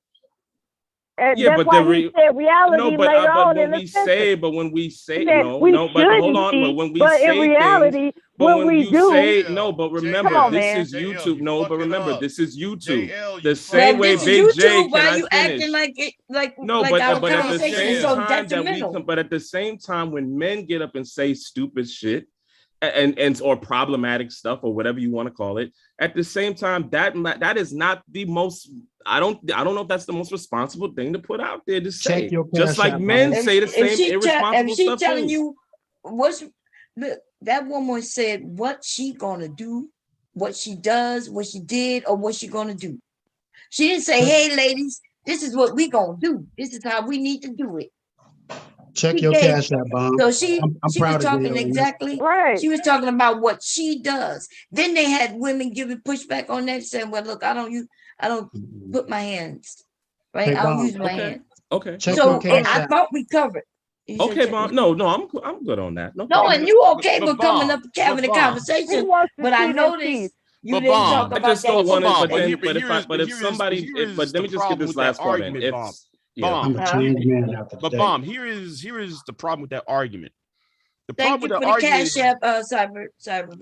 And that's why he said reality later on in the sentence. But when we say but hold on. But when we but say in reality, things, but when we you do, say no, but remember this is YouTube. No, but remember this is YouTube. The same way Big J. Can I you finish? acting like it, like no, like but our at the conversation same is so time detrimental. but at the same time, when men get up and say stupid shit and or problematic stuff or whatever you want to call it, at the same time, that is not the most. I don't know if that's the most responsible thing to put out there to say. Just like men say the same irresponsible stuff. If she telling you that woman said what she gonna do, what she does, what she did, or what she gonna do. She didn't say, "Hey, ladies, this is what we gonna do. This is how we need to do it." Check your cash out, Bomb. So she I'm was proud of talking you. exactly right. She was talking about what she does. Then they had women giving pushback on that, saying, "Well, look, I don't put my hands right. Hey, I don't Bomb. use my hands." Okay. Check So your cash I out. thought we covered. Okay, Mom. No, I'm good on that. No, and you okay with coming up having a conversation, but I noticed you didn't talk I about just don't that. want to. But if somebody, let me just get this last part in. Bomb. after But Bomb, here is the problem with that argument. The Thank you for the cash app, Cyber.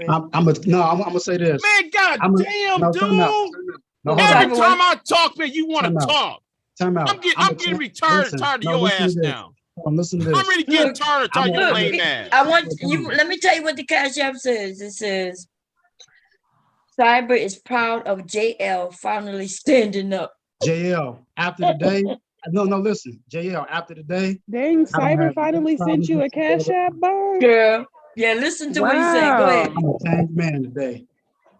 I'm gonna say this. Man, goddamn, dude. No, every time I talk, man, you want to talk. Time out. I'm getting tired of your ass now. Listen to this. I'm ready to get tired of your lame ass. I want you. Let me tell you what the cash app says. It says, "Cyber is proud of JL finally standing up." JL, after the day. No, listen. JL, after the day. Dang, Cyber finally sent you a cash app, Bomb? Girl. Yeah, listen to what he said. Go ahead. I'm a changed man today.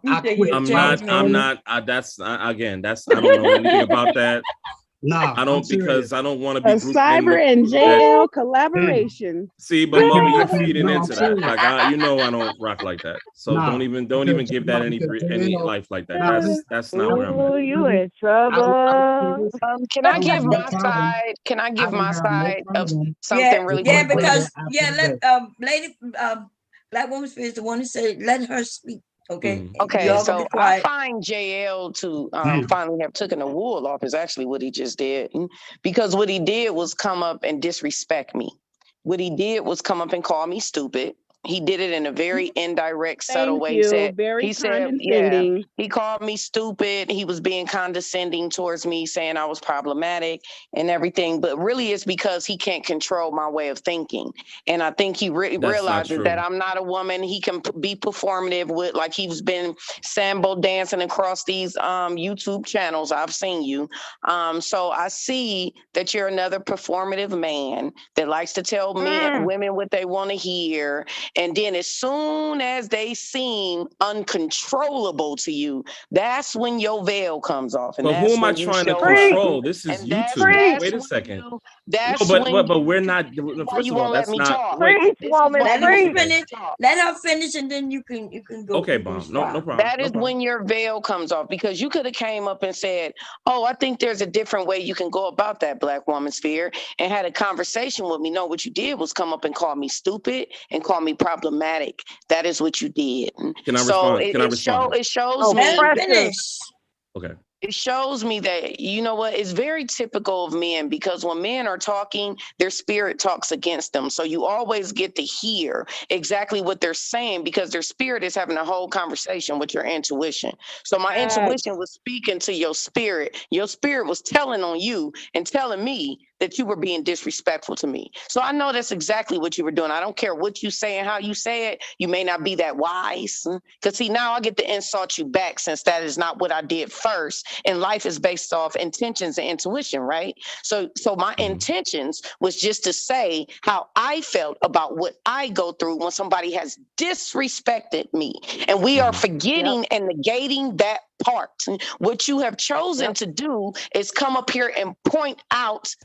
I'm not. That's again. I don't know anything about that. Nah, I don't because I don't want to be a Cyber and JL collaboration. See, but Mama, you're feeding into that. Like I don't rock like that. So don't even give that any life like that. That's not where I'm at. You in trouble? Can I give my side? Can I give my side of something really quick? Yeah, because let lady Black Woman Spirit is the one who said let her speak. Okay. Okay. So I find JL to finally have taken the wool off is actually what he just did, because what he did was come up and disrespect me. What he did was come up and call me stupid. He did it in a very indirect, subtle way. He said, he called me stupid. He was being condescending towards me, saying I was problematic and everything. But really, it's because he can't control my way of thinking. And I think he realizes that I'm not a woman. He can be performative with, like he's been sambo dancing across these YouTube channels. I've seen you. So I see that you're another performative man that likes to tell women what they want to hear. And then as soon as they seem uncontrollable to you, that's when your veil comes off. And but who am I trying to control? This is YouTube. Wait a second. But we're not. First of all, that's not. Let her finish, and then you can go. Okay, Bomb. No problem. That is when your veil comes off, because you could have came up and said, "Oh, I think there's a different way you can go about that, Black Woman Sphere," and had a conversation with me. No, what you did was come up and call me stupid and call me problematic. That is what you did. Can I respond? It shows me. Okay. It shows me that, you know what, it's very typical of men, because when men are talking, their spirit talks against them. So you always get to hear exactly what they're saying, because their spirit is having a whole conversation with your intuition. So my intuition was speaking to your spirit. Your spirit was telling on you and telling me that you were being disrespectful to me. So I know that's exactly what you were doing. I don't care what you say and how you say it. You may not be that wise. Because see, now I get to insult you back, since that is not what I did first. And life is based off intentions and intuition, right? So my intentions was just to say how I felt about what I go through when somebody has disrespected me. And we are forgetting and negating that part. What you have chosen to do is come up here and point out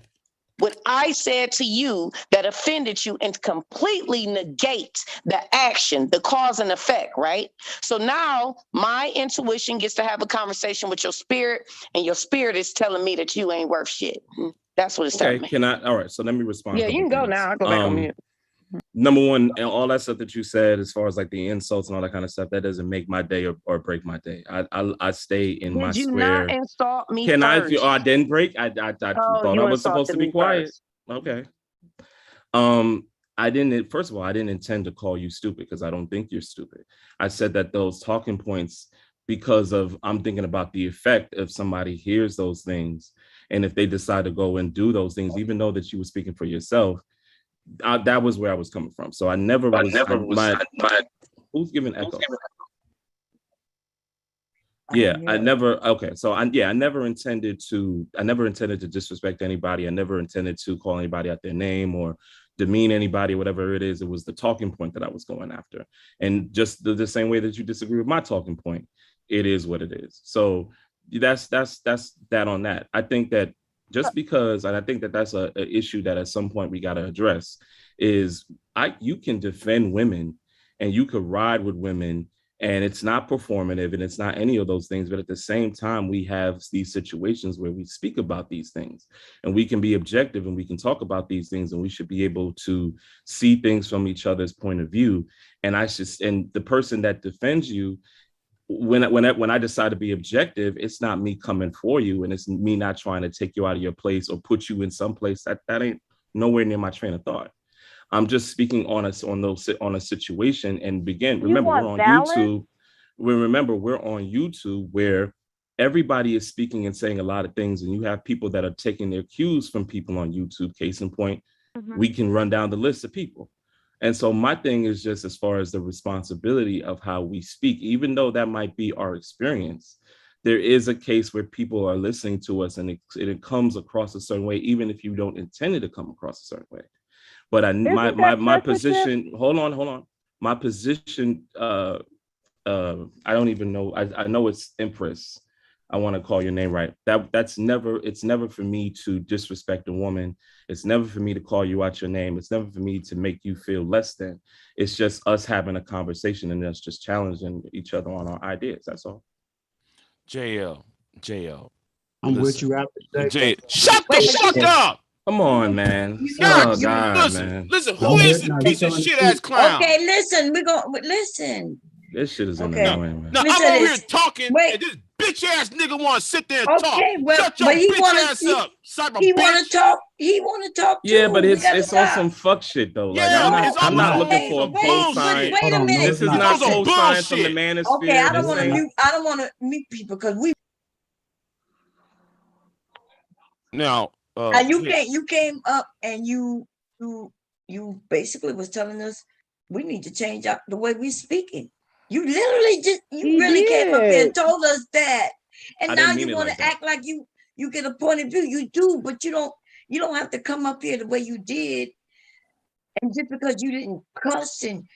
what I said to you that offended you, and completely negate the action, the cause and effect, right? So now my intuition gets to have a conversation with your spirit, and your spirit is telling me that you ain't worth shit. That's what it's telling me. All right, so let me respond. Yeah, you can go now. I'll go back on mute. Number one, and all that stuff that you said, as far as like the insults and all that kind of stuff, that doesn't make my day or break my day. I stay in my square. Did you not insult me Can first? I didn't break. I thought I was supposed to be quiet. First. Okay. I didn't. First of all, I didn't intend to call you stupid, because I don't think you're stupid. I said that those talking points, because of I'm thinking about the effect if somebody hears those things, and if they decide to go and do those things, even though that you were speaking for yourself. That was where I was coming from. So I never was. Who's giving echo? Yeah, I never. Okay, so I never intended to disrespect anybody. I never intended to call anybody out their name or demean anybody, whatever it is. It was the talking point that I was going after, and just the same way that you disagree with my talking point, it is what it is. So that's that on that. I think that. Just because, and I think that that's an issue that at some point we got to address, is you can defend women and you could ride with women And it's not performative and it's not any of those things. But at the same time, we have these situations where we speak about these things and we can be objective and we can talk about these things, and we should be able to see things from each other's point of view. And and the person that defends you, when I decide to be objective, it's not me coming for you, and it's me not trying to take you out of your place or put you in some place that ain't nowhere near my train of thought. I'm just speaking on a situation. And remember, we're on YouTube. We're on YouTube where everybody is speaking and saying a lot of things, and you have people that are taking their cues from people on YouTube. Case in point, we can run down the list of people. And so my thing is just as far as the responsibility of how we speak, even though that might be our experience, there is a case where people are listening to us and it comes across a certain way, even if you don't intend it to come across a certain way. But my position, hold on. My position, I don't even know. I know it's Empress. I want to call your name right. It's never for me to disrespect a woman. It's never for me to call you out your name. It's never for me to make you feel less than. It's just us having a conversation and us just challenging each other on our ideas. That's all. JL. I'm with you after Jay. Shut the fuck up. Come on, man. Listen, who is this piece of shit ass clown? Okay, listen, listen. This shit is annoying, man. Now I'm over here talking, and this bitch ass nigga want to sit there and talk. Shut your bitch ass up, He want to talk. He want to talk too. Yeah, but it's on some fuck shit though. Like I'm not looking for a cosign. Wait a minute. This is not cosign from the manosphere. Okay, I don't want to mute people because we. Now, and you came up and you basically was telling us we need to change up the way we're speaking. You literally really came up here and told us that, and now you want to act like you get a point of view. You do, but you don't have to come up here the way you did. And just because you didn't cuss and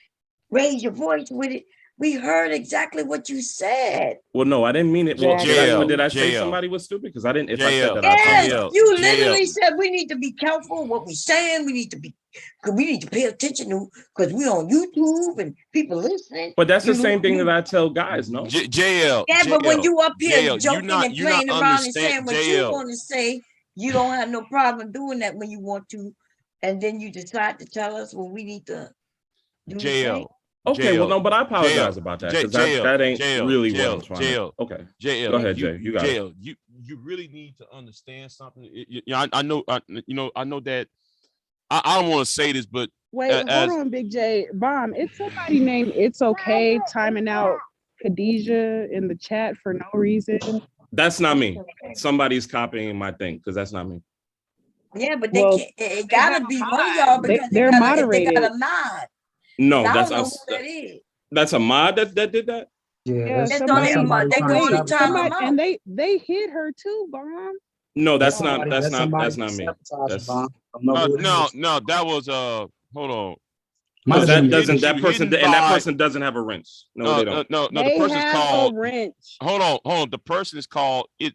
raise your voice with it, we heard exactly what you said. Well, no, I didn't mean it. Well, did I say somebody was stupid? Because I didn't. If I said that, you literally said we need to be careful what we're saying. We need to pay attention to because we're on YouTube and people listening. But that's the same thing that I tell guys, no? JL. Yeah, but when you up here joking and playing around and saying what you want to say, you don't have no problem doing that when you want to, and then you decide to tell us what we need to do. JL. Okay, well, no, but I apologize about that because that ain't really what I'm trying to. Okay, JL, go ahead, Jay. You got it. You really need to understand something. I know that. I don't want to say this, but wait, hold on, Big J. Bomb. It's somebody named It's Okay timing out Khadijah in the chat for no reason. That's not me. Somebody's copying my thing because that's not me. Yeah, but it gotta be one of y'all because they're moderated. They got a mod. No, that's us. That's a mod that did that. Yeah, and they hit her too, Bomb. No, that's not me. That's no, that was hold on. No, that person doesn't have a wrench. No, they don't. No, the person's called wrench. Hold on. The person is called it.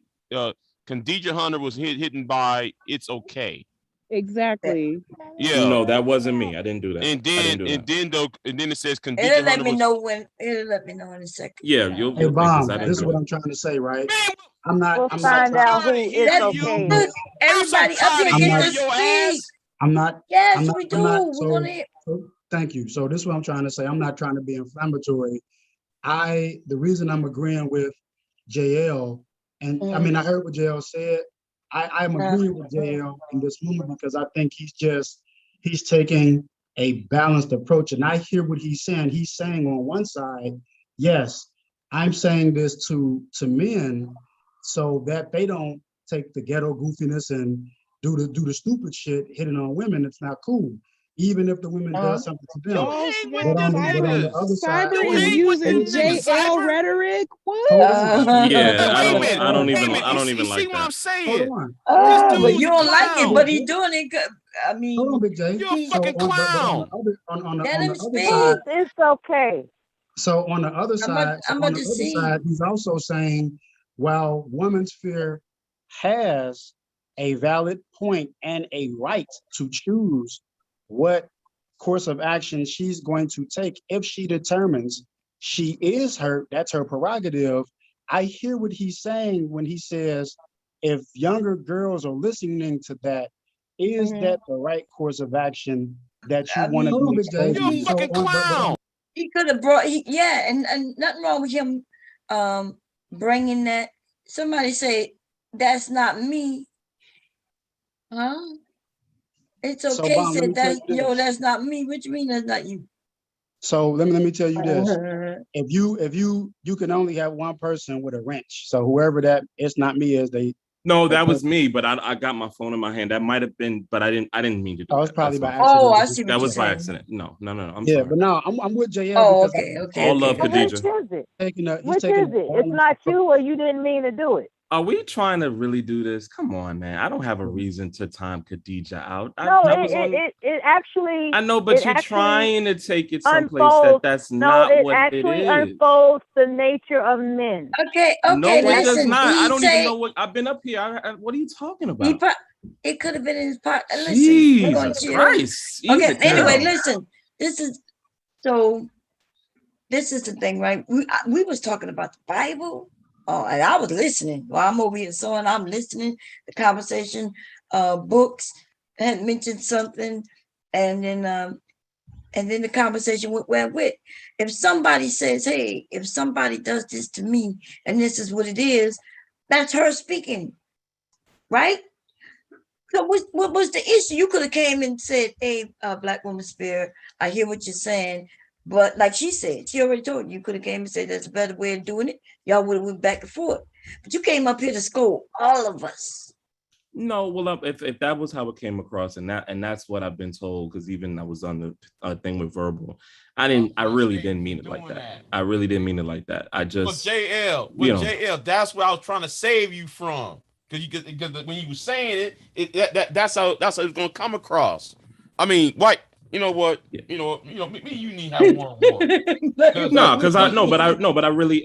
Khadijah Hunter was hidden by It's Okay. Exactly. Yeah. No, that wasn't me. I didn't do that. And then it says Khadijah It'll Hunter let me know when. It'll let me know in a second. Yeah, Hey, Bomb, this is what I'm trying to say, right? I'm not. We'll find out who it's okay. Everybody up here gets to speak. I'm not. Yes, we do. Thank you. So this is what I'm trying to say. I'm not trying to be inflammatory. The reason I'm agreeing with JL, and I mean, I heard what JL said. I'm agreeing with JL in this moment because I think he's taking a balanced approach. And I hear what he's saying. He's saying on one side, yes, I'm saying this to men so that they don't take the ghetto goofiness and do the stupid shit hitting on women. It's not cool. Even if the women does something to them. But on the other side, is using JL rhetoric. What? Yeah, I don't even like that. See what I'm saying? But you don't like it, but he's doing it. I mean, hold on, Big J. You're a fucking clown. On the Let him other speak. side, It's okay. so on the other side, he's also saying, while women's fear has a valid point and a right to choose what course of action she's going to take if she determines she is hurt, that's her prerogative. I hear what he's saying when he says, if younger girls are listening to that, is that the right course of action that you want to be exposed You're a fucking clown. He could have brought, and nothing wrong with him bringing that. Somebody say, that's not me. Huh? It's So, okay, Bond, let said me tell that, you yo, this. that's not me. What you mean that's not you? So let me tell you this. If you can only have one person with a wrench. So whoever that it's not me is they. No, that was me, but I got my phone in my hand. That might have been, but I didn't mean to do that. It's probably by That's my accident. Oh, I see what that you're was by saying. accident. No. I'm Yeah, sorry. but no, I'm with JL. Oh, because okay. All love, Well, which Khadija. is it? He's Which is taking it? It's not you, or you didn't mean to do it. Are we trying to really do this? Come on, man. I don't have a reason to time Khadija out. No, I was on. it actually. I know, but it you're actually trying to take it someplace unfolds. that's No, not it what it actually is. unfolds the nature of men. Okay, No, it does listen. not. I He don't even say know what I've been up here. What are you talking he about? it could have been in his pocket. Listen, we're going Jesus to Christ. Okay, Easy anyway, down. listen. This is the thing, right? We was talking about the Bible. Oh, and I was listening. While I'm over here sewing, I'm listening. The conversation, books had mentioned something, and then the conversation went where it went. If somebody says, hey, if somebody does this to me and this is what it is, that's her speaking, right? So what was the issue? You could have came and said, hey, Black Woman Spirit, I hear what you're saying. But like she said, she already told you could have came and said that's a better way of doing it. Y'all would have went back and forth. But you came up here to scold all of us. No, well, if that was how it came across, and that's what I've been told, because even I was on the thing with verbal, I really didn't mean it like that. I really didn't mean it like that. I just JL, that's what I was trying to save you from, because when you were saying that's how it's gonna come across. I mean, like, you know what? You know, me, you need to have one. No, because I really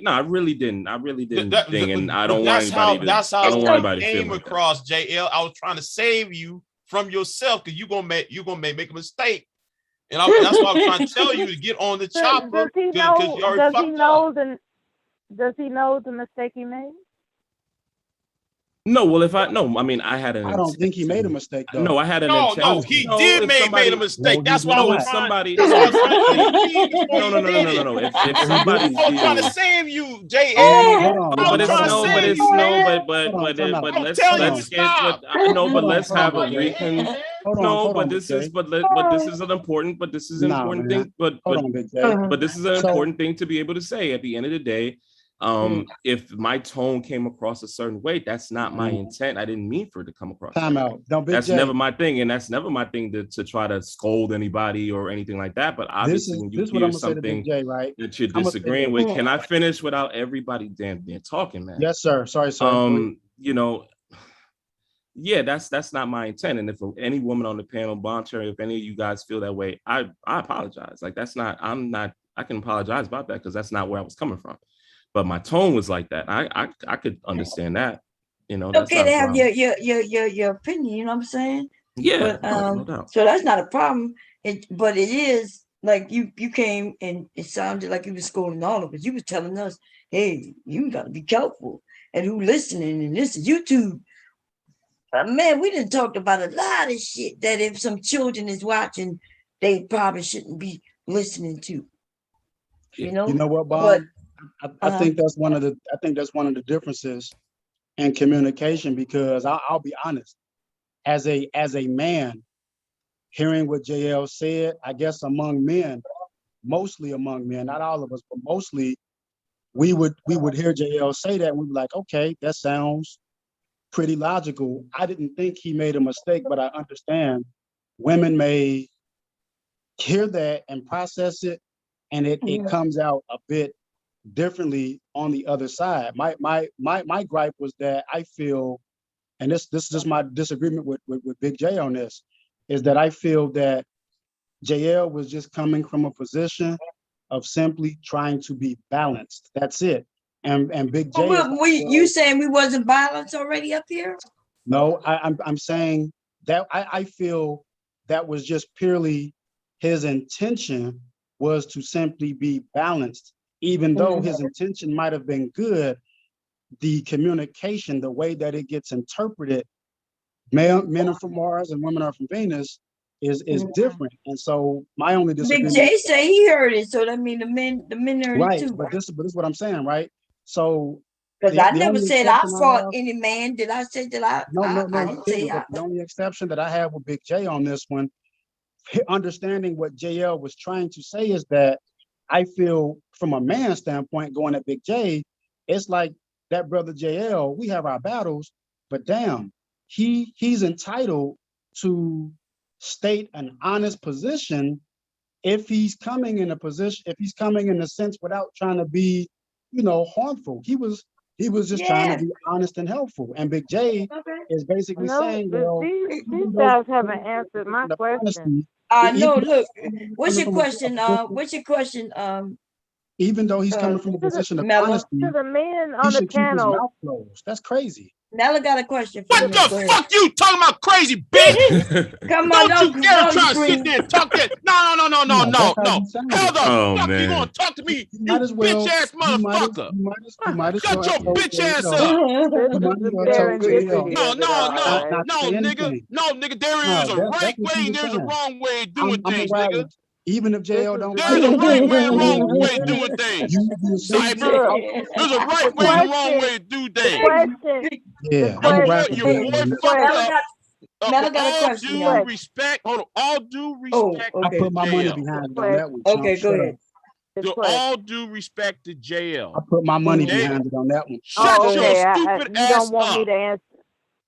didn't. I really didn't think, and I don't want anybody to. That's how I don't want it anybody to feel came like that. across, JL. I was trying to save you from yourself, because you're gonna make a mistake, and that's why I'm trying to tell you to get on the chopper. Does he know the mistake he made? No, well, I mean, I had an. I don't think he made a mistake though. No, I had an. No, he did made a mistake. That's why I was trying. Somebody. That's why I was trying to No. If somebody, I was trying to save you, JL. Let's have a recon. No, but this is an important thing. But this is an important thing to be able to say at the end of the day. If my tone came across a certain way, that's not my intent. I didn't mean for it to come across. That's never my thing, and that's never my thing to try to scold anybody or anything like that. But obviously, when you hear something that you're disagreeing with, can I finish without everybody damn talking, man? Yes, sir. Sorry, sir. Yeah, that's not my intent. And if any woman on the panel, Boncherry, if any of you guys feel that way, I apologize. Like I can apologize about that, because that's not where I was coming from. But my tone was like that. I could understand that. That's okay to have your opinion, you know what I'm saying? Yeah. But, no doubt. So that's not a problem. But it is like you came and it sounded like you were scolding all of us. You were telling us, hey, you gotta be careful. And who listening, and this is YouTube. Man, we done talked about a lot of shit that if some children is watching, they probably shouldn't be listening to. You know what, Bob? I think that's one of the differences in communication, because I'll be honest, as a man, hearing what JL said, I guess among men, mostly among men, not all of us, but mostly, we would hear JL say that and we'd be like, okay, that sounds pretty logical. I didn't think he made a mistake, but I understand women may hear that and process it, and it comes out a bit differently on the other side. My gripe was that I feel, and this is just my disagreement with Big J on this, is that I feel that JL was just coming from a position of simply trying to be balanced. That's it. And Big J. You saying we wasn't balanced already up here? No, I'm saying that I feel that was just purely his intention was to simply be balanced, even though his intention might have been good, the communication, the way that it gets interpreted, men are from Mars and women are from Venus, is different. And so my only disagreement. Big J say he heard it, so that means the men heard right, it too. but this is what I'm saying, right? So because I never said I fought any man. Did I say that I? No, I didn't say but the only exception that I have with Big J on this one, understanding what JL was trying to say is that I feel from a man's standpoint, going at Big J, it's like that brother JL, we have our battles, but damn, he's entitled to state an honest position if he's coming in a sense without trying to be, harmful. He was just trying to be honest and helpful. And Big J is basically saying, well, these guys haven't answered my question. No, look, what's your question? Even though he's coming from a position of honesty, to the men on the panel. That's crazy. Nella got a question. What the fuck you talking about, crazy bitch? Come on, don't you dare try to sit there and talk that. No. How the fuck you gonna talk to me, you bitch ass motherfucker? Shut your bitch ass up. No, nigga. There is a right way and there's a wrong way of doing things, nigga. Even if JL don't, there's a right way and wrong way of doing things. Cyber. There's a right way and wrong way to do things. Yeah, you're more fucked up. Nella got a question. Due respect. Hold on. All due respect. I put my money behind it on that one. Okay, go ahead. All due respect to JL. I put my money behind it on that one. Shut your stupid ass up. You don't want me to answer.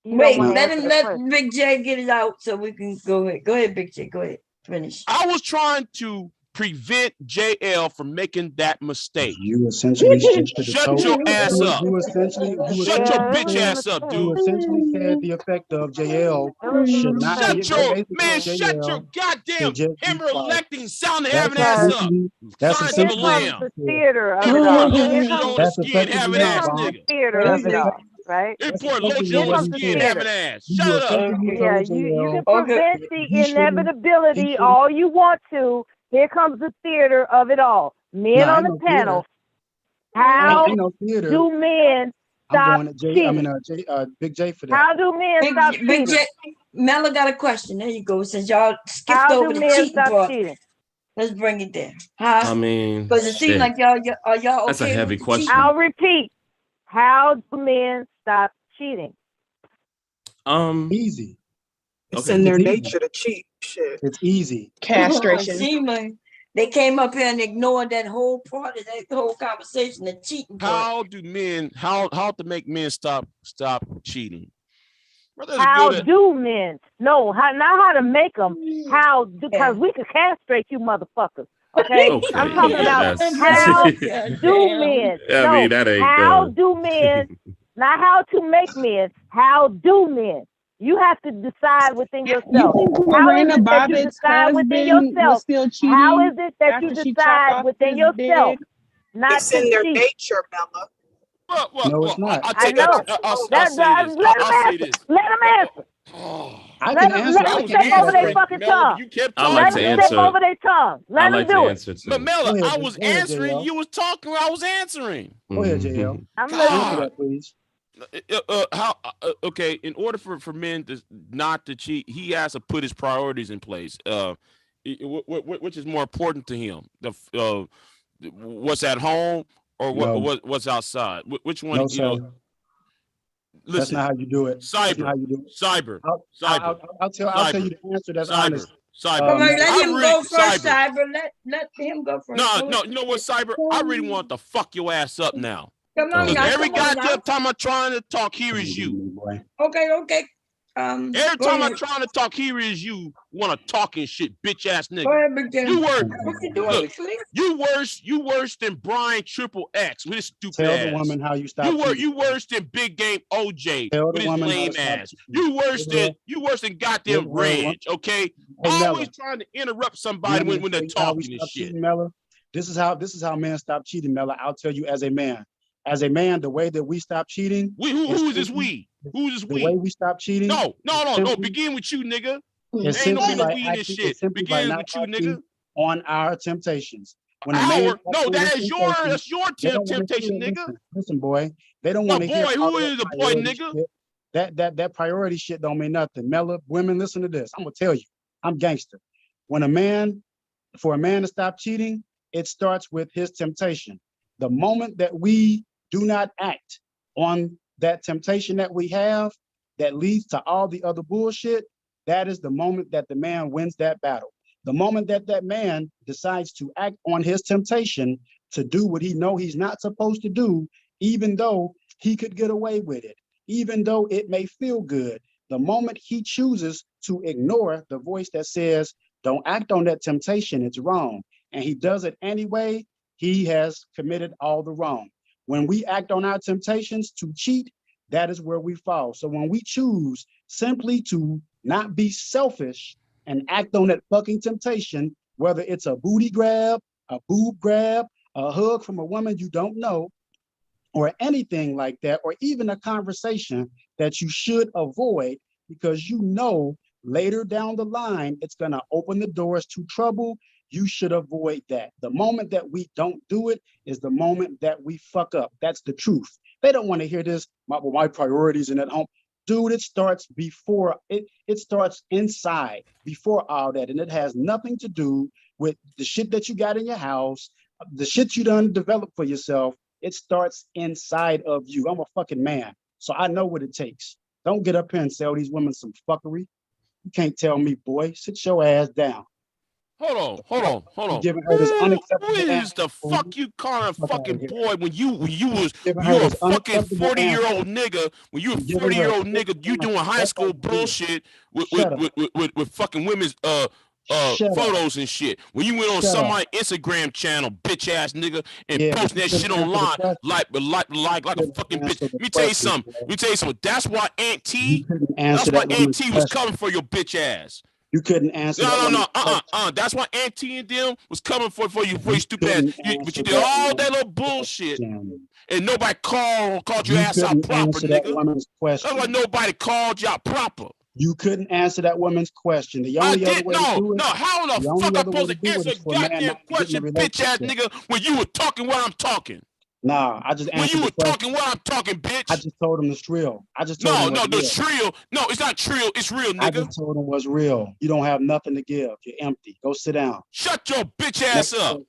Wait, let Big J get it out so we can go ahead. Go ahead, Big J. Go ahead. Finish. I was trying to prevent JL from making that mistake. You essentially shut your ass up. Shut your bitch ass up, dude. You essentially said the effect of JL should not. Shut your goddamn hammer electing sound having ass up. That's essentially the theater of it all. That's having ass nigga. Theater of it all. Right? Import low skin having ass. Shut up. Yeah, you can prevent the inevitability all you want to. Here comes the theater of it all. Men on the panel. How do men stop cheating? Big J for that. How do men stop cheating? Big J, Mella got a question. There you go. Since y'all skipped over the cheating part, let's bring it there. I mean, because it seems like y'all okay. That's a heavy question. I'll repeat. How do men stop cheating? Easy. It's in their nature to cheat. Shit. It's easy. Castration. They came up here and ignored that whole part of that whole conversation, the cheating part. How to make men stop cheating? How do men? No, not how to make them. How? Because we could castrate you motherfuckers. Okay? I'm talking about how do men? I mean, that ain't how do men? Not how to make men. How do men? You have to decide within yourself. How is it that you decide within yourself? How is it that you decide within yourself? Not it's in their nature, Bella. No, it's not. I know. Let him answer. I can answer. Let them step over their fucking tongue. I like to answer. Step over their tongue. Let them do it. But Mela, I was answering. You was talking. I was answering. Go ahead, JL. I'm answer that, please. Okay, in order for men not to cheat, he has to put his priorities in place. Which is more important to him? What's at home or what's outside? Which one? No, listen, that's not how you do it. Cyber. I'll tell you the answer. That's honest. Cyber. Come on, let him go first, Cyber. Let him go first. No. You know what, Cyber? I really want to fuck your ass up now. Come on, now, every goddamn time I'm trying to talk, here is you. Okay. Every time I'm trying to talk, here is you want to talk and shit, bitch ass nigga. You worse than Brian Triple X with his stupid ass. Tell the woman how you stop. You worse than Big Game OJ with his lame ass. You worse than goddamn Reg. Okay, always trying to interrupt somebody when they're talking and shit. Mella, this is how men stop cheating, Mella. I'll tell you as a man. As a man, the way that we stop cheating. Who is this we? Who is this we? The way we stop cheating. No. Begin with you, nigga. It's Ain't no we in this shit. Begin with you, nigga. On our temptations. When a man acts No, on his that's your they don't wanna temptation, hear- nigga. Listen, boy, they don't No, want to hear boy, all who that is the boy, priority nigga? shit. That priority shit don't mean nothing. Mella, women, listen to this. I'm gonna tell you, I'm gangster. For a man to stop cheating, it starts with his temptation. The moment that we do not act on that temptation that we have, that leads to all the other bullshit, that is the moment that the man wins that battle. The moment that that man decides to act on his temptation to do what he know he's not supposed to do, even though he could get away with it, even though it may feel good, the moment he chooses to ignore the voice that says, don't act on that temptation, it's wrong, and he does it anyway, he has committed all the wrong. When we act on our temptations to cheat, that is where we fall. So when we choose simply to not be selfish and act on that fucking temptation, whether it's a booty grab, a boob grab, a hug from a woman you don't know, or anything like that, or even a conversation that you should avoid because you know later down the line it's gonna open the doors to trouble, you should avoid that. The moment that we don't do it is the moment that we fuck up. That's the truth. They don't want to hear this, my priorities in at home. Dude, it starts before, it starts inside, before all that. And it has nothing to do with the shit that you got in your house, the shit you done developed for yourself. It starts inside of you. I'm a fucking man, so I know what it takes. Don't get up here and sell these women some fuckery. You can't tell me, boy, sit your ass down. Hold on. You're giving her this unacceptable Who is answer. the fuck you calling a Fuck outta fucking here. boy when you was Giving you her a this fucking unacceptable 40-year-old nigga, when you a You're giving her 40-year-old nigga, you doing high Fuck school outta here. bullshit with Shut up. with fucking women's Shut up. photos and shit. When you went on Shut up. somebody's Instagram channel, bitch ass nigga, and Yeah, but posting you that shit couldn't answer the online question. like a couldn't fucking bitch. answer the Let me tell you question, something. bro. Let me tell you something. That's why Aunt T. couldn't That's answer why that Aunt woman's T was question. coming for your bitch ass. You couldn't answer that No. woman's question. That's why Aunt T and them was coming for you stupid ass. couldn't But you answer did that all that woman's little bullshit, question. and nobody called your You ass out couldn't proper, answer that nigga. woman's That's why question. nobody called you out proper. You couldn't answer that woman's question. The I only other did way to do it, How the the only fuck I'm other way supposed to to do it answer is a for a man goddamn not to get in a question, bitch ass relationship. nigga, when you were talking while I'm talking? Nah, I just When answered you the were question. talking while I'm talking, bitch. I just told him the shrill. I just told him No, what's the real. trill. No, it's not trill. It's real, I nigga. just told him what's real. You don't have nothing to give. You're empty. Go sit down. Shut your bitch ass up.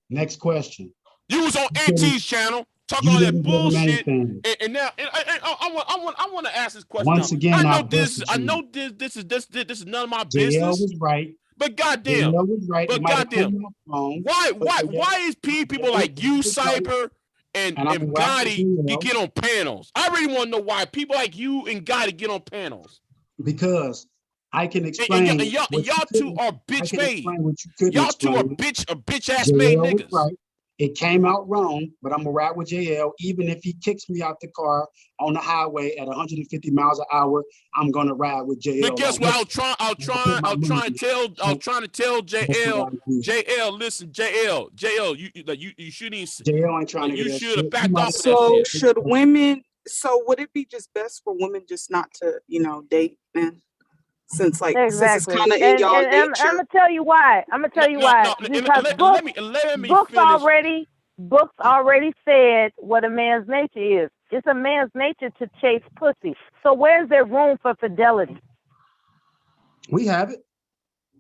Next question. You was on Auntie's channel talking You all that didn't give him bullshit, anything. and now I want to ask this question. Once now. again, I I know this. busted I you. know this is none of my JL business. was right. But goddamn. JL was right. It But might have goddamn. come out wrong. Why is people like you, Cyber, and I'm right with Gotti you, get on panels? I really want to know why people like you and Gotti get on panels. Because I can explain. And y'all two are bitch made. Y'all two are bitch ass made JL was niggas. right. It came out wrong, but I'm gonna ride with JL. Even if he kicks me out the car on the highway at 150 miles an hour, I'm gonna ride with JL. But guess what? I was trying to tell JL, listen, JL, you shouldn't even. JL ain't trying to get You that should have shit. backed off of that So shit. should women? So would it be just best for women just not to, date men? Since it's Exactly. kind of in And y'all I'm nature. gonna tell you why. Because let me finish. books already said what a man's nature is. It's a man's nature to chase pussy. So where's there room for fidelity? We have it. I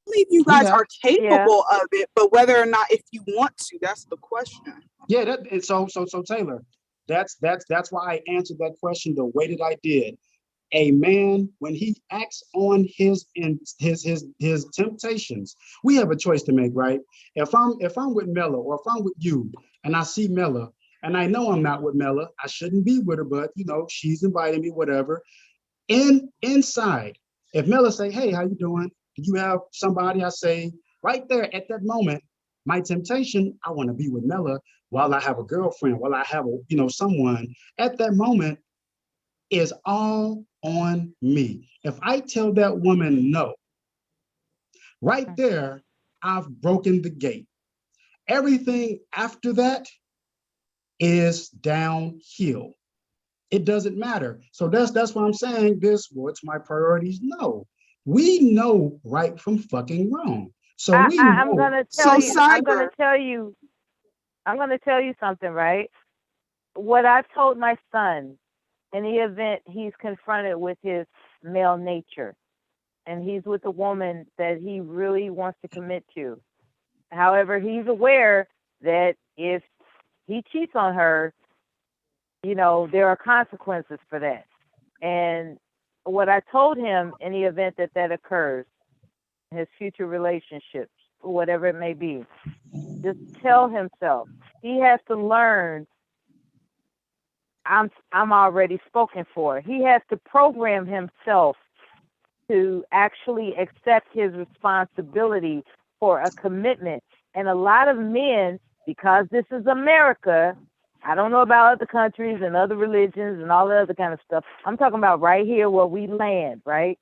believe you guys are capable of it, but whether or not if you want to, that's the question. Yeah, and so Taylor, that's why I answered that question the way that I did. A man, when he acts on his temptations, we have a choice to make, right? If I'm with Mella, or if I'm with you, and I see Mella, and I know I'm not with Mella, I shouldn't be with her, but she's inviting me, whatever. Inside, if Mella say, "Hey, how you doing? Do you have somebody?" I say, right there at that moment, my temptation, I want to be with Mella while I have a girlfriend, while I have someone. At that moment, is all on me. If I tell that woman no, right there, I've broken the gate. Everything after that is downhill. It doesn't matter. So that's why I'm saying this. What's my priorities? No, we know right from fucking wrong. I'm gonna tell you. I'm gonna Cyber, tell you. I'm gonna tell you something, right? What I've told my son in the event he's confronted with his male nature, and he's with a woman that he really wants to commit to. However, he's aware that if he cheats on her, there are consequences for that. And what I told him in the event that occurs, his future relationships, whatever it may be, just tell himself he has to learn I'm already spoken for. He has to program himself to actually accept his responsibility for a commitment. And a lot of men, because this is America, I don't know about other countries and other religions and all the other kind of stuff. I'm talking about right here where we land, right?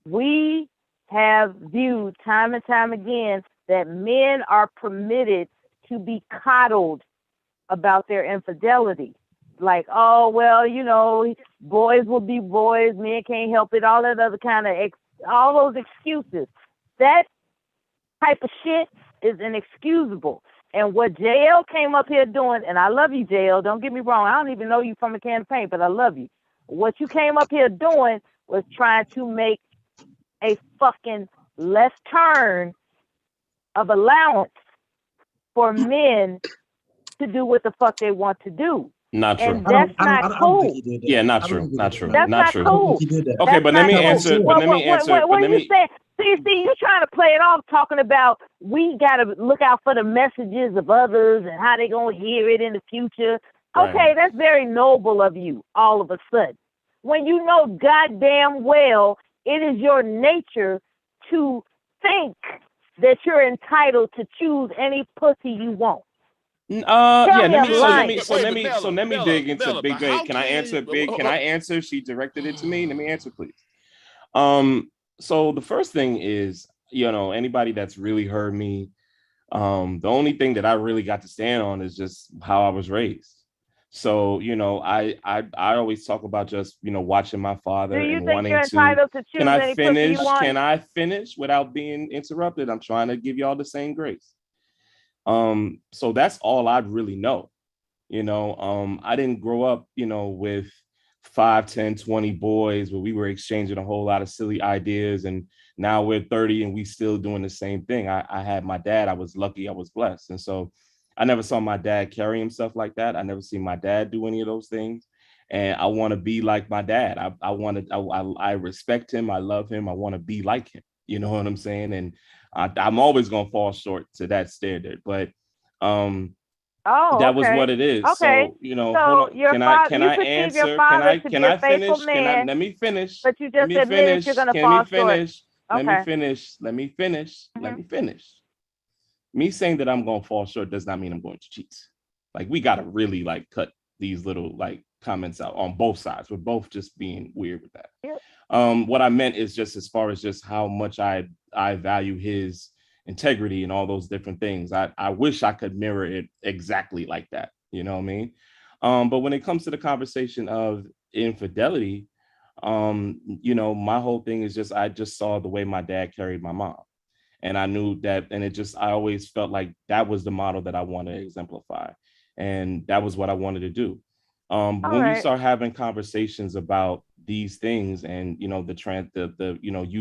We have viewed time and time again that men are permitted to be coddled about their infidelity. Like, oh, well, boys will be boys, men can't help it, all that other kind of, all those excuses. That type of shit is inexcusable. And what JL came up here doing, and I love you, JL, don't get me wrong, I don't even know you from a can of paint, but I love you. What you came up here doing was trying to make a fucking left turn of allowance for men to do what the fuck they want to do. Not true. And that's not cool. Yeah, not true. Not true. That's not true. cool. Okay, but let me answer. What But let me answer. are you saying? See, you're trying to play it off, talking about we got to look out for the messages of others and how they gonna hear it in the future. Okay, Right. that's very noble of you. All of a sudden, when you know goddamn well it is your nature to think that you're entitled to choose any pussy you want. Yeah. Tell me I'm So lying. let me dig into Bella, Big but J. how Can I can answer you- Big? hold Can on. I answer? She directed it to me. Let me answer, please. So the first thing is, anybody that's really heard me, the only thing that I really got to stand on is just how I was raised. So, I always talk about just, watching my father Do you and think wanting you're entitled to choose can I any pussy you finish? want? Can I finish without being interrupted? I'm trying to give y'all the same grace. So that's all I really know. I didn't grow up, with 5, 10, 20 boys where we were exchanging a whole lot of silly ideas. And now we're 30 and we still doing the same thing. I had my dad. I was lucky. I was blessed. And so I never saw my dad carry himself like that. I never seen my dad do any of those things. And I want to be like my dad. I respect him. I love him. I want to be like him. You know what I'm saying? And I'm always going to fall short to that standard. But that was what it is. Okay. So, hold So on. your Can father, I you perceive your answer? father to Can be a I faithful finish? man, Let me finish. but you Let just me admitted finish. you're gonna Can fall me short. finish? Let me Okay. finish. Let me finish. Let me finish. Me saying that I'm going to fall short does not mean I'm going to cheat. Like, we got to really cut these little comments out on both sides. We're both just being weird with that. Yeah. What I meant is just as far as just how much I value his integrity and all those different things. I wish I could mirror it exactly like that. You know what I mean? But when it comes to the conversation of infidelity, my whole thing is I just saw the way my dad carried my mom. And I knew that, and I always felt like that was the model that I wanted to exemplify. And that was what I wanted to do. When we start having conversations about these things and, you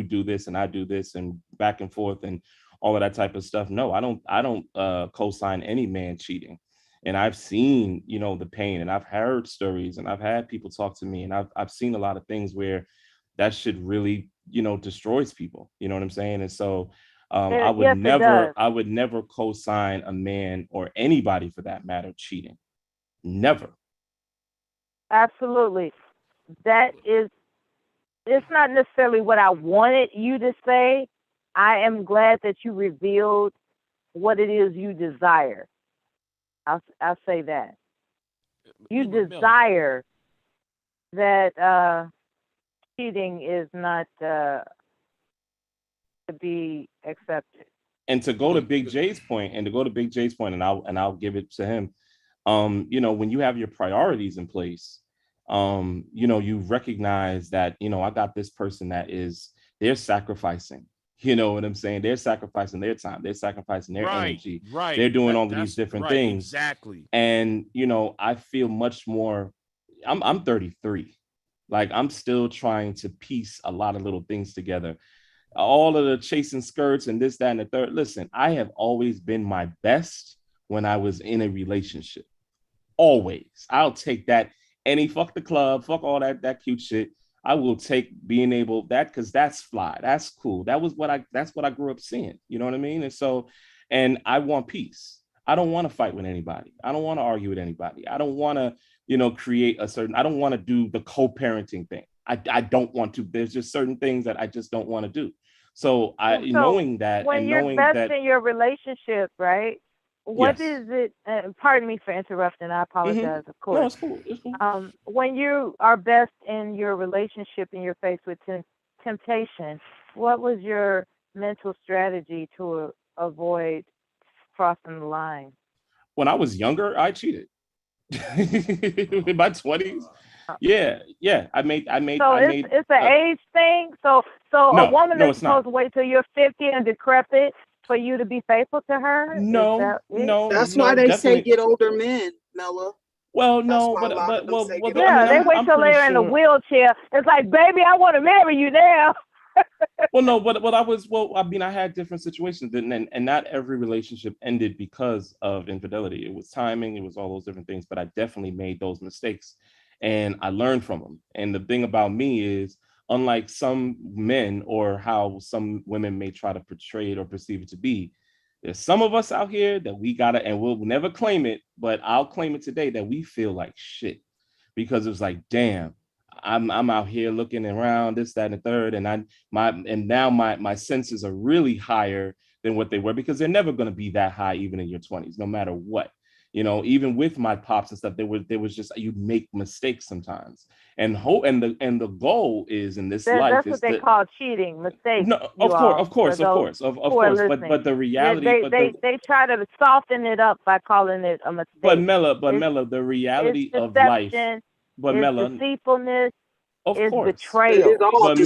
do this and I do this and back and forth and all of that type of stuff. No, I don't co-sign any man cheating. And I've seen, the pain, and I've heard stories, and I've had people talk to me, and I've seen a lot of things where that shit really, destroys people. You know what I'm saying? And so I would never co-sign a man or anybody for that matter cheating. Never. Absolutely. It's not necessarily what I wanted you to say. I am glad that you revealed what it is you desire. I'll say that. You desire that cheating is not to be accepted. And to go to Big J's point, and I'll give it to him. When you have your priorities in place, you recognize that, I got this person they're sacrificing You know what I'm saying? They're sacrificing their time. They're sacrificing their energy. Right. They're doing all of That's these different right, things. Exactly. And, you know, I feel much more, I'm 33. Like, I'm still trying to piece a lot of little things together. All of the chasing skirts and this, that, and the third. Listen, I have always been my best when I was in a relationship. Always. I'll take that. Fuck the club, fuck all that cute shit. I will take being able that, because that's fly. That's cool. That's what I grew up seeing. You know what I mean? And so, and I want peace. I don't want to fight with anybody. I don't want to argue with anybody. I don't want to, you know, I don't want to do the co-parenting thing. I don't want to. There's just certain things that I just don't want to do. So knowing that, when and you're knowing best that in your relationship, right? What yes. is it? Pardon me for interrupting. I apologize, of course. No, it's cool. It's cool. When you are best in your relationship and you're faced with temptation, what was your mental strategy to avoid crossing the line? When I was younger, I cheated. In my 20s. Yeah. It's an age thing. So no, a woman no, is it's supposed not. to wait till you're 50 and decrepit for you to be faithful to her? No. That's why they say definitely. get older men, Mella. Well, That's no, why a lot of them say get Yeah, older they men. wait till they're in a wheelchair. It's like, baby, I want to marry you now. Well, no, but I had different situations, and not every relationship ended because of infidelity. It was timing, it was all those different things, but I definitely made those mistakes and I learned from them. And the thing about me is, unlike some men or how some women may try to portray it or perceive it to be, there's some of us out here that we gotta, and we'll never claim it, but I'll claim it today, that we feel like shit because it's like, damn, I'm out here looking around, this, that, and the third, and now my senses are really higher than what they were, because they're never going to be that high even in your 20s, no matter what. You know, even with my pops and stuff, there was just, you make mistakes sometimes, and the goal is in this life that's is what they call cheating, mistakes. No, of course, but the reality, they try to soften it up by calling it a mistake. But Mella, the reality of life. But Mella, deceitfulness, of is course, betrayal. But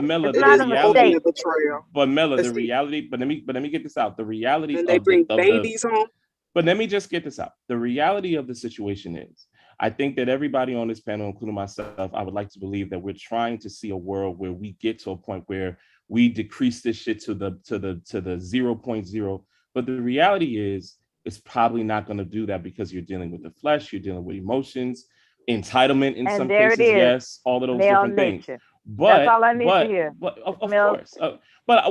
Mella, the reality. Betrayal. But Mella, the reality. But let me get this out. The reality and they bring babies home. But let me just get this out. The reality of the situation is, I think that everybody on this panel, including myself, I would like to believe that we're trying to see a world where we get to a point where we decrease this shit to the 0.0. But the reality is, it's probably not going to do that, because you're dealing with the flesh, you're dealing with emotions, entitlement in some cases, yes, all of those different things. But that's all I need to hear. But of course. But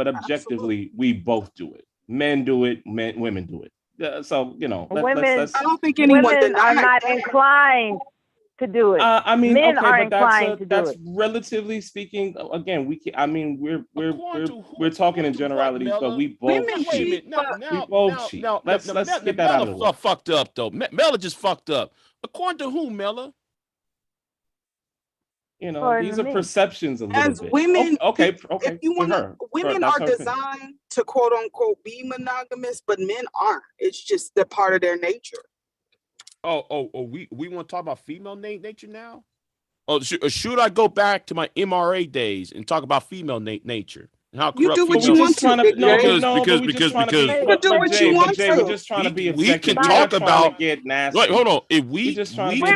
objectively, we both do it. Men do it, women do it. So, you know, let's I don't think anyone women are not inclined to do it. I mean, men okay, are but inclined to do that's it. Relatively speaking. Again, we're talking in generalities, but we both cheat. We both cheat. Let's get that out of the way. Mella fucked up though. Mella just fucked up. According to who, Mella? You know, these are perceptions a little As bit. women, okay. If you want to, women are designed to quote unquote be monogamous, but men aren't. It's just they're part of their nature. We want to talk about female nature now? Oh, should I go back to my MRA days and talk about female nature? How you do what you want to. Because do what you want to. We're just trying to be we can talk about get nasty. Wait, hold on. If we're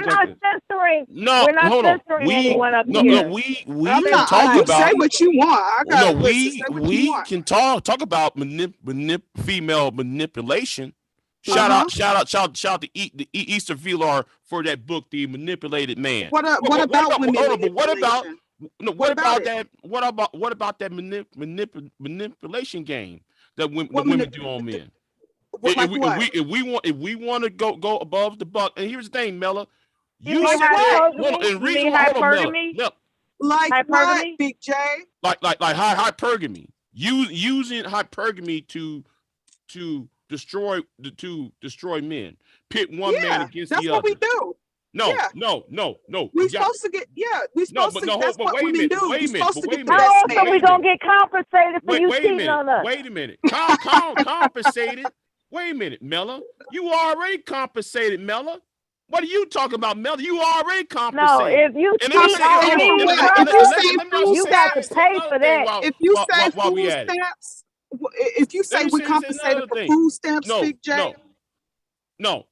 not censoring. No, we're not hold censoring on. anyone up here. No, we can talk you about. Say what you want. We can talk about female manipulation. Shout out to the Easter Villar for that book, The Manipulated Man. What about women? What about that manipulation game that women do on men? If we want to go above the buck, and here's the thing, Mella, you mean hypergamy? Like what, Big J? Like hypergamy. Using hypergamy to destroy men. Pit one man against the other. That's what we do. No. We're supposed to get that's what women do. Wait a minute. How often we gonna get compensated for you cheating on us? Wait a minute. Compensated. Wait a minute, Mella. You already compensated, Mella. What are you talking about, Mel? You already compensated. No, if you And cheat on me, brother, you got to pay for that. If you say while we food at it. stamps, if you say Let me we say compensated another for thing. food stamps, Big J. No,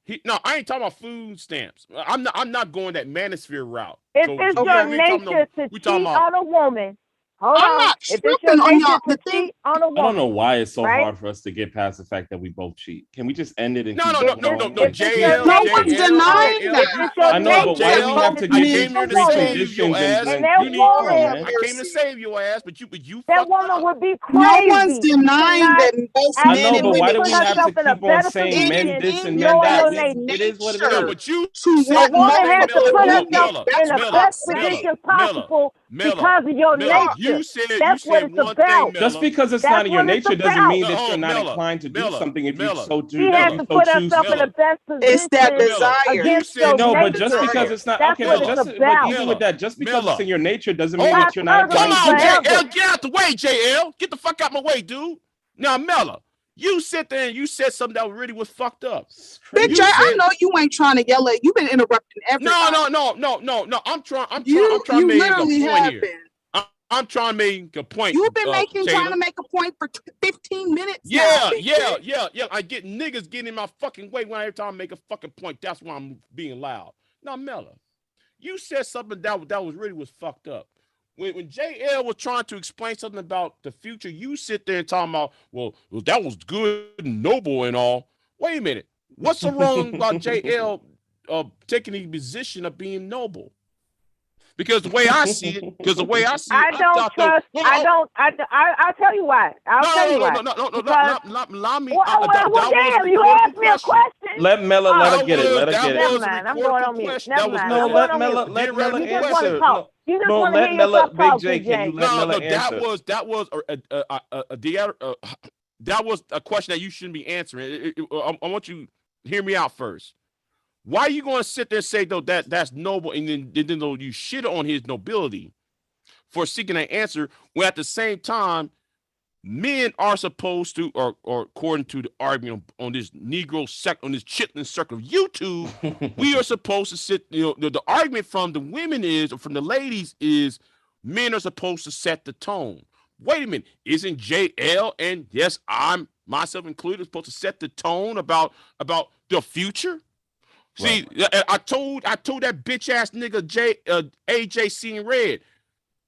I ain't talking about food stamps. I'm not going that manosphere route. If it's your nature to cheat on a woman, hold on. If it's your nature to cheat on a woman, I don't know why it's so right? hard for us to get past the fact that we both cheat. Can we just end it and No, keep no, going? JL. No one's denying that. I know, but why do we have to I keep came here to these save your conditions ass. and that you need? Come on, woman, man. I came to save your ass, but you that fucked woman up. would be crazy. No one's denying that both I men know, and but why women do we put have to herself in a keep on better saying men position, this and men knowing that? on their It is what it No, is. but you to said want The woman has to put Miller, herself in the best position possible because of your nature. You said That's what it's one about. thing, Just because it's That's not in your what it's nature doesn't mean about. that you're not Miller, inclined to do something if you so She has to put choose herself in to. the best It's that position desire. against your No, but nature. just because it's not That's okay, what but it's but about. even with that, just because it's in your nature doesn't Oh, mean that you're not come inclined on, to. JL, get out the way, JL. Get the fuck out my way, dude. Now, Miller, you sit there and you said something that really was fucked up. Big J, I know you ain't trying to yell at. You've been interrupting everybody. No. I'm trying to You make a literally point have here. been. I'm trying to make a point. You've been trying Jada. to make a point for 15 minutes Yeah. now. Big J. I get niggas getting in my fucking way when every time I make a fucking point. That's why I'm being loud. Now, Miller, you said something that was really fucked up. When JL was trying to explain something about the future, you sit there and talking about, well, that was good and noble and all. Wait a minute. What's so wrong about JL taking the position of being noble? Because the way I see it, I'll tell you why. Allow me. Damn, you asked me a question. Let Miller let her get it. Let her get it. Never mind. I'm going on mute. Never mind. No, let Miller You just want to answer. talk. You just want to hear Miller. yourself Big talk, J, can you let Miller answer? That was a question that you shouldn't be answering. I want you to hear me out first. Why are you going to sit there and say, though, that's noble, and then though you shit on his nobility for seeking an answer, when at the same time, men are supposed to, or according to the argument on this Negro on this chitlin circle of YouTube, we are supposed to sit, the argument from the women is, or from the ladies is, men are supposed to set the tone. Wait a minute, isn't JL, and yes, I'm myself included, supposed to set the tone about the future? See, I told that bitch ass nigga AJ Seeing Red,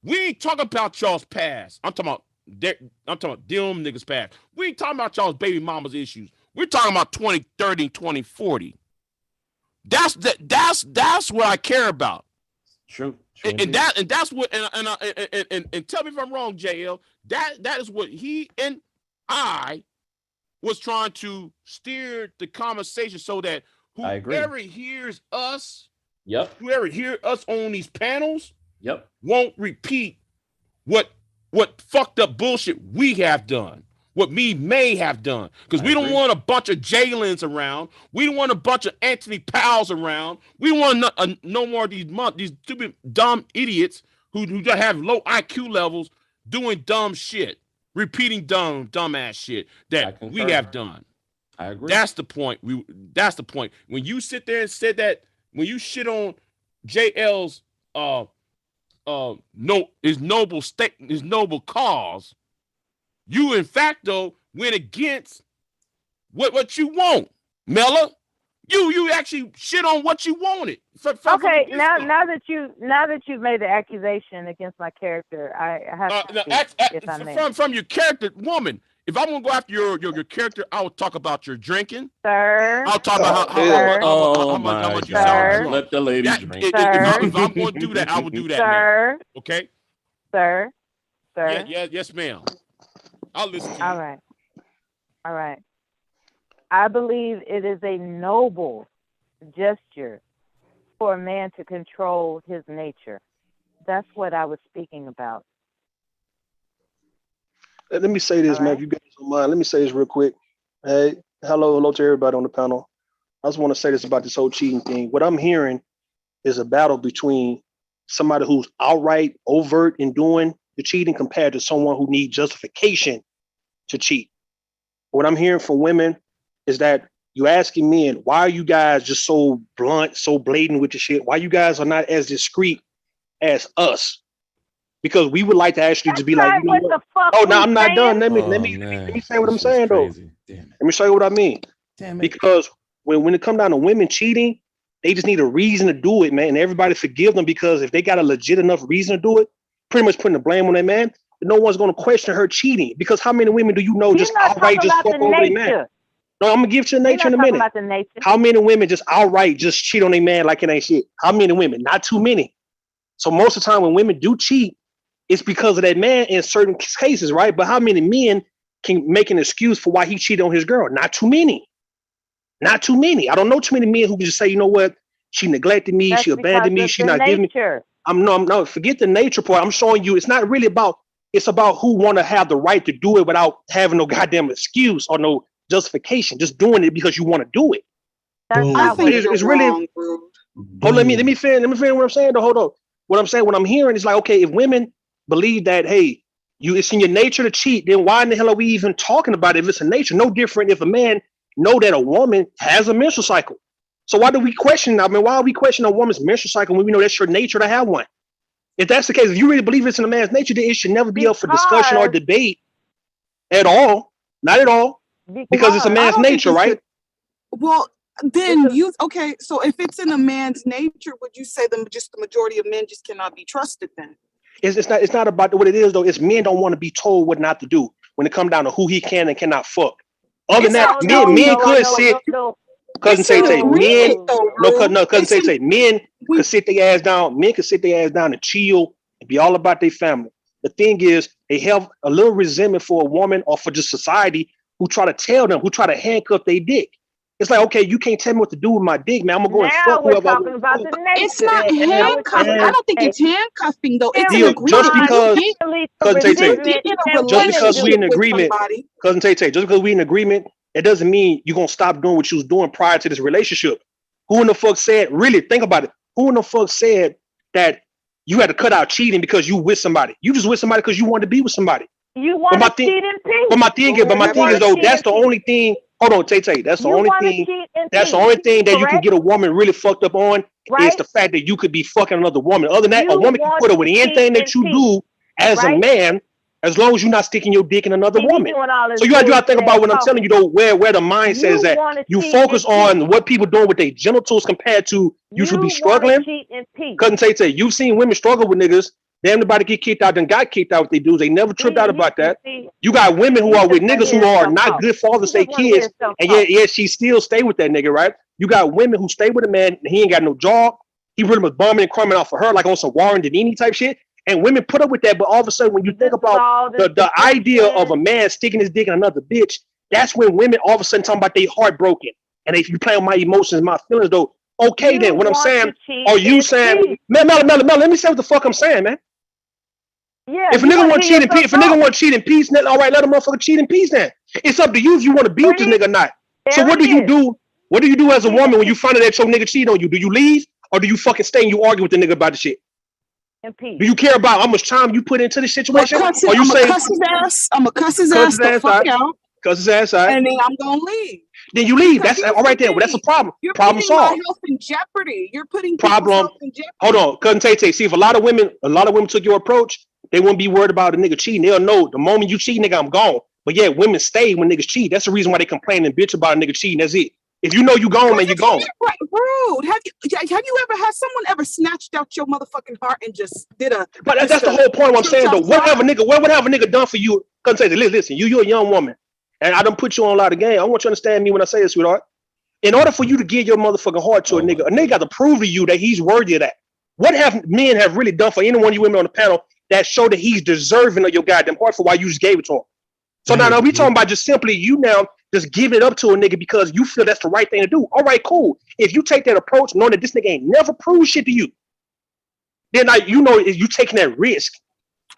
we ain't talking about y'all's past. I'm talking about them niggas past. We ain't talking about y'all's baby mama's issues. We're talking about 2030, 2040. That's what I care about. True. And that's what and tell me if I'm wrong, JL. That is what he and I was trying to steer the conversation so that whoever hears us, whoever hears us on these panels, won't repeat what fucked up bullshit we have done, what me may have done. Because we don't want a bunch of Jalen's around. We don't want a bunch of Anthony Powell's around. We don't want no more of these stupid dumb idiots who just have low IQ levels doing dumb shit, repeating dumbass shit that we have done. I agree. That's the point. That's the point. When you sit there and said that, when you shit on JL's his noble cause, you in fact though went against what you want, Mella. You actually shit on what you wanted. Okay, now that you've made the accusation against my character, I have to speak, if I may. From your character, woman. If I'm gonna go after your character, I will talk about your drinking. Sir. I'll talk about how much you sound drunk. Let the lady drink. If I'm going to do that, I will do that. Sir. Now. Okay. Sir. Yes, ma'am. I'll listen to you. All right. I believe it is a noble gesture for a man to control his nature. That's what I was speaking about. Let me say this, man, if you guys don't mind. Let me say this real quick. Hey, hello to everybody on the panel. I just want to say this about this whole cheating thing. What I'm hearing is a battle between somebody who's outright overt in doing the cheating compared to someone who needs justification to cheat. What I'm hearing from women is that you asking men, why are you guys just so blunt, so blatant with the shit? Why you guys are not as discreet as us? Because we would like to actually just be like, you know what? Oh, no, I'm not done. Let me say what I'm saying though. Let me show you what I mean. Because when it comes down to women cheating, they just need a reason to do it, man. And everybody forgive them, because if they got a legit enough reason to do it, pretty much putting the blame on that man, no one's going to question her cheating. Because how many women do you know just outright just fuck over their man? No, I'm gonna give you the nature in a minute. How many women just outright just cheat on their man like it ain't shit? How many women? Not too many. So most of the time when women do cheat, it's because of that man in certain cases, right? But how many men can make an excuse for why he cheated on his girl? Not too many. Not too many. I don't know too many men who can just say, you know what? She neglected me. She abandoned me. She not giving me. I'm no, forget the nature part. I'm showing you it's not really about, it's about who want to have the right to do it without having no goddamn excuse or no justification. Just doing it because you want to do it. I think it's really wrong, let me finish what I'm saying though. Hold on. What I'm saying, what I'm hearing is like, okay, if women believe that, hey, it's in your nature to cheat, then why in the hell are we even talking about it if it's a nature? No different if a man know that a woman has a menstrual cycle. So why do we question? I mean, why are we questioning a woman's menstrual cycle when we know that's your nature to have one? If that's the case, if you really believe it's in a man's nature, then it should never be up for discussion or debate at all. Not at all. Because it's a man's nature, right? Well, then okay. So if it's in a man's nature, would you say just the majority of men just cannot be trusted then? It's not about what it is though. It's men don't want to be told what not to do when it comes down to who he can and cannot fuck. Other than that, men could sit. Cousin Tay, men. Cousin Tay, men could sit their ass down. Men could sit their ass down and chill and be all about their family. The thing is, they have a little resentment for a woman or for just society who try to tell them, who try to handcuff their dick. It's like, okay, you can't tell me what to do with my dick, man. I'm gonna go and fuck whoever. It's not handcuffing. I don't think it's handcuffing though. It's an agreement. Just because we in agreement, cousin Tay, just because we in agreement, it doesn't mean you're gonna stop doing what you was doing prior to this relationship. Who in the fuck said? Really, think about it. Who in the fuck said that you had to cut out cheating because you with somebody? You just with somebody because you wanted to be with somebody. You want to cheat and pee. But my thing is though, that's the only thing. Hold on, Tay. That's the only thing. That's the only thing that you can get a woman really fucked up on is the fact that you could be fucking another woman. Other than that, a woman can put up with anything that you do as a man, as long as you're not sticking your dick in another woman. So you gotta think about what I'm telling you though, where the mindset is at. You focus on what people doing with their genitals compared to you should be struggling. Cousin Tay, you've seen women struggle with niggas. Damn, nobody get kicked out, then got kicked out with they dudes. They never tripped out about that. You got women who are with niggas who are not good fathers to their kids, and yet she still stay with that nigga, right? You got women who stay with a man, and he ain't got no job. He really was bumming and crumbing out for her, like on some Warren Denini type shit. And women put up with that, but all of a sudden, when you think about the idea of a man sticking his dick in another bitch, that's when women all of a sudden talking about they heartbroken. And if you play on my emotions, my feelings, though, okay, then what I'm saying, are you saying, man, Mel, let me say what the fuck I'm saying, man. Yeah, if a nigga want to cheat in peace, then all right, let a motherfucker cheat in peace then. It's up to you if you want to be with this nigga or not. So what do you do? What do you do as a woman when you find out that your nigga cheat on you? Do you leave or do you fucking stay and you argue with the nigga about the shit? In peace. Do you care about how much time you put into the situation? I'm gonna cuss his ass the fuck out. Cuss his ass out. And then I'm gonna leave. Then you leave. That's all right there. Well, that's a problem. You're problem putting solved. my health in jeopardy. You're putting problem in jeopardy. Hold on, cousin Tay. See, if a lot of women took your approach, they wouldn't be worried about a nigga cheating. They'll know the moment you cheat, nigga, I'm gone. But yeah, women stay when niggas cheat. That's the reason why they complain and bitch about a nigga cheating. That's it. If you know you gone, man, you gone. Rude. Have you ever had someone ever snatched out your motherfucking heart and just did a? But that's the whole point. What I'm saying though, what would have a nigga done for you? Cousin Tay, listen, you're a young woman, and I done put you on a lot of game. I want you to understand me when I say this, sweetheart. In order for you to give your motherfucking heart to a nigga got to prove to you that he's worthy of that. What have men have really done for any one of you women on the panel that show that he's deserving of your goddamn heart for why you just gave it to him? So now we talking about just simply you now just give it up to a nigga because you feel that's the right thing to do. All right, cool. If you take that approach, knowing that this nigga ain't never proved shit to you, then you taking that risk.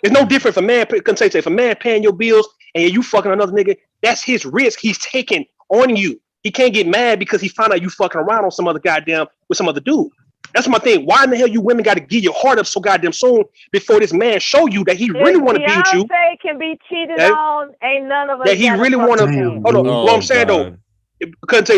It's no different if a man paying your bills and you fucking another nigga, that's his risk he's taking on you. He can't get mad because he found out you fucking around on some other goddamn with some other dude. That's my thing. Why in the hell you women got to give your heart up so goddamn soon before this man show you that he really want to be with you? Beyonce can be cheated on. Ain't none of us that he really want to. Hold on. What I'm saying though,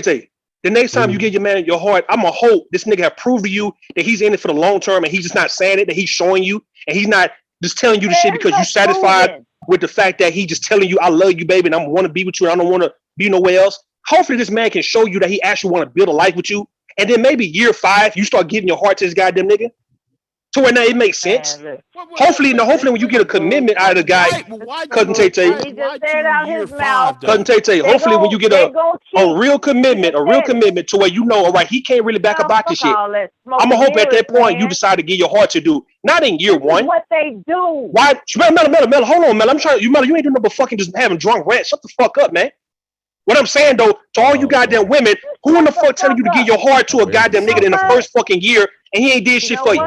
Tay. The next time you give your man your heart, I'm gonna hope this nigga have proved to you that he's in it for the long term, and he's just not saying it, that he's showing you, and he's not just telling you the shit because you satisfied with the fact that he just telling you, I love you, baby, and I want to be with you, and I don't want to be nowhere else. Hopefully this man can show you that he actually want to build a life with you, and then maybe year 5, you start giving your heart to this goddamn nigga. To where now it makes sense. Hopefully when you get a commitment out of the guy, Cousin Tay Tay, Cousin Tay Tay, hopefully when you get a real commitment to where you know, all right, he can't really back up out this shit. I'm gonna hope at that point you decide to give your heart to do, not in year 1. What they do? Why, Mel, hold on, Mel. I'm trying. You ain't doing no but fucking just having drunk rant. Shut the fuck up, man. What I'm saying though, to all you goddamn women, who in the fuck telling you to give your heart to a goddamn nigga in the first fucking year and he ain't did shit for you?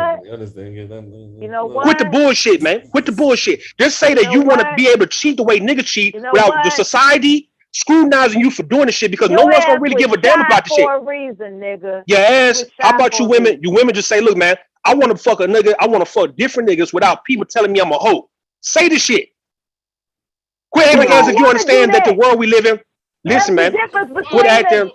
You know what? Quit the bullshit, man. Quit the bullshit. Just say that you want to be able to cheat the way niggas cheat without the society scrutinizing you for doing the shit because no one's gonna really give a damn about the shit. For a reason, nigga. Your ass. How about you women? You women just say, look, man, I want to fuck a nigga. I want to fuck different niggas without people telling me I'm a hoe. Say the shit. Quit acting as if you understand that the world we live in. Listen, man. Quit acting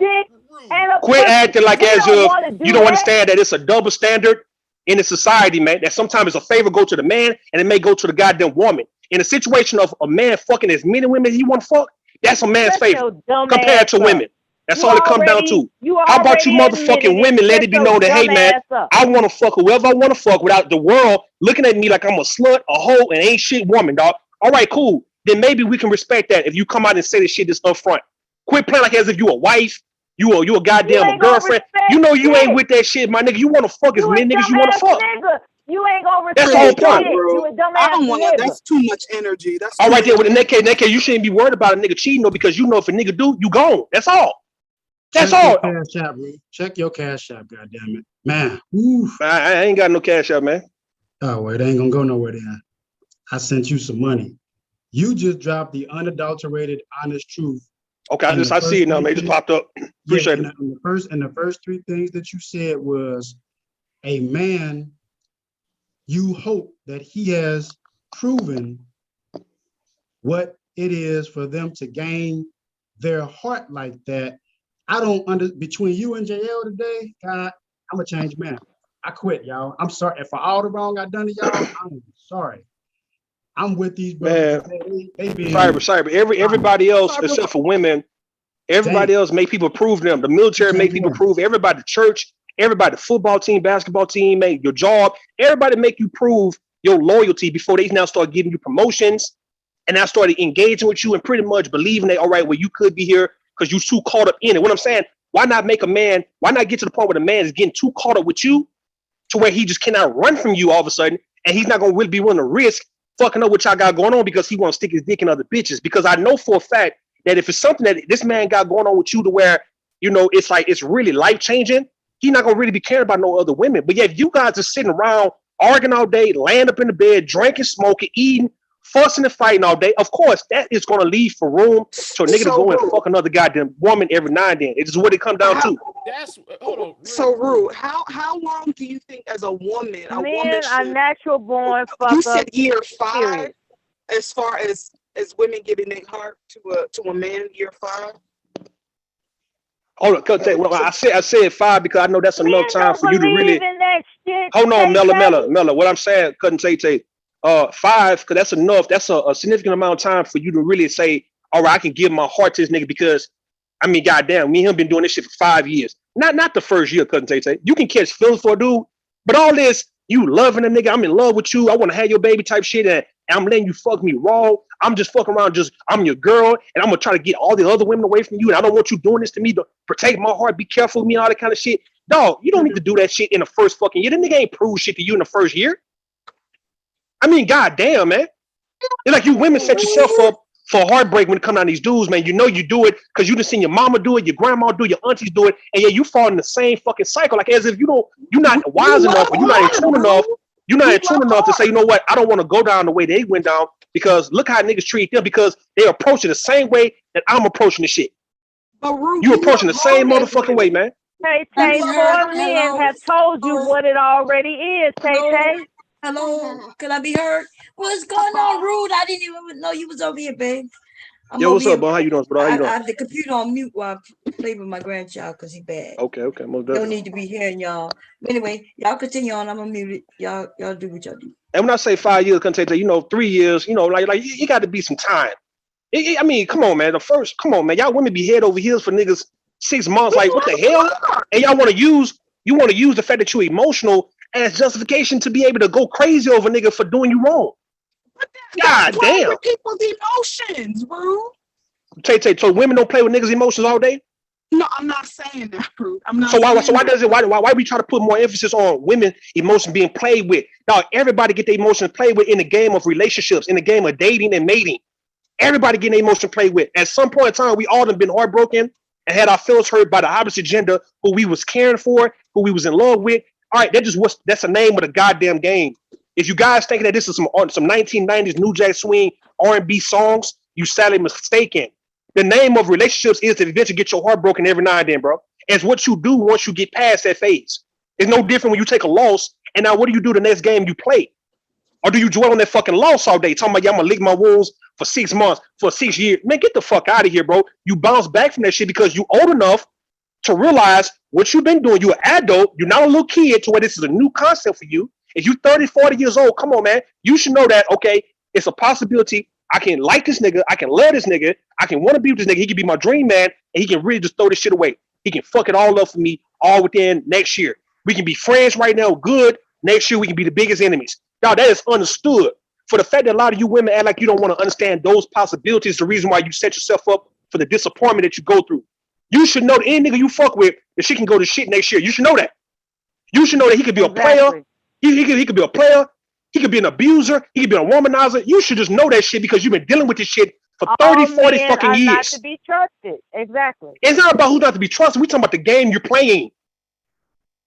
like as if you don't understand that it's a double standard in the society, man. That sometimes a favor go to the man and it may go to the goddamn woman. In a situation of a man fucking as many women as he want to fuck, that's a man's favor compared to women. That's all it comes down to. How about you motherfucking women let it be known that, hey, man, I want to fuck whoever I want to fuck without the world looking at me like I'm a slut, a hoe, and ain't shit woman, dog. All right, cool. Then maybe we can respect that if you come out and say this shit this up front. Quit playing like as if you a wife, you a goddamn girlfriend. You know you ain't with that shit, my nigga. You want to fuck as many niggas you want to fuck. Nigga. You ain't gonna respect. That's the whole point. You a dumbass I don't want nigga. That's too much energy. That's all right there. In that case, you shouldn't be worried about a nigga cheating, though, because you know if a nigga do, you gone. That's all. That's all. Check your cash app, goddamn it, man. I ain't got no cash app, man. Oh, well, it ain't gonna go nowhere then. I sent you some money. You just dropped the unadulterated, honest truth. Okay, I see it now, man. It just popped up. Appreciate it. The first 3 things that you said was a man. You hope that he has proven what it is for them to gain their heart like that. I don't between you and JL today, God, I'm a changed man. I quit, y'all. I'm sorry. For all the wrong I done to y'all, I'm sorry. I'm with these brothers. Sorry, but everybody else except for women, everybody else make people prove them. The military make people prove. Everybody, the church, everybody, the football team, basketball team, your job, everybody make you prove your loyalty before they now start giving you promotions and now started engaging with you and pretty much believing that, all right, well, you could be here because you're too caught up in it. What I'm saying, why not get to the point where the man is getting too caught up with you to where he just cannot run from you all of a sudden and he's not going to really be willing to risk fucking up what y'all got going on because he want to stick his dick in other bitches. Because I know for a fact that if it's something that this man got going on with you to where, you know, it's like it's really life-changing, he's not going to really be caring about no other women. But yeah, if you guys are sitting around arguing all day, laying up in the bed, drinking, smoking, eating, fussing and fighting all day, of course, that is going to leave for room for a nigga to go and fuck another goddamn woman every now and then. It's what it comes down to. Hold on. So, Rue, how long do you think as a woman, Men are natural born fuck You up, said year 5, period. as far as women giving their heart to a man, year 5? Hold on, well, I said 5 because I know that's enough time for you to really. Hold on, Mella. What I'm saying, couldn't say 5 because that's enough. That's a significant amount of time for you to really say, all right, I can give my heart to this nigga because, I mean, goddamn, me and him been doing this shit for 5 years. Not the first year, couldn't say. You can catch feelings for a dude, but all this, you loving a nigga, I'm in love with you, I want to have your baby type shit, and I'm letting you fuck me raw. I'm just fucking around, I'm your girl, and I'm gonna try to get all the other women away from you, and I don't want you doing this to me to protect my heart, be careful with me, all that kind of shit. Dog, you don't need to do that shit in the first fucking year. The nigga ain't prove shit to you in the first year. I mean, goddamn, man. It's like you women set yourself up for heartbreak when it comes down to these dudes, man. You know you do it because you done seen your mama do it, your grandma do it, your aunties do it, and yeah, you fall in the same fucking cycle, like as if you're not wise enough, or you're not in tune enough. You're not in tune enough to say, you know what, I don't want to go down the way they went down because look how niggas treat them because they approach it the same way that I'm approaching the shit. You approaching the same motherfucking way, man. Tay, 4 men have told you what it already is, Tay. Hello, could I be heard? What's going on, Rude? I didn't even know you was over here, babe. Yo, what's up, bro? How you doing, bro? How you I doing? have the computer on mute while I play with my grandchild because he bad. Okay, most Don't definitely. need to be hearing y'all. Anyway, y'all continue on. I'm gonna mute it. Y'all do what y'all do. And when I say 5 years, couldn't take 3 years. Like you got to be some time. I mean, come on, man. Come on, man. Y'all women be head over heels for niggas 6 months. Like, what the hell? And y'all want to use the fact that you're emotional as justification to be able to go crazy over a nigga for doing you wrong. God damn. With people's emotions, bro. Tay, so women don't play with niggas' emotions all day? No, I'm not saying that, bro. I'm not. So why we try to put more emphasis on women emotions being played with? Now everybody get their emotions played with in the game of relationships, in the game of dating and mating. Everybody getting their emotions played with. At some point in time, we all have been heartbroken and had our feelings hurt by the opposite gender who we was caring for, who we was in love with. All right, that's the name of the goddamn game. If you guys thinking that this is some 1990s New Jack Swing R&B songs, you sadly mistaken. The name of relationships is to eventually get your heart broken every now and then, bro. It's what you do once you get past that phase. It's no different when you take a loss, and now what do you do the next game you play? Or do you dwell on that fucking loss all day, talking about, yeah, I'm gonna lick my wounds for 6 months, for 6 years? Man, get the fuck out of here, bro. You bounce back from that shit because you old enough to realize what you've been doing. You're an adult. You're not a little kid to where this is a new concept for you. If you're 30, 40 years old, come on, man. You should know that, okay, it's a possibility. I can like this nigga. I can love this nigga. I can want to be with this nigga. He can be my dream man, and he can really just throw this shit away. He can fuck it all up for me all within next year. We can be friends right now, good. Next year, we can be the biggest enemies. Now, that is understood. For the fact that a lot of you women act like you don't want to understand those possibilities, the reason why you set yourself up for the disappointment that you go through. You should know that any nigga you fuck with, that she can go to shit next year. You should know that. You should know that he could be a player. He could be a player. He could be an abuser. He could be a womanizer. You should just know that shit because you've been dealing with this shit for 30, 40 fucking years. Not to be trusted. Exactly. It's not about who's not to be trusted. We're talking about the game you're playing.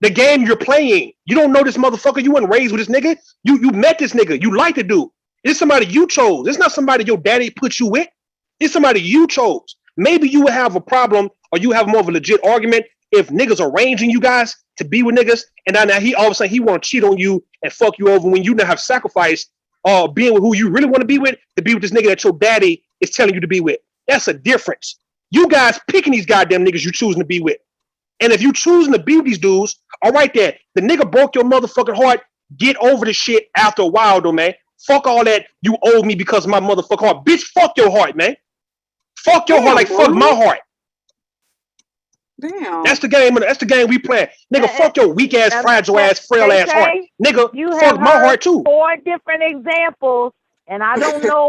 The game you're playing. You don't know this motherfucker. You weren't raised with this nigga. You met this nigga. You like the dude. It's somebody you chose. It's not somebody your daddy put you with. It's somebody you chose. Maybe you would have a problem or you have more of a legit argument if niggas arranging you guys to be with niggas, and now he all of a sudden he want to cheat on you and fuck you over when you now have sacrificed being with who you really want to be with this nigga that your daddy is telling you to be with. That's a difference. You guys picking these goddamn niggas you choosing to be with. And if you choosing to be with these dudes, all right there, the nigga broke your motherfucking heart. Get over the shit after a while though, man. Fuck all that you owe me because of my motherfucking heart. Bitch, fuck your heart, man. Fuck your heart like fuck my heart. Damn. That's the game. That's the game we play. Nigga, fuck your weak ass, fragile ass, frail ass heart. Nigga, fuck my heart too. 4 different examples, and I don't know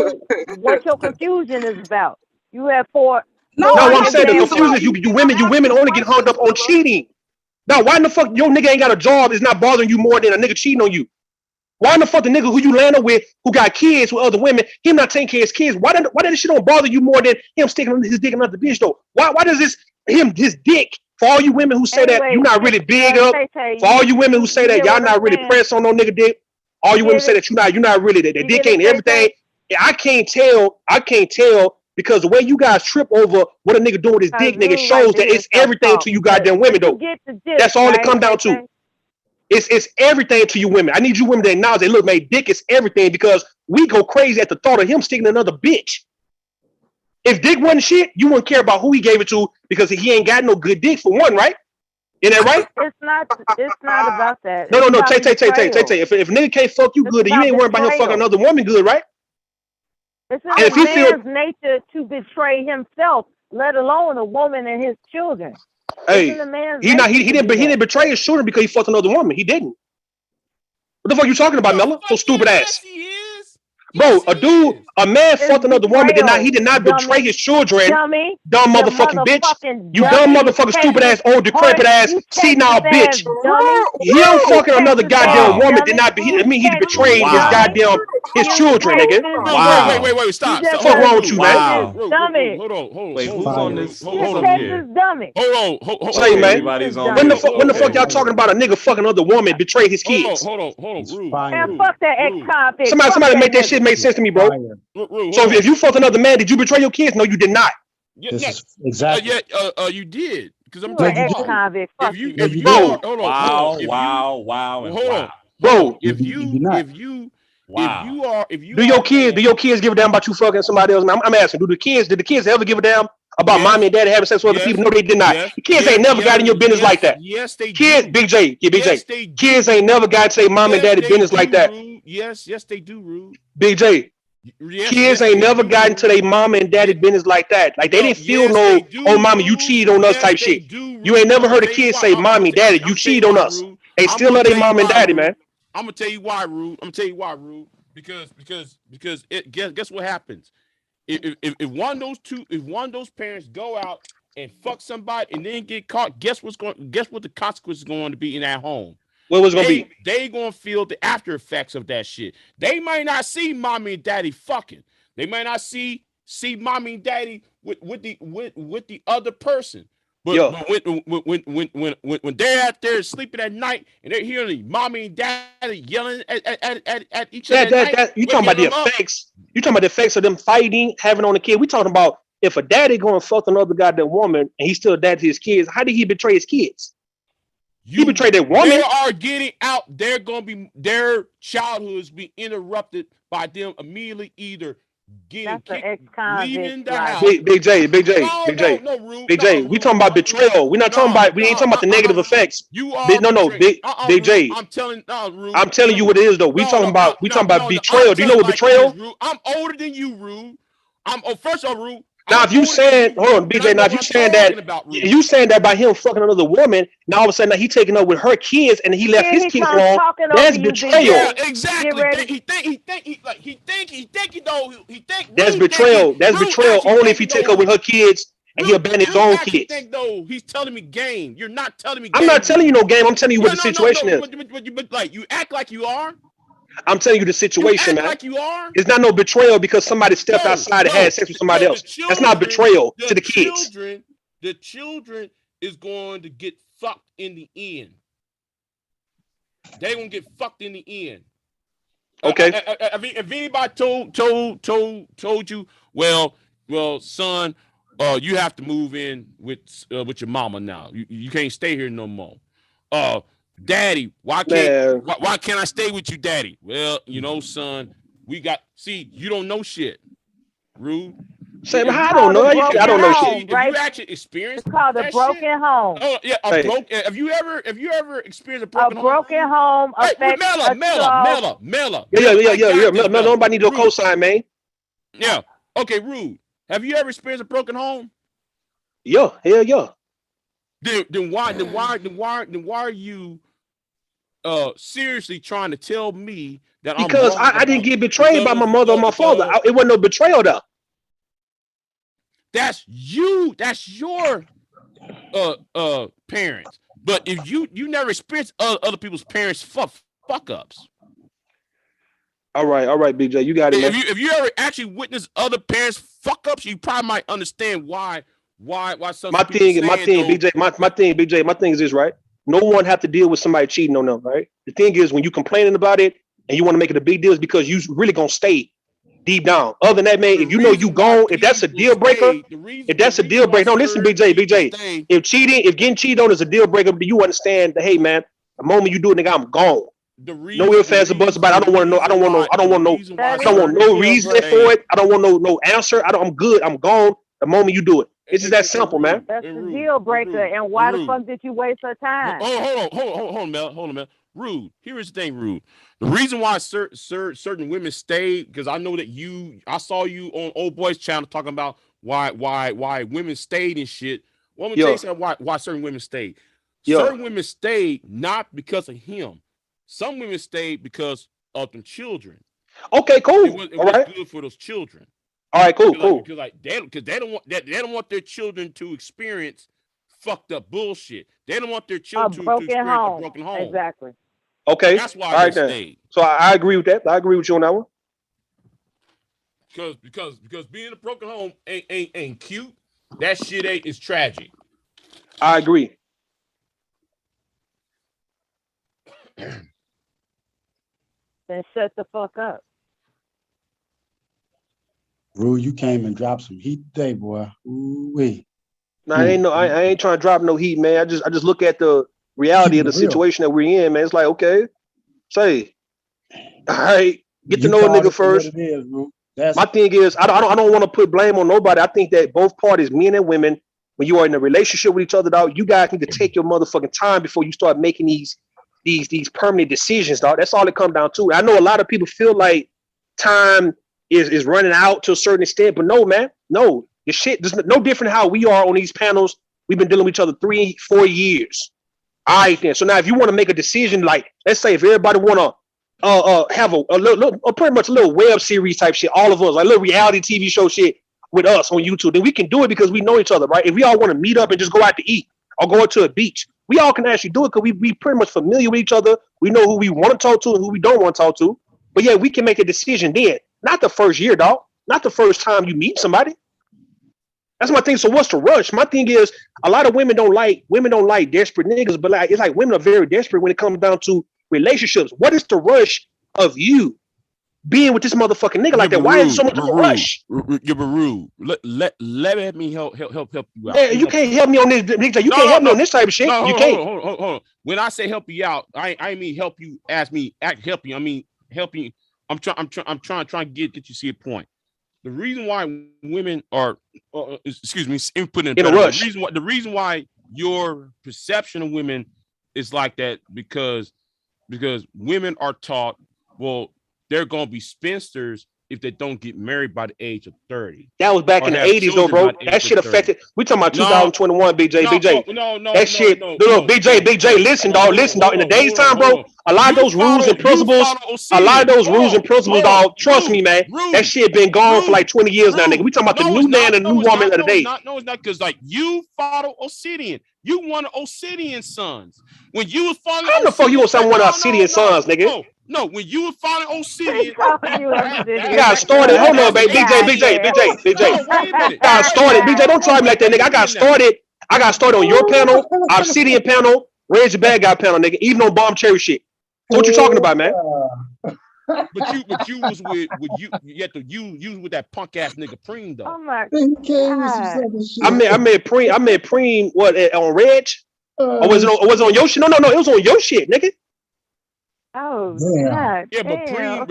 what your confusion is about. You have 4. No, I'm saying the confusion is you women only get hung up on cheating. Now, why in the fuck your nigga ain't got a job is not bothering you more than a nigga cheating on you? Why in the fuck the nigga who you landed with, who got kids with other women, him not taking care of his kids? Why that shit don't bother you more than him sticking his dick in another bitch though? Why does his dick, for all you women who say that you not really big up, for all you women who say that y'all not really pressed on no nigga dick, all you women say that you're not really that dick ain't everything. I can't tell because the way you guys trip over what a nigga doing with his dick, nigga, shows that it's everything to you goddamn women though. That's all it come down to. It's everything to you women. I need you women to acknowledge that look, man, dick is everything because we go crazy at the thought of him sticking another bitch. If dick wasn't shit, you wouldn't care about who he gave it to because he ain't got no good dick for one, right? Isn't that right? It's not about that. No. Tay. If nigga can't fuck you good, then you ain't worried about him fucking another woman good, right? It's not a man's nature to betray himself, let alone a woman and his children. Hey, he didn't betray his children because he fucked another woman. He didn't. What the fuck you talking about, Mella? So stupid ass. Bro, a man fucked another woman. He did not betray his children. Dumb motherfucking bitch. You dumb motherfucking stupid ass, old decrepit ass, senile bitch. Him fucking another goddamn woman did not. He betrayed his goddamn his children, nigga. Wow. Wait, stop. What's wrong with you, man? Hold on. Wait, who's on this? Hold on. Say, man. When the fuck y'all talking about a nigga fucking another woman betray his kids? Hold on. And fuck that ex-convict. Somebody make that shit make sense to me, bro. So if you fucked another man, did you betray your kids? No, you did not. Yes. Exactly. You did. Because I'm telling you, if you, bro, wow. bro, If you Wow. If you do your kids give a damn about you fucking somebody else? I'm asking, did the kids ever give a damn about mommy and daddy having sex with other people? No, they did not. The kids ain't never got in your business like that. Yes, they kids, do. Big J, Big Yes, J. Kids ain't never got to say mom and daddy business like that. Rude. Yes, they do, Rude. Big J. Kids ain't never gotten to their mama and daddy business like that. Like they didn't feel oh mommy, you cheated on us type shit. You ain't never heard a kid say, mommy, daddy, you cheated on us. They still love their mom and daddy, man. I'm gonna tell you why, Rude. Because guess what happens? If one of those parents go out and fuck somebody and then get caught, guess what the consequence is going to be in that home? What was gonna be? They gonna feel the after effects of that shit. They might not see mommy and daddy fucking. They might not see mommy and daddy with the other person. But when they're out there sleeping at night and they're hearing mommy and daddy yelling at each other, you talking about the effects? You talking about the effects of them fighting, having on the kid? We talking about if a daddy going fuck another goddamn woman and he still dad to his kids. How did he betray his kids? He betrayed that woman. They are getting out. They're going to be their childhoods be interrupted by them immediately either getting kicked, leaving the house. Big J. We talking about betrayal. We're not talking about. We ain't talking about the negative effects. Big J. I'm telling you what it is though. We talking about betrayal. Do you know what betrayal? I'm older than you, Rude. First of all, Rude. Now, if you saying, hold on, BJ. Now, if you saying that by him fucking another woman, now all of a sudden he taking up with her kids and he left his kids alone. That's betrayal. Yeah, exactly. He think that's betrayal. That's betrayal only if he take up with her kids and he abandoned his own kids. He's telling me game. You're not telling me. I'm not telling you no game. I'm telling you what the situation is. But like you act like you are. I'm telling you the situation, man. Like you are. It's not no betrayal because somebody stepped outside and had sex with somebody else. That's not betrayal to the kids. The children is going to get fucked in the end. They're gonna get fucked in the end. Okay. If anybody told you, well, son, you have to move in with your mama now. You can't stay here no more. Daddy, why can't I stay with you, Daddy? Well, son, you don't know shit. Rude. Sam, I don't know. I don't know shit. If you actually experienced it's called a broken home. Oh yeah, have you ever experienced a broken home? Mela. Yeah. Nobody need no cosign, man. Yeah. Okay, Rude. Have you ever experienced a broken home? Yeah, hell yeah. Then why are you seriously trying to tell me that because I didn't get betrayed by my mother or my father. It wasn't no betrayal though. That's you. That's your parents. But if you never experienced other people's parents fuck ups. All right, BJ, you got it. If you ever actually witnessed other parents fuck ups, you probably might understand why some my thing, BJ, my thing is this, right? No one have to deal with somebody cheating on them, right? The thing is, when you complaining about it and you want to make it a big deal, is because you really gonna stay deep down. Other than that, man, if you know you gone, if that's a deal breaker, no, listen, BJ, if getting cheated on is a deal breaker, do you understand that? Hey, man, the moment you do it, nigga, I'm gone. No ifs, ands, or buts about it. I don't want no reason for it. I don't want no answer. I'm good. I'm gone. The moment you do it. It's just that simple, man. That's the deal breaker. And why the fuck did you waste her time? Hold on, Mel. Rude. Here is the thing, Rude. The reason why certain women stay, because I know that I saw you on Old Boy's channel talking about why women stayed and shit. Well, let me tell you something why certain women stayed. Certain women stayed not because of him. Some women stayed because of them children. Okay, cool. It was good for those children. All right, cool. Because they don't want their children to experience fucked up bullshit. They don't want their children to experience a broken home. Exactly. Okay. That's why they stayed. So I agree with that. I agree with you on that one. Because being a broken home ain't cute. That shit is tragic. I agree. Then shut the fuck up. Rue, you came and dropped some heat today, boy. Ooh-wee. No, I ain't trying to drop no heat, man. I just look at the reality of the situation that we're in, man. It's like, okay, all right, Get to know a nigga first. My thing is, I don't want to put blame on nobody. I think that both parties, men and women, when you are in a relationship with each other, dog, you guys need to take your motherfucking time before you start making these permanent decisions, dog. That's all it comes down to. I know a lot of people feel like time is running out to a certain extent, but no, man, no. The shit, there's no different how we are on these panels. We've been dealing with each other 3-4 years. All right, then. So now, if you want to make a decision, like let's say if everybody want to have a little, pretty much a little web series type shit, all of us, like a little reality TV show shit with us on YouTube, then we can do it because we know each other, right? If we all want to meet up and just go out to eat or go to a beach, we all can actually do it because we pretty much familiar with each other. We know who we want to talk to and who we don't want to talk to. But yeah, we can make a decision then. Not the first year, dog. Not the first time you meet somebody. That's my thing. So what's the rush? My thing is a lot of women don't like desperate niggas, but like it's like women are very desperate when it comes down to relationships. What is the rush of you being with this motherfucking nigga like that? Why is so much of a rush? You're rude. Let me help you out. Yeah, you can't help me on this. You can't help me on this type of shit. You can't. Hold on. When I say help you out, I mean help you. Help you. I mean help you. I'm trying to get you to see a point. The reason why women are, excuse me, input in a rush. The reason why your perception of women is like that because women are taught, well, they're gonna be spinsters if they don't get married by the age of 30. That was back in the 80s, though, bro. That shit affected. We talking about 2021, BJ. No, that shit. No, BJ. Listen, dog. In the day's time, bro. A lot of those rules and principles. Dog. Trust me, man. That shit been gone for like 20 years now, nigga. We talking about the new man and the new woman of the day. No, it's not because like you follow Obsidian. You one of Obsidian sons. When you was following, how the fuck you gonna say one of Obsidian sons, nigga? No, when you were following Obsidian, I got started. Hold on, baby. BJ. I got started. BJ, don't try me like that, nigga. I got started on your panel, Obsidian panel, Reg the Bad Guy panel, nigga. Even on Bomb Cherry shit. So what you talking about, man? But you was with you had to use with that punk ass nigga Preem though. Oh my God. I made Preem what on Reg? Or was it on your shit? No, it was on your shit, nigga. Oh, God. Yeah, but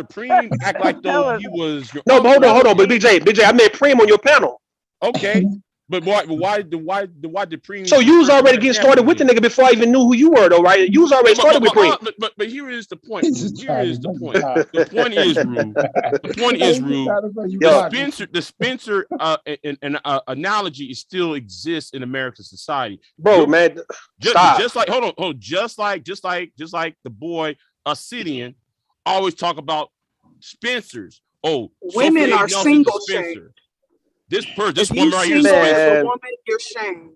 Preem act like though he was your no, but hold on, but BJ, I made Preem on your panel. Okay. But why did Preem? So you was already getting started with the nigga before I even knew who you were, though, right? You was already started with Preem. But here is the point. The point is, Rube. The Spencer analogy is still exists in American society, bro. Man, just like hold on, just like the boy Obsidian always talk about Spencers. Oh, women are single Spencer. This woman right here is Spencer. You're shamed.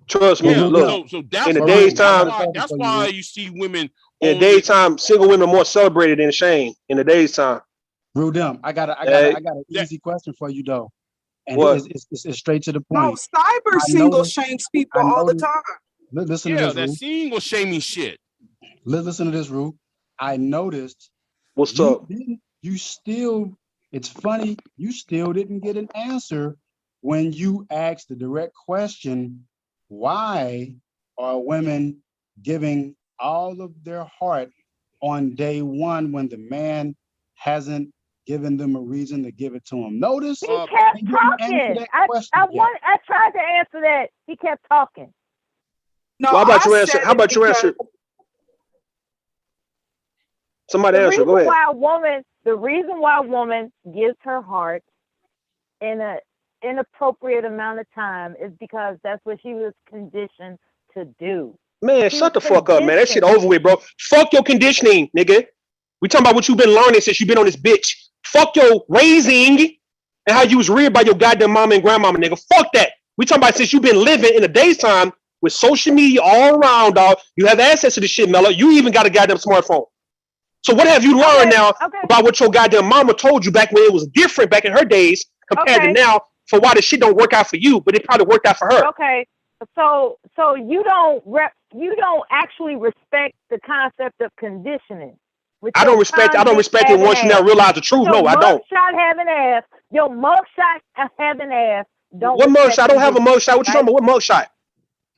Trust me. Look, so that's in the daytime, that's why you see women. In the daytime, single women are more celebrated than shamed. In the daytime. Rudem, I got an easy question for you though, and it's straight to the point. No, cyber single shames people all the time. Listen to this, that single shaming shit. Listen to this, Rube. I noticed. What's up? You still. It's funny, you still didn't get an answer when you asked the direct question, why are women giving all of their heart on day one when the man hasn't given them a reason to give it to him? Notice he kept talking. I tried to answer that. He kept talking. No, well, how about you answer? Somebody answer. Go ahead. The reason why a woman gives her heart in an inappropriate amount of time is because that's what she was conditioned to do. Man, shut the fuck up, man. That shit over with, bro. Fuck your conditioning, nigga. We talking about what you've been learning since you've been on this bitch. Fuck your raising and how you was reared by your goddamn mama and grandmama, nigga. Fuck that. We talking about since you've been living in the daytime with social media all around, dog. You have access to this shit, Mello. You even got a goddamn smartphone. So what have you learned now about what your goddamn mama told you back when it was different back in her days compared to now for why the shit don't work out for you, but it probably worked out for her? Okay. So you don't actually respect the concept of conditioning. I don't respect it once you now realize the truth. No, I don't. Your mugshot having ass. What mugshot? I don't have a mugshot. What you talking about? What mugshot?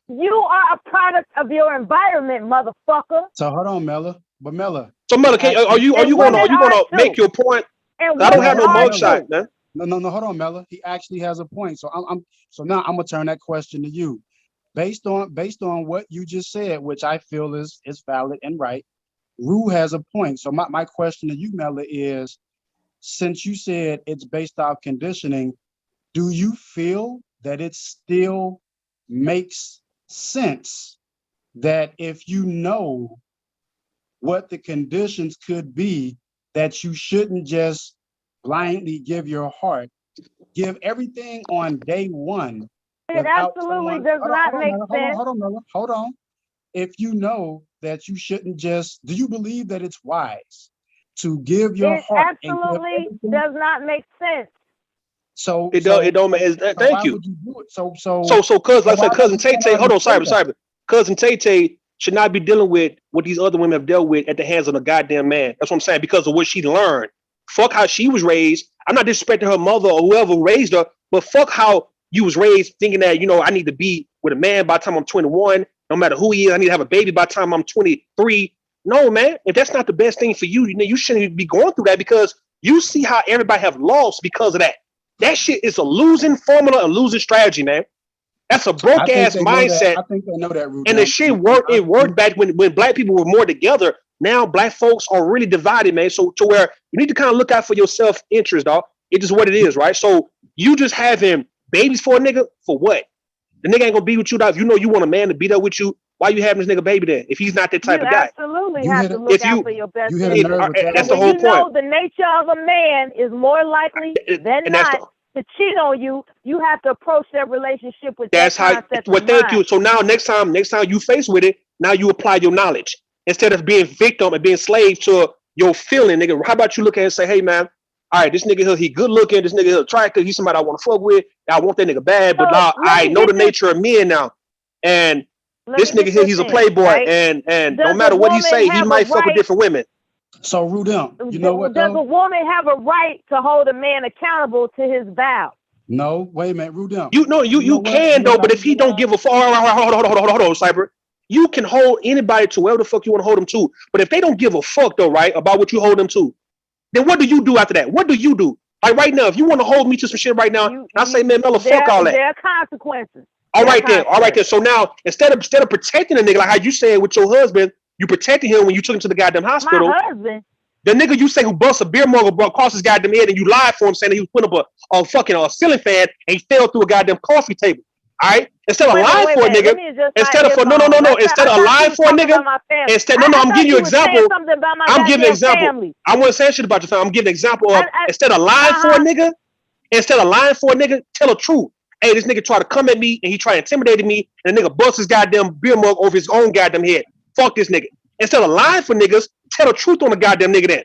You are a product of your environment, motherfucker. So hold on, Mella. But Mella. So Miller, are you gonna make your point? I don't have no mugshot, man. No, hold on, Mella. He actually has a point. So so now I'm gonna turn that question to you. Based on what you just said, which I feel is valid and right, Rue has a point. So my question to you, Mella, is, since you said it's based off conditioning, do you feel that it still makes sense that if you know what the conditions could be, that you shouldn't just blindly give your heart, give everything on day one? It absolutely does not make sense. Hold on. If you know that you shouldn't just, do you believe that it's wise to give your heart? It absolutely does not make sense. So it don't. Thank you. So cuz like I said, cousin Tay Tay, hold on, cyber. Cousin Tay Tay should not be dealing with what these other women have dealt with at the hands of a goddamn man. That's what I'm saying, because of what she learned. Fuck how she was raised. I'm not disrespecting her mother or whoever raised her, but fuck how you was raised thinking that, I need to be with a man by the time I'm 21. No matter who he is, I need to have a baby by the time I'm 23. No, man. If that's not the best thing for you, you shouldn't be going through that, because you see how everybody have lost because of that. That shit is a losing formula, a losing strategy, man. That's a broke ass mindset. I think they know that, Ruben. And the shit worked. It worked back when black people were more together. Now black folks are really divided, man. So to where you need to kind of look out for your self-interest, dog. It is what it is, right? So you just having babies for a nigga for what? The nigga ain't gonna be with you, dog. If you know you want a man to be there with you, why you having this nigga baby then? If he's not that type of guy, absolutely have to look out for your best interest. That's the whole point. You know the nature of a man is more likely than not to cheat on you. You have to approach that relationship with that concept. Well, thank you. So now next time you face with it, now you apply your knowledge instead of being victim and being slave to your feeling, nigga. How about you look at it and say, hey man, all right, this nigga here, he good looking. This nigga here attractive. He's somebody I want to fuck with. I want that nigga bad, but now I know the nature of men now. And this nigga here, he's a playboy, right? and no matter what he say, he might fuck with different women. So Rudem, you know what? Does a woman have a right to hold a man accountable to his vows? No, wait a minute, Rudem. You can though, but if he don't give a fuck, hold on, Cyber. You can hold anybody to wherever the fuck you want to hold them to. But if they don't give a fuck though, right, about what you hold them to, then what do you do after that? What do you do? Like right now, if you want to hold me to some shit right now, I say, man, Mella, fuck all that. There are consequences. All right then. So now, instead of protecting a nigga like how you said with your husband, you protected him when you took him to the goddamn hospital. My husband. The nigga you say who bust a beer mug across his goddamn head and you lied for him saying that he was putting up a fucking ceiling fan and he fell through a goddamn coffee table. All right? Instead of lying for a nigga, instead of lying for a nigga, I'm giving you an example. I'm giving an example. I wasn't saying shit about your family. I'm giving an example of instead of lying for a nigga, tell the truth. Hey, this nigga tried to come at me and he tried to intimidate me and the nigga bust his goddamn beer mug over his own goddamn head. Fuck this nigga. Instead of lying for niggas, tell the truth on the goddamn nigga then.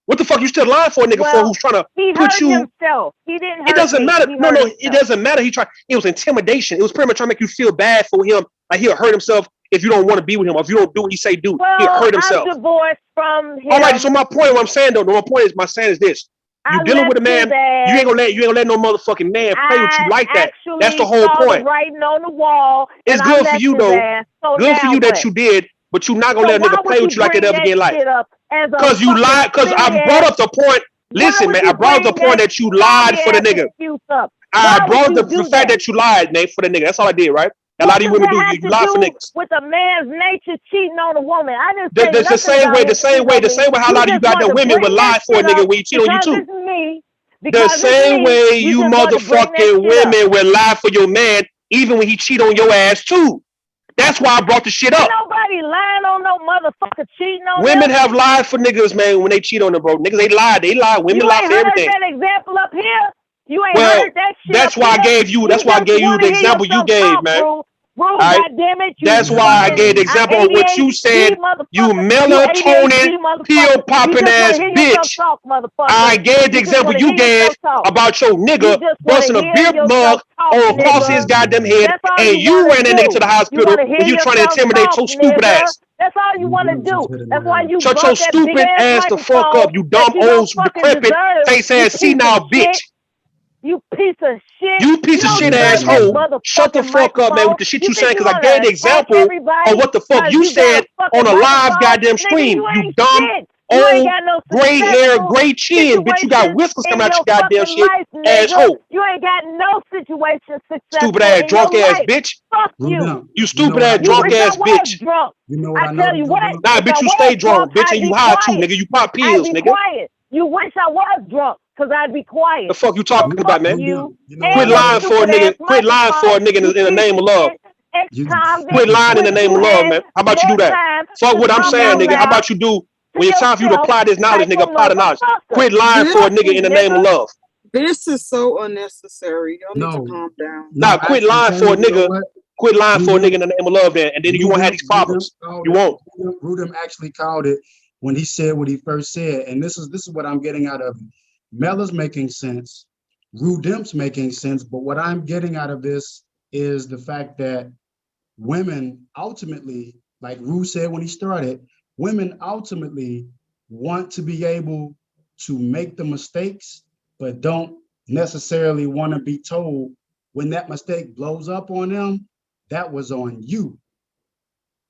What the fuck you still lying for a nigga for who's trying to put you? Himself. He didn't hurt it doesn't me. matter. No, it doesn't matter. It was intimidation. It was pretty much trying to make you feel bad for him. Like he'll hurt himself if you don't want to be with him, or if you don't do what he say do. He'll hurt himself. I'm divorced from him. All right, so my point, what I'm saying though, my saying is this. You dealing with a man, you ain't gonna let no motherfucking man play with you like that. That's the whole point. Writing on the wall. It's good for you though. Good for you that you did, but you're not gonna let a nigga play with you like that ever again in life. Because you lied. Because I brought up the point. Listen, man, I brought up the point that you lied for the nigga. I brought up the fact that you lied, man, for the nigga. That's all I did, right? A lot of you women do. You lie for niggas. With a man's nature cheating on a woman, I didn't say the same way. The same way how a lot of you goddamn women would lie for a nigga when you cheat on you too. The same way you motherfucking women will lie for your man even when he cheat on your ass too. That's why I brought the shit up. Nobody lying on no motherfucker cheating on women have lied for niggas, man, when they cheat on them, bro. Niggas, they lie. Women lie for everything. You ain't heard that example up here? You ain't heard that shit. That's why I gave you the example you gave, man. That's why I gave the example of what you said, you melatonin, pill popping ass bitch. I gave the example you gave about your nigga busting a beer mug across his goddamn head, and you ran that nigga to the hospital and you trying to intimidate your stupid ass. That's all you want to do. That's why you shut your stupid ass the fuck up, you dumb old decrepit face ass senile bitch. You piece of shit. You piece of shit asshole. Shut the fuck up, man, with the shit you saying, because I gave the example of what the fuck you said on a live goddamn stream. You dumb, old, gray hair, gray chin, bitch. You got whiskers coming out your goddamn shit, asshole. You ain't got no situation success. Stupid ass, drunk ass bitch. Fuck you. You stupid ass, drunk ass bitch. You know what I tell you what. Nah, bitch, you stay drunk, bitch, and you high too, nigga. You pop pills, nigga. Quiet. You wish I was drunk, cause I'd be quiet. The fuck you talking about, man? Quit lying for a nigga. Quit lying for a nigga in the name of love. Quit lying in the name of love, man. How about you do that? Fuck what I'm saying, nigga. How about you do when it's time for you to apply this knowledge, nigga? Apply the knowledge. Quit lying for a nigga in the name of love. This is so unnecessary. Y'all need to calm down. Nah, quit lying for a nigga. Quit lying for a nigga in the name of love, then, and then you won't have these problems. You won't. Rudem actually called it when he said what he first said, and this is what I'm getting out of it. Mella's making sense, Rudem's making sense, but what I'm getting out of this is the fact that women ultimately, like Ru said when he started, women ultimately want to be able to make the mistakes, but don't necessarily want to be told when that mistake blows up on them, that was on you.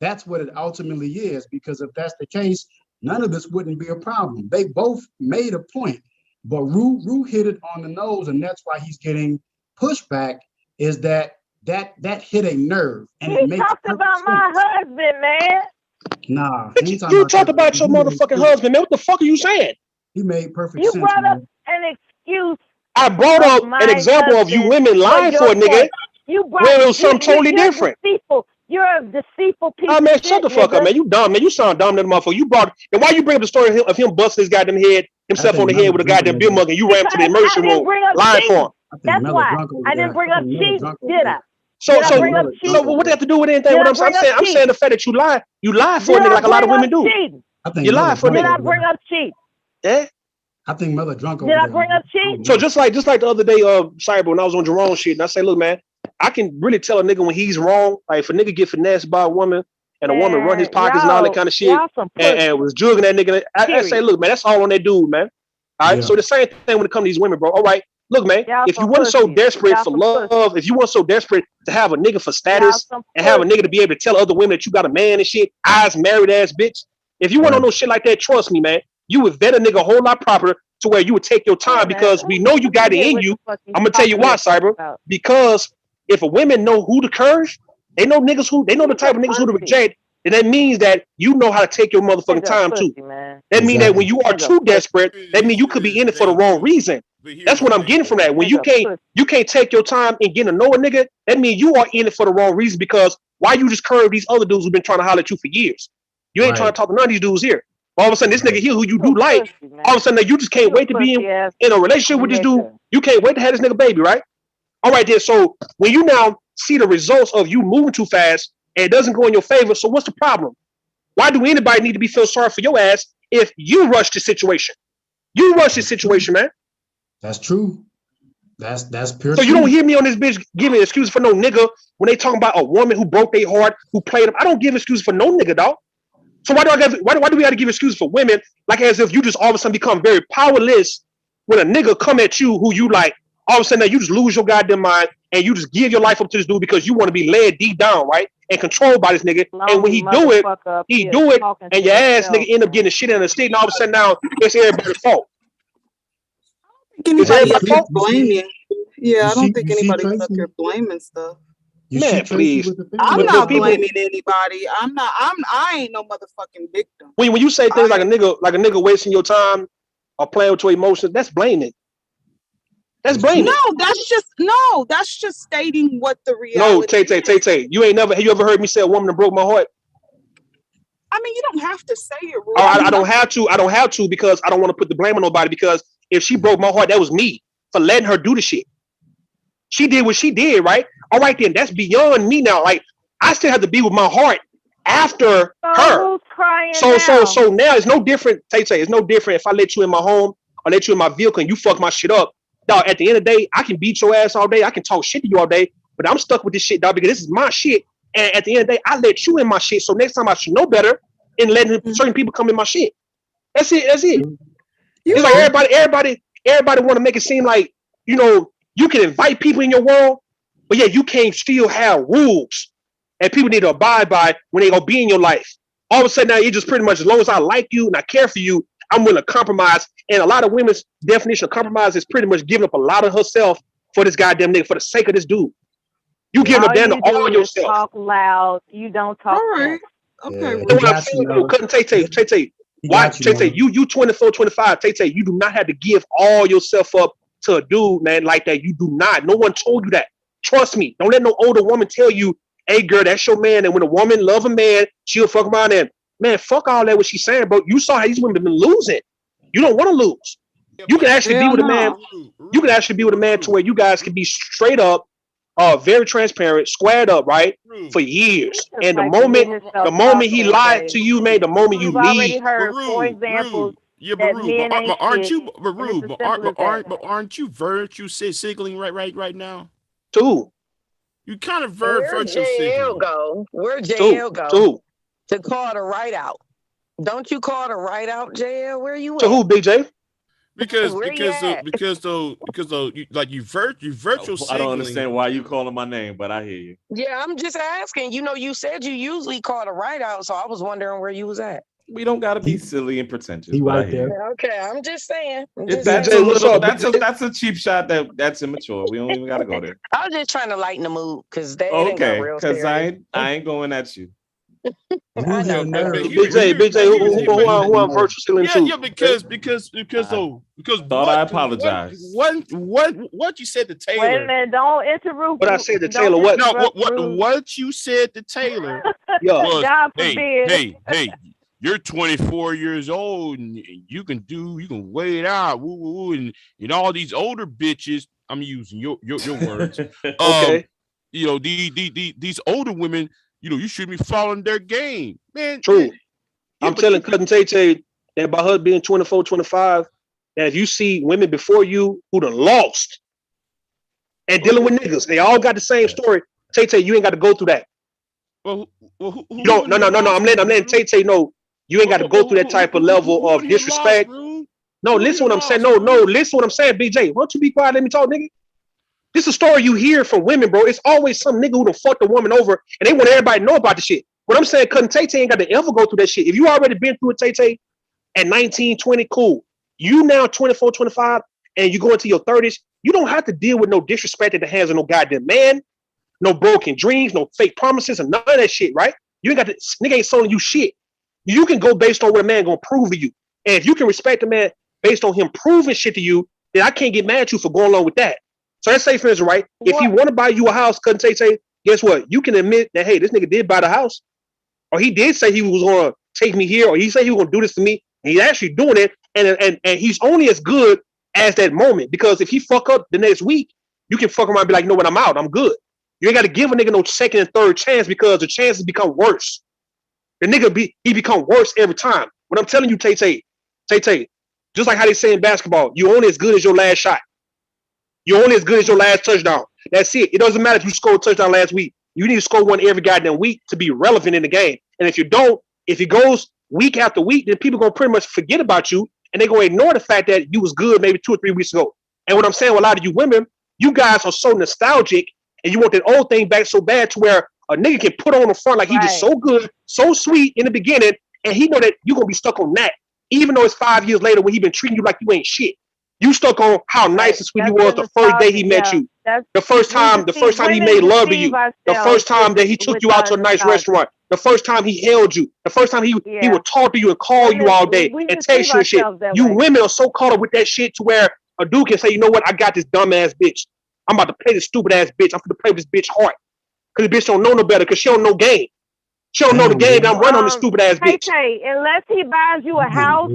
That's what it ultimately is, because if that's the case, none of this wouldn't be a problem. They both made a point, but Ru hit it on the nose, and that's why he's getting pushback, is that hit a nerve. And he talked about my husband, man. Nah. You talked about your motherfucking husband, man. What the fuck are you saying? He made perfect you sense. You brought man. up an excuse. I brought up an example of you women lying for a nigga. You brought where it was something totally different. Deceitful. You're a deceitful piece oh, man, of shut the shit, fuck nigga. up, man. You dumb, man. You sound dumb, that motherfucker. You brought, and why you bring up the story of him busting his goddamn head, himself on the head with a goddamn beer mug, and you ran to the emergency room lying for him. That's why. I didn't bring up cheating, did I? So what do you have to do with anything? What I'm saying? I'm saying the fact that you lie for a nigga like a lot of women do. You lie for a nigga. Did I bring up cheating? Yeah. I think Mother drunk over Did I there. bring up cheating? So just like the other day, Cyber, when I was on Jerome shit, and I say, look, man, I can really tell a nigga when he's wrong. Like if a nigga get finessed by a woman and a woman run his pockets and all that kind of shit, and was jugging that nigga, I say, look, man, that's all on that dude, man. All right. Yeah. So the same thing when it comes to these women, bro. All right, look, man, if you weren't so desperate for love, if you weren't so desperate to have a nigga for status and have a nigga to be able to tell other women that you got a man and shit, eyes married ass bitch. If you want to know shit like that, trust me, man, you would vet a nigga a whole lot proper to where you would take your time because we know you got it in you. I'm gonna tell you why, Cyber. Because if a women know who to curse, they know niggas who, they know the type of niggas who to reject, and that means that you know how to take your motherfucking time too. That means that when you are too desperate, that means you could be in it for the wrong reason. That's what I'm getting from that. When you can't take your time and get to know a nigga, that means you are in it for the wrong reason, because why you just curve these other dudes who've been trying to holler at you for years? You ain't trying to talk to none of these dudes here. All of a sudden, this nigga here who you do like, all of a sudden, you just can't wait to be in a relationship with this dude. You can't wait to have this nigga baby, right? All right, then. So when you now see the results of you moving too fast and it doesn't go in your favor, so what's the problem? Why do anybody need to be feel sorry for your ass if you rush the situation? You rush the situation, man. That's true. That's pure. So you don't hear me on this bitch giving excuses for no nigga when they talking about a woman who broke their heart, who played them. I don't give excuses for no nigga, dog. So why do we have to give excuses for women, like as if you just all of a sudden become very powerless when a nigga come at you who you like, all of a sudden you just lose your goddamn mind and you just give your life up to this dude because you want to be led deep down, right? And controlled by this nigga. And when he do it, and your ass nigga end up getting shit in the stick, and all of a sudden now it's everybody's fault. It's everybody's fault. Blaming. Yeah, I don't think anybody's up here blaming stuff. Man, please. I'm not blaming anybody. I ain't no motherfucking victim. When you say things like a nigga wasting your time or playing with your emotions, that's blaming. That's blaming. No, that's just stating what the reality is. Tay. You ever heard me say a woman that broke my heart? I mean, you don't have to say it. I don't have to. I don't have to because I don't want to put the blame on nobody, because if she broke my heart, that was me for letting her do the shit. She did what she did, right? All right, then that's beyond me now. Like I still have to be with my heart after her. Who's crying So now it's no different. Tay, it's no different if I let you in my home or let you in my vehicle and you fuck my shit up. Dog, at the end of the day, I can beat your ass all day. I can talk shit to you all day, but I'm stuck with this shit, dog, because this is my shit. And at the end of the day, I let you in my shit. So next time I should know better in letting certain people come in my shit. That's it. It's like everybody want to make it seem like, you know, You can invite people in your world, but yeah, you can't still have rules and people need to abide by when they gonna be in your life. All of a sudden now you just pretty much, as long as I like you and I care for you, I'm willing to compromise. And a lot of women's definition of compromise is pretty much giving up a lot of herself for this goddamn nigga, for the sake of this dude. You give up down to all yourself. Talk loud. You don't talk. All right. Okay. That's what I'm saying. Cutting Tay. Why Tay? You 24, 25. Tay, you do not have to give all yourself up to a dude, man, like that. You do not. No one told you that. Trust me. Don't let no older woman tell you, hey girl, that's your man. And when a woman love a man, she'll fuck around and man, fuck all that what she's saying, bro. You saw how these women been losing. You don't want to lose. You can actually be with a man. You can actually be with a man to where you guys can be straight up, very transparent, squared up, right, for years. And the moment he lied to you, man, the moment you leave. Heard, for example, yeah, but aren't you, aren't you virtue signaling right now? Too. You kind of virtue signaling. Where JL go? To call the right out. Don't you call the right out, JL? Where you at? To who, BJ? Because you virtual signaling. I don't understand why you calling my name, but I hear you. Yeah, I'm just asking. You know, you said you usually call the right out, so I was wondering where you was at. We don't gotta be silly and pretentious. He right there. Okay, I'm just saying. That's a cheap shot. That's immature. We don't even gotta go there. I was just trying to lighten the mood because they okay. Because I ain't going at you. I know. BJ, who I'm virtual signaling to? Yeah, because thought I apologize. What you said to Taylor? Wait a minute, don't interrupt. What I said to Taylor? What? No, what you said to Taylor? Was, God forbid. Hey. You're 24 years old and you can wait it out, and all these older bitches. I'm using your words. Okay. These older women. You should be following their game, man. True. I'm telling Cousin Tay that by her being 24, 25, that if you see women before you who done lost and dealing with niggas, they all got the same story. Tay, you ain't got to go through that. Well, you don't. No. I'm letting Tay know you ain't got to go through that type of level of disrespect. No, listen what I'm saying. No, listen what I'm saying, BJ. Why don't you be quiet? Let me talk, nigga. This is a story you hear from women, bro. It's always some nigga who done fucked a woman over and they want everybody to know about the shit. What I'm saying, Cousin Tay ain't got to ever go through that shit. If you already been through it, Tay, at 19, 20, cool. You now 24, 25, and you go into your 30s, you don't have to deal with no disrespect at the hands of no goddamn man, no broken dreams, no fake promises, and none of that shit, right? You ain't got to, nigga ain't selling you shit. You can go based on what a man gonna prove to you. And if you can respect a man based on him proving shit to you, then I can't get mad at you for going along with that. So let's say, for instance, right? If he want to buy you a house, Cousin Tay, guess what? You can admit that, hey, this nigga did buy the house. Or he did say he was going to take me here, or he said he was going to do this to me. And he's actually doing it. And he's only as good as that moment. Because if he fuck up the next week, you can fuck around and be like, you know what, I'm out. I'm good. You ain't got to give a nigga no second and third chance because the chances become worse. The nigga he become worse every time. What I'm telling you, Tay, just like how they say in basketball, you only as good as your last shot. You're only as good as your last touchdown. That's it. It doesn't matter if you scored a touchdown last week. You need to score one every goddamn week to be relevant in the game. And if you don't, if it goes week after week, then people are going to pretty much forget about you and they're going to ignore the fact that you was good maybe 2 or 3 weeks ago. And what I'm saying with a lot of you women, you guys are so nostalgic and you want that old thing back so bad to where a nigga can put on the front like he just so good, so sweet in the beginning, and he know that you're going to be stuck on that. Even though it's 5 years later when he been treating you like you ain't shit. You stuck on how nice and sweet he was the first day he met you. The first time he made love to you. The first time that he took you out to a nice restaurant. The first time he held you. The first time he would talk to you and call you all day and text you and shit. You women are so caught up with that shit to where a dude can say, you know what, I got this dumb ass bitch. I'm about to play this stupid ass bitch. I'm going to play with this bitch hard. Because the bitch don't know no better because she don't know game. She don't know the game that I'm running on this stupid ass bitch. Unless he buys you a house,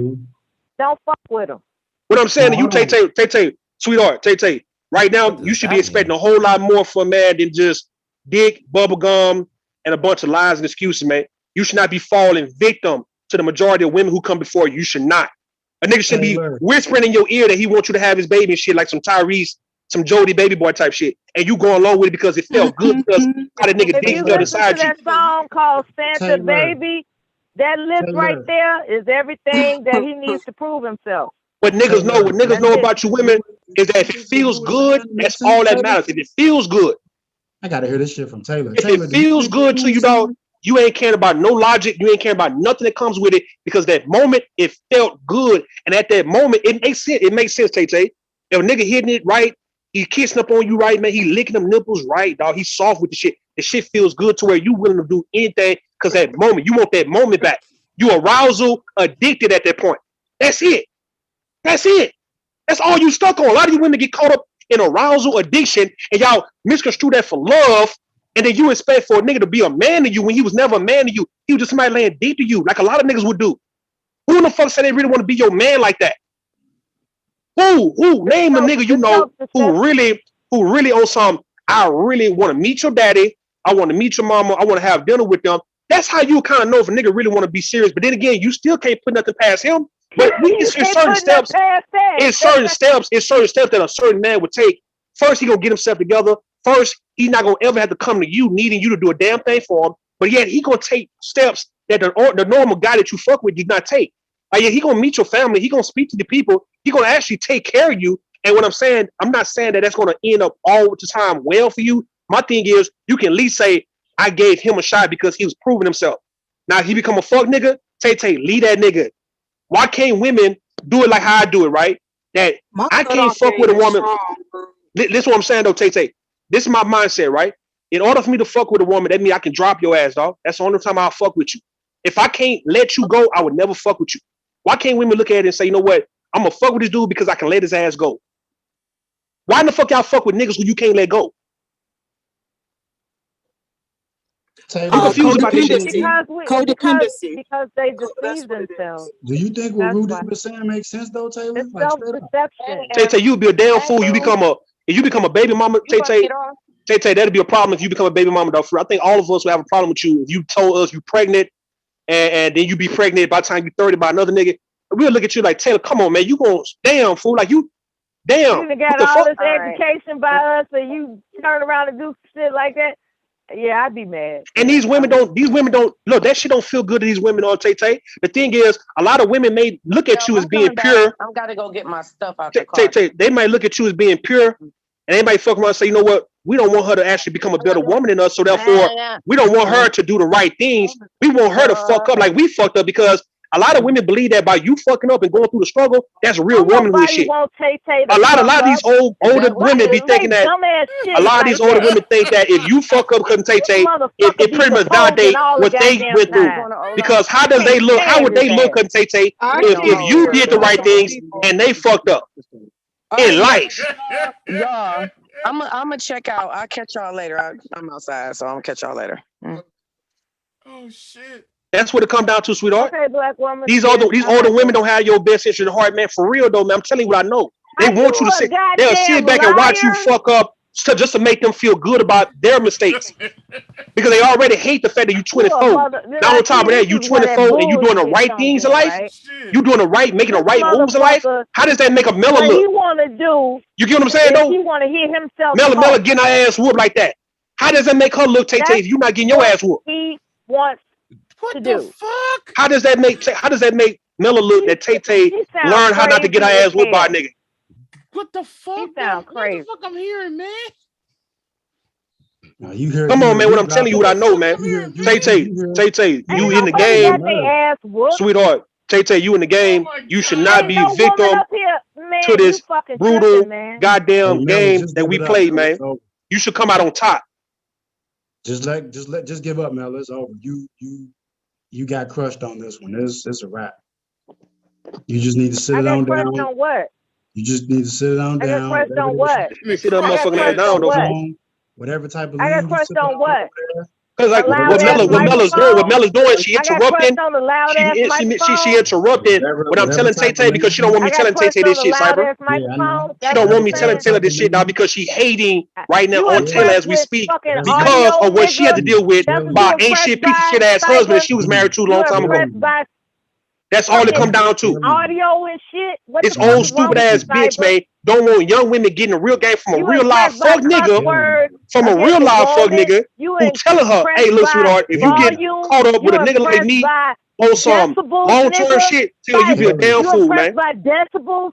don't fuck with him. What I'm saying to you, Tay, sweetheart, Tay, right now, you should be expecting a whole lot more from a man than just dick, bubble gum, and a bunch of lies and excuses, man. You should not be falling victim to the majority of women who come before you. You should not. A nigga should be whispering in your ear that he wants you to have his baby and shit, like some Tyrese, some Jody baby boy type shit. And you going along with it because it felt good because how the nigga dick felt inside you. That song called Santa Baby, that list right there is everything that he needs to prove himself. What niggas know about you women, is that if it feels good, that's all that matters. If it feels good. I gotta hear this shit from Taylor. If it feels good to you, dog, you ain't caring about no logic. You ain't caring about nothing that comes with it because that moment it felt good, and at that moment it makes sense. It makes sense, Tay Tay. If a nigga hitting it right, he kissing up on you right, man. He licking them nipples right, dog. He's soft with the shit. The shit feels good to where you willing to do anything because that moment you want that moment back. You arousal addicted at that point. That's it. That's it. That's all you stuck on. A lot of you women get caught up in arousal addiction, and y'all misconstrue that for love, and then you expect for a nigga to be a man to you when he was never a man to you. He was just somebody laying deep to you, like a lot of niggas would do. Who in the fuck said they really want to be your man like that? Who? Name a nigga you know who really on some, I really want to meet your daddy, I want to meet your mama, I want to have dinner with them. That's how you kind of know if a nigga really want to be serious. But then again, you still can't put nothing past him. But it's certain steps. It's certain steps that a certain man would take. First, he gonna get himself together. First, he's not gonna ever have to come to you needing you to do a damn thing for him. But yet, he gonna take steps that the normal guy that you fuck with did not take. Yeah, he gonna meet your family. He gonna speak to the people. He gonna actually take care of you. And what I'm saying, I'm not saying that that's gonna end up all the time well for you. My thing is, you can at least say, I gave him a shot because he was proving himself. Now, if he become a fuck nigga, Tay, leave that nigga. Why can't women do it like how I do it, right? That I can't fuck with a woman. This is what I'm saying, though, Tay. This is my mindset, right? In order for me to fuck with a woman, that means I can drop your ass, dog. That's the only time I'll fuck with you. If I can't let you go, I would never fuck with you. Why can't women look at it and say, you know what? I'm going to fuck with this dude because I can let his ass go. Why in the fuck y'all fuck with niggas who you can't let go? Because they deceive themselves. Do you think what Rudy was saying makes sense though, Taylor? It's self-deception. Tay, you would be a damn fool. If you become a baby mama, Tay, that'd be a problem if you become a baby mama, dog. I think all of us would have a problem with you if you told us you pregnant and then you be pregnant by the time you're 30 by another nigga. We'll look at you like, Taylor, come on, man, you going damn fool, like you. Damn. You got all this education by us, and you turn around and do shit like that. Yeah, I'd be mad. And these women don't look, that shit don't feel good to these women on Tay. The thing is, a lot of women may look at you as being pure. I'm gotta go get my stuff out the car. They might look at you as being pure, and they might fuck around and say, you know what, we don't want her to actually become a better woman than us, so therefore we don't want her to do the right things. We want her to fuck up like we fucked up, because a lot of women believe that by you fucking up and going through the struggle, that's real womanhood shit. A lot of these older women be thinking that. A lot of these older women think that if you fuck up, couldn't it pretty much validate what they went through. Because how does they look? How would they look, couldn't if you did the right things and they fucked up in life? Yeah, I'm gonna check out. I'll catch y'all later. I'm outside, so I'll catch y'all later. Oh shit. That's what it comes down to, sweetheart. Okay, black woman. These older women don't have your best interest at heart, man. For real though, man. I'm telling you what I know. They want you to sit. They'll sit back and watch you fuck up just to make them feel good about their mistakes, because they already hate the fact that you 24. Now on top of that, you 24 and you doing the right things in life. You doing the right, making the right moves in life. How does that make a Mella look? What he want to do? You get what I'm saying though? He want to hear himself. Mella getting her ass whooped like that. How does that make her look, Tay, if you not getting your ass whooped? He wants. What the fuck? How does that make Mella look that Tay learn how not to get her ass whooped by a nigga? What the fuck? He sound crazy. What the fuck I'm hearing, man? Now you hear, come on, man. What I'm telling you, what I know, man. Tay, you in the game, sweetheart. Tay, you in the game. You should not be victim to this brutal goddamn game that we play, man. You should come out on top. Just give up, Mel. It's over. You got crushed on this one. It's a wrap. You just need to sit it on down. On what? You just need to sit it on down. I got crushed on what? Sit that motherfucking down, though. Whatever type of. I got crushed on what? Because like what Mella's doing, she interrupting. She interrupted what I'm telling Tay because she don't want me telling Tay this shit, Cyber. She don't want me telling Taylor this shit now because she hating right now on Taylor as we speak because of what she had to deal with by ain't shit piece of shit ass husband that she was married to a long time ago. That's all it come down to. Audio and shit. It's old stupid ass bitch, man. Don't want young women getting a real game from a real live fuck nigga. From a real live fuck nigga who telling her, hey, look, sweetheart, if you get caught up with a nigga like me on some long-term shit, tell you be a damn fool, man. By decibels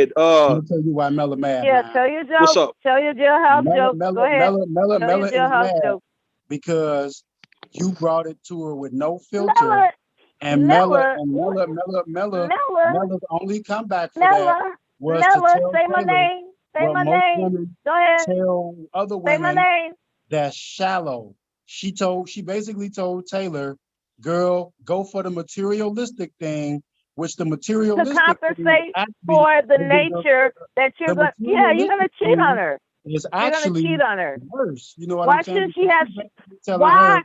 said, I'm gonna tell you why Mella mad. Yeah, now. tell your joke. What's up? Tell your jailhouse joke. Go ahead. Tell Mella your is jailhouse mad joke. because you brought it to her with no filter, Mella, and Mella, Mella's only comeback for that Mella, was to tell say my Taylor name. Say what my most name. women Go ahead. tell other Say my women name. that's shallow. She basically told Taylor, girl, go for the materialistic thing, which the To materialistic thing compensate actually for the is nature that you're going. Yeah, you're gonna cheat on her. is You're gonna actually cheat on her. worse. You know what Why I'm saying? should she have? Telling Why her,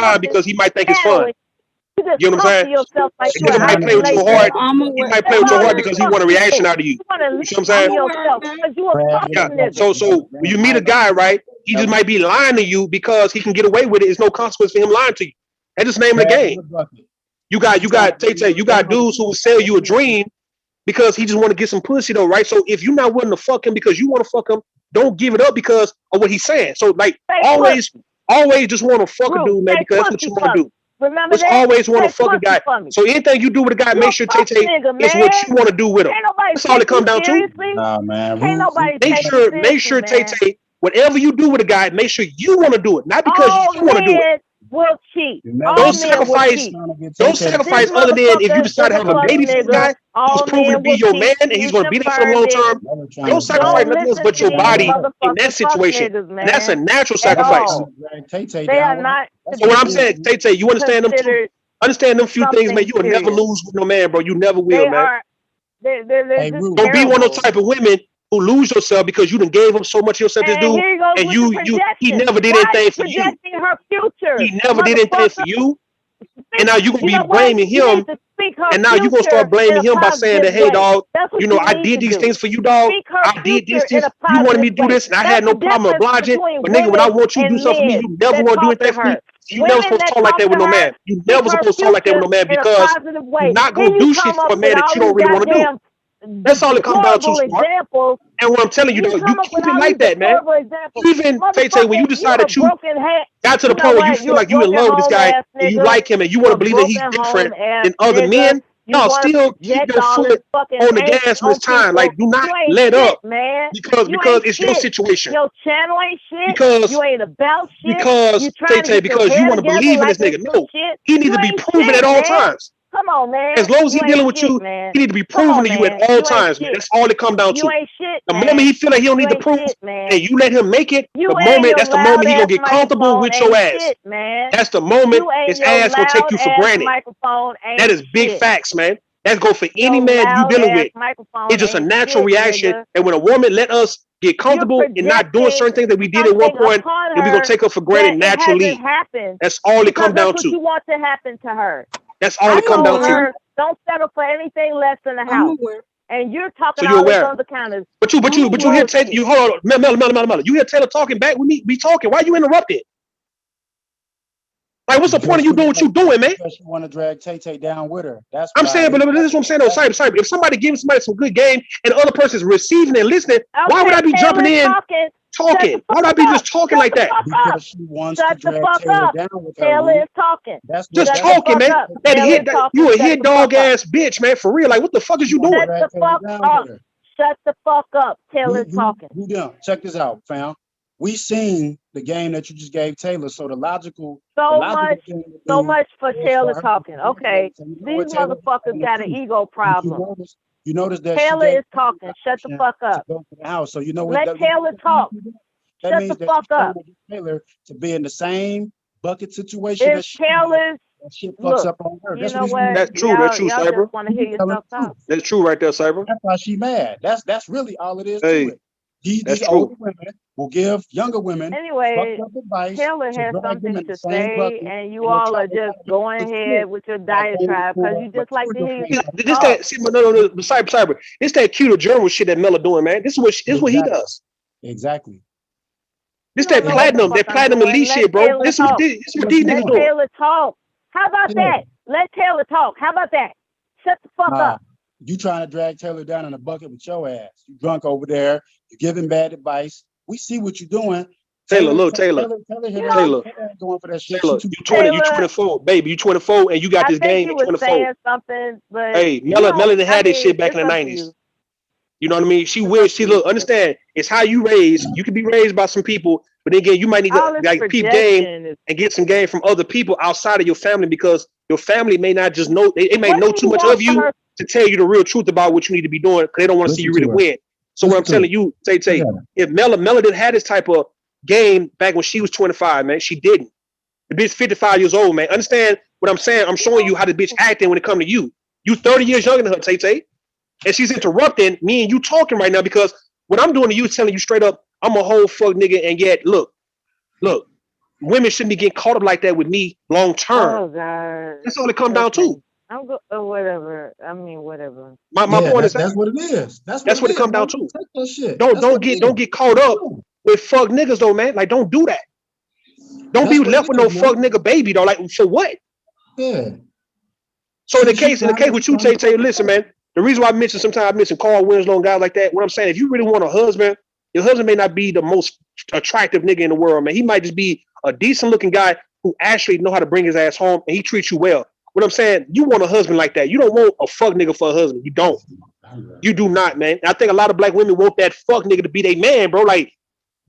time because he might think it's handle fun. it. You just You know what talk I'm to saying? yourself like The you're nigga an might play with your isolation. heart. He might play with your heart because he want a reaction out of you. You want to You live see what I'm saying? on yourself because you a fucking Yeah. nigga. So when you meet a guy, right, he just might be lying to you because he can get away with it. There's no consequence for him lying to you. That's just the name of the game. You got Tay, you got dudes who will sell you a dream because he just want to get some pussy though, right? So if you're not willing to fuck him because you want to fuck him, don't give it up because of what he's saying. So like always just want to fuck a dude, man, because that's what you want to do. Remember Just that? always want to Say fuck a guy. pussy for me. So anything you do with a guy, You make a sure fuck Tay nigga, is what man. you want to do with him. Can't nobody That's all it take comes you down to. seriously. Nah, man. Can't nobody Make take sure you seriously, Tay, whatever you do with a guy, make sure you want to do it, not because All you want to do it. men will cheat. All Don't men will sacrifice. cheat. Don't sacrifice other than if you decide to have a baby for a guy, he's proven to be your man and he's going to be there for the long term. Don't sacrifice nothing else but your body in that situation. And that's a natural sacrifice. They are not. So what I'm saying, Tay, you understand them two? Understand them few things, man. You will never lose with no man, bro. You never will, They man. are. They're just Don't be one of those terrible. type of women who lose yourself because you done gave up so much of yourself to And do, here you go and with the he projection. never did Why anything you for you. projecting her future? He never did anything for you. And now you're gonna You be know what? blaming You him. need to speak her And now you're gonna future start blaming in a him by saying that, positive hey, way. dog, That's what you know, you I need did to these do. things for you, dog. Speak her I did future this. in a You wanted me positive to do way. this, and I That's had no the problem difference obliging. between But nigga, when I women want you to do and something for me, men you never that want to do talk to anything for me. her. You never Women supposed to that talk like talk that to with no her, man. You speak never her supposed to talk like that with future no man in a because positive you're way. not Here gonna you do shit come for up a with man that all you these don't really want to do. goddamn That's all it comes down to, horrible smart. examples. And what I'm telling you, You dog, you come up with keep it all like these that, man. horrible examples. Even Tay, when you Motherfucker, you decide a that you broken head. got to the You know point where you what? feel You a like you in broken love with this home guy ass and you nigga. like him and you You want a to believe that he's broken home different ass than other nigga. men, You no, want still to keep project your all foot this fucking on the hate gas when on it's time. people. Like, do not You ain't let shit, up man. because You ain't it's your shit. situation. Your channel ain't shit. Because You ain't about shit. You Tay trying to Tay, get your because you hair want to together believe in like this it's nigga. some No, shit. he needs You to be ain't proven at shit, all man. times. Come on, As man. long as You he ain't dealing with shit, you, man. he need to be Come proven on, to you at man. all You ain't times, man. shit. That's all it come down You to. ain't shit, The man. moment he feel like he don't You need to ain't prove, shit, man. and you let him make it, You the and moment, your that's the loud moment he gonna ass get comfortable microphone with your ain't ass. shit, man. That's the moment You and his your ass gonna take loud you for ass granted. microphone That ain't is big shit. facts, man. That's go for any Your man you loud dealing ass with. microphone It's just a ain't natural shit, reaction. nigga. And when a woman let us get You're comfortable and not doing projecting certain things that we did at one something point, upon then we're gonna her take her for that granted it hasn't naturally. happened That's all it because come that's down what to. you want to happen to her. That's all I it come told down to. her, don't settle for anything less than a house. And you're So talking you're all this aware. other kind of But you hear Taylor, bullshit. you hold on, Mel. You hear Taylor talking back with me? Be talking. Why you interrupting? Like, what's the point of you doing what you doing, man? Because she want to drag Tay Tay down with her. That's I'm why. saying, but this is what I'm saying on Cyber. If somebody giving somebody some good game and the other person's receiving and listening, why would I be jumping in talking? Why would I be just talking like that? Because she wants to Shut the drag fuck Taylor up. down with her. Taylor is talking. That's Just Shut talking, the fuck man. up. Taylor is talking. You a Shut hit the fuck dog up. ass bitch, man. For real. Like, what the fuck is you doing? Shut the fuck up. Shut the fuck up. Taylor is talking. Check this out, fam. We seen the game that you just gave Taylor, so the logical So much for Taylor her talking. Okay. These motherfuckers got an ego problem. You notice that Taylor is talking. Shut the fuck up. to go to the house. So you know Let Taylor talk. that Shut means the that fuck you're trying up. to get Taylor to be in the same bucket situation If Taylor's shit fucks look, up on her. you That's know what what? That's true. That's true, Y'all Cyber. just want to hear yourself talk. That's true right there, Cyber. That's why she mad. That's really all it is to Hey, it. These that's older true. women will give younger women Anyway, fucked up advice Taylor to has drag them something in the to same say, bucket, and you and they all try are to just going ahead with your diatribe because you just like to hear yourself This talk. that see, no, Cyber. This that cute journal shit that Mella doing, man. This is what he does. Exactly. This You don't that know what the platinum, fuck I'm doing. elite Let shit, bro. Taylor This is talk. this is what these niggas Let doing. Taylor talk. How about that? Let Taylor talk. How about that? Shut the fuck up. You trying to drag Taylor down in a bucket with your ass. You drunk over there. You're giving bad advice. We see what you're doing. Taylor, Taylor going for that shit. Taylor, you 20, you 24, baby. You 24, and you got this I think game you at were 24. saying something, but Hey, Melody had this shit back in the 90s. You know what I mean? She weird. She look. Understand? It's how you raise. You can be raised by some people, but then again, you might need to like peep game and get some game from other people outside of your family because your family may not just know. They may know too much of you to tell you the real truth about what you need to be doing because they don't want to see you really win. So what I'm telling you, Tay, if Melody had this type of game back when she was 25, man, she didn't. The bitch 55 years old, man. Understand what I'm saying? I'm showing you how the bitch acting when it comes to you. You 30 years younger than her, Tay. And she's interrupting me and you talking right now because what I'm doing to you is telling you straight up, I'm a whole fuck nigga. And yet, look, women shouldn't be getting caught up like that with me long term. Oh God, that's all it come down to. I'm whatever. I mean, whatever. My point is that's what it is. That's what it come down to. Take that shit. Don't get caught up with fuck niggas though, man. Like don't do that. Don't be left with no fuck nigga baby though. Like for what? Yeah. So in the case with you, Tay, listen, man. The reason why sometimes I mention Carl Winslow and guys like that, what I'm saying, if you really want a husband, your husband may not be the most attractive nigga in the world, man. He might just be a decent looking guy who actually know how to bring his ass home and he treats you well. What I'm saying, you want a husband like that. You don't want a fuck nigga for a husband. You don't. You do not, man. And I think a lot of black women want that fuck nigga to be their man, bro. Like,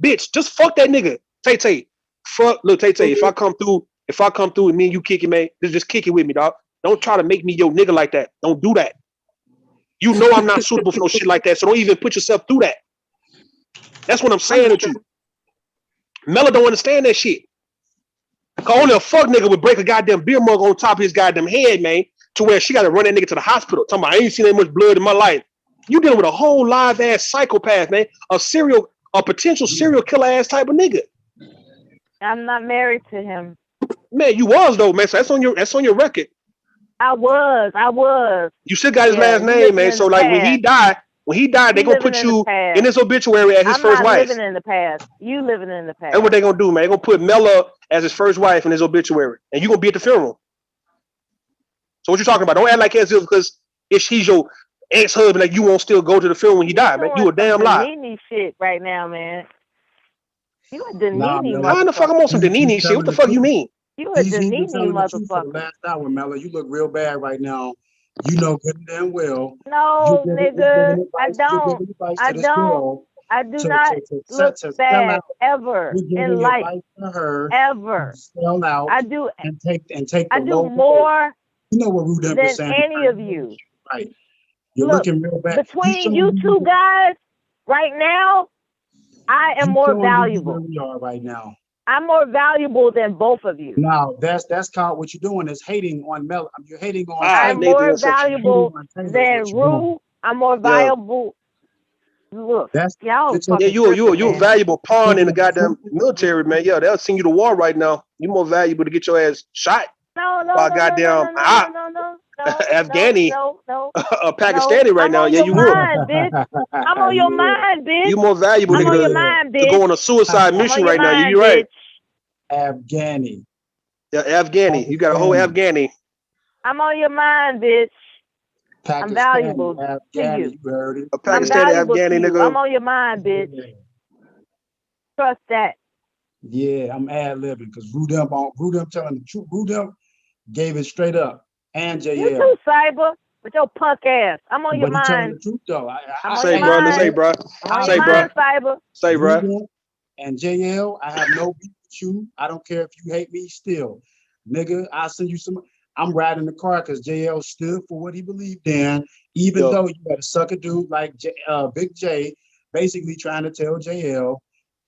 bitch, just fuck that nigga. Tay. Fuck, look, Tay, if I come through and me and you kick it, man, just kick it with me, dog. Don't try to make me your nigga like that. Don't do that. You know I'm not suitable for no shit like that, so don't even put yourself through that. That's what I'm saying to you. Mella don't understand that shit. Cause only a fuck nigga would break a goddamn beer mug on top of his goddamn head, man, to where she got to run that nigga to the hospital. Talking about, I ain't seen that much blood in my life. You dealing with a whole live ass psychopath, man. A potential serial killer ass type of nigga. I'm not married to him. Man, you was though, man. So that's on your record. I was. You still got his last name, man. So like when he died, they gonna put you in his obituary as his first wife. I'm not living in the past. You living in the past. That's what they gonna do, man. They gonna put Mela as his first wife in his obituary, and you gonna be at the funeral. So what you talking about? Don't act like as if because if he's your ex-husband, like you won't still go to the funeral when he died, man. You a damn lie. Danini shit right now, man. You a Danini motherfucker. Why the fuck I'm on some Danini shit? What the fuck you mean? You a Danini motherfucker. Last hour, Mela, you look real bad right now. You know good and damn well. No, nigga, I don't. I do not look bad ever in life. Ever. I do. And take. I do more. You know what Rudemp is saying? Than any of you. Right. You're looking real bad. Between you two guys, right now, I am more valuable. Where we are right now. I'm more valuable than both of you. Now that's called what you're doing is hating on Mel. You're hating on. I'm more valuable than Rue. I'm more valuable. Look, y'all. Yeah, you a valuable pawn in the goddamn military, man. Yeah, they'll send you to war right now. You're more valuable to get your ass shot. No, Afghani, Pakistani right now. Yeah, you will. I'm on your mind, bitch. You more valuable to go on a suicide mission right now. You're right. Afghani. Yeah, Afghani. You got a whole Afghani. I'm on your mind, bitch. I'm valuable to you. A Pakistani Afghani nigga. I'm on your mind, bitch. Trust that. Yeah, I'm ad-libbing because Rudemp telling the truth. Rudemp gave it straight up. And JL. You too, Cyber, with your punk ass. I'm on your mind. Telling the truth though. Say, bro. Say, bro. And JL, I have no beef with you. I don't care if you hate me still. Nigga, I'll send you some. I'm riding the car because JL stood for what he believed in, even though you had a sucker dude like Big J, basically trying to tell JL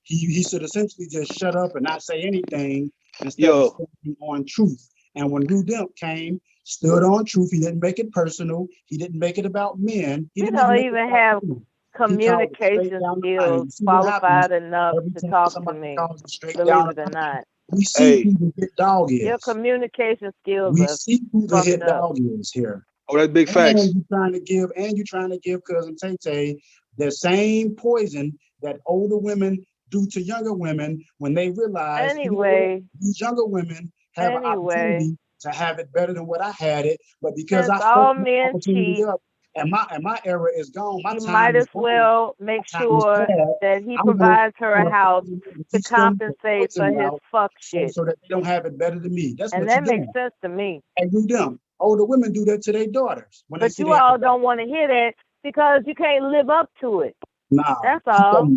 he should essentially just shut up and not say anything instead of standing on truth. And when Rudemp came, stood on truth, he didn't make it personal. He didn't make it about men. You don't even have communication skills qualified enough to talk to me, believe it or not. We see who the hit dog is. Your communication skills. We see who the hit dog is here. Oh, that's big facts. And you're trying to give cousin Tay the same poison that older women do to younger women when they realize these younger women have an opportunity to have it better than what I had it, but because I all men cheat, up and my era is gone, you might as well make sure that he provides her a house to compensate for his fuck shit, so that they don't have it better than me. That's and what that makes sense to me. And you them older women do that to their daughters. But you all don't want to hear that because you can't live up to it. Nah, that's all.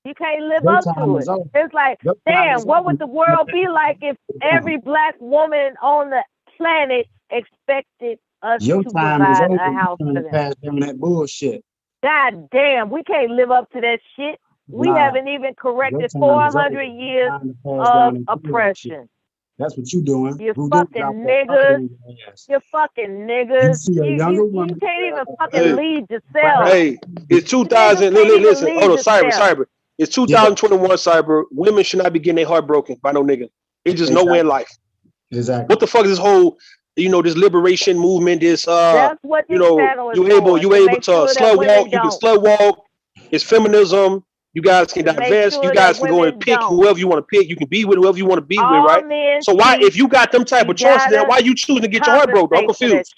You can't live up to it. It's like, damn, what would the world be like if every black woman on the planet expected us to provide a house for them? Pass down that bullshit. God damn, we can't live up to that shit. We haven't even corrected 400 years of oppression. That's what you doing. You fucking niggas. You fucking niggas. You can't even fucking lead yourself. Hey, it's 2000. Listen, hold on, cyber. It's 2021, cyber. Women should not be getting their heart broken by no nigga. It's just nowhere in life. Exactly. What the fuck is this whole, this liberation movement? This, that's what this channel is you able to slut walk. You can slut walk. It's feminism. You guys can divest. You guys can go and pick whoever you want to pick. You can be with whoever you want to be with, right? So why, if you got them type of choices, then why you choosing to get your heart broken? I'm confused.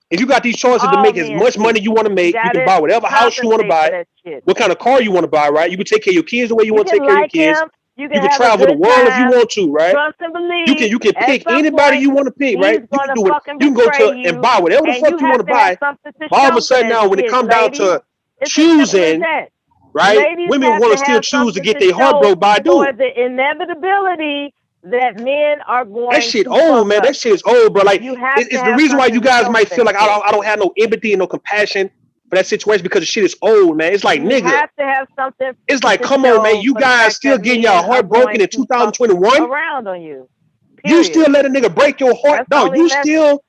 If you got these choices to make as much money you want to make, you can buy whatever house you want to buy, what kind of car you want to buy, right? You can take care of your kids the way you want to take care of your kids. You can travel the world if you want to, right? You can pick anybody you want to pick, right? You can do it. You can go to and buy whatever the fuck you want to buy. All of a sudden now, when it comes down to choosing, right? Women want to still choose to get their heart broke by a dude. For the inevitability that men are going that shit old, man. That shit is old, bro. Like it's the reason why you guys might feel like I don't have no empathy and no compassion for that situation because the shit is old, man. It's like you nigga. Have to have something. It's like, come on, man. You guys still getting y'all heart broken in 2021? Around on you. You still let a nigga break your heart? No, you still,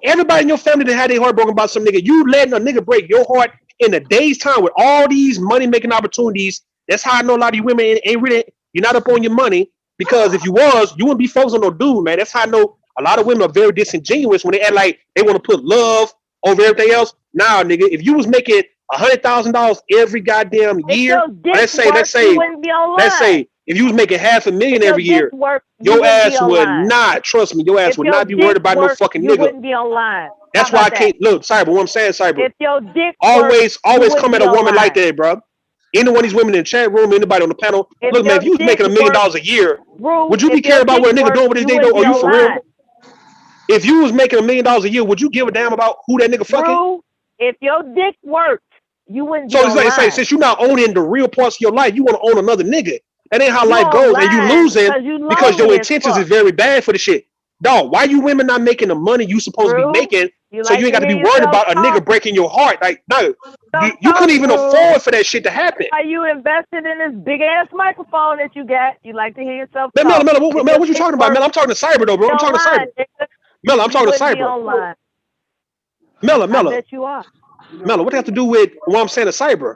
everybody in your family that had their heart broken about some nigga. You letting a nigga break your heart in a day's time with all these money making opportunities. That's how I know a lot of you women ain't really. You're not up on your money. Because if you was, you wouldn't be focused on no dude, man. That's how I know a lot of women are very disingenuous when they act like they want to put love over everything else. Nah, nigga, if you was making $100,000 every goddamn year, let's say if you was making $500,000 every year, your ass would not, trust me, your ass would not be worried about no fucking nigga. You wouldn't be online. That's why I can't look, Cyber. What I'm saying, Cyber. If your dick always come at a woman like that, bro. Any one of these women in the chat room, anybody on the panel, look, man, if you was making $1 million a year, would you be caring about what a nigga doing with his day though? Are you for real? If you was making $1 million a year, would you give a damn about who that nigga fucking? If your dick worked, you wouldn't. So it's like say, since you're not owning the real parts of your life, you want to own another nigga. That ain't how life goes, and you losing because your intentions is very bad for the shit. Dog, why you women not making the money you supposed to be making? So you ain't got to be worried about a nigga breaking your heart. Like, no, you couldn't even afford for that shit to happen. Are you invested in this big ass microphone that you got? You like to hear yourself talk. Mela, what you talking about, Mela? I'm talking to Cyber though, bro. I'm talking to Cyber. Mela, I'm talking to Cyber. Mela. I bet you are. Mela, what do you have to do with what I'm saying to Cyber?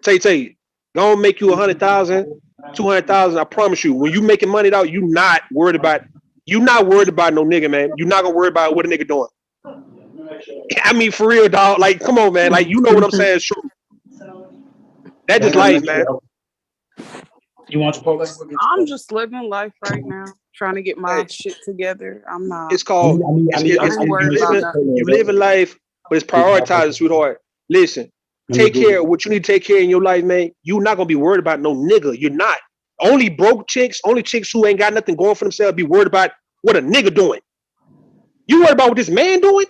Tay, gonna make you 100,000, 200,000. I promise you, when you making money out, you not worried about no nigga, man. You're not gonna worry about what a nigga doing. I mean, for real, dog. Like, come on, man. Like, you know what I'm saying? It's true. That just life, man. You want Chipotle? I'm just living life right now, trying to get my shit together. I'm not. It's called. You live in life, but it's prioritizing, sweetheart. Listen, take care of what you need to take care of in your life, man. You're not gonna be worried about no nigga. You're not. Only broke chicks, only chicks who ain't got nothing going for themselves be worried about what a nigga doing. You worried about what this man doing?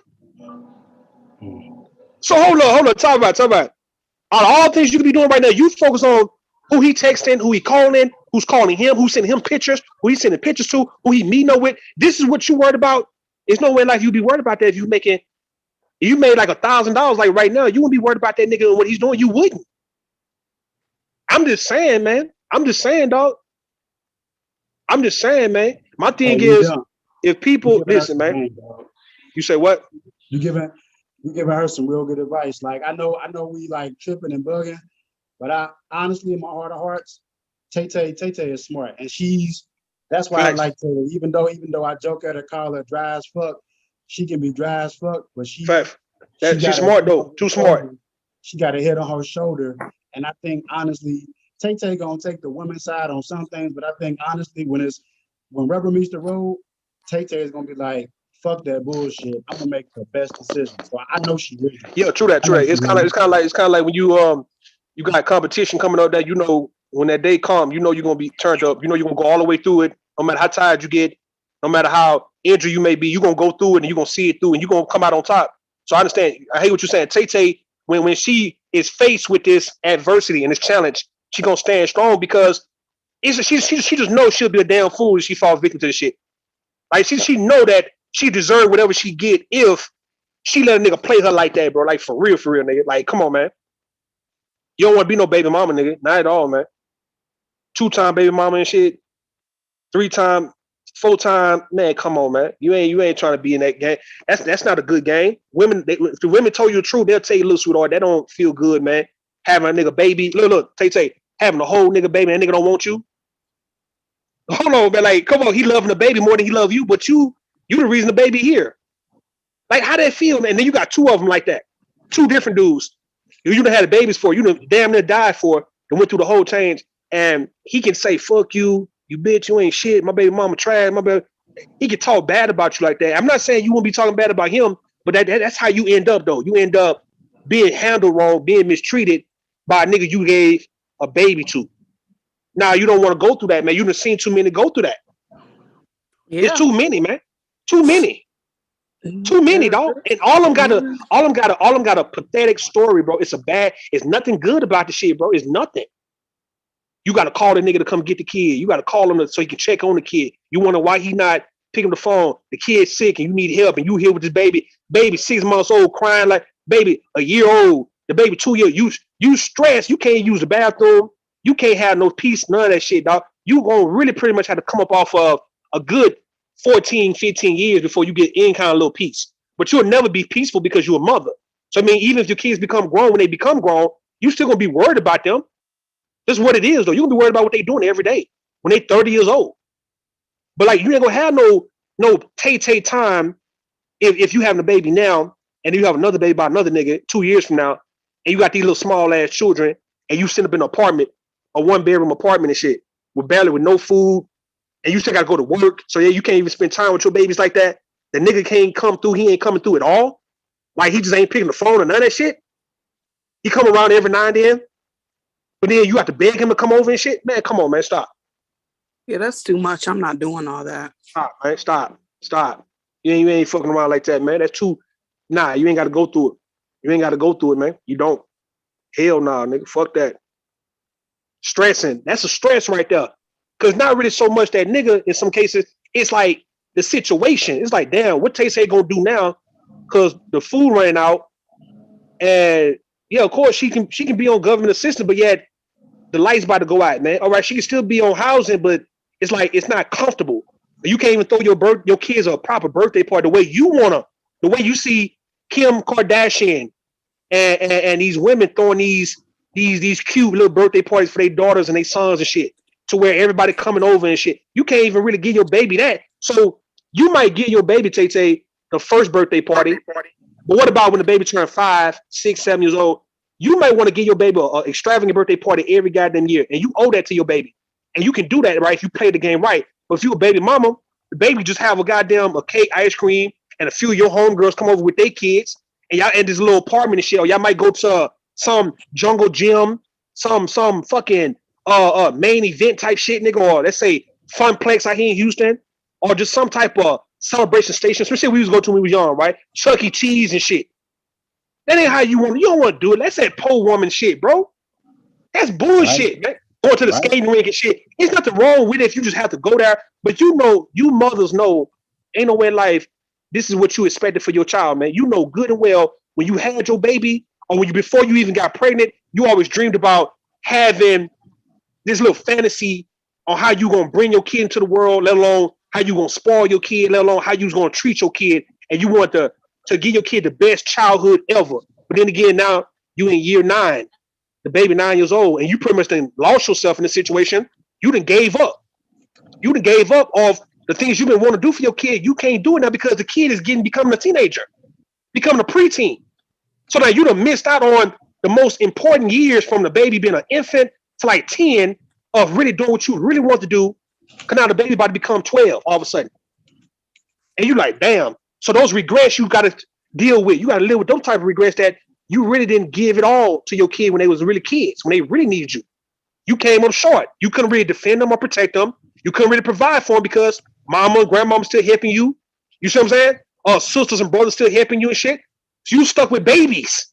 So hold on. Talk about. Out of all things you could be doing right now, you focus on who he texting, who he calling, who's calling him, who's sending him pictures, who he's sending pictures to, who he meeting up with. This is what you worried about. There's no way in life you'd be worried about that if you made like $1,000 like right now. You wouldn't be worried about that nigga and what he's doing. You wouldn't. I'm just saying, man. I'm just saying, dog. I'm just saying, man. My thing is, if people listen, man. You say what? You giving her some real good advice. Like I know we like tripping and bugging, but I honestly, in my heart of hearts, Tay is smart, and that's why I like Tay. Even though I joke at her, call her dry as fuck, she can be dry as fuck, but she's smart though. Too smart. She got a head on her shoulder, and I think honestly, Tay gonna take the women's side on some things, but I think honestly, when rubber meets the road, Tay is gonna be like, fuck that bullshit. I'm gonna make the best decision. So I know she will. Yeah, true that. It's kind of like when you got competition coming up that, you know, when that day comes, you know you're gonna be turned up. You know you're gonna go all the way through it. No matter how tired you get, no matter how injured you may be, you're gonna go through it and you're gonna see it through and you're gonna come out on top. So I understand. I hate what you're saying. Tay, when she is faced with this adversity and this challenge, she gonna stand strong because she just knows she'll be a damn fool if she falls victim to this shit. Like she know that she deserve whatever she get if she let a nigga play her like that, bro. Like for real, nigga. Like, come on, man. You don't want to be no baby mama, nigga. Not at all, man. 2-time baby mama and shit. 3-time, 4-time, man. Come on, man. You ain't trying to be in that game. That's not a good game. If the women told you the truth, they'll tell you, look, sweetheart, that don't feel good, man. Having a nigga baby. Look, Tay, having a whole nigga baby and that nigga don't want you. Hold on, man. Like, come on, he loving the baby more than he love you, but you the reason the baby here. Like, how that feel, man? And then you got 2 of them like that. 2 different dudes. You done had babies for, you done damn near died for, and went through the whole change. And he can say, fuck you, you bitch, you ain't shit, my baby mama trash, my baby. He can talk bad about you like that. I'm not saying you won't be talking bad about him, but that's how you end up, though. You end up being handled wrong, being mistreated by a nigga you gave a baby to. Now, you don't want to go through that, man. You done seen too many go through that. Yeah. It's too many, man. Too many, dog. And all them got a pathetic story, bro. It's nothing good about the shit, bro. It's nothing. You got to call the nigga to come get the kid. You got to call him so he can check on the kid. You wonder why he not picking the phone. The kid's sick and you need help, and you here with this baby 6 months old crying like baby a year old. The baby 2 years. You stressed. You can't use the bathroom. You can't have no peace. None of that shit, dog. You gonna really pretty much have to come up off of a good 14, 15 years before you get any kind of little peace. But you'll never be peaceful because you're a mother. So, I mean, even if your kids become grown, when they become grown, you still gonna be worried about them. That's what it is, though. You can be worried about what they doing every day when they 30 years old. But like, you ain't gonna have no tay time if you having a baby now and you have another baby by another nigga 2 years from now, and you got these little small ass children, and you sit up in an apartment, a 1-bedroom apartment and shit, with no food, and you still gotta go to work. So yeah, you can't even spend time with your babies like that. The nigga can't come through. He ain't coming through at all. Like, he just ain't picking the phone or none of that shit. He come around every now and then, but then you have to beg him to come over and shit. Man, come on, man, stop. Yeah, that's too much. I'm not doing all that. Stop, man, stop. You ain't fucking around like that, man. That's too. Nah, you ain't got to go through it. You ain't got to go through it, man. You don't. Hell nah, nigga. Fuck that. Stressing. That's a stress right there. Cause not really so much that nigga. In some cases, it's like the situation. It's like, damn, what Tay gonna do now? Cause the food ran out, and yeah, of course she can be on government assistance, but yet the lights about to go out, man. All right, she can still be on housing, but it's like it's not comfortable. You can't even throw your kids a proper birthday party the way you wanna, the way you see Kim Kardashian and these women throwing these cute little birthday parties for their daughters and their sons and shit, to where everybody coming over and shit. You can't even really give your baby that. So you might give your baby Tay the first birthday party, but what about when the baby turns 5, 6, 7 years old? You might want to give your baby an extravagant birthday party every goddamn year, and you owe that to your baby. And you can do that, right, if you play the game right. But if you're a baby mama, the baby just have a cake, ice cream, and a few of your homegirls come over with their kids, and y'all in this little apartment and shit, or y'all might go to some jungle gym, some fucking main event type shit, nigga, or let's say Funplex out here in Houston, or just some type of celebration station. Especially we used to go to when we was young, right? Chuck E. Cheese and shit. That ain't how you want. You don't want to do it. That's that poor woman shit, bro. That's bullshit, man. Going to the skating rink and shit. There's nothing wrong with it if you just have to go there. But you know, you mothers know, ain't no way in life this is what you expected for your child, man. You know good and well when you had your baby, or before you even got pregnant, you always dreamed about having this little fantasy on how you gonna bring your kid into the world, let alone how you gonna spoil your kid, let alone how you was gonna treat your kid, and you want to give your kid the best childhood ever. But then again, now you in year 9, the baby 9 years old, and you pretty much then lost yourself in this situation. You done gave up. You done gave up of the things you've been wanting to do for your kid. You can't do it now because the kid is becoming a teenager, becoming a preteen. So now you done missed out on the most important years from the baby being an infant to like 10 of really doing what you really want to do. Because now the baby about to become 12 all of a sudden. And you like, damn. So those regrets you got to deal with. You got to live with those type of regrets that you really didn't give it all to your kid when they was really kids, when they really needed you. You came up short. You couldn't really defend them or protect them. You couldn't really provide for them because mama and grandmama still helping you. You see what I'm saying? Sisters and brothers still helping you and shit. So you stuck with babies.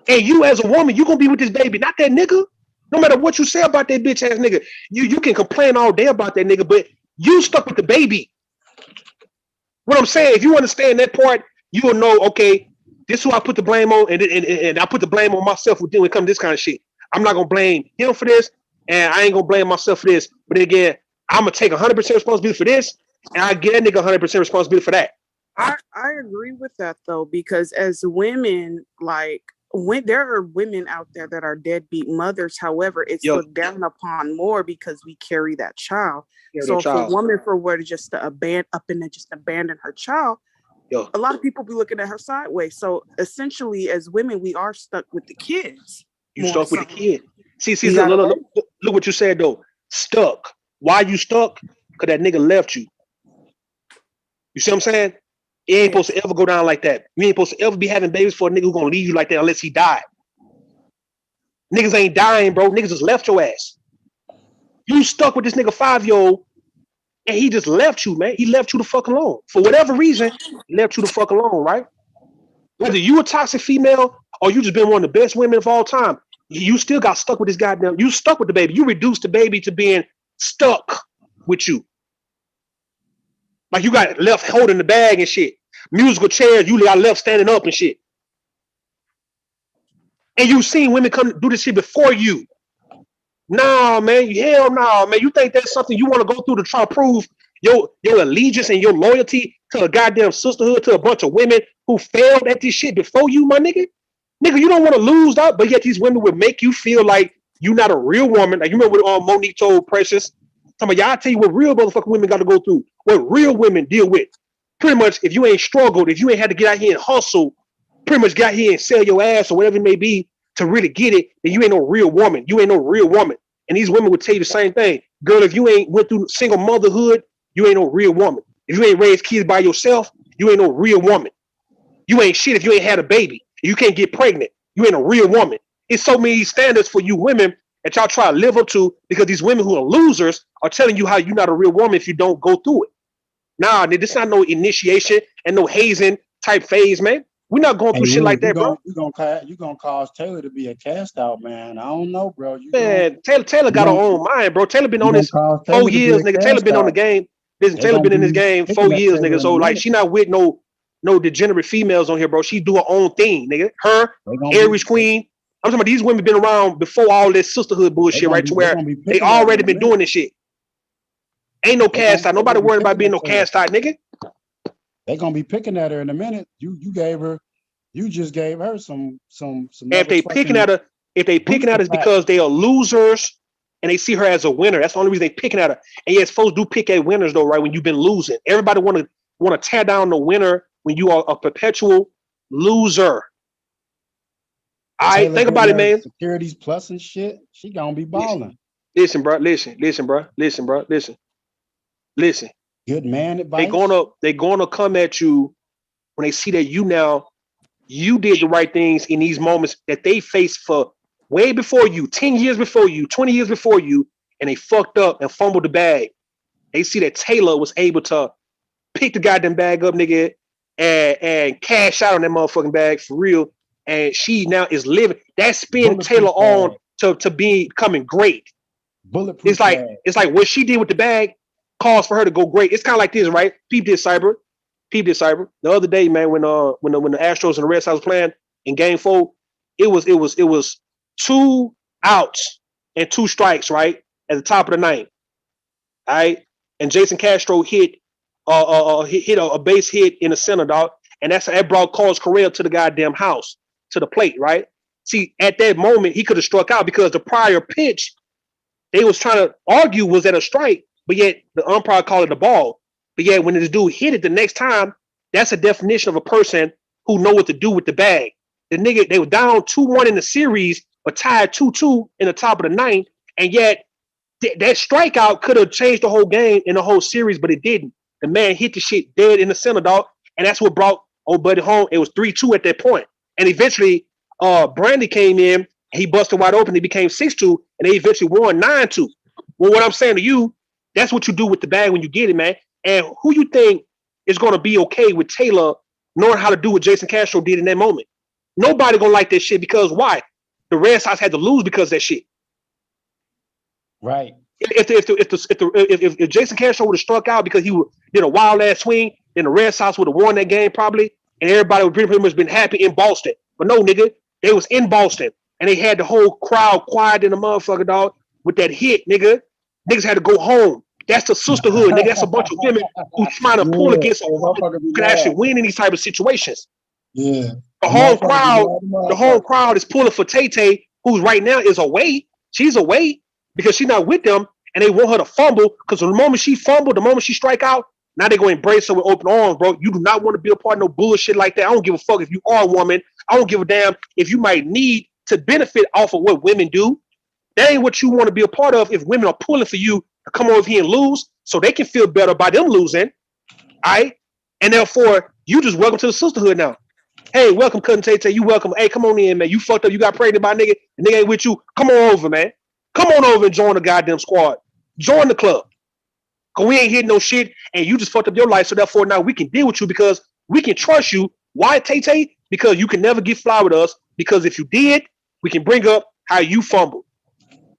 And you as a woman, you gonna be with this baby, not that nigga. No matter what you say about that bitch ass nigga, you can complain all day about that nigga, but you stuck with the baby. What I'm saying, if you understand that part, you will know, okay, this is who I put the blame on, and I put the blame on myself when it comes to this kind of shit. I'm not gonna blame him for this, and I ain't gonna blame myself for this. But again, I'm gonna take 100% responsibility for this, and I get that nigga 100% responsibility for that. I agree with that though, because as women, like when there are women out there that are deadbeat mothers, however, it's looked down upon more because we carry that child. So for a woman for just to abandon her child, a lot of people be looking at her sideways. So essentially, as women, we are stuck with the kids. You stuck with the kid. See, look what you said though. Stuck. Why you stuck? Because that nigga left you. You see what I'm saying? It ain't supposed to ever go down like that. You ain't supposed to ever be having babies for a nigga who's gonna leave you like that unless he died. Niggas ain't dying, bro. Niggas just left your ass. You stuck with this nigga 5-year-old, and he just left you, man. He left you the fuck alone. For whatever reason, he left you the fuck alone, right? Whether you a toxic female or you just been one of the best women of all time, you still got stuck with this goddamn. You stuck with the baby. You reduced the baby to being stuck with you. Like you got left holding the bag and shit. Musical chairs, you got left standing up and shit. And you seen women come do this shit before you. Nah, man. Hell no, man. You think that's something you want to go through to try to prove your allegiance and your loyalty to a goddamn sisterhood, to a bunch of women who failed at this shit before you, my nigga? Nigga, you don't want to lose out, but yet these women would make you feel like you're not a real woman. Like you remember what Monique told Precious? Y'all tell you what real motherfucking women got to go through. What real women deal with. Pretty much, if you ain't struggled, if you ain't had to get out here and hustle, pretty much get out here and sell your ass or whatever it may be to really get it, then you ain't no real woman. You ain't no real woman. And these women would tell you the same thing. Girl, if you ain't went through single motherhood, you ain't no real woman. If you ain't raised kids by yourself, you ain't no real woman. You ain't shit if you ain't had a baby. You can't get pregnant. You ain't a real woman. It's so many standards for you women that y'all try to live up to because these women who are losers are telling you how you're not a real woman if you don't go through it. Nah, this not no initiation and no hazing type phase, man. We're not going through shit like that, bro. You gonna cause Taylor to be a cast out, man. I don't know, bro. Taylor got her own mind, bro. Taylor been on this 4 years, nigga. Taylor been on the game. Listen, Taylor been in this game 4 years, nigga. So like, she not with no degenerate females on here, bro. She do her own thing, nigga. Her, Aries Queen. I'm talking about these women been around before all this sisterhood bullshit, right? To where they already been doing this shit. Ain't no cast out. Nobody worried about being no cast out, nigga. They gonna be picking at her in a minute. You just gave her some. If they picking at her, it's because they are losers and they see her as a winner. That's the only reason they picking at her. And yes, folks do pick at winners though, right? When you've been losing, everybody want to tear down the winner when you are a perpetual loser. I think about it, man. Securities Plus and shit. She gonna be balling. Listen, bro. Listen. Good man advice. They gonna come at you when they see that you did the right things in these moments that they faced for way before you, 10 years before you, 20 years before you, and they fucked up and fumbled the bag. They see that Taylor was able to pick the goddamn bag up, nigga, and cash out on that motherfucking bag for real. And she now is living. That spin Taylor on to becoming great. Bulletproof. It's like what she did with the bag caused for her to go great. It's kind of like this, right? Peep did Cyber. The other day, man, when the Astros and the Red Sox was playing in Game 4, it was 2 outs and 2 strikes, right, at the top of the ninth. All right, and Jason Castro hit a base hit in the center, dog, and that brought Carlos Correa to the goddamn house, to the plate, right? See, at that moment, he could have struck out because the prior pitch they was trying to argue was at a strike, but yet the umpire called it a ball. But yet when this dude hit it the next time, that's a definition of a person who know what to do with the bag. The nigga, they were down 2-1 in the series, but tied 2-2 in the top of the ninth, and yet that strikeout could have changed the whole game in the whole series, but it didn't. The man hit the shit dead in the center, dog, and that's what brought old buddy home. It was 3-2 at that point. And eventually, Brandy came in, he busted wide open, he became 6-2, and they eventually won 9-2. Well, what I'm saying to you, that's what you do with the bag when you get it, man. And who you think is going to be okay with Taylor knowing how to do what Jason Castro did in that moment? Nobody gonna like that shit because why? The Red Sox had to lose because of that shit. Right. If Jason Castro would have struck out because he did a wild ass swing, then the Red Sox would have won that game probably, and everybody would pretty much been happy in Boston. But no, nigga, they was in Boston and they had the whole crowd quiet in the motherfucker, dog, with that hit, nigga. Niggas had to go home. That's the sisterhood, nigga. That's a bunch of women who trying to pull against a woman who can actually win in these type of situations. Yeah. The whole crowd is pulling for Tay-Tay, who's right now is away. She's away because she's not with them, and they want her to fumble because the moment she fumbled, the moment she strike out, now they're going to embrace her with open arms, bro. You do not want to be a part of no bullshit like that. I don't give a fuck if you are a woman. I don't give a damn if you might need to benefit off of what women do. That ain't what you want to be a part of if women are pulling for you to come over here and lose so they can feel better by them losing. All right? And therefore, you just welcome to the sisterhood now. Hey, welcome, Cousin Tay-Tay. You welcome. Hey, come on in, man. You fucked up. You got pregnant by a nigga. The nigga ain't with you. Come on over, man. Come on over and join the goddamn squad. Join the club. Because we ain't hitting no shit, and you just fucked up your life, so therefore now we can deal with you because we can trust you. Why, Tay-Tay? Because you can never get fly with us, because if you did, we can bring up how you fumbled.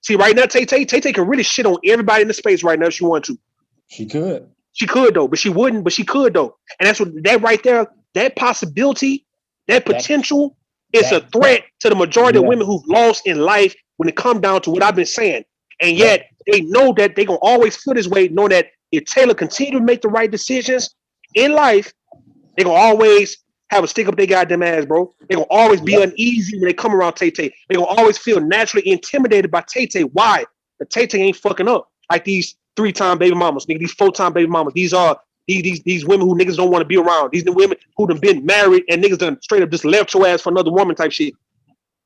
See, right now, Tay-Tay can really shit on everybody in the space right now if she wanted to. She could. She could, though, but she wouldn't, but she could, though. And that's what that right there, that possibility, that potential is a threat to the majority of women who've lost in life when it comes down to what I've been saying. And yet they know that they're going to always feel this way, knowing that if Taylor continue to make the right decisions in life, they're going to always have a stick up their goddamn ass, bro. They're gonna always be uneasy when they come around Tay Tay. They're gonna always feel naturally intimidated by Tay Tay. Why? The Tay Tay ain't fucking up like these 3-time baby mamas, nigga. These 4-time baby mamas. These are these women who niggas don't want to be around. These women who done been married and niggas done straight up just left your ass for another woman type shit.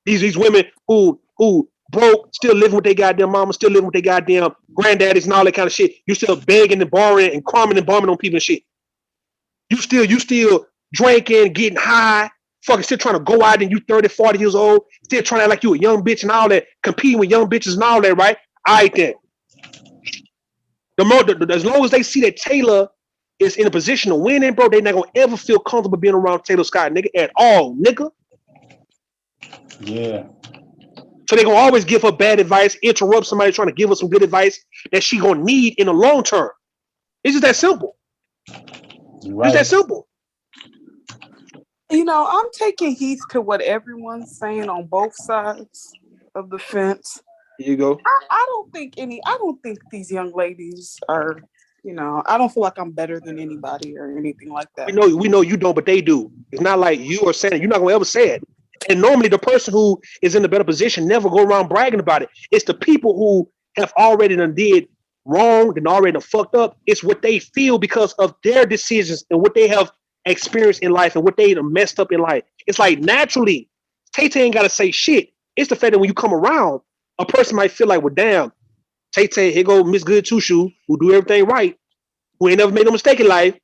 These women who broke, still living with their goddamn mama, still living with their goddamn granddaddies and all that kind of shit. You still begging and borrowing and crumbing and bumming on people and shit. You still drinking, getting high, fucking still trying to go out and you 30, 40 years old, still trying to act like you a young bitch and all that, competing with young bitches and all that, right? All right then. As long as they see that Taylor is in a position of winning, bro, they not gonna ever feel comfortable being around Taylor Scott, nigga, at all, nigga. Yeah. So they gonna always give her bad advice, interrupt somebody trying to give her some good advice that she gonna need in the long term. It's just that simple. Right. It's that simple. You know, I'm taking heed to what everyone's saying on both sides of the fence. Here you go. I don't think these young ladies are, you know, I don't feel like I'm better than anybody or anything like that. We know you don't, but they do. It's not like you are saying it. You're not gonna ever say it. And normally the person who is in the better position never go around bragging about it. It's the people who have already done did wrong and already done fucked up. It's what they feel because of their decisions and what they have experienced in life and what they done messed up in life. It's like naturally, Tay-Tay ain't gotta say shit. It's the fact that when you come around, a person might feel like, well, damn, Tay-Tay, here go Miss Good Two Shoe, who do everything right, who ain't never made no mistake in life.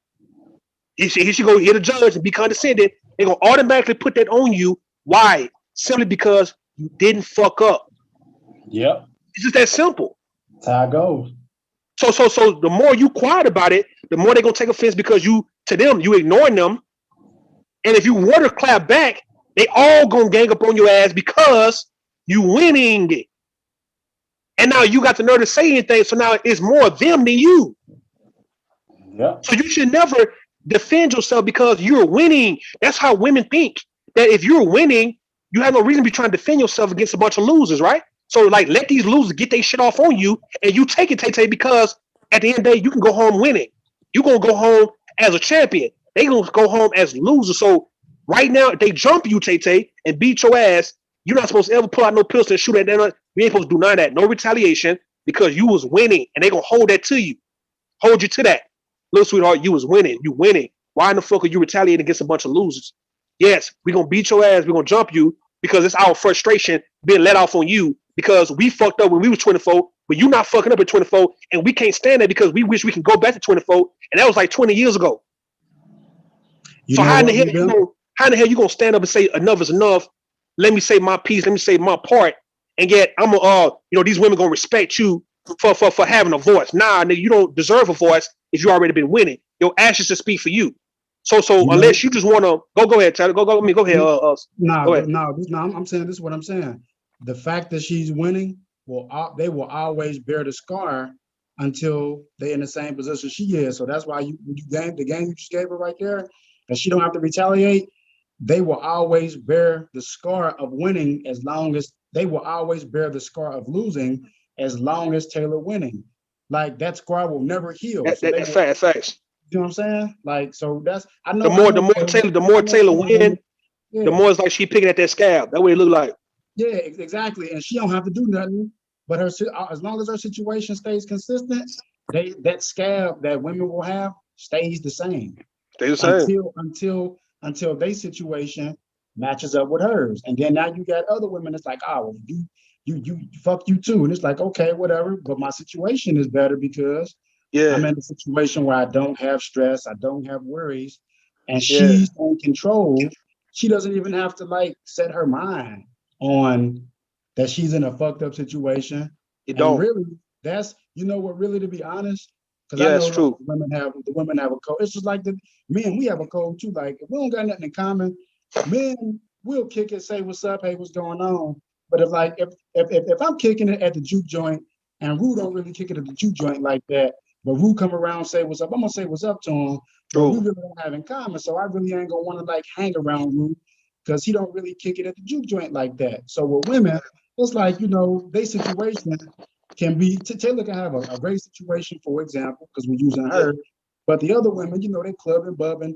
He should go hear the judge and be condescending. They're gonna automatically put that on you. Why? Simply because you didn't fuck up. Yep. It's just that simple. That's how it goes. So the more you quiet about it, the more they're gonna take offense because you ignoring them. And if you were to clap back, they all gonna gang up on your ass because you winning. And now you got the nerve to say anything, so now it's more of them than you. Yep. So you should never defend yourself because you're winning. That's how women think. That if you're winning, you have no reason to be trying to defend yourself against a bunch of losers, right? So like let these losers get their shit off on you and you take it, Tay-Tay, because at the end of the day, you can go home winning. You're gonna go home as a champion. They gonna go home as losers. So right now, if they jump you, Tay-Tay, and beat your ass, you're not supposed to ever pull out no pistol and shoot at them. You ain't supposed to do none of that. No retaliation because you was winning and they gonna hold that to you. Hold you to that. Little sweetheart, you was winning. You winning. Why in the fuck are you retaliating against a bunch of losers? Yes, we're gonna beat your ass, we're gonna jump you because it's our frustration being let off on you because we fucked up when we was 24, but you not fucking up at 24, and we can't stand that because we wish we can go back to 24, and that was like 20 years ago. So how in the hell you gonna stand up and say enough is enough? Let me say my piece, let me say my part, and yet I'm these women gonna respect you for having a voice. Nah, nigga, you don't deserve a voice if you already been winning. Your actions should speak for you. So unless you just want to go ahead, Tyler. Go ahead. I'm saying this is what I'm saying. The fact that she's winning they will always bear the scar until they're in the same position she is. So that's why the game you just gave her right there, and she don't have to retaliate. They will always bear the scar of winning as long as they will always bear the scar of losing as long as Taylor winning. Like that scar will never heal. That's facts. You know what I'm saying? Like, so that's I know. The more Taylor win, the more it's like she picking at that scab. That way it look like. Yeah, exactly. And she don't have to do nothing. But as long as her situation stays consistent, that scab that women will have stays the same. Until their situation matches up with hers. And then now you got other women that's like, oh, you fuck you too. And it's like, okay, whatever. But my situation is better because I'm in a situation where I don't have stress, I don't have worries, and she's in control. She doesn't even have to set her mind on that she's in a fucked up situation. Really, that's what really, to be honest, because I know it's true. The women have a code. It's just like the men, we have a code too. Like if we don't got nothing in common, men will kick it, say what's up, hey, what's going on. But if I'm kicking it at the juke joint and Rue don't really kick it at the juke joint like that. But Rue come around and say what's up. I'm gonna say what's up to him. But we really don't have in common. So I really ain't gonna want to hang around Rue because he don't really kick it at the juke joint like that. So with women, it's like, their situation can be Taylor can have a great situation, for example, because we're using her. But the other women, they clubbing, bubbing,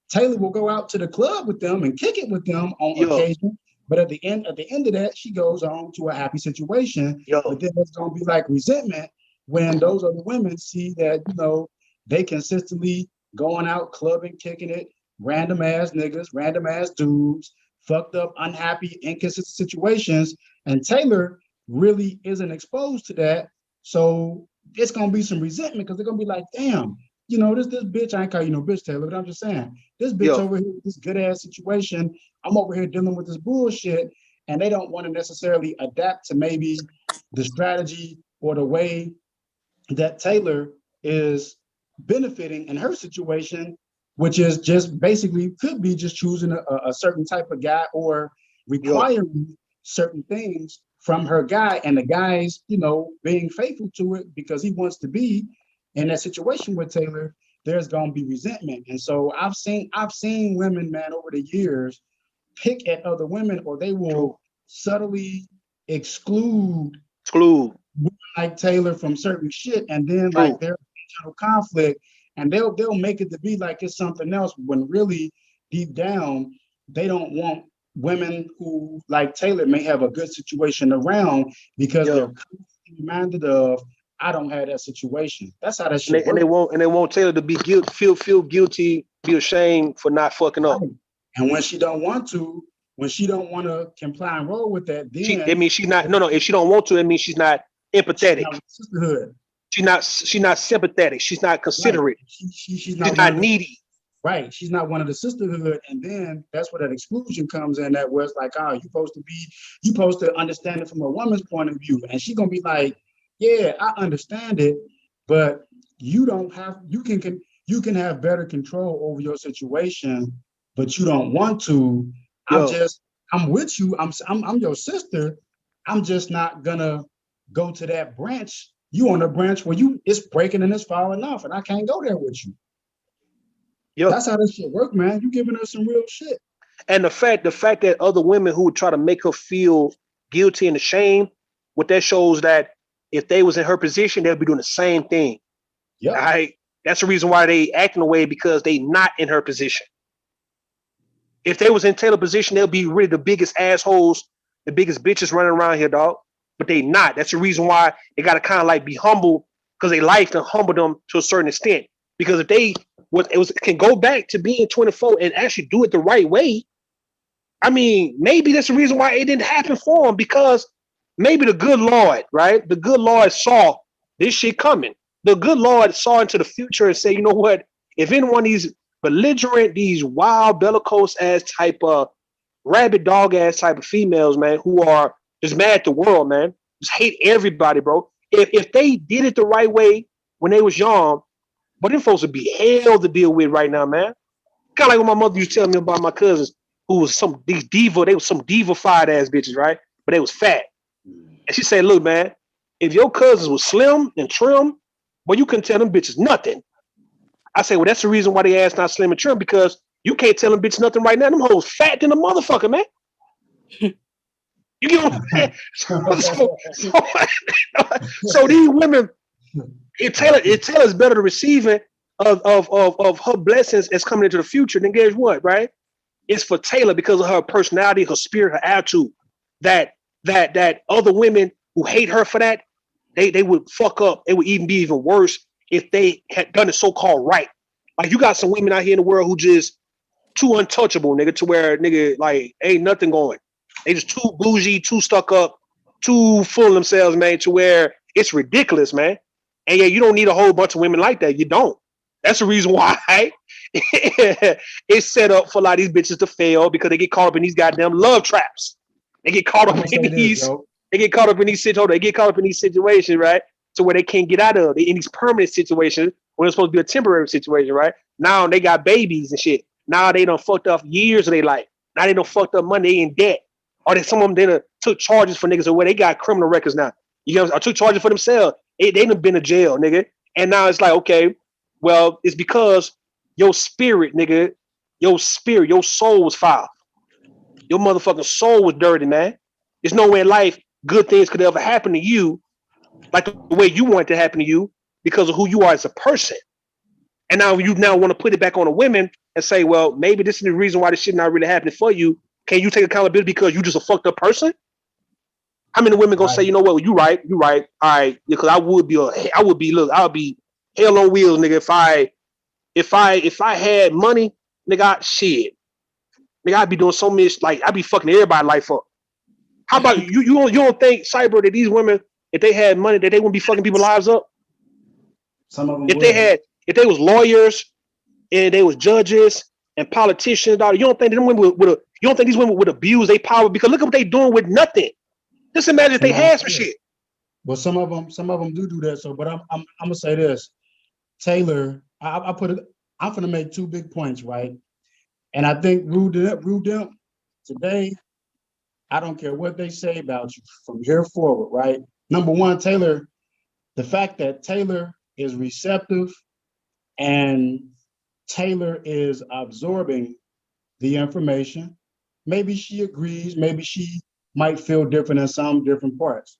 Taylor will go out to the club with them and kick it with them on occasion. But at the end of that, she goes on to a happy situation. But then there's gonna be like resentment when those other women see that, you know, they consistently going out clubbing, kicking it, random ass niggas, random ass dudes, fucked up, unhappy, inconsistent situations. And Taylor really isn't exposed to that. So it's gonna be some resentment because they're gonna be like, damn, you know, this bitch, I ain't call you no bitch, Taylor, but I'm just saying, this bitch over here with this good ass situation, I'm over here dealing with this bullshit, and they don't want to necessarily adapt to maybe the strategy or the way that Taylor is benefiting in her situation, which is just basically could be just choosing a certain type of guy or requiring certain things from her guy, and the guy's, you know, being faithful to it because he wants to be in that situation with Taylor. There's gonna be resentment. And so I've seen women, man, over the years pick at other women, or they will subtly exclude women like Taylor from certain shit, and then like there's internal conflict, and they'll make it to be like it's something else when really deep down they don't want women who like Taylor may have a good situation around because they're reminded of, I don't have that situation. That's how that shit works. And they want Taylor to be feel guilty, be ashamed for not fucking up. And when she don't want to, comply and roll with that, then it means she's not. No. If she don't want to, it means she's not empathetic. Sisterhood. She's not sympathetic. She's not considerate. Right. She's not needy. Right. She's not one of the sisterhood. And then that's where that exclusion comes in, that where it's like, oh, you supposed to understand it from a woman's point of view. And she's gonna be like, yeah, I understand it, but you can have better control over your situation, but you don't want to. I'm with you. I'm your sister. I'm just not gonna go to that branch. You on a branch where it's breaking and it's falling off, and I can't go there with you. That's how this shit work, man. You giving her some real shit. And the fact that other women who would try to make her feel guilty and ashamed, what that shows that if they was in her position, they'd be doing the same thing. Yeah. Right? That's the reason why they acting away, because they not in her position. If they was in Taylor's position, they'll be really the biggest assholes, the biggest bitches running around here, dog. But they not. That's the reason why they gotta kind of like be humble, because they life to humble them to a certain extent. Because if they can go back to being 24 and actually do it the right way, I mean, maybe that's the reason why it didn't happen for them, because maybe the good Lord, right? The good Lord saw this shit coming. The good Lord saw into the future and said, you know what? If any one of these belligerent, these wild, bellicose ass type of rabid dog ass type of females, man, who are just mad at the world, man, just hate everybody, bro. If they did it the right way when they was young, but them folks would be hell to deal with right now, man. Kind of like when my mother used to tell me about my cousins who was they were some diva-fied ass bitches, right? But they was fat. And she said, look, man, if your cousins was slim and trim, well, you couldn't tell them bitches nothing. I say, well, that's the reason why they ass not slim and trim, because you can't tell them bitches nothing right now. Them hoes fat than a motherfucker, man. You get what I'm saying? So these women, if Taylor's better to receiving of her blessings that's coming into the future, then guess what, right? It's for Taylor because of her personality, her spirit, her attitude. That other women who hate her for that, they would fuck up. It would even be even worse if they had done it so-called right. Like, you got some women out here in the world who just too untouchable, nigga, to where nigga like ain't nothing going. They just too bougie, too stuck up, too full of themselves, man, to where it's ridiculous, man. And yeah, you don't need a whole bunch of women like that. You don't. That's the reason why it's set up for a lot of these bitches to fail, because they get caught up in these goddamn love traps. They get caught up in these. They get caught up in these situations. They get caught up in these situations, right? To where they can't get out of. They in these permanent situations when it's supposed to be a temporary situation, right? Now they got babies and shit. Now they done fucked up years of their life. Now they done fucked up money. They in debt. Or some of them done took charges for niggas, or where they got criminal records now. You know, I took charges for themselves. They done been to jail, nigga. And now it's like, okay, well, it's because your spirit, nigga, your soul was foul. Your motherfucking soul was dirty, man. There's no way in life good things could ever happen to you like the way you want it to happen to you because of who you are as a person. And now you want to put it back on the women and say, well, maybe this is the reason why this shit not really happening for you. Can you take accountability because you just a fucked up person? How many women gonna say, you know what, you right, all right, because I would be hell on wheels, nigga, if I had money, nigga, shit. Nigga, I'd be doing so much, like I'd be fucking everybody's life up. How about you don't think, Cyber, that these women, if they had money, that they wouldn't be fucking people's lives up? Some of them if they was lawyers and they was judges and politicians, you don't think these women would abuse their power? Because look at what they doing with nothing. Just imagine if they had some shit. Well, some of them do that. So, but I'm gonna say this, Taylor. I'm gonna make 2 big points, right? And I think Rudimp today, I don't care what they say about you from here forward, right? Number one, Taylor, the fact that Taylor is receptive and Taylor is absorbing the information. Maybe she agrees, maybe she might feel different in some different parts.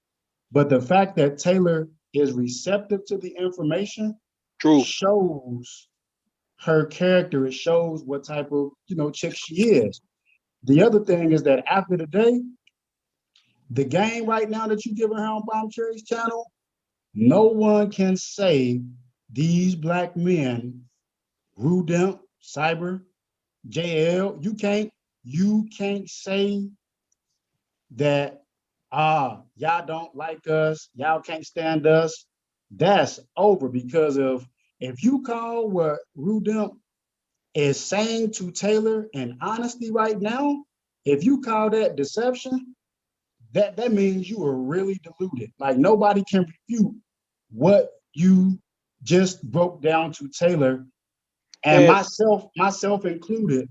But the fact that Taylor is receptive to the information shows her character. It shows what type of, chick she is. The other thing is that after the day, the game right now that you're giving her on Bomb Cherry's channel, no one can say these black men, Rudimp, Cyber, JL, you can't say that y'all don't like us, y'all can't stand us. That's over, because if you call what Rudimp is saying to Taylor in honesty right now, if you call that deception, that means you are really deluded. Like, nobody can refute what you just broke down to Taylor, and myself included,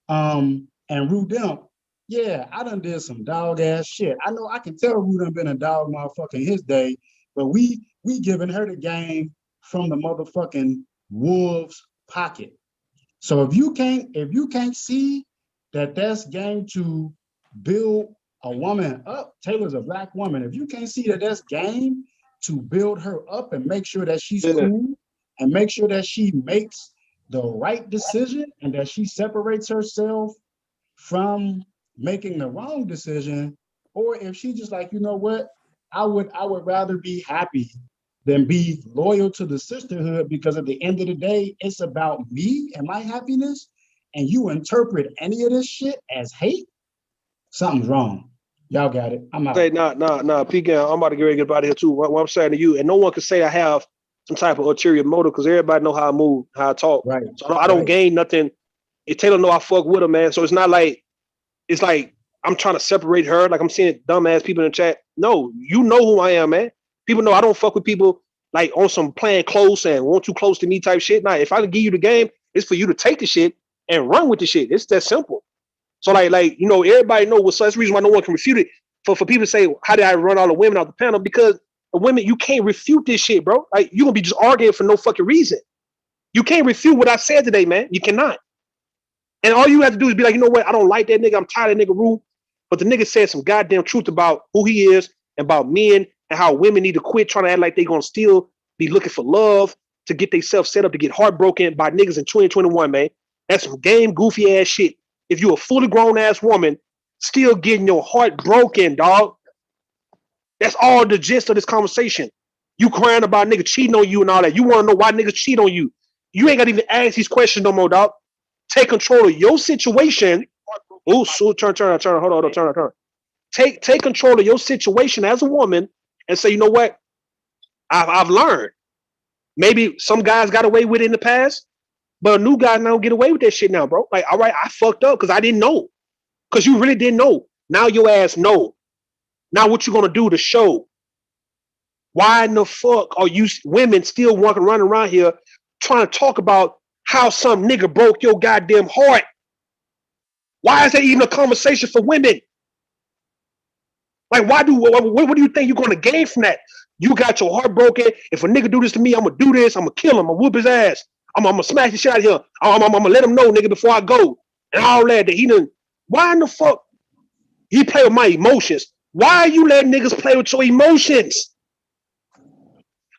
and Rudimp. Yeah, I done did some dog ass shit. I know I can tell Rudimp been a dog motherfucker in his day, but we giving her the game from the motherfucking wolves pocket. So if you can't see that that's game to build a woman up, Taylor's a black woman. If you can't see that that's game to build her up and make sure that she's cool and make sure that she makes the right decision and that she separates herself from making the wrong decision, or if she just like, you know what, I would rather be happy than be loyal to the sisterhood, because at the end of the day, it's about me and my happiness, and you interpret any of this shit as hate, something's wrong. Y'all got it. I'm out. Say, nah, P-Gal, I'm about to get ready to get out of here too. What I'm saying to you, and no one can say I have some type of ulterior motive, because everybody know how I move, how I talk. Right. So I don't gain nothing. If Taylor know I fuck with her, man. So it's not like, it's like I'm trying to separate her. Like I'm seeing dumbass people in the chat. No, you know who I am, man. People know I don't fuck with people like on some playing close and want too close to me type shit. Nah, if I can give you the game, it's for you to take the shit and run with the shit. It's that simple. So like everybody know what's, so that's the reason why no one can refute it. For people to say, how did I run all the women out the panel? Because the women, you can't refute this shit, bro. Like you're gonna be just arguing for no fucking reason. You can't refute what I said today, man. You cannot. And all you have to do is be like, you know what? I don't like that nigga. I'm tired of that nigga Rue. But the nigga said some goddamn truth about who he is and about men and how women need to quit trying to act like they gonna still be looking for love to get themselves set up to get heartbroken by niggas in 2021, man. That's some game goofy ass shit. If you're a fully grown ass woman, still getting your heart broken, dog. That's all the gist of this conversation. You crying about nigga cheating on you and all that. You want to know why niggas cheat on you. You ain't got to even ask these questions no more, dog. Take control of your situation. Ooh, so turn. Hold on, turn. Take control of your situation as a woman and say, you know what? I've learned. Maybe some guys got away with it in the past, but a new guy now get away with that shit now, bro. Like, all right, I fucked up because I didn't know. Because you really didn't know. Now your ass know. Now what you gonna do to show? Why in the fuck are you women still running around here trying to talk about how some nigga broke your goddamn heart? Why is that even a conversation for women? Like, what do you think you're gonna gain from that? You got your heart broken. If a nigga do this to me, I'm gonna do this. I'm gonna kill him. I'm gonna whoop his ass. I'm gonna smash the shit out of him. I'm gonna let him know, nigga, before I go. And all that he done. Why in the fuck he play with my emotions? Why are you letting niggas play with your emotions?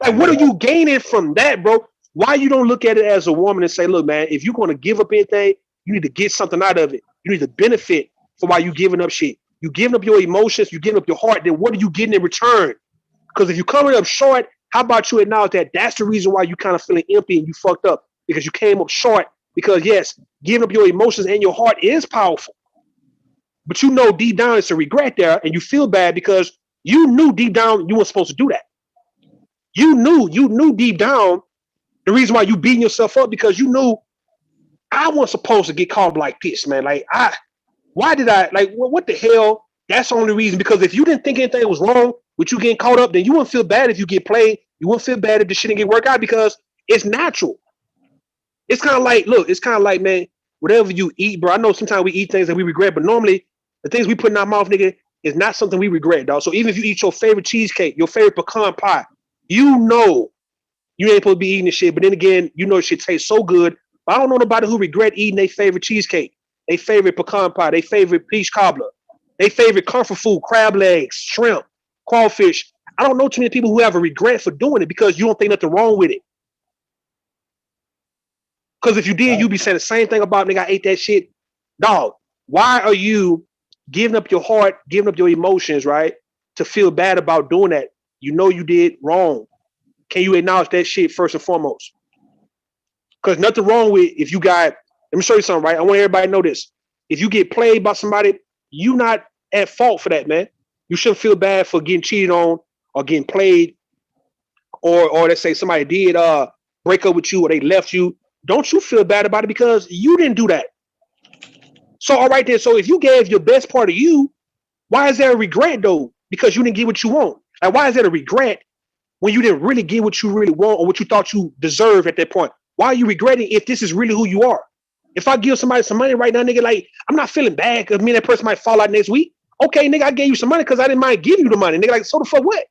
Like, what are you gaining from that, bro? Why you don't look at it as a woman and say, look, man, if you're going to give up anything, you need to get something out of it. You need to benefit from why you giving up shit. You giving up your emotions, you giving up your heart, then what are you getting in return? Because if you're coming up short, how about you acknowledge that that's the reason why you kind of feeling empty and you fucked up, because you came up short. Because yes, giving up your emotions and your heart is powerful. But you know deep down it's a regret there, and you feel bad because you knew deep down you weren't supposed to do that. You knew deep down the reason why you beating yourself up, because you knew I wasn't supposed to get caught up like this, man. Like why did I, like, what the hell? That's the only reason. Because if you didn't think anything was wrong with you getting caught up, then you wouldn't feel bad if you get played. You wouldn't feel bad if the shit didn't get worked out, because it's natural. It's kind of like, look, it's kind of like, man, whatever you eat, bro. I know sometimes we eat things that we regret, but normally the things we put in our mouth, nigga, is not something we regret, dog. So even if you eat your favorite cheesecake, your favorite pecan pie, you know you ain't supposed to be eating this shit. But then again, you know shit tastes so good. But I don't know nobody who regret eating their favorite cheesecake, their favorite pecan pie, their favorite peach cobbler, their favorite comfort food, crab legs, shrimp, crawfish. I don't know too many people who have a regret for doing it, because you don't think nothing wrong with it. Because if you did, you'd be saying the same thing about, nigga, I ate that shit. Dog, why are you giving up your heart, giving up your emotions, right, to feel bad about doing that? You know you did wrong. Can you acknowledge that shit first and foremost? Because nothing wrong with, if you got, let me show you something, right? I want everybody to know this. If you get played by somebody, you not at fault for that, man. You shouldn't feel bad for getting cheated on or getting played, or let's say somebody did break up with you or they left you. Don't you feel bad about it, because you didn't do that. So, all right then. So if you gave your best part of you, why is there a regret though? Because you didn't get what you want. Like, why is there a regret when you didn't really get what you really want or what you thought you deserved at that point? Why are you regretting if this is really who you are? If I give somebody some money right now, nigga, like, I'm not feeling bad because me and that person might fall out next week. Okay, nigga, I gave you some money because I didn't mind giving you the money. Nigga, like, so the fuck what?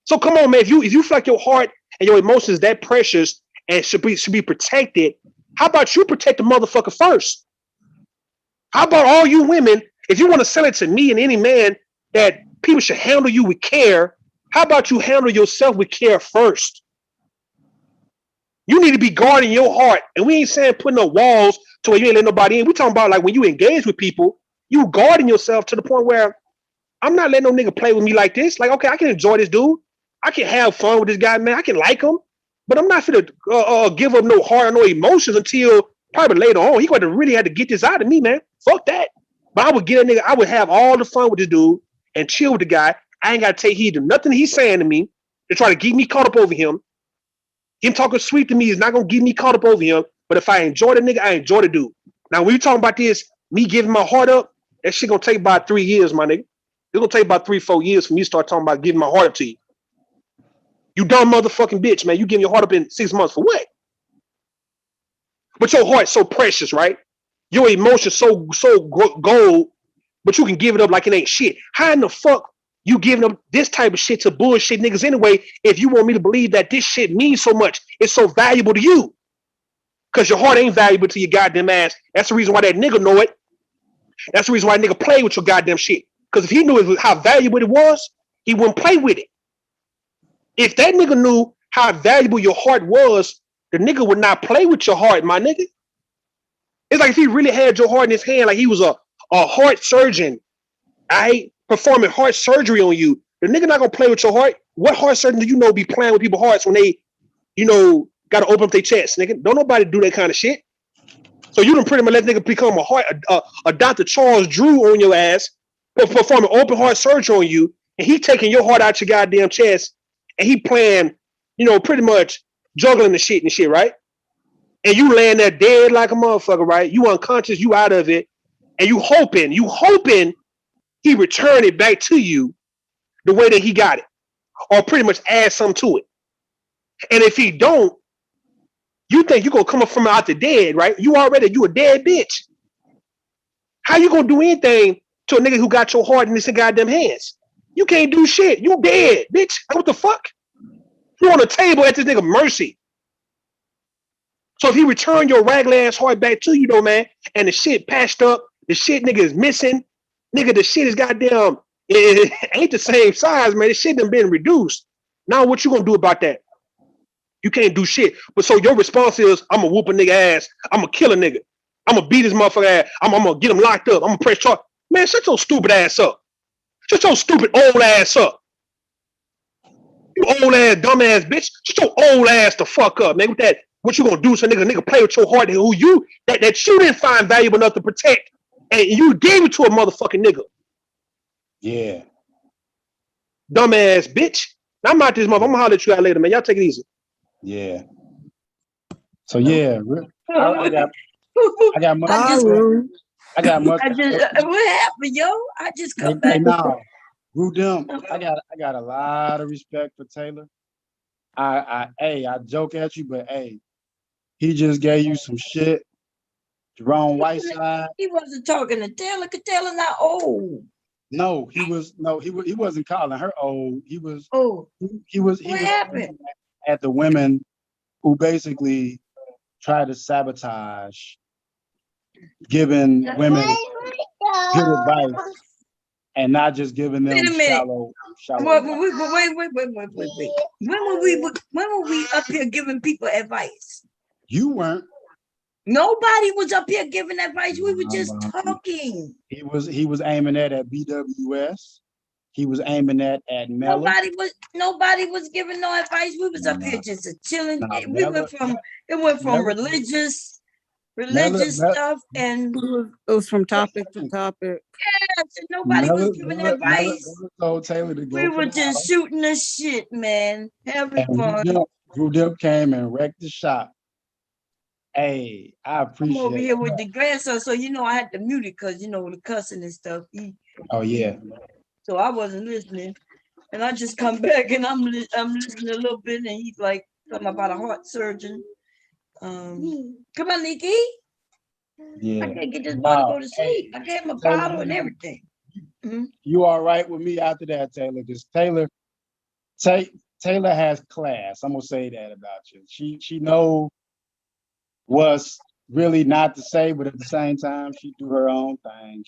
So come on, man. If you feel like your heart and your emotions that precious and should be protected, how about you protect the motherfucker first? How about all you women, if you want to sell it to me and any man that people should handle you with care, how about you handle yourself with care first? You need to be guarding your heart. And we ain't saying putting up walls to where you ain't let nobody in. We talking about, like, when you engage with people, you guarding yourself to the point where I'm not letting no nigga play with me like this. Like, okay, I can enjoy this dude. I can have fun with this guy, man. I can like him. But I'm not finna give up no heart or no emotions until probably later on. He gonna really have to get this out of me, man. Fuck that. But I would get a nigga, I would have all the fun with this dude and chill with the guy. I ain't gotta take heed to nothing he's saying to me to try to get me caught up over him. Him talking sweet to me is not gonna get me caught up over him. But if I enjoy the nigga, I enjoy the dude. Now, when you talking about this, me giving my heart up, that shit gonna take about 3 years, my nigga. It's gonna take about 3-4 years for me to start talking about giving my heart up to you. You dumb motherfucking bitch, man. You giving your heart up in 6 months for what? But your heart's so precious, right? Your emotion's so gold, but you can give it up like it ain't shit. How in the fuck you giving up this type of shit to bullshit niggas anyway if you want me to believe that this shit means so much, it's so valuable to you? Because your heart ain't valuable to your goddamn ass. That's the reason why that nigga know it. That's the reason why that nigga play with your goddamn shit. Because if he knew how valuable it was, he wouldn't play with it. If that nigga knew how valuable your heart was, the nigga would not play with your heart, my nigga. It's like if he really had your heart in his hand, like he was a heart surgeon, right? Performing heart surgery on you. The nigga not gonna play with your heart. What heart surgeon do you know be playing with people's hearts when they, gotta open up their chest, nigga? Don't nobody do that kind of shit. So you done pretty much let nigga become a Dr. Charles Drew on your ass, performing open heart surgery on you, and he taking your heart out your goddamn chest, and he playing, pretty much juggling the shit and shit, right? And you laying there dead like a motherfucker, right? You unconscious, you out of it, and you hoping he return it back to you the way that he got it, or pretty much add something to it. And if he don't, you think you gonna come up from out the dead, right? You a dead bitch. How you gonna do anything to a nigga who got your heart in his goddamn hands? You can't do shit. You dead, bitch. What the fuck? You on the table at this nigga mercy. So if he return your ragged ass heart back to you though, man, and the shit patched up, the shit nigga is missing, nigga, the shit is goddamn, it ain't the same size, man. The shit done been reduced. Now what you gonna do about that? You can't do shit. But so your response is, I'm gonna whoop a nigga ass. I'm gonna kill a nigga. I'm gonna beat his motherfucker ass. I'm gonna get him locked up. I'm gonna press charge. Man, shut your stupid ass up. Shut your stupid old ass up. You old ass, dumb ass bitch. Shut your old ass the fuck up, man. With that, what you gonna do to a nigga play with your heart and who you that you didn't find valuable enough to protect, and you gave it to a motherfucking nigga. Yeah. Dumbass bitch. Now I'm out this motherfucker. I'm gonna holler at you out later, man. Y'all take it easy. Yeah. So yeah, I got much. I got much. What happened, yo? I just come back. Hey, now, Rudem, I got a lot of respect for Taylor. I joke at you, but hey, he just gave you some shit. Jerome Whiteside. He wasn't talking to Taylor, because Taylor not old. No, he wasn't calling her old. He was. What happened? At the women who basically try to sabotage giving women good advice and not just giving them shallow. Wait. When were we up here giving people advice? You weren't. Nobody was up here giving advice. We were just talking. He was aiming at BWS. He was aiming at Mella. Nobody was giving no advice. We was up here just chilling. It went from religious stuff, and it was from topic to topic. Yeah, nobody was giving advice. Told Taylor to go. We were just shooting the shit, man, having fun. Rudem came and wrecked the shop. Hey, I appreciate it. I'm over here with the grandson, so I had to mute it because the cussing and stuff. Oh yeah. So I wasn't listening, and I just come back and I'm listening a little bit, and he's like something about a heart surgeon. Come on, Nikki. Yeah. I can't get this boy to go to sleep. I gave him a bottle and everything. You all right with me after that, Taylor? Because Taylor has class. I'm gonna say that about you. She knows what's really not to say, but at the same time, she do her own thing.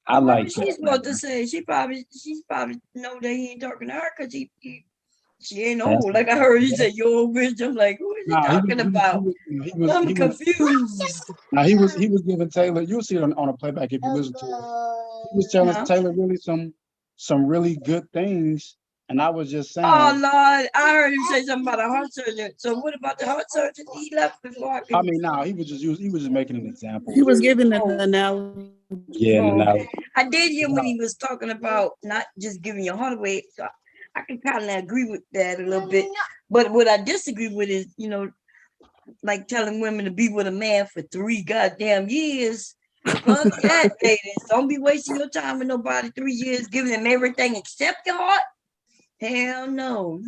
I like she's supposed to say. She's probably know that he ain't talking to her because she ain't old. Like I heard he said, "Your old bitch." I'm like, who is he talking about? I'm confused. Now he was giving Taylor. You'll see it on a playback if you listen to it. He was telling Taylor really some really good things, and I was just saying. Oh Lord, I heard him say something about a heart surgeon. So what about the heart surgeon? He left before. He was just making an example. He was giving an analogy. Yeah, an analogy. I did hear when he was talking about not just giving your heart away. So I can kind of agree with that a little bit. But what I disagree with is, like telling women to be with a man for 3 goddamn years. Fuck that, ladies. Don't be wasting your time with nobody 3 years, giving them everything except your heart. Hell no.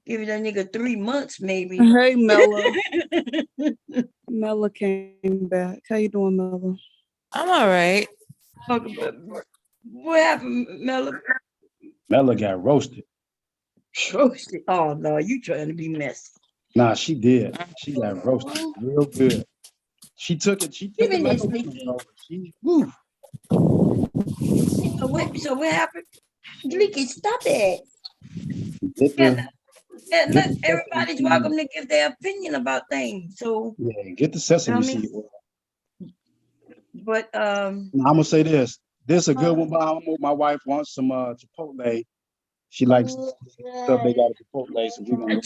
Give that nigga 3 months, maybe. Hey, Mella. Mella came back. How you doing, Mella? I'm all right. What happened, Mella? Mella got roasted. Roasted? Oh, no, you trying to be messy. Nah, she did. She got roasted real good. She took it. Give me this, Nikki. So what happened? Leaky, stop it. Look, everybody's welcome to give their opinion about things. So get the sesame seed oil. But I'm gonna say this. This is a good one. My wife wants some Chipotle. She likes the stuff they got at Chipotle. So we're gonna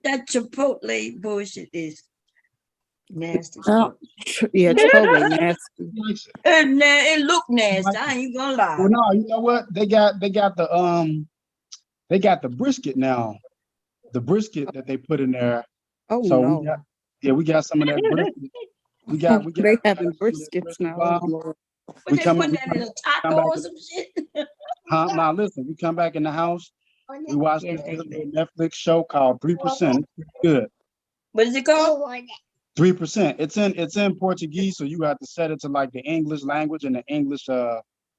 that Chipotle bullshit is nasty. Yeah, Chipotle nasty. It look nasty. I ain't gonna lie. Well, no, you know what? They got the brisket now. The brisket that they put in there. Oh so no. we got some of that brisket. We got they having briskets now. They putting that in a taco or some shit. Now listen, we come back in the house. We watch this Netflix show called 3%. It's good. What is it called? 3%. It's in Portuguese, so you have to set it to like the English language and the English.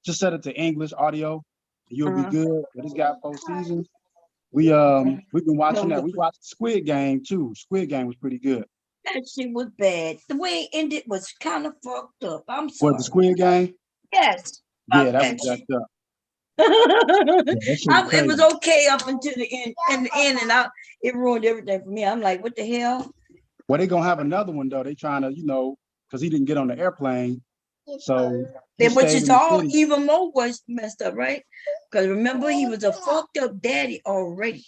Just set it to English audio. You'll be good. But it's got 4 seasons. We've been watching that. We watched Squid Game too. Squid Game was pretty good. That shit was bad. The way it ended was kind of fucked up. I'm sorry. What, the Squid Game? Yes. Yeah, that was jacked up. that shit It crazy. was okay up until the end, and it ruined everything for me. I'm like, what the hell? Well, they gonna have another one though. They trying to, because he didn't get on the airplane, so he Which stayed is in the all city. even more was messed up, right? Because remember, he was a fucked up daddy already.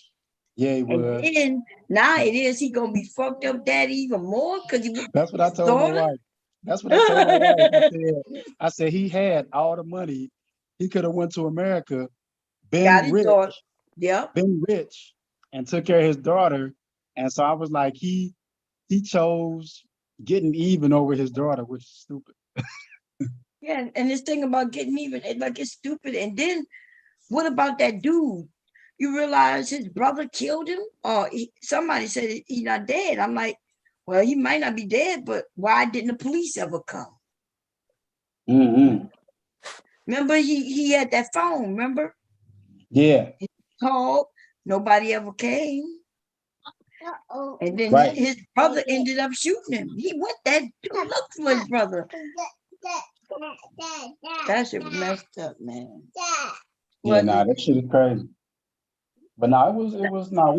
Yeah, he was. And then now he gonna be fucked up daddy even more because he. That's what I told my wife. That's what I told my wife. I said he had all the money. He could have went to America, been rich, and took care of his daughter. And so I was like, he chose getting even over his daughter, which is stupid. Yeah, and this thing about getting even, it's stupid. And then what about that dude? You realize his brother killed him? Or somebody said he's not dead. I'm like, well, he might not be dead, but why didn't the police ever come? Mm-hmm. Remember, he had that phone, remember? Yeah. He called, nobody ever came. And then his brother ended up shooting him. He went there to look for his brother. That shit was messed up, man. Yeah, that shit is crazy. But we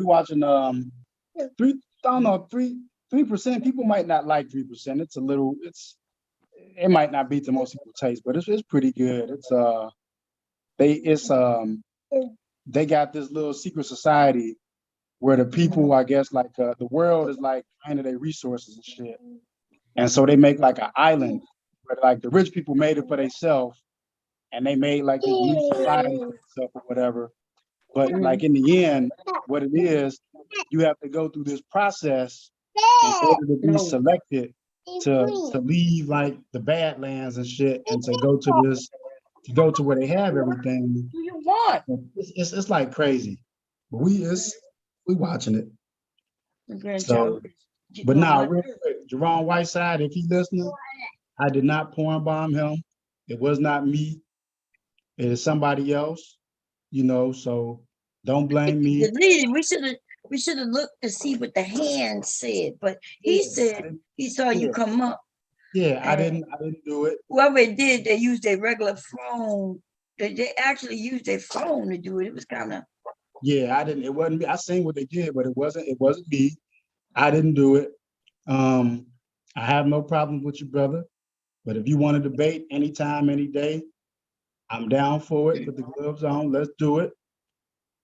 watching 3%. People might not like 3%. It might not be to most people's taste, but it's pretty good. They got this little secret society where the people, I guess, like the world is like kind of their resources and shit. And so they make like an island where like the rich people made it for themselves, and they made like this new society for themselves or whatever. But like in the end, what it is, you have to go through this process in order to be selected to leave like the Badlands and shit, and to go to where they have everything. Who you want? It's like crazy. But we watching it. So, but now, real quick, Jerome Whiteside, if he listening, I did not porn bomb him. It was not me. It is somebody else. So don't blame me. We should have looked to see what the hand said, but he said he saw you come up. Yeah, I didn't do it. Whoever it did, they used their regular phone. They actually used their phone to do it. It was kind of. Yeah, I didn't. It wasn't me. I seen what they did, but it wasn't me. I didn't do it. I have no problem with you, brother. But if you want to debate anytime, any day, I'm down for it. Put the gloves on. Let's do it.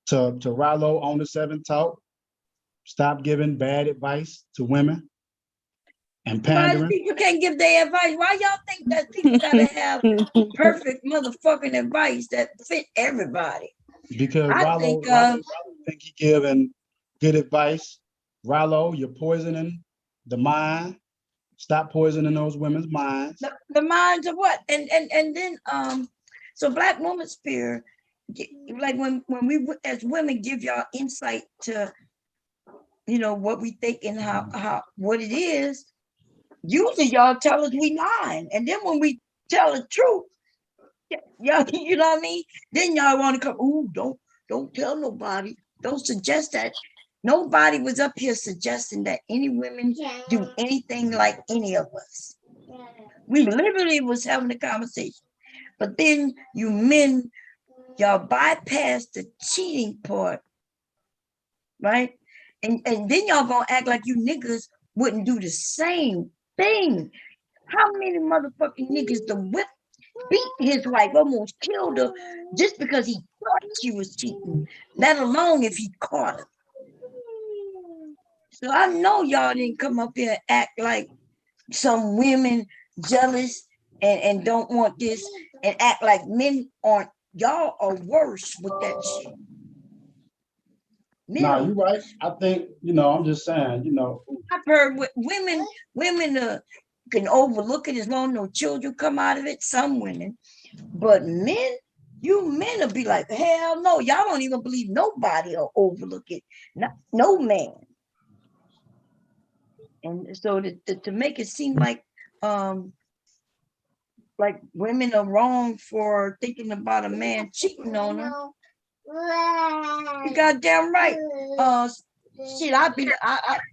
To Rallo on the 7 Talk, stop giving bad advice to women and pandering. You can't give their advice. Why y'all think that people gotta have perfect motherfucking advice that fit everybody? Because Rallo think he giving good advice. Rallo, you're poisoning the mind. Stop poisoning those women's minds. The minds of what? And then so Black Woman Spear, like when we as women give y'all insight to what we think and how what it is, usually y'all tell us we lying. And then when we tell the truth, y'all, you know what I mean? Then y'all want to come, ooh, don't tell nobody. Don't suggest that. Nobody was up here suggesting that any women do anything like any of us. We literally was having a conversation. But then you men, y'all bypass the cheating part, right? And then y'all gonna act like you niggas wouldn't do the same thing. How many motherfucking niggas beat his wife, almost killed her, just because he thought she was cheating, let alone if he caught her. So I know y'all didn't come up here and act like some women jealous and don't want this and act like men aren't. Y'all are worse with that shit. No, you're right. I think, I'm just saying, I've heard women can overlook it as long as no children come out of it, some women. But men, you men will be like, hell no, y'all don't even believe nobody will overlook it. No man. And so to make it seem like women are wrong for thinking about a man cheating on them. You goddamn right. Shit,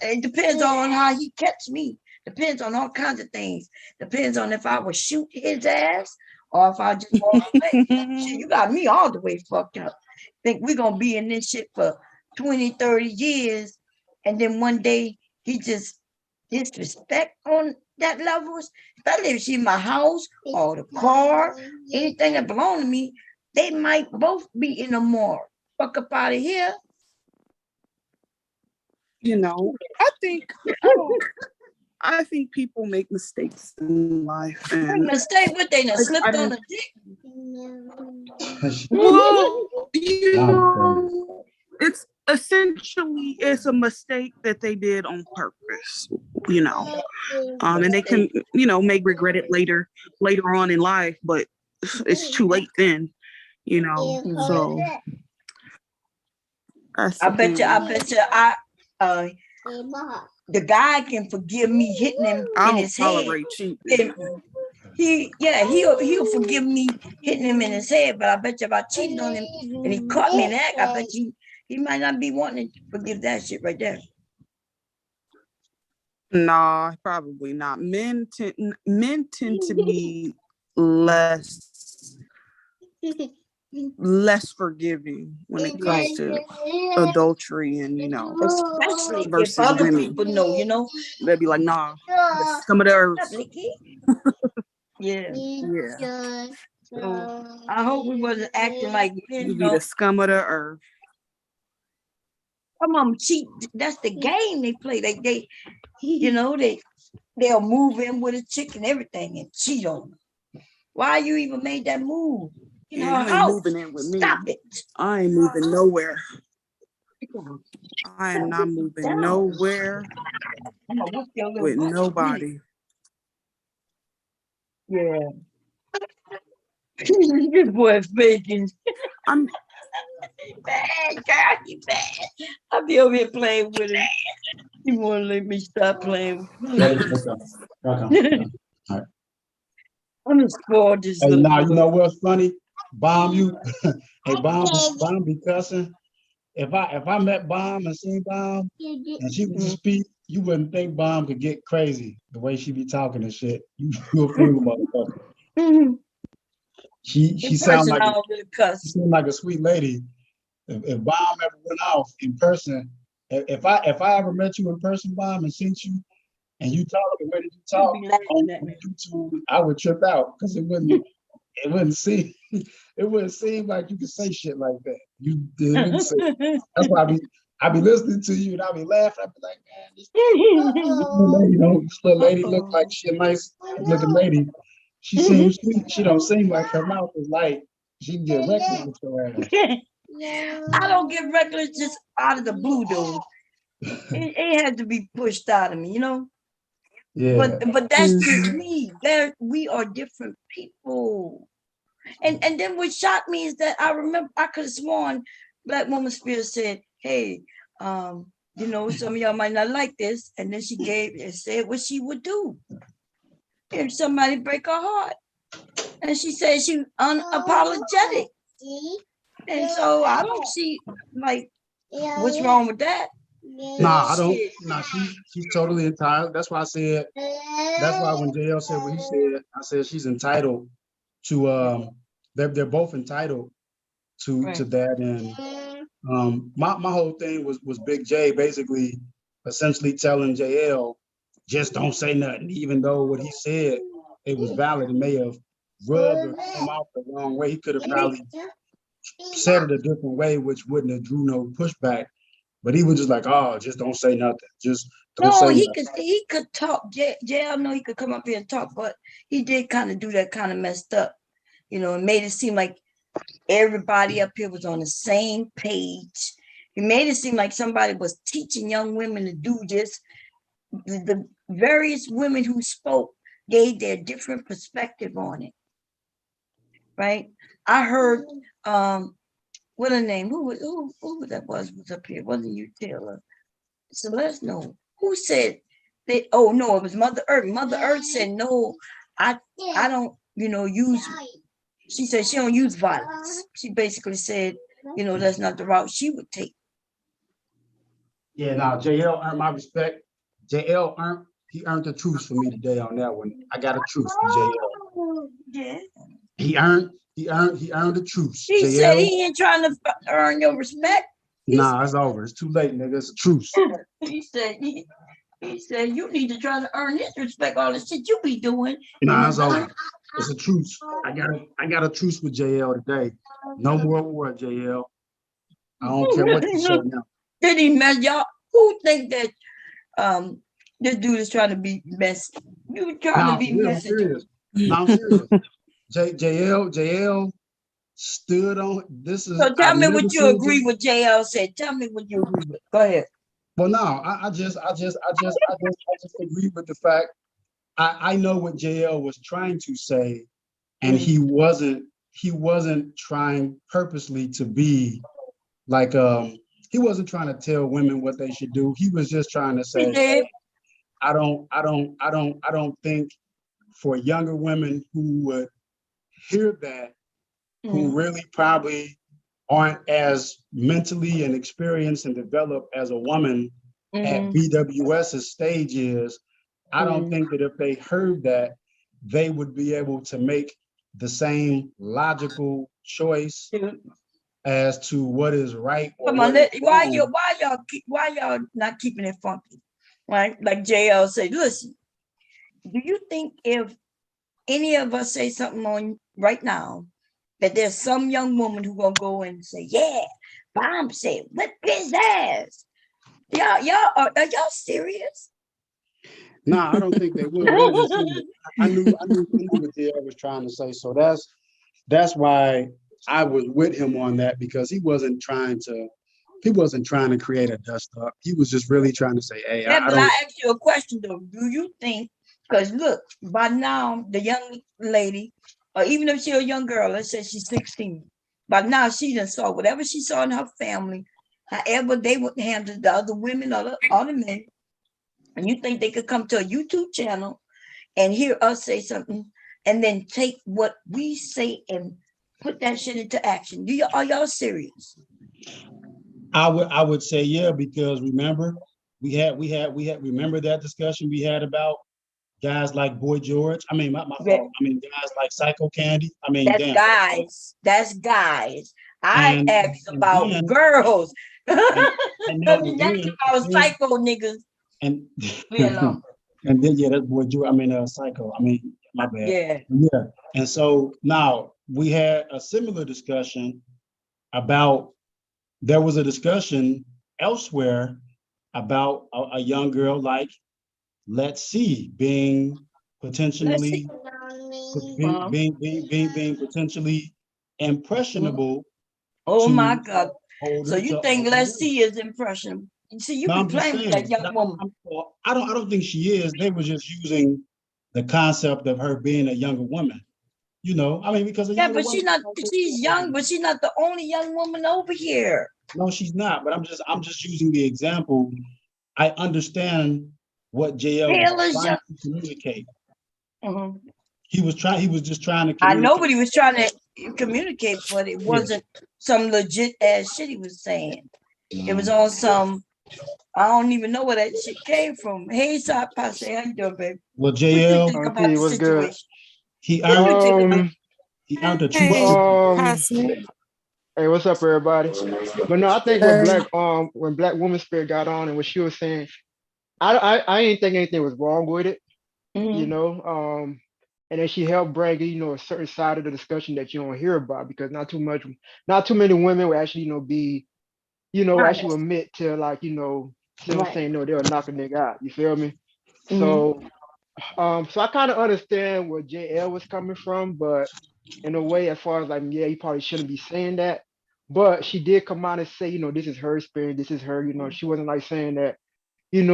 it depends on how he catch me. Depends on all kinds of things. Depends on if I would shoot his ass or if I just walk away. Shit, you got me all the way fucked up. Think we're gonna be in this shit for 20, 30 years, and then one day he just disrespect on that levels, especially if she in my house or the car, anything that belong to me, they might both be in the morgue. Fuck up out of here. You know, I think people make mistakes in life, and Mistake what they done slipped on a dick. Well, you know, it's essentially a mistake that they did on purpose, you know. And they can, you know, may regret it later on in life, but it's too late then, you know. So I bet you the guy can forgive me hitting him in his head. He'll forgive me hitting him in his head, but I bet you if I cheated on him and he caught me in the act, I bet you he might not be wanting to forgive that shit right there. Nah, probably not. Men tend to be less forgiving when it comes to adultery and, you know, especially versus if other women. people know, you know, They'd be like, nah, some of the earth. Yeah. So I hope we wasn't acting like men. You be the scum of the earth. Come on, cheat. That's the game they play. They you know, they'll move in with a chick and everything and cheat on them. Why you even made that move? You know, You ain't moving in with me. Stop it. I ain't moving nowhere. I am not moving nowhere with nobody. Yeah. This boy faking. I'm bad, girl. You bad. I'll be over here playing with him. He won't let me stop playing with him. I'm a spoiled this Hey, little now you boy. know what's funny? Bomb you. Hey, Bomb be cussing. If I met Bomb and seen Bomb and she would just speak, you wouldn't think Bomb could get crazy the way she be talking and shit. You'll feel motherfucker. She sounds like she seemed like a sweet lady. If Bomb ever went off in person, if I ever met you in person, Bomb, and seen you and you talk the way that you talk on YouTube, I would trip out because it wouldn't seem like you could say shit like that. That's why I be listening to you and I be laughing. I be like, man, this little lady look like she a nice looking lady. She seems sweet. She don't seem like her mouth is light. She can get reckless with your ass. I don't get reckless just out of the blue, though. It had to be pushed out of me, you know. Yeah. But that's just me. We are different people. And then what shocked me is that I remember I could have sworn Black Woman Spirit said, hey, you know, some of y'all might not like this. And then she said what she would do if somebody break her heart. And she said she unapologetic. And so I don't see like what's wrong with that. Nah, I don't. Nah, she's totally entitled. That's why I said. That's why when JL said what he said, I said she's entitled to. They're both entitled to that. And my whole thing was Big J basically, essentially telling JL, just don't say nothing, even though what he said it was valid. It may have rubbed or come out the wrong way. He could have probably said it a different way, which wouldn't have drew no pushback. But he was just like, oh, just don't say nothing. Just don't say nothing. He could talk. JL know he could come up here and talk, but he did kind of do that kind of messed up. You know, it made it seem like everybody up here was on the same page. He made it seem like somebody was teaching young women to do this. The various women who spoke gave their different perspective on it. Right? I heard what her name? Who was up here? Wasn't you, Taylor? Celeste? No. Who said that? Oh no, it was Mother Earth. Mother Earth said, no, I don't, you know, use. She said she don't use violence. She basically said, you know, that's not the route she would take. Yeah, now JL earned my respect. JL earned the truth for me today on that one. I got a truth for JL. Yeah. He earned the truce. He JL, said he ain't trying to earn your respect. Nah, it's over. It's too late, nigga. It's a truce. He said you need to try to earn his respect. All the shit you be doing. Nah, it's over. It's a truce. I got a truce with JL today. No more war, JL. I don't care what you say now. Did he mess y'all? Who think that this dude is trying to be messy? You trying to be messy? No, I'm serious. JL stood on this. Is so tell me what you agree with JL said. Tell me what you agree with. Go ahead. Well, no, I just agree with the fact. I know what JL was trying to say, and he wasn't trying purposely to be like he wasn't trying to tell women what they should do. He was just trying to say, I don't think for younger women who would hear that, who really probably aren't as mentally and experienced and developed as a woman at BWS's stage is, I don't think that if they heard that, they would be able to make the same logical choice as to what is right. Or come on, why y'all not keeping it funky? Right? Like JL said, listen, do you think if any of us say something on right now, that there's some young woman who gonna go and say, yeah, Bomb said, whip his ass. Are y'all serious? No, I don't think they would. I knew what JL was trying to say. So that's why I was with him on that, because he wasn't trying to create a dust up. He was just really trying to say, hey, yeah, but I asked you a question though. Do you think, because look, by now the young lady, or even if she's a young girl, let's say she's 16, by now she done saw whatever she saw in her family, however they would handle the other women or the men. And you think they could come to a YouTube channel and hear us say something and then take what we say and put that shit into action? Are y'all serious? I would say yeah, because remember we had remember that discussion we had about guys like Boy George. I mean, my fault. I mean, guys like Psycho Candy. I mean, that's guys. I asked about girls. Let me not about psycho niggas. And and then that's Boy George. I mean, Psycho. I mean, my bad. Yeah. And so now we had a similar discussion about. There was a discussion elsewhere about a young girl like Let's See being potentially being potentially impressionable. Oh my God! So you think Let's See is impressionable? See, you be playing with that young woman. I don't think she is. They were just using the concept of her being a younger woman. You know, I mean, because but she's young, but she's not the only young woman over here. No, she's not. But I'm just using the example. I understand what JL was trying to communicate. He was just trying to communicate. I know what he was trying to communicate, but it wasn't some legit ass shit he was saying. It was on some, I don't even know where that shit came from. Hey, Sop Passe, how you doing, baby? Well, JL, what's good? He earned a truce. Hey, what's up, everybody? But no, I think when Black Woman Spirit got on and what she was saying, I didn't think anything was wrong with it, you know. And then she helped bring, a certain side of the discussion that you don't hear about, because not too many women will actually, be, actually admit to saying no, they'll knock a nigga out. You feel me? So I kind of understand where JL was coming from, but in a way, as far as he probably shouldn't be saying that. But she did come out and say, this is her experience, this is her, she wasn't saying that, this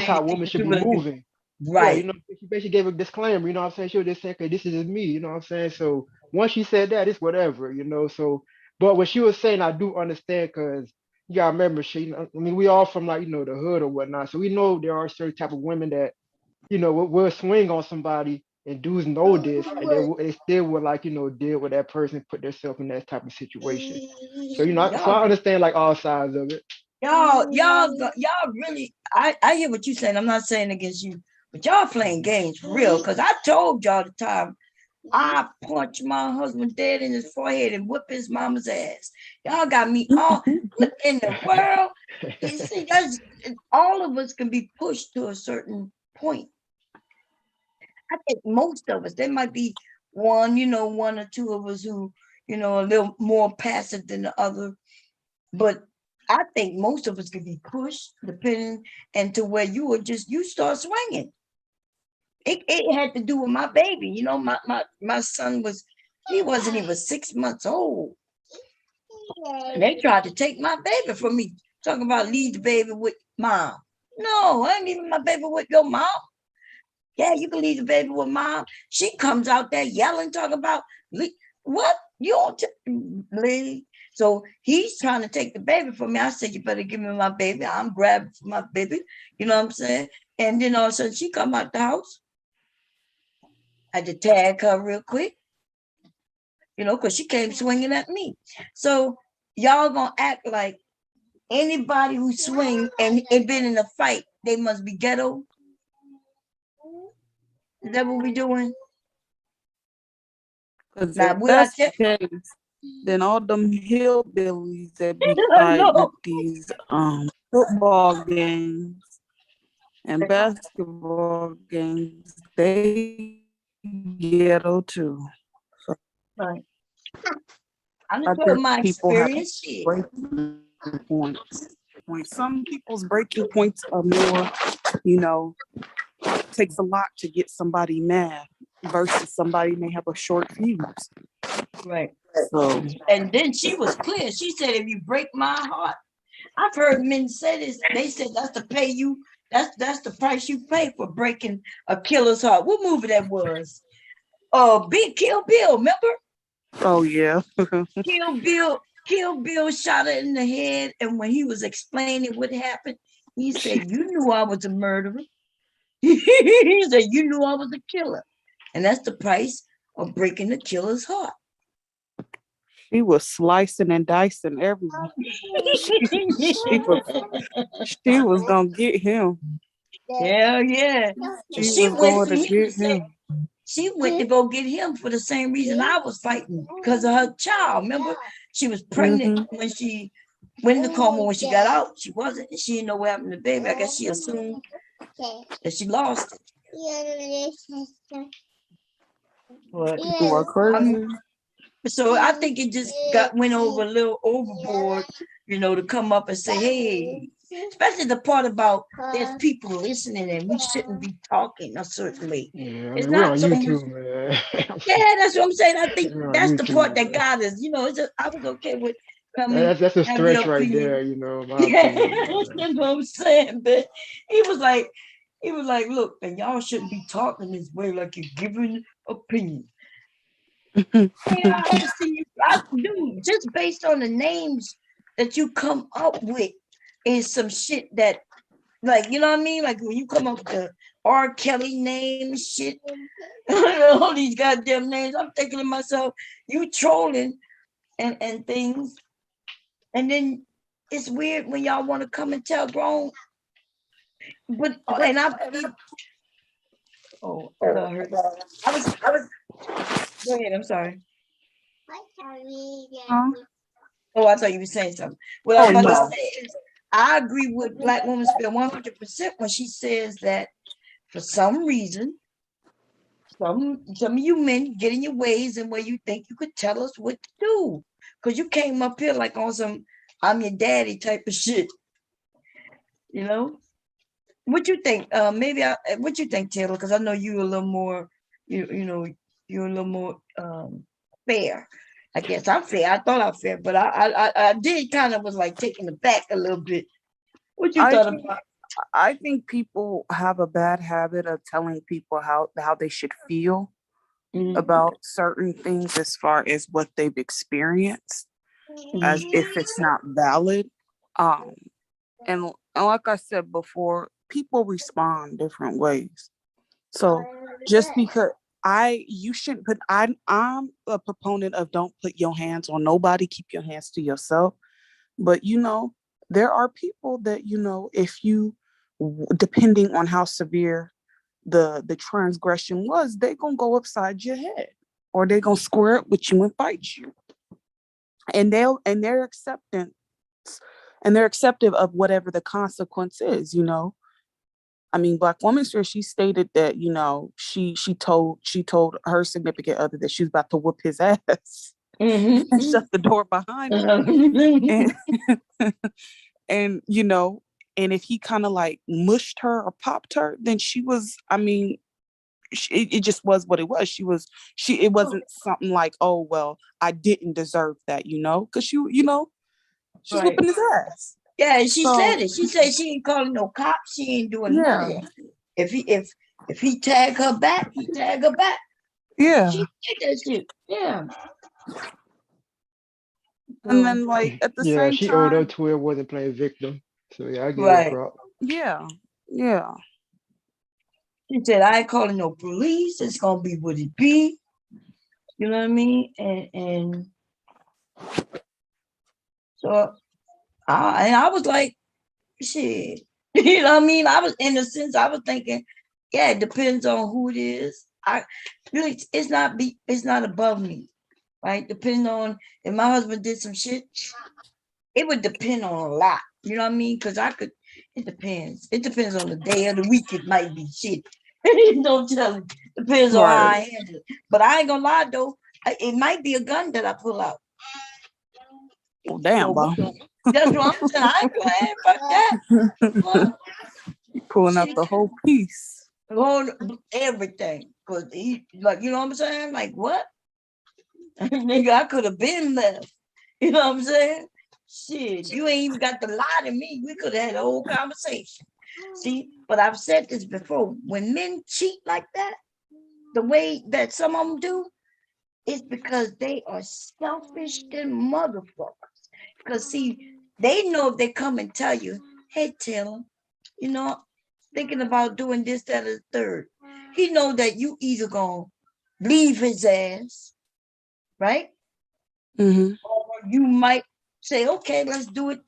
how women should be moving. Right. Yeah, she basically gave a disclaimer, what I'm saying? She was just saying, okay, this is me, what I'm saying? So once she said that, it's whatever, so, but what she was saying, I do understand, because you gotta remember, we all from the hood or whatnot. So we know there are certain type of women that, will swing on somebody, and dudes know this, and they still would deal with that person, put themselves in that type of situation. So so I understand all sides of it. Y'all really, I hear what you're saying. I'm not saying against you, But y'all playing games for real, because I told y'all the time I punched my husband dead in his forehead and whip his mama's ass. Y'all got me all what in the world. You see, all of us can be pushed to a certain point. I think most of us, there might be one or two of us who, a little more passive than the other. But I think most of us could be pushed, depending, and to where you start swinging. It had to do with my baby. My son he wasn't even 6 months old. They tried to take my baby from me, talking about leave the baby with mom. No, I ain't leaving my baby with your mom. Yeah, you can leave the baby with mom. She comes out there yelling, talking about, what? You don't leave. So he's trying to take the baby from me. I said, you better give me my baby. I'm grabbing for my baby. You know what I'm saying? And then all of a sudden she come out the house. I had to tag her real quick, because she came swinging at me. So y'all gonna act like anybody who swing and been in a fight, they must be ghetto? Is that what we doing? Because if that's the case, then all them hillbillies that be fighting at these football games and basketball games, they ghetto too. So right. I'm just telling my experience. Points. Some people's breaking points are more, takes a lot to get somebody mad versus somebody may have a short fuse. Right. So, and then she was clear. She said, if you break my heart, I've heard men say this. They said that's the price you pay for breaking a killer's heart. What movie that was? Big Kill Bill, remember? Oh yeah. Kill Bill shot her in the head, and when he was explaining what happened, he said, you knew I was a murderer. He said, you knew I was a killer. And that's the price of breaking the killer's heart. She was slicing and dicing everyone. She was gonna get him. Hell yeah. She went to go get him for the same reason I was fighting, because of her child. Remember, she was pregnant when she went in the coma. When she got out, she wasn't. She didn't know what happened to the baby. I guess she assumed that she lost it. But so I think it just went over a little overboard, to come up and say, hey, especially the part about there's people listening and we shouldn't be talking a certain way. Yeah, it's we're not on so YouTube, much. Yeah, that's what I'm saying. I think that's the part that got us. I was okay with coming. That's a stretch right there, That's what I'm saying. But he was like, look, and y'all shouldn't be talking this way, like you're giving opinion. I do, just based on the names that you come up with is some shit that, like, you know what I mean? Like when you come up with the R. Kelly name and shit, all these goddamn names, I'm thinking to myself, you trolling and things. And then it's weird when y'all want to come and tell grown. But and I believe. Oh, I heard that. I was. Go ahead. I'm sorry. Oh, I thought you were saying something. What I was about to say is, I agree with Black Woman Spill 100% when she says that for some reason, some of you men get in your ways and where you think you could tell us what to do. Because you came up here like on some I'm your daddy type of shit. What you think? What you think, Taylor? Because I know you're a little more, you're a little more fair. I guess I'm fair. I thought I'm fair, but I did kind of was like taking it back a little bit. What you thought about? I think people have a bad habit of telling people how they should feel about certain things as far as what they've experienced, as if it's not valid. And like I said before, people respond different ways. So just because you shouldn't put, I'm a proponent of don't put your hands on nobody, keep your hands to yourself. But there are people that, if you, depending on how severe the transgression was, they gonna go upside your head, or they gonna square up with you and fight you. And they're acceptance, and they're acceptive of whatever the consequence is, you know. I mean, Black Woman Spirit, she stated that, you know, she told her significant other that she was about to whoop his ass and shut the door behind him. And you know, and if he kind of like mushed her or popped her, then she was, I mean, it just was what it was. It wasn't something like, oh, well, I didn't deserve that, you know, because you know, she's Right. whooping his ass. Yeah, and she So- said it. She said she ain't calling no cops. She ain't doing none of Yeah. that. If he tag her back, he tag her back. Yeah. She did that shit. Yeah. And then like at the Yeah, same she owned time, up to it, wasn't playing victim. So yeah, I give Right. her props. yeah. She said, I ain't calling no police. It's gonna be what it be. You know what I mean? And so I was like, shit. You know what I mean? I was, in a sense, I was thinking, yeah, it depends on who it is. It's not above me, right? Depending on if my husband did some shit, it would depend on a lot. You know what I mean? Because it depends. It depends on the day of the week. It might be shit. Don't tell me. Depends on how I handle it. But I ain't gonna lie though. It might be a gun that I pull out. Oh damn, bro. That's what I'm saying. I ain't playing. Fuck that. Well, Pulling out the whole piece. Everything. Cause he, like, you know what I'm saying? Like what? Nigga, I could have been left. You know what I'm saying? Shit, you ain't even got to lie to me. We could have had a whole conversation. See, but I've said this before. When men cheat like that, the way that some of them do, it's because they are selfish than motherfuckers. Because see, they know if they come and tell you, hey Taylor, you know, thinking about doing this, that, or the third. He know that you either gonna leave his ass, right? Mm-hmm. Or you might say, okay, let's do it.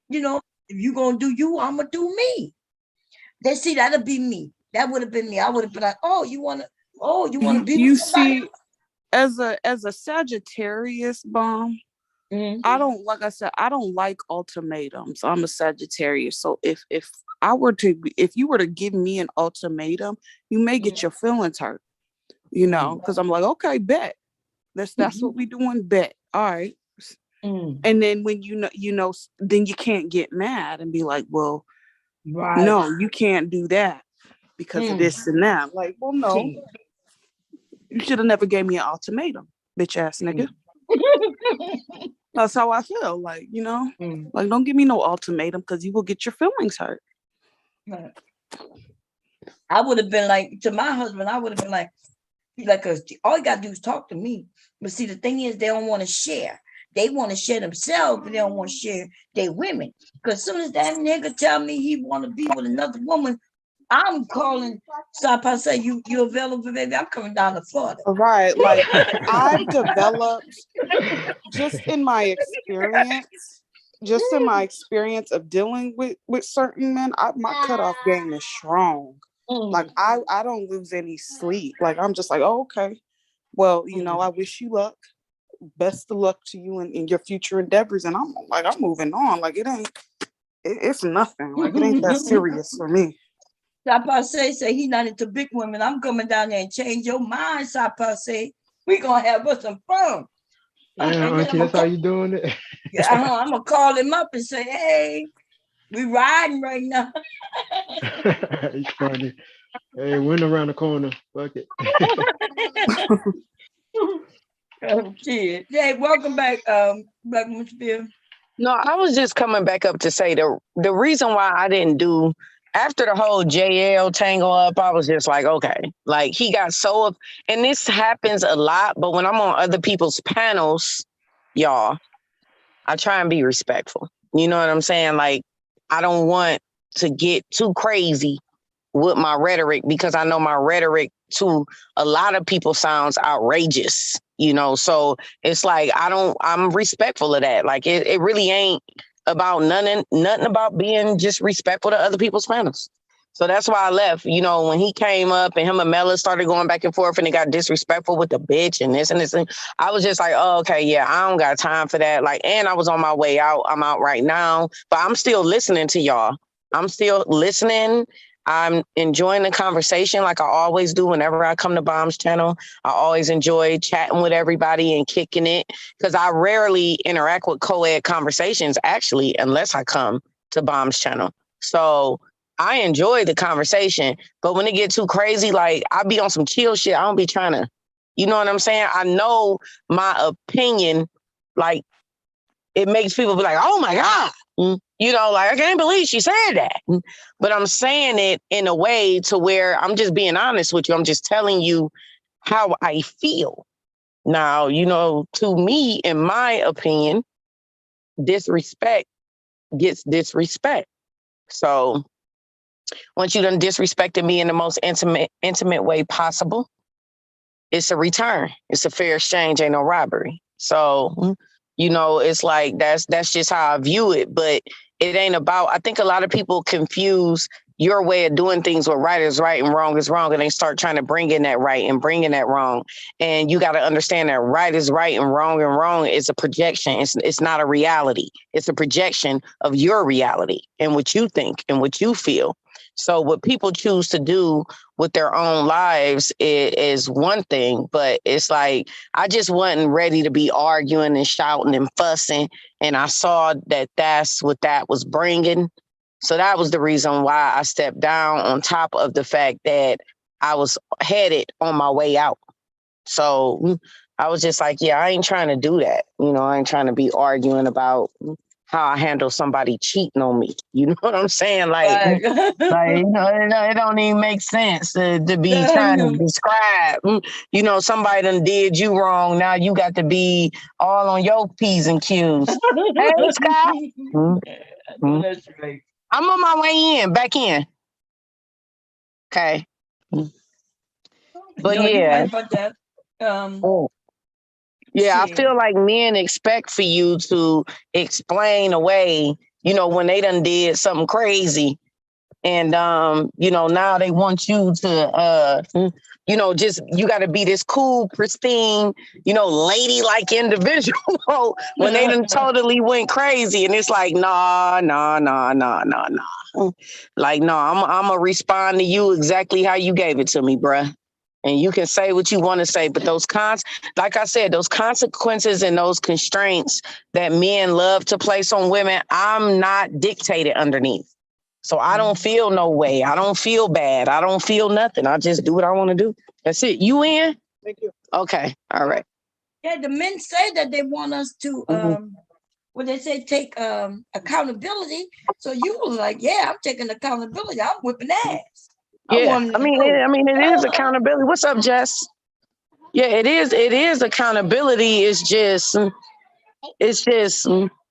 You know, if you gonna do you, I'm gonna do me. They see that'll be me. That would have been me. I would have been like, oh, you wanna be You with somebody? see, as a Sagittarius bomb, I don't, like I said, I don't like ultimatums. I'm a Sagittarius. So if you were to give me an ultimatum, you may get your feelings hurt, you know, because I'm like, okay, bet. That's what we doing, bet. All right. And then when you know, then you can't get mad and be like, well, no, you can't do that because of this and that. Like, well, no. You should have never gave me an ultimatum, bitch ass nigga. That's how I feel. Like, you know, like don't give me no ultimatum because you will get your feelings hurt. Right. I would have been like, to my husband, I would have been like, all you gotta do is talk to me. But see, the thing is, they don't want to share. They want to share themselves, but they don't want to share their women. Because as soon as that nigga tell me he want to be with another woman, I'm calling. Stop! I say you available, baby. I'm coming down to Florida. Right, like I've developed just in my experience of dealing with certain men. My cutoff game is strong. Like I don't lose any sleep. Like I'm just like, oh, okay. Well, you know, I wish you luck. Best of luck to you in your future endeavors. And I'm moving on. Like it's nothing. Like it ain't that serious for me. Sapa say he not into big women. I'm coming down there and change your mind, Sapa say. We gonna have us some fun. Auntie, that's how you doing it? Yeah, I'm gonna call him up and say, hey, we riding right now. It's funny. Hey, win around the corner. Fuck it. Oh, shit. Hey, welcome back, Black Woman Spirit. No, I was just coming back up to say the reason why I didn't do after the whole JL tangle up, I was just like, okay, like he got so, and this happens a lot, but when I'm on other people's panels, y'all, I try and be respectful. You know what I'm saying? Like, I don't want to get too crazy with my rhetoric because I know my rhetoric to a lot of people sounds outrageous, you know? So it's like, I'm respectful of that. Like it really ain't about nothing about being just respectful to other people's panels. So that's why I left. You know, when he came up and him and Mela started going back and forth and it got disrespectful with the bitch and this and this, and I was just like, oh, okay, yeah, I don't got time for that. Like, and I was on my way out. I'm out right now, but I'm still listening to y'all. I'm still listening. I'm enjoying the conversation like I always do whenever I come to Bomb's channel. I always enjoy chatting with everybody and kicking it because I rarely interact with co-ed conversations, actually, unless I come to Bomb's channel. So I enjoy the conversation, but when it get too crazy, like I be on some chill shit. I don't be trying to, you know what I'm saying? I know my opinion, like it makes people be like, oh my God, you know, like I can't believe she said that. But I'm saying it in a way to where I'm just being honest with you. I'm just telling you how I feel. Now, you know, to me, in my opinion, disrespect gets disrespect. So once you done disrespected me in the most intimate way possible, it's a return. It's a fair exchange, ain't no robbery. So, you know, it's like that's just how I view it. But it ain't about, I think a lot of people confuse your way of doing things with right is right and wrong is wrong. And they start trying to bring in that right and bring in that wrong. And you got to understand that right is right and wrong is a projection. It's not a reality. It's a projection of your reality and what you think and what you feel. So what people choose to do with their own lives is one thing, but it's like, I just wasn't ready to be arguing and shouting and fussing. And I saw that that's what that was bringing. So that was the reason why I stepped down, on top of the fact that I was headed on my way out. So I was just like, yeah, I ain't trying to do that. You know, I ain't trying to be arguing about how I handle somebody cheating on me. You know what I'm saying? Like, like you know, it don't even make sense to be trying to describe, you know, somebody done did you wrong. Now you got to be all on your P's and Q's. Hey, Scott. That's right. I'm on my way back in. Okay. But No, you're yeah. right about that. Yeah, I feel like men expect for you to explain away, you know, when they done did something crazy. And, you know, now they want you to, you know, just, you got to be this cool, pristine, you know, ladylike individual when they done totally went crazy. And it's like, nah. Like, no, I'm going to respond to you exactly how you gave it to me, bruh. And you can say what you want to say, but those like I said, those consequences and those constraints that men love to place on women, I'm not dictated underneath. So I don't feel no way. I don't feel bad. I don't feel nothing. I just do what I want to do. That's it. You in? Thank you. Okay. All right. Yeah, the men say that they want us to what they say, take accountability. So you was like, yeah, I'm taking accountability. I'm whipping ass. Yeah, I mean, it is accountability. What's up, Jess? Yeah, it is accountability. It's just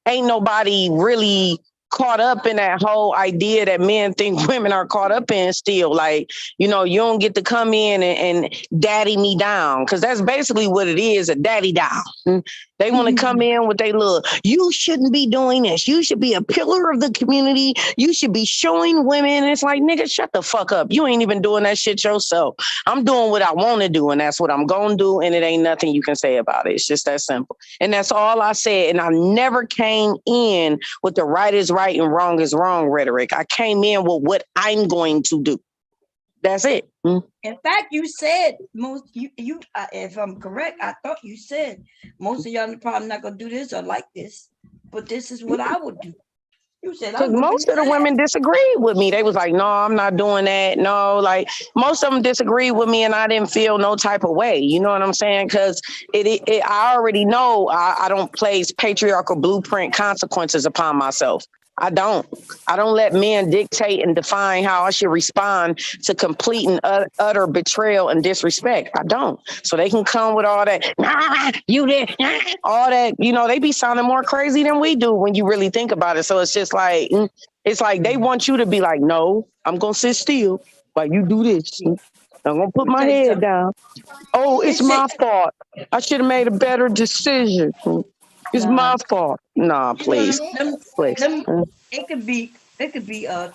ain't nobody really caught up in that whole idea that men think women are caught up in still. Like, you know, you don't get to come in and daddy me down, because that's basically what it is, a daddy down. They want to come in with their little, you shouldn't be doing this. You should be a pillar of the community. You should be showing women. And it's like, nigga, shut the fuck up. You ain't even doing that shit yourself. I'm doing what I want to do, and that's what I'm going to do, and it ain't nothing you can say about it. It's just that simple. And that's all I said. And I never came in with the right is right and wrong is wrong rhetoric. I came in with what I'm going to do. That's it. In fact, you said if I'm correct, I thought you said most of y'all are probably not gonna do this or like this, but this is what I would do. You said, because most of the women disagreed with me. They was like, no, I'm not doing that. No, like most of them disagreed with me, and I didn't feel no type of way. You know what I'm saying? Because I already know I don't place patriarchal blueprint consequences upon myself. I don't let men dictate and define how I should respond to complete and utter betrayal and disrespect. I don't. So they can come with all that, you did, all that, you know, they be sounding more crazy than we do when you really think about it. So it's just like, they want you to be like, no, I'm going to sit still while you do this. I'm going to put my head down. Oh, it's my fault. I should have made a better decision. It's my fault. Nah, please. It could be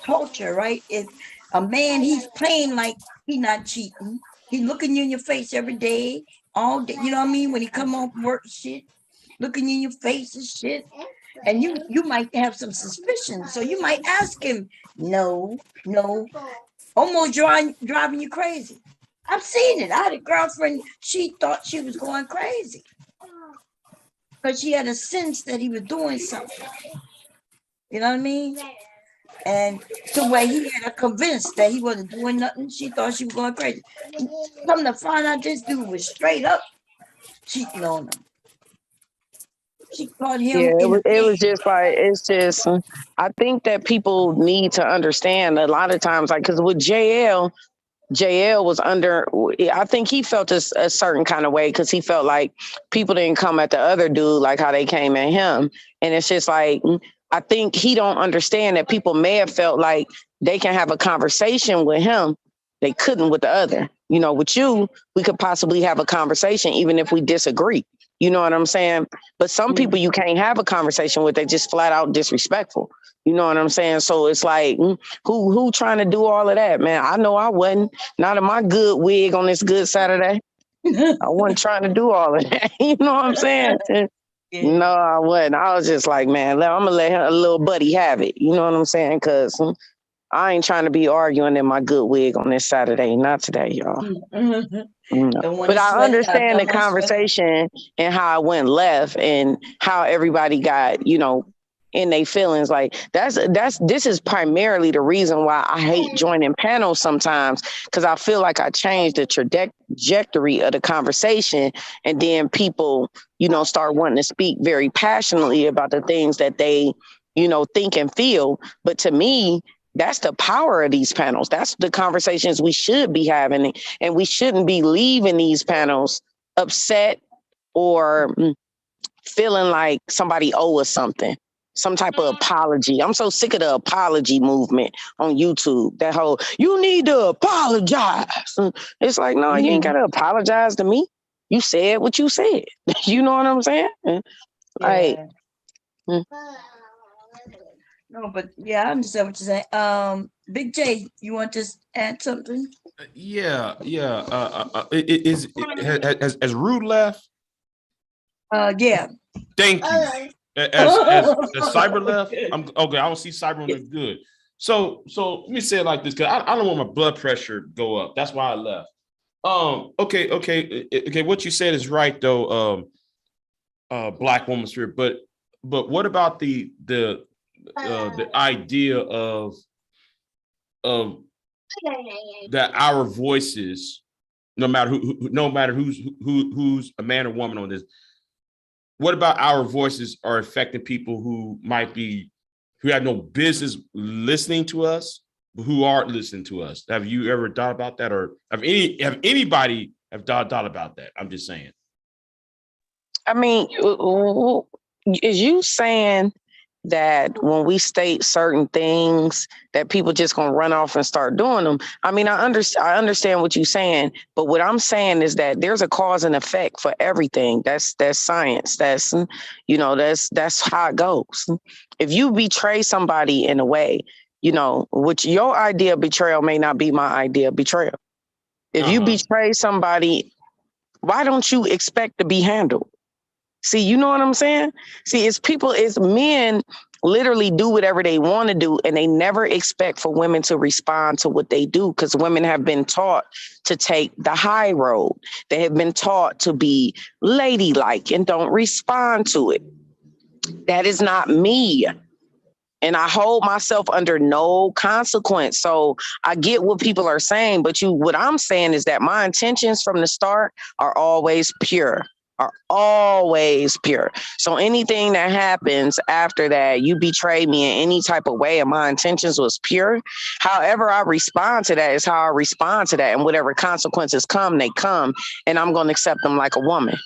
torture, right? If A man, he's playing like he not cheating. He looking you in your face every day, all day. You know what I mean? When he come home from work and shit, looking you in your face and shit. And you might have some suspicion. So you might ask him, no, almost driving you crazy. I've seen it. I had a girlfriend, she thought she was going crazy. Because she had a sense that he was doing something. You know what I mean? And to where he had her convinced that he wasn't doing nothing. She thought she was going crazy. Come to find out, this dude was straight up cheating on her. She caught him. Yeah, it was just like, it's just, I think that people need to understand a lot of times, like, because with JL was under, I think he felt a certain kind of way because he felt like people didn't come at the other dude like how they came at him. And it's just like, I think he don't understand that people may have felt like they can have a conversation with him. They couldn't with the other. You know, with you, we could possibly have a conversation even if we disagree. You know what I'm saying? But some people you can't have a conversation with, they just flat out disrespectful. You know what I'm saying? So it's like, who trying to do all of that, man? I know I wasn't. Not in my good wig on this good Saturday. I wasn't trying to do all of that. You know what I'm saying? No, I wasn't. I was just like, man, I'm going to let a little buddy have it. You know what I'm saying? Because I ain't trying to be arguing in my good wig on this Saturday. Not today, y'all. But I understand the conversation and how it went left and how everybody got, you know, in their feelings. Like this is primarily the reason why I hate joining panels sometimes, because I feel like I changed the trajectory of the conversation, and then people, you know, start wanting to speak very passionately about the things that they, you know, think and feel. But to me, that's the power of these panels. That's the conversations we should be having. And we shouldn't be leaving these panels upset or feeling like somebody owe us something, some type of apology. I'm so sick of the apology movement on YouTube. That whole, you need to apologize. It's like, no, you ain't got to apologize to me. You said what you said. You know what I'm saying? Like, no, but yeah, I understand what you're saying. Big J, you want to add something? Yeah. Has Rude left? Yeah. Thank you. As Cyber left, I'm okay. I don't see Cyber on the good. So let me say it like this, because I don't want my blood pressure to go up. That's why I left. Okay. What you said is right though. Black woman spirit, but what about the idea of that our voices, no matter who's a man or woman on this, what about our voices are affecting people who have no business listening to us, but who aren't listening to us? Have you ever thought about that, or have anybody thought about that? I'm just saying. I mean, is you saying that when we state certain things that people just gonna run off and start doing them? I mean, I understand what you're saying, but what I'm saying is that there's a cause and effect for everything. That's science. That's, you know, that's how it goes. If you betray somebody in a way, you know, which your idea of betrayal may not be my idea of betrayal. If you betray somebody, why don't you expect to be handled? See, you know what I'm saying? See, it's men literally do whatever they want to do, and they never expect for women to respond to what they do, because women have been taught to take the high road. They have been taught to be ladylike and don't respond to it. That is not me. And I hold myself under no consequence. So I get what people are saying, but what I'm saying is that my intentions from the start are always pure. So anything that happens after that, you betray me in any type of way and my intentions was pure. However I respond to that is how I respond to that. And whatever consequences come, they come. And I'm going to accept them like a woman.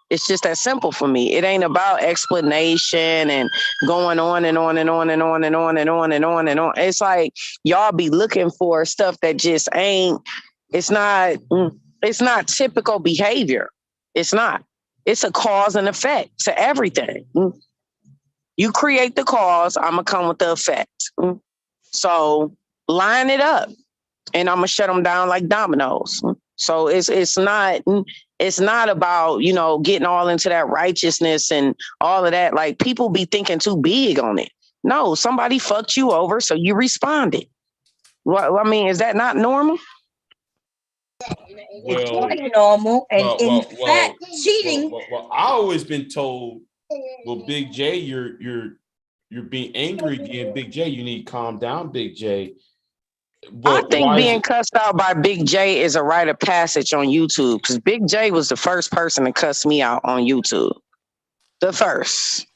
It's just that simple for me. It ain't about explanation and going on and on and on and on and on and on and on and on. It's like y'all be looking for stuff that just ain't, it's not typical behavior. It's not. It's a cause and effect to everything. You create the cause, I'm gonna come with the effect. So line it up, and I'm gonna shut them down like dominoes. So it's not about, you know, getting all into that righteousness and all of that. Like, people be thinking too big on it. No, somebody fucked you over, so you responded. Well, I mean, is that not normal? It's Well, quite normal, and well, in well, fact, well, cheating. well, I always been told, well, Big J, you're being angry again, Big J. You need to calm down, Big J. But I think why is being it? cussed out by Big J is a rite of passage on YouTube, because Big J was the first person to cuss me out on YouTube. The first.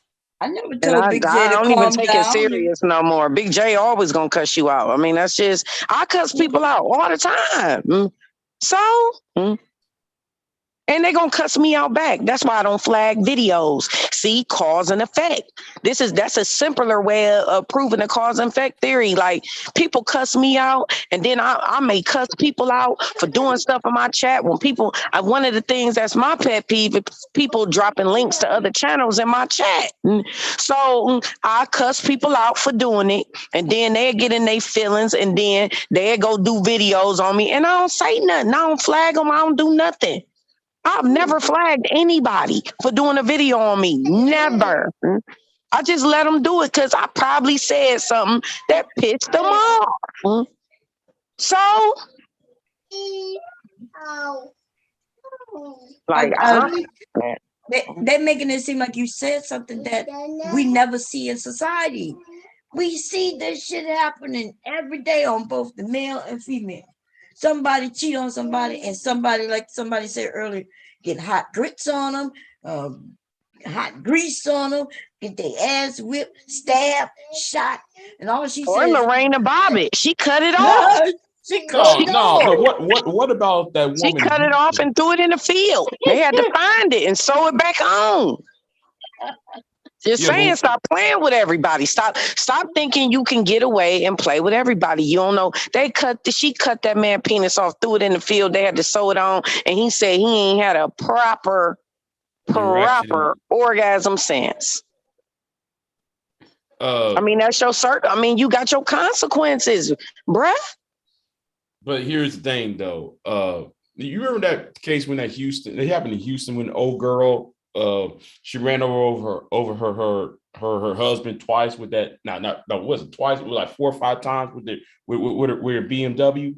I never And told I Big J to don't even calm take it down. serious no more. Big J always gonna cuss you out. I mean, that's just, I cuss people out all the time. So, and they're gonna cuss me out back. That's why I don't flag videos. See, cause and effect. That's a simpler way of proving the cause and effect theory. Like, people cuss me out, and then I may cuss people out for doing stuff in my chat. When people, one of the things that's my pet peeve is people dropping links to other channels in my chat. So I cuss people out for doing it, and then they get in their feelings, and then they go do videos on me, and I don't say nothing. I don't flag them. I don't do nothing. I've never flagged anybody for doing a video on me. Never. I just let them do it because I probably said something that pissed them off. So, like, they're making it seem like you said something that we never see in society. We see this shit happening every day on both the male and female. Somebody cheat on somebody, and somebody, like somebody said earlier, get hot grits on them, hot grease on them, get their ass whipped, stabbed, shot, and all she or says, Lorena Bobbitt, she cut it off. She cut it off. But what about that woman? She cut it off and threw it in the field. They had to find it and sew it back on. Just saying, stop playing with everybody. Stop thinking you can get away and play with everybody. You don't know. She cut that man penis off, threw it in the field. They had to sew it on, and he said he ain't had a proper orgasm since. I mean, that's your circle. I mean, you got your consequences, bruh. But here's the thing, though. You remember that case when it happened in Houston, when the old girl, she ran over her husband twice with that. No, it wasn't twice. It was like 4 or 5 times with her BMW.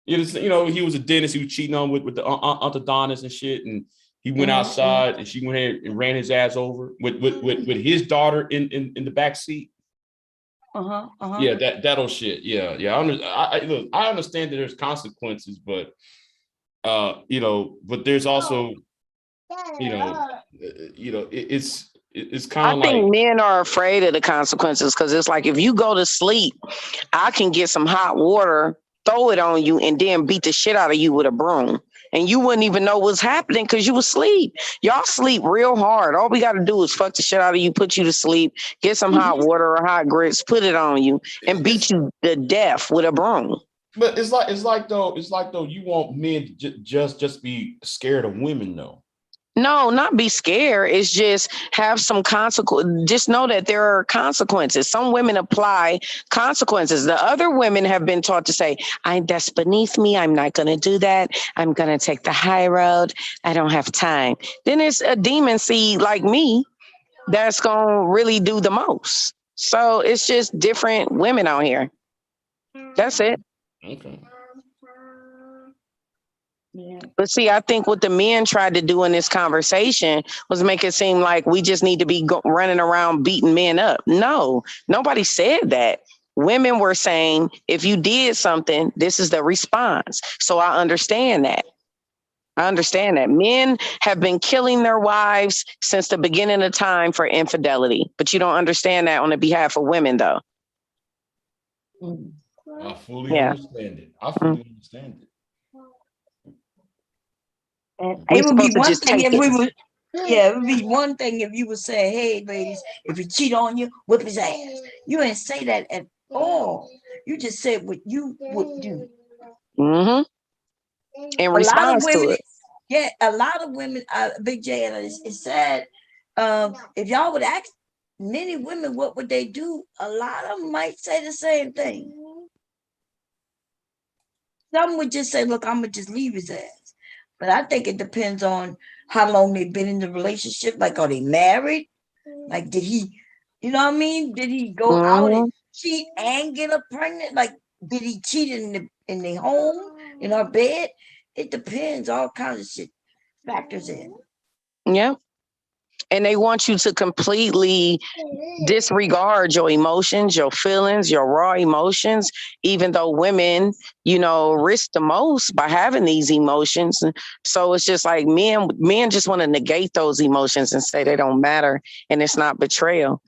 You know, he was a dentist. He was cheating on with the orthodontist and shit. And he went outside, and she went ahead and ran his ass over with his daughter in the back seat. Yeah, that shit. Yeah. I understand that there's consequences, but you know, but there's also, it's kind of like, I think men are afraid of the consequences, because it's like, if you go to sleep, I can get some hot water, throw it on you, and then beat the shit out of you with a broom. And you wouldn't even know what's happening because you was asleep. Y'all sleep real hard. All we got to do is fuck the shit out of you, put you to sleep, get some hot water or hot grits, put it on you, and beat you to death with a broom. But it's like though you want men to just be scared of women, though. No, not be scared. It's just have some consequence. Just know that there are consequences. Some women apply consequences. The other women have been taught to say, that's beneath me. I'm not going to do that. I'm going to take the high road. I don't have time. Then it's a demon seed like me that's going to really do the most. So it's just different women out here. That's it. Okay. Yeah. But see, I think what the men tried to do in this conversation was make it seem like we just need to be running around beating men up. No, nobody said that. Women were saying, if you did something, this is the response. So I understand that. Men have been killing their wives since the beginning of time for infidelity, but you don't understand that on the behalf of women, though. I fully understand it. Understand it. It would be one thing if we would. Yeah, it would be one thing if you would say, "Hey, ladies, if he cheat on you, whip his ass." You ain't say that at all. You just said what you would do. In response to it. Yeah, a lot of women. Big J, and it's sad. If y'all would ask many women what would they do, a lot of them might say the same thing. Some would just say, look, I'm gonna just leave his ass. But I think it depends on how long they've been in the relationship. Like, are they married? Like, did he, you know what I mean? Did he go out and cheat and get her pregnant? Like, did he cheat in the home, in her bed? It depends. All kinds of shit factors in. Yeah. And they want you to completely disregard your emotions, your feelings, your raw emotions, even though women, risk the most by having these emotions. So it's just like men just want to negate those emotions and say they don't matter, and it's not betrayal.